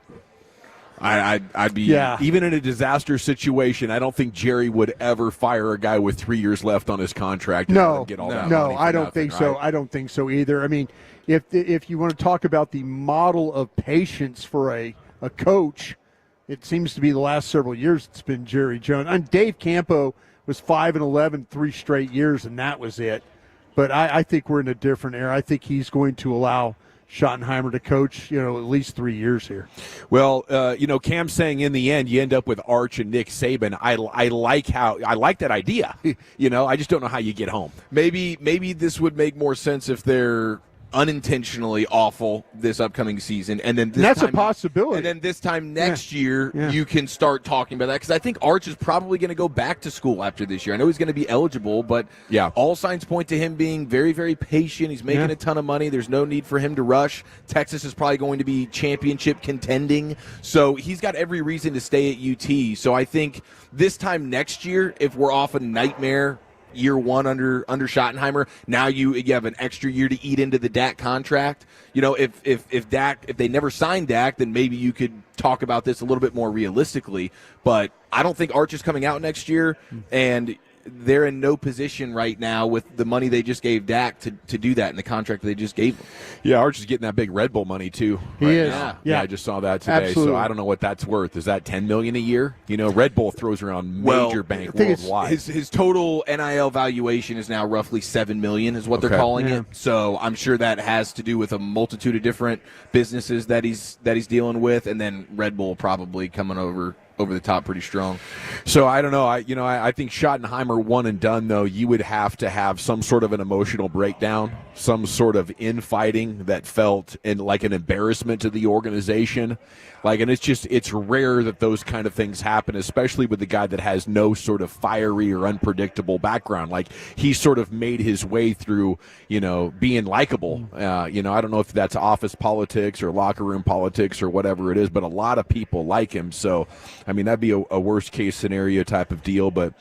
I'd be even in a disaster situation. I don't think Jerry would ever fire a guy with 3 years left on his contract. No, get all that no, money I don't nothing, think so. right? I don't think so either. I mean, if you want to talk about the model of patience for a coach, it seems to be the last several years it's been Jerry Jones. And Dave Campo was 5-11 3 straight years, and that was it. But I think we're in a different era. I think he's going to allow Schottenheimer to coach, at least 3 years here. Well, Cam's saying in the end you end up with Arch and Nick Saban. I like that idea. I just don't know how you get home. Maybe this would make more sense if they're unintentionally awful this upcoming season, and then that's a possibility. And then this time next year, you can start talking about that, because I think Arch is probably going to go back to school after this year. I know he's going to be eligible, but all signs point to him being very, very patient. He's making a ton of money. There's no need for him to rush. Texas is probably going to be championship contending, so he's got every reason to stay at UT. So I think this time next year, if we're off a nightmare year one under Schottenheimer, now you have an extra year to eat into the Dak contract. If they never signed Dak, then maybe you could talk about this a little bit more realistically. But I don't think Arch is coming out next year, and they're in no position right now with the money they just gave Dak to do that in the contract they just gave him. Yeah, Arch is getting that big Red Bull money too. He is. Now. Yeah, I just saw that today. Absolutely. So I don't know what that's worth. Is that $10 million a year? Red Bull throws around major bank worldwide. His total NIL valuation is now roughly $7 million, is what they're calling it. So I'm sure that has to do with a multitude of different businesses that he's dealing with, and then Red Bull probably coming over the top pretty strong. So I don't know. I think Schottenheimer one and done, though. You would have to have some sort of an emotional breakdown, some sort of infighting that felt like an embarrassment to the organization. And it's rare that those kind of things happen, especially with the guy that has no sort of fiery or unpredictable background. He sort of made his way through, being likable. I don't know if that's office politics or locker room politics or whatever it is, but a lot of people like him. So, that'd be a worst case scenario type of deal. But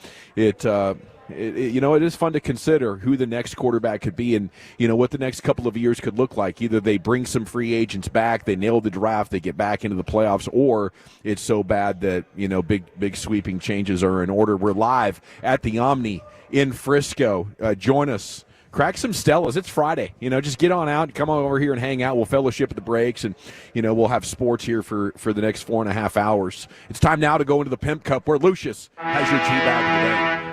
It is fun to consider who the next quarterback could be and, what the next couple of years could look like. Either they bring some free agents back, they nail the draft, they get back into the playoffs, or it's so bad that, big sweeping changes are in order. We're live at the Omni in Frisco. Join us. Crack some Stellas. It's Friday. Just get on out. Come on over here and hang out. We'll fellowship at the breaks, and, we'll have sports here for the next 4.5 hours. It's time now to go into the Pimp Cup, where Lucius has your G-Bag today.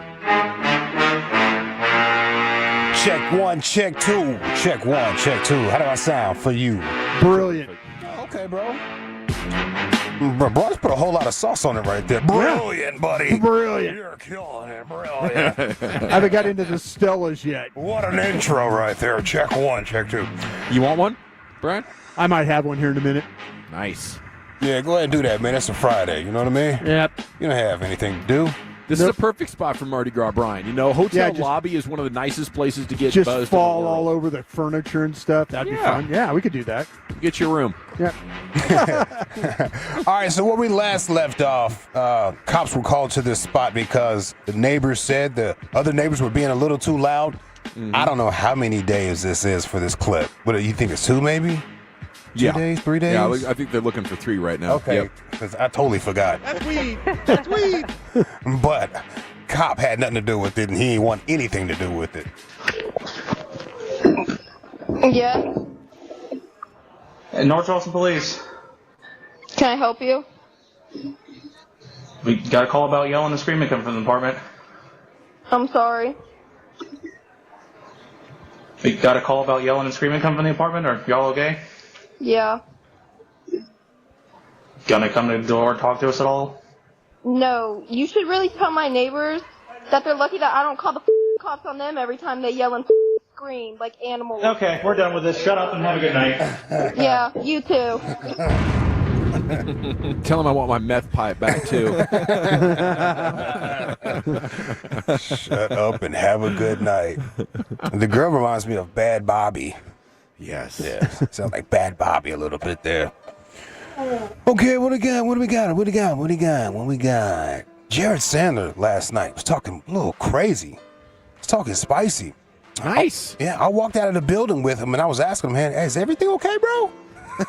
Check one, check two. Check one, check two. How do I sound for you? Brilliant. Okay, bro. Bro, just put a whole lot of sauce on it right there. Brilliant, buddy. Brilliant. You're killing it. Brilliant. I haven't got into the Stellas yet. What an intro right there. Check one, check two. You want one, Brian? I might have one here in a minute. Nice. Yeah, go ahead and do that, man. It's a Friday. You know what I mean? Yep. You don't have anything to do. This is a perfect spot for Mardi Gras, Brian. Hotel lobby is one of the nicest places to get just buzzed. Fall all over the furniture and stuff. That'd be fun. Yeah, we could do that. Get your room. Yeah. All right, so where we last left off, cops were called to this spot because the neighbors said the other neighbors were being a little too loud. Mm-hmm. I don't know how many days this is for this clip. What do you think? It's 2 maybe? 2 days, 3 days? Yeah, I think they're looking for 3 right now. Okay, because I totally forgot. That's weed. That's weed. But cop had nothing to do with it, and he didn't want anything to do with it. Yeah. North Charleston Police. Can I help you? We got a call about yelling and screaming coming from the apartment. I'm sorry. We got a call about yelling and screaming coming from the apartment. Are y'all okay? Yeah. Gonna come to the door and talk to us at all? No, you should really tell my neighbors that they're lucky that I don't call the cops on them every time they yell and scream like animals. Okay, we're done with this. Shut up and have a good night. Yeah, you too. Tell him I want my meth pipe back, too. Shut up and have a good night. The girl reminds me of Bad Bobby. Yes. Yeah, sounds like Bad Bobby a little bit there. Okay, what do we got? Jared Sandler last night was talking a little crazy. He was talking spicy. Nice. I walked out of the building with him, and I was asking him, man, hey, is everything okay, bro? You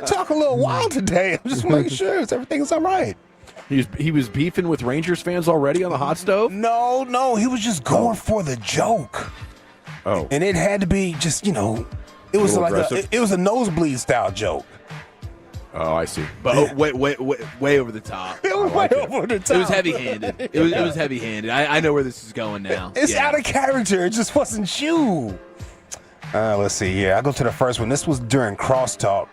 talk a little wild today. I'm just making sure everything's all right. He was beefing with Rangers fans already on the hot stove? No, he was just going for the joke. Oh. And it had to be just, it was like it was a nosebleed style joke. Oh, I see. But way over the top. It was way over the top. It was heavy-handed. It was heavy-handed. I know where this is going now. It's out of character. It just wasn't you. Let's see here. I'll go to the first one. This was during Crosstalk.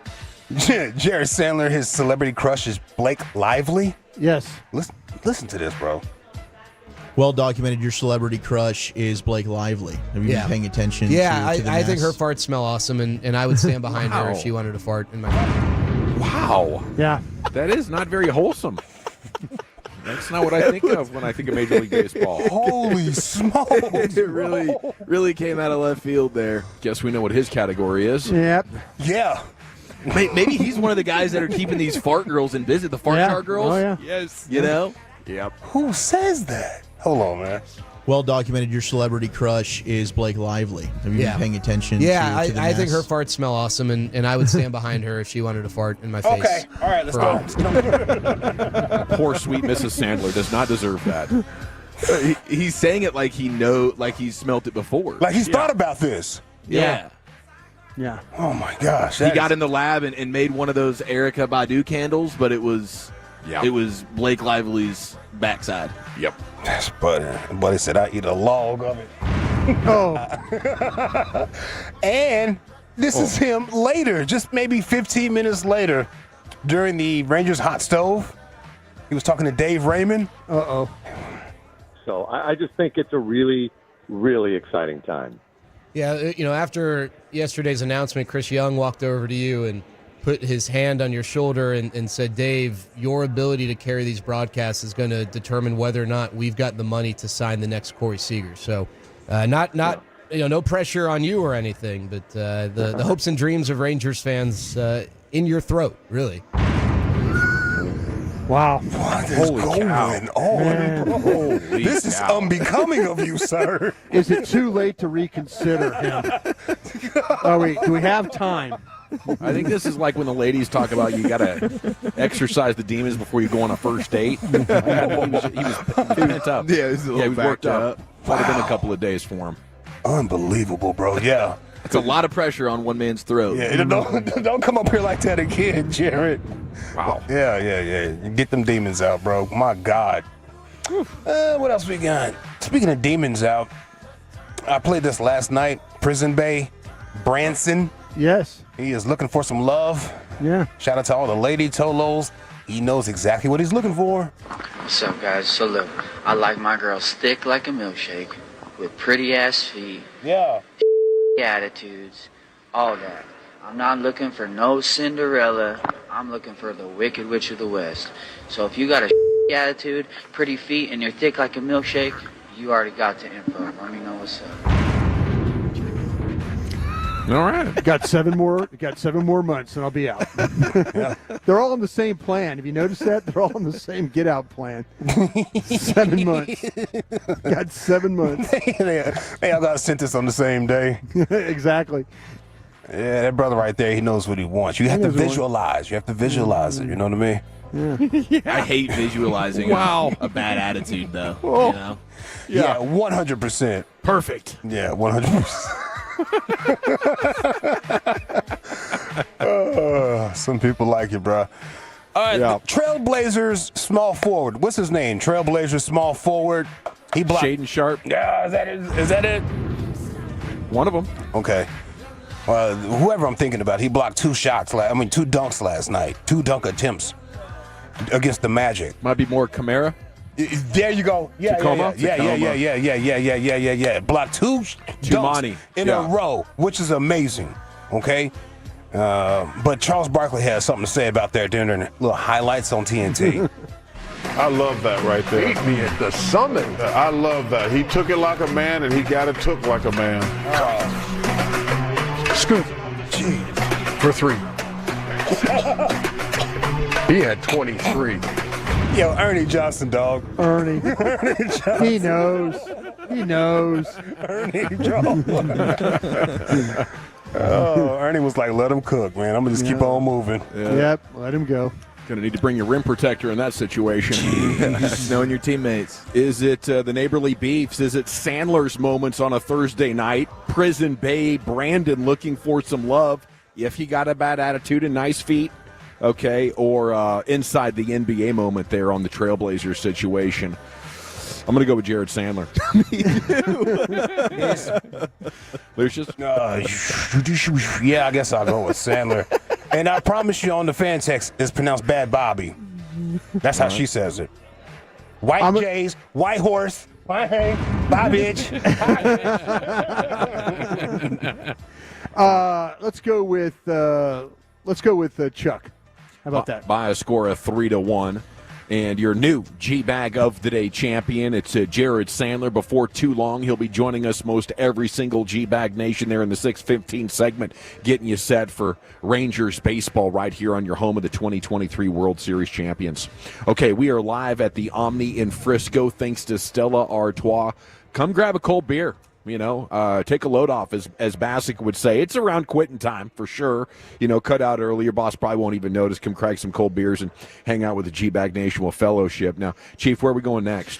Jared Sandler, his celebrity crush is Blake Lively. Yes. Listen to this, bro. Well documented, your celebrity crush is Blake Lively. Have you been paying attention to the I think her farts smell awesome, and I would stand behind her if she wanted to fart in my mouth. Wow. Yeah. That is not very wholesome. That's not what I think of when I think of Major League Baseball. Holy smokes. It really came out of left field there. Guess we know what his category is. Yep. Yeah. Maybe he's one of the guys that are keeping these fart girls in visit, the fart chart girls. Oh, yeah. Yes. You know? Yep. Who says that? Hold on, man. Well documented, your celebrity crush is Blake Lively. Have you been paying attention to the I think her mess? farts smell awesome, and I would stand behind her if she wanted to fart in my face. Okay. All right, let's go. Poor sweet Mrs. Sandler does not deserve that. He's saying it like he's smelt it before. Like he's thought about this. Yeah. Yeah. Oh, my gosh. He got in the lab and made one of those Erykah Badu candles, but it was Blake Lively's backside. Yep. That's buddy. Buddy said I eat a log of it. Oh. And this is him later, just maybe 15 minutes later, during the Rangers hot stove. He was talking to Dave Raymond. Uh-oh. So I just think it's a really, really exciting time. Yeah, after yesterday's announcement, Chris Young walked over to you and put his hand on your shoulder and said, Dave, your ability to carry these broadcasts is going to determine whether or not we've got the money to sign the next Corey Seager. So no pressure on you or anything, but the hopes and dreams of Rangers fans in your throat, really. Wow. What is Holy going cow. on? Man. Holy this is unbecoming of you, sir. Is it too late to reconsider him? Oh, wait, do we have time? I think this is like when the ladies talk about you got to exercise the demons before you go on a first date. he was pent up. Yeah, he was a little he was worked backed up. up. Might have been a couple of days for him. Unbelievable, bro. Yeah. It's a lot of pressure on one man's throat. Yeah, don't come up here like that again, Jared. Wow. Yeah. Get them demons out, bro. My God. What else we got? Speaking of demons out, I played this last night. Prison Bay, Branson. Yes. He is looking for some love. Yeah. Shout out to all the lady Tolos. He knows exactly what he's looking for. What's up, guys? So look, I like my girls thick like a milkshake, with pretty ass feet. Yeah. Attitudes, all that. I'm not looking for no Cinderella. I'm looking for the Wicked Witch of the West. So if you got a attitude, pretty feet, and you're thick like a milkshake, you already got the info. Let me know what's up. All right. Got seven more months, and I'll be out. They're all on the same plan. Have you noticed that? They're all on the same get out plan. 7 months. Got 7 months. They all got sentenced on the same day. Exactly. Yeah, that brother right there, he knows what he wants. You have to visualize. You have to visualize it. You know what I mean? Yeah. I hate visualizing a bad attitude, though. Oh. You know? Yeah, 100%. Perfect. Yeah, 100%. Some people like it, bro. All right, the Trailblazers small forward. What's his name? Trailblazers small forward. He blocked. Shaden Sharp. Yeah, is that it? One of them. Okay. Whoever I'm thinking about, he blocked two dunks last night. 2 dunk attempts against the Magic. Might be more Kamara. There you go. Yeah. Blocked 2 dunks in a row, which is amazing. Okay. But Charles Barkley has something to say about that during the little highlights on TNT. I love that right there. Beat me at the summit. I love that. He took it like a man, and he got it took like a man. Scoop. For 3. He had 23. Yo, Ernie Johnson, dog. Ernie. Ernie Johnson. He knows. Ernie Johnson. Oh, Ernie was like, let him cook, man. I'm going to just keep on moving. Yeah. Yep, let him go. Going to need to bring your rim protector in that situation. Knowing your teammates. Is it the neighborly beefs? Is it Sandler's moments on a Thursday night? Prison Bay, Brandon looking for some love if he got a bad attitude and nice feet? Okay, or inside the NBA moment there on the Trailblazers situation. I'm going to go with Jared Sandler. Lucius? Yeah, I guess I'll go with Sandler. And I promise you on the fan text, it's pronounced Bad Bobby. That's how she says it. White Jays, White Horse, White Hay, Bye Bitch. Let's go with Chuck. How about that? By a score of 3-1. And your new G-Bag of the Day champion, it's Jared Sandler. Before too long, he'll be joining us most every single G-Bag Nation there in the 6:15 segment, getting you set for Rangers baseball right here on your home of the 2023 World Series champions. Okay, we are live at the Omni in Frisco, thanks to Stella Artois. Come grab a cold beer. You know, take a load off, as Bassick would say. It's around quitting time, for sure. You know, cut out early. Your boss probably won't even notice. Come crack some cold beers and hang out with the G-Bag Nation with fellowship. Now, Chief, where are we going next?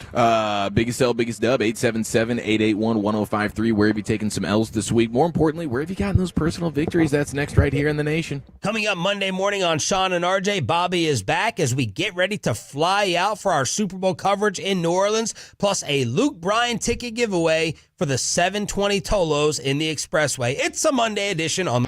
Biggest L, biggest dub, 877-881-1053. Where have you taken some L's this week? More importantly, where have you gotten those personal victories? That's next right here in the nation. Coming up Monday morning on Sean and RJ, Bobby is back as we get ready to fly out for our Super Bowl coverage in New Orleans, plus a Luke Bryan ticket giveaway for the 720 Tolos in the Expressway. It's a Monday edition on...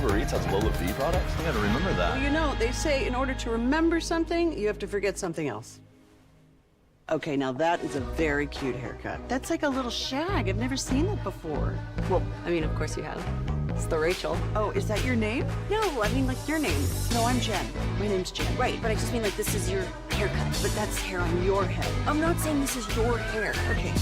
Uber Eats has low fee products? I gotta remember that. Well, you know, they say in order to remember something, you have to forget something else. Okay, now that is a very cute haircut. That's like a little shag. I've never seen that before. Well, I mean, of course you have. It's the Rachel. Oh, is that your name? No, I mean like your name. No, I'm Jen. My name's Jen. Right, but I just mean like this is your haircut. But that's hair on your head. I'm not saying this is your hair. Okay,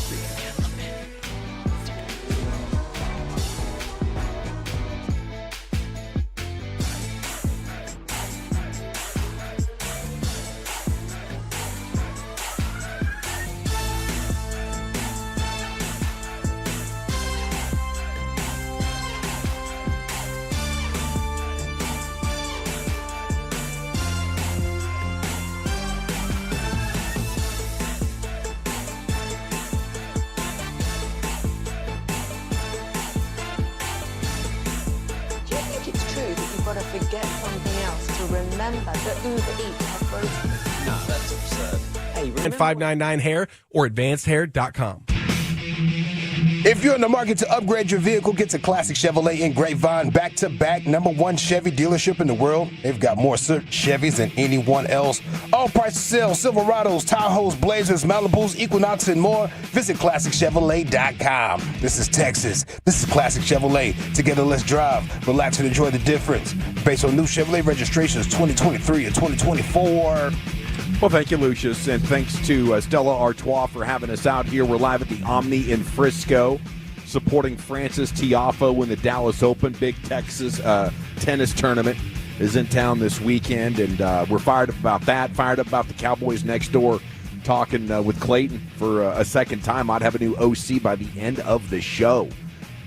Forget something else to remember that Uber Eats has protein. No, that's absurd. Hey, And 599hair or advancedhair.com. If you're in the market to upgrade your vehicle, get to Classic Chevrolet in Grapevine, back-to-back #1 Chevy dealership in the world. They've got more Chevys than anyone else. All prices sale, Silverados, Tahoes, Blazers, Malibus, Equinox, and more. Visit ClassicChevrolet.com. This is Texas. This is Classic Chevrolet. Together, let's drive, relax, and enjoy the difference. Based on new Chevrolet registrations 2023 and 2024. Well, thank you, Lucius, and thanks to Stella Artois for having us out here. We're live at the Omni in Frisco, supporting Francis Tiafoe in the Dallas Open. Big Texas tennis tournament is in town this weekend, and we're fired up about that, fired up about the Cowboys next door, talking with Clayton for a second time. I'd have a new OC by the end of the show.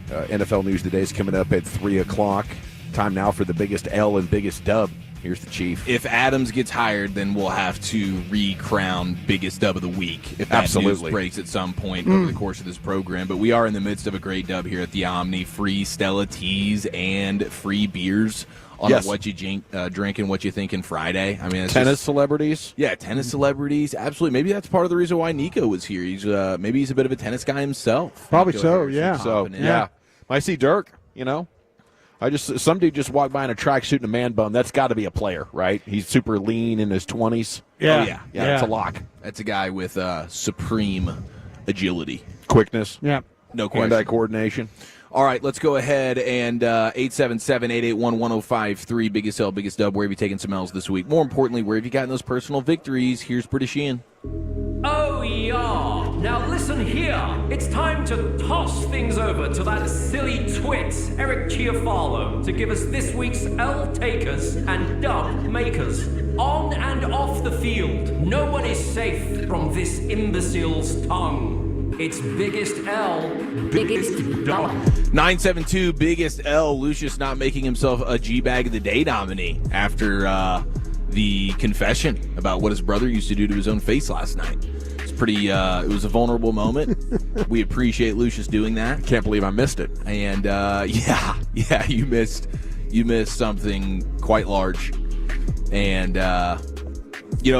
NFL News Today is coming up at 3 o'clock. Time now for the biggest L and biggest dub. Here's the Chief. If Adams gets hired, then we'll have to re-crown biggest dub of the week if that news breaks at some point over the course of this program. But we are in the midst of a great dub here at the Omni. Free Stella teas and free beers on What You Drink and What You Thinking Friday. I mean, tennis celebrities? Yeah, tennis celebrities. Absolutely. Maybe that's part of the reason why Nico was here. Maybe he's a bit of a tennis guy himself. Probably Nico so, Harrison yeah. hopping in. Yeah. I see Dirk, some dude just walked by in a tracksuit and a man bun. That's got to be a player, right? He's super lean in his 20s. Yeah. Oh, yeah. That's a lock. That's a guy with supreme agility. Quickness. Yeah. No question. Hand-eye coordination. All right, let's go ahead and 877-881-1053. Biggest L, biggest dub. Where have you taken some L's this week? More importantly, where have you gotten those personal victories? Here's British Ian. Oh, yeah. Now listen here. It's time to toss things over to that silly twit, Eric Chiafalo, to give us this week's L takers and dub makers. On and off the field, no one is safe from this imbecile's tongue. It's biggest L, biggest dub. 972 biggest L. Lucius not making himself a G-Bag of the Day nominee after the confession about what his brother used to do to his own face last night. It's pretty. It was a vulnerable moment. We appreciate Lucius doing that. Can't believe I missed it. And you missed something quite large. And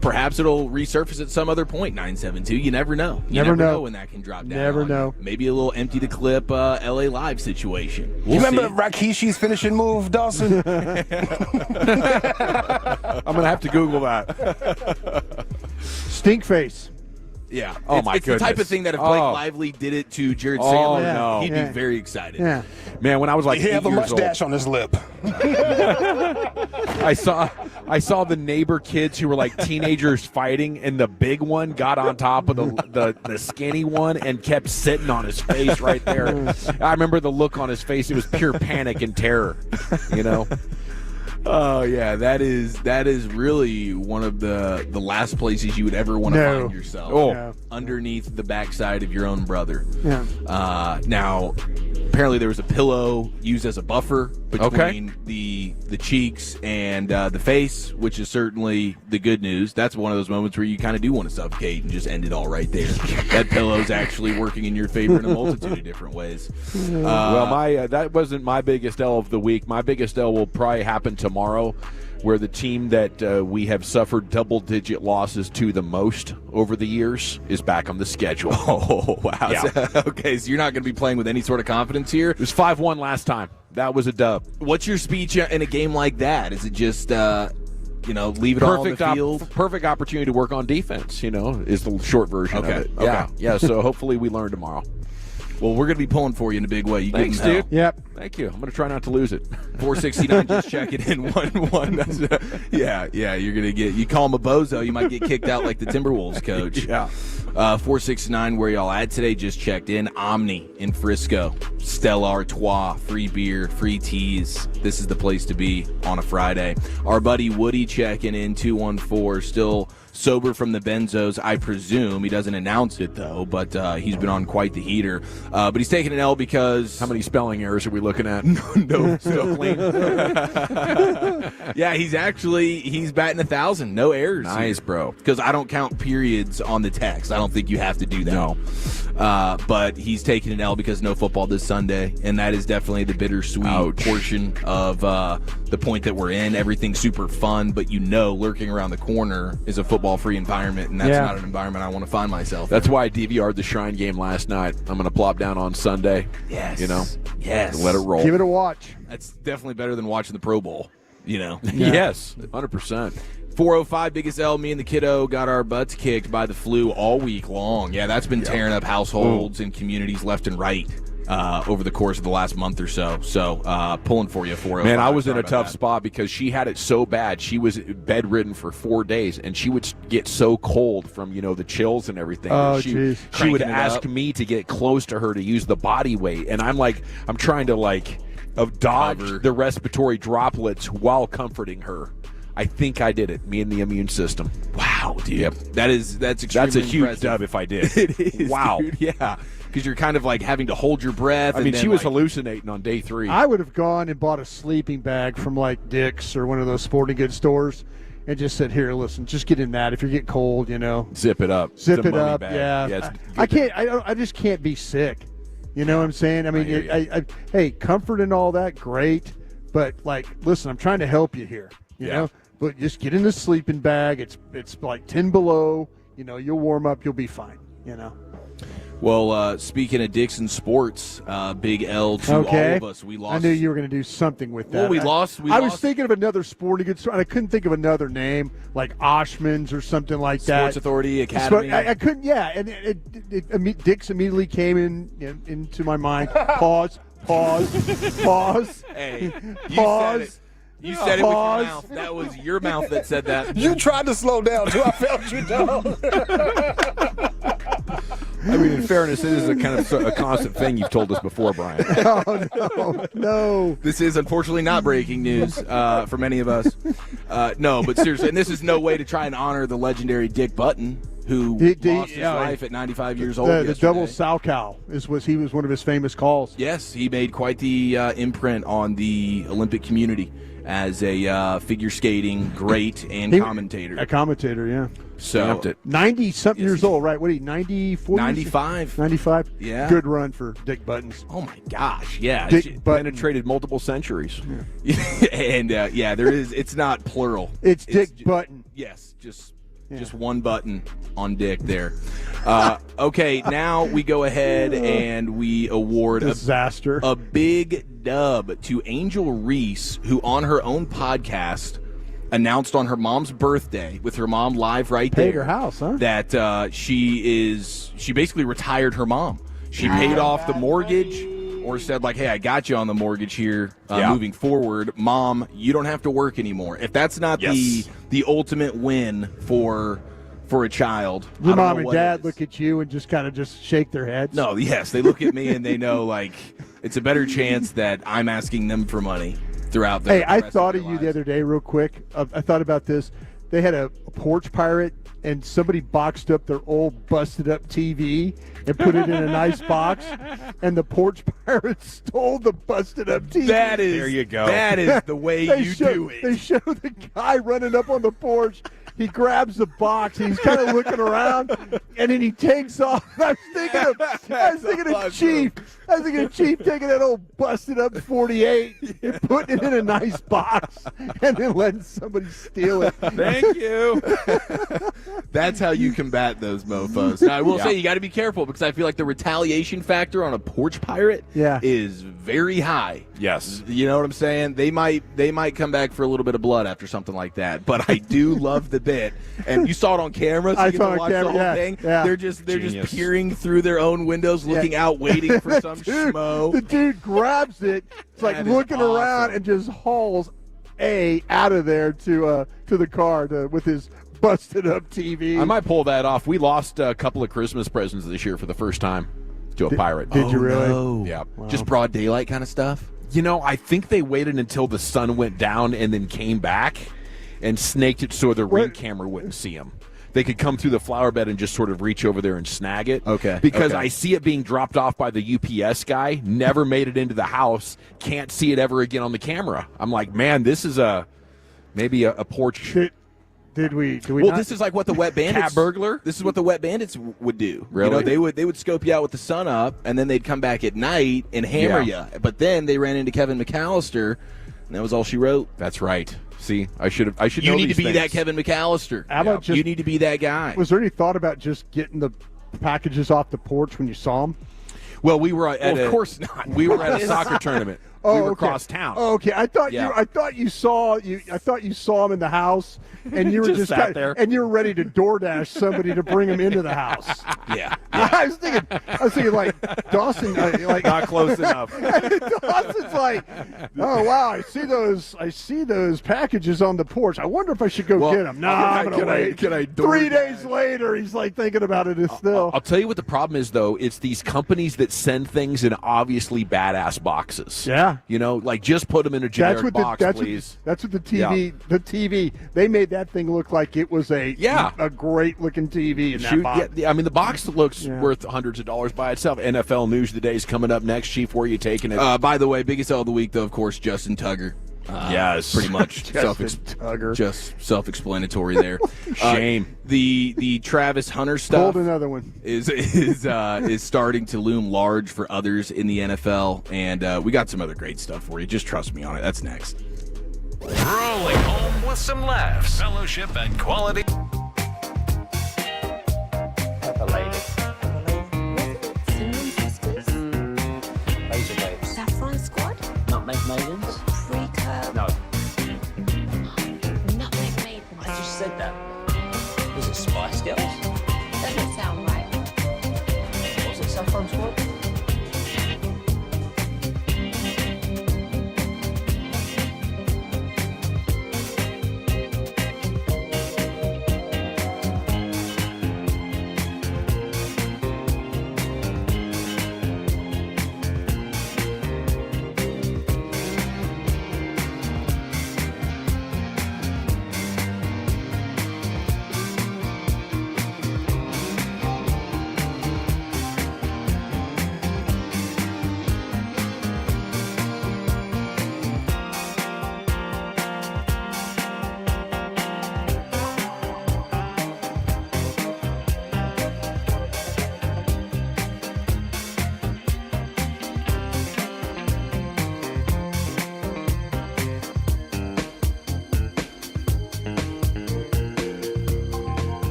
perhaps it'll resurface at some other point. 972. You never know. You never know when that can drop down. Never know. Maybe a little empty to clip LA Live situation. You remember Rakishi's finishing move, Dawson? I'm gonna have to Google that. Stink face. Yeah. Oh, it's my the goodness. type of thing that if Blake Lively did it to Jared Sandler, no. he'd be very excited. Yeah. Man, when I was like He 8 have a years mustache old, on his lip. I saw the neighbor kids who were like teenagers fighting, and the big one got on top of the skinny one and kept sitting on his face right there. I remember the look on his face; it was pure panic and terror. Oh yeah, that is really one of the last places you would ever want to find yourself. Underneath the backside of your own brother. Yeah. Now, apparently there was a pillow used as a buffer between the cheeks and the face, which is certainly the good news. That's one of those moments where you kind of do want to suffocate and just end it all right there. That pillow's actually working in your favor in a multitude of different ways. Well, that wasn't my biggest L of the week. My biggest L will probably happen tomorrow, where the team that we have suffered double-digit losses to the most over the years is back on the schedule. Oh, wow. Yeah. Okay, so you're not going to be playing with any sort of confidence here? It was 5-1 last time. That was a dub. What's your speech in a game like that? Is it just leave it all on the field? Perfect opportunity to work on defense, is the short version of it. Yeah, so hopefully we learn tomorrow. Well, we're going to be pulling for you in a big way. Thanks, dude. Yep. Thank you. I'm going to try not to lose it. 469 just checking in 1-1. Yeah, you're going to get – you call him a bozo, you might get kicked out like the Timberwolves coach. Yeah. 469, where y'all at today, just checked in. Omni in Frisco. Stella Artois, free beer, free teas. This is the place to be on a Friday. Our buddy Woody checking in 214, still sober from the benzos, I presume. He doesn't announce it, though, but he's been on quite the heater. But he's taking an L because... How many spelling errors are we looking at? No, still clean. Yeah, he's batting 1,000. No errors. Nice, bro. Because I don't count periods on the text. I don't think you have to do that. No. But he's taking an L because no football this Sunday, and that is definitely the bittersweet portion of the point that we're in. Everything's super fun, but lurking around the corner is a football-free environment, and that's not an environment I want to find myself in. That's why I DVR'd the Shrine game last night. I'm going to plop down on Sunday. Yes. And let it roll. Give it a watch. That's definitely better than watching the Pro Bowl, Yes, 100%. 405, biggest L. Me and the kiddo got our butts kicked by the flu all week long. Yeah, that's been tearing up households and communities left and right over the course of the last month or so. So, pulling for you, 405. Man, I was in a tough spot because she had it so bad. She was bedridden for 4 days, and she would get so cold from, the chills and everything. Oh, she would ask me to get close to her to use the body weight, and I'm trying to, dodge the respiratory droplets while comforting her. I think I did it. Me and the immune system. Wow, dude. Yep. That's extremely a huge impressive. dub if I did. It is. Wow. Dude, yeah. Because you're kind of having to hold your breath. I mean, she was hallucinating on day 3. I would have gone and bought a sleeping bag from Dick's or one of those sporting goods stores and just said, here, listen, just get in that. If you're getting cold, Zip it up. Zip it up, bag. yeah. I just can't be sick. You know what I'm saying? I mean, hey, comfort and all that, great. But, listen, I'm trying to help you here, you know? But just get in the sleeping bag. It's 10 below. You'll warm up. You'll be fine, Well, speaking of Dixon Sports, big L to all of us. We lost. I knew you were going to do something with that. Well, we lost. I was thinking of another sporting goods store, and I couldn't think of another name, like Oshman's or something like that. Sports Authority Academy. I couldn't, and Dix immediately came into my mind. Pause. Hey, you said it. You said it with your mouth. That was your mouth that said that. You tried to slow down, too. I felt you down. I mean, in fairness, it is a constant thing you've told us before, Brian. Oh, no. This is unfortunately not breaking news for many of us. No, but seriously, and this is no way to try and honor the legendary Dick Button, who lost his life at 95 years old. The double Salchow he was one of his famous calls. Yes, he made quite the imprint on the Olympic community as a figure skating great and commentator. A commentator, yeah. So 90-something years old, right? What are you, 94? 95. 95? Yeah. Good run for Dick Buttons. Oh, my gosh, yeah. Dick Button. Penetrated multiple centuries. Yeah. And, there is. It's not plural. It's Dick Button. Yes, just one button on Dick there. Okay, now we go ahead and we award a big dub to Angel Reese, who on her own podcast announced on her mom's birthday, with her mom live right there, paid her house, huh? That she basically retired her mom. She paid off the mortgage, or said hey, I got you on the mortgage here moving forward. Mom, you don't have to work anymore. If that's not the ultimate win for a child, your mom and dad look at you and just kind of shake their heads. No, yes, they look at me and they know it's a better chance that I'm asking them for money throughout the Hey, I rest thought of of their you lives. the other day real quick. I thought about this. They had a porch pirate, and somebody boxed up their old busted-up TV and put it in a nice box, and the porch pirate stole the busted-up TV. There you go. That is the way you do it. They show the guy running up on the porch. He grabs the box, and he's kind of looking around, and then he takes off. I was thinking of Chief. I was thinking cheap taking that old busted up 48 and putting it in a nice box and then letting somebody steal it. Thank you. That's how you combat those mofos. Now, I will say you got to be careful because I feel like the retaliation factor on a porch pirate is very high. Yes. You know what I'm saying? They might come back for a little bit of blood after something like that. But I do love the bit. And you saw it on camera, so you get to watch the whole thing. Yeah. They're just peering through their own windows, looking out, waiting for some schmo. The dude grabs it. It's like looking around and just hauls out of there to the car with his busted up TV. I might pull that off. We lost a couple of Christmas presents this year for the first time to a pirate. Did you really? No. Yeah. Wow. Just broad daylight kind of stuff? You know, I think they waited until the sun went down and then came back and snaked it so the ring camera wouldn't see them. They could come through the flower bed and just sort of reach over there and snag it. Okay. Because I see it being dropped off by the UPS guy, never made it into the house, can't see it ever again on the camera. I'm like, man, this is maybe a porch. Did we well, not? this is like what the wet bandits Cat burglar? This is what the wet bandits would do. Really? You know, they would scope you out with the sun up, and then they'd come back at night and hammer you. But then they ran into Kevin McAllister, and that was all she wrote. That's right. See, I should know You need to these be things. that Kevin McAllister. How about you need to be that guy. Was there any thought about just getting the packages off the porch when you saw them? Well, we were of course not. We were at a soccer tournament. We were across town. Oh, okay. I thought you saw him in the house, and you were just sat there. and you were ready to DoorDash somebody to bring him into the house. Yeah. I was thinking like Dawson, like not close enough. Dawson's like, oh wow, I see those packages on the porch. I wonder if I should go get them. No, I'm gonna wait. Can I 3 days later, he's like thinking about it still. I'll tell you what the problem is, though. It's these companies that send things in obviously badass boxes. Yeah. You know, like just put them in a generic box, please. That's what the TV. The TV. They made that thing look like it was a great looking TV in that box. Yeah, I mean, the box looks worth hundreds of dollars by itself. NFL News of the Day is coming up next. Chief, where are you taking it? By the way, biggest sell of the week, though, of course, Justin Tugger. Yes, pretty much just self-explanatory there. Shame. The Travis Hunter stuff. Hold another one. is starting to loom large for others in the NFL, and we got some other great stuff for you. Just trust me on it. That's next. Rolling home with some laughs, fellowship, and quality. Pepper lady. Razor babes. Saffron Squad? Nutmeg maidens. Pre-curb? No. Nutmeg Maidens. I just said that. Was it Spice Girls? Doesn't sound right. Was it Saffron Squad?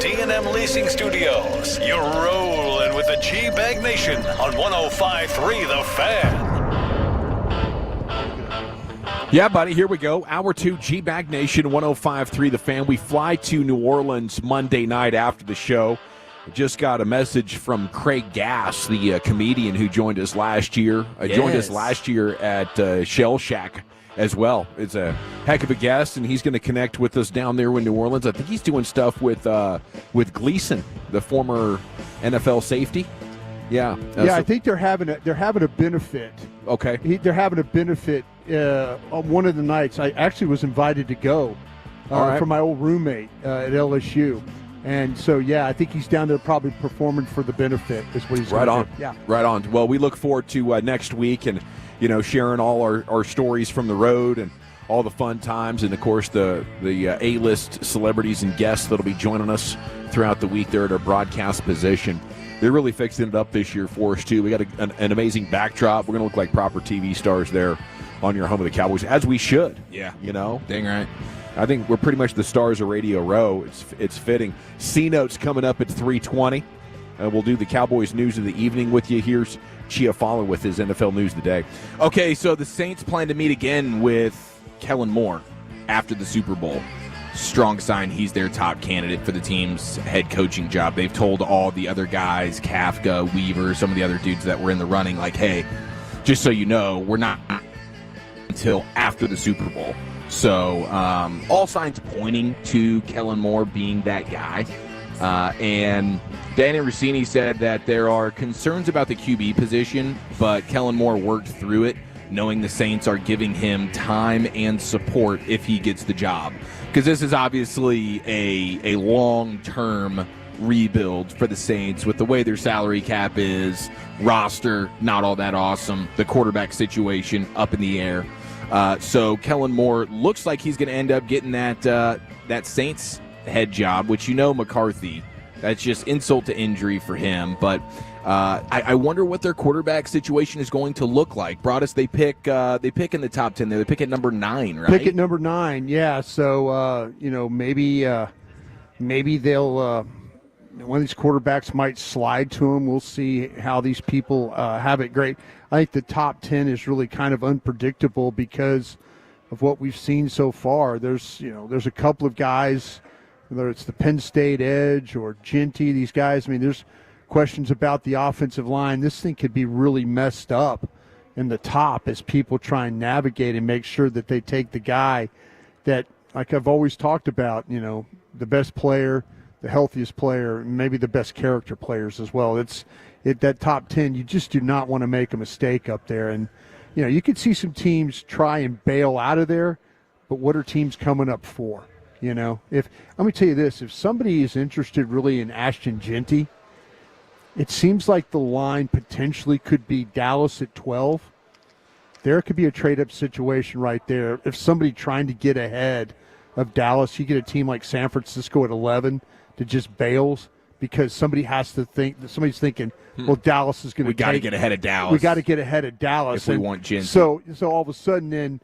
D&M Leasing Studios. You're rolling with the G-Bag Nation on 105.3 The Fan. Yeah, buddy, here we go. Hour 2, G-Bag Nation, 105.3 The Fan. We fly to New Orleans Monday night after the show. Just got a message from Craig Gass, the comedian who joined us last year. Joined us last year at Shell Shack as well. It's a heck of a guest, and he's going to connect with us down there in New Orleans. I think he's doing stuff with Gleason, the former NFL safety. Yeah. I think they're having a benefit. Okay. They're having a benefit on one of the nights. I actually was invited to go from my old roommate at LSU. And so, I think he's down there probably performing for the benefit is what he's right on. Do. Yeah. Right on. Well, we look forward to next week and, sharing all our stories from the road and all the fun times. And, of course, the A-list celebrities and guests that'll be joining us throughout the week there at our broadcast position. They're really fixing it up this year for us, too. We got an amazing backdrop. We're going to look like proper TV stars there on your home of the Cowboys, as we should. Yeah. Dang right. I think we're pretty much the stars of Radio Row. It's fitting. C-Note's coming up at 3:20. We'll do the Cowboys news of the evening with you. Here's Chiafalo with his NFL news of the day. Okay, so the Saints plan to meet again with Kellen Moore after the Super Bowl. Strong sign he's their top candidate for the team's head coaching job. They've told all the other guys, Kafka, Weaver, some of the other dudes that were in the running, like, hey, just so you know, we're not until after the Super Bowl. So all signs pointing to Kellen Moore being that guy. And Danny Rossini said that there are concerns about the QB position, but Kellen Moore worked through it, knowing the Saints are giving him time and support if he gets the job. Because this is obviously a long-term rebuild for the Saints with the way their salary cap is, roster not all that awesome, the quarterback situation up in the air. So Kellen Moore looks like he's going to end up getting that Saints head job, which McCarthy, that's just insult to injury for him. But I wonder what their quarterback situation is going to look like. Broadus, they pick in the top 10 there. They pick at number 9, right? Pick at number 9, yeah. So maybe they'll one of these quarterbacks might slide to them. We'll see how these people have it. Great. I think the top 10 is really kind of unpredictable because of what we've seen so far. There's a couple of guys, whether it's the Penn State edge or Genty, these guys. I mean, there's questions about the offensive line. This thing could be really messed up in the top as people try and navigate and make sure that they take the guy that, like I've always talked about, the best player, the healthiest player, maybe the best character players as well. That top 10, you just do not want to make a mistake up there. And, you could see some teams try and bail out of there, but what are teams coming up for? Let me tell you this, if somebody is interested really in Ashton Genty, it seems like the line potentially could be Dallas at 12. There could be a trade-up situation right there. If somebody trying to get ahead of Dallas, you get a team like San Francisco at 11 that just bails because somebody has to think that somebody's thinking, well, Dallas is going to. We got to get ahead of Dallas. We got to get ahead of Dallas if we want Genty. So all of a sudden, then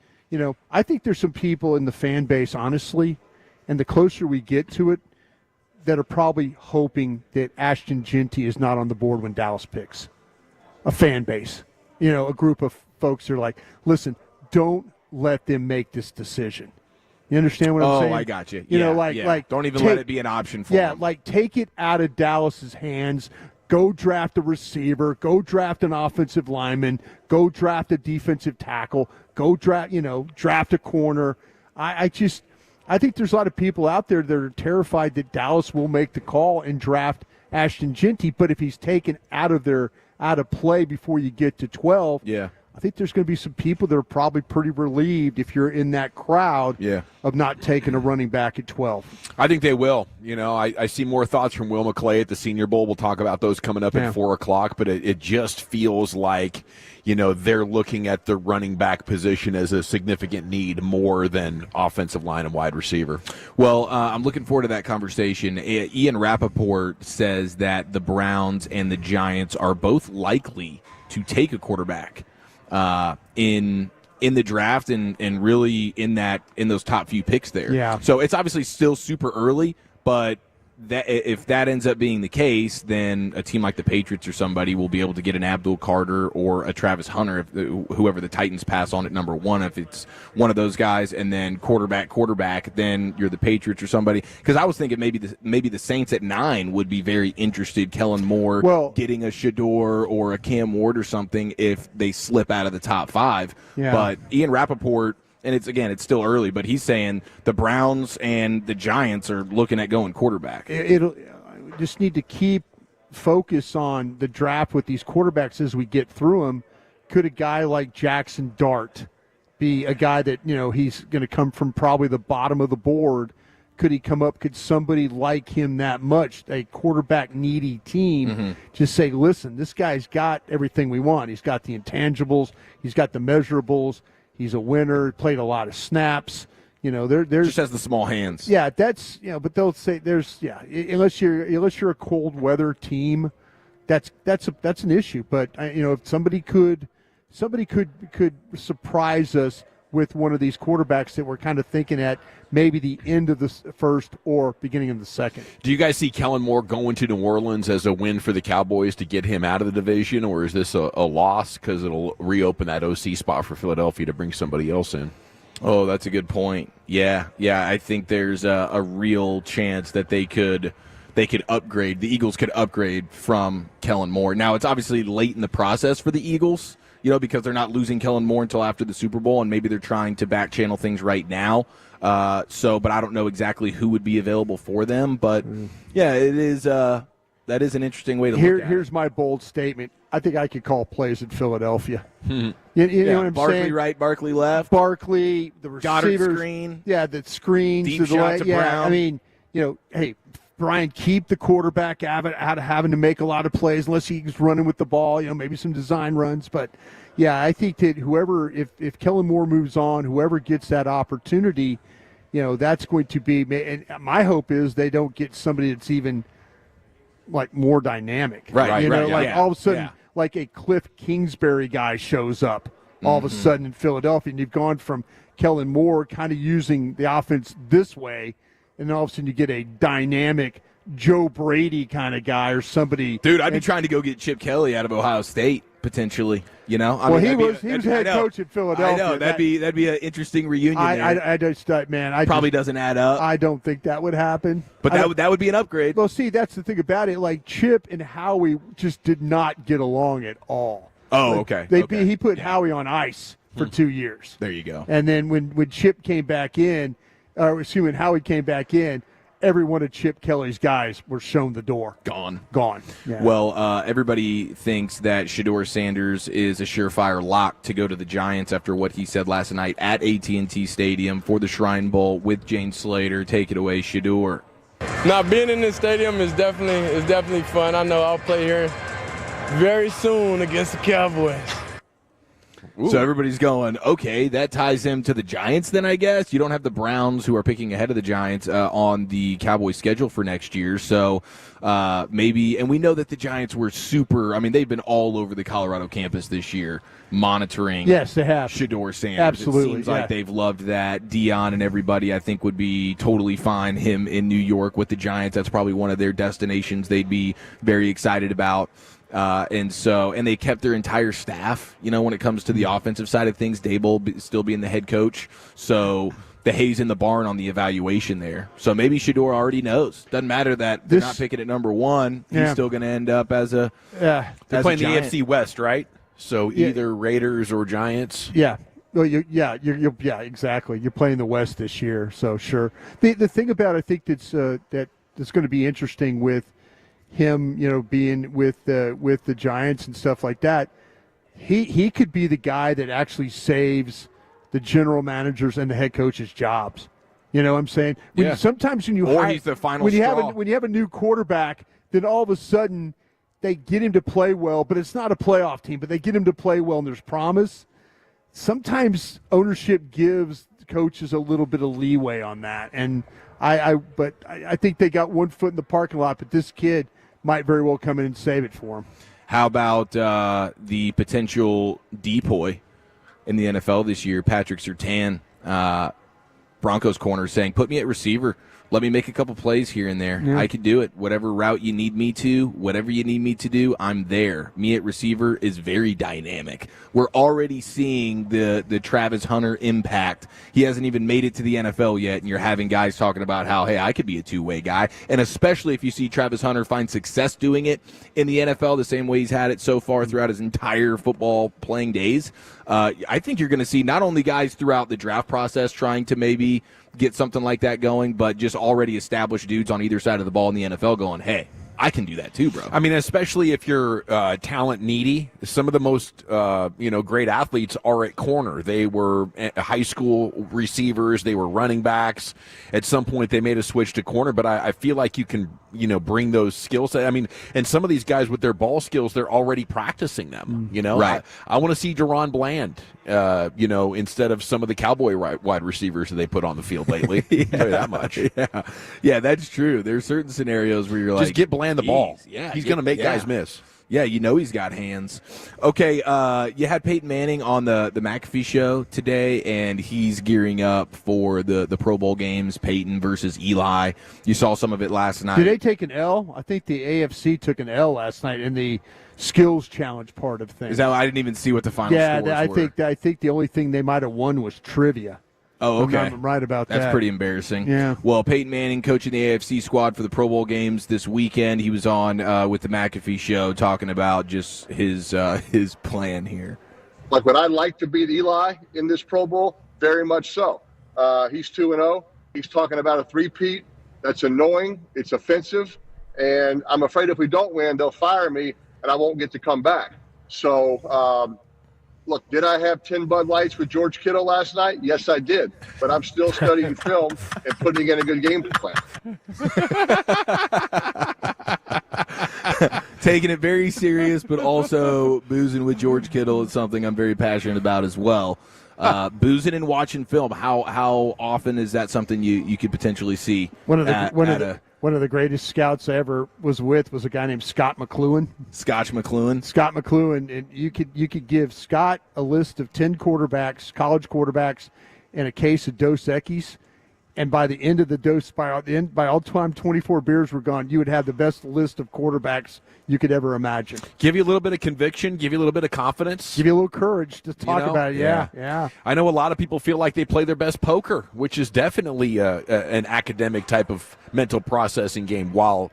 I think there's some people in the fan base, honestly, and the closer we get to it, that are probably hoping that Ashton Genty is not on the board when Dallas picks. A fan base, a group of folks are like, listen, don't let them make this decision. You understand what I'm saying? Oh, I got you. Like don't even let it be an option for them. Yeah, take it out of Dallas's hands. Go draft a receiver. Go draft an offensive lineman. Go draft a defensive tackle. Go draft a corner. I think there's a lot of people out there that are terrified that Dallas will make the call and draft Ashton Genty. But if he's taken out of play before you get to 12, I think there's going to be some people that are probably pretty relieved if you're in that crowd of not taking a running back at 12. I think they will. I see more thoughts from Will McClay at the Senior Bowl. We'll talk about those coming up at 4 o'clock, but it just feels like, they're looking at the running back position as a significant need more than offensive line and wide receiver. Well, I'm looking forward to that conversation. Ian Rappaport says that the Browns and the Giants are both likely to take a quarterback in the draft and really in those top few picks there. Yeah. So it's obviously still super early, but if that ends up being the case, then a team like the Patriots or somebody will be able to get an Abdul Carter or a Travis Hunter, whoever the Titans pass on at number 1. If it's one of those guys, and then quarterback, then you're the Patriots or somebody. Because I was thinking maybe the Saints at 9 would be very interested. Kellen Moore getting a Shador or a Cam Ward or something if they slip out of the top 5. Yeah. But Ian Rappaport. And it's still early, but he's saying the Browns and the Giants are looking at going quarterback. It'll just need to keep focus on the draft with these quarterbacks as we get through them. Could a guy like Jackson Dart be a guy that, he's going to come from probably the bottom of the board? Could he come up? Could somebody like him that much, a quarterback-needy team, just say, listen, this guy's got everything we want. He's got the intangibles. He's got the measurables. He's a winner. Played a lot of snaps. There's just has the small hands. Yeah, that's but they'll say unless you're a cold weather team, that's an issue. But if somebody could surprise us with one of these quarterbacks that we're kind of thinking at maybe the end of the first or beginning of the second. Do you guys see Kellen Moore going to New Orleans as a win for the Cowboys to get him out of the division, or is this a loss because it'll reopen that OC spot for Philadelphia to bring somebody else in? Oh, that's a good point. Yeah, I think there's a real chance that they could upgrade. The Eagles could upgrade from Kellen Moore. Now, it's obviously late in the process for the Eagles, because they're not losing Kellen Moore until after the Super Bowl, and maybe they're trying to back channel things right now. But I don't know exactly who would be available for them. But yeah, it is. That is an interesting way to look at it. Here's my bold statement. I think I could call plays in Philadelphia. You know what I'm Barkley saying? right, Barkley left. Barkley, the receivers. Goddard screen. Yeah, the screens. Deep the shot to Brown. I mean, hey, Brian, keep the quarterback out of having to make a lot of plays unless he's running with the ball, maybe some design runs. But, yeah, I think that if Kellen Moore moves on, whoever gets that opportunity, that's going to be – and my hope is they don't get somebody that's even, more dynamic. Right, all of a sudden, like a Cliff Kingsbury guy shows up all of a sudden in Philadelphia, and you've gone from Kellen Moore kind of using the offense this way, and then all of a sudden you get a dynamic Joe Brady kind of guy or somebody. Dude, I'd be trying to go get Chip Kelly out of Ohio State potentially. He was head coach at Philadelphia. I know that'd be an interesting reunion. I just probably doesn't add up. I don't think that would happen. But that would be an upgrade. Well, see, that's the thing about it. Like Chip and Howie just did not get along at all. Oh, okay. He put Howie on ice for 2 years. There you go. And then when Chip came back in, when Howie came back in, every one of Chip Kelly's guys were shown the door. Gone. Yeah. Well, everybody thinks that Shedeur Sanders is a surefire lock to go to the Giants after what he said last night at AT&T Stadium for the Shrine Bowl with Jane Slater. Take it away, Shedeur. Now, being in this stadium is definitely fun. I know I'll play here very soon against the Cowboys. Ooh. So everybody's going, okay, that ties him to the Giants then, I guess. You don't have the Browns, who are picking ahead of the Giants, on the Cowboys schedule for next year. So maybe, and we know that the Giants were they've been all over the Colorado campus this year monitoring yes, they have. Shedeur Sanders. Absolutely. It seems like they've loved that. Dion and everybody, I think, would be totally fine him in New York with the Giants. That's probably one of their destinations they'd be very excited about. And they kept their entire staff, when it comes to the offensive side of things, Dable still being the head coach. So the hay's in the barn on the evaluation there. So maybe Shedeur already knows. Doesn't matter that they're not picking at number 1. He's still going to end up as a They're playing the AFC West, right? So either Raiders or Giants. Yeah. Well, exactly. You're playing the West this year, so sure. The thing about I think that's going to be interesting with him, being with the Giants and stuff like that, he could be the guy that actually saves the general managers and the head coaches' jobs. You know what I'm saying? Sometimes when you he's the final straw. When you have a new quarterback, then all of a sudden they get him to play well, but it's not a playoff team, but they get him to play well and there's promise. Sometimes ownership gives coaches a little bit of leeway on that, and I think they got one foot in the parking lot, but this kid might very well come in and save it for him. How about the potential depoy in the NFL this year, Patrick Surtain, Broncos corner, saying, put me at receiver let me make a couple plays here and there. Yeah. I could do it. Whatever route you need me to, whatever you need me to do, I'm there. Me at receiver is very dynamic. We're already seeing the Travis Hunter impact. He hasn't even made it to the NFL yet, and you're having guys talking about how, hey, I could be a two-way guy. And especially if you see Travis Hunter find success doing it in the NFL the same way he's had it so far throughout his entire football playing days, I think you're going to see not only guys throughout the draft process trying to maybe get something like that going, but just already established dudes on either side of the ball in the NFL going, hey, I can do that too, bro. I mean, especially if you're talent needy, some of the most great athletes are at corner. They were high school receivers. They were running backs. At some point, they made a switch to corner. But I feel like you can bring those skills. I mean, and some of these guys with their ball skills, they're already practicing them. Right. I want to see Deron Bland. Instead of some of the Cowboy wide receivers that they put on the field lately. I'll tell you that much. Yeah, that's true. There's certain scenarios where you're like, just get Bland the ball. Yeah, he's going to make guys miss. Yeah, he's got hands. Okay, you had Peyton Manning on the McAfee show today, and he's gearing up for the Pro Bowl games, Peyton versus Eli. You saw some of it last night. Did they take an L? I think the AFC took an L last night in the skills challenge part of things. Is that? I didn't even see what the final scores were. I think the only thing they might have won was trivia. Oh, okay. I'm right about that. That's pretty embarrassing. Yeah. Well, Peyton Manning coaching the AFC squad for the Pro Bowl games this weekend. He was on with the McAfee show talking about just his plan here. Like, would I like to beat Eli in this Pro Bowl? Very much so. He's 2-0. He's talking about a three-peat. That's annoying. It's offensive. And I'm afraid if we don't win, they'll fire me and I won't get to come back. So, look, did I have 10 Bud Lights with George Kittle last night? Yes, I did. But I'm still studying film and putting in a good game plan. Taking it very serious, but also boozing with George Kittle is something I'm very passionate about as well. Boozing and watching film, how often is that something you could potentially see? One of the greatest scouts I ever was with was a guy named Scott McCloughan. Scott McCloughan, and you could give Scott a list of 10 quarterbacks, college quarterbacks, and a case of Dos Equis, and by the end of the dose, by all the time 24 beers were gone, you would have the best list of quarterbacks you could ever imagine. Give you a little bit of conviction, give you a little bit of confidence. Give you a little courage to talk about it. Yeah. I know a lot of people feel like they play their best poker, which is definitely an academic type of mental processing game while,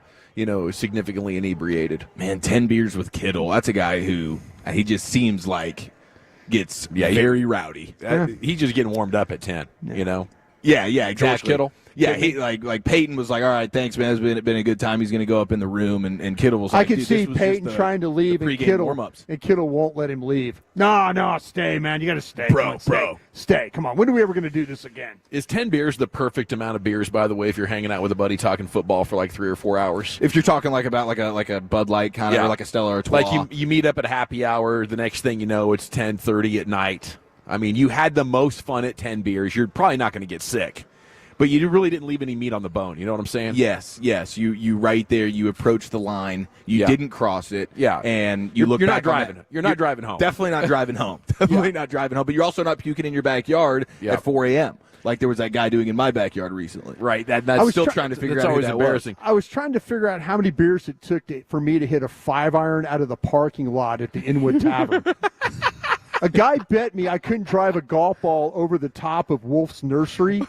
significantly inebriated. Man, 10 beers with Kittle. That's a guy who he just seems like gets very rowdy. He's just getting warmed up at 10, Yeah, exactly. George Kittle. Yeah, he like Peyton was like, all right, thanks, man. It's been a good time. He's going to go up in the room, and Kittle was like, I could see Peyton trying to leave, and Kittle won't let him leave. No, stay, man. You got to stay, bro. Stay. Come on. When are we ever going to do this again? Is 10 beers the perfect amount of beers? By the way, if you're hanging out with a buddy talking football for like 3 or 4 hours, if you're talking like a Bud Light kind of, or like a Stella Artois, like you meet up at happy hour. The next thing you know, it's 10:30 at night. I mean, you had the most fun at 10 beers. You're probably not going to get sick. But you really didn't leave any meat on the bone. You know what I'm saying? Yes. You right there. You approached the line. You didn't cross it. Yeah. And you look you're back not driving. You're not driving home. Definitely not driving home. Definitely not driving home. But you're also not puking in your backyard at 4 a.m. like there was that guy doing in my backyard recently. Right. That's still trying to figure out. That's always embarrassing. I was trying to figure out how many beers it took for me to hit a 5-iron out of the parking lot at the Inwood Tavern. A guy bet me I couldn't drive a golf ball over the top of Wolf's nursery,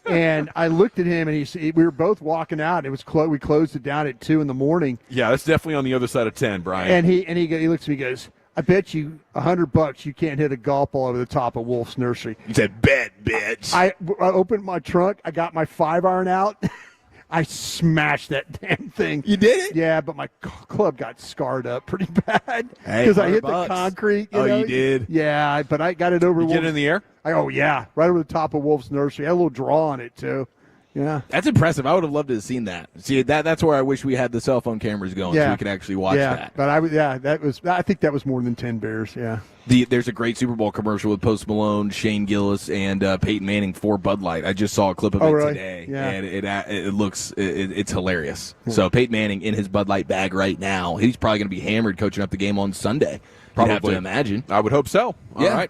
and I looked at him, and we were both walking out. It was we closed it down at 2 a.m. Yeah, that's definitely on the other side of 10, Brian. And he looks at me, and goes, "I bet you $100 you can't hit a golf ball over the top of Wolf's nursery." You said, "Bet, bitch." I opened my trunk. I got my 5-iron out. I smashed that damn thing. You did it? Yeah, but my club got scarred up pretty bad because I hit the concrete. You did? Yeah, but I got it over. You get it in the air? Right over the top of Wolf's nursery. I had a little draw on it too. Yeah, that's impressive. I would have loved to have seen that. See, that's where I wish we had the cell phone cameras going so we could actually watch that. But I think that was more than 10 beers. Yeah. There's a great Super Bowl commercial with Post Malone, Shane Gillis, and Peyton Manning for Bud Light. I just saw a clip of it today, and it looks it's hilarious. Yeah. So Peyton Manning in his Bud Light bag right now. He's probably going to be hammered coaching up the game on Sunday. Probably. You'd have to imagine. I would hope so. All right.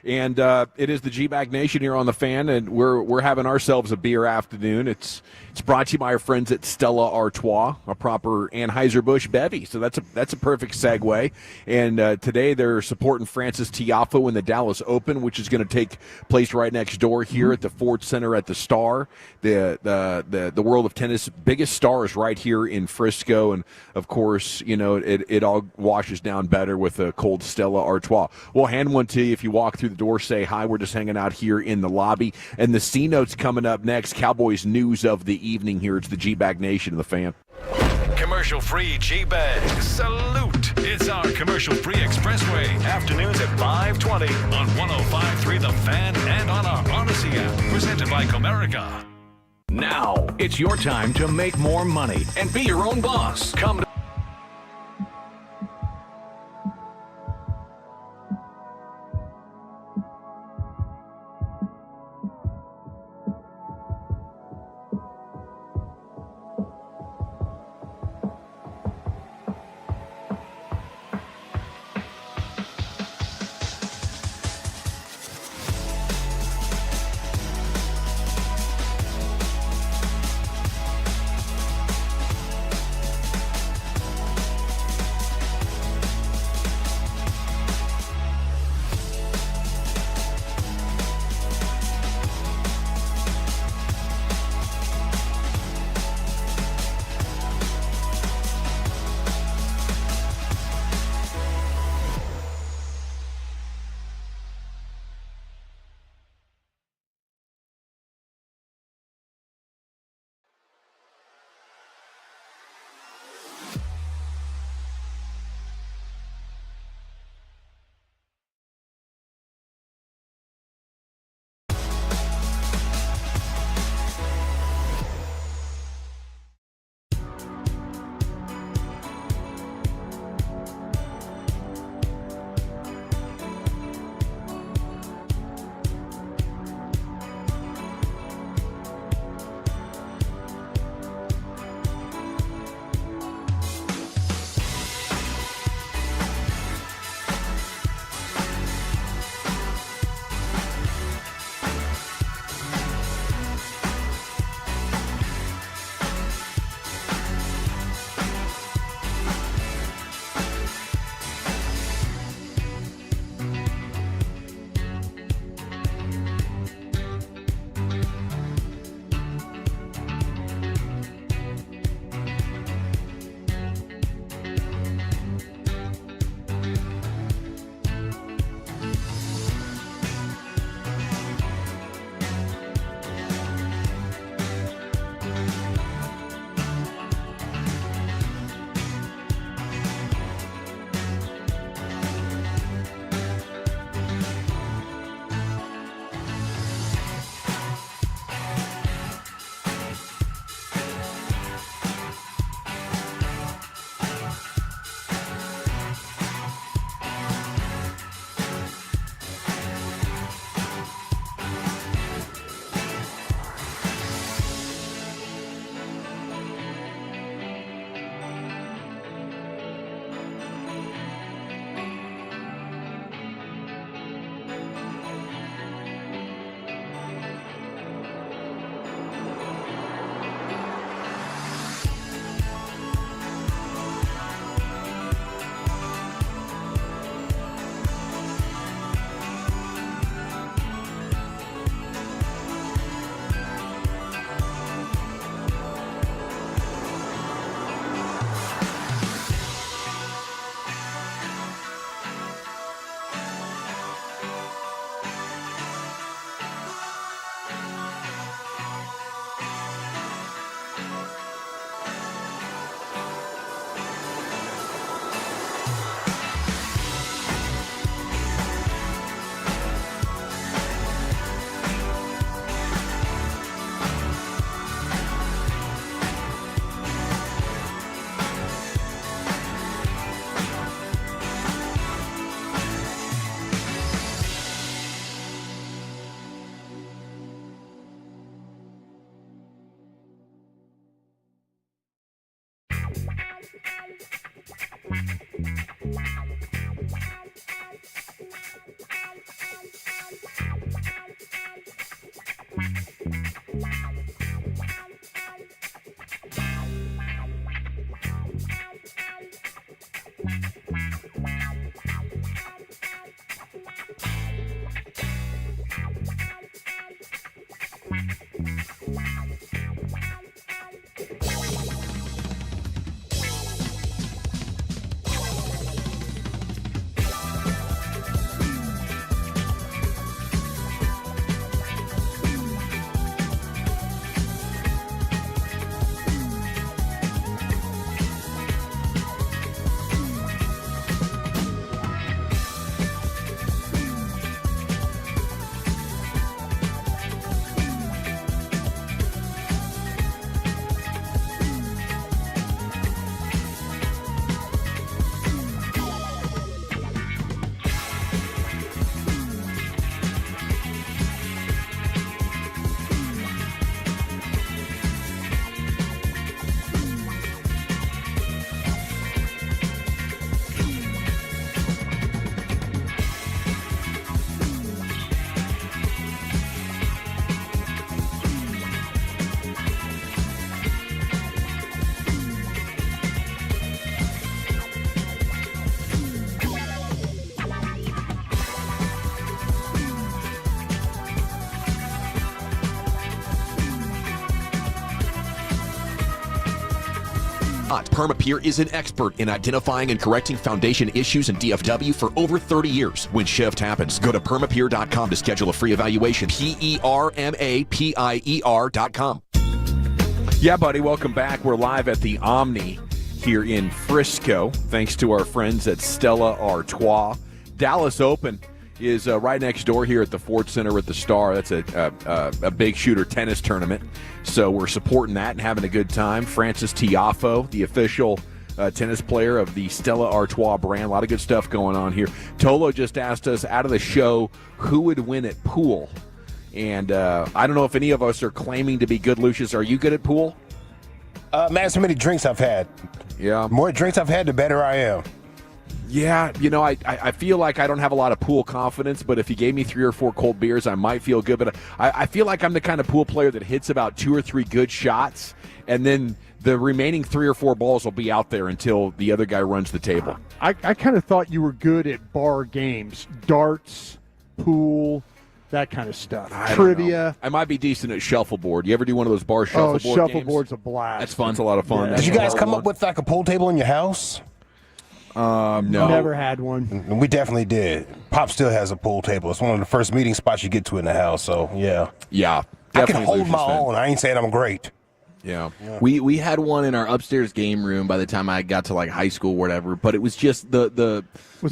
And it is the G-Bag Nation here on the Fan, and we're having ourselves a beer afternoon. It's brought to you by our friends at Stella Artois, a proper Anheuser-Busch bevy. So that's a perfect segue. And today they're supporting Francis Tiafoe in the Dallas Open, which is going to take place right next door here at the Ford Center at the Star. The world of tennis biggest stars right here in Frisco, and of course, it all washes down better with a cold Stella Artois. We'll hand one to you if you walk through the door. Say hi. We're just hanging out here in the lobby, and the C Note's coming up next. Cowboys news of the evening here. It's the G-Bag Nation of the Fan. Commercial-free G-Bag. Salute. It's our commercial-free expressway. Afternoons at 5:20 on 105.3 The Fan and on our Odyssey app. Presented by Comerica. Now, it's your time to make more money and be your own boss. Come to PermaPeer is an expert in identifying and correcting foundation issues in DFW for over 30 years. When shift happens, go to permapeer.com to schedule a free evaluation. PermaPier.com. Yeah, buddy, welcome back. We're live at the Omni here in Frisco, thanks to our friends at Stella Artois. Dallas Open is right next door here at the Ford Center at the Star. That's a big shooter tennis tournament. So we're supporting that and having a good time. Francis Tiafoe, the official tennis player of the Stella Artois brand. A lot of good stuff going on here. Tolo just asked us out of the show who would win at pool. And I don't know if any of us are claiming to be good. Lucius, are you good at pool? Man, so many drinks I've had. Yeah. The more drinks I've had, the better I am. Yeah, I feel like I don't have a lot of pool confidence, but if you gave me 3 or 4 cold beers, I might feel good. But I feel like I'm the kind of pool player that hits about 2 or 3 good shots, and then the remaining 3 or 4 balls will be out there until the other guy runs the table. I kind of thought you were good at bar games, darts, pool, that kind of stuff. Trivia. I might be decent at shuffleboard. You ever do one of those bar shuffleboard games? Shuffleboard's a blast. That's fun. It's a lot of fun. Did you guys come up with like a pool table in your house? No. Never had one. We definitely did. Pop still has a pool table. It's one of the first meeting spots you get to in the house. So yeah, I can hold my own. I ain't saying I'm great. Yeah. We had one in our upstairs game room by the time I got to like high school or whatever, but it was just you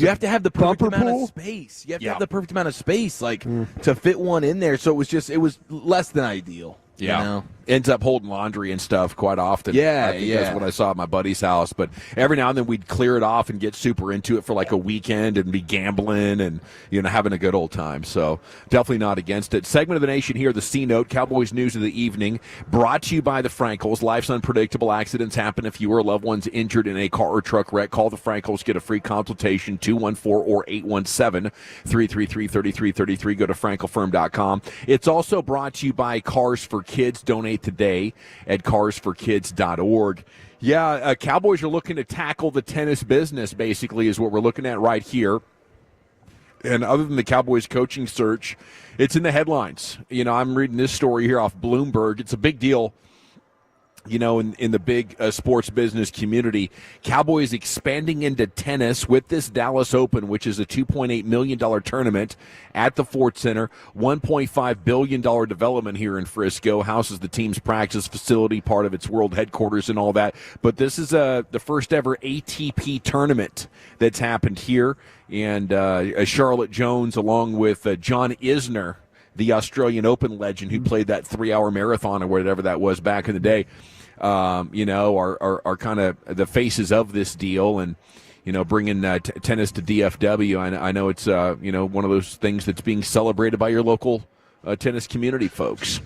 have to have the perfect amount of space. You have to have the perfect amount of space to fit one in there. So it was less than ideal. Yeah. You know? Ends up holding laundry and stuff quite often. Yeah, I think that's what I saw at my buddy's house. But every now and then we'd clear it off and get super into it for like a weekend and be gambling and having a good old time. So definitely not against it. Segment of the nation here, the C-Note, Cowboys News of the Evening, brought to you by the Frankels. Life's unpredictable. Accidents happen. If you or loved ones injured in a car or truck wreck, call the Frankels. Get a free consultation, 214 or 817-333-3333. Go to frankelfirm.com. It's also brought to you by Cars for Kids. Donate today at carsforkids.org. Yeah, Cowboys are looking to tackle the tennis business, basically, is what we're looking at right here. And other than the Cowboys coaching search, it's in the headlines. I'm reading this story here off Bloomberg. It's a big deal. In the big sports business community. Cowboys expanding into tennis with this Dallas Open, which is a $2.8 million tournament at the Ford Center. $1.5 billion development here in Frisco. Houses the team's practice facility, part of its world headquarters and all that. But this is the first ever ATP tournament that's happened here. And Charlotte Jones, along with John Isner, the Australian Open legend who played that 3-hour marathon or whatever that was back in the day, are kind of the faces of this deal and, bringing tennis to DFW. I know it's, one of those things that's being celebrated by your local tennis community folks.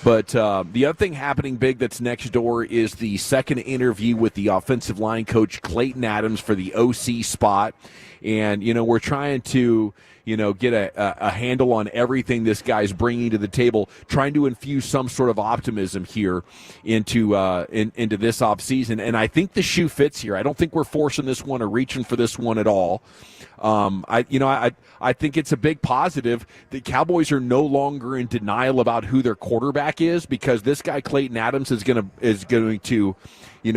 But the other thing happening big that's next door is the second interview with the offensive line coach Clayton Adams for the OC spot. And, we're trying to, get a handle on everything this guy's bringing to the table, trying to infuse some sort of optimism here into this offseason. And I think the shoe fits here. I don't think we're forcing this one or reaching for this one at all. I think it's a big positive. The Cowboys are no longer in denial about who their quarterback is, because this guy Clayton Adams is going to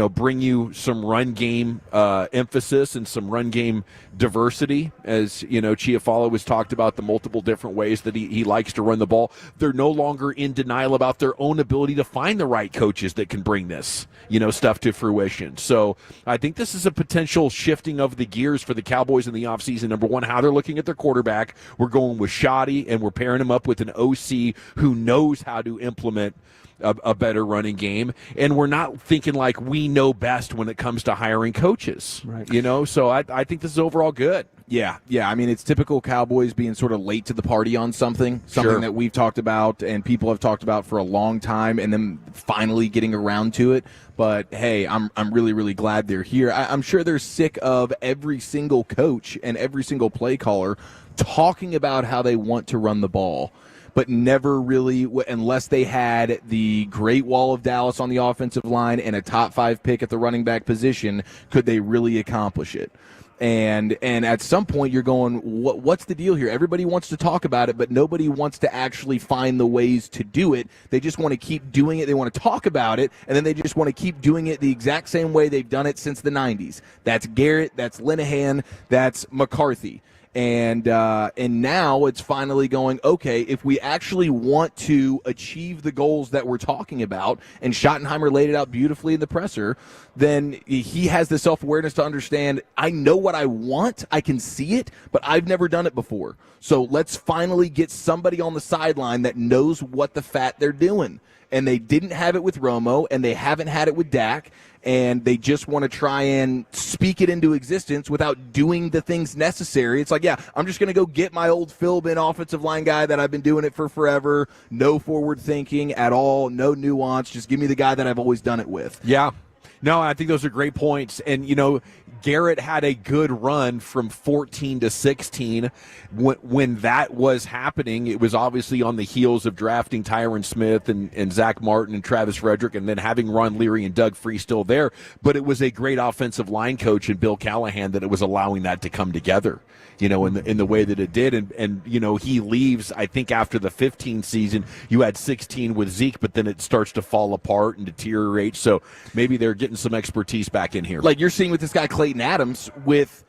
bring you some run game emphasis and some run game diversity. As Chiafalo has talked about the multiple different ways that he likes to run the ball. They're no longer in denial about their own ability to find the right coaches that can bring this stuff to fruition. So I think this is a potential shifting of the gears for the Cowboys in the offseason. Number one, how they're looking at their quarterback. We're going with Shoddy, and we're pairing him up with an OC who knows how to implement a better running game, and we're not thinking like we know best when it comes to hiring coaches. Right. So I think this is overall good. Yeah. I mean, it's typical Cowboys being sort of late to the party on something Sure. that we've talked about and people have talked about for a long time, and then finally getting around to it. But hey, I'm really, really glad they're here. I'm sure they're sick of every single coach and every single play caller talking about how they want to run the ball, but never really, unless they had the Great Wall of Dallas on the offensive line and a top 5 pick at the running back position, could they really accomplish it. And at some point you're going, what's the deal here? Everybody wants to talk about it, but nobody wants to actually find the ways to do it. They just want to keep doing it. They want to talk about it, and then they just want to keep doing it the exact same way they've done it since the 90s. That's Garrett, that's Linehan, that's McCarthy. And now it's finally going, okay, if we actually want to achieve the goals that we're talking about, and Schottenheimer laid it out beautifully in the presser, then he has the self-awareness to understand, I know what I want, I can see it, but I've never done it before. So let's finally get somebody on the sideline that knows what the fat they're doing. And they didn't have it with Romo, and they haven't had it with Dak, and they just want to try and speak it into existence without doing the things necessary. It's like, yeah, I'm just going to go get my old Philbin offensive line guy that I've been doing it for forever. No forward thinking at all, no nuance. Just give me the guy that I've always done it with. Yeah. No, I think those are great points. And, you know, Garrett had a good run from 14 to 16. When that was happening, it was obviously on the heels of drafting Tyron Smith and Zach Martin and Travis Frederick, and then having Ron Leary and Doug Free still there. But it was a great offensive line coach in Bill Callahan that it was allowing that to come together, you know, in the way that it did. And you know, he leaves, I think, after the 15 season. You had 16 with Zeke, but then it starts to fall apart and deteriorate. So maybe they're getting some expertise back in here. Like you're seeing with this guy Clayton Adams with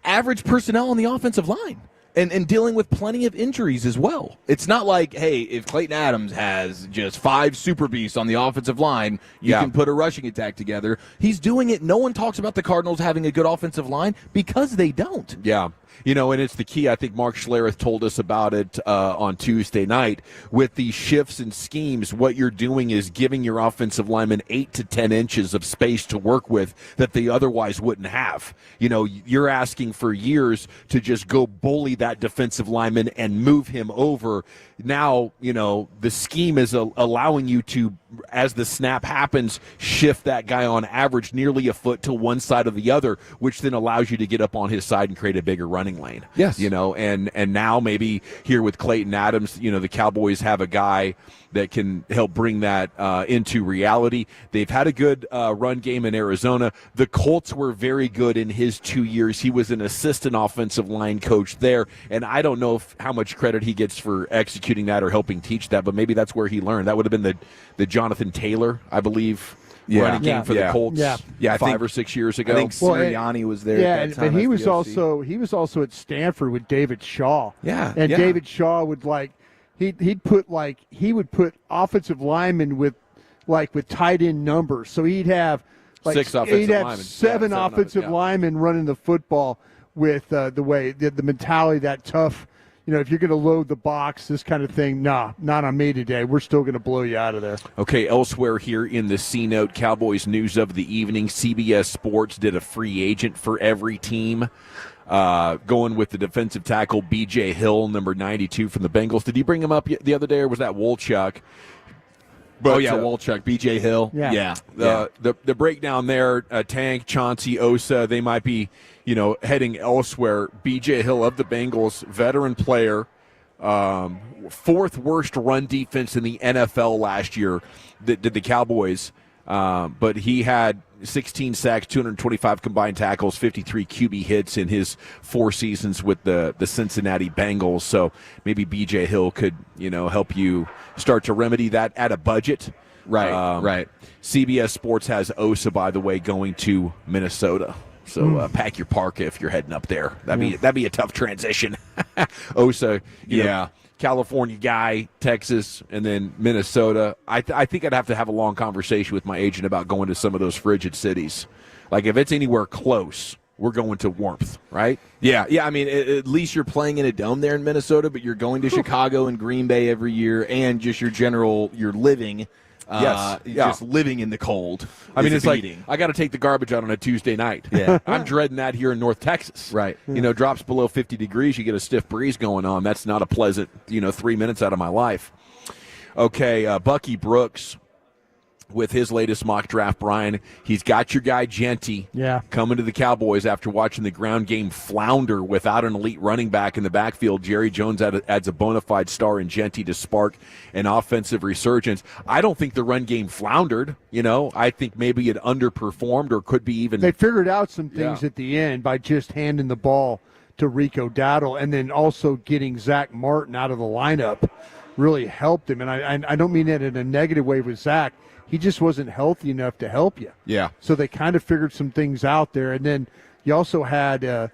average personnel on the offensive line and dealing with plenty of injuries as well. It's not like, hey, if Clayton Adams has just 5 super beasts on the offensive line, you can put a rushing attack together. He's doing it. No one talks about the Cardinals having a good offensive line because they don't. Yeah. You know, and it's the key. I think Mark Schlereth told us about it on Tuesday night. With these shifts and schemes, what you're doing is giving your offensive linemen 8 to 10 inches of space to work with that they otherwise wouldn't have. You know, you're asking for years to just go bully that defensive lineman and move him over. Now, you know, the scheme is allowing you to, as the snap happens, shift that guy on average nearly a foot to one side or the other, which then allows you to get up on his side and create a bigger running lane. Yes. You know, and now maybe here with Clayton Adams, you know, the Cowboys have a guy that can help bring that into reality. They've had a good run game in Arizona. The Colts were very good in his 2 years. He was an assistant offensive line coach there, and I don't know how much credit he gets for executing that or helping teach that, but maybe that's where he learned. That would have been the Jonathan Taylor, I believe, running game for the Colts. Yeah, 5 or 6 years ago. I think Sirianni was there. Yeah, at that time but he was also at Stanford with David Shaw. Yeah, and David Shaw would he would put offensive linemen with tight end numbers. So he'd have 6 offensive linemen. 7 offensive linemen running the football with the mentality, that tough. You know, if you're going to load the box, this kind of thing, nah, not on me today. We're still going to blow you out of there. Okay, elsewhere here in the C-Note, Cowboys news of the evening, CBS Sports did a free agent for every team, going with the defensive tackle B.J. Hill, number 92 from the Bengals. Did you bring him up the other day, or was that Wolchuk? But, Wolchuk, B.J. Hill. Yeah. The breakdown there, Tank, Chauncey, Osa, they might be, you know, heading elsewhere. B.J. Hill of the Bengals, veteran player, 4th worst run defense in the NFL last year that did the Cowboys. But he had 16 sacks, 225 combined tackles, 53 QB hits in his 4 seasons with the Cincinnati Bengals. So maybe B.J. Hill could, you know, help you start to remedy that at a budget. Right. CBS Sports has Osa, by the way, going to Minnesota. So pack your parka if you're heading up there. That'd be a tough transition. Osa, you know, California guy, Texas, and then Minnesota. I think I'd have to have a long conversation with my agent about going to some of those frigid cities. Like if it's anywhere close, we're going to warmth, right? Yeah. I mean, at least you're playing in a dome there in Minnesota, but you're going to Chicago and Green Bay every year, and just you're living. Just living in the cold. I mean, it's like I got to take the garbage out on a Tuesday night. Yeah, I'm dreading that here in North Texas. Right. You know, drops below 50 degrees, you get a stiff breeze going on. That's not a pleasant, 3 minutes out of my life. Okay, Bucky Brooks with his latest mock draft, Brian. He's got your guy Genty coming to the Cowboys after watching the ground game flounder without an elite running back in the backfield. Jerry Jones adds a bona fide star in Genty to spark an offensive resurgence. I don't think the run game floundered. I think maybe it underperformed or could be even. They figured out some things at the end by just handing the ball to Rico Dowdle, and then also getting Zach Martin out of the lineup really helped him. And I don't mean that in a negative way with Zach. He just wasn't healthy enough to help you. Yeah. So they kind of figured some things out there. And then you also had,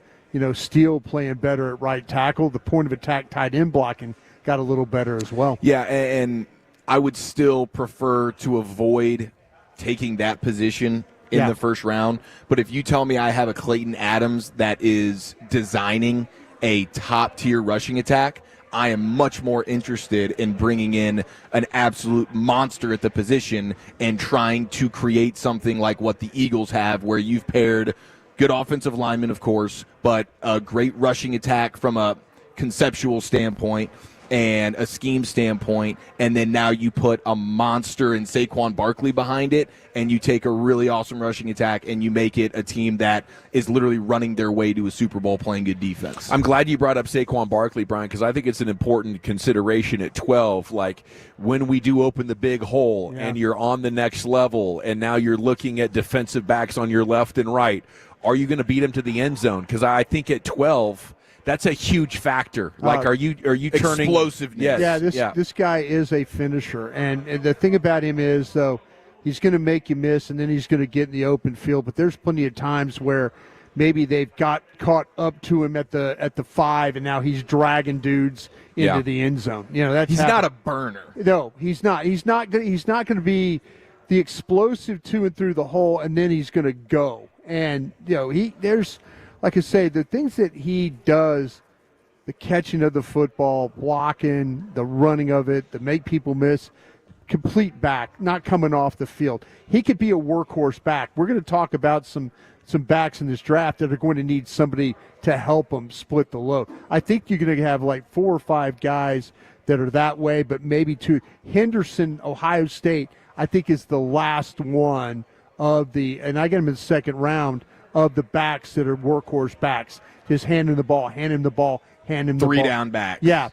Steele playing better at right tackle. The point of attack tight end blocking got a little better as well. Yeah, and I would still prefer to avoid taking that position in the first round. But if you tell me I have a Clayton Adams that is designing a top-tier rushing attack, I am much more interested in bringing in an absolute monster at the position and trying to create something like what the Eagles have, where you've paired good offensive linemen, of course, but a great rushing attack from a conceptual standpoint and a scheme standpoint, and then now you put a monster in Saquon Barkley behind it, and you take a really awesome rushing attack and you make it a team that is literally running their way to a Super Bowl playing good defense. I'm glad you brought up Saquon Barkley, Brian, because I think it's an important consideration at 12. Like, when we do open the big hole and you're on the next level, and now you're looking at defensive backs on your left and right, are you going to beat him to the end zone? Because I think at 12, that's a huge factor. Like, are you turning explosiveness? Yes. This guy is a finisher, and the thing about him is, though, he's going to make you miss, and then he's going to get in the open field. But there's plenty of times where maybe they've got caught up to him at the 5, and now he's dragging dudes into the end zone. That's he's not a burner. No, he's not. He's not going to be the explosive to and through the hole, and then he's going to go. And there's. Like I say, the things that he does, the catching of the football, blocking, the running of it, the make people miss, complete back, not coming off the field. He could be a workhorse back. We're going to talk about some backs in this draft that are going to need somebody to help them split the load. I think you're going to have like 4 or 5 guys that are that way, but maybe 2. Henderson, Ohio State, I think is the last one of the, and I get him in the second round, of the backs that are workhorse backs. Just hand him the ball, hand him the ball, hand him the ball. 3 down backs. Yeah,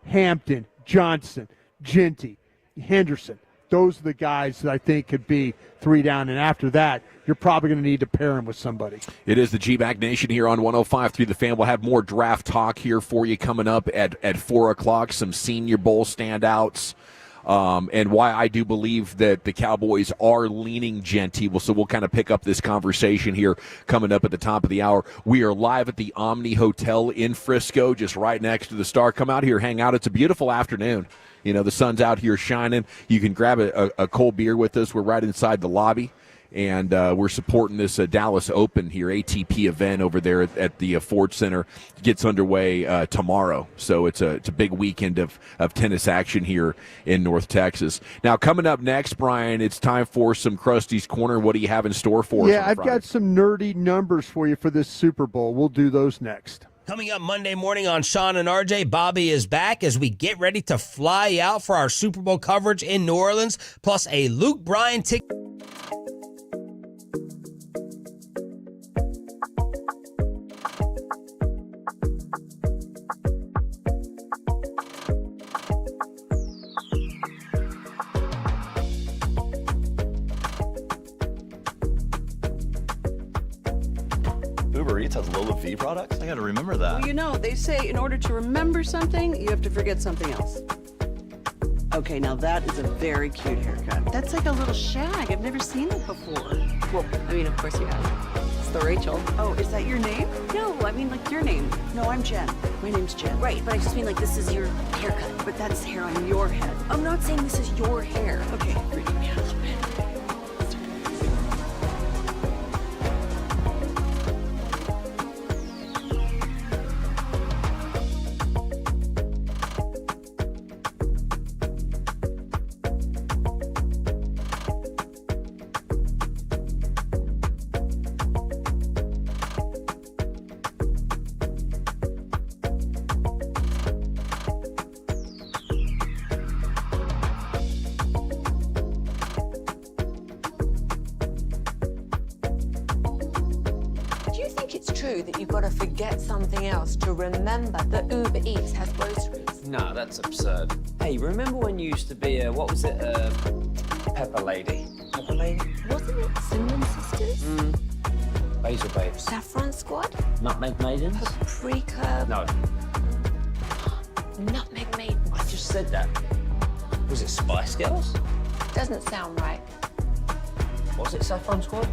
Hampton, Johnson, Genty, Henderson. Those are the guys that I think could be 3 down, and after that, you're probably going to need to pair him with somebody. It is the G-Bag Nation here on 105.3 The Fan. We'll have more draft talk here for you coming up at 4 o'clock, some Senior Bowl standouts. And why I do believe that the Cowboys are leaning Genty. So we'll kind of pick up this conversation here coming up at the top of the hour. We are live at the Omni Hotel in Frisco, just right next to the Star. Come out here, hang out. It's a beautiful afternoon. The sun's out here shining. You can grab a cold beer with us. We're right inside the lobby. And we're supporting this Dallas Open here, ATP event over there at the Ford Center. It gets underway tomorrow. So it's a big weekend of tennis action here in North Texas. Now, coming up next, Brian, it's time for some Krusty's Corner. What do you have in store for us? Yeah, I've got some nerdy numbers for you for this Super Bowl. We'll do those next. Coming up Monday morning on Sean and RJ, Bobby is back as we get ready to fly out for our Super Bowl coverage in New Orleans, plus a Luke Bryan ticket. Uber Eats has Lola V products? I gotta remember that. Well, they say in order to remember something, you have to forget something else. Okay, now that is a very cute haircut. That's like a little shag. I've never seen it before. Well, of course you have. It's the Rachel. Oh, is that your name? No, I mean like your name. No, I'm Jen. My name's Jen. Right, but I just mean like this is your haircut. But that's hair on your head. I'm not saying this is your hair. Okay, freak me out a little bit. true that you've got to forget something else to remember that Uber Eats has groceries? No, that's absurd. Hey, remember when you used to be a, what was it, Pepper Lady? Pepper Lady? Wasn't it Cinnamon Sisters? Basil Babes. Saffron Squad? Nutmeg Maidens? Paprika? No, Nutmeg Maidens? I just said that. Was it Spice Girls? Doesn't sound right. Was it Saffron Squad?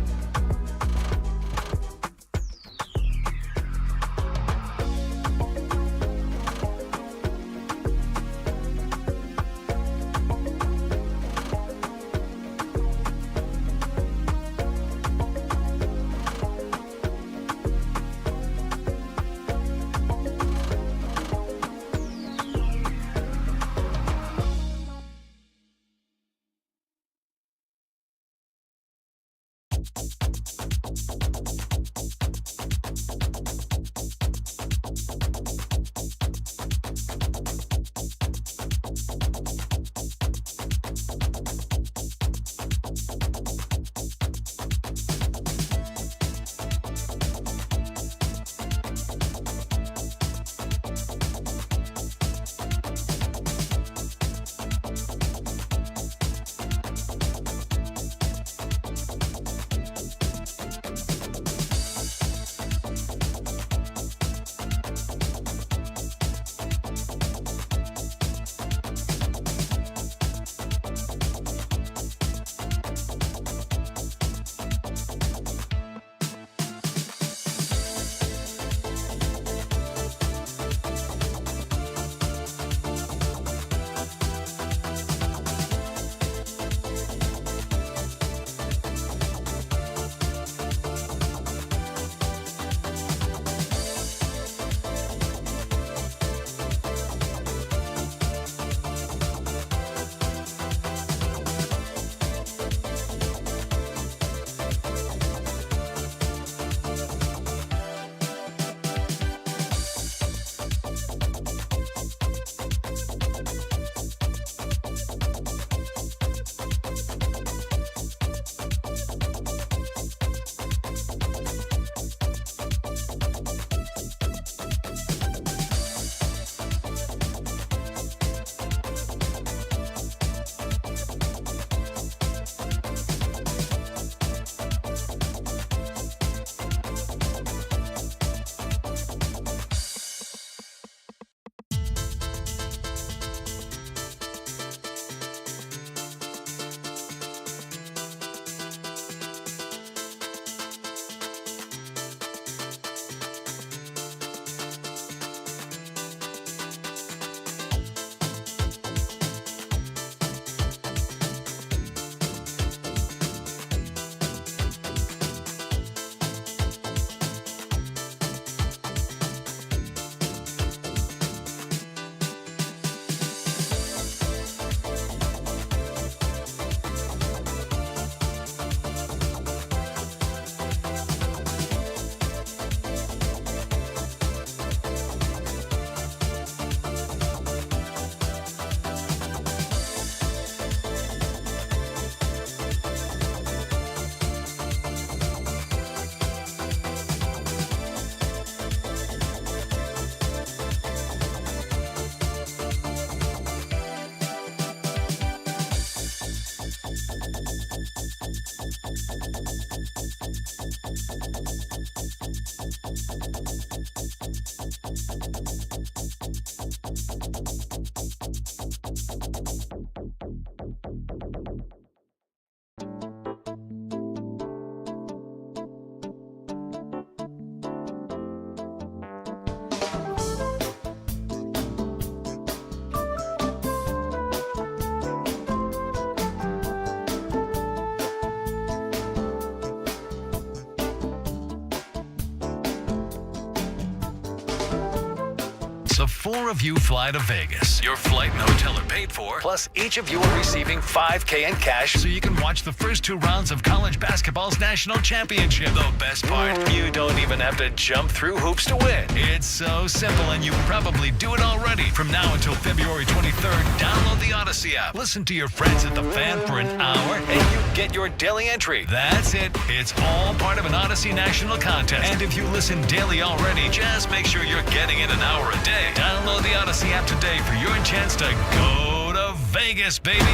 4 of you fly to Vegas. Your flight and hotel are paid for, plus each of you are receiving $5K in cash so you can watch the first 2 rounds of college basketball's national championship. The best part, you don't even have to jump through hoops to win. It's so simple, and you probably do it already. From now until February 23rd, download the Odyssey app. Listen to your friends at the Fan for an hour, and you get your daily entry. That's it. It's all part of an Odyssey national contest. And if you listen daily already, just make sure you're getting it an hour a day. Download the Odyssey app today for your chance to go to Vegas, baby.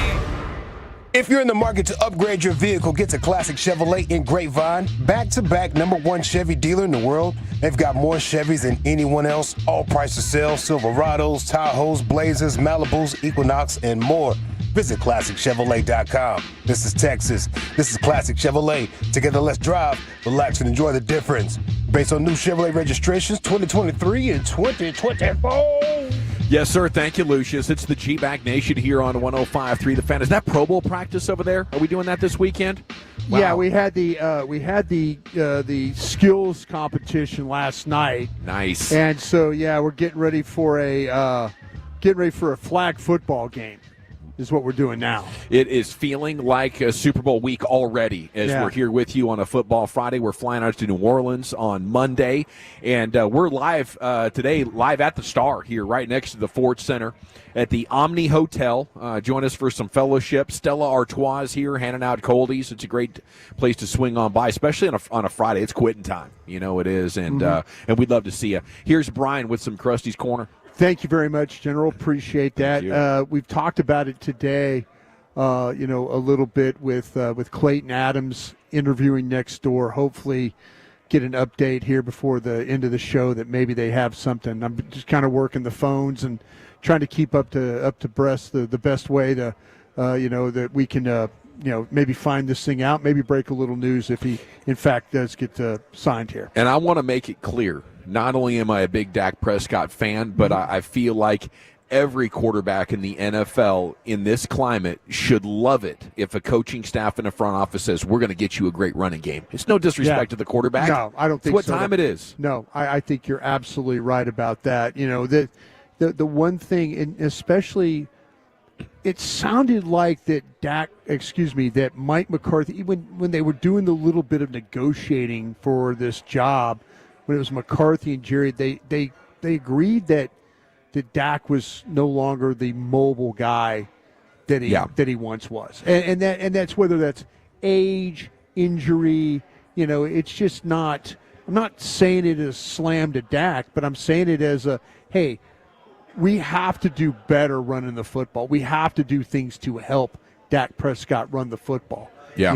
If you're in the market to upgrade your vehicle, get to Classic Chevrolet in Grapevine. Back-to-back #1 Chevy dealer in the world. They've got more Chevys than anyone else. All price to sell. Silverados, Tahoes, Blazers, Malibus, Equinox, and more. Visit ClassicChevrolet.com. This is Texas. This is Classic Chevrolet. Together, let's drive, relax, and enjoy the difference. Based on new Chevrolet registrations 2023 and 2024. Yes, sir. Thank you, Lucius. It's the G-Bag Nation here on 105.3 The Fan. Is that Pro Bowl practice over there? Are we doing that this weekend? Wow. Yeah, we had the skills competition last night. Nice. And so we're getting ready for a flag football game. Is what we're doing now. It is feeling like a Super Bowl week already as we're here with you on a Football Friday. We're flying out to New Orleans on Monday, and we're live today, live at the Star here right next to the Ford Center at the Omni Hotel. Join us for some fellowship. Stella Artois is here handing out coldies. It's a great place to swing on by, especially on a Friday. It's quitting time. You know it is, and we'd love to see you. Here's Brian with some Krusty's Corner. Thank you very much, General. Appreciate that. We've talked about it today, a little bit with Clayton Adams interviewing next door. Hopefully get an update here before the end of the show that maybe they have something. I'm just kind of working the phones and trying to keep up to breast the best way to, that we can, maybe find this thing out, maybe break a little news if he, in fact, does get signed here. And I want to make it clear. Not only am I a big Dak Prescott fan, but I feel like every quarterback in the NFL in this climate should love it if a coaching staff in a front office says, we're going to get you a great running game. It's no disrespect to the quarterback. No, I don't think it's what time it is. No, I think you're absolutely right about that. The one thing, and especially it sounded like that Mike McCarthy, when they were doing the little bit of negotiating for this job, when it was McCarthy and Jerry, they agreed that Dak was no longer the mobile guy that he once was, and that's whether that's age, injury. It's just not. I'm not saying it as a slam to Dak, but I'm saying it as hey, we have to do better running the football. We have to do things to help Dak Prescott run the football. Yeah.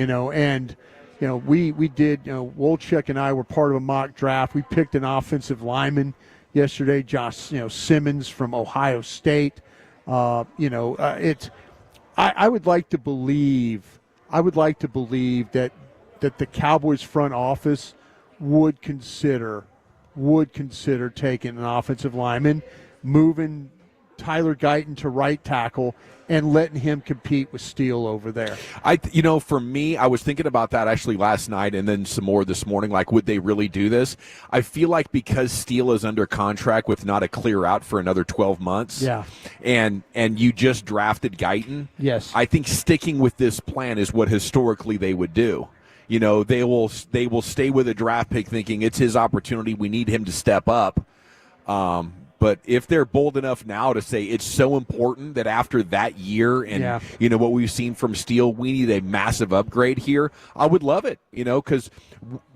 We did, Wolchuk and I were part of a mock draft. We picked an offensive lineman yesterday, Josh, Simmons from Ohio State. I would like to believe that the Cowboys front office would consider taking an offensive lineman, moving Tyler Guyton to right tackle, and letting him compete with Steele over there. For me, I was thinking about that actually last night and then some more this morning. Like, would they really do this? I feel like because Steele is under contract with not a clear out for another 12 months, and you just drafted Guyton, yes, I think sticking with this plan is what historically they would do. They will stay with a draft pick thinking it's his opportunity. We need him to step up. But if they're bold enough now to say it's so important that after that year and, what we've seen from Steele, we need a massive upgrade here, I would love it, because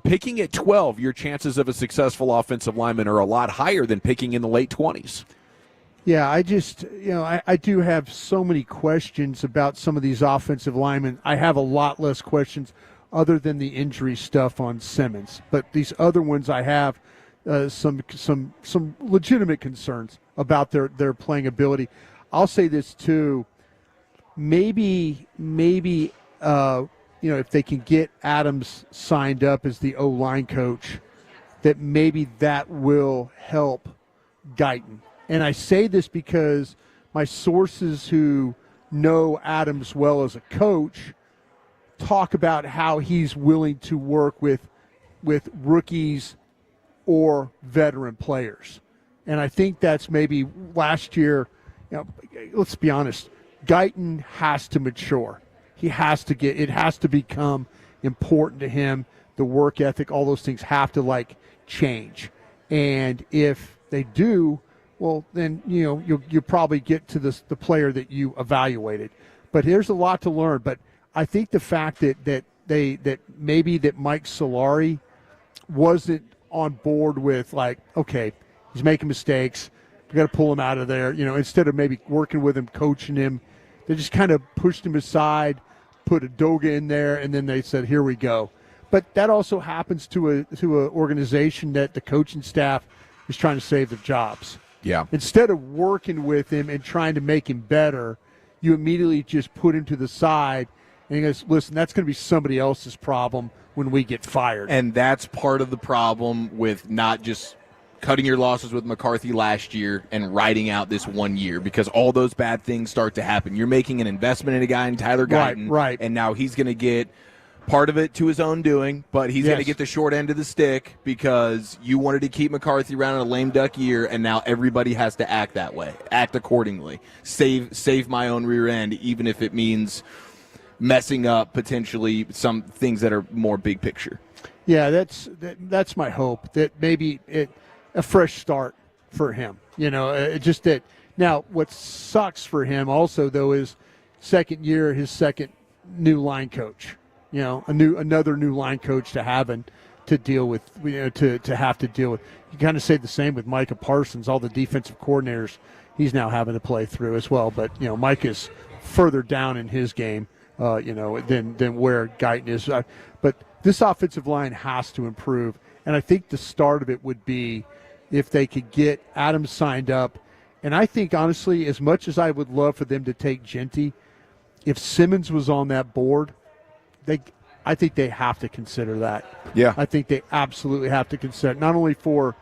picking at 12, your chances of a successful offensive lineman are a lot higher than picking in the late 20s. Yeah, I just, I do have so many questions about some of these offensive linemen. I have a lot less questions other than the injury stuff on Simmons. But these other ones I have some legitimate concerns about their playing ability. I'll say this too. Maybe if they can get Adams signed up as the O-line coach, that maybe that will help Guyton. And I say this because my sources who know Adams well as a coach talk about how he's willing to work with rookies or veteran players. And I think that's maybe last year, let's be honest, Guyton has to mature. It has to become important to him. The work ethic, all those things have to change. And if they do, well, then you'll probably get to the player that you evaluated. But there's a lot to learn. But I think the fact that maybe Mike Solari wasn't on board with okay, he's making mistakes, we got to pull him out of there. Instead of maybe working with him, coaching him, they just kind of pushed him aside, put a Doga in there, and then they said, "Here we go." But that also happens to an organization that the coaching staff is trying to save their jobs. Yeah. Instead of working with him and trying to make him better, you immediately just put him to the side and he goes, "Listen, that's going to be somebody else's problem when we get fired." And that's part of the problem with not just cutting your losses with McCarthy last year and riding out this 1 year, because all those bad things start to happen. You're making an investment in a guy in Tyler Guyton, right. And now he's going to get part of it to his own doing, but he's going to get the short end of the stick because you wanted to keep McCarthy around in a lame duck year, and now everybody has to act that way, act accordingly, save my own rear end, even if it means messing up potentially some things that are more big picture. Yeah, that's my hope, that maybe a fresh start for him. Just that. Now, what sucks for him also, though, is second year, his second new line coach. Another new line coach to deal with. To have to deal with. You kind of say the same with Micah Parsons. All the defensive coordinators he's now having to play through as well. But Mike is further down in his game, than where Guyton is. But this offensive line has to improve, and I think the start of it would be if they could get Adams signed up. And I think, honestly, as much as I would love for them to take Genty, if Simmons was on that board, I think they have to consider that. Yeah. I think they absolutely have to consider it, not only for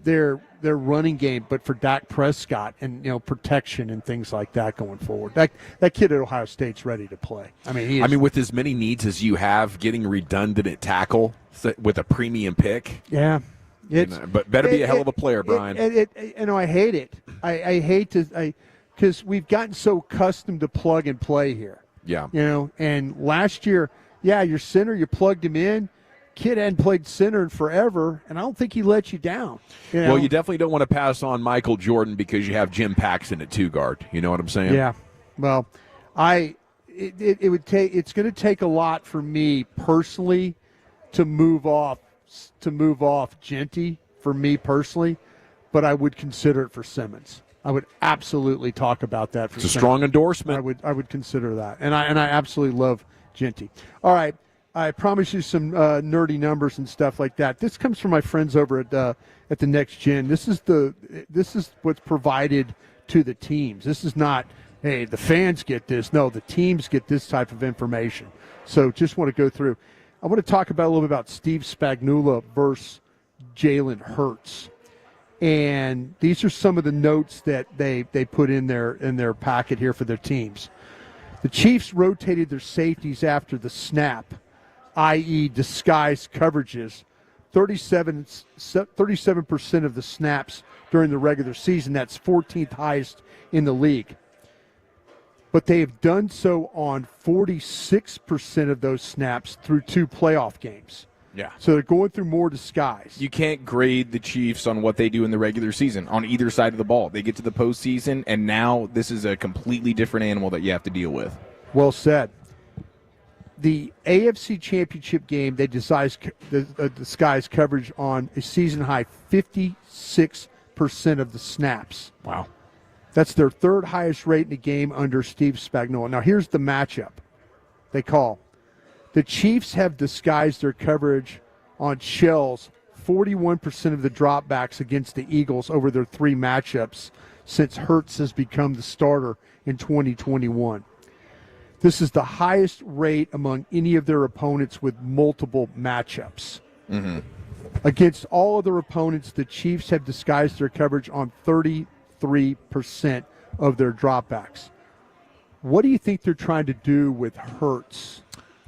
their running game, but for Dak Prescott and protection and things like that going forward. That kid at Ohio State's ready to play. I mean, with as many needs as you have, getting redundant at tackle with a premium pick. Yeah. But better be a hell of a player, Brian. I hate it. I hate to because we've gotten so accustomed to plug and play here. Yeah. And last year, your center, you plugged him in. Kid hadn't played center in forever, and I don't think he let you down. Well, you definitely don't want to pass on Michael Jordan because you have Jim Paxson at two guard. You know what I'm saying? Yeah. Well, it's going to take a lot for me personally to move off Genty for me personally, but I would consider it for Simmons. I would absolutely talk about that for It's a Simmons. strong endorsement. I would consider that, and I absolutely love Genty. All right, I promise you some nerdy numbers and stuff like that. This comes from my friends over at the Next Gen. This is what's provided to the teams. This is not, hey, the fans get this. No, the teams get this type of information. So just want to go through. I want to talk about a little bit about Steve Spagnuolo versus Jalen Hurts. And these are some of the notes that they put in their packet here for their teams. The Chiefs rotated their safeties after the snap, i.e. disguised coverages, 37% of the snaps during the regular season. That's 14th highest in the league. But they have done so on 46% of those snaps through 2 playoff games. Yeah. So they're going through more disguise. You can't grade the Chiefs on what they do in the regular season on either side of the ball. They get to the postseason, and now this is a completely different animal that you have to deal with. Well said. The AFC Championship game, they disguised coverage on a season-high 56% of the snaps. Wow. That's their third highest rate in the game under Steve Spagnuolo. Now, here's the matchup they call. The Chiefs have disguised their coverage on shells 41% of the dropbacks against the Eagles over their 3 matchups since Hurts has become the starter in 2021. This is the highest rate among any of their opponents with multiple matchups. Mm-hmm. Against all other opponents, the Chiefs have disguised their coverage on 33% of their dropbacks. What do you think they're trying to do with Hurts?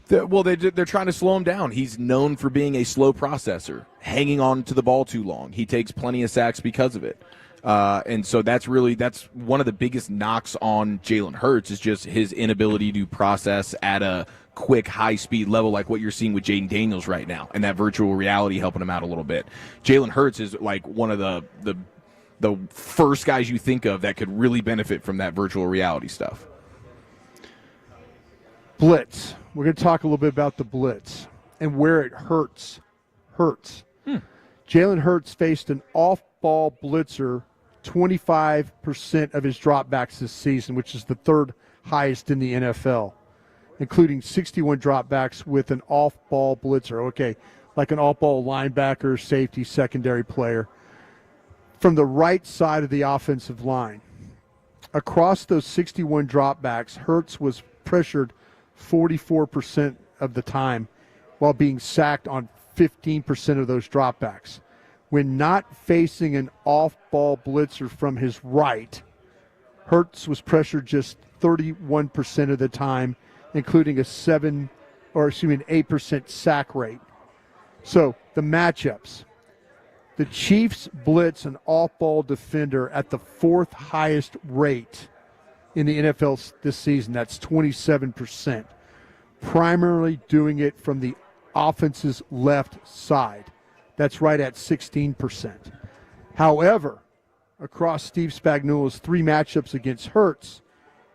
They're trying to slow him down. He's known for being a slow processor, hanging on to the ball too long. He takes plenty of sacks because of it. And so that's one of the biggest knocks on Jalen Hurts is just his inability to process at a quick, high-speed level like what you're seeing with Jaden Daniels right now, and that virtual reality helping him out a little bit. Jalen Hurts is like one of the first guys you think of that could really benefit from that virtual reality stuff. Blitz. We're going to talk a little bit about the blitz and where it hurts. Jalen Hurts faced an off-ball blitzer 25% of his dropbacks this season, which is the third highest in the NFL, including 61 dropbacks with an off-ball blitzer. Okay, like an off-ball linebacker, safety, secondary player. From the right side of the offensive line. Across those 61 dropbacks, Hurts was pressured 44% of the time while being sacked on 15% of those dropbacks. When not facing an off-ball blitzer from his right, Hurts was pressured just 31% of the time, including an 8% sack rate. So the matchups. The Chiefs blitz an off-ball defender at the fourth highest rate in the NFL this season. That's 27%. Primarily doing it from the offense's left side. That's right at 16%. However, across Steve Spagnuolo's 3 matchups against Hurts,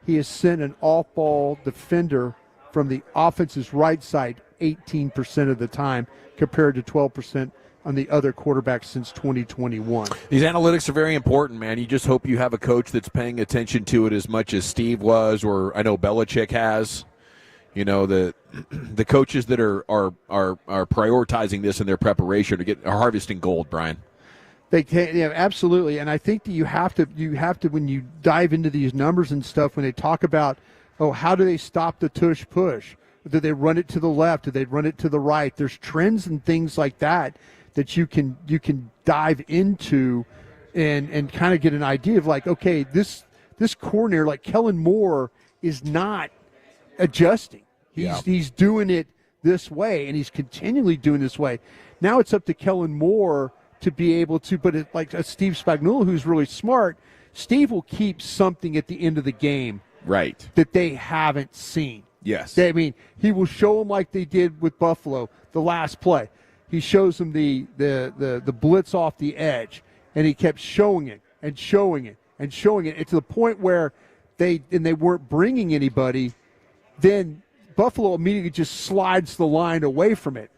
he has sent an off-ball defender from the offense's right side 18% of the time compared to 12% on the other quarterback since 2021. These analytics are very important, man. You just hope you have a coach that's paying attention to it as much as Steve was, or I know Belichick has. You know, the coaches that are prioritizing this in their preparation are harvesting gold, Brian. Absolutely, and I think that you have to when you dive into these numbers and stuff, when they talk about, how do they stop the tush push? Do they run it to the left? Do they run it to the right? There's trends and things like that you can dive into and kind of get an idea of like, okay, this coordinator, like Kellen Moore, is not adjusting. He's doing it this way, and he's continually doing this way. Now it's up to Kellen Moore to be able to, but like Steve Spagnuolo, who's really smart, Steve will keep something at the end of the game right that they haven't seen. Yes. I mean, he will show them like they did with Buffalo, the last play. He shows them the blitz off the edge, and he kept showing it and showing it and showing it. It's to the point where they weren't bringing anybody. Then Buffalo immediately just slides the line away from it.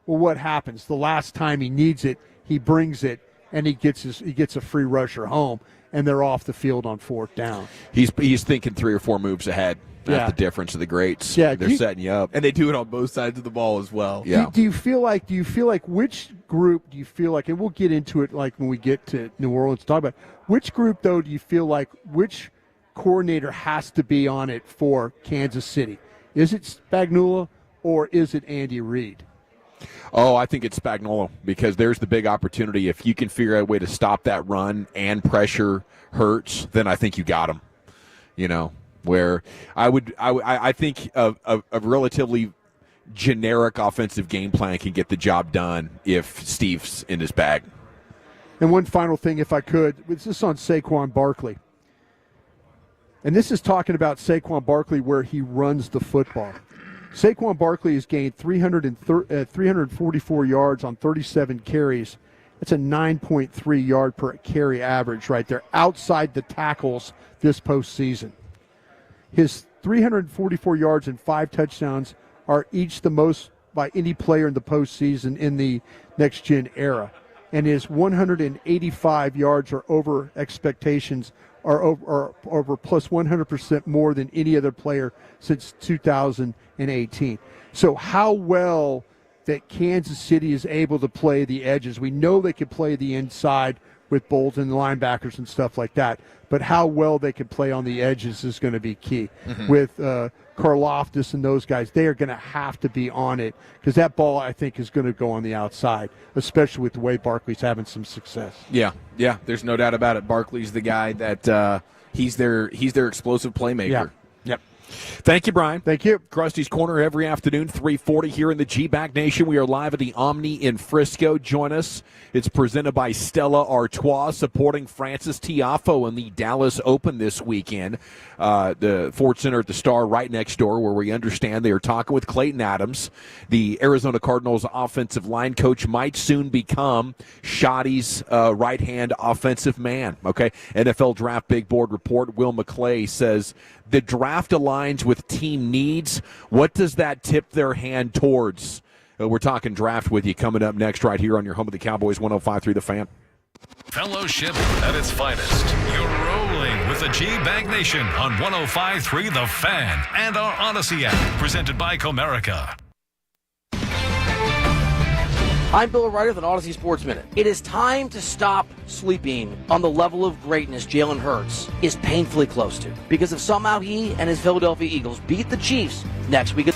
Well, what happens? The last time he needs it, he brings it, and he gets a free rusher home, and they're off the field on 4th down. He's thinking 3 or 4 moves ahead. That's the difference of the greats. Yeah, they're setting you up, and they do it on both sides of the ball as well. Yeah. Do you feel like which group do you feel like, and we'll get into it like when we get to New Orleans to talk about which group though do you feel like which coordinator has to be on it for Kansas City? Is it Spagnuolo or is it Andy Reid? Oh, I think it's Spagnuolo because there's the big opportunity. If you can figure out a way to stop that run and pressure Hurts, then I think you got him. You know, where I think a relatively generic offensive game plan can get the job done if Steve's in his bag. And one final thing, if I could, this is on Saquon Barkley. And this is talking about Saquon Barkley where he runs the football. Saquon Barkley has gained 344 yards on 37 carries. That's a 9.3 yard per carry average right there, outside the tackles this postseason. His 344 yards and 5 touchdowns are each the most by any player in the postseason in the next-gen era. And his 185 yards are over expectations, are over plus 100% more than any other player since 2018. So how well that Kansas City is able to play the edges. We know they can play the inside with Bolton, the linebackers and stuff like that, but how well they can play on the edges is going to be key. Mm-hmm. With Karlaftis and those guys, they are going to have to be on it because that ball, I think, is going to go on the outside, especially with the way Barkley's having some success. Yeah, there's no doubt about it. Barkley's the guy that he's their explosive playmaker. Yeah. Yep. Thank you, Brian. Thank you. Krusty's Corner every afternoon, 3:40 here in the G-Bag Nation. We are live at the Omni in Frisco. Join us. It's presented by Stella Artois, supporting Francis Tiafoe in the Dallas Open this weekend. The Ford Center at the Star right next door, where we understand they are talking with Clayton Adams. The Arizona Cardinals offensive line coach might soon become Shoddy's right-hand offensive man. Okay, NFL Draft Big Board report, Will McClay says the draft aligns with team needs. What does that tip their hand towards? We're talking draft with you coming up next right here on your home of the Cowboys, 105.3 The Fan. Fellowship at its finest. You're rolling with the G-Bag Nation on 105.3 The Fan and our Odyssey app, presented by Comerica. I'm Bill Ryder with an Odyssey Sports Minute. It is time to stop sleeping on the level of greatness Jalen Hurts is painfully close to. Because if somehow he and his Philadelphia Eagles beat the Chiefs next week,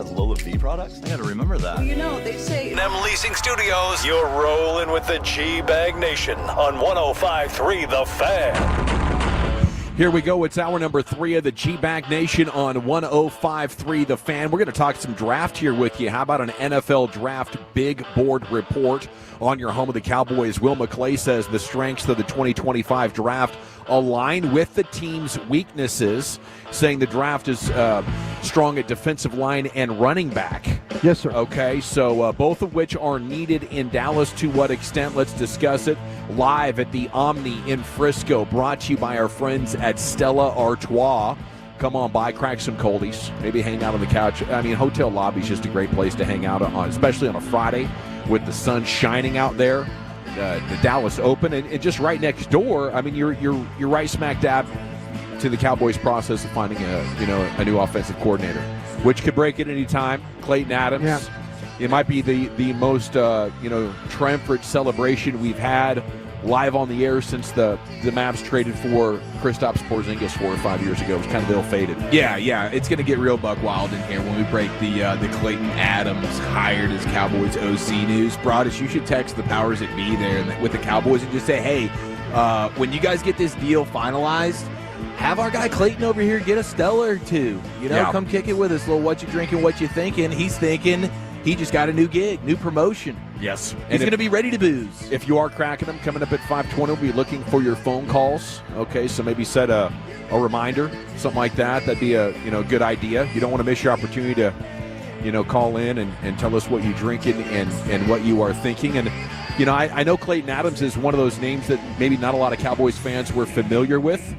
has Lola V products? I got to remember that. Well, you know, they say... M Leasing Studios, you're rolling with the G-Bag Nation on 105.3 The Fan. Here we go. It's hour number 3 of the G-Bag Nation on 105.3 The Fan. We're going to talk some draft here with you. How about an NFL draft big board report on your home of the Cowboys? Will McClay says the strengths of the 2025 draft align with the team's weaknesses, saying the draft is strong at defensive line and running back. Yes, sir. Okay, so both of which are needed in Dallas. To what extent? Let's discuss it live at the Omni in Frisco, brought to you by our friends at Stella Artois. Come on by, crack some coldies, maybe hang out on the couch. I mean, hotel lobby is just a great place to hang out on, especially on a Friday with the sun shining out there. The Dallas Open, and just right next door. I mean, you're right smack dab to the Cowboys' process of finding a new offensive coordinator, which could break at any time. Clayton Adams. Yeah. It might be the most triumphant celebration we've had live on the air since the Mavs traded for Kristaps Porzingis 4 or 5 years ago. It was kind of ill-fated. Yeah, it's going to get real buck wild in here when we break the Clayton Adams hired as Cowboys OC news. Broadus, you should text the powers that be there with the Cowboys and just say, hey, when you guys get this deal finalized, have our guy Clayton over here get a Stella or two. Come kick it with us. Little what you drinking, what you thinking. He's thinking he just got a new gig, new promotion. Yes. He's going to be ready to booze. If you are cracking them, coming up at 5:20, we'll be looking for your phone calls. Okay, so maybe set a reminder, something like that. That'd be a good idea. You don't want to miss your opportunity to call in and tell us what you're drinking and what you are thinking. And I know Clayton Adams is one of those names that maybe not a lot of Cowboys fans were familiar with.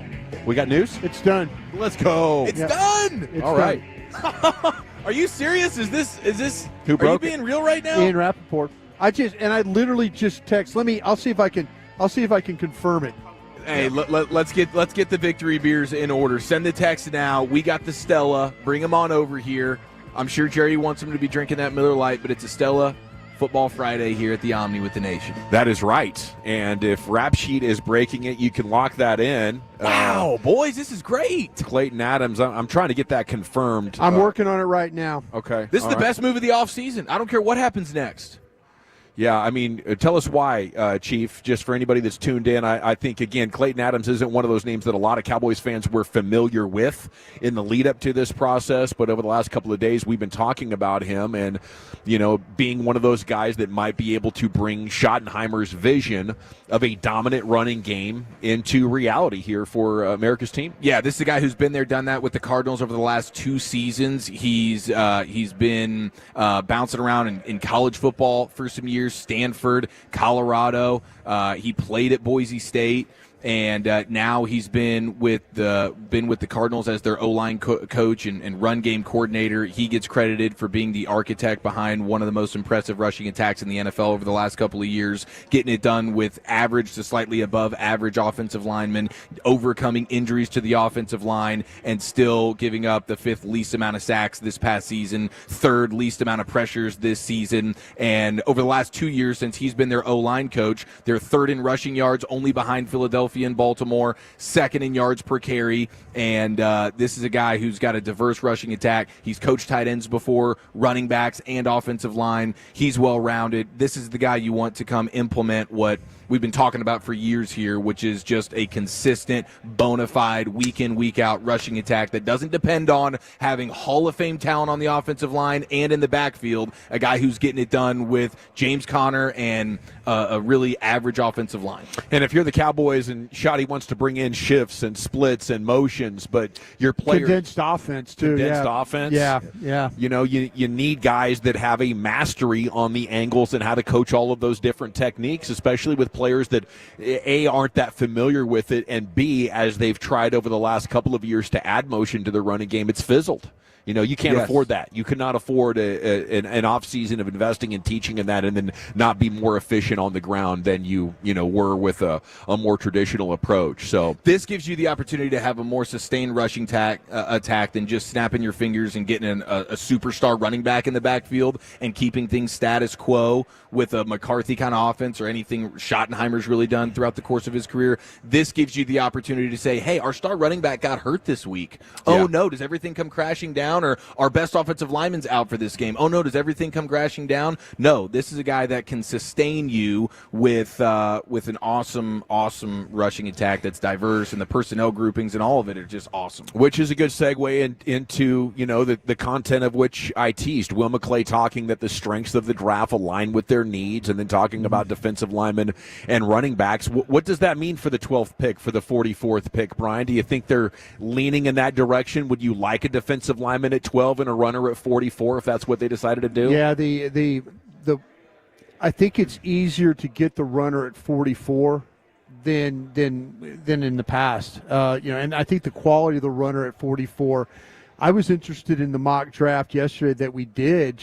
We got news? It's done. Let's go. It's done. It's all right. Are you serious? Is this? Who broke are you being real right now? Ian Rappaport. I literally just text. I'll see if I can confirm it. Hey, let's get the victory beers in order. Send the text now. We got the Stella. Bring them on over here. I'm sure Jerry wants him to be drinking that Miller Lite, but it's a Stella Football Friday here at the Omni with the Nation. That is right. And if Rap Sheet is breaking it, you can lock that in. Wow, boys, this is great. Clayton Adams, I'm trying to get that confirmed. I'm working on it right now. Okay. This is the best move of the offseason. I don't care what happens next. Yeah, I mean, tell us why, Chief, just for anybody that's tuned in. I think, again, Clayton Adams isn't one of those names that a lot of Cowboys fans were familiar with in the lead-up to this process, but over the last couple of days we've been talking about him and, being one of those guys that might be able to bring Schottenheimer's vision of a dominant running game into reality here for America's team. Yeah, this is a guy who's been there, done that with the Cardinals over the last 2 seasons. He's been bouncing around in college football for some years. Stanford, Colorado. He played at Boise State, and now he's been with the Cardinals as their O-line coach and run game coordinator. He gets credited for being the architect behind one of the most impressive rushing attacks in the NFL over the last couple of years, getting it done with average to slightly above average offensive linemen, overcoming injuries to the offensive line, and still giving up the 5th least amount of sacks this past season, 3rd least amount of pressures this season. And over the last 2 years since he's been their O-line coach, they're 3rd in rushing yards, only behind Philadelphia and Baltimore, 2nd in yards per carry. And this is a guy who's got a diverse rushing attack. He's coached tight ends before, running backs and offensive line. He's well-rounded. This is the guy you want to come implement what we've been talking about for years here, which is just a consistent, bona fide, week in, week out rushing attack that doesn't depend on having Hall of Fame talent on the offensive line and in the backfield, a guy who's getting it done with James Conner and a really average offensive line. And if you're the Cowboys and Shoddy wants to bring in shifts and splits and motions, but your player condensed offense too. Offense. Yeah. You need guys that have a mastery on the angles and how to coach all of those different techniques, especially with players that A, aren't that familiar with it, and B, as they've tried over the last couple of years to add motion to the running game, it's fizzled. You can't afford that. You cannot afford an off season of investing and teaching in that and then not be more efficient on the ground than you were with a more traditional approach. So this gives you the opportunity to have a more sustained rushing attack than just snapping your fingers and getting a superstar running back in the backfield and keeping things status quo with a McCarthy kind of offense or anything Schottenheimer's really done throughout the course of his career. This gives you the opportunity to say, hey, our star running back got hurt this week. Oh, no, does everything come crashing down? downer. Our best offensive lineman's out for this game. Oh, no, does everything come crashing down? No, this is a guy that can sustain you with an awesome rushing attack that's diverse, and the personnel groupings and all of it are just awesome. Which is a good segue into the content of which I teased. Will McClay talking that the strengths of the draft align with their needs, and then talking about defensive linemen and running backs. What does that mean for the 12th pick, for the 44th pick, Brian? Do you think they're leaning in that direction? Would you like a defensive lineman at 12 and a runner at 44 if that's what they decided to do? Yeah, I think it's easier to get the runner at 44 than in the past. And I think the quality of the runner at 44. I was interested in the mock draft yesterday that we did.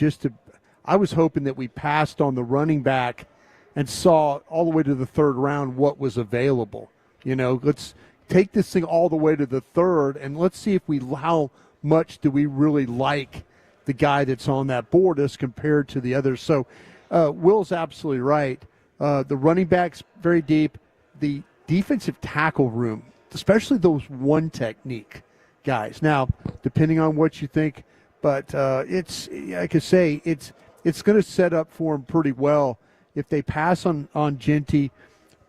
I was hoping that we passed on the running back and saw all the way to the third round what was available. Let's take this thing all the way to the third, and let's see how much do we really like the guy that's on that board as compared to the others. So Will's absolutely right. The running back's very deep. The defensive tackle room, especially those one technique guys. Now, depending on what you think, but it's going to set up for them pretty well. If they pass on Genty,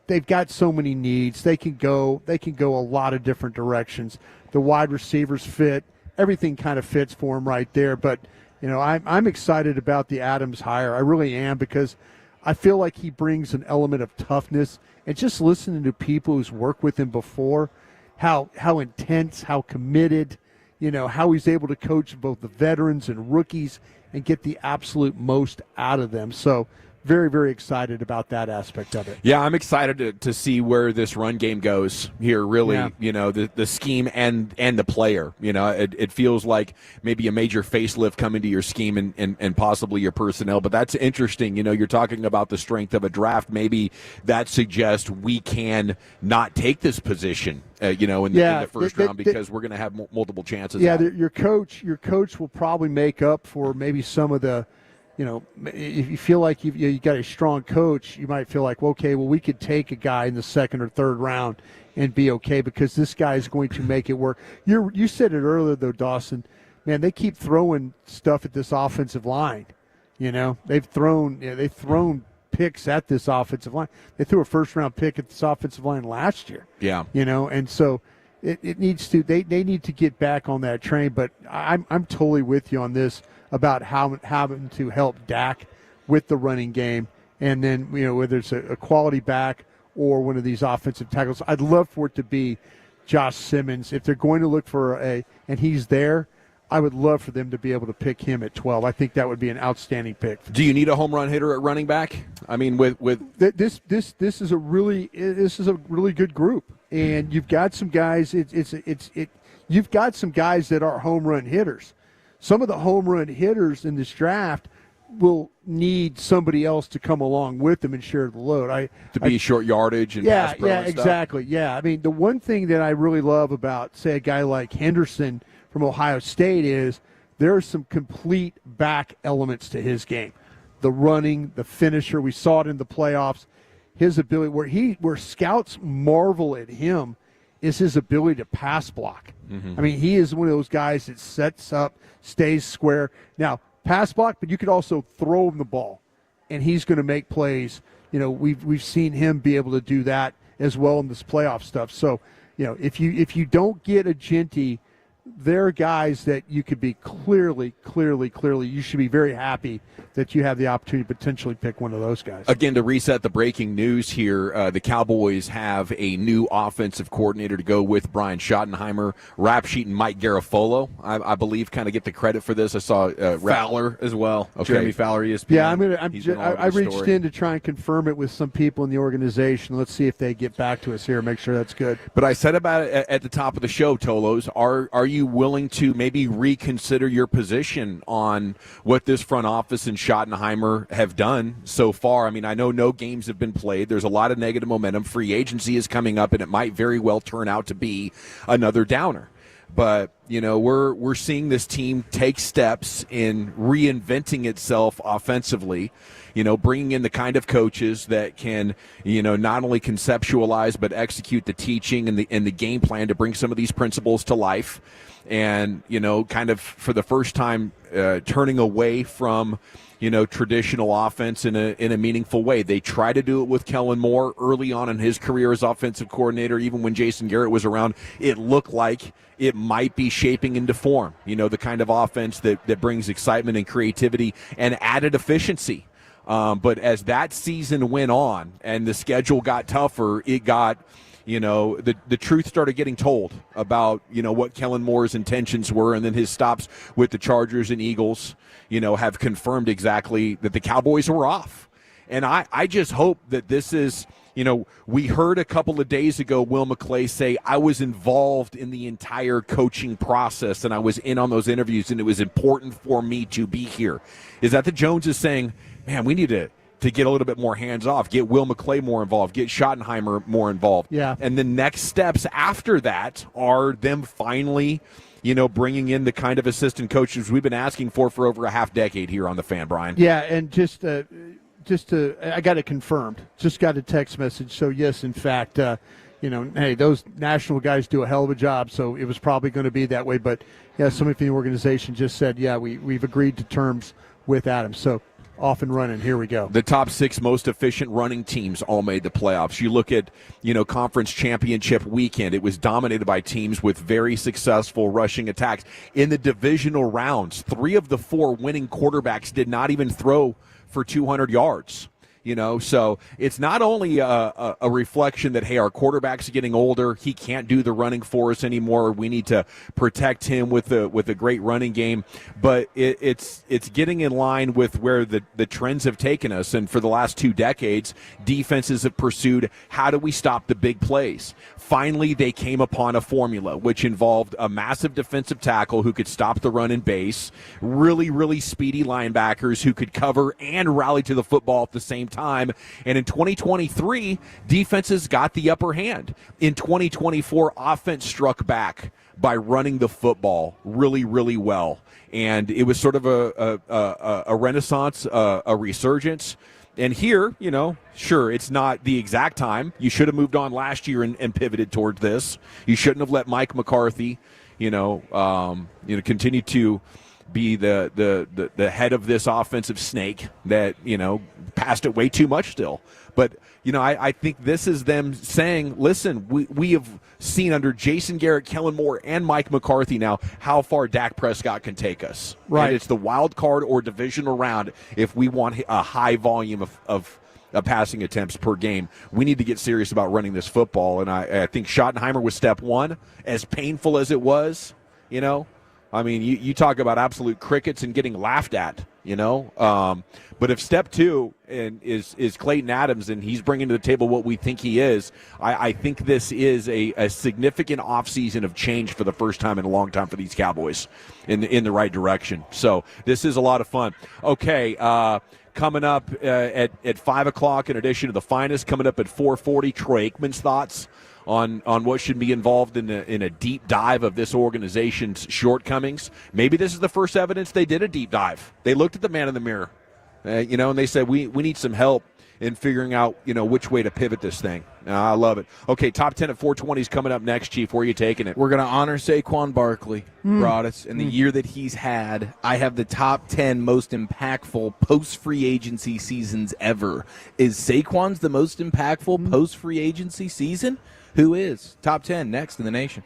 they've got so many needs. They can go a lot of different directions. The wide receivers fit. Everything kind of fits for them right there. But I'm excited about the Adams hire. I really am, because I feel like he brings an element of toughness. And just listening to people who's worked with him before, how intense, how committed, how he's able to coach both the veterans and rookies and get the absolute most out of them. So very, very excited about that aspect of it. Yeah, I'm excited to see where this run game goes here, really. Yeah. The scheme and the player. It feels like maybe a major facelift coming to your scheme and possibly your personnel. But that's interesting. You're talking about the strength of a draft. Maybe that suggests we can not take this position, in the first round, because we're going to have multiple chances. Yeah, your coach will probably make up for maybe some of the, if you feel like you got a strong coach, you might feel like, we could take a guy in the second or third round and be okay, because this guy is going to make it work. You said it earlier, though, Dawson. Man, they keep throwing stuff at this offensive line. They've thrown picks at this offensive line. They threw a first-round pick at this offensive line last year. Yeah. And so it needs to. They need to get back on that train. But I'm totally with you on this about having to help Dak with the running game, and then whether it's a quality back or one of these offensive tackles. I'd love for it to be Josh Simmons. If they're going to look for and he's there, I would love for them to be able to pick him at 12. I think that would be an outstanding pick. Do you need a home run hitter at running back? I mean, with this is a really good group, and you've got some guys. You've got some guys that are home run hitters. Some of the home run hitters in this draft will need somebody else to come along with them and share the load. To be short yardage and pass pro and exactly. Stuff. Yeah, I mean, the one thing that I really love about, say, a guy like Henderson from Ohio State is there are some complete back elements to his game. The running, the finisher. We saw it in the playoffs. His ability, where scouts marvel at him, is his ability to pass block. Mm-hmm. I mean, he is one of those guys that sets up, stays square. Now, pass block, but you could also throw him the ball, and he's going to make plays. We've seen him be able to do that as well in this playoff stuff. So, if you don't get a Genty, there are guys that you could be clearly, you should be very happy that you have the opportunity to potentially pick one of those guys. Again, to reset the breaking news here, the Cowboys have a new offensive coordinator to go with Brian Schottenheimer. Rap Sheet and Mike Garafolo, I believe, kind of get the credit for this. I saw Fowler as well. Okay. Jeremy Fowler, ESPN. Yeah, I reached in to try and confirm it with some people in the organization. Let's see if they get back to us here, make sure that's good. But I said about it at the top of the show, Tolos, are you willing to maybe reconsider your position on what this front office and Schottenheimer have done so far? I mean, I know no games have been played. There's a lot of negative momentum. Free agency is coming up, and it might very well turn out to be another downer. But we're seeing this team take steps in reinventing itself offensively, bringing in the kind of coaches that can, not only conceptualize but execute the teaching and the game plan to bring some of these principles to life. And, kind of for the first time, turning away from, traditional offense in a meaningful way. They try to do it with Kellen Moore early on in his career as offensive coordinator. Even when Jason Garrett was around, it looked like it might be shaping into form, the kind of offense that brings excitement and creativity and added efficiency. But as that season went on and the schedule got tougher, it got, the truth started getting told about, what Kellen Moore's intentions were. And then his stops with the Chargers and Eagles, have confirmed exactly that the Cowboys were off. And I just hope that this is, we heard a couple of days ago Will McClay say, I was involved in the entire coaching process and I was in on those interviews and it was important for me to be here. Is that the Joneses saying, man, we need to get a little bit more hands off, get Will McClay more involved, get Schottenheimer more involved. Yeah. And the next steps after that are them finally, bringing in the kind of assistant coaches we've been asking for over a half decade here on the Fan, Brian. Yeah, and I got it confirmed. Just got a text message. So, yes, in fact, hey, those national guys do a hell of a job, so it was probably going to be that way. But, yeah, somebody from the organization just said, yeah, we've agreed to terms with Adam. So, off and running. Here we go. The top 6 most efficient running teams all made the playoffs. You look at, conference championship weekend, it was dominated by teams with very successful rushing attacks. In the divisional rounds, 3 of the 4 winning quarterbacks did not even throw for 200 yards. So it's not only a reflection that, hey, our quarterback's getting older. He can't do the running for us anymore. We need to protect him with a great running game. But it's getting in line with where the trends have taken us. And for the last 2 decades, defenses have pursued, how do we stop the big plays? Finally, they came upon a formula which involved a massive defensive tackle who could stop the run and base, really, really speedy linebackers who could cover and rally to the football at the same time. And in 2023, defenses got the upper hand. In 2024, offense struck back by running the football really, really well. And it was sort of a renaissance, a resurgence. And here, sure, it's not the exact time. You should have moved on last year and pivoted towards this. You shouldn't have let Mike McCarthy, continue to be the head of this offensive snake that, passed it way too much still. But, I think this is them saying, listen, we have seen under Jason Garrett, Kellen Moore, and Mike McCarthy now how far Dak Prescott can take us. Right. And it's the wild card or divisional round if we want a high volume of passing attempts per game. We need to get serious about running this football. And I think Schottenheimer was step 1, as painful as it was, you talk about absolute crickets and getting laughed at, but if step 2 is Clayton Adams and he's bringing to the table what we think he is, I think this is a significant offseason of change for the first time in a long time for these Cowboys in the right direction. So this is a lot of fun. Okay, coming up at 5 o'clock, in addition to the finest, coming up at 4:40, Troy Aikman's thoughts on what should be involved in a deep dive of this organization's shortcomings. Maybe this is the first evidence they did a deep dive. They looked at the man in the mirror, and they said, we need some help in figuring out, which way to pivot this thing. I love it. Okay, top 10 at 420 is coming up next, Chief. Where are you taking it? We're going to honor Saquon Barkley, Broadus, and the year that he's had. I have the top 10 most impactful post-free agency seasons ever. Is Saquon's the most impactful post-free agency season? Who is? Top 10 next in the nation.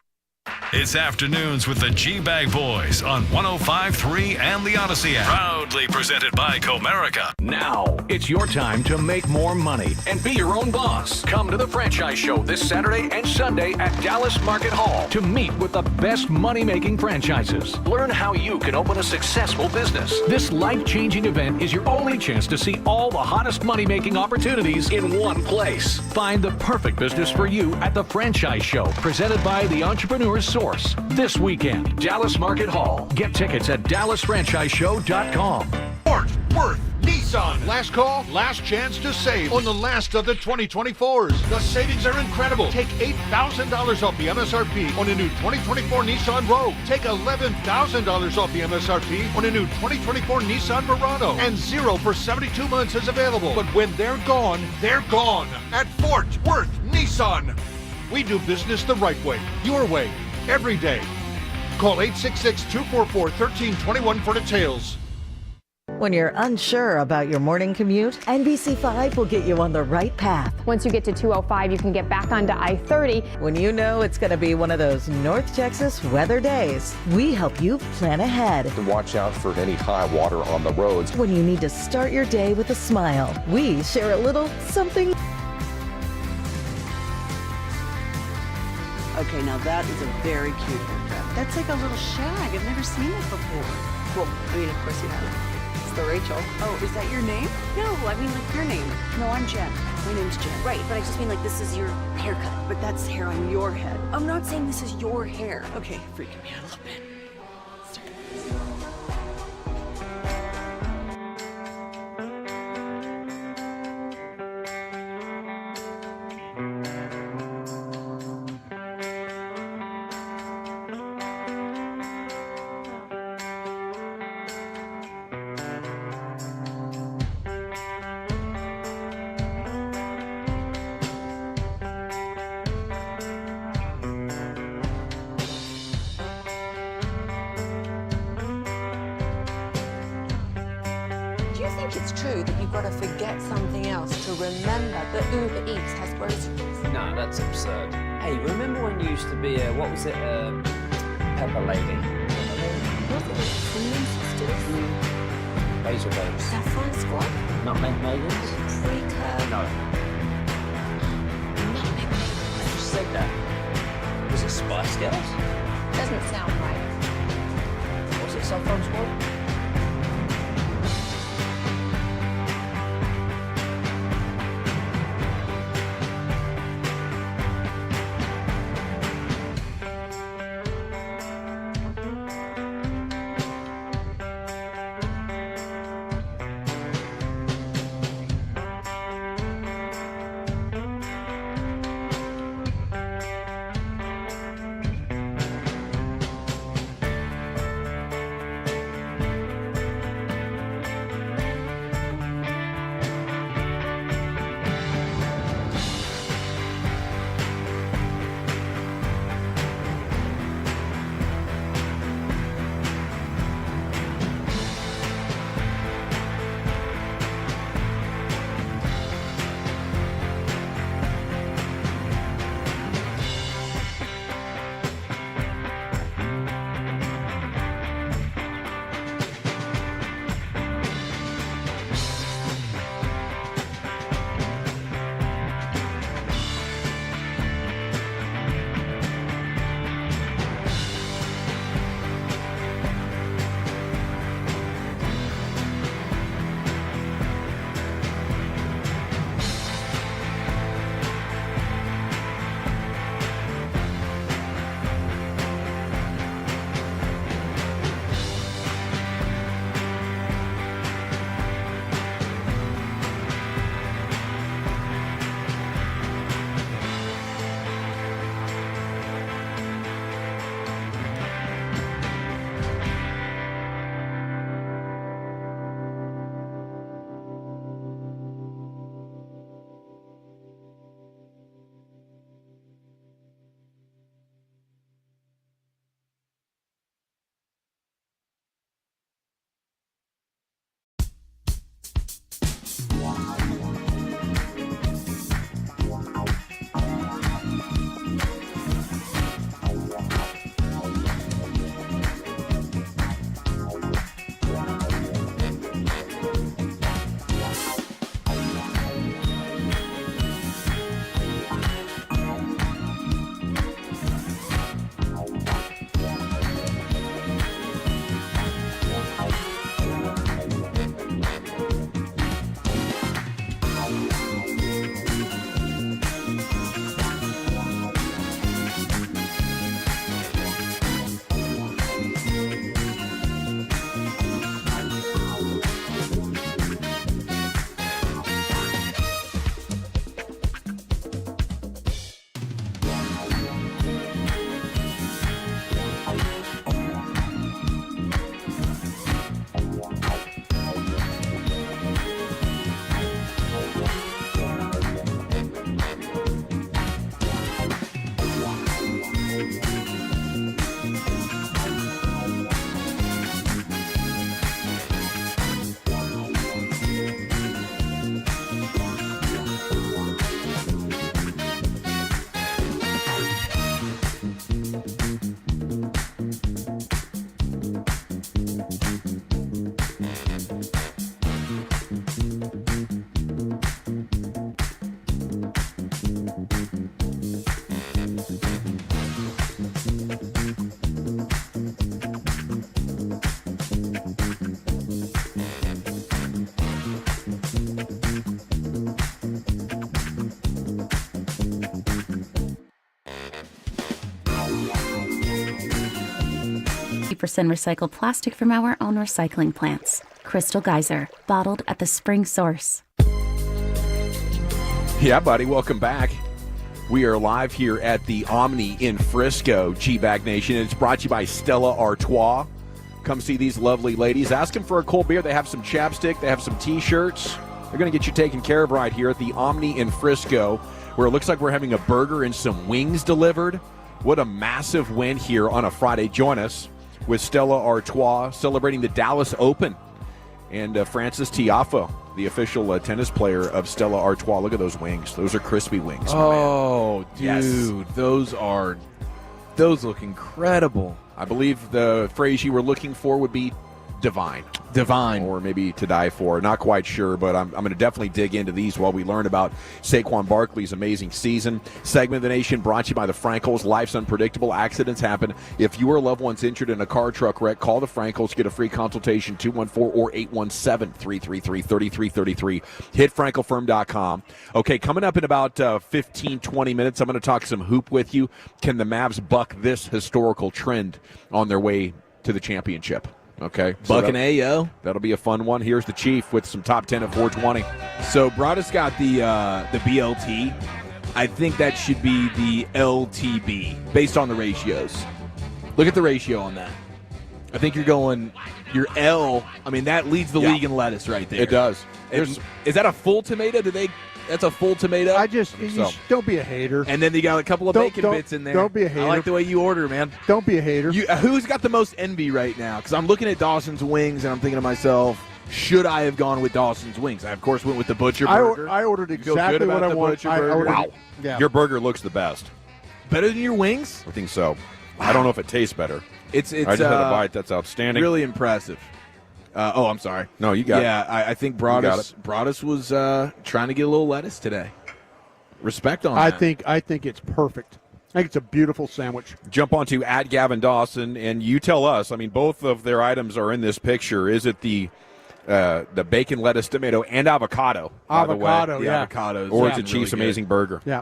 It's Afternoons with the G-Bag Boys on 105.3 and the Odyssey app. Proudly presented by Comerica. Now, it's your time to make more money and be your own boss. Come to the Franchise Show this Saturday and Sunday at Dallas Market Hall to meet with the best money-making franchises. Learn how you can open a successful business. This life-changing event is your only chance to see all the hottest money-making opportunities in one place. Find the perfect business for you at the Franchise Show, presented by the Entrepreneur Source. This weekend, Dallas Market Hall. Get tickets at DallasFranchiseShow.com. Fort Worth Nissan Last call, last chance to save on the last of the 2024s. The savings are incredible. Take $8,000 off the MSRP on a new 2024 Nissan Rogue. Take $11,000 off the MSRP on a new 2024 Nissan Murano. And 0 for 72 months is available. But when they're gone at Fort Worth Nissan. We do business the right way, your way, every day. Call 866-244-1321 for details. When you're unsure about your morning commute, NBC5 will get you on the right path. Once you get to 205, you can get back onto I-30. When you know it's going to be one of those North Texas weather days, we help you plan ahead. To watch out for any high water on the roads. When you need to start your day with a smile, we share a little something. Okay, now that is a very cute haircut. That's like a little shag. I've never seen it before. Well, I mean, of course you have. It's the Rachel. Oh, is that your name? No, I mean like your name. No, I'm Jen. My name's Jen. Right, but I just mean like this is your haircut. But that's hair on your head. I'm not saying this is your hair. Okay, freaking me out a little bit. It's true that you've got to forget something else to remember that Uber Eats has groceries. No, that's absurd. Hey, remember when you used to be Pepper Lady? Was it Cinnamon Sisters? Basil Babes. Saffron Squad? Nutmeg Maidens? Pre-curd? No. Nutmeg Maidens. I just said that. Was it Spice Girls? Doesn't sound right. Was it Saffron Squad? recycled plastic from our own recycling plants. Crystal Geyser, bottled at the spring source. Yeah, buddy, welcome back. We are live here at the Omni in Frisco, G-Bag Nation. It's brought to you by Stella Artois. Come see these lovely ladies. Ask them for a cold beer. They have some chapstick. They have some T-shirts. They're going to get you taken care of right here at the Omni in Frisco, where it looks like we're having a burger and some wings delivered. What a massive win here on a Friday. Join us with Stella Artois celebrating the Dallas Open. And Francis Tiafoe, the official tennis player of Stella Artois. Look at those wings. Those are crispy wings. Oh, dude. Yes. Those look incredible. I believe the phrase you were looking for would be divine. Divine. Or maybe to die for. Not quite sure, but I'm going to definitely dig into these while we learn about Saquon Barkley's amazing season. Segment of the Nation brought to you by the Frankels. Life's unpredictable. Accidents happen. If you or a loved one's injured in a car truck wreck, call the Frankels. Get a free consultation, 214 or 817-333-3333. Hit frankelfirm.com. Okay, coming up in about 15, 20 minutes, I'm going to talk some hoop with you. Can the Mavs buck this historical trend on their way to the championship? Okay. Bucking yo. That'll be a fun one. Here's the Chief with some top 10 at 420. So Broadus got the BLT. I think that should be the LTB based on the ratios. Look at the ratio on that. I think your L. I mean, that leads the league in lettuce right there. It does. Is that a full tomato? That's a full tomato? Don't be a hater. And then you got a couple of bacon bits in there. Don't be a hater. I like the way you order, man. Don't be a hater. Who's got the most envy right now? Because I'm looking at Dawson's Wings, and I'm thinking to myself, should I have gone with Dawson's Wings? I, of course, went with the Butcher Burger. I ordered exactly what I wanted. Wow. Yeah. Your burger looks the best. Better than your wings? I think so. I don't know if it tastes better. It's I just had a bite. That's outstanding. Really impressive. I'm sorry. No, you got it. Yeah, I think Broadus was trying to get a little lettuce today. Respect on that. I think it's perfect. I think it's a beautiful sandwich. Jump onto @Gavin Dawson, and you tell us. I mean, both of their items are in this picture. Is it the bacon, lettuce, tomato, and avocado? Avocado, yeah. Avocados. Or is it really Chief's good. amazing burger? Yeah.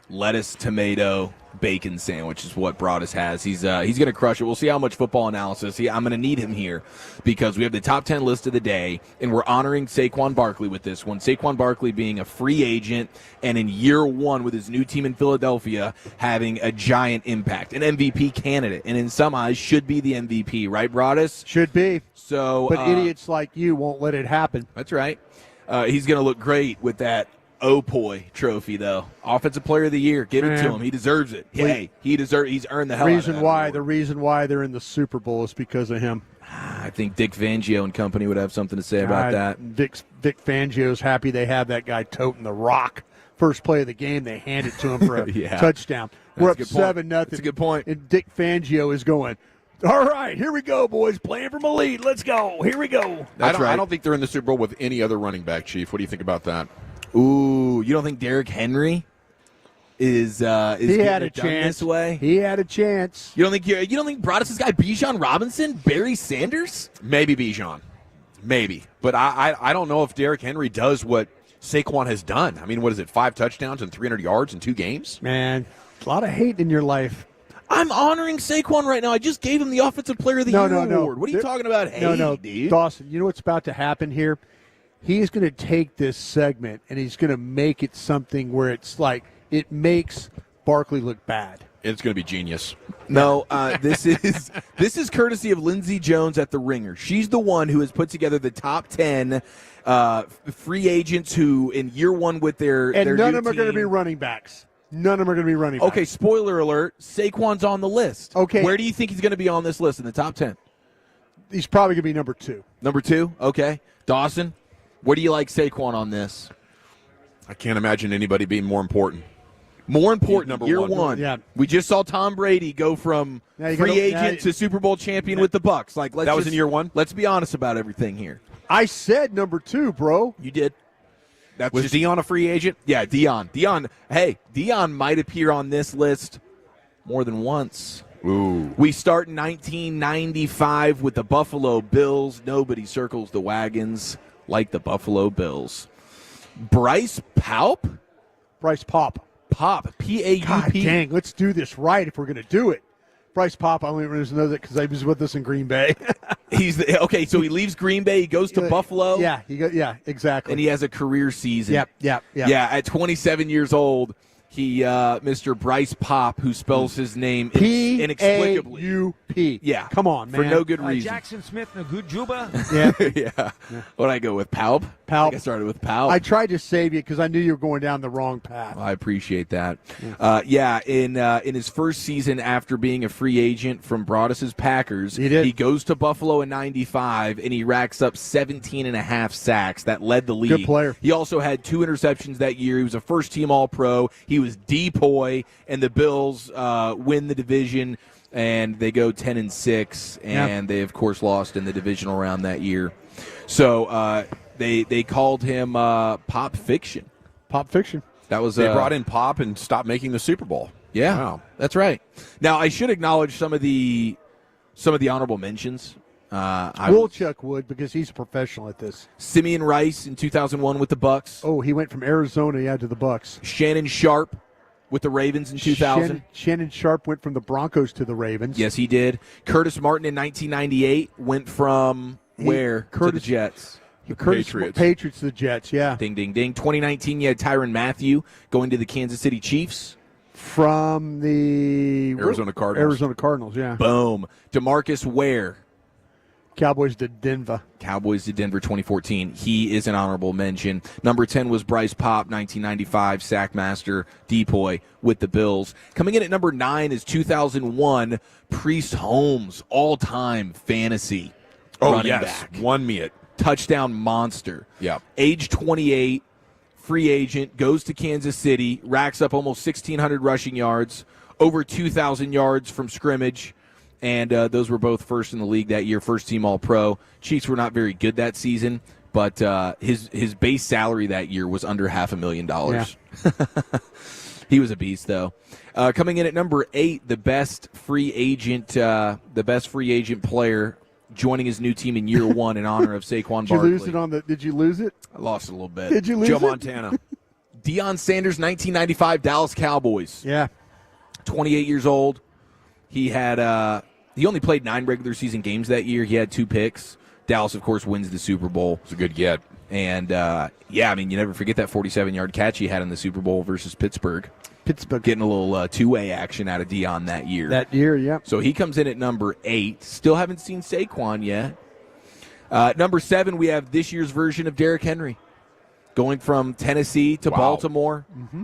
Lettuce, tomato, bacon sandwich is what Broadus has. He's going to crush it. We'll see how much football analysis. I'm going to need him here because we have the top 10 list of the day, and we're honoring Saquon Barkley with this one. Saquon Barkley being a free agent and in year one with his new team in Philadelphia having a giant impact, an MVP candidate, and in some eyes should be the MVP, right, Broadus? Should be. So, but idiots like you won't let it happen. That's right. He's going to look great with that Opoy trophy, though. Offensive Player of the Year. Give it to him. He deserves it. Hey, he's earned the hell out of that. The reason why they're in the Super Bowl is because of him. I think Dick Fangio and company would have something to say about that. Dick Fangio's happy they have that guy toting the rock. First play of the game, they hand it to him for a touchdown. We're up 7-0. That's a good point. And Dick Fangio is going, all right, here we go, boys. Playing from a lead. Let's go. Here we go. I don't think they're in the Super Bowl with any other running back, Chief. What do you think about that? Ooh, you don't think Derrick Henry is he had a chance this way? He had a chance. You don't think Broadus' guy Bijan Robinson, Barry Sanders? Maybe Bijan. Maybe. But I don't know if Derrick Henry does what Saquon has done. I mean, what is it, 5 touchdowns and 300 yards in 2 games? Man, a lot of hate in your life. I'm honoring Saquon right now. I just gave him the Offensive Player of the Year award. What are you talking about? Hey, dude. Dawson, you know what's about to happen here? He's going to take this segment and he's going to make it something where it's like it makes Barkley look bad. It's going to be genius. No, this is courtesy of Lindsey Jones at The Ringer. She's the one who has put together the top 10 free agents who in year one with their none new of them are going to team. be running backs. None of them are going to be running backs. Okay, spoiler alert, Saquon's on the list. Okay. Where do you think he's going to be on this list in the top 10? He's probably going to be number 2. Number 2? Okay. Dawson, where do you like Saquon on this? I can't imagine anybody being more important. More important, number year one. one. Yeah. We just saw Tom Brady go from free agent to Super Bowl champion with the Bucs. Like, that was in year one? Let's be honest about everything here. I said number 2, bro. You did. Was Deion a free agent? Yeah, Deion. Hey, Deion might appear on this list more than once. Ooh. We start in 1995 with the Buffalo Bills. Nobody circles the wagons like the Buffalo Bills. Bryce Paup? Bryce Paup. Pop. P-A-U-P. God dang, let's do this right if we're going to do it. Bryce Pop, I only know that because he was with us in Green Bay. So he leaves Green Bay, he goes to Buffalo. Yeah, exactly. And he has a career season. Yep. Yeah, at 27 years old, he, Mr. Bryce Pop, who spells his name inexplicably. P-A-U-P. Yeah. Come on, man. For no good reason. Jackson Smith and a good Juba. Yeah. What'd I go with? Palp? I think I started with Palp. I tried to save you because I knew you were going down the wrong path. I appreciate that. In his first season after being a free agent from Broadus's Packers, he goes to Buffalo in 95, and he racks up 17.5 sacks. That led the league. Good player. He also had 2 interceptions that year. He was a first-team All-Pro. He was DPOY, and the Bills win the division, and they go 10-6, and they, of course, lost in the divisional round that year. So they called him Pop Fiction. Pop Fiction. That was they brought in Pop and stopped making the Super Bowl. Yeah, wow. That's right. Now I should acknowledge some of the honorable mentions. Wolchuk would because he's a professional at this. Simeon Rice in 2001 with the Bucks. Oh, he went from Arizona to the Bucks. Shannon Sharp with the Ravens in 2000. Shannon Sharp went from the Broncos to the Ravens. Yes, he did. Curtis Martin in 1998 went from to the Jets. Patriots to the Jets, yeah. Ding, ding, ding. 2019, you had Tyrann Mathieu going to the Kansas City Chiefs. From the Arizona Cardinals. Yeah. Boom. DeMarcus Ware. Cowboys to Denver 2014. He is an honorable mention. Number 10 was Bryce Pop, 1995, Sackmaster, DPOY with the Bills. Coming in at number 9 is 2001, Priest Holmes, all-time fantasy running back. Won me it. Touchdown monster. Yeah. Age 28, free agent, goes to Kansas City, racks up almost 1,600 rushing yards, over 2,000 yards from scrimmage. And those were both first in the league that year, first-team All-Pro. Chiefs were not very good that season, but his base salary that year was under $500,000. Yeah. He was a beast, though. Coming in at number 8, the best free agent player, joining his new team in year 1 in honor of Saquon Barkley. Did you lose it? I lost it a little bit. Did you lose Joe it? Montana. Deion Sanders, 1995 Dallas Cowboys. Yeah. 28 years old. He had he only played 9 regular season games that year. He had 2 picks. Dallas, of course, wins the Super Bowl. It's a good get. And, you never forget that 47-yard catch he had in the Super Bowl versus Pittsburgh. Getting a little two-way action out of Deion that year. Yeah. So he comes in at number 8. Still haven't seen Saquon yet. Number 7, we have this year's version of Derrick Henry. Going from Tennessee to Baltimore. Mm-hmm.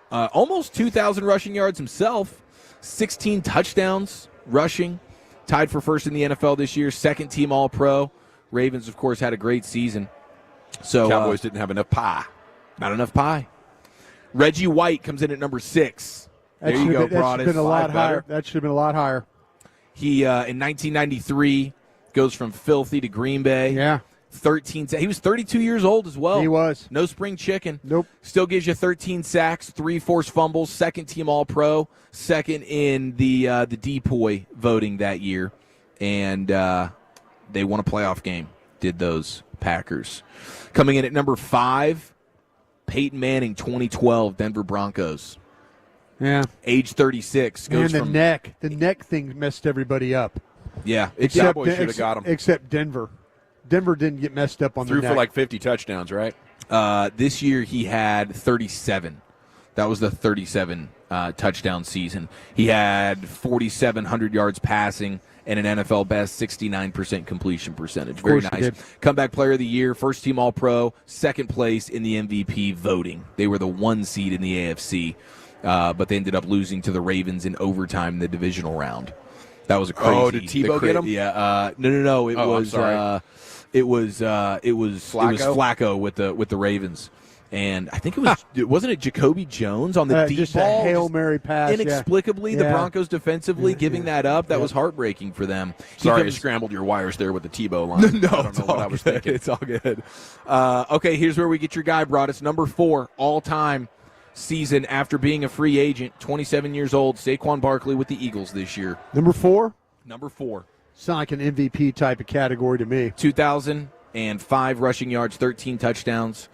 Almost 2,000 rushing yards himself. 16 touchdowns rushing. Tied for first in the NFL this year. Second-team All-Pro. Ravens, of course, had a great season. So Cowboys didn't have enough pie. Not enough pie. Reggie White comes in at number 6. There you go, Broadus. That should have been a lot higher. That should have been a lot higher. He, in 1993, goes from Filthy to Green Bay. Yeah. 13. He was 32 years old as well. He was. No spring chicken. Nope. Still gives you 13 sacks, 3 forced fumbles, second-team All-Pro, second in the DPOY voting that year. And they won a playoff game, did those Packers. Coming in at number 5, Peyton Manning, 2012, Denver Broncos. Yeah. Age 36. The neck thing messed everybody up. Yeah. Cowboys should have got him. Except Denver. Denver didn't get messed up on the neck. Threw for like 50 touchdowns, right? This year he had 37. That was the 37 touchdown season. He had 4,700 yards passing and an NFL best 69% completion percentage. Very nice. Comeback player of the year, first team All-Pro, second place in the MVP voting. They were the 1 seed in the AFC, but they ended up losing to the Ravens in overtime in the divisional round. That was a crazy. Oh, did Tebow get him? Yeah. No. It was Flacco with the Ravens. And I think wasn't it Jacoby Jones on the deep just ball? A Hail Mary pass. Inexplicably, the Broncos defensively giving that up. That was heartbreaking for them. Sorry, you scrambled your wires there with the Tebow line. No, I don't know what I was thinking. It's all good. Okay, here's where we get your guy, Broadus. Number 4, all-time season after being a free agent, 27 years old, Saquon Barkley with the Eagles this year. Number 4? Number 4. Sound like an MVP type of category to me. 2,005 rushing yards, 13 touchdowns.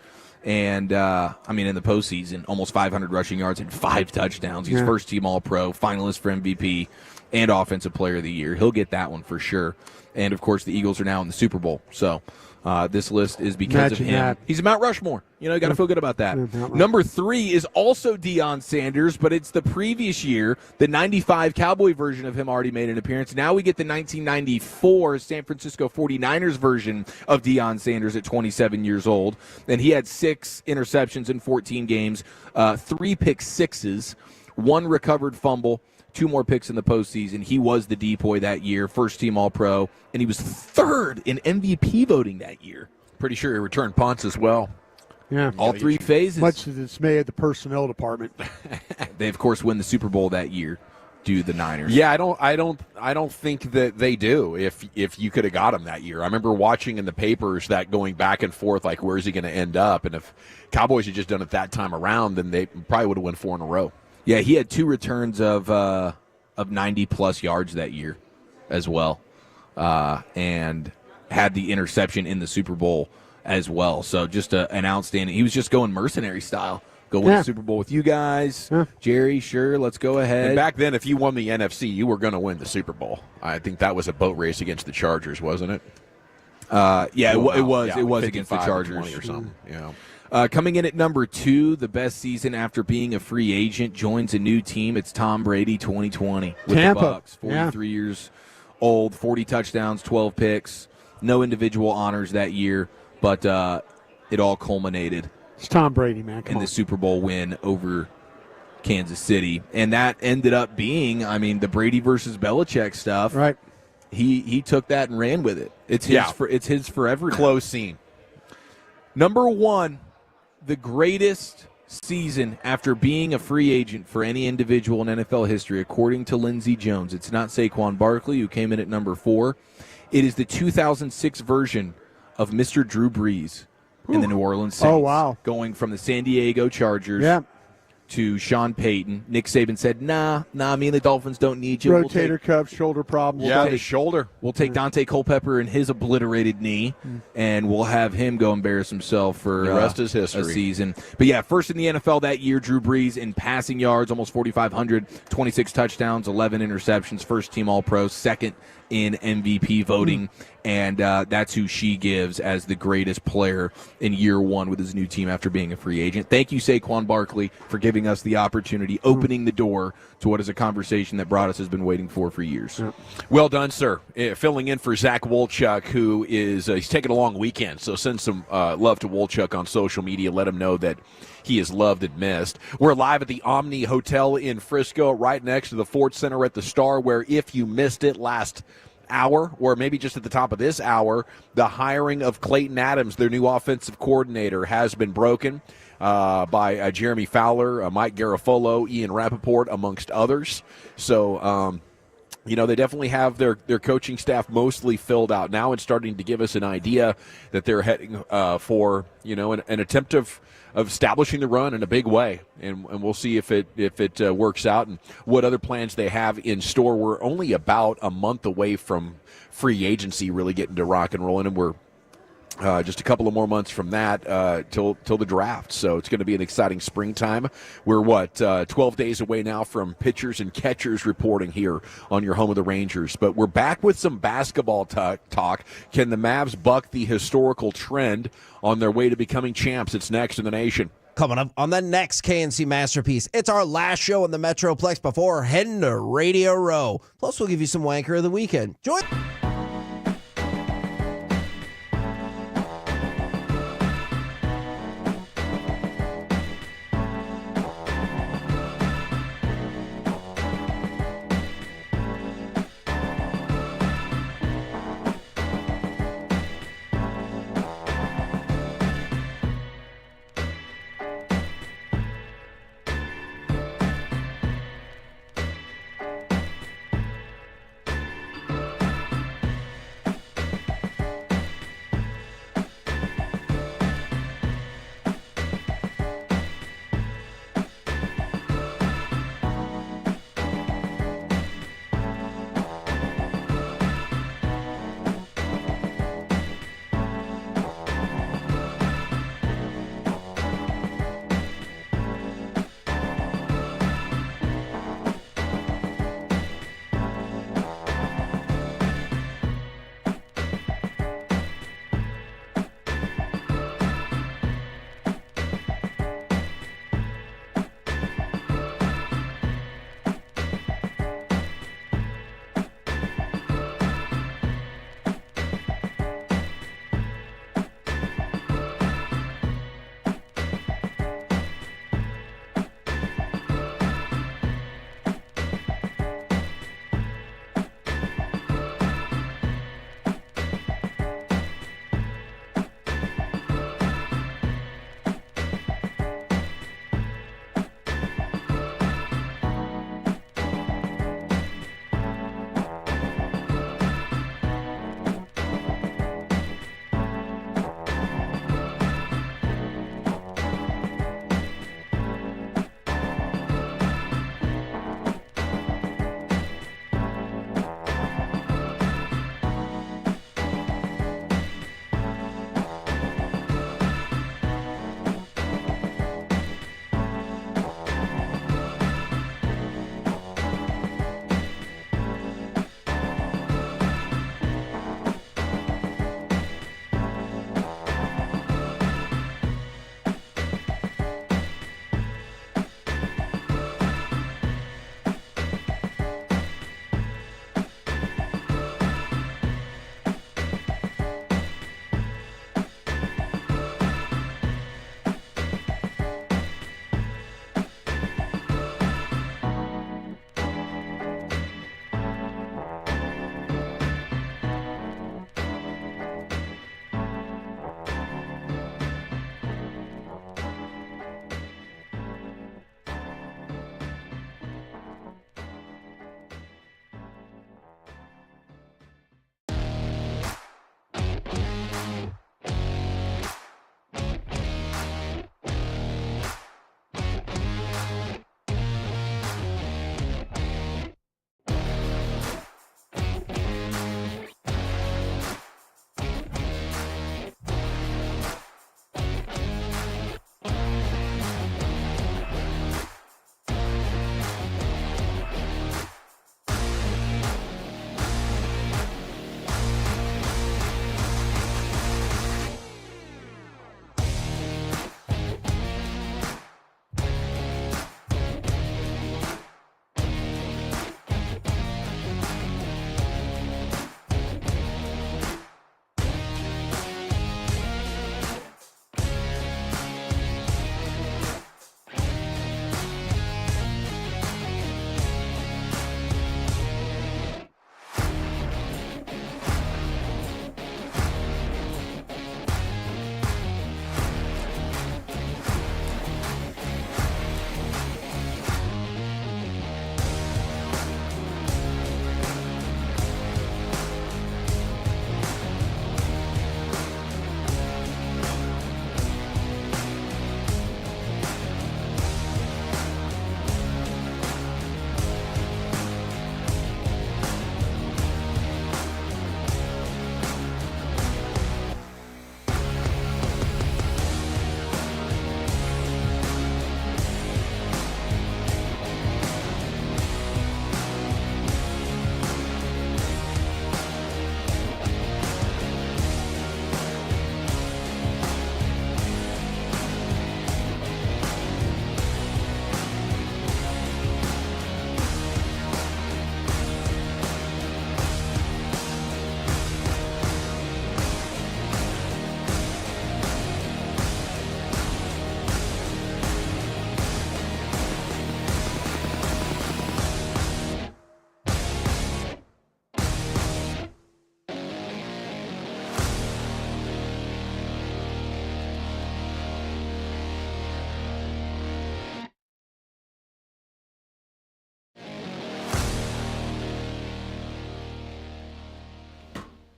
And, in the postseason, almost 500 rushing yards and 5 touchdowns. He's first-team All-Pro, finalist for MVP. and Offensive Player of the Year. He'll get that one for sure. And, of course, the Eagles are now in the Super Bowl. So this list is because of him. That. He's a Mount Rushmore. You got to feel good about that. Number 3 is also Deion Sanders, but it's the previous year. The 95 Cowboy version of him already made an appearance. Now we get the 1994 San Francisco 49ers version of Deion Sanders at 27 years old. And he had 6 interceptions in 14 games, 3 pick sixes, 1 recovered fumble, 2 more picks in the postseason. He was the depoy that year, first team All-Pro, and he was 3rd in MVP voting that year. Pretty sure he returned punts as well. Yeah, all 3 phases. Much to the dismay of the personnel department. They of course win the Super Bowl that year. Do the Niners? Yeah, I don't think that they do. If you could have got him that year, I remember watching in the papers that going back and forth, like where's he going to end up? And if Cowboys had just done it that time around, then they probably would have won 4 in a row. Yeah, he had 2 returns of 90-plus yards that year as well, and had the interception in the Super Bowl as well. So just an outstanding – he was just going mercenary style. Go win the Super Bowl with you guys. Jerry, sure, let's go ahead. And back then, if you won the NFC, you were going to win the Super Bowl. I think that was a boat race against the Chargers, wasn't it? It was. Yeah, It was against the Chargers. 20 or something, yeah. Coming in at number 2, the best season after being a free agent, joins a new team. It's Tom Brady 2020 with Tampa. the Bucks. 43 years old, 40 touchdowns, 12 picks. No individual honors that year, but it all culminated. It's Tom Brady, man. Come in on. the Super Bowl win over Kansas City. And that ended up being, the Brady versus Belichick stuff. Right. He took that and ran with it. It's his forever. Close scene. Number 1, the greatest season after being a free agent for any individual in NFL history, according to Lindsey Jones. It's not Saquon Barkley, who came in at number 4. It is the 2006 version of Mr. Drew Brees in the New Orleans Saints. Oh, wow. Going from the San Diego Chargers to Sean Payton. Nick Saban said, nah, me and the Dolphins don't need you. Rotator cuff, shoulder problems. The shoulder. We'll take Dante Culpepper and his obliterated knee, and we'll have him go embarrass himself for the rest is history. A season. But yeah, first in the NFL that year, Drew Brees in passing yards, almost 4,500, 26 touchdowns, 11 interceptions, first team All-Pro, second in MVP voting, and that's who she gives as the greatest player in year 1 with his new team after being a free agent. Thank you, Saquon Barkley, for giving us the opportunity, opening the door to what is a conversation that Broadus has been waiting for years. Well done, sir. Filling in for Zach Wolchuk, who is he's taking a long weekend, so send some love to Wolchuk on social media. Let him know that he is loved and missed. We're live at the Omni Hotel in Frisco, right next to the Ford Center at the Star, where if you missed it last hour, or maybe just at the top of this hour, the hiring of Clayton Adams, their new offensive coordinator, has been broken by Jeremy Fowler, Mike Garafolo, Ian Rappaport, amongst others. So, they definitely have their coaching staff mostly filled out now and starting to give us an idea that they're heading for, an attempt of establishing the run in a big way, and we'll see if it works out and what other plans they have in store. We're only about a month away from free agency really getting to rock and rolling, and we're just a couple of more months from that till the draft. So it's going to be an exciting springtime. We're 12 days away now from pitchers and catchers reporting here on your home of the Rangers. But we're back with some basketball talk. Can the Mavs buck the historical trend on their way to becoming champs? It's next in the nation. Coming up on the next KNC Masterpiece, it's our last show in the Metroplex before heading to Radio Row. Plus, we'll give you some Wanker of the Weekend. Join.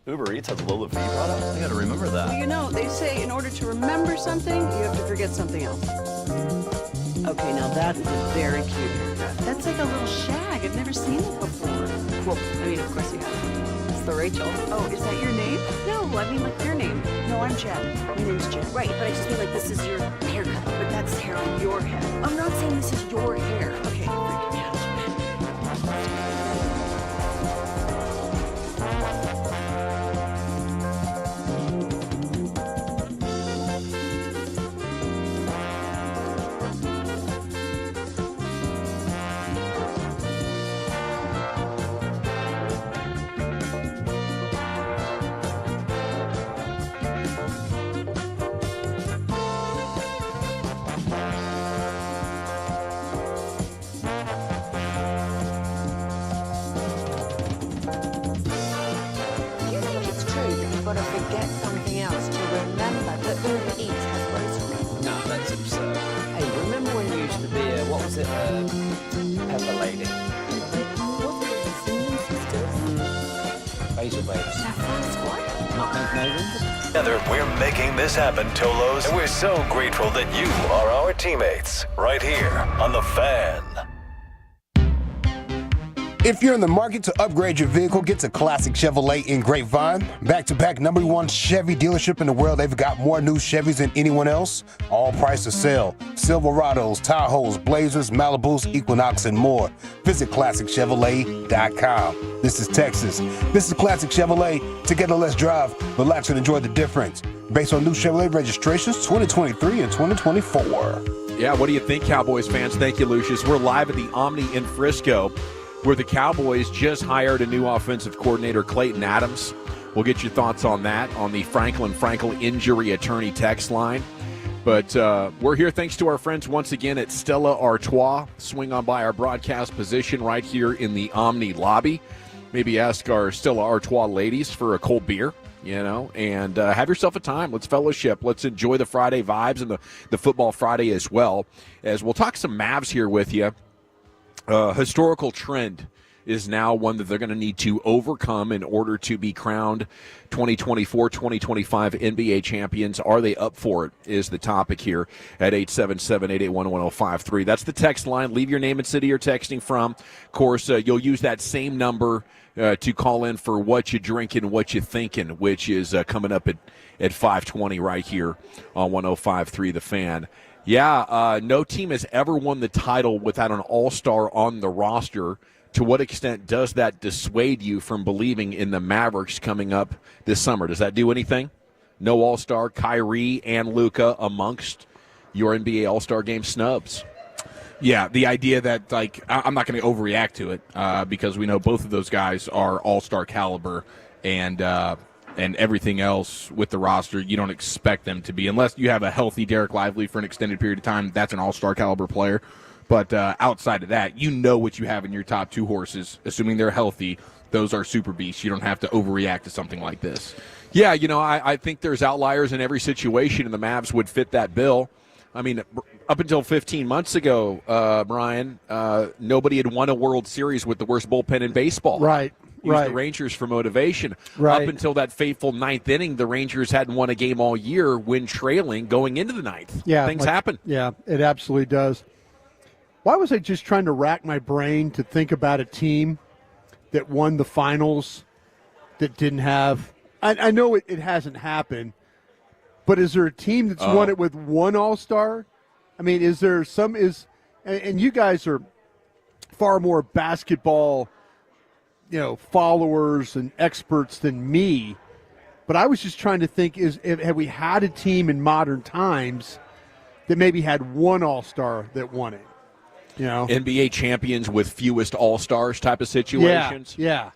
Uber Eats has Lola V products? I gotta remember that. You know, they say in order to remember something, you have to forget something else. Okay, now that is a very cute haircut. That's like a little shag. I've never seen it before. Well, I mean, of course you have. It's the Rachel. Oh, is that your name? No, I mean like your name. No, I'm Jen. My name's Jen. Right, but I just feel like this is your haircut. But that's hair on your head. I'm not saying this is your hair. Okay, freak me out. Got to forget something else to remember that Uber Eats has groceries. No, that's absurd. Hey, remember when you used to be what was it, Pepper Lady? Basil Babes. Nutmeg Maven? Together, we're making this happen, Tolos, and we're so grateful that you are our teammates right here on The Fan. If you're in the market to upgrade your vehicle, get to Classic Chevrolet in Grapevine. Back-to-back #1 Chevy dealership in the world. They've got more new Chevys than anyone else. All price to sell. Silverados, Tahoes, Blazers, Malibus, Equinox, and more. Visit ClassicChevrolet.com. This is Texas. This is Classic Chevrolet. Together, let's drive, relax, and enjoy the difference. Based on new Chevrolet registrations 2023 and 2024. Yeah, what do you think, Cowboys fans? Thank you, Lucius. We're live at the Omni in Frisco, where the Cowboys just hired a new offensive coordinator, Clayton Adams. We'll get your thoughts on that on the Franklin Frankel Injury Attorney text line. But we're here thanks to our friends once again at Stella Artois. Swing on by our broadcast position right here in the Omni lobby. Maybe ask our Stella Artois ladies for a cold beer, and have yourself a time. Let's fellowship. Let's enjoy the Friday vibes and the Football Friday as well, as we'll talk some Mavs here with you. Historical trend is now one that they're going to need to overcome in order to be crowned 2024-2025 NBA champions. Are they up for it is the topic here at 877-881-1053. That's the text line. Leave your name and city you're texting from. Of course, you'll use that same number to call in for what you drinking, what you thinking, which is coming up at 5:20 right here on 105.3 The Fan. Yeah, no team has ever won the title without an all-star on the roster. To what extent does that dissuade you from believing in the Mavericks coming up this summer? Does that do anything? No all-star, Kyrie and Luka amongst your NBA all-star game snubs. Yeah, the idea that, I'm not going to overreact to it because we know both of those guys are all-star caliber, and everything else with the roster, you don't expect them to be. Unless you have a healthy Derek Lively for an extended period of time, that's an all-star caliber player. But outside of that, you know what you have in your top two horses. Assuming they're healthy, those are super beasts. You don't have to overreact to something like this. Yeah, I think there's outliers in every situation, and the Mavs would fit that bill. I mean, up until 15 months ago, Brian, nobody had won a World Series with the worst bullpen in baseball. Right. Use the Rangers for motivation. Right. Up until that fateful ninth inning, the Rangers hadn't won a game all year when trailing going into the ninth. Yeah, Things happen. Yeah, it absolutely does. Why was I just trying to rack my brain to think about a team that won the finals that didn't have – I know it hasn't happened, but is there a team that's won it with one all-star? I mean, is there some – and you guys are far more basketball – followers and experts than me, but I was just trying to think: have we had a team in modern times that maybe had one all-star that won it? NBA champions with fewest all-stars type of situations. Yeah.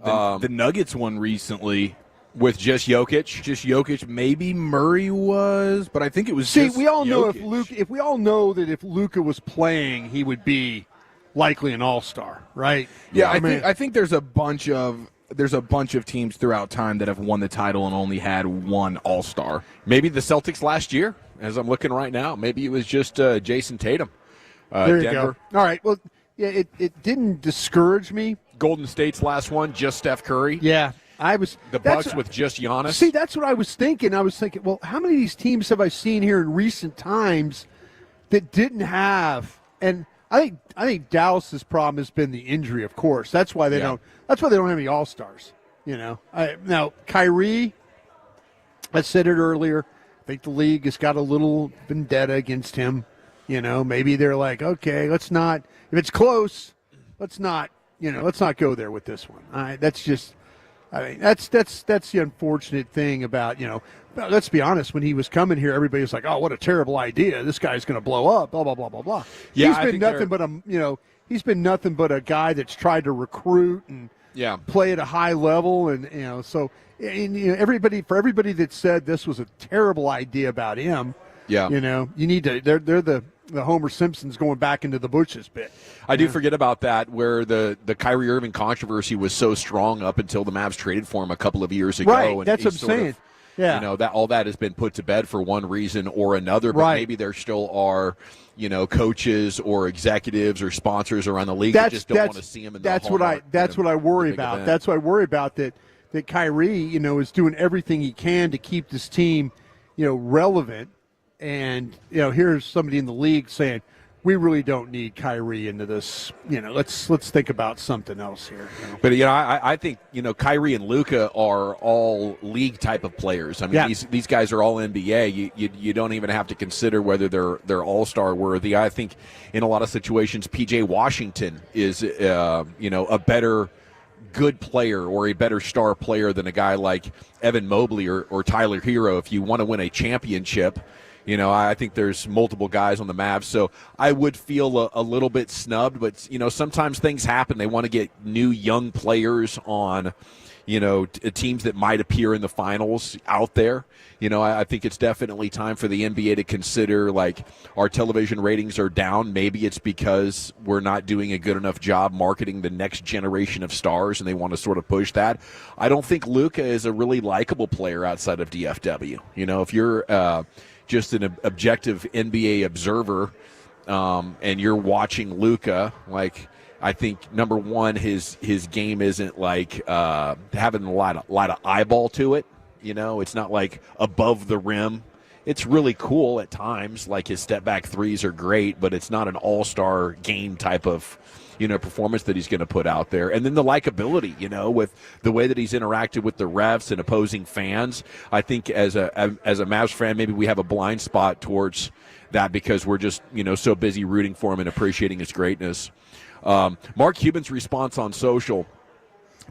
The Nuggets won recently with just Jokic. Maybe Murray was, but I think it was. See, just we all know Jokic. if we all know that if Luka was playing, he would be likely an all-star, right? Yeah, I think there's a bunch of teams throughout time that have won the title and only had one all-star. Maybe the Celtics last year, as I'm looking right now. Maybe it was just Jason Tatum. There you Denver. go. All right. Well, yeah, it didn't discourage me. Golden State's last one, just Steph Curry. Yeah. The Bucks with just Giannis. See, that's what I was thinking. I was thinking, well, how many of these teams have I seen here in recent times that didn't have? And I think Dallas's problem has been the injury. Of course, that's why they don't. That's why they don't have any All-Stars. Now Kyrie, I said it earlier. I think the league has got a little vendetta against him. Maybe they're like, okay, let's not. If it's close, let's not go there with this one. That's just. That's the unfortunate thing about, let's be honest, when he was coming here, everybody was like, oh, what a terrible idea. This guy's going to blow up, blah, blah, blah, blah, blah. Yeah, he's been nothing but a guy that's tried to recruit and play at a high level. And, everybody that said this was a terrible idea about him, you need to, they're the Homer Simpson's going back into the bushes bit. I do forget about that, where the Kyrie Irving controversy was so strong up until the Mavs traded for him a couple of years ago. Right, and that's what I'm saying. That all that has been put to bed for one reason or another. But maybe there still are, coaches or executives or sponsors around the league that just don't want to see him in the hallmark. That's what I worry about. Event. That's what I worry about. That Kyrie, is doing everything he can to keep this team, relevant. And, here's somebody in the league saying, we really don't need Kyrie into this. Let's think about something else here. But, I think, Kyrie and Luka are all league type of players. I mean, these guys are all NBA. You don't even have to consider whether they're all-star worthy. I think in a lot of situations, P.J. Washington is, a better good player or a better star player than a guy like Evan Mobley or Tyler Hero if you want to win a championship. I think there's multiple guys on the Mavs, so I would feel a little bit snubbed. But, sometimes things happen. They want to get new young players on, teams that might appear in the finals out there. I think it's definitely time for the NBA to consider, like, our television ratings are down. Maybe it's because we're not doing a good enough job marketing the next generation of stars, and they want to sort of push that. I don't think Luka is a really likable player outside of DFW. If you're just an objective NBA observer, and you're watching Luka, like, I think number one, his game isn't like having a lot of eyeball to it. It's not like above the rim. It's really cool at times. Like, his step back threes are great, but it's not an all-star game type of performance that he's going to put out there. And then the likability, with the way that he's interacted with the refs and opposing fans. I think as a Mavs fan, maybe we have a blind spot towards that because we're just, so busy rooting for him and appreciating his greatness. Mark Cuban's response on social: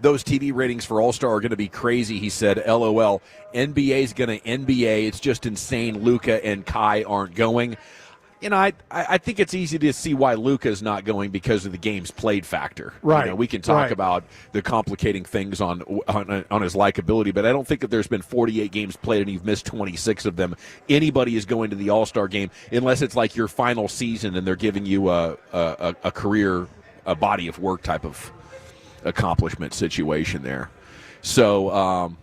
those TV ratings for All-Star are going to be crazy, he said. LOL. NBA's going to NBA. It's just insane Luka and Kai aren't going. I think it's easy to see why Luka is not going because of the game's played factor. Right. We can talk about the complicating things on his likability, but I don't think that there's been 48 games played and you've missed 26 of them. Anybody is going to the All-Star game unless it's like your final season and they're giving you a career, a body of work type of accomplishment situation there. So,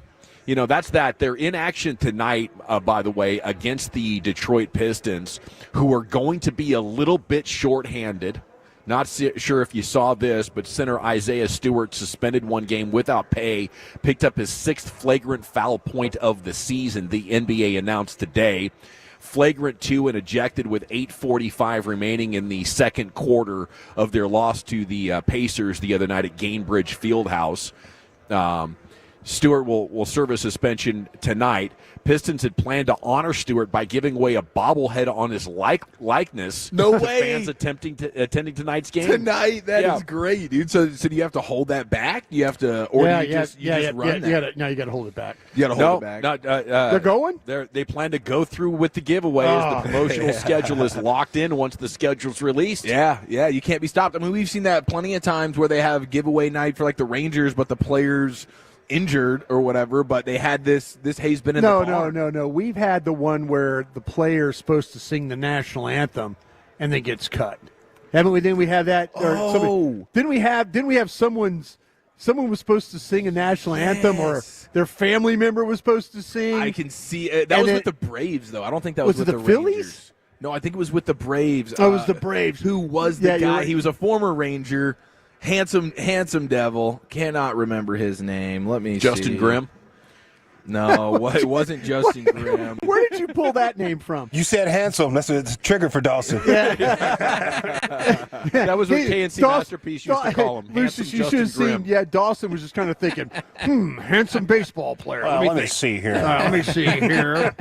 that's that. They're in action tonight, by the way, against the Detroit Pistons, who are going to be a little bit shorthanded. Not sure if you saw this, but center Isaiah Stewart suspended one game without pay, picked up his 6th flagrant foul point of the season, the NBA announced today. Flagrant 2 and ejected with 8:45 remaining in the second quarter of their loss to the Pacers the other night at Gainbridge Fieldhouse. Stewart will serve a suspension tonight. Pistons had planned to honor Stewart by giving away a bobblehead on his likeness. No to way. Fans attending tonight's game. Tonight, that is great, dude. So do you have to hold that back? Do you have to, or do you just run that? Now you got to hold it back. You got to hold it back. They're going? They plan to go through with the giveaway as the promotional schedule is locked in once the schedule's released. Yeah, you can't be stopped. I mean, we've seen that plenty of times where they have giveaway night for like the Rangers, but the players injured or whatever, but they had this has been in the car. No. We've had the one where the player's supposed to sing the national anthem and then gets cut. Haven't we? Didn't we have that? Didn't we have someone was supposed to sing a national anthem, or their family member was supposed to sing? I can see it. That was with the Braves, though. I don't think that was with the Phillies? Rangers. No, I think it was with the Braves. Oh, it was the Braves. Who was the guy? He was a former Ranger. handsome devil. Cannot remember his name. Let me see. Justin Grimm? No, it wasn't Justin Grimm. Where did you pull that name from? You said handsome. That's a trigger for Dawson. That was what KNC Masterpiece used to call him. Lucy, you should have seen. Yeah, Dawson was just kind of thinking, handsome baseball player. Let me see here. Let me see here.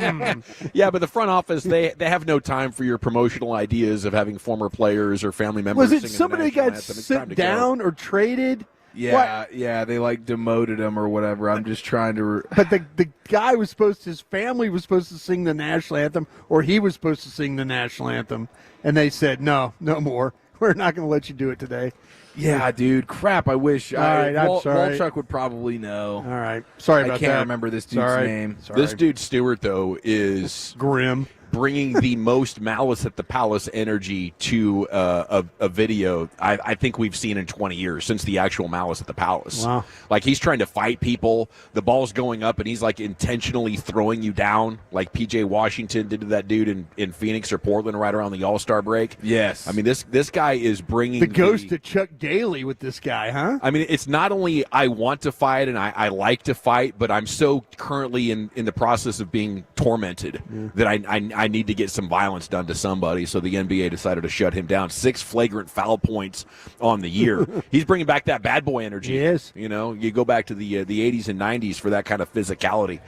Yeah, but the front office, they have no time for your promotional ideas of having former players or family members. Was it singing the somebody national got anthem. It's time sent to go. down or traded? Yeah, they like demoted him or whatever. I'm just trying to. But the guy was his family was supposed to sing the national anthem, or he was supposed to sing the national anthem, and they said no more. We're not going to let you do it today. Yeah, dude. Crap. I wish. All right, I'm sorry. Walchuk would probably know. All right. Sorry about I can't that. remember this dude's name. Sorry. This dude Stewart, though, is grim, bringing the most malice at the palace energy to a video I think we've seen in 20 years since the actual malice at the palace. Wow. Like, he's trying to fight people. The ball's going up, and he's, like, intentionally throwing you down, like P.J. Washington did to that dude in Phoenix or Portland right around the All-Star break. Yes. I mean, this guy is bringing the ghost of Chuck Daly with this guy, huh? I mean, it's not only I want to fight and I like to fight, but I'm so currently in the process of being tormented that I need to get some violence done to somebody. So the NBA decided to shut him down. 6 flagrant foul points on the year. He's bringing back that bad boy energy. He is. You know, you go back to the 80s and 90s for that kind of physicality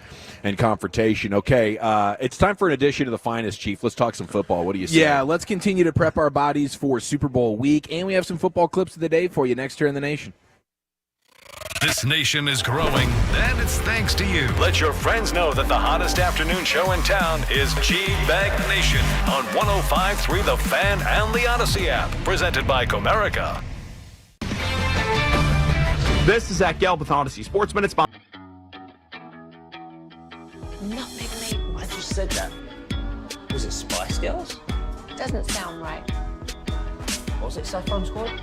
and confrontation. Okay, it's time for an edition of the finest, Chief. Let's talk some football. What do you say? Yeah, let's continue to prep our bodies for Super Bowl week, and we have some football clips of the day for you next here in the nation. This nation is growing, and it's thanks to you. Let your friends know that the hottest afternoon show in town is G-Bag Nation on 105.3 The Fan and the Odyssey app. Presented by Comerica. This is Zach Gelb with Odyssey Sports Minutes. Nutmeg maple. I just said that. Was it Spice Girls? Doesn't sound right. What was it Saffron Squad?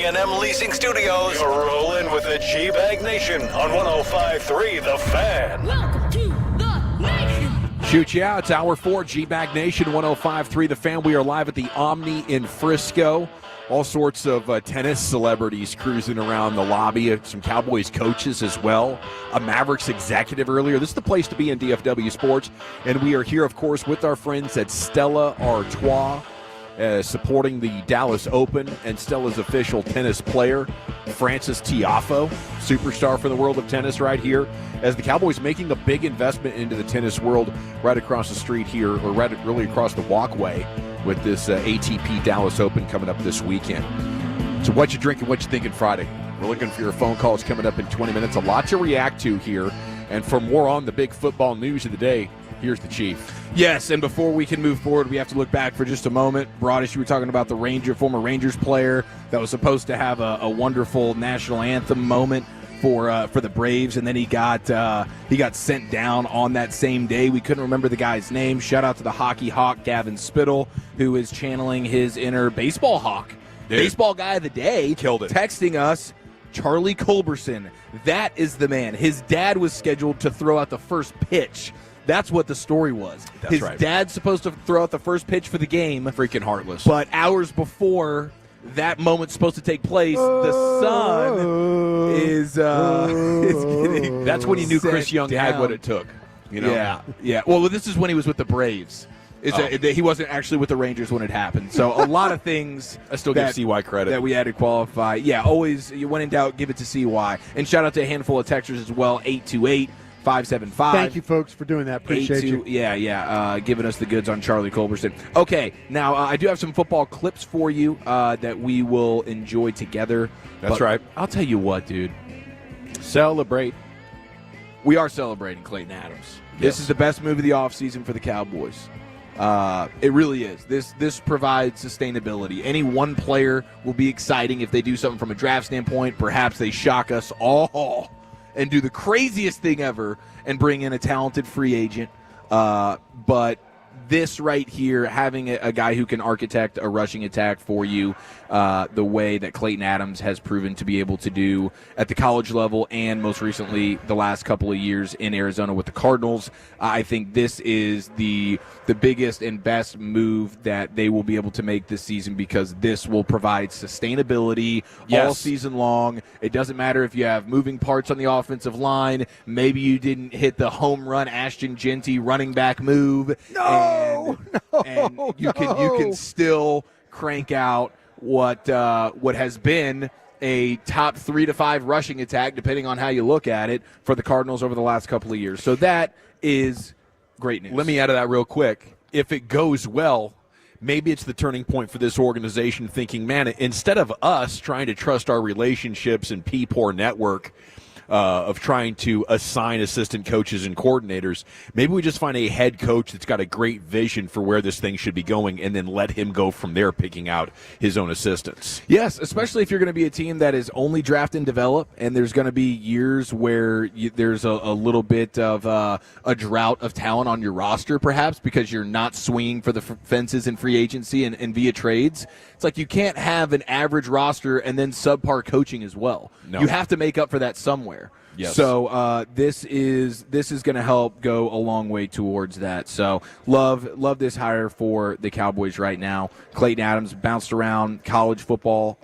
A&M Leasing Studios. You're rolling with the G-Bag Nation on 105.3 The Fan. Welcome to the Nation. Shoot you out. It's Hour 4, G-Bag Nation, 105.3 The Fan. We are live at the Omni in Frisco. All sorts of tennis celebrities cruising around the lobby. Some Cowboys coaches as well. A Mavericks executive earlier. This is the place to be in DFW Sports. And we are here, of course, with our friends at Stella Artois, supporting the Dallas Open, and Stella's official tennis player, Frances Tiafoe, superstar for the world of tennis right here, as the Cowboys making a big investment into the tennis world right across the street here, or right really across the walkway, with this ATP Dallas Open coming up this weekend. So what you drinking, what you thinking Friday? We're looking for your phone calls coming up in 20 minutes. A lot to react to here. And for more on the big football news of the day, here's the Chief. Yes, and before we can move forward, we have to look back for just a moment. Broadish, you were talking about the former Rangers player that was supposed to have a wonderful national anthem moment for the Braves, and then he got sent down on that same day. We couldn't remember the guy's name. Shout out to the hockey hawk Gavin Spittle, who is channeling his inner baseball hawk. Dude. Baseball guy of the day. Killed it. Texting us, Charlie Culberson. That is the man. His dad was scheduled to throw out the first pitch. That's what the story was. That's his right. dad's supposed to throw out the first pitch for the game. Freaking heartless. But hours before that moment's supposed to take place, the son is getting. That's when you knew Chris Young down. had what it took. You know? Yeah. Well, this is when he was with the Braves. He wasn't actually with the Rangers when it happened. So a lot of things. I still give CY credit that we had to qualify. Yeah, always. You when in doubt, give it to CY. And shout out to a handful of texters as well. 828-575. Thank you, folks, for doing that. Appreciate you. Yeah. Giving us the goods on Charlie Culberson. Okay, now I do have some football clips for you that we will enjoy together. That's right. I'll tell you what, dude. Celebrate. We are celebrating Clayton Adams. Yes. This is the best move of the offseason for the Cowboys. It really is. This provides sustainability. Any one player will be exciting if they do something from a draft standpoint. Perhaps they shock us all and do the craziest thing ever and bring in a talented free agent. But this right here, having a guy who can architect a rushing attack for you the way that Clayton Adams has proven to be able to do at the college level and most recently the last couple of years in Arizona with the Cardinals, I think this is the biggest and best move that they will be able to make this season, because this will provide sustainability all season long. It doesn't matter if you have moving parts on the offensive line. Maybe you didn't hit the home run Ashton Genty running back move. And you can still crank out what has been a top 3 to 5 rushing attack, depending on how you look at it, for the Cardinals over the last couple of years. So that is great news. Let me add to that real quick. If it goes well, maybe it's the turning point for this organization, thinking, man, instead of us trying to trust our relationships and P-Poor network of trying to assign assistant coaches and coordinators, maybe we just find a head coach that's got a great vision for where this thing should be going, and then let him go from there, picking out his own assistants. Yes, especially if you're going to be a team that is only draft and develop, and there's going to be years where there's a little bit of a drought of talent on your roster, perhaps, because you're not swinging for the fences in free agency and via trades. It's like you can't have an average roster and then subpar coaching as well. No. You have to make up for that somewhere. Yes. So this is going to help go a long way towards that. So love this hire for the Cowboys right now. Clayton Adams bounced around college football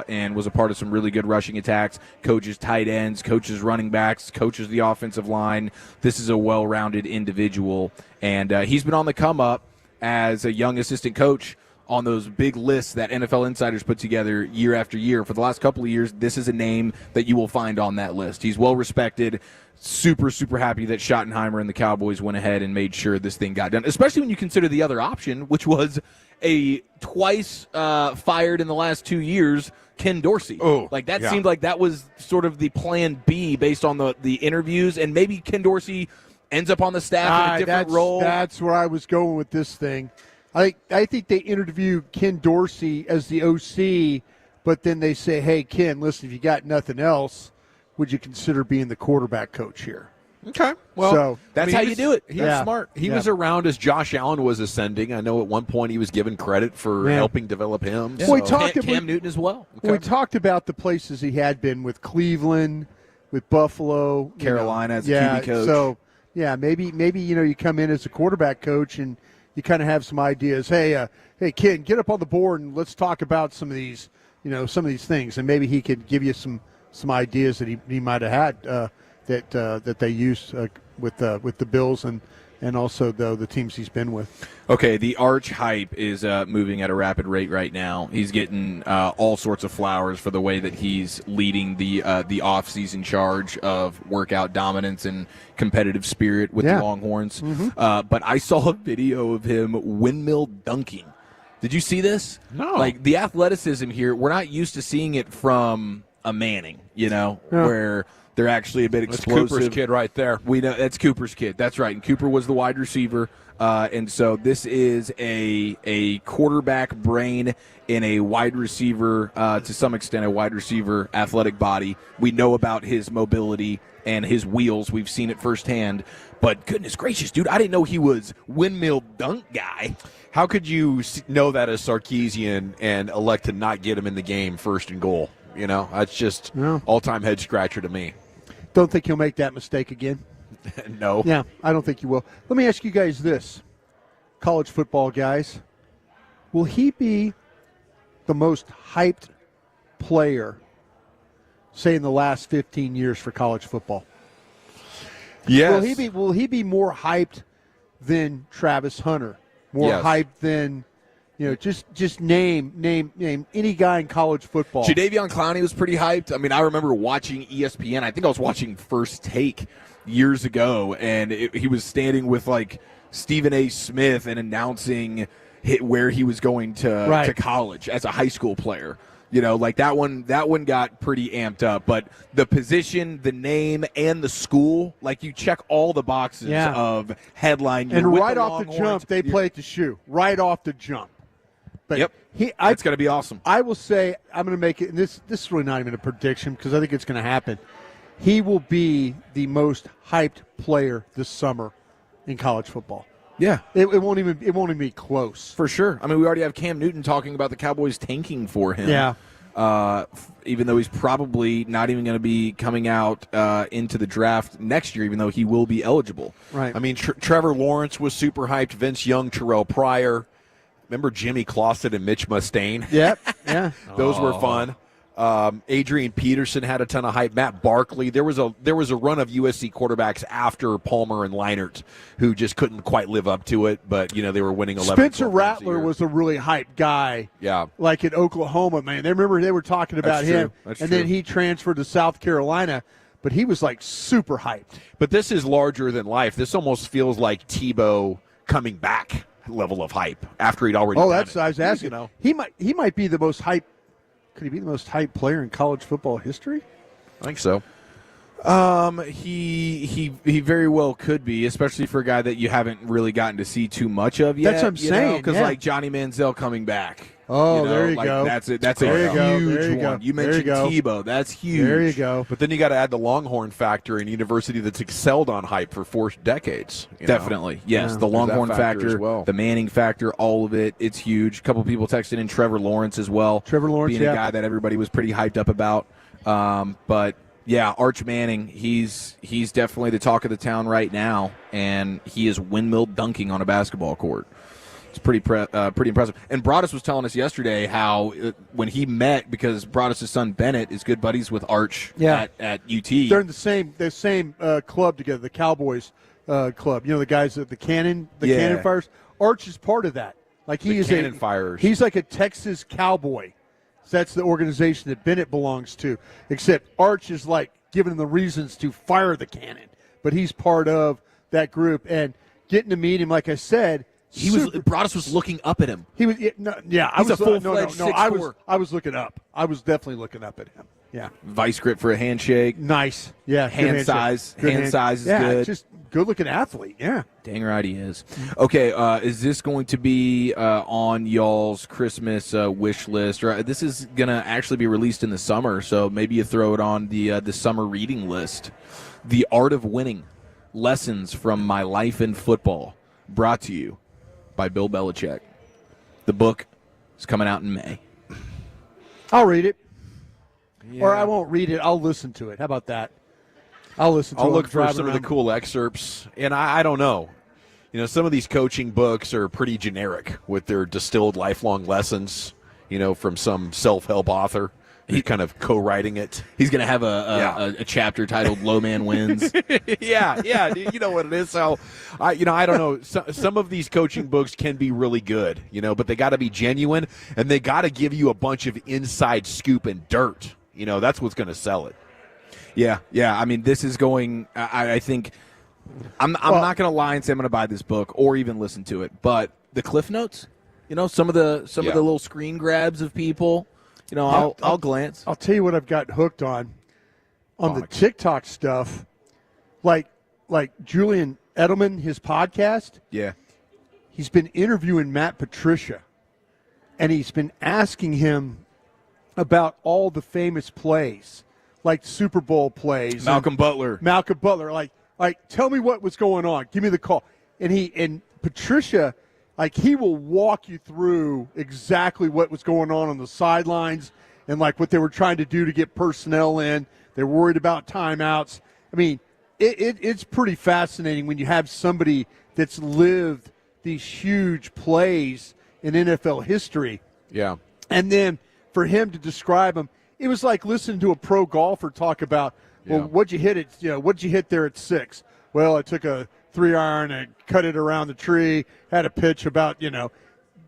and was a part of some really good rushing attacks. Coaches tight ends, coaches running backs, coaches the offensive line. This is a well-rounded individual, and he's been on the come up as a young assistant coach on those big lists that NFL insiders put together year after year. For the last couple of years, this is a name that you will find on that list. He's well respected. Super, super happy that Schottenheimer and the Cowboys went ahead and made sure this thing got done, especially when you consider the other option, which was a twice fired in the last 2 years, Ken Dorsey. Seemed like that was sort of the plan B based on the interviews, and maybe Ken Dorsey ends up on the staff in a different role. That's where I was going with this thing. I think they interview Ken Dorsey as the OC, but then they say, hey, Ken, listen, if you got nothing else, would you consider being the quarterback coach here? Okay. Well, So, that's how you do it. That's smart. He was around as Josh Allen was ascending. I know at one point he was given credit for helping develop him. Well, we talked Cam Newton as well. We talked about the places he had been with Cleveland, with Buffalo, Carolina as a QB coach. So, maybe you come in as a quarterback coach and you kind of have some ideas. Hey, kid, get up on the board and let's talk about some of these things. And maybe he could give you some ideas that he might have had that they use with the Bills and also the teams he's been with. Okay, the Arch hype is moving at a rapid rate right now. He's getting all sorts of flowers for the way that he's leading the off-season charge of workout dominance and competitive spirit with the Longhorns. Mm-hmm. But I saw a video of him windmill dunking. Did you see this? No. Like, the athleticism here, we're not used to seeing it from a Manning, where they're actually a bit explosive. That's Cooper's kid right there. We know that's Cooper's kid. That's right. And Cooper was the wide receiver. And so this is a quarterback brain in a wide receiver, to some extent, a wide receiver athletic body. We know about his mobility and his wheels. We've seen it firsthand. But goodness gracious, dude, I didn't know he was windmill dunk guy. How could you know that as Sarkisian and elect to not get him in the game first and goal? That's just all-time head scratcher to me. Don't think he'll make that mistake again. No. Yeah, I don't think you will. Let me ask you guys this. College football guys, will he be the most hyped player, say, in the last 15 years for college football? Yes. Will he be more hyped than Travis Hunter? More hyped than just name any guy in college football. Jadeveon Clowney was pretty hyped. I mean, I remember watching ESPN. I think I was watching First Take years ago, and he was standing with like Stephen A. Smith and announcing where he was going to college as a high school player. Like that one got pretty amped up. But the position, the name, and the school, like you check all the boxes of headline. And right off the jump, they play at the shoe. Right off the jump. But it's going to be awesome. I will say, I'm going to make it, and this is really not even a prediction because I think it's going to happen. He will be the most hyped player this summer in college football. Yeah. It won't even be close. For sure. I mean, we already have Cam Newton talking about the Cowboys tanking for him. Yeah. Even though he's probably not even going to be coming out into the draft next year, even though he will be eligible. Right. I mean, Trevor Lawrence was super hyped. Vince Young, Terrell Pryor. Remember Jimmy Clausen and Mitch Mustaine? Yep. Yeah. Those were fun. Adrian Peterson had a ton of hype. Matt Barkley. There was a run of USC quarterbacks after Palmer and Leinart who just couldn't quite live up to it, but they were winning 11. Spencer Rattler was a really hyped guy. Yeah. Like at Oklahoma, man. They were talking about him. That's and true. then he transferred to South Carolina, but he was like super hyped. But this is larger than life. This almost feels like Tebow coming back level of hype after he'd already done that's it. I was asking. He might be the most hyped. Could he be the most hyped player in college football history? I think so. He very well could be, especially for a guy that you haven't really gotten to see too much of yet. That's what I'm saying. Because like Johnny Manziel coming back. Oh, there you go. That's a huge one. You mentioned Tebow. That's huge. There you go. But then you got to add the Longhorn factor in a university that's excelled on hype for 4 decades. Definitely. Yes, the Longhorn factor as well. The Manning factor, all of it. It's huge. A couple people texted in Trevor Lawrence as well. Trevor Lawrence, being a guy that everybody was pretty hyped up about. But yeah, Arch Manning, he's definitely the talk of the town right now, and he is windmill dunking on a basketball court. It's pretty impressive. And Broadus was telling us yesterday how when he met, because Broadus' son Bennett is good buddies with Arch at UT. They're in the same club together, the Cowboys club. The guys at the Cannon Fires. Arch is part of that. Like he is Cannon Fires. He's like a Texas Cowboy. So that's the organization that Bennett belongs to. Except Arch is like giving him the reasons to fire the Cannon, but he's part of that group. And getting to meet him, like I said. Broadus was looking up at him. He was, He's a full-fledged 6'4". I was looking up. I was definitely looking up at him. Yeah. Vice grip for a handshake. Nice. Yeah. Hand size. Hand size is good. Just good-looking athlete. Yeah. Dang right he is. Okay, is this going to be on y'all's Christmas wish list? Or this is going to actually be released in the summer, so maybe you throw it on the summer reading list. The Art of Winning Lessons from My Life in Football, brought to you by Bill Belichick. The book is coming out in May. I'll read it. Yeah. Or I won't read it. I'll listen to it. How about that? I'll listen to it. I'll look for some of the cool excerpts. And I don't know. You know, some of these coaching books are pretty generic with their distilled lifelong lessons, you know, from some self-help author. He's kind of co-writing it. He's going to have a chapter titled "Low Man Wins." yeah, you know what it is. So, I don't know. Some of these coaching books can be really good, you know, but they got to be genuine, and they got to give you a bunch of inside scoop and dirt. You know, that's what's going to sell it. Yeah. I mean, this is going. I think I'm not going to lie and say I'm going to buy this book or even listen to it. But the Cliff Notes, you know, some of the little screen grabs of people. You know, I'll glance. I'll tell you what I've got hooked on the TikTok stuff, like Julian Edelman, his podcast. Yeah, he's been interviewing Matt Patricia, and he's been asking him about all the famous plays, like Super Bowl plays. Malcolm Butler, like tell me what was going on. Give me the call. And Patricia. Like, he will walk you through exactly what was going on the sidelines and, like, what they were trying to do to get personnel in. They're worried about timeouts. I mean, it's pretty fascinating when you have somebody that's lived these huge plays in NFL history. Yeah. And then for him to describe them, it was like listening to a pro golfer talk about, well, what'd you hit there at 6? Well, I took a 3-iron and cut it around the tree, had a pitch about,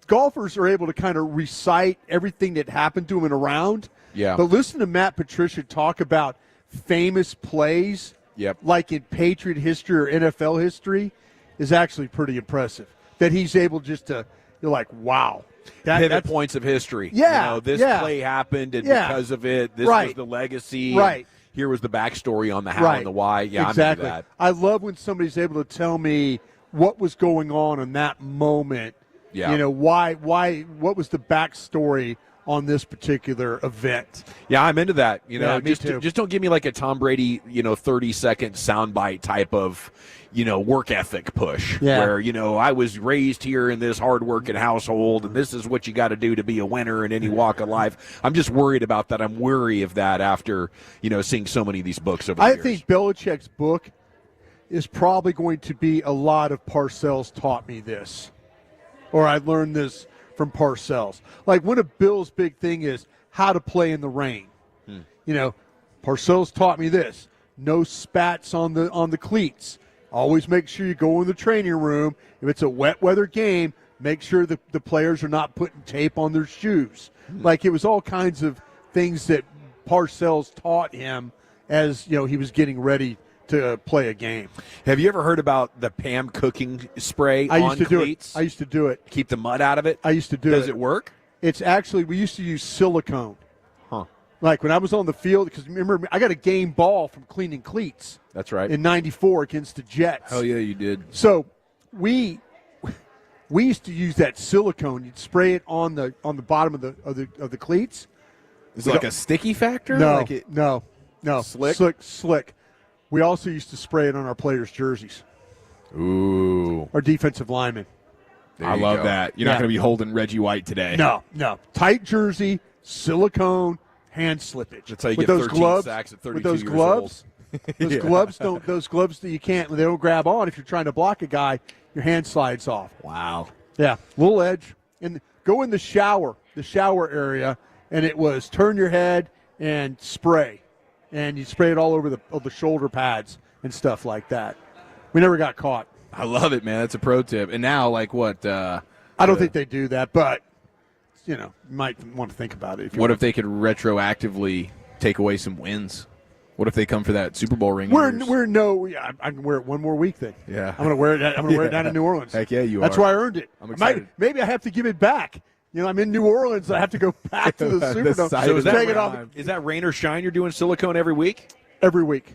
golfers are able to kind of recite everything that happened to them in a round. Yeah. But listen to Matt Patricia talk about famous plays, like in Patriot history or NFL history, is actually pretty impressive. That he's able just to, you're like, wow. Pivot points of history. Yeah. You know, this play happened, and because of it, this was the legacy. Right. Here was the backstory on the how and the why. Yeah, exactly. I'm into that. I love when somebody's able to tell me what was going on in that moment. Yeah. You know, what was the backstory on this particular event? Yeah, I'm into that. You know, me too. just don't give me like a Tom Brady, 30-second soundbite type of, work ethic push where, I was raised here in this hard-working household, and this is what you got to do to be a winner in any walk of life. I'm just worried about that. I'm wary of that after, seeing so many of these books over the years. I think Belichick's book is probably going to be a lot of Parcells taught me this, or I learned this from Parcells. Like one of Bill's big thing is how to play in the rain. Parcells taught me this: no spats on the cleats. Always make sure you go in the training room. If it's a wet weather game, make sure the players are not putting tape on their shoes. Like it was all kinds of things that Parcells taught him as he was getting ready to play a game. Have you ever heard about the Pam cooking spray I used on to cleats? do it. I used to do it. Keep the mud out of it? I used to do it. Does it work? It's actually, we used to use silicone. Huh. Like when I was on the field, because remember, I got a game ball from cleaning cleats. That's right. In '94 against the Jets. Hell yeah, you did. So we used to use that silicone. You'd spray it on the bottom of the cleats. Is it like a sticky factor? No, Like no. Slick? We also used to spray it on our players' jerseys. Ooh. Our defensive linemen. I love that. You're not going to be holding Reggie White today. No. Tight jersey, silicone, hand slippage. That's how you with get those 13 gloves, sacks at 32 with those years gloves, old. Those gloves that you can't, they don't grab on. If you're trying to block a guy, your hand slides off. Wow. Yeah, little edge. And go in the shower area, and it was turn your head and spray. And you spray it all over the shoulder pads and stuff like that. We never got caught. I love it, man. That's a pro tip. And now, like what? I don't think they do that, but you might want to think about it. What if they could retroactively take away some wins? What if they come for that Super Bowl ring? I can wear it one more week then. Yeah, I'm gonna wear it. I'm gonna wear it down in New Orleans. Heck yeah, you That's are. why I earned it. I'm excited. Maybe I have to give it back. I'm in New Orleans. I have to go back to the Superdome. So is that rain or shine? You're doing silicone every week? Every week.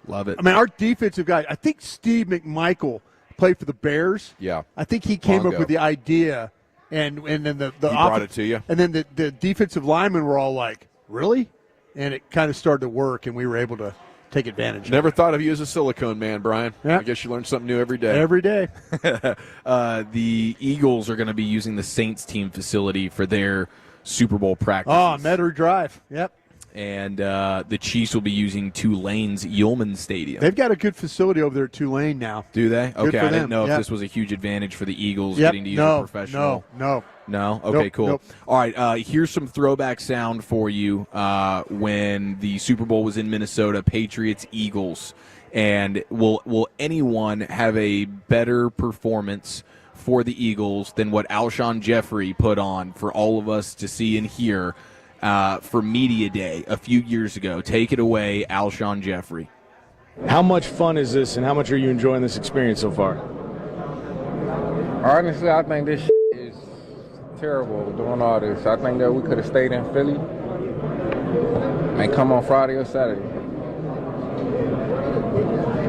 Love it. I mean, our defensive guy, I think Steve McMichael played for the Bears. Yeah. I think he came up with the idea, and then the he brought it to you. And then the defensive linemen were all like, really? And it kind of started to work, and we were able to take advantage. Never thought of you as a silicone man, Brian. Yeah. I guess you learn something new every day. Every day. The Eagles are going to be using the Saints team facility for their Super Bowl practices. Oh, Metairie Drive. Yep. And the Chiefs will be using Tulane's Yulman Stadium. They've got a good facility over there at Tulane now. Do they? Good Okay, for I didn't them. know if Yep. this was a huge advantage for the Eagles Yep. getting to use a professional. No. No? Okay, Nope, cool. nope. All right, here's some throwback sound for you when the Super Bowl was in Minnesota, Patriots-Eagles. And will anyone have a better performance for the Eagles than what Alshon Jeffrey put on for all of us to see and hear for Media Day a few years ago? Take it away, Alshon Jeffrey. How much fun is this, and how much are you enjoying this experience so far? Honestly, I think this is terrible doing all this. I think that we could have stayed in Philly and come on Friday or Saturday.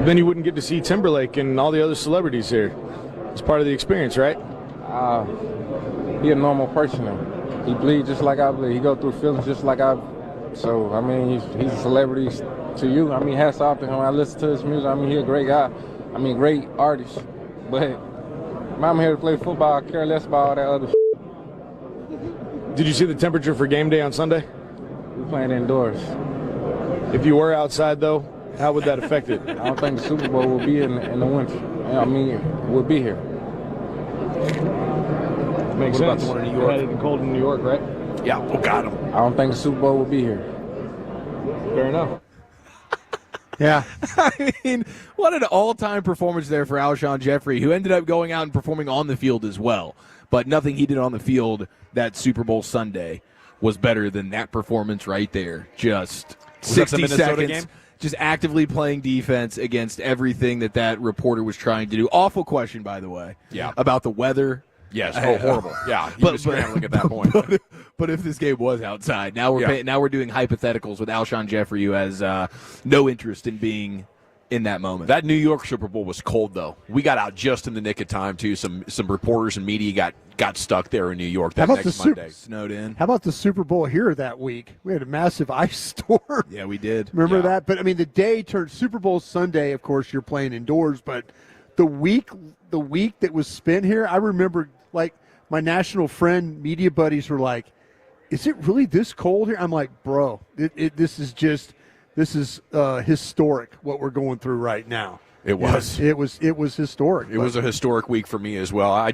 Then you wouldn't get to see Timberlake and all the other celebrities here. It's part of the experience, right? He a normal person. He bleed just like I bleed. He go through feelings just like I. So, I mean, he's a celebrity to you. I mean, hats off to him. I listen to his music. I mean, he a great guy. I mean, great artist. But I'm here to play football. I care less about all that other Did you see the temperature for game day on Sunday? We playing indoors. If you were outside, though, how would that affect it? I don't think the Super Bowl will be in the winter. I mean, we'll be here. Makes What about sense. the one in New York? Had it cold in New York, right? Yeah, got him. I don't think the Super Bowl will be here. Fair enough. Yeah. I mean, what an all-time performance there for Alshon Jeffrey, who ended up going out and performing on the field as well. But nothing he did on the field that Super Bowl Sunday was better than that performance right there. Just Was that the 60 Minnesota seconds. game? Just actively playing defense against everything that reporter was trying to do. Awful question, by the way. Yeah. About the weather. Yes. Oh, horrible. Yeah. He was scrambling at that point. But if this game was outside, now we're Yeah. now we're doing hypotheticals with Alshon Jeffrey, who has no interest in being in that moment. That New York Super Bowl was cold, though. We got out just in the nick of time, too. Some reporters and media got stuck there in New York that next Monday. Snowed in. How about the Super Bowl here that week? We had a massive ice storm. Yeah, we did. Remember that? But I mean, the day turned Super Bowl Sunday. Of course, you're playing indoors, but the week that was spent here, I remember like my national friend media buddies were like, "Is it really this cold here?" I'm like, "Bro, this is historic what we're going through right now." It was. It was historic. It was a historic week for me as well. I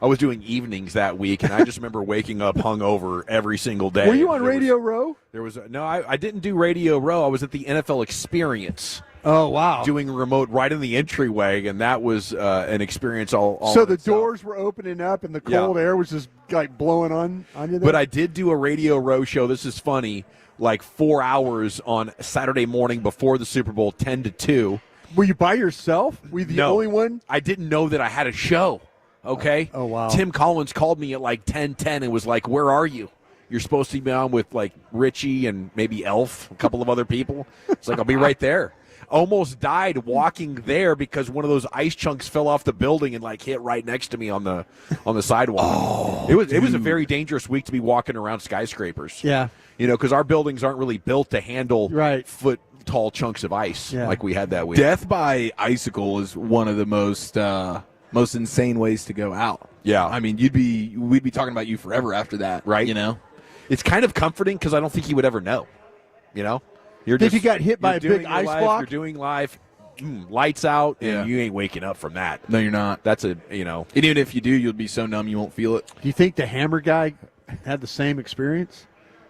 was doing evenings that week, and I just remember waking up hungover every single day. Were you on Radio Row? I didn't do Radio Row. I was at the NFL Experience. Oh, wow. Doing remote right in the entryway, and that was an experience all So in the itself. doors were opening up and the cold air was just like blowing on you there? But I did do a Radio Row show. This is funny. Like 4 hours on Saturday morning before the Super Bowl, 10 to 2. Were you by yourself? Were you the only one? I didn't know that I had a show. Okay. Oh, wow. Tim Collins called me at like 10:10 and was like, "Where are you? You're supposed to be on with like Richie and maybe Elf, a couple of other people." It's like, "I'll be right there." Almost died walking there because one of those ice chunks fell off the building and like hit right next to me on the sidewalk. Oh, it was a very dangerous week to be walking around skyscrapers. Yeah. You know, because our buildings aren't really built to handle foot tall chunks of ice like we had that week. Death by icicle is one of the most insane ways to go out. Yeah. I mean, we'd be talking about you forever after that, right? You know, it's kind of comforting because I don't think he would ever know. You know, If you got hit by a doing big your ice life, block? You're doing life, lights out, and Yeah. you ain't waking up from that. No, you're not. That's And even if you do, you'll be so numb you won't feel it. Do you think the hammer guy had the same experience?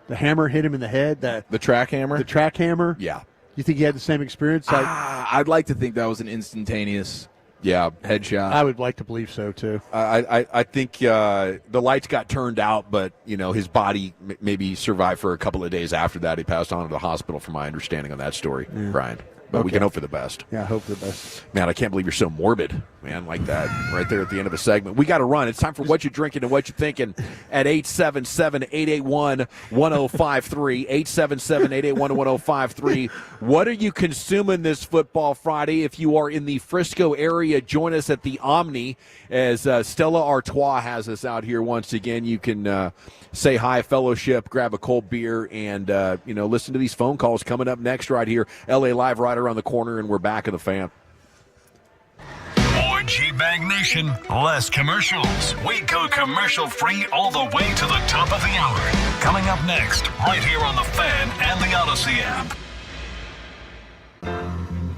The hammer hit him in the head. The track hammer. The track hammer. Yeah. You think he had the same experience? I'd like to think that was an instantaneous headshot. I would like to believe so too. I think the lights got turned out, but his body maybe survived for a couple of days after that. He passed on to the hospital, from my understanding on that story, Brian. but we can hope for the best. Yeah, hope for the best. Man, I can't believe you're so morbid, man, like that right there at the end of a segment. We got to run. It's time for What You're Drinking and What You're Thinking at 877-881-1053. 877-881-1053. What are you consuming this football Friday? If you are in the Frisco area, join us at the Omni as Stella Artois has us out here once again. You can say hi, fellowship, grab a cold beer, and listen to these phone calls coming up next right here. LA Live right around the corner, and we're back in the Fan. More G-Bag Nation, less commercials. We go commercial-free all the way to the top of the hour. Coming up next, right here on the Fan and the Odyssey app.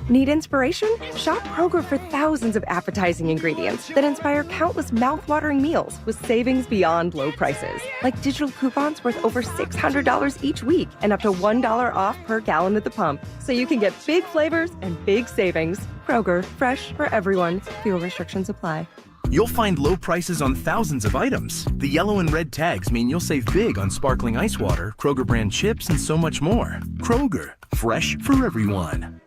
Need inspiration? Shop Kroger for thousands of appetizing ingredients that inspire countless mouth-watering meals with savings beyond low prices. Like digital coupons worth over $600 each week and up to $1 off per gallon at the pump. So you can get big flavors and big savings. Kroger, fresh for everyone. Fuel restrictions apply. You'll find low prices on thousands of items. The yellow and red tags mean you'll save big on sparkling ice water, Kroger brand chips, and so much more. Kroger, fresh for everyone.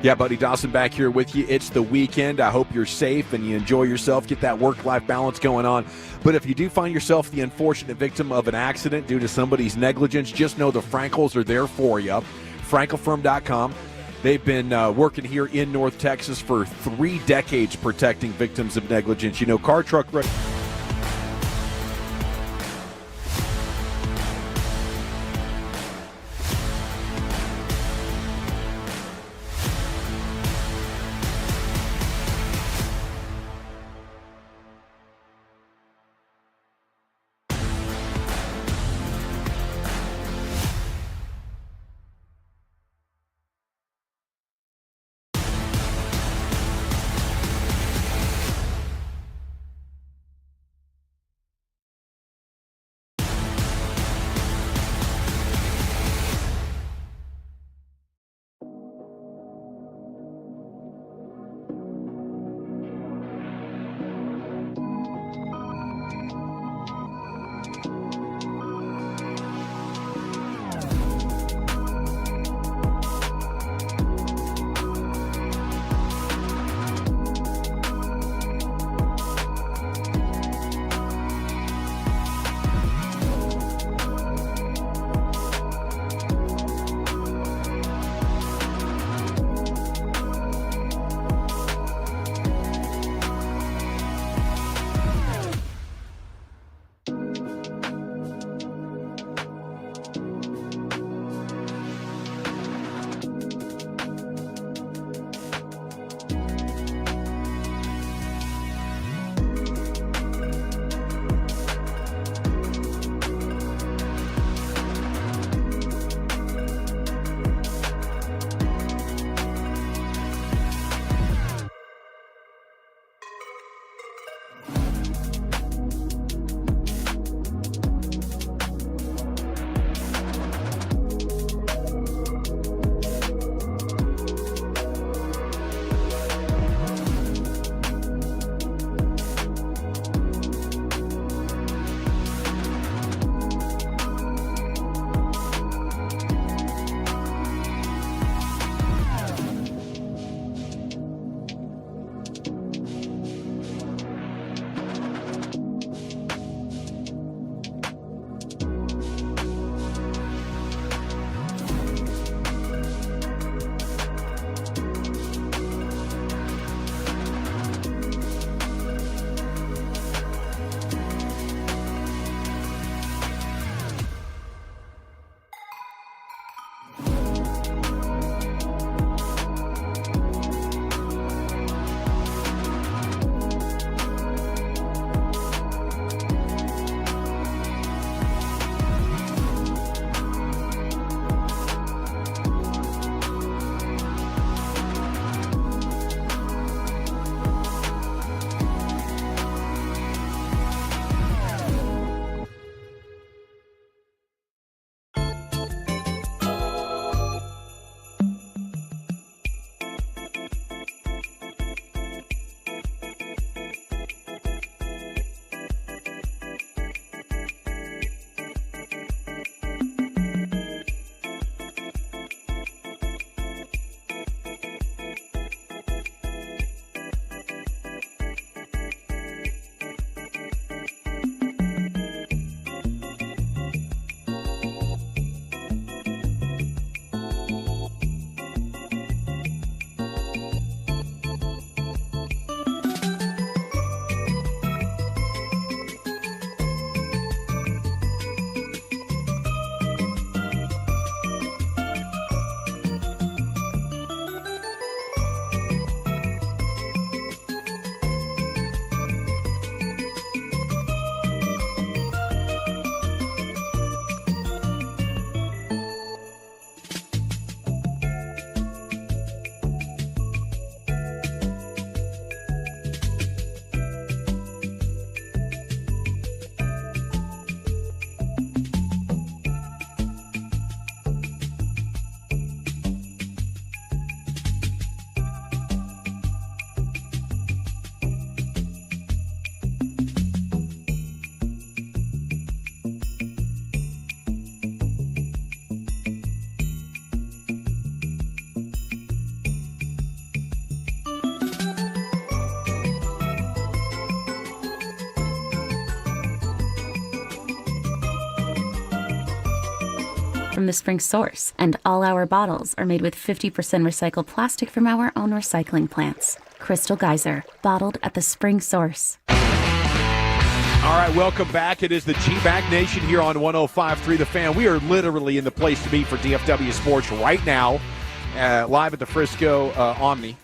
Yeah, Buddy Dawson back here with you. It's the weekend. I hope you're safe and you enjoy yourself, get that work-life balance going on. But if you do find yourself the unfortunate victim of an accident due to somebody's negligence, just know the Frankels are there for you. Frankelfirm.com. They've been working here in North Texas for 3 decades protecting victims of negligence. You know, car, truck... from the spring source, and all our bottles are made with 50% recycled plastic from our own recycling plants. Crystal Geyser, bottled at the spring source. All right, welcome back. It is the G-Back Nation here on 105.3 The Fan. We are literally in the place to be for DFW Sports right now, live at the Frisco Omni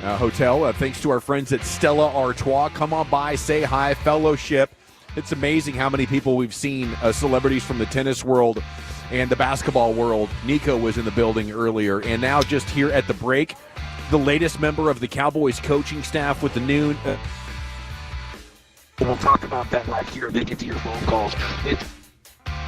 Hotel. Thanks to our friends at Stella Artois. Come on by, say hi, fellowship. It's amazing how many people we've seen, celebrities from the tennis world and the basketball world. Nico was in the building earlier, and now just here at the break, the latest member of the Cowboys coaching staff with the noon. We'll talk about that right here. They get to your phone calls.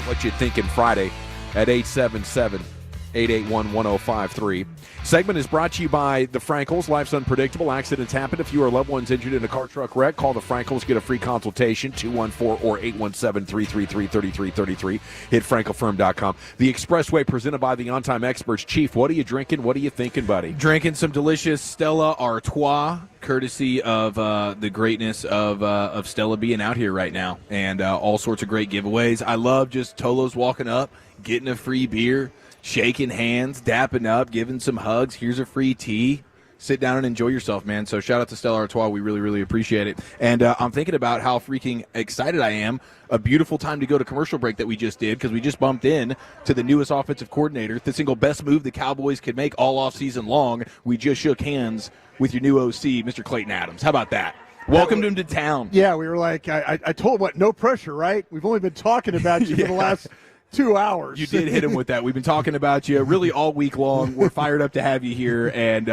What you thinking Friday at 877-881-1053. Segment is brought to you by the Frankels. Life's unpredictable. Accidents happen. If you or loved ones injured in a car truck wreck, call the Frankels. Get a free consultation, 214 or 817-333-3333. Hit frankelfirm.com. The Expressway presented by the On-Time Experts. Chief, what are you drinking? What are you thinking, buddy? Drinking some delicious Stella Artois, courtesy of the greatness of Stella being out here right now, and all sorts of great giveaways. I love just Tolos walking up, getting a free beer, shaking hands, dapping up, giving some hugs. Here's a free tea. Sit down and enjoy yourself, man. So shout out to Stella Artois. We really, really appreciate it. And I'm thinking about how freaking excited I am. A beautiful time to go to commercial break that we just did, because we just bumped in to the newest offensive coordinator, the single best move the Cowboys could make all offseason long. We just shook hands with your new OC, Mr. Clayton Adams. How about that? Welcomed him to town. Yeah, we were like, I told him, no pressure, right? We've only been talking about you for the last 2 hours. You did hit him with that. We've been talking about you really all week long. We're fired up to have you here, and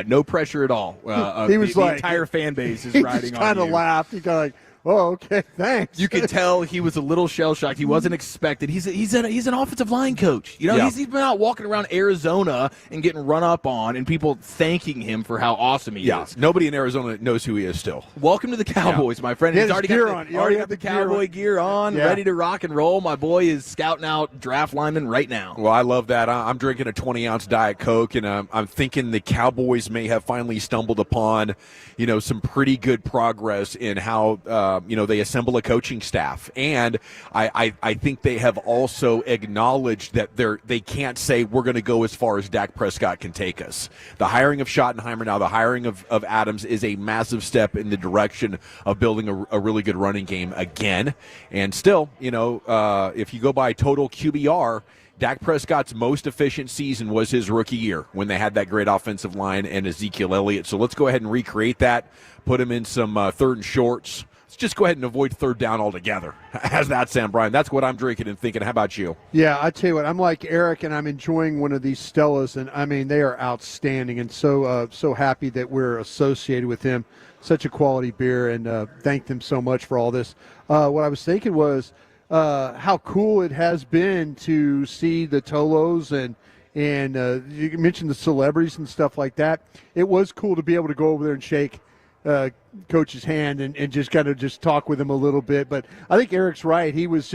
no pressure at all. He was the entire fan base is riding on you. He just kind of laughed. He kind of like, oh, okay, thanks. You could tell he was a little shell-shocked. He wasn't expected. He's an offensive line coach. You know, Yeah. he's been out walking around Arizona and getting run up on, and people thanking him for how awesome he is. Nobody in Arizona knows who he is still. Welcome to the Cowboys, my friend. He He's had already his gear got on. He the, already already had got the the gear cowboy on. gear on, Yeah. ready to rock and roll. My boy is scouting out draft linemen right now. Well, I love that. I'm drinking a 20-ounce Diet Coke, and I'm thinking the Cowboys may have finally stumbled upon, some pretty good progress in how, they assemble a coaching staff. And I think they have also acknowledged that they can't say we're going to go as far as Dak Prescott can take us. The hiring of Schottenheimer now, the hiring of Adams is a massive step in the direction of building a really good running game again. And still, if you go by total QBR, Dak Prescott's most efficient season was his rookie year when they had that great offensive line and Ezekiel Elliott. So let's go ahead and recreate that, put him in some third and shorts. Let's just go ahead and avoid third down altogether. How's that sound, Brian? That's what I'm drinking and thinking. How about you? Yeah, I tell you what, I'm like Eric, and I'm enjoying one of these Stellas, and I mean, they are outstanding, and so happy that we're associated with them. Such a quality beer, and thank them so much for all this. What I was thinking was how cool it has been to see the Tolos and you mentioned the celebrities and stuff like that. It was cool to be able to go over there and shake coach's hand and just kind of just talk with him a little bit. But I think Eric's right. He was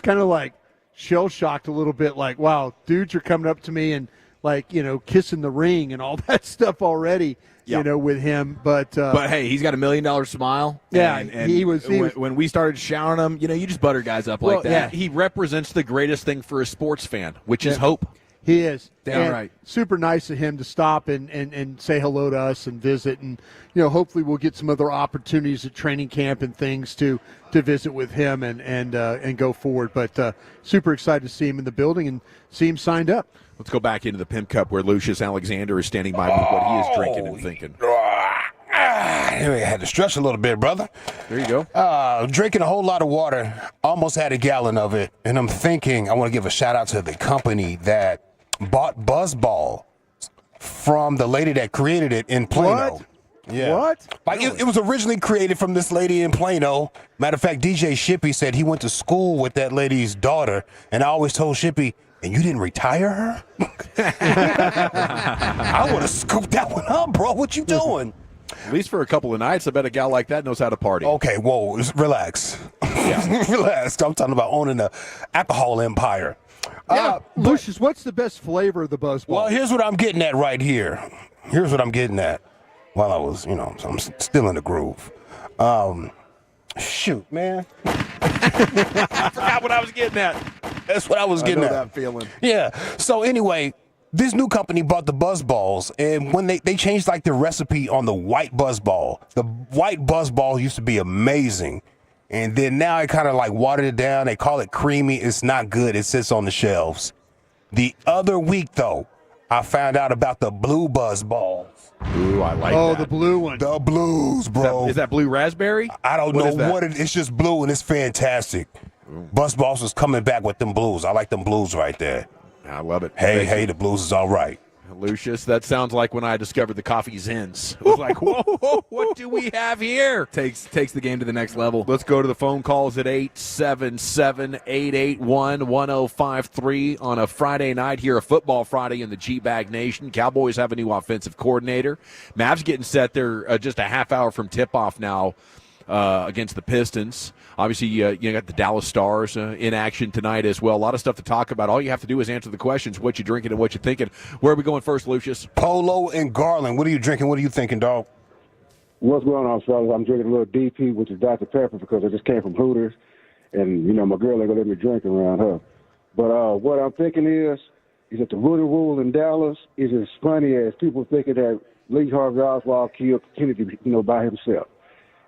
kind of like shell-shocked a little bit, like, wow, dudes are coming up to me and like, kissing the ring and all that stuff already, with him. But hey, he's got $1 million smile. Yeah, and he was when we started showering him, you just butter guys up like that. Yeah, he represents the greatest thing for a sports fan, which is hope. He is. Damn right. Super nice of him to stop and say hello to us and visit. And, hopefully we'll get some other opportunities at training camp and things to visit with him and go forward. But super excited to see him in the building and see him signed up. Let's go back into the Pimp Cup where Lucius Alexander is standing by with what he is drinking and thinking. I had to stretch a little bit, brother. There you go. Drinking a whole lot of water, almost had a gallon of it. And I'm thinking I want to give a shout out to the company that bought Buzzball from the lady that created it in Plano. What? Yeah. What? Like it was originally created from this lady in Plano. Matter of fact, DJ Shippy said he went to school with that lady's daughter, and I always told Shippy, and you didn't retire her? I would have scooped that one up, bro. What you doing? At least for a couple of nights, I bet a gal like that knows how to party. Okay, whoa, relax. Yeah. Relax. I'm talking about owning the alcohol empire. Lucius, what's the best flavor of the Buzzball? Well, here's what I'm getting at right here. Here's what I'm getting at while I was, I'm still in the groove. Shoot, man. I forgot what I was getting at. That's what I was getting I know at. that feeling. Yeah. So anyway, this new company bought the Buzz Balls, and when they changed like the recipe on the white Buzz Ball. The white Buzz Ball used to be amazing, and then now it kind of like watered it down. They call it creamy. It's not good. It sits on the shelves. The other week, though, I found out about the blue Buzz Balls. Ooh, I like that. Oh, the blue one. The blues, bro. Is that blue raspberry? I don't know what it is. It's just blue, and it's fantastic. Buzz Balls is coming back with them blues. I like them blues right there. I love it. Hey, the blues is all right. Lucius, that sounds like when I discovered the coffee zins. It was like, whoa, what do we have here? Takes the game to the next level. Let's go to the phone calls at 877-881-1053 on a Friday night here, a football Friday in the G-Bag Nation. Cowboys have a new offensive coordinator. Mavs getting set. They're just a half hour from tip-off now against the Pistons. Obviously, you got the Dallas Stars in action tonight as well. A lot of stuff to talk about. All you have to do is answer the questions, what you drinking and what you thinking. Where are we going first, Lucius? Polo and Garland. What are you drinking? What are you thinking, dog? What's going on, fellas? I'm drinking a little DP, which is Dr. Pepper, because I just came from Hooters, and, my girl ain't going to let me drink around her. But what I'm thinking is that the Rooney Rule in Dallas is as funny as people thinking that Lee Harvey Oswald killed Kennedy, by himself.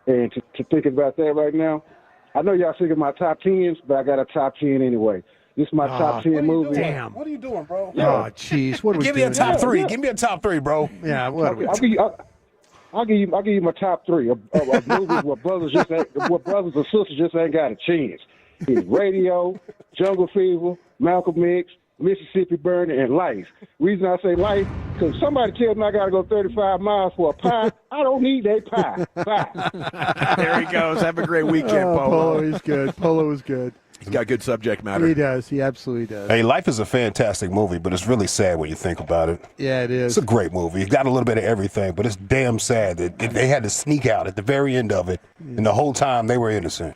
And to think about that right now, I know y'all sick of my top 10s, but I got a top 10 anyway. This is my top 10 movie. Damn. What are you doing, bro? Oh, jeez. What are we Give doing? me a top three. Yeah. Give me a top three, bro. Yeah, what are we I'll give you my top 3 of movies where brothers and sisters just ain't got a chance. It's Radio, Jungle Fever, Malcolm X, Mississippi Burning, and Life. Reason I say Life, because somebody tells me I got to go 35 miles for a pie. I don't need a pie. Bye. There he goes. Have a great weekend, Polo. Polo is good. Polo is good. He's got good subject matter. He does. He absolutely does. Hey, Life is a fantastic movie, but it's really sad when you think about it. Yeah, it is. It's a great movie. It got a little bit of everything, but it's damn sad that they had to sneak out at the very end of it, and the whole time they were innocent.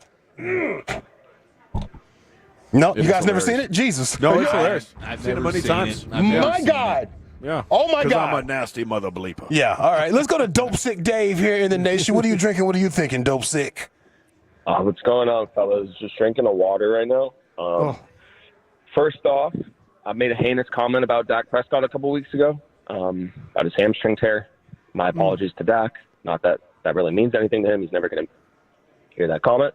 No, you guys never seen it? Jesus. No, it's hilarious. I've seen it never many seen times. it. I've never My seen God. Yeah. Oh, my 'Cause God. I'm a nasty mother bleeper. Yeah, all right. Let's go to Dope Sick Dave here in the nation. What are you drinking? What are you thinking, Dope Sick? What's going on, fellas? Just drinking a water right now. First off, I made a heinous comment about Dak Prescott a couple weeks ago about his hamstring tear. My apologies to Dak. Not that that really means anything to him. He's never going to hear that comment.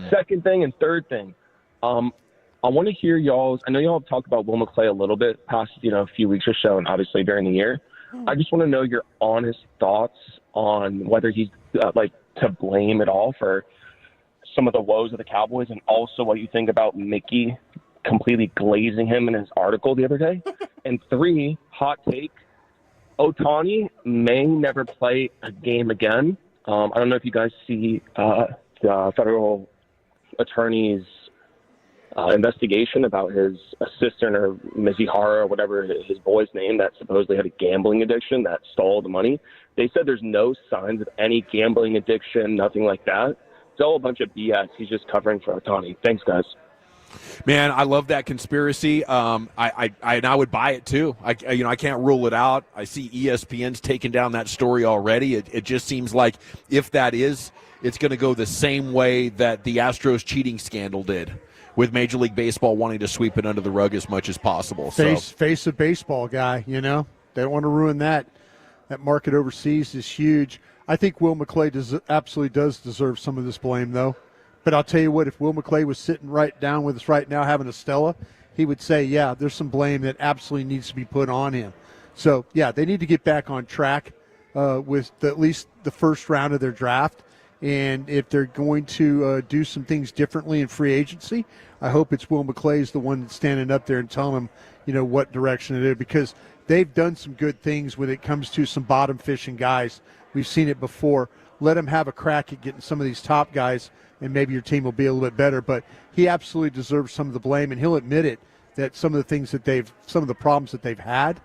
Second thing and third thing, I want to hear y'all's. I know y'all have talked about Will McClay a little bit past, a few weeks or so, and obviously during the year. I just want to know your honest thoughts on whether he's to blame at all for some of the woes of the Cowboys, and also what you think about Mickey completely glazing him in his article the other day. And 3, hot take: Ohtani may never play a game again. I don't know if you guys see the federal attorney's investigation about his assistant or Mizihara or whatever his boy's name that supposedly had a gambling addiction that stole the money. They said there's no signs of any gambling addiction, nothing like that. It's all a bunch of BS. He's just covering for Ohtani. Thanks, guys. Man, I love that conspiracy. I would buy it too. I can't rule it out. I see ESPN's taking down that story already. It just seems like if that is, it's going to go the same way that the Astros cheating scandal did, with Major League Baseball wanting to sweep it under the rug as much as possible. Face of baseball guy, They don't want to ruin that. That market overseas is huge. I think Will McClay absolutely does deserve some of this blame, though. But I'll tell you what, if Will McClay was sitting right down with us right now having a Stella, he would say, yeah, there's some blame that absolutely needs to be put on him. So, yeah, they need to get back on track with at least the first round of their draft. And if they're going to do some things differently in free agency, I hope it's Will McClay's the one that's standing up there and telling them, what direction it is, because they've done some good things when it comes to some bottom fishing guys. We've seen it before. Let them have a crack at getting some of these top guys, and maybe your team will be a little bit better. But he absolutely deserves some of the blame, and he'll admit it, that some of the problems that they've had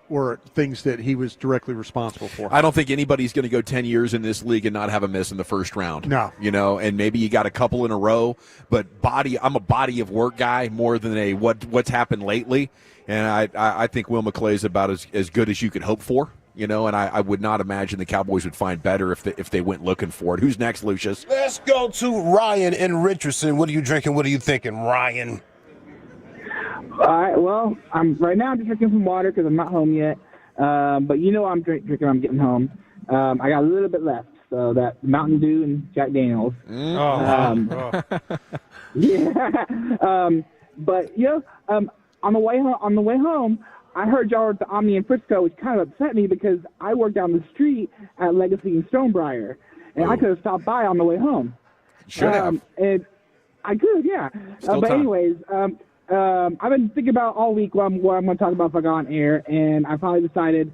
were things that he was directly responsible for. I don't think anybody's going to go 10 years in this league and not have a miss in the first round. No. And maybe you got a couple in a row, but I'm a body of work guy more than a what's happened lately. And I think Will McClay is about as good as you could hope for. And I would not imagine the Cowboys would find better if they went looking for it. Who's next, Lucius? Let's go to Ryan in Richardson. What are you drinking? What are you thinking, Ryan? All right. Well, I'm just drinking some water because I'm not home yet. But I'm drinking. I'm getting home. I got a little bit left, so that Mountain Dew and Jack Daniels. Yeah. But on the way home, I heard y'all were at the Omni in Frisco, which kind of upset me because I work down the street at Legacy and Stonebriar, and I could have stopped by on the way home. Should have. And I could, yeah. But anyways, I've been thinking about all week what I'm going to talk about if I got on air, and I finally decided,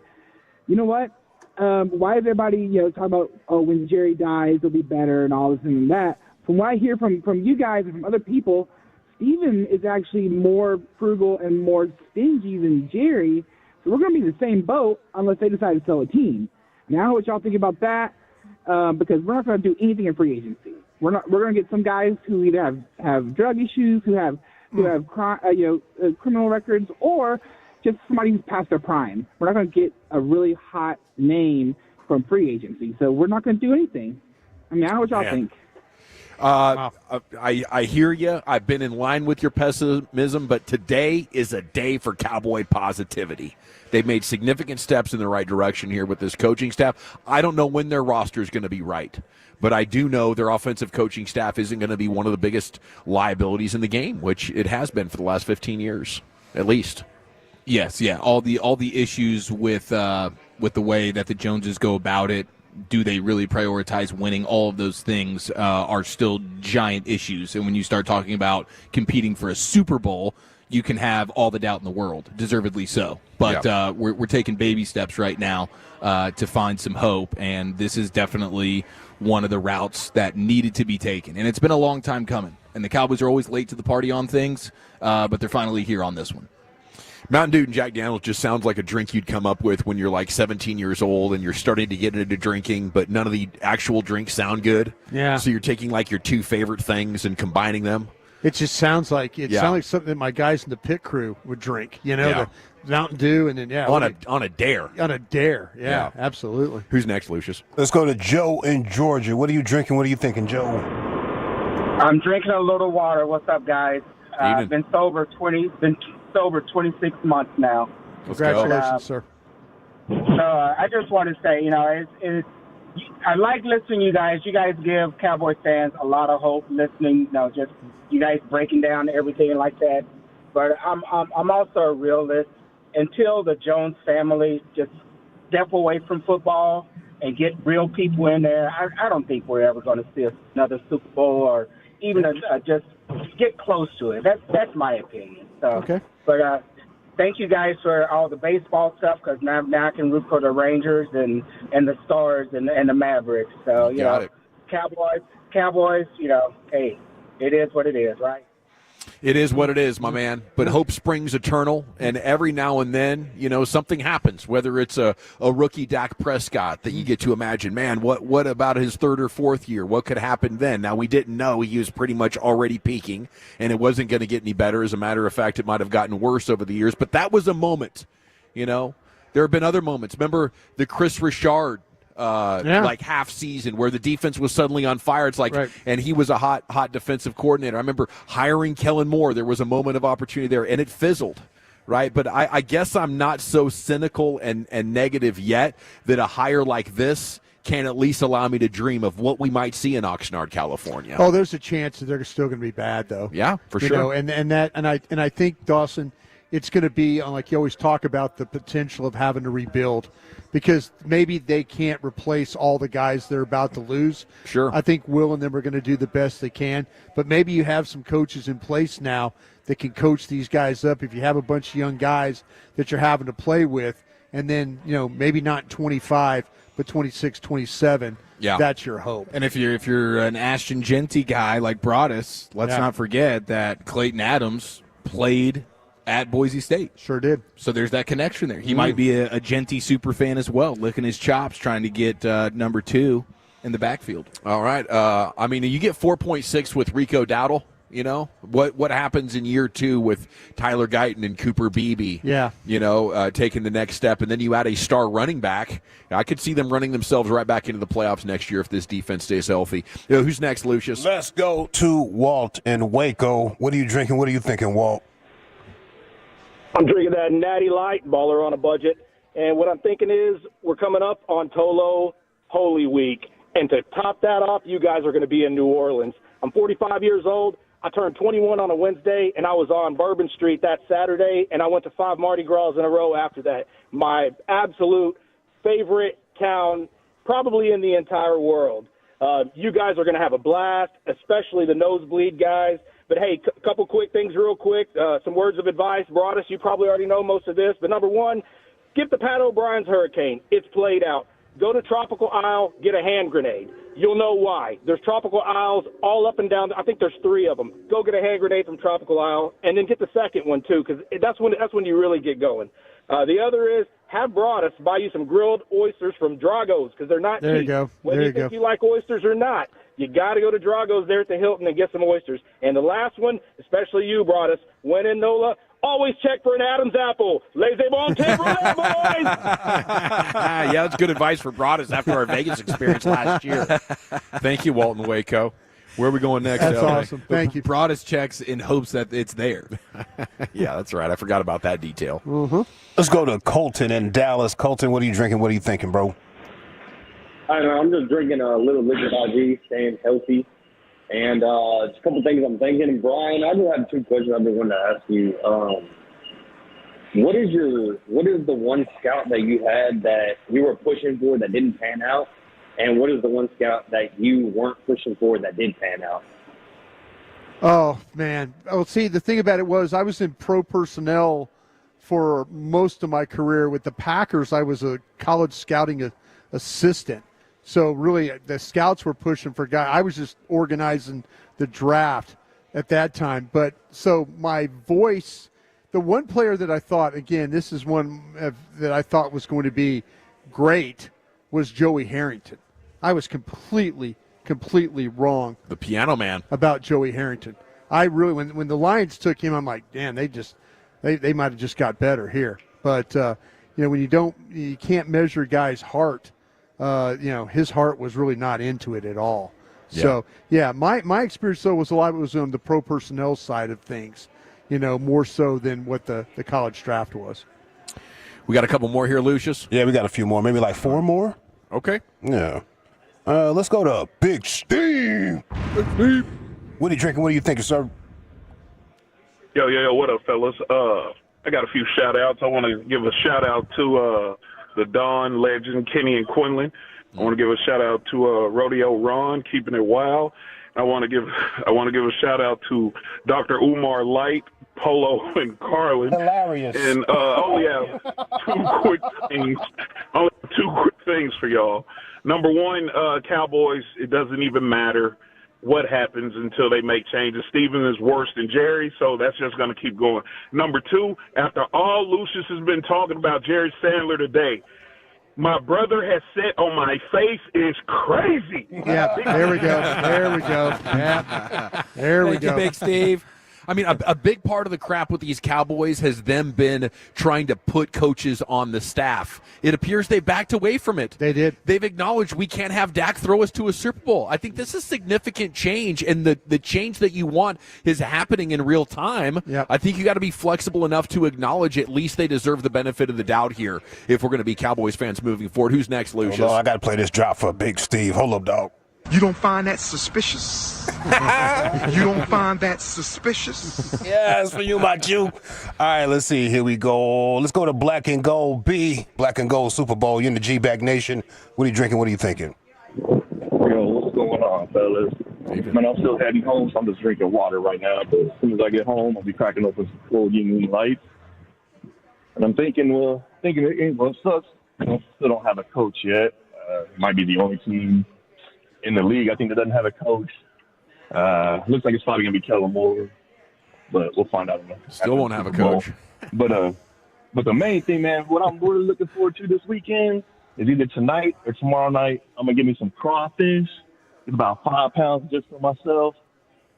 you know what? Why is everybody talking about when Jerry dies it'll be better and all this and that? From what I hear from you guys and from other people, Steven is actually more frugal and more stingy than Jerry, so we're going to be in the same boat unless they decide to sell a team. Now, I don't know what y'all think about that, because we're not going to do anything in free agency. We're going to get some guys who either have drug issues, who have criminal records, or just somebody who's past their prime. We're not going to get a really hot name from free agency, so we're not going to do anything. I mean, I don't know what y'all think. I hear you. I've been in line with your pessimism, but today is a day for Cowboy positivity. They've made significant steps in the right direction here with this coaching staff. I don't know when their roster is going to be right, but I do know their offensive coaching staff isn't going to be one of the biggest liabilities in the game, which it has been for the last 15 years, at least. Yes, yeah. All the issues with the way that the Joneses go about it. Do they really prioritize winning? All of those things are still giant issues. And when you start talking about competing for a Super Bowl, you can have all the doubt in the world, deservedly so. But we're taking baby steps right now to find some hope, and this is definitely one of the routes that needed to be taken. And it's been a long time coming. And the Cowboys are always late to the party on things, but they're finally here on this one. Mountain Dew and Jack Daniels just sounds like a drink you'd come up with when you're like 17 years old and you're starting to get into drinking, but none of the actual drinks sound good. Yeah. So you're taking like your two favorite things and combining them. It just sounds like something that my guys in the pit crew would drink. The Mountain Dew and then on a dare. On a dare. Yeah, absolutely. Who's next, Lucius? Let's go to Joe in Georgia. What are you drinking? What are you thinking, Joe? I'm drinking a little water. What's up, guys? I've been sober 26 months now. Congratulations, sir. So I just want to say, I like listening to you guys. You guys give Cowboy fans a lot of hope listening, just you guys breaking down everything like that. But I'm also a realist. Until the Jones family just step away from football and get real people in there, I don't think we're ever going to see another Super Bowl or even just get close to it. That's my opinion. So, okay. But thank you guys for all the baseball stuff, because now I can root for the Rangers and the Stars and the Mavericks. So Cowboys. Hey, it is what it is, right? It is what it is, my man. But hope springs eternal, and every now and then, something happens, whether it's a rookie Dak Prescott that you get to imagine, man, what about his third or fourth year? What could happen then? Now, we didn't know he was pretty much already peaking, and it wasn't going to get any better. As a matter of fact, it might have gotten worse over the years, but that was a moment, There have been other moments. Remember the Chris Richard like half season where the defense was suddenly on fire. It's like, and he was a hot defensive coordinator. I remember hiring Kellen Moore. There was a moment of opportunity there, and it fizzled, right? But I guess I'm not so cynical and negative yet that a hire like this can at least allow me to dream of what we might see in Oxnard, California. Oh, there's a chance that they're still going to be bad, though. Yeah, for sure. And I think, Dawson, it's going to be, like you always talk about, the potential of having to rebuild, because maybe they can't replace all the guys they're about to lose. Sure. I think Will and them are going to do the best they can, but maybe you have some coaches in place now that can coach these guys up. If you have a bunch of young guys that you're having to play with, and then, maybe not 25, but 26, 27, that's your hope. And if you're an Ashton Genty guy like Broadus, let's not forget that Clayton Adams played at Boise State. Sure did. So there's that connection there. He might be a Genty super fan as well, licking his chops, trying to get number 2 in the backfield. All right. You get 4.6 with Rico Dowdle. What happens in year 2 with Tyler Guyton and Cooper Beebe? Yeah. Taking the next step, and then you add a star running back. I could see them running themselves right back into the playoffs next year if this defense stays healthy. Who's next, Lucius? Let's go to Walt in Waco. What are you drinking? What are you thinking, Walt? I'm drinking that Natty Light, baller on a budget. And what I'm thinking is we're coming up on Tolo Holy Week. And to top that off, you guys are going to be in New Orleans. I'm 45 years old. I turned 21 on a Wednesday, and I was on Bourbon Street that Saturday, and I went to 5 Mardi Gras in a row after that. My absolute favorite town, probably in the entire world. You guys are going to have a blast, especially the nosebleed guys. But, hey, a couple quick things real quick. Some words of advice. Broadus, you probably already know most of this. But, number one, skip the Pat O'Brien's Hurricane. It's played out. Go to Tropical Isle, get a hand grenade. You'll know why. There's Tropical Isles all up and down. I think there's 3 of them. Go get a hand grenade from Tropical Isle, and then get the second one, too, because that's when you really get going. The other is have Broadus buy you some grilled oysters from Drago's, because they're not cheap. There you go. Whether you think you like oysters or not, you got to go to Drago's there at the Hilton and get some oysters. And the last one, especially you, Broadus, when in NOLA, always check for an Adam's apple. Laissez bon temps, boys! Yeah, that's good advice for Broadus after our Vegas experience last year. Thank you, Walton Waco. Where are we going next? That's LA? awesome. Thank you. Broadus checks in hopes that it's there. Yeah, that's right. I forgot about that detail. Mm-hmm. Let's go to Colton in Dallas. Colton, what are you drinking? What are you thinking, bro? I don't know. I'm just drinking a little liquid IG, staying healthy. And just a couple things I'm thinking. And Brian, I just have 2 questions I've been wanting to ask you. What is the one scout that you had that you were pushing for that didn't pan out? And what is the one scout that you weren't pushing for that did pan out? Oh, man. Oh, see, the thing about it was I was in pro personnel for most of my career. With the Packers, I was a college scouting assistant. So really, the scouts were pushing for guys. I was just organizing the draft at that time. But so my voice, the one player that I thought, again, this is one that I thought was going to be great, was Joey Harrington. I was completely wrong. The piano man. About Joey Harrington. I really, when the Lions took him, I'm like, damn, they might have just got better here. But, when you can't measure a guy's heart, his heart was really not into it at all. Yeah. So, yeah, my experience, though, was a lot of it was on the pro personnel side of things, more so than what the college draft was. We got a couple more here, Lucius? Yeah, we got a few more, maybe like 4 more. Okay. Yeah. Let's go to Big Steve. Big Steve. What are you drinking? What are you thinking, sir? Yo, what up, fellas? I got a few shout-outs. I want to give a shout-out to the Don legend, Kenny and Quinlan. I want to give a shout-out to Rodeo Ron, keeping it wild. I want to give a shout-out to Dr. Umar Light, Polo, and Carlin. Hilarious. And only have 2 quick things. Only 2 quick things for y'all. Number one, Cowboys, it doesn't even matter what happens until they make changes. Steven is worse than Jerry, so that's just going to keep going. Number 2, after all Lucius has been talking about Jerry Sandler today, my brother has said on my face is crazy. Yeah, there we go. Yeah, there we go. Thank you, Big Steve. I mean, a big part of the crap with these Cowboys has them been trying to put coaches on the staff. It appears they backed away from it. They did. They've acknowledged we can't have Dak throw us to a Super Bowl. I think this is significant change, and the change that you want is happening in real time. Yep. I think you got to be flexible enough to acknowledge at least they deserve the benefit of the doubt here if we're going to be Cowboys fans moving forward. Who's next, Lucius? Hold on, I got to play this drop for Big Steve. Hold up, dog. You don't find that suspicious? You don't find that suspicious? Yeah, it's for you, my Jew. All right, let's see. Here we go. Let's go to Black and Gold B. Black and Gold Super Bowl. You're in the G-Bag Nation. What are you drinking? What are you thinking? Yo, what's going on, fellas? Man, I'm still heading home, so I'm just drinking water right now. But as soon as I get home, I'll be cracking open some cold Union Lights. And I'm thinking, it sucks. I still don't have a coach yet. It might be the only team in the league, I think, that doesn't have a coach. Looks like it's probably going to be Kellen Moore, but we'll find out. Still won't have a coach. But the main thing, man, what I'm really looking forward to this weekend is either tonight or tomorrow night, I'm going to give me some crawfish. It's about 5 pounds just for myself.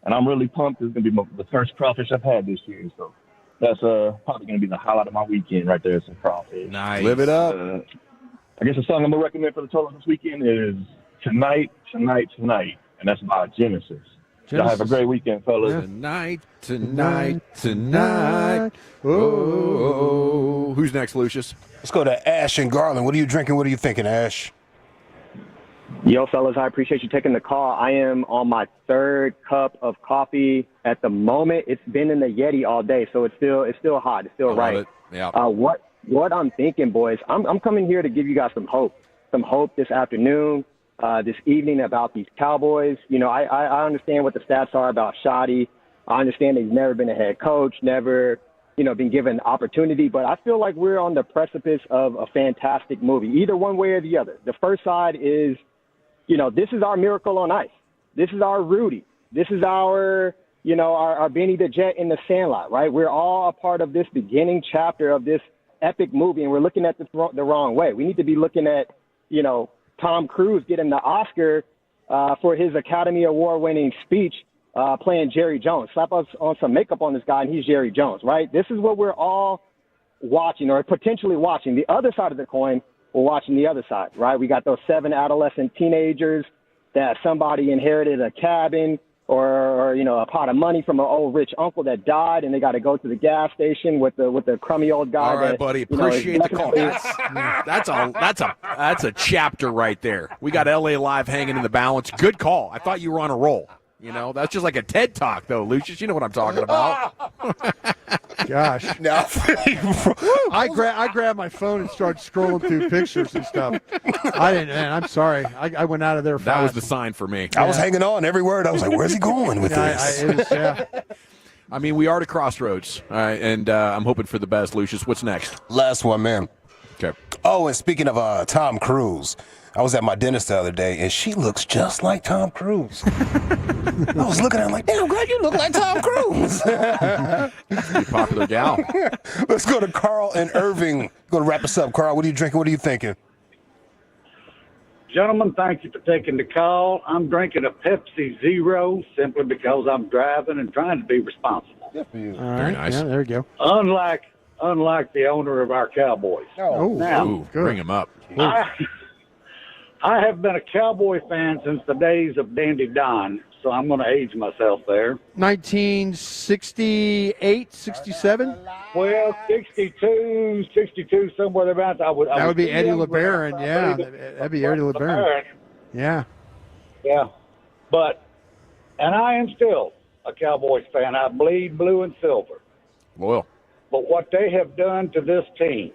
And I'm really pumped. It's going to be the first crawfish I've had this year. So that's probably going to be the highlight of my weekend right there, some crawfish. Nice. Live it up. I guess the song I'm going to recommend for the total this weekend is Tonight, and that's by Genesis. Y'all have a great weekend, fellas. Tonight. Oh. Who's next, Lucius? Let's go to Ash and Garland. What are you drinking? What are you thinking, Ash? Yo, fellas, I appreciate you taking the call. I am on my third cup of coffee at the moment. It's been in the Yeti all day, so it's still hot. It's still right. Yeah. What I'm thinking, boys, I'm coming here to give you guys some hope this afternoon, this evening about these Cowboys. You know, I understand what the stats are about Shoddy. I understand he's never been a head coach, never, been given opportunity, but I feel like we're on the precipice of a fantastic movie, either one way or the other. The first side is, this is our Miracle on Ice. This is our Rudy. This is our Benny the Jet in the Sandlot, right? We're all a part of this beginning chapter of this epic movie, and we're looking at this the wrong way. We need to be looking at, Tom Cruise getting the Oscar for his Academy Award-winning speech playing Jerry Jones. Slap us on some makeup on this guy, and he's Jerry Jones, right? This is what we're all watching or potentially watching. The other side of the coin, we're watching the other side, right? We got those 7 adolescent teenagers that somebody inherited a cabin or a pot of money from an old rich uncle that died, and they got to go to the gas station with the crummy old guy. All right, buddy. Appreciate the call. That's a chapter right there. We got LA Live hanging in the balance. Good call. I thought you were on a roll. That's just like a TED Talk, though, Lucius. You know what I'm talking about. Gosh. No. I grabbed my phone and started scrolling through pictures and stuff. I didn't, man. I'm sorry. I went out of there fast. That was the sign for me. I was hanging on every word. I was like, where's he going with this? I mean, we are at a crossroads, and I'm hoping for the best, Lucius. What's next? Last one, man. Okay. Oh, and speaking of Tom Cruise, I was at my dentist the other day, and she looks just like Tom Cruise. I was looking at her like, damn, girl, you look like Tom Cruise. Pretty popular gal. Let's go to Carl and Irving. Going to wrap us up. Carl, what are you drinking? What are you thinking? Gentlemen, thank you for taking the call. I'm drinking a Pepsi Zero simply because I'm driving and trying to be responsible. Good for you. All right. Very nice. Yeah, there you go. Unlike the owner of our Cowboys. Ooh, bring him up. I have been a Cowboy fan since the days of Dandy Don, so I'm going to age myself there. 1968, 67? Well, 62, somewhere about that. That would be Eddie LeBaron, yeah. That'd be Eddie LeBaron. Yeah. Yeah. And I am still a Cowboys fan. I bleed blue and silver. Loyal. But what they have done to this team,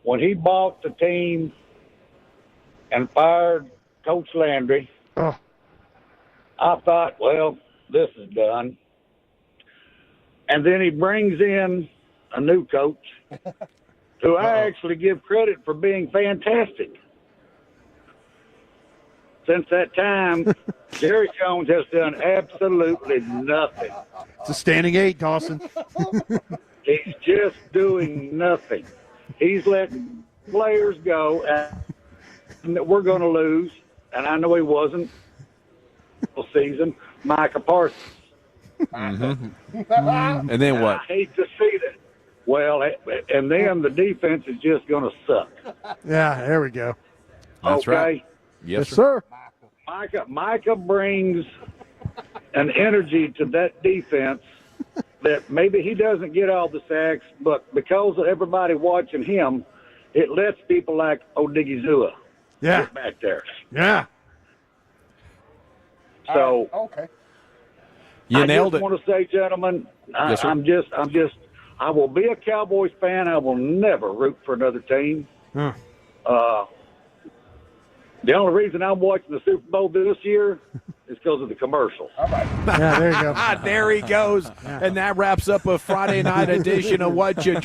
when he bought the team and fired Coach Landry, I thought, well, this is done. And then he brings in a new coach who I actually give credit for being fantastic. Since that time, Jerry Jones has done absolutely nothing. It's a standing 8, Dawson. He's just doing nothing. He's letting players go, and we're going to lose. And I know he wasn't all season. Micah Parsons. Mm-hmm. And then what? I hate to see that. Well, and then the defense is just going to suck. Yeah, there we go. That's okay? right. Yes, sir. Micah brings an energy to that defense that maybe he doesn't get all the sacks, but because of everybody watching him, it lets people like Odigizua get back there. Yeah. So okay. You nailed it. I just want to say, gentlemen, Yes, sir. I will be a Cowboys fan. I will never root for another team. The only reason I'm watching the Super Bowl this year is because of the commercials. All right. Yeah, there you go. There he goes. And that wraps up a Friday night edition of What You Drink.